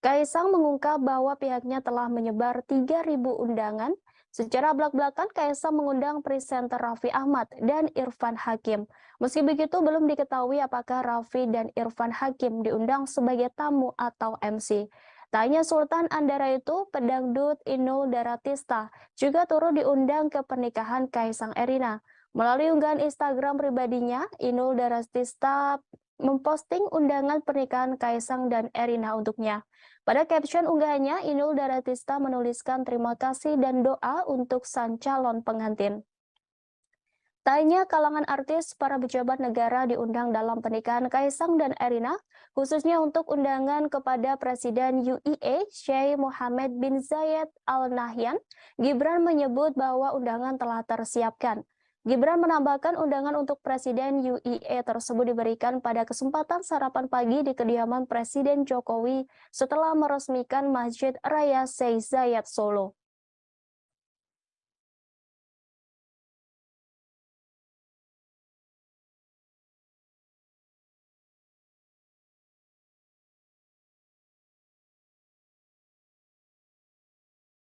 Kaisang mengungkap bahwa pihaknya telah menyebar 3.000 undangan. Secara belak-belakan, Kaisang mengundang presenter Raffi Ahmad dan Irfan Hakim. Meski begitu, belum diketahui apakah Raffi dan Irfan Hakim diundang sebagai tamu atau MC. Tak hanya Sultan Andara itu, pedangdut Inul Daratista juga turut diundang ke pernikahan Kaisang Erina. Melalui unggahan Instagram pribadinya, Inul Daratista memposting undangan pernikahan Kaisang dan Erina untuknya. Pada caption unggahannya, Inul Daratista menuliskan terima kasih dan doa untuk sang calon pengantin. Tak hanya kalangan artis, para pejabat negara diundang dalam pernikahan Kaisang dan Erina, khususnya untuk undangan kepada Presiden UAE, Sheikh Mohammed bin Zayed Al Nahyan. Gibran menyebut bahwa undangan telah tersiapkan. Gibran menambahkan undangan untuk Presiden UAE tersebut diberikan pada kesempatan sarapan pagi di kediaman Presiden Jokowi setelah meresmikan Masjid Raya Sheikh Zayed Solo.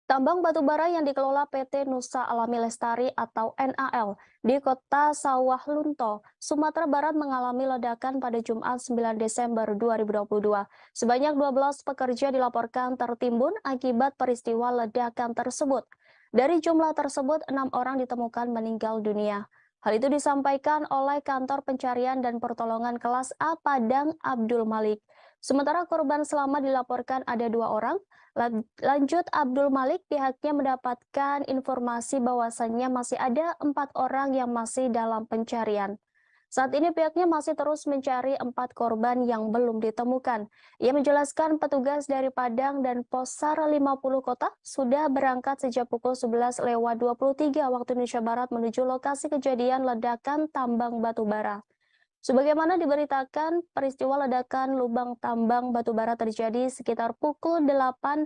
Tambang batubara yang dikelola PT Nusa Alami Lestari atau NAL di kota Sawah Lunto, Sumatera Barat mengalami ledakan pada Jumat 9 Desember 2022. Sebanyak 12 pekerja dilaporkan tertimbun akibat peristiwa ledakan tersebut. Dari jumlah tersebut, 6 orang ditemukan meninggal dunia. Hal itu disampaikan oleh Kantor Pencarian dan Pertolongan Kelas A Padang Abdul Malik. Sementara korban selamat dilaporkan ada 2 orang. Lanjut Abdul Malik, pihaknya mendapatkan informasi bahwasannya masih ada 4 orang yang masih dalam pencarian. Saat ini pihaknya masih terus mencari 4 korban yang belum ditemukan. Ia menjelaskan petugas dari Padang dan Pos SAR 50 Kota sudah berangkat sejak pukul 11.23 waktu Indonesia Barat menuju lokasi kejadian ledakan tambang batu bara. Sebagaimana diberitakan, peristiwa ledakan lubang tambang batubara terjadi sekitar pukul 8.30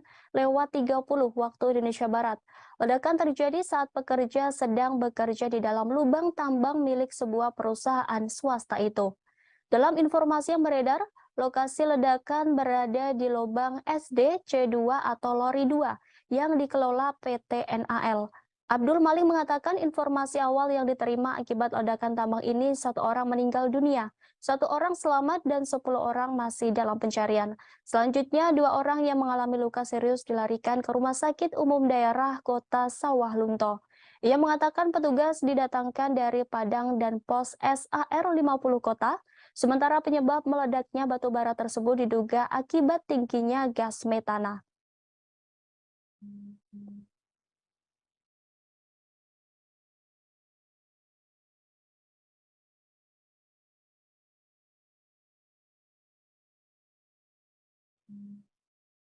waktu Indonesia Barat. Ledakan terjadi saat pekerja sedang bekerja di dalam lubang tambang milik sebuah perusahaan swasta itu. Dalam informasi yang beredar, lokasi ledakan berada di lubang SD C2 atau Lori 2 yang dikelola PT NAL. Abdul Malik mengatakan informasi awal yang diterima akibat ledakan tambang ini 1 orang meninggal dunia, 1 orang selamat dan 10 orang masih dalam pencarian. Selanjutnya 2 orang yang mengalami luka serius dilarikan ke Rumah Sakit Umum Daerah Kota Sawah Lunto. Ia mengatakan petugas didatangkan dari Padang dan Pos SAR 50 Kota, sementara penyebab meledaknya batu bara tersebut diduga akibat tingginya gas metana.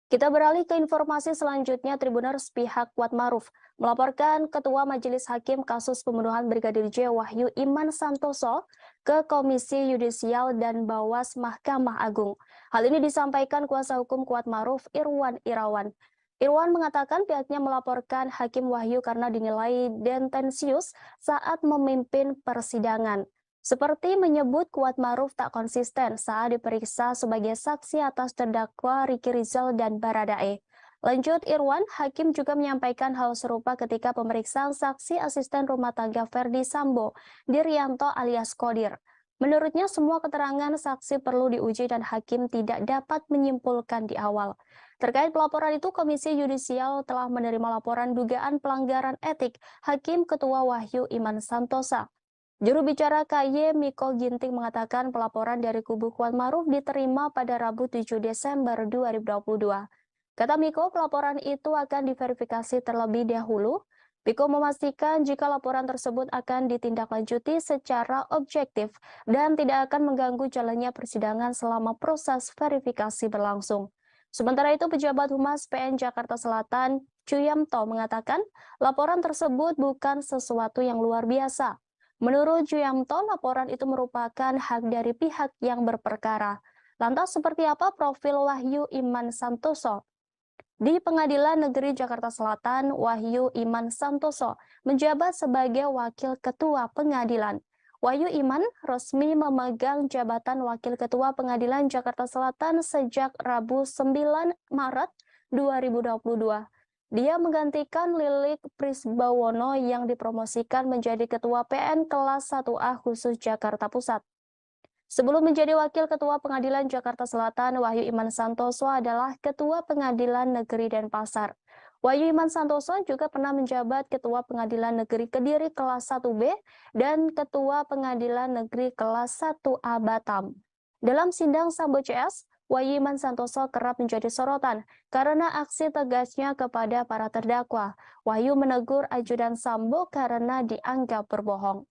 Kita beralih ke informasi selanjutnya. Tribuners pihak Kuatmaruf melaporkan Ketua Majelis Hakim kasus pembunuhan Brigadir J. Wahyu Iman Santoso ke Komisi Yudisial dan Bawas Mahkamah Agung. Hal ini disampaikan kuasa hukum Kuatmaruf Irwan Irawan. Irwan mengatakan pihaknya melaporkan Hakim Wahyu karena dinilai tendensius saat memimpin persidangan. Seperti menyebut Kuatmaruf tak konsisten saat diperiksa sebagai saksi atas terdakwa Ricky Rizal dan Baradae. Lanjut Irwan, Hakim juga menyampaikan hal serupa ketika pemeriksaan saksi asisten rumah tangga Verdi Sambo, Diryanto alias Kodir. Menurutnya semua keterangan saksi perlu diuji dan Hakim tidak dapat menyimpulkan di awal. Terkait pelaporan itu, Komisi Yudisial telah menerima laporan dugaan pelanggaran etik Hakim Ketua Wahyu Iman Santosa. Juru bicara KY Miko Ginting mengatakan pelaporan dari kubu Kuatmaruf diterima pada Rabu 7 Desember 2022. Kata Miko, pelaporan itu akan diverifikasi terlebih dahulu. Miko memastikan jika laporan tersebut akan ditindaklanjuti secara objektif dan tidak akan mengganggu jalannya persidangan selama proses verifikasi berlangsung. Sementara itu, pejabat Humas PN Jakarta Selatan, Chuyamto, mengatakan laporan tersebut bukan sesuatu yang luar biasa. Menurut Chuyamto, laporan itu merupakan hak dari pihak yang berperkara. Lantas seperti apa profil Wahyu Iman Santoso? Di Pengadilan Negeri Jakarta Selatan, Wahyu Iman Santoso menjabat sebagai Wakil Ketua Pengadilan. Wahyu Iman resmi memegang jabatan Wakil Ketua Pengadilan Jakarta Selatan sejak Rabu 9 Maret 2022. Dia menggantikan Lilik Prisbawono yang dipromosikan menjadi Ketua PN Kelas 1A khusus Jakarta Pusat. Sebelum menjadi Wakil Ketua Pengadilan Jakarta Selatan, Wahyu Iman Santoso adalah Ketua Pengadilan Negeri Denpasar. Wahyu Iman Santoso juga pernah menjabat Ketua Pengadilan Negeri Kediri Kelas 1B dan Ketua Pengadilan Negeri Kelas 1A Batam. Dalam sidang Sambo CS, Wahyu Iman Santoso kerap menjadi sorotan karena aksi tegasnya kepada para terdakwa. Wahyu menegur ajudan Sambo karena dianggap berbohong.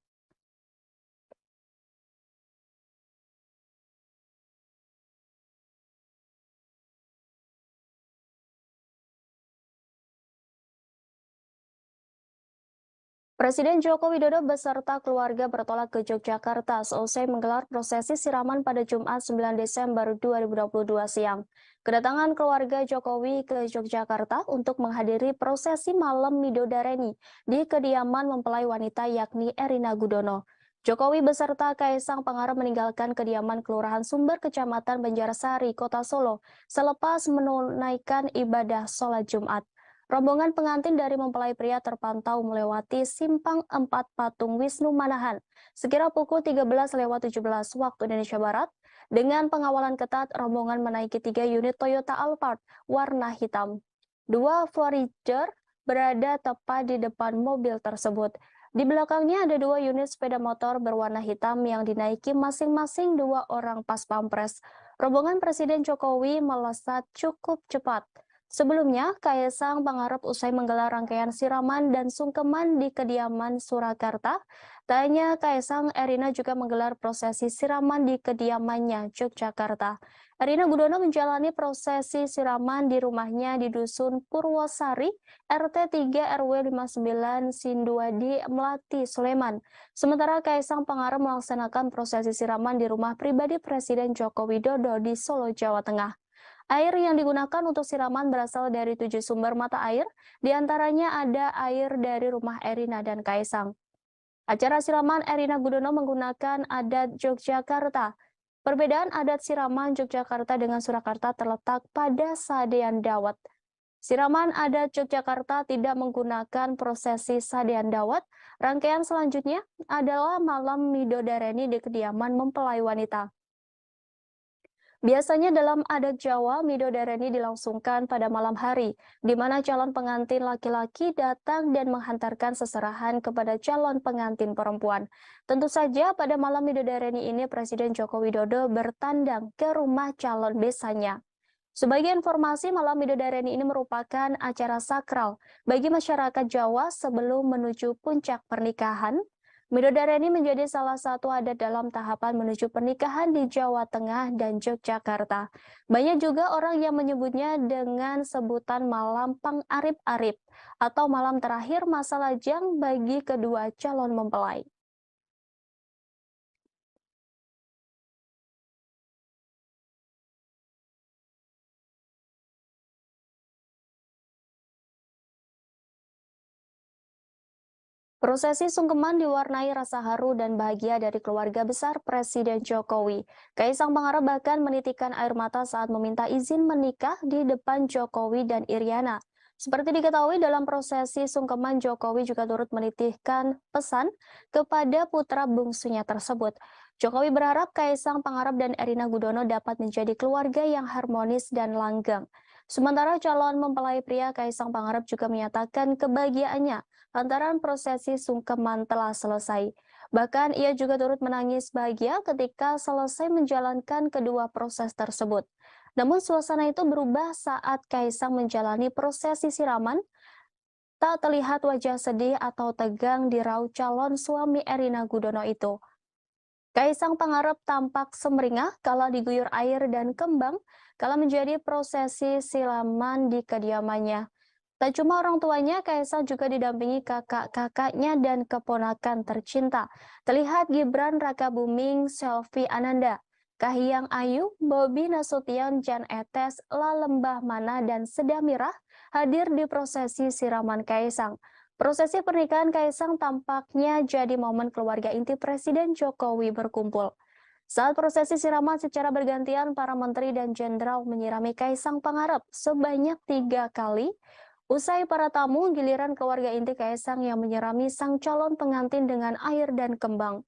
Presiden Joko Widodo beserta keluarga bertolak ke Yogyakarta seusai menggelar prosesi siraman pada Jumat 9 Desember 2022 siang. Kedatangan keluarga Jokowi ke Yogyakarta untuk menghadiri prosesi malam Midodareni di kediaman mempelai wanita yakni Erina Gudono. Jokowi beserta Kaisang Pangarep meninggalkan kediaman Kelurahan Sumber, Kecamatan Banjarsari, Kota Solo, selepas menunaikan ibadah sholat Jumat. Rombongan pengantin dari mempelai pria terpantau melewati Simpang 4 Patung Wisnu Manahan sekira pukul 13.17 waktu Indonesia Barat. Dengan pengawalan ketat, rombongan menaiki 3 unit Toyota Alphard warna hitam. 2 Voyager berada tepat di depan mobil tersebut. Di belakangnya ada 2 unit sepeda motor berwarna hitam yang dinaiki masing-masing 2 orang pas pampres. Rombongan Presiden Jokowi melesat cukup cepat. Sebelumnya, Kaisang Pangarep usai menggelar rangkaian siraman dan sungkeman di kediaman Surakarta. Tak hanya Kaisang, Erina juga menggelar prosesi siraman di kediamannya, Yogyakarta. Erina Gudono menjalani prosesi siraman di rumahnya di Dusun Purwosari, RT 3 RW 59 Sinduadi, Melati, Sleman. Sementara Kaisang Pangarep melaksanakan prosesi siraman di rumah pribadi Presiden Joko Widodo di Solo, Jawa Tengah. Air yang digunakan untuk siraman berasal dari 7 sumber mata air, diantaranya ada air dari rumah Erina dan Kaisang. Acara siraman Erina Gudono menggunakan adat Yogyakarta. Perbedaan adat siraman Yogyakarta dengan Surakarta terletak pada sadean dawet. Siraman adat Yogyakarta tidak menggunakan prosesi sadean dawet. Rangkaian selanjutnya adalah malam midodareni di kediaman mempelai wanita. Biasanya dalam adat Jawa, midodareni dilangsungkan pada malam hari, di mana calon pengantin laki-laki datang dan menghantarkan seserahan kepada calon pengantin perempuan. Tentu saja pada malam midodareni ini Presiden Joko Widodo bertandang ke rumah calon besannya. Sebagai informasi, malam midodareni ini merupakan acara sakral bagi masyarakat Jawa sebelum menuju puncak pernikahan. Midodareni menjadi salah satu adat dalam tahapan menuju pernikahan di Jawa Tengah dan Yogyakarta. Banyak juga orang yang menyebutnya dengan sebutan malam Pangarip-arip atau malam terakhir masa lajang bagi kedua calon mempelai. Prosesi sungkeman diwarnai rasa haru dan bahagia dari keluarga besar Presiden Jokowi. Kaisang Pangarep bahkan menitikan air mata saat meminta izin menikah di depan Jokowi dan Iriana. Seperti diketahui dalam prosesi sungkeman, Jokowi juga turut menitihkan pesan kepada putra bungsunya tersebut. Jokowi berharap Kaisang Pangarep dan Erina Gudono dapat menjadi keluarga yang harmonis dan langgeng. Sementara calon mempelai pria Kaisang Pangarep juga menyatakan kebahagiaannya lantaran prosesi sungkeman telah selesai. Bahkan ia juga turut menangis bahagia ketika selesai menjalankan kedua proses tersebut. Namun suasana itu berubah saat Kaisang menjalani prosesi siraman. Tak terlihat wajah sedih atau tegang di raut calon suami Erina Gudono itu. Kaisang Pangarep tampak sumringah kala diguyur air dan kembang kala menjadi prosesi siraman di kediamannya. Tak cuma orang tuanya, Kaisang juga didampingi kakak-kakaknya dan keponakan tercinta. Terlihat Gibran Rakabuming, Selvi Ananda, Kahiyang Ayu, Bobi Nasution, Jan Etes, Lalembah Mana, dan Sedamirah hadir di prosesi siraman Kaisang. Prosesi pernikahan Kaisang tampaknya jadi momen keluarga inti Presiden Jokowi berkumpul. Saat prosesi siraman secara bergantian, para menteri dan jenderal menyirami Kaisang Pangarep sebanyak 3 kali. Usai para tamu, giliran keluarga inti Kaisang yang menyirami sang calon pengantin dengan air dan kembang.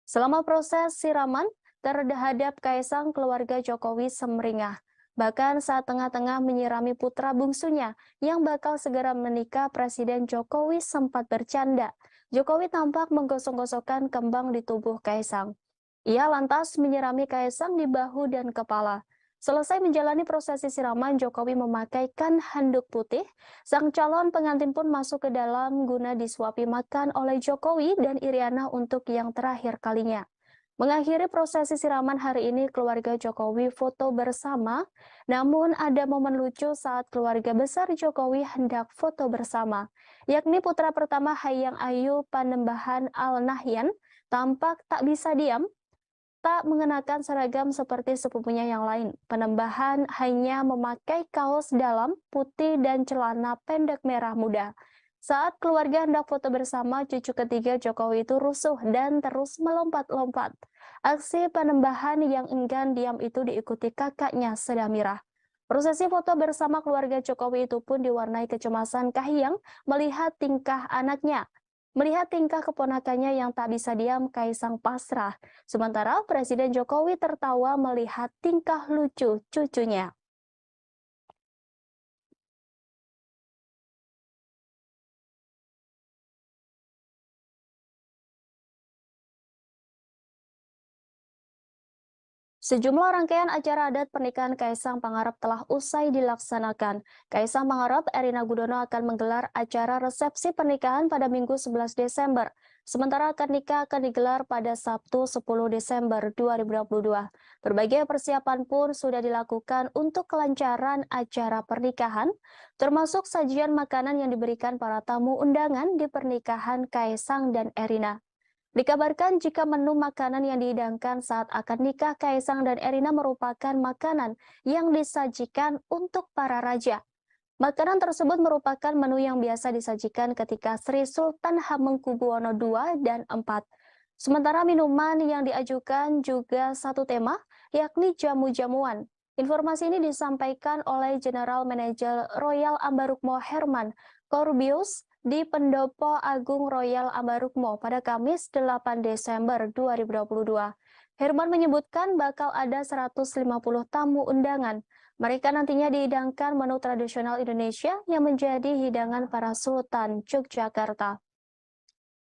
Selama proses siraman, terhadap Kaisang, keluarga Jokowi semringah. Bahkan saat tengah-tengah menyirami putra bungsunya yang bakal segera menikah, Presiden Jokowi sempat bercanda. Jokowi tampak menggosok-gosokkan kembang di tubuh Kaisang. Ia lantas menyirami Kaisang di bahu dan kepala. Selesai menjalani prosesi siraman, Jokowi memakaikan handuk putih. Sang calon pengantin pun masuk ke dalam guna disuapi makan oleh Jokowi dan Iriana untuk yang terakhir kalinya. Mengakhiri prosesi siraman hari ini, keluarga Jokowi foto bersama. Namun ada momen lucu saat keluarga besar Jokowi hendak foto bersama, yakni putra pertama Kahiyang Ayu Panembahan Al-Nahyan tampak tak bisa diam. Tak mengenakan seragam seperti sepupunya yang lain. Panembahan hanya memakai kaos dalam putih dan celana pendek merah muda. Saat keluarga hendak foto bersama, cucu ketiga Jokowi itu rusuh dan terus melompat-lompat. Aksi Panembahan yang enggan diam itu diikuti kakaknya Sedamirah. Prosesi foto bersama keluarga Jokowi itu pun diwarnai kecemasan Kahiyang melihat tingkah anaknya. Melihat tingkah keponakannya yang tak bisa diam, Kaisang pasrah. Sementara Presiden Jokowi tertawa melihat tingkah lucu cucunya. Sejumlah rangkaian acara adat pernikahan Kaisang Pangarep telah usai dilaksanakan. Kaisang Pangarep, Erina Gudono akan menggelar acara resepsi pernikahan pada Minggu 11 Desember. Sementara akad nikah akan digelar pada Sabtu 10 Desember 2022. Berbagai persiapan pun sudah dilakukan untuk kelancaran acara pernikahan, termasuk sajian makanan yang diberikan para tamu undangan di pernikahan Kaisang dan Erina. Dikabarkan jika menu makanan yang dihidangkan saat akad nikah Kaisang dan Erina merupakan makanan yang disajikan untuk para raja. Makanan tersebut merupakan menu yang biasa disajikan ketika Sri Sultan Hamengkubuwono II dan IV. Sementara minuman yang diajukan juga satu tema, yakni jamu-jamuan. Informasi ini disampaikan oleh General Manager Royal Ambarukmo Herman Corbius di Pendopo Agung Royal Ambarukmo pada Kamis 8 Desember 2022. Herman menyebutkan bakal ada 150 tamu undangan. Mereka nantinya dihidangkan menu tradisional Indonesia yang menjadi hidangan para Sultan Yogyakarta.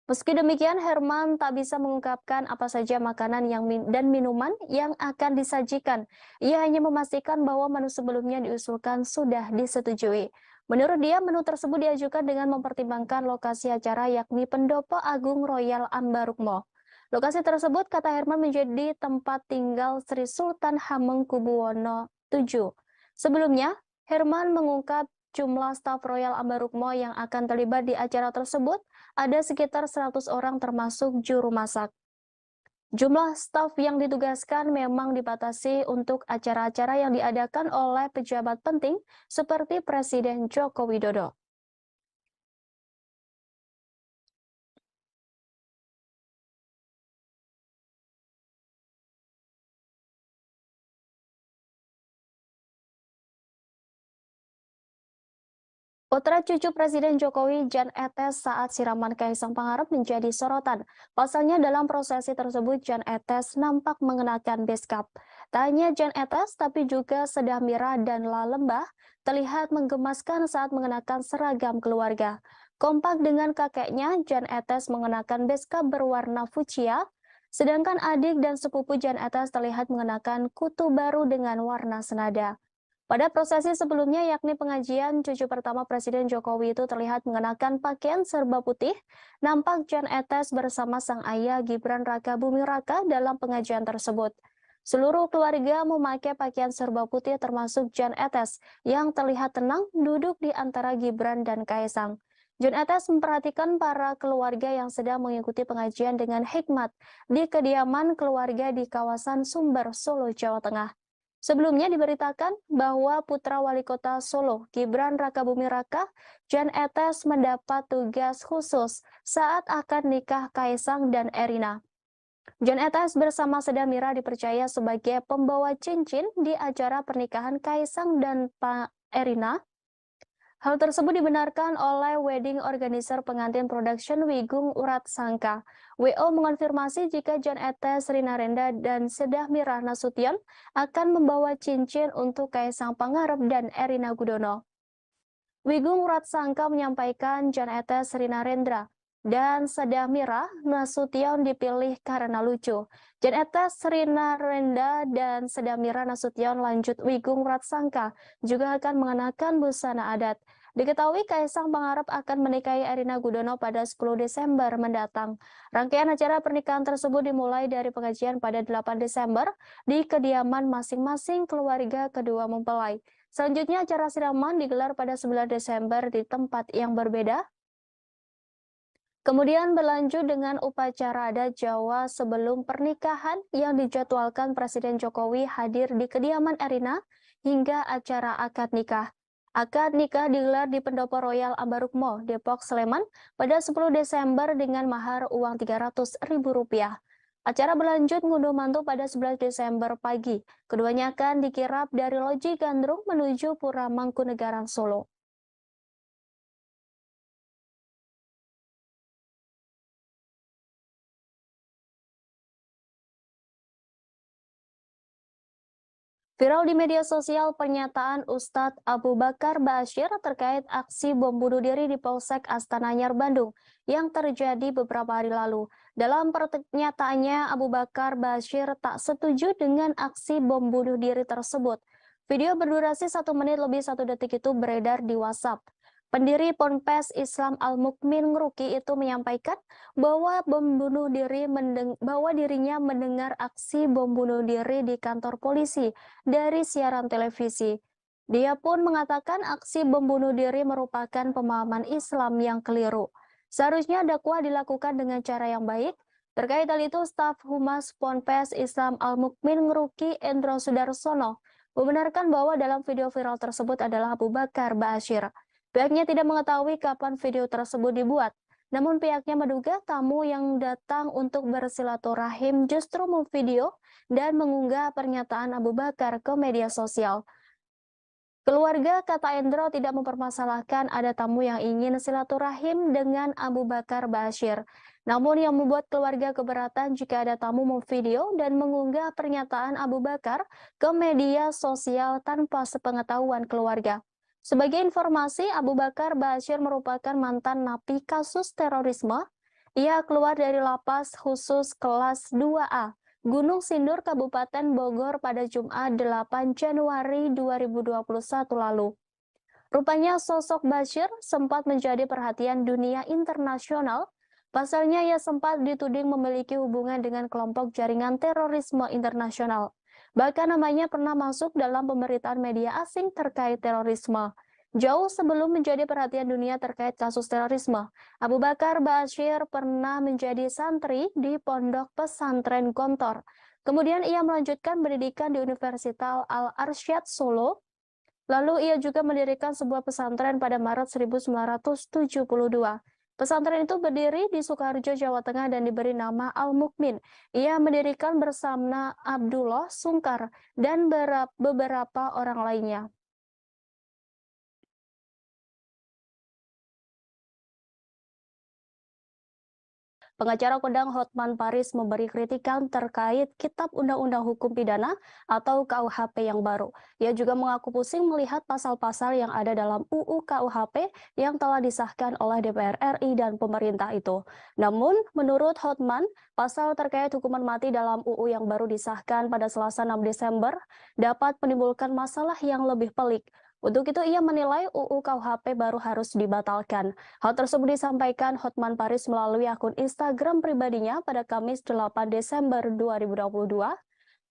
Meski demikian, Herman tak bisa mengungkapkan apa saja makanan dan minuman yang akan disajikan. Ia hanya memastikan bahwa menu sebelumnya diusulkan sudah disetujui. Menurut dia, menu tersebut diajukan dengan mempertimbangkan lokasi acara yakni Pendopo Agung Royal Ambarukmo. Lokasi tersebut, kata Herman, menjadi tempat tinggal Sri Sultan Hamengkubuwono VII. Sebelumnya, Herman mengungkap jumlah staf Royal Ambarukmo yang akan terlibat di acara tersebut ada sekitar 100 orang termasuk juru masak. Jumlah staf yang ditugaskan memang dibatasi untuk acara-acara yang diadakan oleh pejabat penting seperti Presiden Joko Widodo. Putra cucu Presiden Jokowi Jan Etes saat siraman Kaisang Pangarep menjadi sorotan. Pasalnya dalam prosesi tersebut Jan Etes nampak mengenakan beskap. Tak hanya Jan Etes tapi juga Sedah Mira dan La Lembah terlihat menggemaskan saat mengenakan seragam keluarga. Kompak dengan kakeknya, Jan Etes mengenakan beskap berwarna fuchsia, sedangkan adik dan sepupu Jan Etes terlihat mengenakan kutu baru dengan warna senada. Pada prosesi sebelumnya, yakni pengajian, cucu pertama Presiden Jokowi itu terlihat mengenakan pakaian serba putih. Nampak Jan Etes bersama sang ayah Gibran Raka Buming Raka dalam pengajian tersebut. Seluruh keluarga memakai pakaian serba putih termasuk Jan Etes yang terlihat tenang duduk di antara Gibran dan Kaisang. Jan Etes memperhatikan para keluarga yang sedang mengikuti pengajian dengan hikmat di kediaman keluarga di kawasan Sumber, Solo, Jawa Tengah. Sebelumnya diberitakan bahwa putra wali kota Solo, Gibran Raka Buming Raka, Jan Etes mendapat tugas khusus saat akad nikah Kaisang dan Erina. Jan Etes bersama Sedah Mira dipercaya sebagai pembawa cincin di acara pernikahan Kaisang dan Erina. Hal tersebut dibenarkan oleh wedding organizer pengantin production Wigung Urat Sangka. WO mengonfirmasi jika Jan Etes, Rina Renda, dan Sedah Mira Nasution akan membawa cincin untuk Kaisang Pangarep dan Erina Gudono. Wigung Urat Sangka menyampaikan Jan Etes, Rina Rendra, dan Sedah Mira Nasution dipilih karena lucu. Jan Etes, Rina Renda, dan Sedah Mira Nasution lanjut Wigung Urat Sangka juga akan mengenakan busana adat. Diketahui Kaisang Pangarep akan menikahi Erina Gudono pada 10 Desember mendatang. Rangkaian acara pernikahan tersebut dimulai dari pengajian pada 8 Desember di kediaman masing-masing keluarga kedua mempelai. Selanjutnya acara siraman digelar pada 9 Desember di tempat yang berbeda. Kemudian berlanjut dengan upacara adat Jawa sebelum pernikahan yang dijadwalkan Presiden Jokowi hadir di kediaman Erina hingga acara akad nikah. Akad nikah digelar di Pendopo Royal Ambarukmo, Depok, Sleman pada 10 Desember dengan mahar uang Rp300.000. Acara berlanjut ngunduh mantu pada 11 Desember pagi. Keduanya akan dikirap dari Loji Gandrung menuju Pura Mangkunegaran, Solo. Viral di media sosial pernyataan Ustadz Abu Bakar Ba'asyir terkait aksi bom bunuh diri di Polsek Astana Anyar, Bandung yang terjadi beberapa hari lalu. Dalam pernyataannya, Abu Bakar Ba'asyir tak setuju dengan aksi bom bunuh diri tersebut. Video berdurasi 1 menit lebih 1 detik itu beredar di WhatsApp. Pendiri Ponpes Islam Al-Mukmin Ngeruki itu menyampaikan bahwa dirinya mendengar aksi bom bunuh diri di kantor polisi dari siaran televisi. Dia pun mengatakan aksi bom bunuh diri merupakan pemahaman Islam yang keliru. Seharusnya dakwah dilakukan dengan cara yang baik. Terkait hal itu, staf Humas Ponpes Islam Al-Mukmin Ngeruki Endro Sudarsono membenarkan bahwa dalam video viral tersebut adalah Abu Bakar Ba'asyir. Pihaknya tidak mengetahui kapan video tersebut dibuat. Namun pihaknya menduga tamu yang datang untuk bersilaturahim justru memvideo dan mengunggah pernyataan Abu Bakar ke media sosial. Keluarga, kata Endro, tidak mempermasalahkan ada tamu yang ingin silaturahim dengan Abu Bakar Ba'asyir. Namun yang membuat keluarga keberatan jika ada tamu memvideo dan mengunggah pernyataan Abu Bakar ke media sosial tanpa sepengetahuan keluarga. Sebagai informasi, Abu Bakar Ba'asyir merupakan mantan napi kasus terorisme. Ia keluar dari lapas khusus kelas 2A, Gunung Sindur, Kabupaten Bogor pada Jumat 8 Januari 2021 lalu. Rupanya sosok Ba'asyir sempat menjadi perhatian dunia internasional. Pasalnya ia sempat dituding memiliki hubungan dengan kelompok jaringan terorisme internasional. Bahkan namanya pernah masuk dalam pemberitaan media asing terkait terorisme. Jauh sebelum menjadi perhatian dunia terkait kasus terorisme, Abu Bakar Ba'asyir pernah menjadi santri di Pondok Pesantren Gontor. Kemudian ia melanjutkan pendidikan di Universitas Al-Arsyad Solo. Lalu ia juga mendirikan sebuah pesantren pada Maret 1972. Pesantren itu berdiri di Sukoharjo, Jawa Tengah dan diberi nama Al-Mukmin. Ia mendirikan bersama Abdullah Sungkar dan beberapa orang lainnya. Pengacara kondang Hotman Paris memberi kritikan terkait Kitab Undang-Undang Hukum Pidana atau KUHP yang baru. Ia juga mengaku pusing melihat pasal-pasal yang ada dalam UU KUHP yang telah disahkan oleh DPR RI dan pemerintah itu. Namun, menurut Hotman, pasal terkait hukuman mati dalam UU yang baru disahkan pada Selasa 6 Desember dapat menimbulkan masalah yang lebih pelik. Untuk itu, ia menilai UU KUHP baru harus dibatalkan. Hal tersebut disampaikan Hotman Paris melalui akun Instagram pribadinya pada Kamis 8 Desember 2022.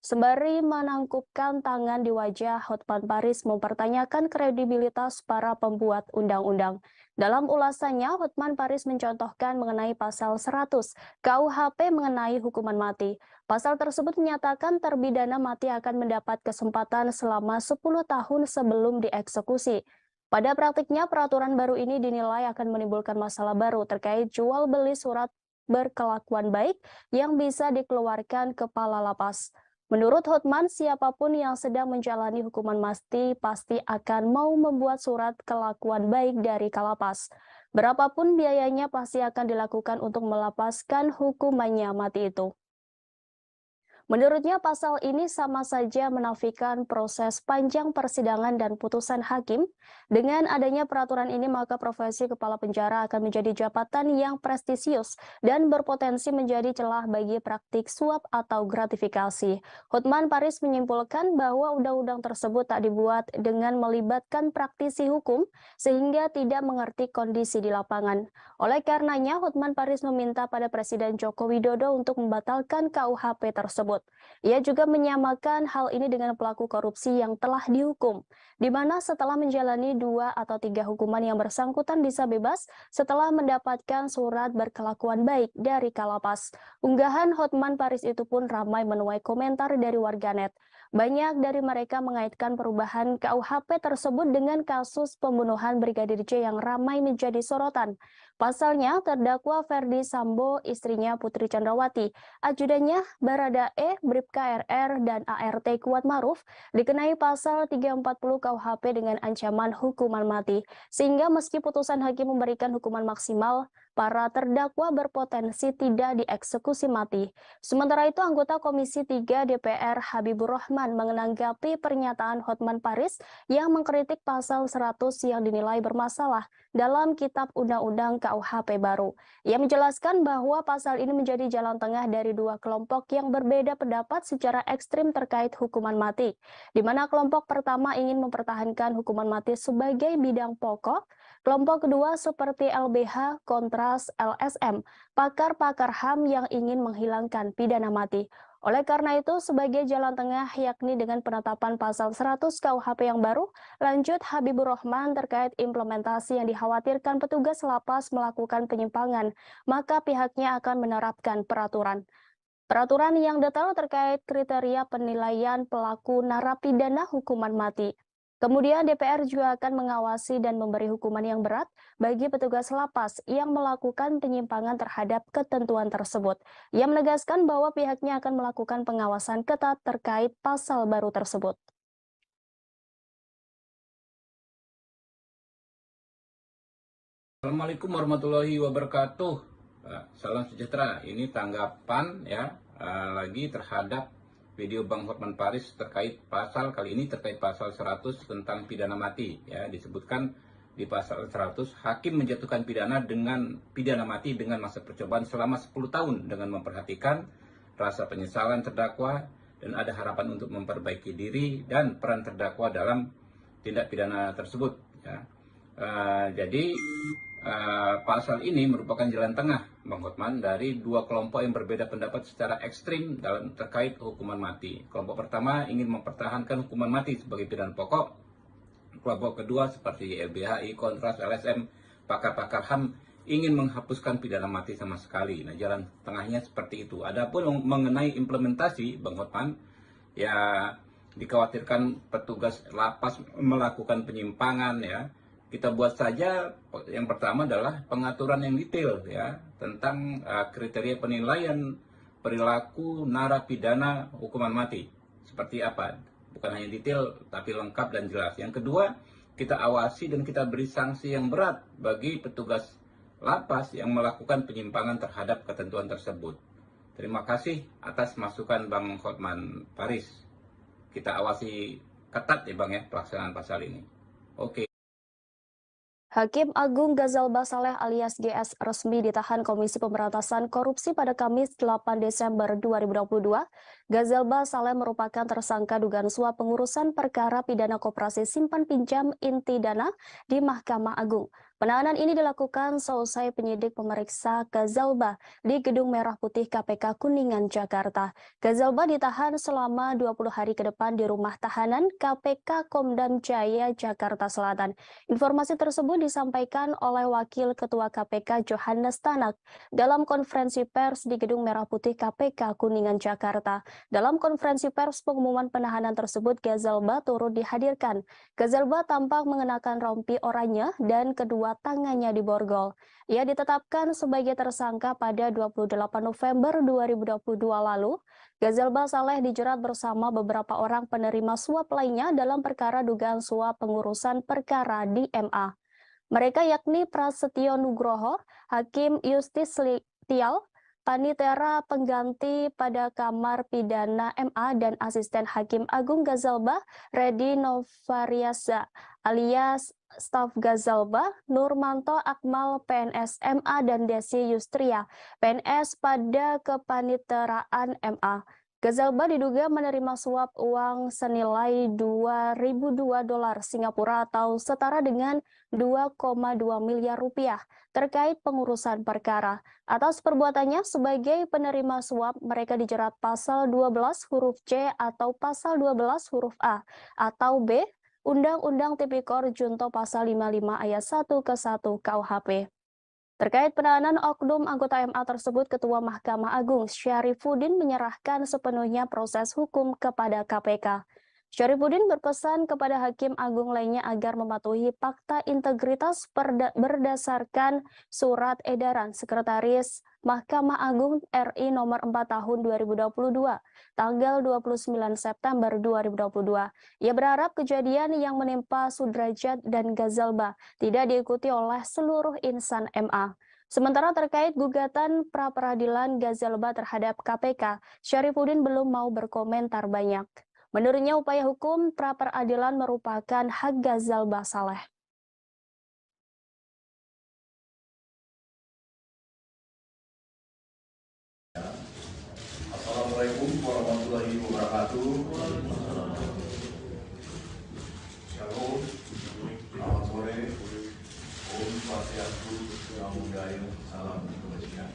Sembari menangkupkan tangan di wajah, Hotman Paris mempertanyakan kredibilitas para pembuat undang-undang. Dalam ulasannya, Hotman Paris mencontohkan mengenai pasal 100 KUHP mengenai hukuman mati. Pasal tersebut menyatakan terpidana mati akan mendapat kesempatan selama 10 tahun sebelum dieksekusi. Pada praktiknya, peraturan baru ini dinilai akan menimbulkan masalah baru terkait jual beli surat berkelakuan baik yang bisa dikeluarkan kepala lapas. Menurut Hotman, siapapun yang sedang menjalani hukuman mati pasti akan mau membuat surat kelakuan baik dari kalapas. Berapapun biayanya pasti akan dilakukan untuk melepaskan hukumannya mati itu. Menurutnya, pasal ini sama saja menafikan proses panjang persidangan dan putusan hakim. Dengan adanya peraturan ini, maka profesi kepala penjara akan menjadi jabatan yang prestisius dan berpotensi menjadi celah bagi praktik suap atau gratifikasi. Hotman Paris menyimpulkan bahwa undang-undang tersebut tak dibuat dengan melibatkan praktisi hukum, sehingga tidak mengerti kondisi di lapangan. Oleh karenanya, Hotman Paris meminta pada Presiden Joko Widodo untuk membatalkan KUHP tersebut. Ia juga menyamakan hal ini dengan pelaku korupsi yang telah dihukum, di mana setelah menjalani 2 atau 3 hukuman yang bersangkutan bisa bebas setelah mendapatkan surat berkelakuan baik dari kalapas. Unggahan Hotman Paris itu pun ramai menuai komentar dari warganet. Banyak dari mereka mengaitkan perubahan KUHP tersebut dengan kasus pembunuhan Brigadir J yang ramai menjadi sorotan. Pasalnya, terdakwa Ferdi Sambo, istrinya Putri Chandrawati, ajudannya Baradae, Bribka RR, dan ART Kuat Maruf dikenai pasal 340 KUHP dengan ancaman hukuman mati. Sehingga meski putusan hakim memberikan hukuman maksimal, para terdakwa berpotensi tidak dieksekusi mati. Sementara itu, anggota Komisi 3 DPR Habibur Rahman menanggapi pernyataan Hotman Paris yang mengkritik pasal 100 yang dinilai bermasalah dalam Kitab Undang-Undang KUHP baru. Ia menjelaskan bahwa pasal ini menjadi jalan tengah dari dua kelompok yang berbeda pendapat secara ekstrim terkait hukuman mati, di mana kelompok pertama ingin mempertahankan hukuman mati sebagai bidang pokok, kelompok kedua seperti LBH, Kontras, LSM, pakar-pakar HAM yang ingin menghilangkan pidana mati. Oleh karena itu, sebagai jalan tengah yakni dengan penetapan pasal 100 KUHP yang baru, lanjut Habibur Rahman terkait implementasi yang dikhawatirkan petugas lapas melakukan penyimpangan, maka pihaknya akan menerapkan peraturan yang detail terkait kriteria penilaian pelaku narapidana hukuman mati. Kemudian DPR juga akan mengawasi dan memberi hukuman yang berat bagi petugas lapas yang melakukan penyimpangan terhadap ketentuan tersebut. Ia menegaskan bahwa pihaknya akan melakukan pengawasan ketat terkait pasal baru tersebut. Assalamualaikum warahmatullahi wabarakatuh. Salam sejahtera. Ini tanggapan lagi terhadap video Bang Hotman Paris terkait pasal kali ini terkait pasal 100 tentang pidana mati. Disebutkan di pasal 100 hakim menjatuhkan pidana mati dengan masa percobaan selama 10 tahun dengan memperhatikan rasa penyesalan terdakwa dan ada harapan untuk memperbaiki diri dan peran terdakwa dalam tindak pidana tersebut. Jadi pasal ini merupakan jalan tengah Bang Hotman dari dua kelompok yang berbeda pendapat secara ekstrim dalam terkait hukuman mati. Kelompok pertama ingin mempertahankan hukuman mati sebagai pidana pokok. Kelompok kedua seperti LBHI, Kontras, LSM, pakar-pakar HAM ingin menghapuskan pidana mati sama sekali. Nah, jalan tengahnya seperti itu. Adapun mengenai implementasi Bang Hotman, dikhawatirkan petugas lapas melakukan penyimpangan kita buat saja yang pertama adalah pengaturan yang detail tentang kriteria penilaian perilaku narapidana hukuman mati. Seperti apa? Bukan hanya detail tapi lengkap dan jelas. Yang kedua, kita awasi dan kita beri sanksi yang berat bagi petugas lapas yang melakukan penyimpangan terhadap ketentuan tersebut. Terima kasih atas masukan Bang Hotman Paris. Kita awasi ketat Bang pelaksanaan pasal ini. Oke. Hakim Agung Gazalba Saleh alias GS resmi ditahan Komisi Pemberantasan Korupsi pada Kamis 8 Desember 2022. Gazalba Saleh merupakan tersangka dugaan suap pengurusan perkara pidana koperasi simpan pinjam inti dana di Mahkamah Agung. Penahanan ini dilakukan seusai penyidik memeriksa Gazalba di Gedung Merah Putih KPK Kuningan, Jakarta. Gazalba ditahan selama 20 hari ke depan di rumah tahanan KPK Komdam Jaya, Jakarta Selatan. Informasi tersebut disampaikan oleh Wakil Ketua KPK Johannes Tanak dalam konferensi pers di Gedung Merah Putih KPK Kuningan, Jakarta. Dalam konferensi pers pengumuman penahanan tersebut, Gazalba turut dihadirkan. Gazalba tampak mengenakan rompi oranye dan kedua tangannya diborgol. Ia ditetapkan sebagai tersangka pada 28 November 2022 lalu. Gazalba Saleh dijerat bersama beberapa orang penerima suap lainnya dalam perkara dugaan suap pengurusan perkara di MA. Mereka yakni Prasetyo Nugroho, Hakim Justis Tial, Panitera pengganti pada Kamar Pidana MA dan Asisten Hakim Agung Gazalba, Redi Novariaza alias staf Gazalba, Nurmanto Akmal PNS MA dan Desi Yustria PNS pada kepaniteraan MA. Gazalba diduga menerima suap uang senilai $2.002 Singapura atau setara dengan 2,2 miliar rupiah terkait pengurusan perkara. Atas perbuatannya sebagai penerima suap, mereka dijerat pasal 12 huruf C atau pasal 12 huruf A atau B Undang-Undang Tipikor Junto pasal 55 ayat 1 ke 1 KUHP. Terkait penahanan oknum anggota MA tersebut, Ketua Mahkamah Agung Syarifuddin menyerahkan sepenuhnya proses hukum kepada KPK. Syarifuddin berpesan kepada Hakim Agung lainnya agar mematuhi fakta integritas berdasarkan surat edaran Sekretaris Mahkamah Agung RI nomor 4 tahun 2022, tanggal 29 September 2022. Ia berharap kejadian yang menimpa Sudrajat dan Gazalba tidak diikuti oleh seluruh insan MA. Sementara terkait gugatan pra-peradilan Gazalba terhadap KPK, Syarifuddin belum mau berkomentar banyak. Menurutnya upaya hukum pra-peradilan merupakan hak Gazalba Saleh. Assalamualaikum warahmatullahi wabarakatuh. Shalom, selamat sore. Om Swastiastu, Namo Buddhaya, salam kebajikan.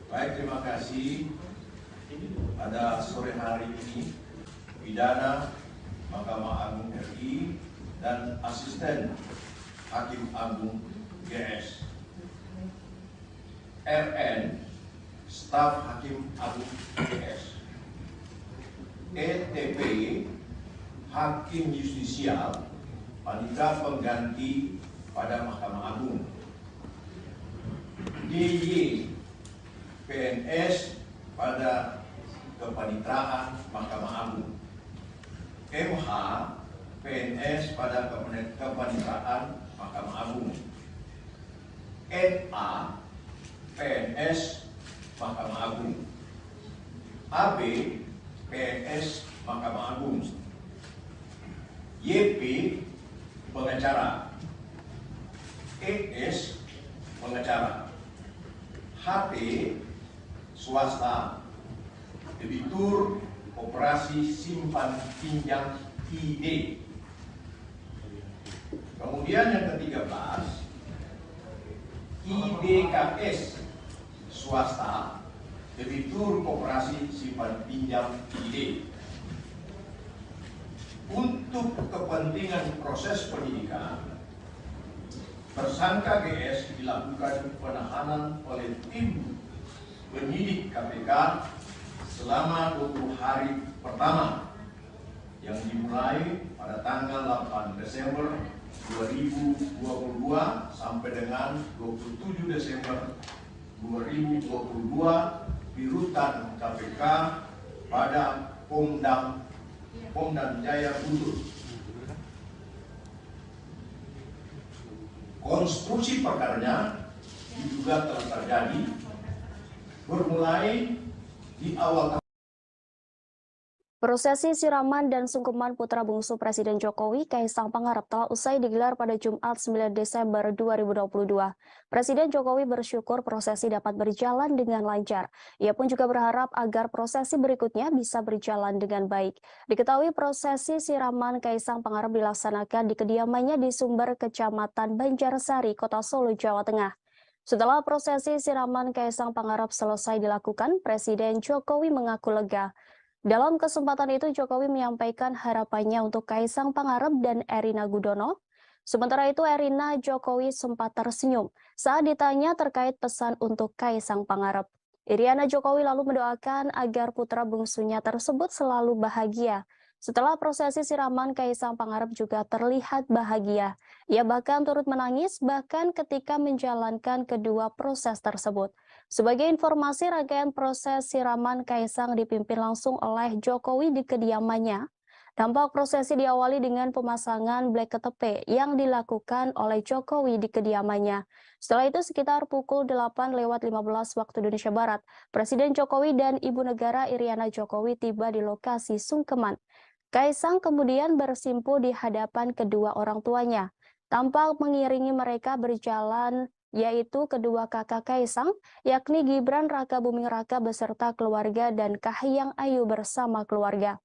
Baik, terima kasih. Pada sore hari ini, pidana Mahkamah Agung RI dan Asisten Hakim Agung GS, RN, Staf Hakim Agung GS, ETP, Hakim Justisial, Panitera Pengganti pada Mahkamah Agung, DY, PNS pada Kepanitraan Mahkamah Agung, MH, PNS pada Kepanitraan Mahkamah Agung, NA, PNS Mahkamah Agung, AB, PNS Mahkamah Agung, YP, pengacara, ES, pengacara, HT, swasta, debitur operasi simpan pinjam ID. Kemudian yang ke-13, IDKS, swasta, debitur operasi simpan pinjam ID. Untuk kepentingan proses penyidikan, tersangka GS dilakukan penahanan oleh tim penyidik KPK selama 20 hari pertama yang dimulai pada tanggal 8 Desember 2022 sampai dengan 27 Desember 2022 di rutan KPK pada Pom dan Jaya Guntur. Konstruksi perkaranya diduga telah terjadi bermulai di awal. Prosesi siraman dan sungkeman putra bungsu Presiden Jokowi, Kaisang Pangarep, telah usai digelar pada Jumat 9 Desember 2022. Presiden Jokowi bersyukur prosesi dapat berjalan dengan lancar. Ia pun juga berharap agar prosesi berikutnya bisa berjalan dengan baik. Diketahui prosesi siraman Kaisang Pangarep dilaksanakan di kediamannya di Sumber, Kecamatan Banjarsari, Kota Solo, Jawa Tengah. Setelah prosesi siraman Kaisang Pangarep selesai dilakukan, Presiden Jokowi mengaku lega. Dalam kesempatan itu, Jokowi menyampaikan harapannya untuk Kaisang Pangarep dan Erina Gudono. Sementara itu, Erina Jokowi sempat tersenyum saat ditanya terkait pesan untuk Kaisang Pangarep. Iriana Jokowi lalu mendoakan agar putra bungsunya tersebut selalu bahagia. Setelah prosesi siraman, Kaisang Pangarep juga terlihat bahagia. Ia bahkan turut menangis bahkan ketika menjalankan kedua proses tersebut. Sebagai informasi, rangkaian proses siraman Kaisang dipimpin langsung oleh Jokowi di kediamannya. Tampak prosesi diawali dengan pemasangan blek KTP yang dilakukan oleh Jokowi di kediamannya. Setelah itu sekitar pukul 8:15 waktu Indonesia Barat, Presiden Jokowi dan Ibu Negara Iriana Jokowi tiba di lokasi sungkeman. Kaisang kemudian bersimpuh di hadapan kedua orang tuanya. Tampak mengiringi mereka berjalan yaitu kedua kakak Kaisang, yakni Gibran Raka Buming Raka beserta keluarga dan Kahiyang Ayu bersama keluarga.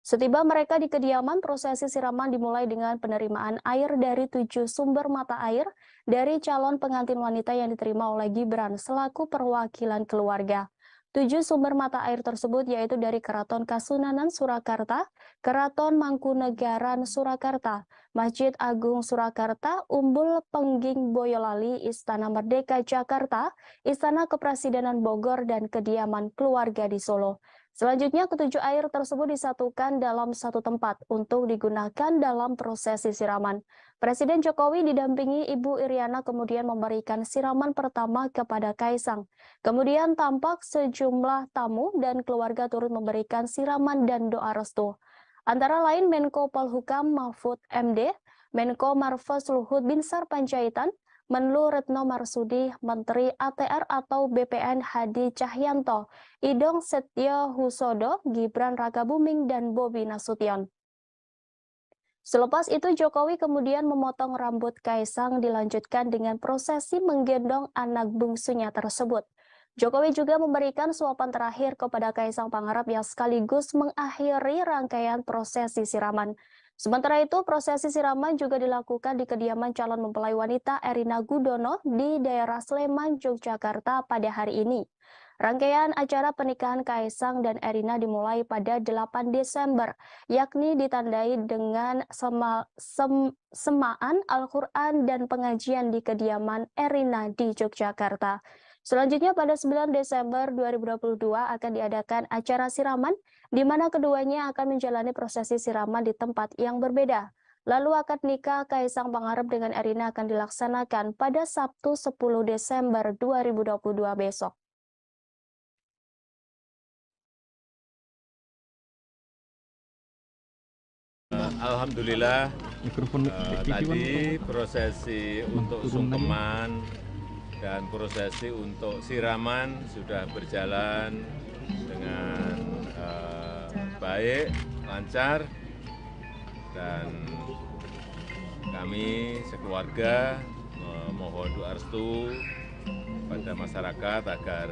Setiba mereka di kediaman, prosesi siraman dimulai dengan penerimaan air dari 7 sumber mata air dari calon pengantin wanita yang diterima oleh Gibran selaku perwakilan keluarga. 7 sumber mata air tersebut yaitu dari Keraton Kasunanan Surakarta, Keraton Mangkunegaran Surakarta, Masjid Agung Surakarta, Umbul Pengging Boyolali, Istana Merdeka Jakarta, Istana Kepresidenan Bogor, dan kediaman keluarga di Solo. Selanjutnya, ketujuh air tersebut disatukan dalam satu tempat untuk digunakan dalam prosesi siraman. Presiden Jokowi didampingi Ibu Iriana kemudian memberikan siraman pertama kepada Kaisang. Kemudian tampak sejumlah tamu dan keluarga turut memberikan siraman dan doa restu. Antara lain Menko Polhukam Mahfud MD, Menko Marves Luhut Binsar Panjaitan, Menlu Retno Marsudi, Menteri ATR atau BPN Hadi Cahyanto, Idong Setio Husodo, Gibran Rakabuming, dan Bobi Nasution. Selepas itu, Jokowi kemudian memotong rambut Kaisang dilanjutkan dengan prosesi menggendong anak bungsunya tersebut. Jokowi juga memberikan suapan terakhir kepada Kaisang Pangarep yang sekaligus mengakhiri rangkaian prosesi siraman. Sementara itu, prosesi siraman juga dilakukan di kediaman calon mempelai wanita Erina Gudono di daerah Sleman, Yogyakarta pada hari ini. Rangkaian acara pernikahan Kaisang dan Erina dimulai pada 8 Desember, yakni ditandai dengan semaan Al-Quran dan pengajian di kediaman Erina di Yogyakarta. Selanjutnya pada 9 Desember 2022 akan diadakan acara siraman, di mana keduanya akan menjalani prosesi siraman di tempat yang berbeda. Lalu akad nikah Kaisang Pangarep dengan Erina akan dilaksanakan pada Sabtu 10 Desember 2022 besok. Alhamdulillah, tadi prosesi untuk sungkeman dan prosesi untuk siraman sudah berjalan dengan baik, lancar, dan kami sekeluarga memohon doa restu pada masyarakat agar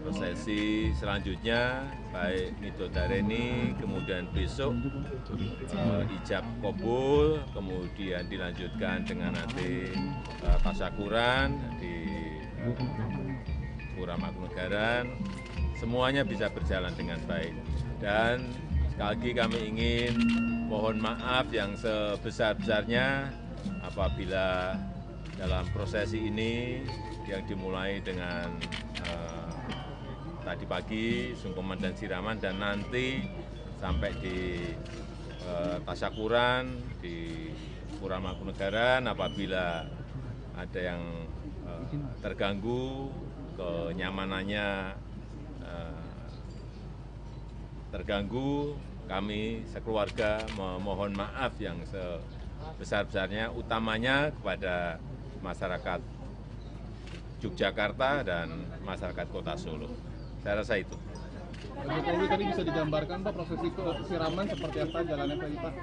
prosesi selanjutnya baik midodareni, kemudian besok ijab kabul, kemudian dilanjutkan dengan nanti tasyakuran di Pura Mangkunegaran, semuanya bisa berjalan dengan baik. Dan sekali lagi kami ingin mohon maaf yang sebesar-besarnya apabila dalam prosesi ini yang dimulai dengan tadi pagi sungkeman dan siraman, dan nanti sampai di tasyakuran di Pura Mangkunegaran, apabila ada yang terganggu, kenyamanannya terganggu, kami sekeluarga memohon maaf yang sebesar-besarnya, utamanya kepada masyarakat Yogyakarta dan masyarakat Kota Solo. Saya rasa itu. Pak Jokowi tadi bisa digambarkan Pak prosesi siraman seperti apa jalannya Pak?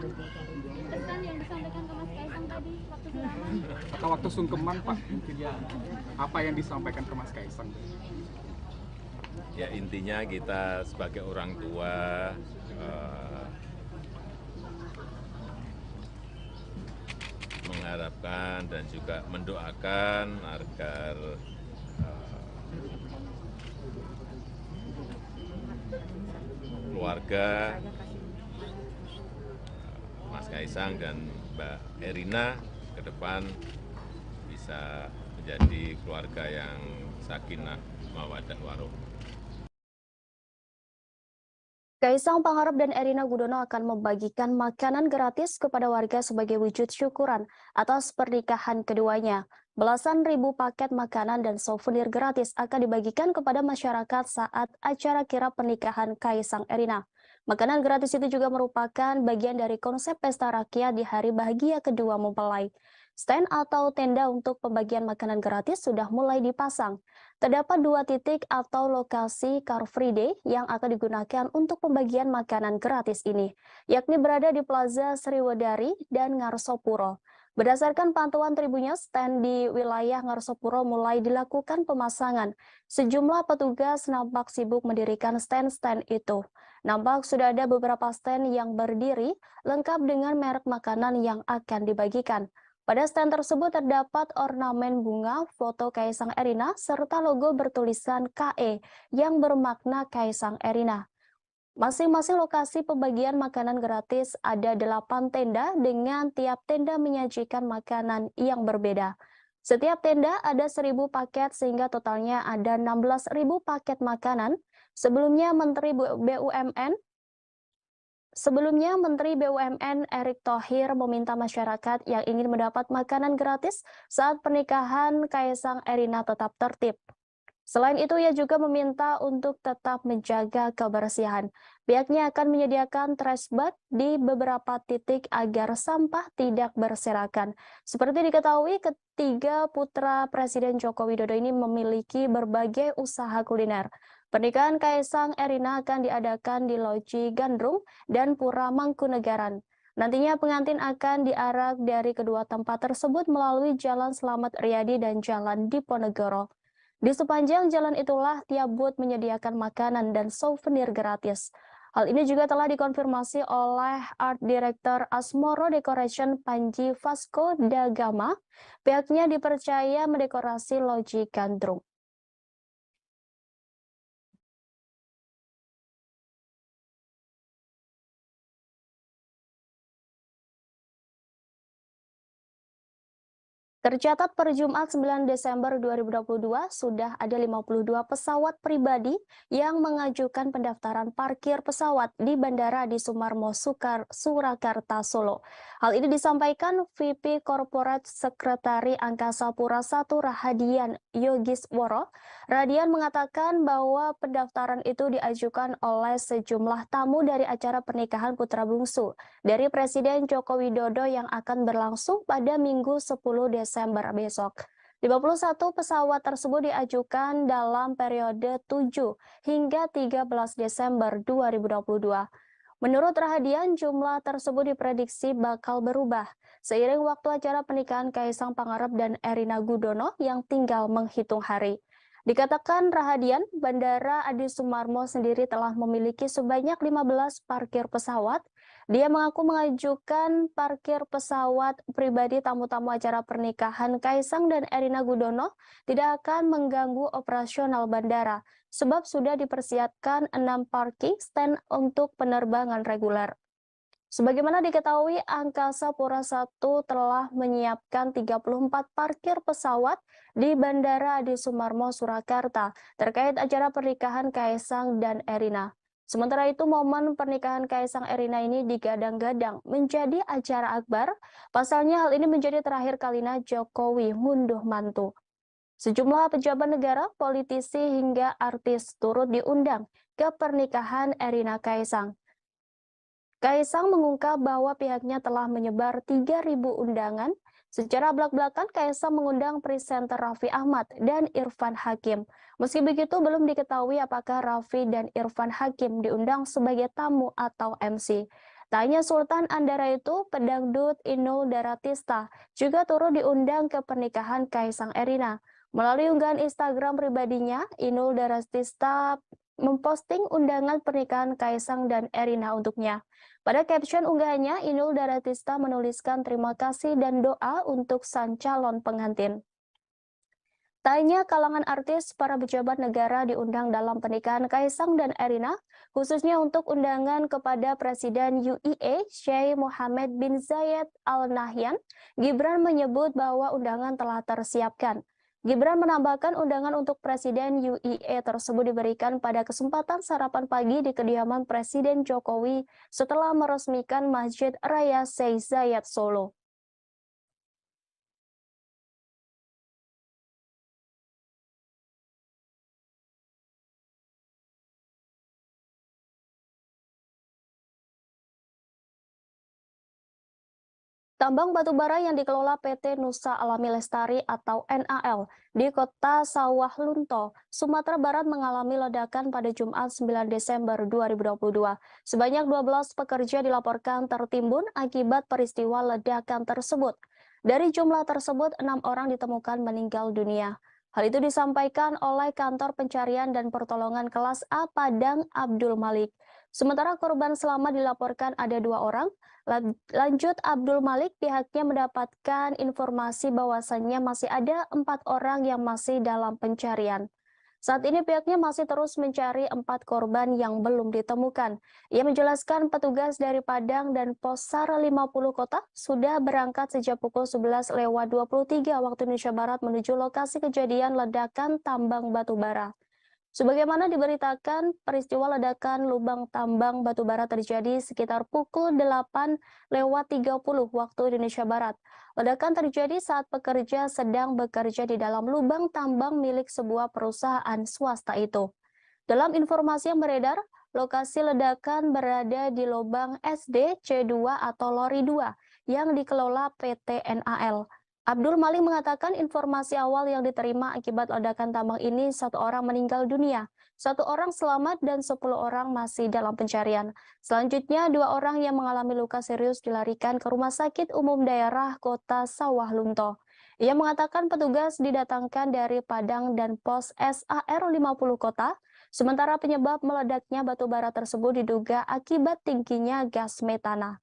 Pesan yang disampaikan ke Mas Kaisang tadi waktu siraman. Atau waktu sungkeman Pak, apa yang disampaikan ke Mas Kaisang? Ya, intinya kita sebagai orang tua mengharapkan dan juga mendoakan agar keluarga Mas Kaisang dan Mbak Erina ke depan bisa menjadi keluarga yang sakinah mawaddah warahmah. Kaisang Pangarep dan Erina Gudono akan membagikan makanan gratis kepada warga sebagai wujud syukuran atas pernikahan keduanya. Belasan ribu paket makanan dan souvenir gratis akan dibagikan kepada masyarakat saat acara kirap pernikahan Kaisang Erina. Makanan gratis itu juga merupakan bagian dari konsep pesta rakyat di hari bahagia kedua mempelai. Stand atau tenda untuk pembagian makanan gratis sudah mulai dipasang. Terdapat 2 titik atau lokasi Car Free Day yang akan digunakan untuk pembagian makanan gratis ini, yakni berada di Plaza Sriwedari dan Ngarsopuro. Berdasarkan pantauan Tribunnya, stand di wilayah Ngarsopuro mulai dilakukan pemasangan. Sejumlah petugas nampak sibuk mendirikan stand-stand itu. Nampak sudah ada beberapa stand yang berdiri, lengkap dengan merek makanan yang akan dibagikan. Pada stand tersebut terdapat ornamen bunga, foto Kaisang Erina, serta logo bertulisan KE yang bermakna Kaisang Erina. Masing-masing lokasi pembagian makanan gratis ada 8 tenda dengan tiap tenda menyajikan makanan yang berbeda. Setiap tenda ada 1.000 paket sehingga totalnya ada 16.000 paket makanan. Sebelumnya Menteri BUMN Erick Thohir meminta masyarakat yang ingin mendapat makanan gratis saat pernikahan Kaisang Erina tetap tertib. Selain itu, ia juga meminta untuk tetap menjaga kebersihan. Pihaknya akan menyediakan trash bag di beberapa titik agar sampah tidak berserakan. Seperti diketahui, ketiga putra Presiden Joko Widodo ini memiliki berbagai usaha kuliner. Pernikahan Kaisang Erina akan diadakan di Loji Gandrung dan Pura Mangkunegaran. Nantinya pengantin akan diarak dari kedua tempat tersebut melalui Jalan Slamet Riyadi dan Jalan Diponegoro. Di sepanjang jalan itulah tiap booth menyediakan makanan dan souvenir gratis. Hal ini juga telah dikonfirmasi oleh Art Director Asmoro Decoration Panji Vasco da Gama. Pihaknya dipercaya mendekorasi Loji Gandrung. Tercatat per Jumat 9 Desember 2022 sudah ada 52 pesawat pribadi yang mengajukan pendaftaran parkir pesawat di Bandara Adi Sumarmo Surakarta, Solo. Hal ini disampaikan VP Corporate Sekretari Angkasa Pura I Rahadian Yogisworo. Radian mengatakan bahwa pendaftaran itu diajukan oleh sejumlah tamu dari acara pernikahan putra bungsu dari Presiden Joko Widodo yang akan berlangsung pada Minggu 10 Desember besok. 51 pesawat tersebut diajukan dalam periode 7 hingga 13 Desember 2022. Menurut Rahadian, jumlah tersebut diprediksi bakal berubah seiring waktu acara pernikahan Kaisang Pangarep dan Erina Gudono yang tinggal menghitung hari. Dikatakan Rahadian, Bandara Adi Sumarmo sendiri telah memiliki sebanyak 15 parkir pesawat. Dia mengaku mengajukan parkir pesawat pribadi tamu-tamu acara pernikahan Kaisang dan Erina Gudono tidak akan mengganggu operasional bandara, sebab sudah dipersiapkan 6 parking stand untuk penerbangan reguler. Sebagaimana diketahui, Angkasa Pura I telah menyiapkan 34 parkir pesawat di Bandara Adi Sumarmo Surakarta terkait acara pernikahan Kaisang dan Erina. Sementara itu, momen pernikahan Kaisang Erina ini digadang-gadang menjadi acara akbar. Pasalnya hal ini menjadi terakhir kalinya Jokowi ngunduh mantu. Sejumlah pejabat negara, politisi hingga artis turut diundang ke pernikahan Erina Kaisang. Kaisang mengungkap bahwa pihaknya telah menyebar 3.000 undangan. Secara belak-belakan, Kaisang mengundang presenter Raffi Ahmad dan Irfan Hakim. Meski begitu, belum diketahui apakah Raffi dan Irfan Hakim diundang sebagai tamu atau MC. Tak hanya Sultan Andara itu, pedangdut Inul Daratista juga turut diundang ke pernikahan Kaisang Erina. Melalui unggahan Instagram pribadinya, Inul Daratista memposting undangan pernikahan Kaisang dan Erina untuknya. Pada caption unggahannya, Inul Daratista menuliskan terima kasih dan doa untuk sang calon pengantin. Tak hanya kalangan artis, para pejabat negara diundang dalam pernikahan Kaisang dan Erina, khususnya untuk undangan kepada Presiden UAE Sheikh Mohammed bin Zayed Al Nahyan. Gibran menyebut bahwa undangan telah tersiapkan. Gibran menambahkan undangan untuk Presiden UAE tersebut diberikan pada kesempatan sarapan pagi di kediaman Presiden Jokowi setelah meresmikan Masjid Raya Sheikh Zayed Solo. Tambang batubara yang dikelola PT Nusa Alami Lestari atau NAL di kota Sawah Lunto, Sumatera Barat mengalami ledakan pada Jumat 9 Desember 2022. Sebanyak 12 pekerja dilaporkan tertimbun akibat peristiwa ledakan tersebut. Dari jumlah tersebut, 6 orang ditemukan meninggal dunia. Hal itu disampaikan oleh Kantor Pencarian dan Pertolongan Kelas A Padang Abdul Malik. Sementara korban selamat dilaporkan ada 2 orang. Lanjut Abdul Malik, pihaknya mendapatkan informasi bahwasannya masih ada 4 orang yang masih dalam pencarian. Saat ini pihaknya masih terus mencari 4 korban yang belum ditemukan. Ia menjelaskan petugas dari Padang dan Posar 50 Kota sudah berangkat sejak pukul 11.23 waktu Indonesia Barat menuju lokasi kejadian ledakan tambang batubara. Sebagaimana diberitakan, peristiwa ledakan lubang tambang batubara terjadi sekitar pukul 8:30 waktu Indonesia Barat. Ledakan terjadi saat pekerja sedang bekerja di dalam lubang tambang milik sebuah perusahaan swasta itu. Dalam informasi yang beredar, lokasi ledakan berada di lubang SD C2 atau Lori 2 yang dikelola PT NAL. Abdul Malik mengatakan informasi awal yang diterima akibat ledakan tambang ini 1 orang meninggal dunia, 1 orang selamat dan 10 orang masih dalam pencarian. Selanjutnya 2 orang yang mengalami luka serius dilarikan ke Rumah Sakit Umum Daerah Kota Sawah Lunto. Ia mengatakan petugas didatangkan dari Padang dan Pos SAR 50 Kota, sementara penyebab meledaknya batu bara tersebut diduga akibat tingginya gas metana.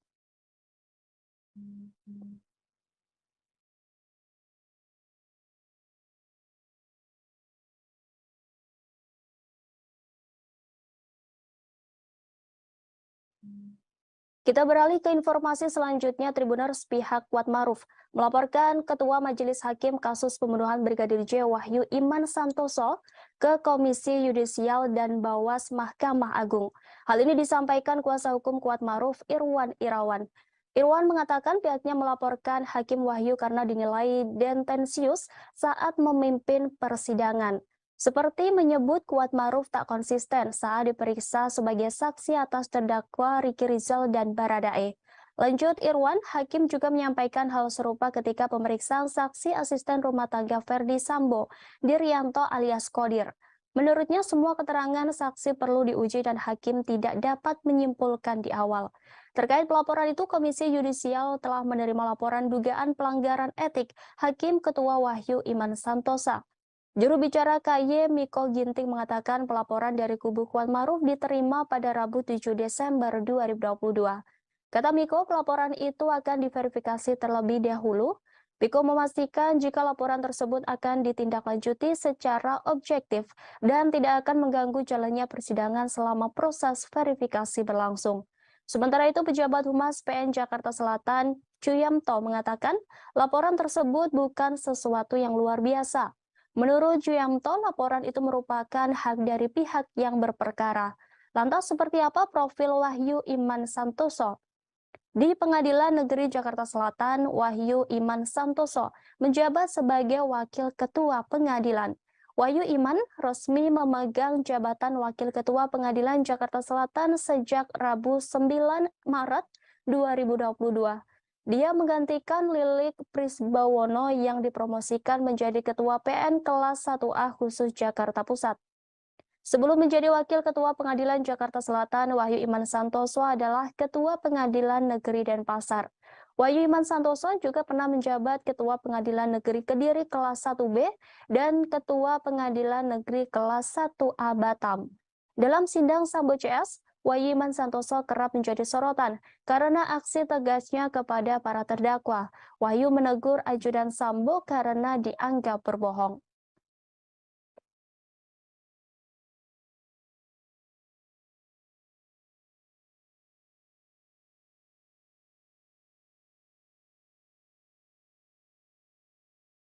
Kita beralih ke informasi selanjutnya. Tribuners pihak Kuatmaruf melaporkan Ketua Majelis Hakim kasus pembunuhan Brigadir J. Wahyu Iman Santoso ke Komisi Yudisial dan Bawas Mahkamah Agung. Hal ini disampaikan kuasa hukum Kuatmaruf Irwan Irawan. Irwan mengatakan pihaknya melaporkan Hakim Wahyu karena dinilai tendensius saat memimpin persidangan. Seperti menyebut Kuatmaruf tak konsisten saat diperiksa sebagai saksi atas terdakwa Ricky Rizal dan Baradae. Lanjut Irwan, Hakim juga menyampaikan hal serupa ketika pemeriksaan saksi asisten rumah tangga Verdi Sambo, Diryanto alias Kodir. Menurutnya semua keterangan saksi perlu diuji dan Hakim tidak dapat menyimpulkan di awal. Terkait pelaporan itu, Komisi Yudisial telah menerima laporan dugaan pelanggaran etik Hakim Ketua Wahyu Iman Santosa. Juru bicara KY Miko Ginting mengatakan pelaporan dari kubu Kuatmaruf diterima pada Rabu 7 Desember 2022. Kata Miko, pelaporan itu akan diverifikasi terlebih dahulu. Miko memastikan jika laporan tersebut akan ditindaklanjuti secara objektif dan tidak akan mengganggu jalannya persidangan selama proses verifikasi berlangsung. Sementara itu, pejabat Humas PN Jakarta Selatan, Chuyamto, mengatakan laporan tersebut bukan sesuatu yang luar biasa. Menurut Chuyamto, laporan itu merupakan hak dari pihak yang berperkara. Lantas seperti apa profil Wahyu Iman Santoso? Di Pengadilan Negeri Jakarta Selatan, Wahyu Iman Santoso menjabat sebagai Wakil Ketua Pengadilan. Wahyu Iman resmi memegang jabatan Wakil Ketua Pengadilan Jakarta Selatan sejak Rabu 9 Maret 2022. Dia menggantikan Lilik Prisbawono yang dipromosikan menjadi Ketua PN Kelas 1A khusus Jakarta Pusat. Sebelum menjadi Wakil Ketua Pengadilan Jakarta Selatan, Wahyu Iman Santoso adalah Ketua Pengadilan Negeri Denpasar. Wahyu Iman Santoso juga pernah menjabat Ketua Pengadilan Negeri Kediri Kelas 1B dan Ketua Pengadilan Negeri Kelas 1A Batam. Dalam sidang Sambo CS, Wahyu Iman Santoso kerap menjadi sorotan karena aksi tegasnya kepada para terdakwa. Wahyu menegur ajudan Sambo karena dianggap berbohong.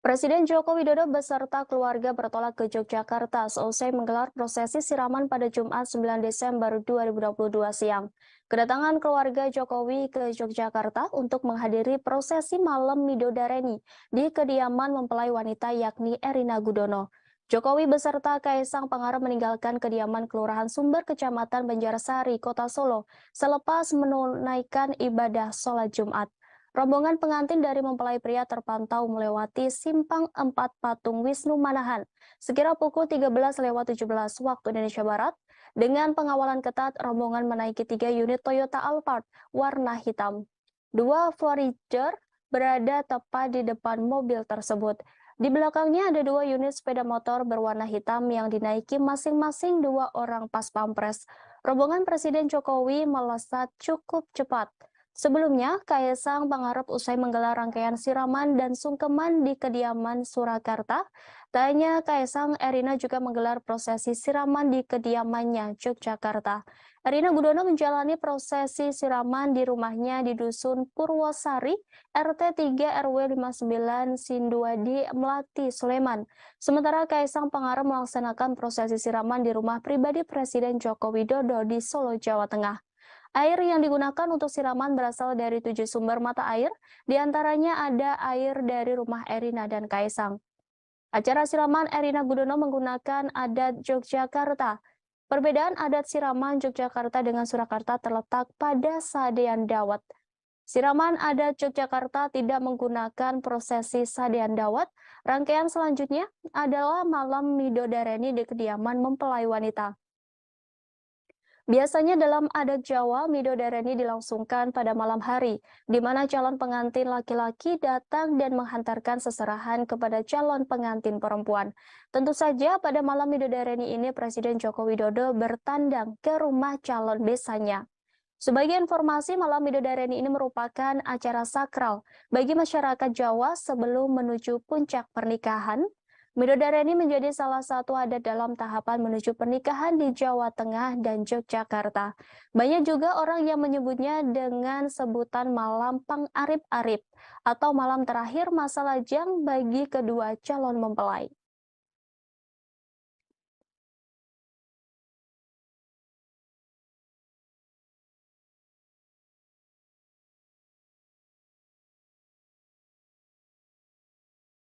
Presiden Joko Widodo beserta keluarga bertolak ke Yogyakarta seusai menggelar prosesi siraman pada Jumat 9 Desember 2022 siang. Kedatangan keluarga Jokowi ke Yogyakarta untuk menghadiri prosesi malam Midodareni di kediaman mempelai wanita yakni Erina Gudono. Jokowi beserta Kaisang Pangarep meninggalkan kediaman Kelurahan Sumber, Kecamatan Banjarsari, Kota Solo, selepas menunaikan ibadah sholat Jumat. Rombongan pengantin dari mempelai pria terpantau melewati Simpang 4 Patung Wisnu Manahan sekira pukul 13:17 waktu Indonesia Barat. Dengan pengawalan ketat, rombongan menaiki 3 unit Toyota Alphard warna hitam. 2 Forager berada tepat di depan mobil tersebut. Di belakangnya ada 2 unit sepeda motor berwarna hitam yang dinaiki masing-masing 2 orang pas pampres. Rombongan Presiden Jokowi melesat cukup cepat. Sebelumnya, Kaisang Pangarep usai menggelar rangkaian siraman dan sungkeman di kediaman Surakarta. Tak hanya Kaisang, Erina juga menggelar prosesi siraman di kediamannya, Yogyakarta. Erina Gudono menjalani prosesi siraman di rumahnya di Dusun Purwosari, RT 3 RW 59 Sinduadi, Melati, Sleman. Sementara Kaisang Pangarep melaksanakan prosesi siraman di rumah pribadi Presiden Joko Widodo di Solo, Jawa Tengah. Air yang digunakan untuk siraman berasal dari 7 sumber mata air, diantaranya ada air dari rumah Erina dan Kaisang. Acara siraman Erina Gudono menggunakan adat Yogyakarta. Perbedaan adat siraman Yogyakarta dengan Surakarta terletak pada sadean dawet. Siraman adat Yogyakarta tidak menggunakan prosesi sadean dawet. Rangkaian selanjutnya adalah malam midodareni di kediaman mempelai wanita. Biasanya dalam adat Jawa, midodareni dilangsungkan pada malam hari, di mana calon pengantin laki-laki datang dan menghantarkan seserahan kepada calon pengantin perempuan. Tentu saja pada malam midodareni ini Presiden Joko Widodo bertandang ke rumah calon besanya. Sebagai informasi, malam midodareni ini merupakan acara sakral bagi masyarakat Jawa sebelum menuju puncak pernikahan. Midodareni menjadi salah satu adat dalam tahapan menuju pernikahan di Jawa Tengah dan Yogyakarta. Banyak juga orang yang menyebutnya dengan sebutan malam Pangarip-arip atau malam terakhir masa lajang bagi kedua calon mempelai.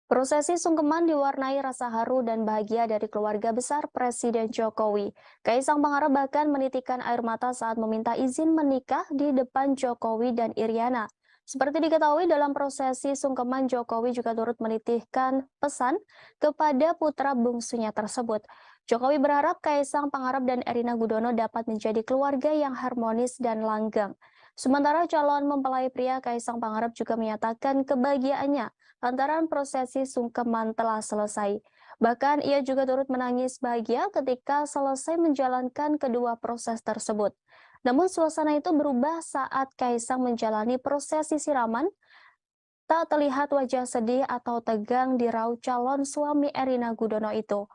Prosesi sungkeman diwarnai rasa haru dan bahagia dari keluarga besar Presiden Jokowi. Kaisang Pangarep bahkan menitikan air mata saat meminta izin menikah di depan Jokowi dan Iriana. Seperti diketahui dalam prosesi sungkeman, Jokowi juga turut menitihkan pesan kepada putra bungsunya tersebut. Jokowi berharap Kaisang Pangarep dan Erina Gudono dapat menjadi keluarga yang harmonis dan langgeng. Sementara calon mempelai pria Kaisang Pangarep juga menyatakan kebahagiaannya lantaran prosesi sungkeman telah selesai. Bahkan ia juga turut menangis bahagia ketika selesai menjalankan kedua proses tersebut. Namun suasana itu berubah saat Kaisang menjalani prosesi siraman. Tak terlihat wajah sedih atau tegang di raut calon suami Erina Gudono itu.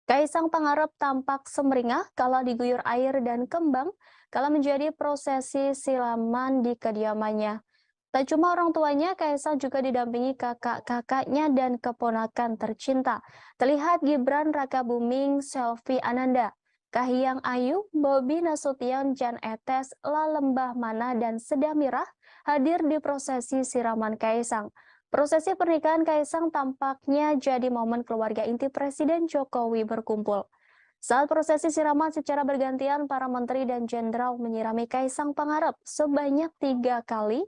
Kaisang Pangarep tampak sumringah kala diguyur air dan kembang kala menjadi prosesi siraman di kediamannya. Tak cuma orang tuanya, Kaisang juga didampingi kakak-kakaknya dan keponakan tercinta. Terlihat Gibran Rakabuming, Selvi Ananda, Kahiyang Ayu, Bobi Nasution, Jan Etes, Lalembah Mana, dan Seda Mirah hadir di prosesi siraman Kaisang. Prosesi pernikahan Kaisang tampaknya jadi momen keluarga inti Presiden Jokowi berkumpul. Saat prosesi siraman secara bergantian, para menteri dan jenderal menyirami Kaisang Pangarep sebanyak 3 kali.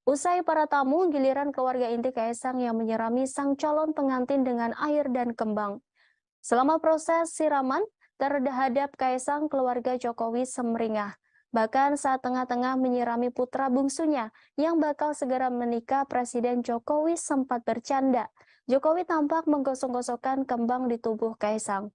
Usai para tamu, giliran keluarga inti Kaisang yang menyirami sang calon pengantin dengan air dan kembang. Selama proses siraman, terhadap Kaisang, keluarga Jokowi sumringah. Bahkan saat tengah-tengah menyirami putra bungsunya yang bakal segera menikah, Presiden Jokowi sempat bercanda. Jokowi tampak menggosok-gosokkan kembang di tubuh Kaisang.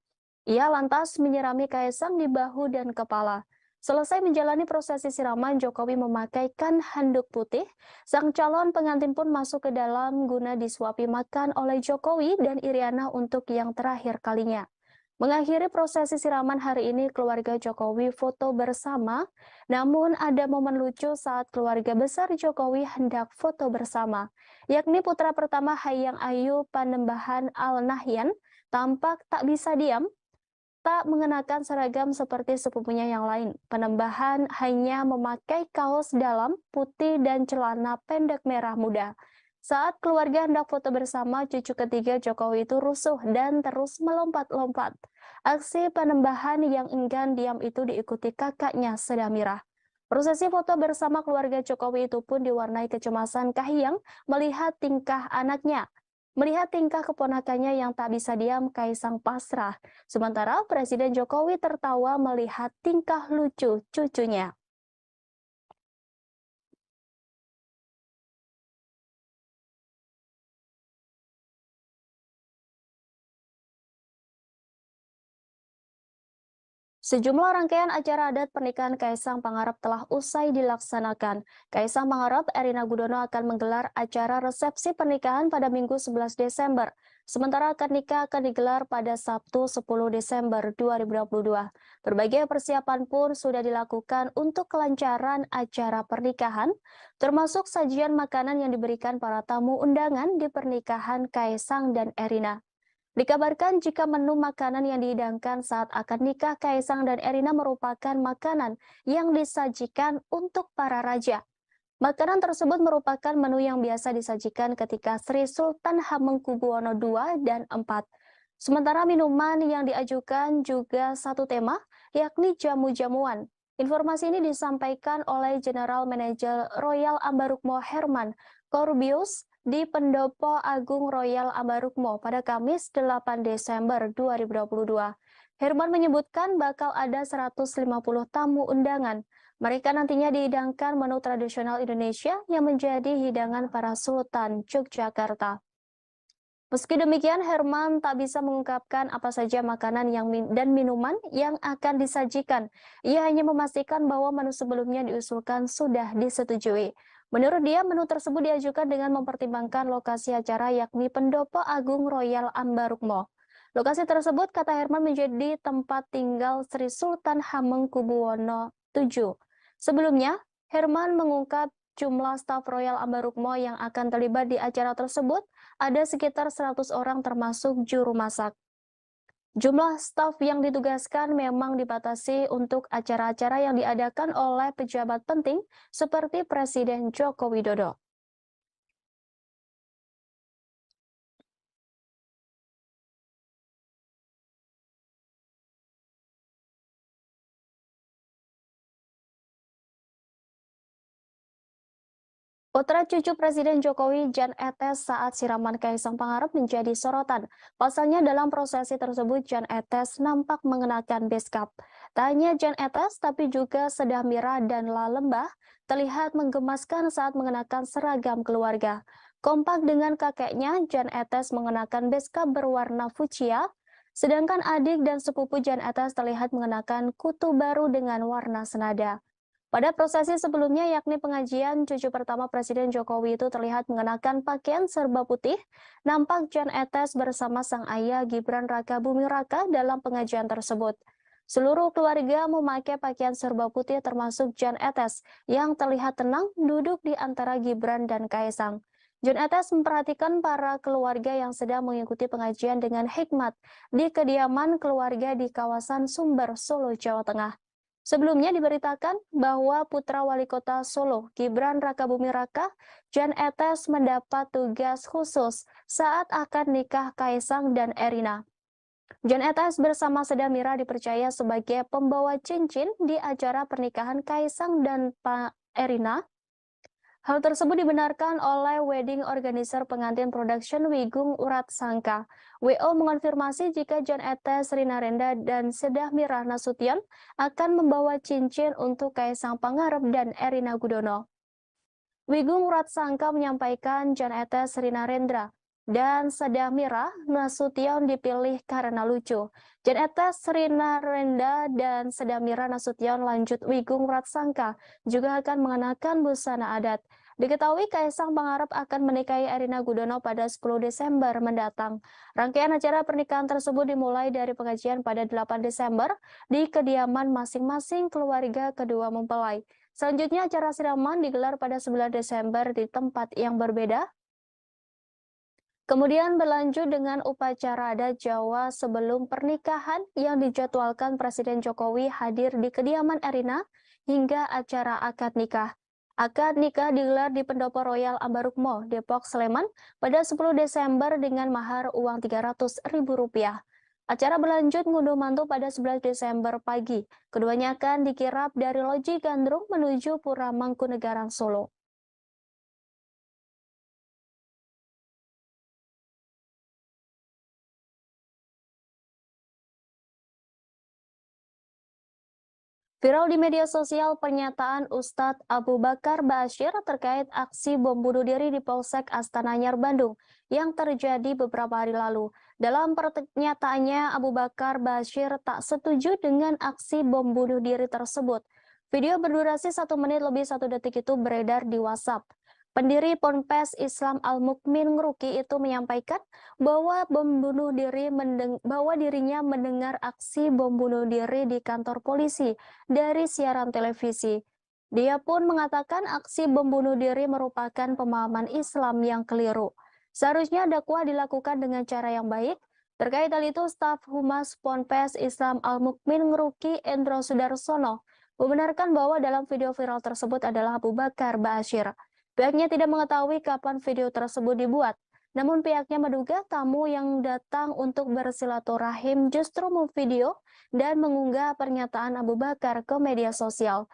Ia lantas menyirami Kaisang di bahu dan kepala. Selesai menjalani prosesi siraman, Jokowi memakaikan handuk putih. Sang calon pengantin pun masuk ke dalam guna disuapi makan oleh Jokowi dan Iriana untuk yang terakhir kalinya. Mengakhiri prosesi siraman hari ini, keluarga Jokowi foto bersama. Namun ada momen lucu saat keluarga besar Jokowi hendak foto bersama, yakni putra pertama Kahiyang Ayu Panembahan Al-Nahyan tampak tak bisa diam. Tak mengenakan seragam seperti sepupunya yang lain. Panembahan hanya memakai kaos dalam putih dan celana pendek merah muda. Saat keluarga hendak foto bersama, cucu ketiga Jokowi itu rusuh dan terus melompat-lompat. Aksi Panembahan yang enggan diam itu diikuti kakaknya Seda Mirah. Prosesi foto bersama keluarga Jokowi itu pun diwarnai kecemasan Kahiyang melihat tingkah anaknya. Melihat tingkah keponakannya yang tak bisa diam, Kaisang pasrah. Sementara Presiden Jokowi tertawa melihat tingkah lucu cucunya. Sejumlah rangkaian acara adat pernikahan Kaisang Pangarep telah usai dilaksanakan. Kaisang Pangarep, Erina Gudono akan menggelar acara resepsi pernikahan pada Minggu 11 Desember. Sementara akad nikah akan digelar pada Sabtu 10 Desember 2022. Berbagai persiapan pun sudah dilakukan untuk kelancaran acara pernikahan, termasuk sajian makanan yang diberikan para tamu undangan di pernikahan Kaisang dan Erina. Dikabarkan jika menu makanan yang dihidangkan saat akad nikah Kaisang dan Erina merupakan makanan yang disajikan untuk para raja. Makanan tersebut merupakan menu yang biasa disajikan ketika Sri Sultan Hamengkubuwono II dan IV. Sementara minuman yang diajukan juga satu tema, yakni jamu-jamuan. Informasi ini disampaikan oleh General Manager Royal Ambarukmo Herman Corbius di Pendopo Agung Royal Ambarukmo pada Kamis 8 Desember 2022. Herman menyebutkan bakal ada 150 tamu undangan. Mereka nantinya dihidangkan menu tradisional Indonesia yang menjadi hidangan para Sultan Yogyakarta. Meski demikian, Herman tak bisa mengungkapkan apa saja makanan dan minuman yang akan disajikan. Ia hanya memastikan bahwa menu sebelumnya diusulkan sudah disetujui. Menurut dia, menu tersebut diajukan dengan mempertimbangkan lokasi acara yakni Pendopo Agung Royal Ambarukmo. Lokasi tersebut, kata Herman, menjadi tempat tinggal Sri Sultan Hamengkubuwono VII. Sebelumnya, Herman mengungkap jumlah staf Royal Ambarukmo yang akan terlibat di acara tersebut ada sekitar 100 orang termasuk juru masak. Jumlah staf yang ditugaskan memang dibatasi untuk acara-acara yang diadakan oleh pejabat penting seperti Presiden Joko Widodo. Putra cucu Presiden Jokowi Jan Etes saat siraman Kaisang Pangarep menjadi sorotan. Pasalnya dalam prosesi tersebut Jan Etes nampak mengenakan beskap. Tak hanya Jan Etes tapi juga Sedah Mira dan La Lembah terlihat menggemaskan saat mengenakan seragam keluarga. Kompak dengan kakeknya, Jan Etes mengenakan beskap berwarna fuchsia, sedangkan adik dan sepupu Jan Etes terlihat mengenakan kutu baru dengan warna senada. Pada prosesi sebelumnya, yakni pengajian, cucu pertama Presiden Jokowi itu terlihat mengenakan pakaian serba putih. Nampak Jan Etes bersama sang ayah Gibran Raka Buming Raka dalam pengajian tersebut. Seluruh keluarga memakai pakaian serba putih termasuk Jan Etes yang terlihat tenang duduk di antara Gibran dan Kaisang. Jan Etes memperhatikan para keluarga yang sedang mengikuti pengajian dengan hikmat di kediaman keluarga di kawasan Sumber, Solo, Jawa Tengah. Sebelumnya diberitakan bahwa putra wali kota Solo, Gibran Raka Buming Raka, Jan Etes mendapat tugas khusus saat akad nikah Kaisang dan Erina. Jan Etes bersama Sedah Mira dipercaya sebagai pembawa cincin di acara pernikahan Kaisang dan Erina. Hal tersebut dibenarkan oleh wedding organizer pengantin production Wigung Urat Sangka. WO mengonfirmasi jika Jan Etes, Rina Renda, dan Sedah Mira Nasution akan membawa cincin untuk Kaisang Pangarep dan Erina Gudono. Wigung Urat Sangka menyampaikan Jan Etes, Rina Rendra, dan Sedah Mira Nasution dipilih karena lucu. Jan Etes, Rina Renda, dan Sedah Mira Nasution lanjut Wigung Urat Sangka juga akan mengenakan busana adat. Diketahui Kaisang Pangarep akan menikahi Erina Gudono pada 10 Desember mendatang. Rangkaian acara pernikahan tersebut dimulai dari pengajian pada 8 Desember di kediaman masing-masing keluarga kedua mempelai. Selanjutnya acara siraman digelar pada 9 Desember di tempat yang berbeda. Kemudian berlanjut dengan upacara adat Jawa sebelum pernikahan yang dijadwalkan Presiden Jokowi hadir di kediaman Erina hingga acara akad nikah. Akad nikah digelar di Pendopo Royal Ambarukmo, Depok, Sleman pada 10 Desember dengan mahar uang Rp300.000. Acara berlanjut ngunduh mantu pada 11 Desember pagi. Keduanya akan dikirap dari Loji Gandrung menuju Pura Mangkunegaran, Solo. Viral di media sosial pernyataan Ustadz Abu Bakar Bashir terkait aksi bom bunuh diri di Polsek Astana Anyar, Bandung yang terjadi beberapa hari lalu. Dalam pernyataannya, Abu Bakar Bashir tak setuju dengan aksi bom bunuh diri tersebut. Video berdurasi 1 menit lebih 1 detik itu beredar di WhatsApp. Pendiri Ponpes Islam Al-Mukmin Ngeruki itu menyampaikan bahwa bahwa dirinya mendengar aksi bom bunuh diri di kantor polisi dari siaran televisi. Dia pun mengatakan aksi bom bunuh diri merupakan pemahaman Islam yang keliru. Seharusnya dakwah dilakukan dengan cara yang baik. Terkait hal itu, staf Humas Ponpes Islam Al-Mukmin Ngeruki Endro Sudarsono membenarkan bahwa dalam video viral tersebut adalah Abu Bakar Bashir. Pihaknya tidak mengetahui kapan video tersebut dibuat. Namun pihaknya menduga tamu yang datang untuk bersilaturahim justru memvideo dan mengunggah pernyataan Abu Bakar ke media sosial.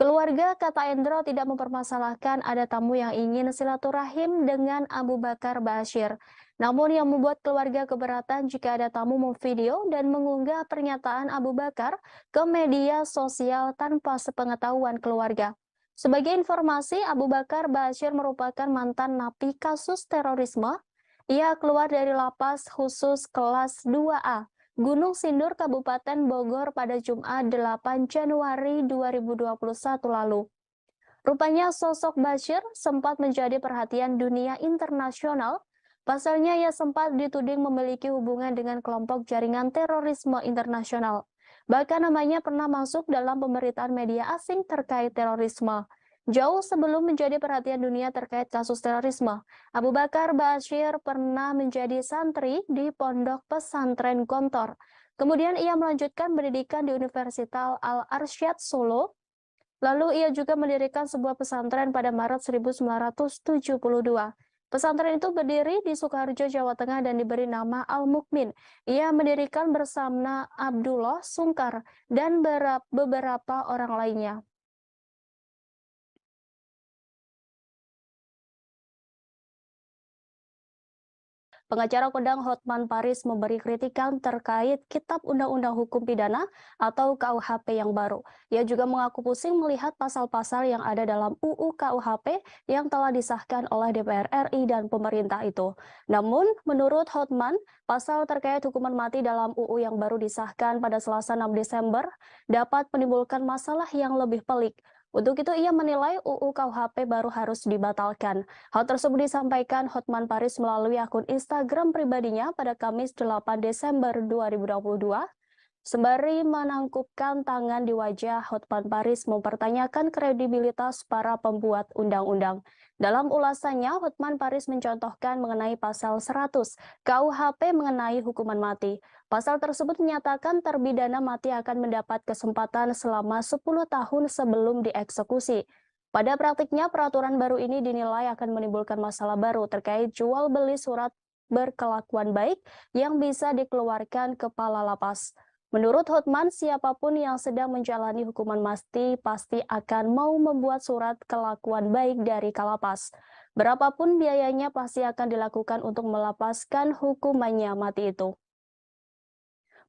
Keluarga, kata Endro, tidak mempermasalahkan ada tamu yang ingin silaturahim dengan Abu Bakar Bashir. Namun yang membuat keluarga keberatan jika ada tamu memvideo dan mengunggah pernyataan Abu Bakar ke media sosial tanpa sepengetahuan keluarga. Sebagai informasi, Abu Bakar Bashir merupakan mantan napi kasus terorisme. Ia keluar dari lapas khusus kelas 2A. Gunung Sindur, Kabupaten Bogor pada Jumat 8 Januari 2021 lalu. Rupanya sosok Bashir sempat menjadi perhatian dunia internasional. Pasalnya ia sempat dituding memiliki hubungan dengan kelompok jaringan terorisme internasional. Bahkan namanya pernah masuk dalam pemberitaan media asing terkait terorisme. Jauh sebelum menjadi perhatian dunia terkait kasus terorisme, Abu Bakar Bashir pernah menjadi santri di Pondok Pesantren Gontor. Kemudian ia melanjutkan pendidikan di Universitas Al-Arsyad Solo. Lalu ia juga mendirikan sebuah pesantren pada Maret 1972. Pesantren itu berdiri di Sukoharjo, Jawa Tengah dan diberi nama Al-Mukmin. Ia mendirikan bersama Abdullah Sungkar dan beberapa orang lainnya. Pengacara kondang Hotman Paris memberi kritikan terkait Kitab Undang-Undang Hukum Pidana atau KUHP yang baru. Ia juga mengaku pusing melihat pasal-pasal yang ada dalam UU KUHP yang telah disahkan oleh DPR RI dan pemerintah itu. Namun, menurut Hotman, pasal terkait hukuman mati dalam UU yang baru disahkan pada Selasa 6 Desember dapat menimbulkan masalah yang lebih pelik. Untuk itu, ia menilai UU KUHP baru harus dibatalkan. Hal tersebut disampaikan Hotman Paris melalui akun Instagram pribadinya pada Kamis 8 Desember 2022. Sembari menangkupkan tangan di wajah, Hotman Paris mempertanyakan kredibilitas para pembuat undang-undang. Dalam ulasannya, Hotman Paris mencontohkan mengenai pasal 100 KUHP mengenai hukuman mati. Pasal tersebut menyatakan terpidana mati akan mendapat kesempatan selama 10 tahun sebelum dieksekusi. Pada praktiknya, peraturan baru ini dinilai akan menimbulkan masalah baru terkait jual beli surat berkelakuan baik yang bisa dikeluarkan kepala lapas. Menurut Hotman, siapapun yang sedang menjalani hukuman mati pasti akan mau membuat surat kelakuan baik dari kalapas. Berapapun biayanya pasti akan dilakukan untuk melepaskan hukumannya mati itu.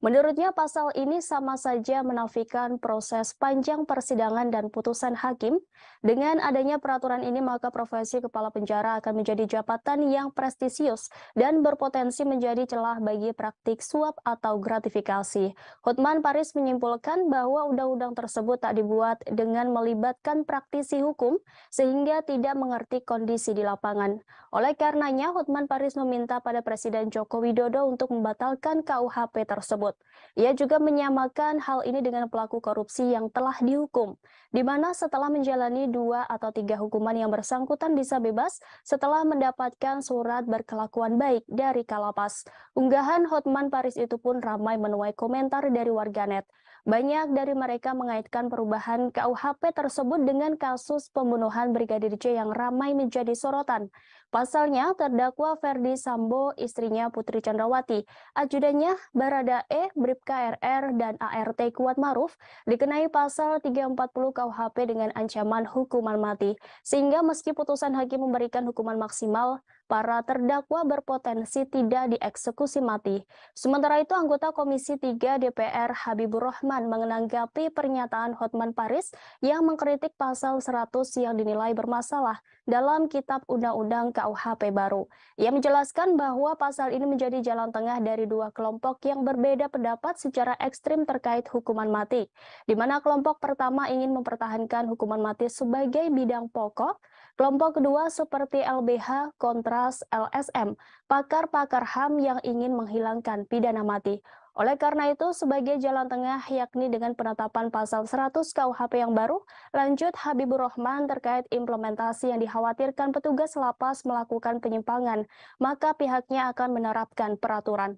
Menurutnya, pasal ini sama saja menafikan proses panjang persidangan dan putusan hakim. Dengan adanya peraturan ini, maka profesi kepala penjara akan menjadi jabatan yang prestisius dan berpotensi menjadi celah bagi praktik suap atau gratifikasi. Hotman Paris menyimpulkan bahwa undang-undang tersebut tak dibuat dengan melibatkan praktisi hukum, sehingga tidak mengerti kondisi di lapangan. Oleh karenanya, Hotman Paris meminta pada Presiden Joko Widodo untuk membatalkan KUHP tersebut. Ia juga menyamakan hal ini dengan pelaku korupsi yang telah dihukum, di mana setelah menjalani 2 atau 3 hukuman yang bersangkutan bisa bebas setelah mendapatkan surat berkelakuan baik dari kalapas. Unggahan Hotman Paris itu pun ramai menuai komentar dari warganet. Banyak dari mereka mengaitkan perubahan KUHP tersebut dengan kasus pembunuhan Brigadir J yang ramai menjadi sorotan. Pasalnya, terdakwa Ferdi Sambo, istrinya Putri Chandrawati, ajudannya Baradae, Bribka RR, dan ART Kuat Maruf dikenai pasal 340 KUHP dengan ancaman hukuman mati. Sehingga meski putusan hakim memberikan hukuman maksimal, para terdakwa berpotensi tidak dieksekusi mati. Sementara itu, anggota Komisi 3 DPR Habibur Rahman menanggapi pernyataan Hotman Paris yang mengkritik pasal 100 yang dinilai bermasalah dalam Kitab Undang-Undang KUHP baru. Ia menjelaskan bahwa pasal ini menjadi jalan tengah dari dua kelompok yang berbeda pendapat secara ekstrim terkait hukuman mati, di mana kelompok pertama ingin mempertahankan hukuman mati sebagai bidang pokok, kelompok kedua seperti LBH, Kontras, LSM, pakar-pakar HAM yang ingin menghilangkan pidana mati. Oleh karena itu, sebagai jalan tengah yakni dengan penetapan pasal 100 KUHP yang baru, lanjut Habibur Rahman terkait implementasi yang dikhawatirkan petugas lapas melakukan penyimpangan, maka pihaknya akan menerapkan peraturan.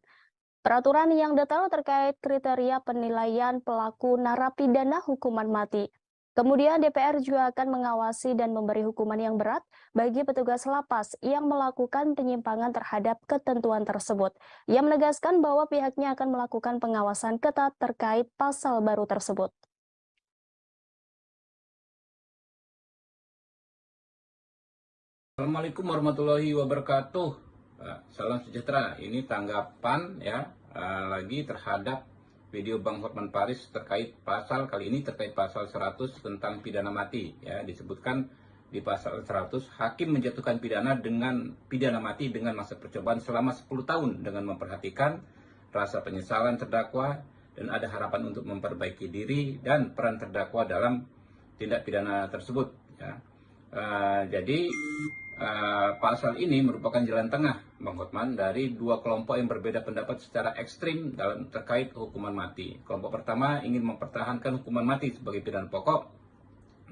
Peraturan yang detail terkait kriteria penilaian pelaku narapidana hukuman mati. Kemudian DPR juga akan mengawasi dan memberi hukuman yang berat bagi petugas lapas yang melakukan penyimpangan terhadap ketentuan tersebut. Ia menegaskan bahwa pihaknya akan melakukan pengawasan ketat terkait pasal baru tersebut. Assalamualaikum warahmatullahi wabarakatuh. Salam sejahtera. Ini tanggapan lagi terhadap video Bang Hotman Paris terkait pasal kali ini terkait pasal 100 tentang pidana mati. Ya, disebutkan di pasal 100 hakim menjatuhkan pidana mati dengan masa percobaan selama 10 tahun dengan memperhatikan rasa penyesalan terdakwa dan ada harapan untuk memperbaiki diri dan peran terdakwa dalam tindak pidana tersebut. Ya. Jadi pasal ini merupakan jalan tengah Bang Hotman dari dua kelompok yang berbeda pendapat secara ekstrim dalam terkait hukuman mati. Kelompok pertama ingin mempertahankan hukuman mati sebagai pidana pokok.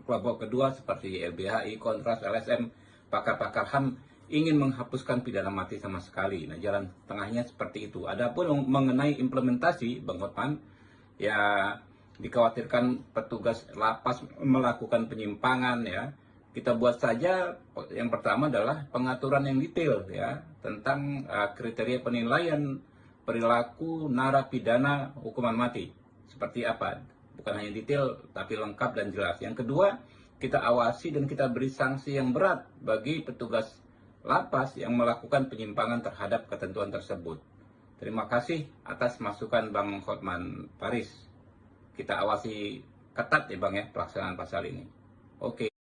Kelompok kedua seperti LBHI, Kontras, LSM, pakar-pakar HAM ingin menghapuskan pidana mati sama sekali. Nah, jalan tengahnya seperti itu. Adapun mengenai implementasi Bang Hotman, ya dikhawatirkan petugas lapas melakukan penyimpangan ya. Kita buat saja yang pertama adalah pengaturan yang detail ya tentang kriteria penilaian perilaku narapidana hukuman mati. Seperti apa? Bukan hanya detail tapi lengkap dan jelas. Yang kedua, kita awasi dan kita beri sanksi yang berat bagi petugas lapas yang melakukan penyimpangan terhadap ketentuan tersebut. Terima kasih atas masukan Bang Hotman Paris. Kita awasi ketat ya Bang ya pelaksanaan pasal ini. Oke.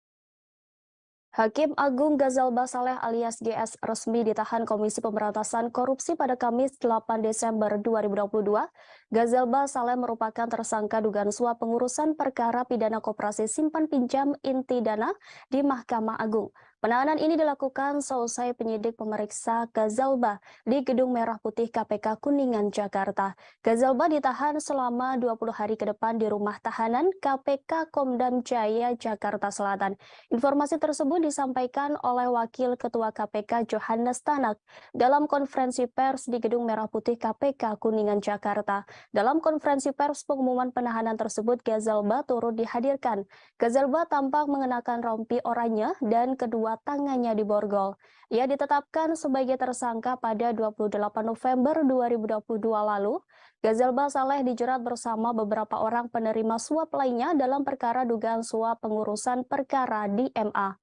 Hakim Agung Ghazalba Saleh alias GS resmi ditahan Komisi Pemberantasan Korupsi pada Kamis 8 Desember 2022. Ghazalba Saleh merupakan tersangka dugaan suap pengurusan perkara pidana koperasi simpan pinjam inti dana di Mahkamah Agung. Penahanan ini dilakukan seusai penyidik memeriksa Ghazalba di Gedung Merah Putih KPK Kuningan, Jakarta. Ghazalba ditahan selama 20 hari ke depan di rumah tahanan KPK Komdam Jaya, Jakarta Selatan. Informasi tersebut disampaikan oleh Wakil Ketua KPK Johannes Tanak dalam konferensi pers di Gedung Merah Putih KPK Kuningan, Jakarta. Dalam konferensi pers pengumuman penahanan tersebut, Ghazalba turut dihadirkan. Ghazalba tampak mengenakan rompi oranye dan kedua tangannya diborgol. Ia ditetapkan sebagai tersangka pada 28 November 2022 lalu. Ghazalba Saleh dijerat bersama beberapa orang penerima suap lainnya dalam perkara dugaan suap pengurusan perkara di MA.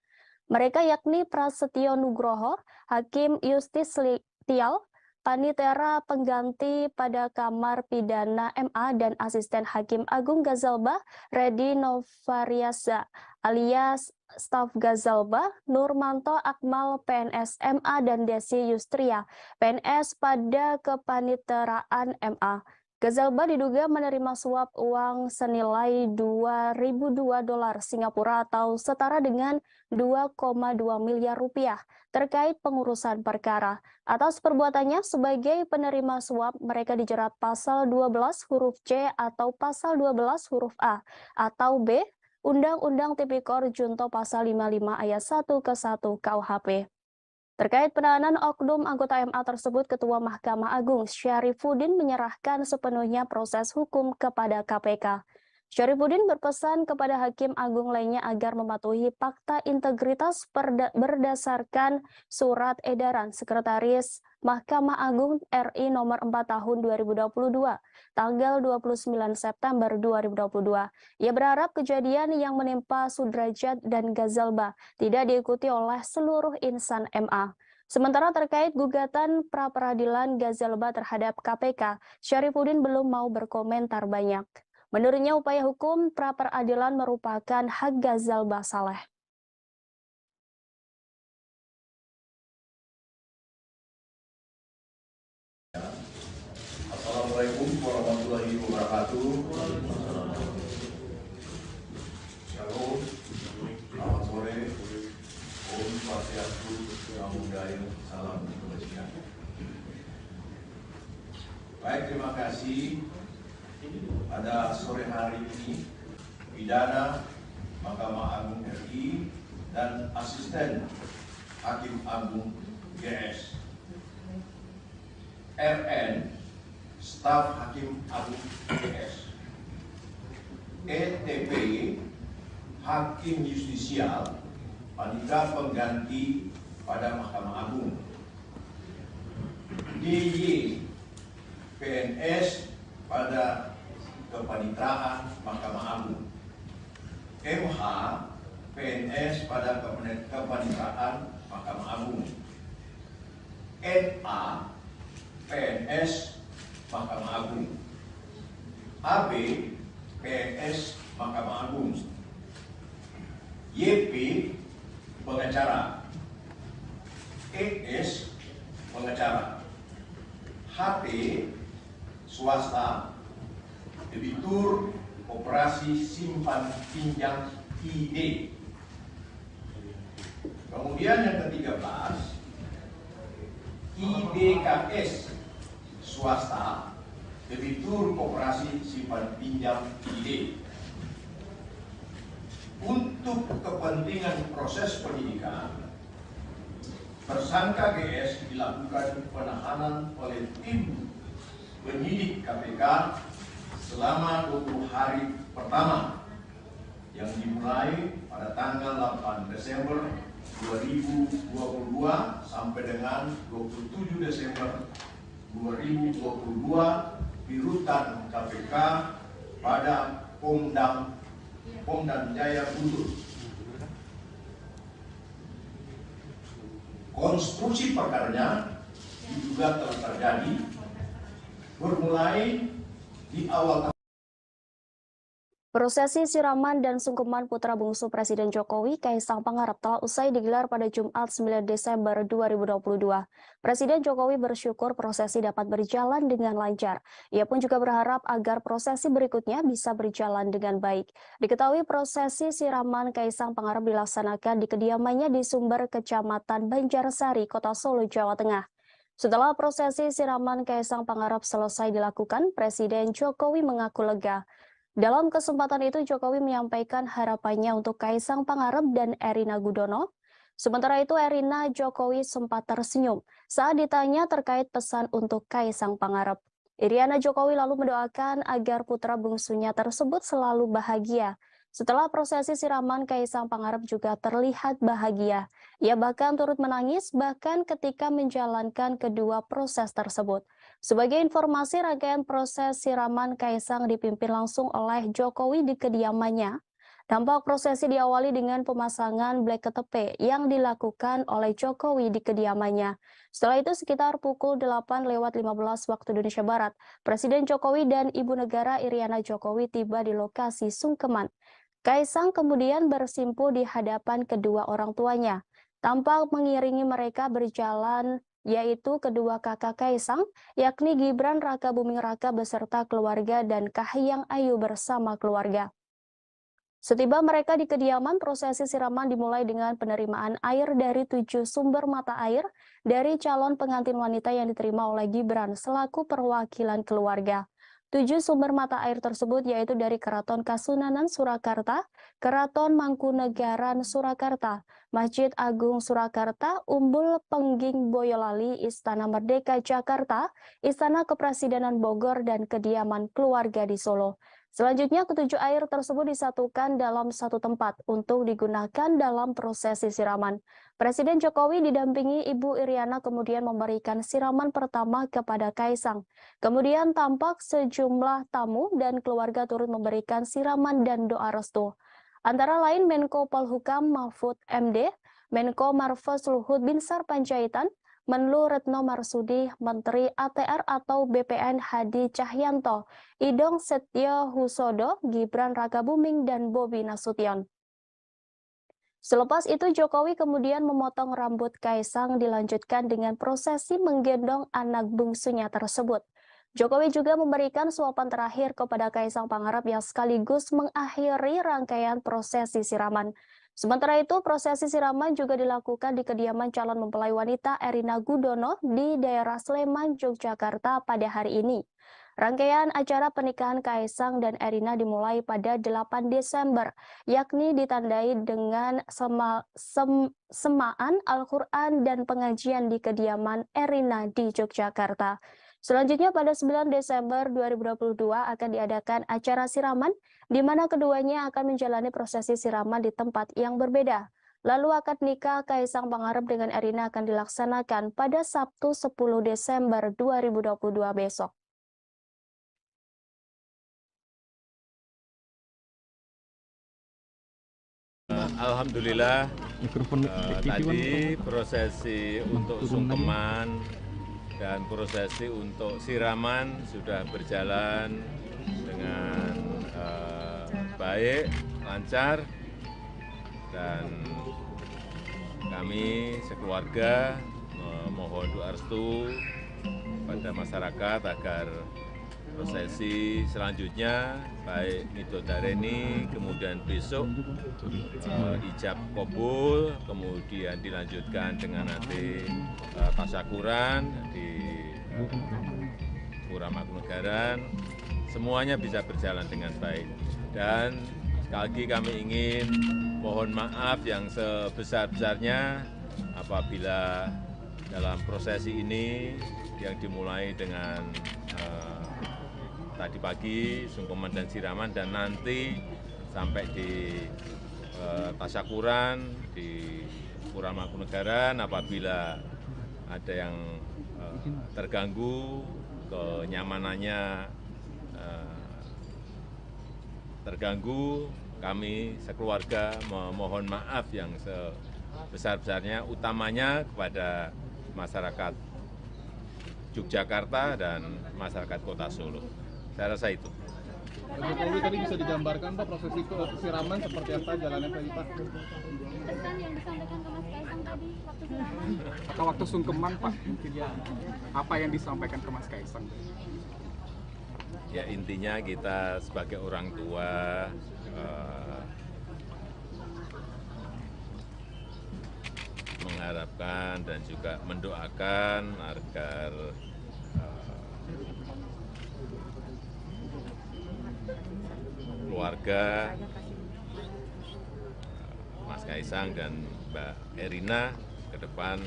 Mereka yakni Prasetyo Nugroho, Hakim Justis Tial, Panitera pengganti pada Kamar Pidana MA dan Asisten Hakim Agung Ghazalba, Redi Novariaza alias staf Ghazalba, Nurmanto Akmal PNS MA dan Desi Yustria PNS pada kepaniteraan MA. Ghazalba diduga menerima suap uang senilai 2.002 dolar Singapura atau setara dengan 2,2 miliar rupiah terkait pengurusan perkara. Atas perbuatannya sebagai penerima suap, mereka dijerat pasal 12 huruf C atau pasal 12 huruf A atau B Undang-Undang Tipikor Junto pasal 55 ayat 1 ke 1 KUHP. Terkait penahanan oknum anggota MA tersebut, Ketua Mahkamah Agung Syarifuddin menyerahkan sepenuhnya proses hukum kepada KPK. Syarifuddin berpesan kepada Hakim Agung lainnya agar mematuhi fakta integritas berdasarkan surat edaran Sekretaris Mahkamah Agung RI nomor 4 tahun 2022, tanggal 29 September 2022. Ia berharap kejadian yang menimpa Sudrajat dan Ghazalba tidak diikuti oleh seluruh insan MA. Sementara terkait gugatan pra-peradilan Ghazalba terhadap KPK, Syarifuddin belum mau berkomentar banyak. Menurutnya upaya hukum pra-peradilan merupakan hak Ghazalba Saleh. Komisi pada sore hari ini pidana Mahkamah Agung RI dan Asisten Hakim Agung GS, RN Staf Hakim Agung GS, ETP Hakim Justisial Panitera Pengganti pada Mahkamah Agung, DY PNS pada Kepanitraan Mahkamah Agung, MH PNS pada Kepanitraan Mahkamah Agung, NA PNS Mahkamah Agung, AB PNS Mahkamah Agung, YP pengacara, ES pengacara, HP swasta, debitur operasi simpan pinjam ID. Kemudian yang ke-13, IDKS swasta, debitur operasi simpan pinjam ID. Untuk kepentingan proses penyidikan, tersangka GS dilakukan penahanan oleh tim penyidik KPK selama 20 hari pertama yang dimulai pada tanggal 8 Desember 2022 sampai dengan 27 Desember 2022 di rutan KPK pada Pom dan Jaya Guntur. Konstruksi perkaranya diduga telah terjadi bermulai di awal. Prosesi siraman dan sungkeman putra bungsu Presiden Jokowi, Kaisang Pangarep, telah usai digelar pada Jumat 9 Desember 2022. Presiden Jokowi bersyukur prosesi dapat berjalan dengan lancar. Ia pun juga berharap agar prosesi berikutnya bisa berjalan dengan baik. Diketahui prosesi siraman Kaisang Pangarep dilaksanakan di kediamannya di Sumber, Kecamatan Banjarsari, Kota Solo, Jawa Tengah. Setelah prosesi siraman Kaisang Pangarep selesai dilakukan, Presiden Jokowi mengaku lega. Dalam kesempatan itu, Jokowi menyampaikan harapannya untuk Kaisang Pangarep dan Erina Gudono. Sementara itu, Erina Jokowi sempat tersenyum saat ditanya terkait pesan untuk Kaisang Pangarep. Iriana Jokowi lalu mendoakan agar putra bungsunya tersebut selalu bahagia. Setelah prosesi siraman, Kaisang Pangarep juga terlihat bahagia. Ia bahkan turut menangis bahkan ketika menjalankan kedua proses tersebut. Sebagai informasi, rangkaian proses siraman Kaisang dipimpin langsung oleh Jokowi di kediamannya. Dampak prosesi diawali dengan pemasangan blek KTP yang dilakukan oleh Jokowi di kediamannya. Setelah itu sekitar pukul 8:15 waktu Indonesia Barat, Presiden Jokowi dan Ibu Negara Iriana Jokowi tiba di lokasi sungkeman. Kaisang kemudian bersimpu di hadapan kedua orang tuanya. Tampak mengiringi mereka berjalan yaitu kedua kakak Kaisang, yakni Gibran Rakabuming Raka beserta keluarga dan Kahiyang Ayu bersama keluarga. Setiba mereka di kediaman, prosesi siraman dimulai dengan penerimaan air dari 7 sumber mata air dari calon pengantin wanita yang diterima oleh Gibran selaku perwakilan keluarga. 7 sumber mata air tersebut yaitu dari Keraton Kasunanan Surakarta, Keraton Mangkunegaran Surakarta, Masjid Agung Surakarta, Umbul Pengging Boyolali, Istana Merdeka Jakarta, Istana Kepresidenan Bogor, dan kediaman keluarga di Solo. Selanjutnya, ketujuh air tersebut disatukan dalam satu tempat untuk digunakan dalam prosesi siraman. Presiden Jokowi didampingi Ibu Iriana kemudian memberikan siraman pertama kepada Kaisang. Kemudian tampak sejumlah tamu dan keluarga turut memberikan siraman dan doa restu. Antara lain Menko Polhukam Mahfud MD, Menko Marves Luhut Binsar Panjaitan, Menlu Retno Marsudi, Menteri ATR atau BPN Hadi Cahyanto, Idong Setio Husodo, Gibran Rakabuming, dan Bobi Nasution. Selepas itu Jokowi kemudian memotong rambut Kaisang dilanjutkan dengan prosesi menggendong anak bungsunya tersebut. Jokowi juga memberikan suapan terakhir kepada Kaisang Pangarep yang sekaligus mengakhiri rangkaian prosesi siraman. Sementara itu, prosesi siraman juga dilakukan di kediaman calon mempelai wanita Erina Gudono di daerah Sleman, Yogyakarta pada hari ini. Rangkaian acara pernikahan Kaisang dan Erina dimulai pada 8 Desember, yakni ditandai dengan semaan Al-Quran dan pengajian di kediaman Erina di Yogyakarta. Selanjutnya pada 9 Desember 2022 akan diadakan acara siraman, di mana keduanya akan menjalani prosesi siraman di tempat yang berbeda. Lalu akad nikah Kaisang Pangarep dengan Erina akan dilaksanakan pada Sabtu 10 Desember 2022 besok. Alhamdulillah tadi prosesi untuk sungkeman dan prosesi untuk siraman sudah berjalan dengan baik, lancar, dan kami sekeluarga memohon doa restu pada masyarakat agar prosesi selanjutnya baik midodareni, kemudian besok ijab kabul, kemudian dilanjutkan dengan nanti tasyakuran di Pura Mangkunegaran, semuanya bisa berjalan dengan baik. Dan sekali lagi kami ingin mohon maaf yang sebesar-besarnya apabila dalam prosesi ini yang dimulai dengan tadi pagi sungkeman dan siraman, dan nanti sampai di tasyakuran di Pura Mangkunegaran, apabila ada yang terganggu, kenyamanannya terganggu, kami sekeluarga memohon maaf yang sebesar-besarnya, utamanya kepada masyarakat Yogyakarta dan masyarakat Kota Solo. Saya rasa itu. Pak Jokowi tadi bisa digambarkan Pak prosesi siraman seperti apa jalannya tadi Pak? Pesan yang disampaikan ke Mas Kaisang tadi waktu siraman. Atau waktu sungkeman Pak, mungkin apa yang disampaikan ke Mas Kaisang? Ya intinya kita sebagai orang tua mengharapkan dan juga mendoakan agar keluarga Mas Kaisang dan Mbak Erina ke depan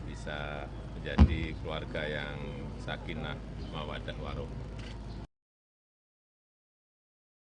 bisa menjadi keluarga yang sakinah mawaddah warahmah.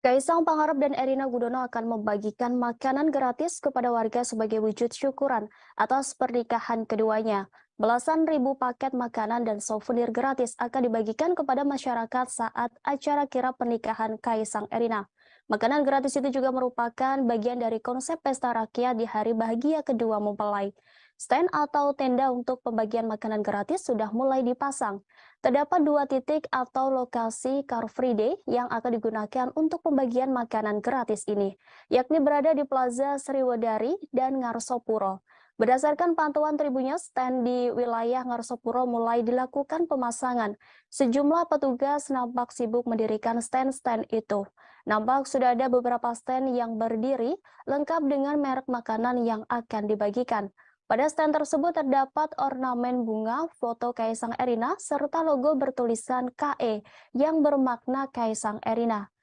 Kaisang Pangarep dan Erina Gudono akan membagikan makanan gratis kepada warga sebagai wujud syukuran atas pernikahan keduanya. Belasan ribu paket makanan dan souvenir gratis akan dibagikan kepada masyarakat saat acara kirap pernikahan Kaisang Erina. Makanan gratis itu juga merupakan bagian dari konsep pesta rakyat di hari bahagia kedua mempelai. Stand atau tenda untuk pembagian makanan gratis sudah mulai dipasang. Terdapat 2 titik atau lokasi Car Free Day yang akan digunakan untuk pembagian makanan gratis ini, yakni berada di Plaza Sriwedari dan Ngarsopuro. Berdasarkan pantauan Tribunnya, stand di wilayah Ngarsopuro mulai dilakukan pemasangan. Sejumlah petugas nampak sibuk mendirikan stand-stand itu. Nampak sudah ada beberapa stand yang berdiri, lengkap dengan merek makanan yang akan dibagikan. Pada stand tersebut terdapat ornamen bunga, foto Kaisang Erina, serta logo bertulisan KE yang bermakna Kaisang Erina.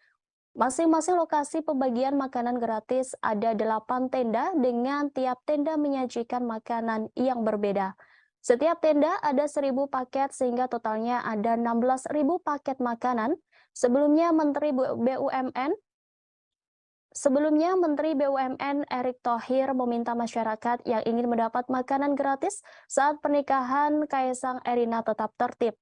Masing-masing lokasi pembagian makanan gratis ada 8 tenda dengan tiap tenda menyajikan makanan yang berbeda. Setiap tenda ada 1.000 paket sehingga totalnya ada 16.000 paket makanan. Sebelumnya Menteri BUMN Erick Thohir meminta masyarakat yang ingin mendapat makanan gratis saat pernikahan Kaisang Erina tetap tertib.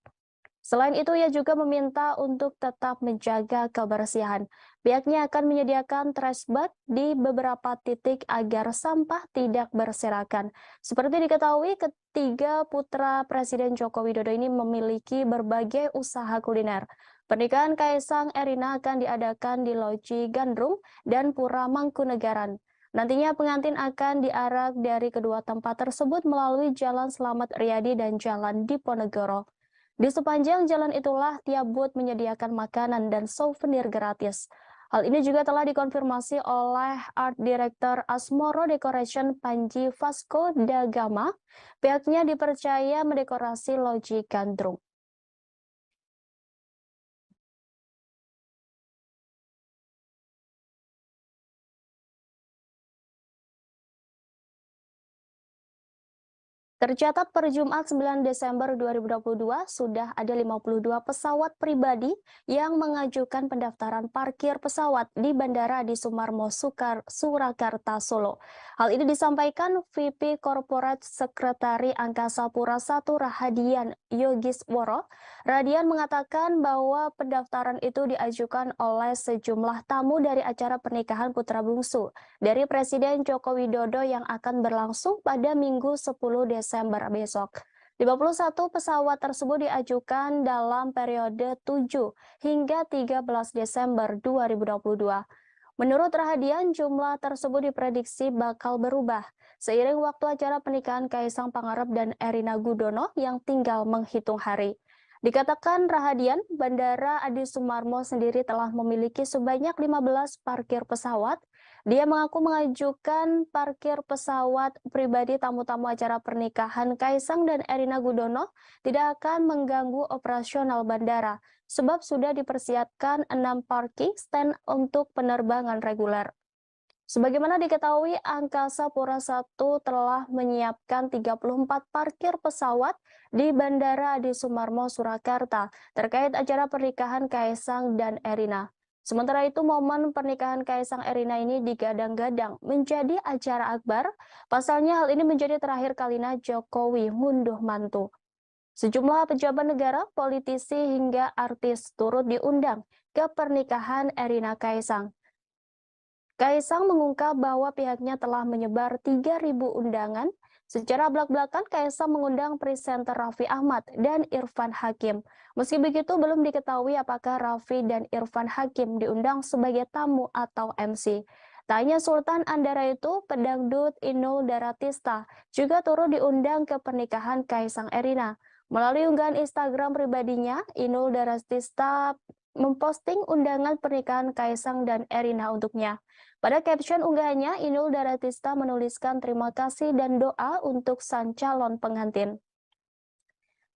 Selain itu, ia juga meminta untuk tetap menjaga kebersihan. Pihaknya akan menyediakan trash bag di beberapa titik agar sampah tidak berserakan. Seperti diketahui, ketiga putra Presiden Joko Widodo ini memiliki berbagai usaha kuliner. Pernikahan Kaisang Erina akan diadakan di Loji Gandrung dan Pura Mangkunegaran. Nantinya pengantin akan diarak dari kedua tempat tersebut melalui Jalan Slamet Riyadi dan Jalan Diponegoro. Di sepanjang jalan itulah tiap booth menyediakan makanan dan souvenir gratis. Hal ini juga telah dikonfirmasi oleh Art Director Asmoro Decoration Panji Vasco da Gama. Pihaknya dipercaya mendekorasi Loji Gandrung. Tercatat per Jumat 9 Desember 2022 sudah ada 52 pesawat pribadi yang mengajukan pendaftaran parkir pesawat di Bandara Adi Sumarmo Surakarta, Solo. Hal ini disampaikan VP Corporate Sekretari Angkasa Pura I Rahadian Yogisworo. Radian mengatakan bahwa pendaftaran itu diajukan oleh sejumlah tamu dari acara pernikahan putra bungsu dari Presiden Joko Widodo yang akan berlangsung pada Minggu 10 Desember besok. 51 pesawat tersebut diajukan dalam periode 7 hingga 13 Desember 2022. Menurut Rahadian, jumlah tersebut diprediksi bakal berubah seiring waktu acara pernikahan Kaisang Pangarep dan Erina Gudono yang tinggal menghitung hari. Dikatakan Rahadian, Bandara Adi Sumarmo sendiri telah memiliki sebanyak 15 parkir pesawat. Dia mengaku mengajukan parkir pesawat pribadi tamu-tamu acara pernikahan Kaisang dan Erina Gudono tidak akan mengganggu operasional bandara, sebab sudah dipersiapkan 6 parking stand untuk penerbangan reguler. Sebagaimana diketahui, Angkasa Pura I telah menyiapkan 34 parkir pesawat di Bandara Adi Sumarmo Surakarta terkait acara pernikahan Kaisang dan Erina. Sementara itu, momen pernikahan Kaisang Erina ini digadang-gadang menjadi acara akbar. Pasalnya hal ini menjadi terakhir kalinya Jokowi ngunduh mantu. Sejumlah pejabat negara, politisi hingga artis turut diundang ke pernikahan Erina Kaisang. Kaisang mengungkap bahwa pihaknya telah menyebar 3.000 undangan. Secara belak-belakan, Kaisang mengundang presenter Raffi Ahmad dan Irfan Hakim. Meski begitu, belum diketahui apakah Raffi dan Irfan Hakim diundang sebagai tamu atau MC. Tanya Sultan Andara itu, pedangdut Inul Daratista juga turut diundang ke pernikahan Kaisang Erina. Melalui unggahan Instagram pribadinya, Inul Daratista memposting undangan pernikahan Kaisang dan Erina untuknya. Pada caption unggahannya, Inul Daratista menuliskan terima kasih dan doa untuk sang calon pengantin.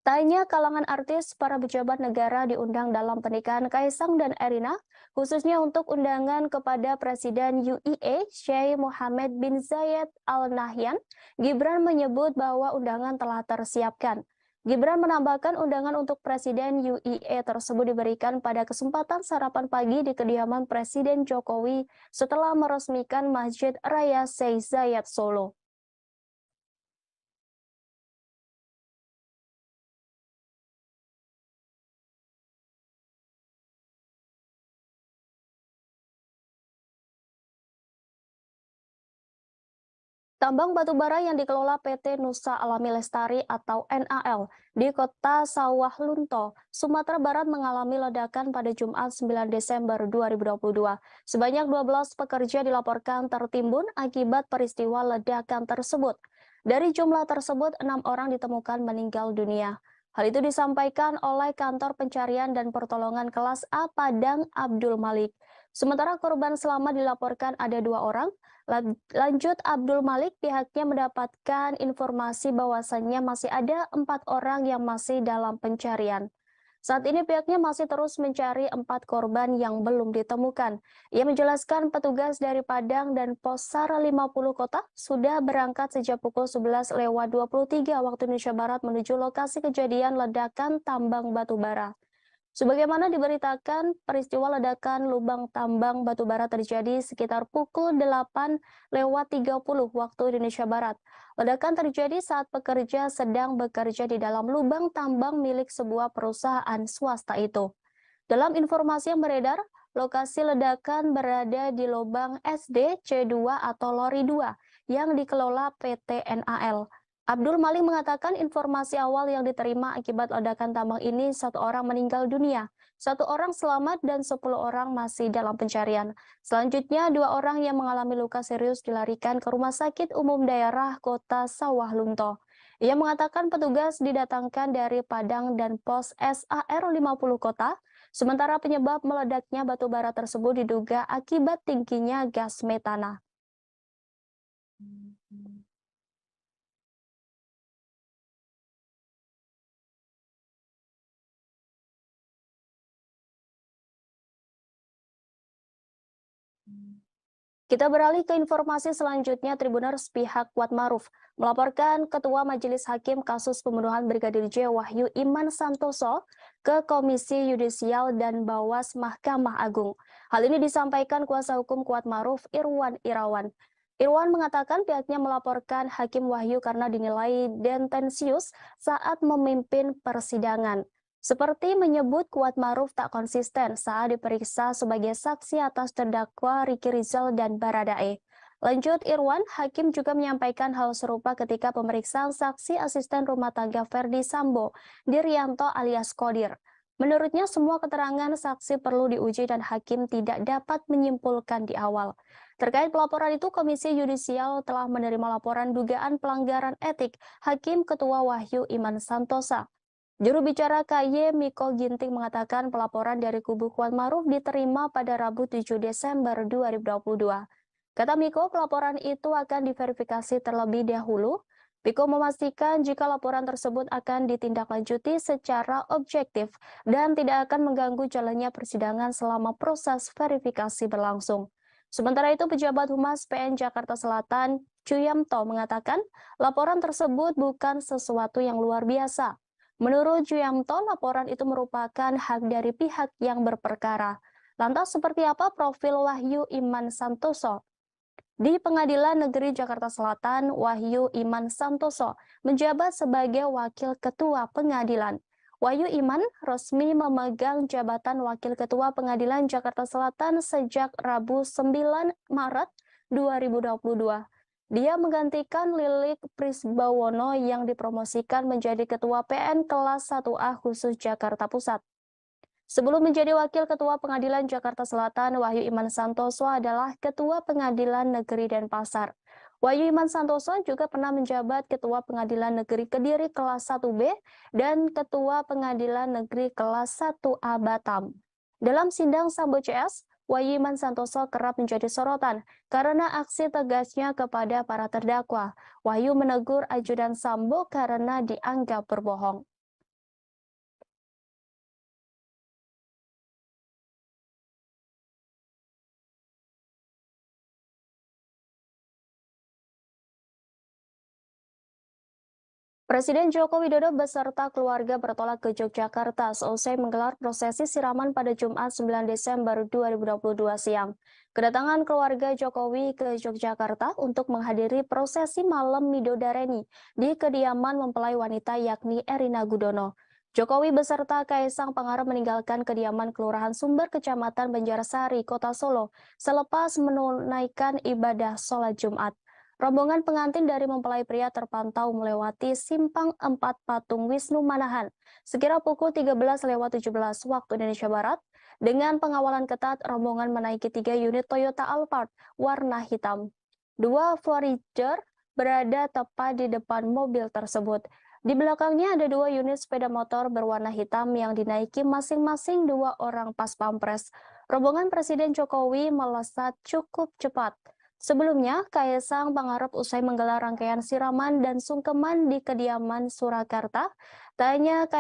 Tanya kalangan artis, para pejabat negara diundang dalam pernikahan Kaisang dan Erina, khususnya untuk undangan kepada Presiden UAE, Sheikh Mohammed bin Zayed Al Nahyan. Gibran menyebut bahwa undangan telah tersiapkan. Gibran menambahkan undangan untuk Presiden UAE tersebut diberikan pada kesempatan sarapan pagi di kediaman Presiden Jokowi setelah meresmikan Masjid Raya Sheikh Zayed Solo. Tambang batubara yang dikelola PT Nusa Alami Lestari atau NAL di Kota Sawah Lunto, Sumatera Barat mengalami ledakan pada Jumat 9 Desember 2022. Sebanyak 12 pekerja dilaporkan tertimbun akibat peristiwa ledakan tersebut. Dari jumlah tersebut, 6 orang ditemukan meninggal dunia. Hal itu disampaikan oleh Kantor Pencarian dan Pertolongan Kelas A Padang Abdul Malik. Sementara korban selamat dilaporkan ada 2 orang. Lanjut Abdul Malik, pihaknya mendapatkan informasi bahwasannya masih ada 4 orang yang masih dalam pencarian. Saat ini pihaknya masih terus mencari 4 korban yang belum ditemukan. Ia menjelaskan petugas dari Padang dan Pos SAR 50 Kota sudah berangkat sejak pukul 11.23 waktu Indonesia Barat menuju lokasi kejadian ledakan tambang batubara. Sebagaimana diberitakan, peristiwa ledakan lubang tambang batubara terjadi sekitar pukul 8.30 waktu Indonesia Barat. Ledakan terjadi saat pekerja sedang bekerja di dalam lubang tambang milik sebuah perusahaan swasta itu. Dalam informasi yang beredar, lokasi ledakan berada di lubang SD C2 atau Lori 2 yang dikelola PT NAL. Abdul Malik mengatakan informasi awal yang diterima akibat ledakan tambang ini 1 orang meninggal dunia, 1 orang selamat dan 10 orang masih dalam pencarian. Selanjutnya 2 orang yang mengalami luka serius dilarikan ke Rumah Sakit Umum Daerah Kota Sawah Lunto. Ia mengatakan petugas didatangkan dari Padang dan Pos SAR 50 Kota, sementara penyebab meledaknya batu bara tersebut diduga akibat tingginya gas metana. Kita beralih ke informasi selanjutnya. Tribuners pihak Kuatmaruf melaporkan Ketua Majelis Hakim kasus pembunuhan Brigadir J Wahyu Iman Santoso ke Komisi Yudisial dan Bawas Mahkamah Agung. Hal ini disampaikan kuasa hukum Kuatmaruf Irwan Irawan. Irwan mengatakan pihaknya melaporkan Hakim Wahyu karena dinilai tendensius saat memimpin persidangan. Seperti menyebut Kuatmaruf tak konsisten saat diperiksa sebagai saksi atas terdakwa Ricky Rizal dan Baradae. Lanjut Irwan, Hakim juga menyampaikan hal serupa ketika pemeriksaan saksi asisten rumah tangga Verdi Sambo, Diryanto alias Kodir. Menurutnya semua keterangan saksi perlu diuji dan Hakim tidak dapat menyimpulkan di awal. Terkait pelaporan itu, Komisi Yudisial telah menerima laporan dugaan pelanggaran etik Hakim Ketua Wahyu Iman Santosa. Juru bicara KY Miko Ginting mengatakan pelaporan dari kubu Kuatmaruf diterima pada Rabu 7 Desember 2022. Kata Miko, pelaporan itu akan diverifikasi terlebih dahulu. Miko memastikan jika laporan tersebut akan ditindaklanjuti secara objektif dan tidak akan mengganggu jalannya persidangan selama proses verifikasi berlangsung. Sementara itu, pejabat Humas PN Jakarta Selatan, Chuyamto, mengatakan laporan tersebut bukan sesuatu yang luar biasa. Menurut Chuyamto, laporan itu merupakan hak dari pihak yang berperkara. Lantas seperti apa profil Wahyu Iman Santoso? Di Pengadilan Negeri Jakarta Selatan, Wahyu Iman Santoso menjabat sebagai Wakil Ketua Pengadilan. Wahyu Iman resmi memegang jabatan Wakil Ketua Pengadilan Jakarta Selatan sejak Rabu 9 Maret 2022. Dia menggantikan Lilik Prisbawono yang dipromosikan menjadi Ketua PN Kelas 1A khusus Jakarta Pusat. Sebelum menjadi Wakil Ketua Pengadilan Jakarta Selatan, Wahyu Iman Santoso adalah Ketua Pengadilan Negeri Denpasar. Wahyu Iman Santoso juga pernah menjabat Ketua Pengadilan Negeri Kediri Kelas 1B dan Ketua Pengadilan Negeri Kelas 1A Batam. Dalam sidang Sambo CS, Wahyu Iman Santoso kerap menjadi sorotan karena aksi tegasnya kepada para terdakwa. Wahyu menegur ajudan Sambo karena dianggap berbohong. Presiden Joko Widodo beserta keluarga bertolak ke Yogyakarta seusai menggelar prosesi siraman pada Jumat 9 Desember 2022 siang. Kedatangan keluarga Jokowi ke Yogyakarta untuk menghadiri prosesi malam Midodareni di kediaman mempelai wanita yakni Erina Gudono. Jokowi beserta Kaisang Pangarep meninggalkan kediaman Kelurahan Sumber, Kecamatan Banjarsari, Kota Solo, selepas menunaikan ibadah sholat Jumat. Rombongan pengantin dari mempelai pria terpantau melewati Simpang 4 Patung Wisnu Manahan sekira pukul 13.17 waktu Indonesia Barat. Dengan pengawalan ketat, rombongan menaiki 3 unit Toyota Alphard warna hitam. 2 Voyager berada tepat di depan mobil tersebut. Di belakangnya ada 2 unit sepeda motor berwarna hitam yang dinaiki masing-masing 2 orang pas pampres. Rombongan Presiden Jokowi melesat cukup cepat. Sebelumnya, Kaisang Pangarep usai menggelar rangkaian siraman dan sungkeman di kediaman Surakarta, tanya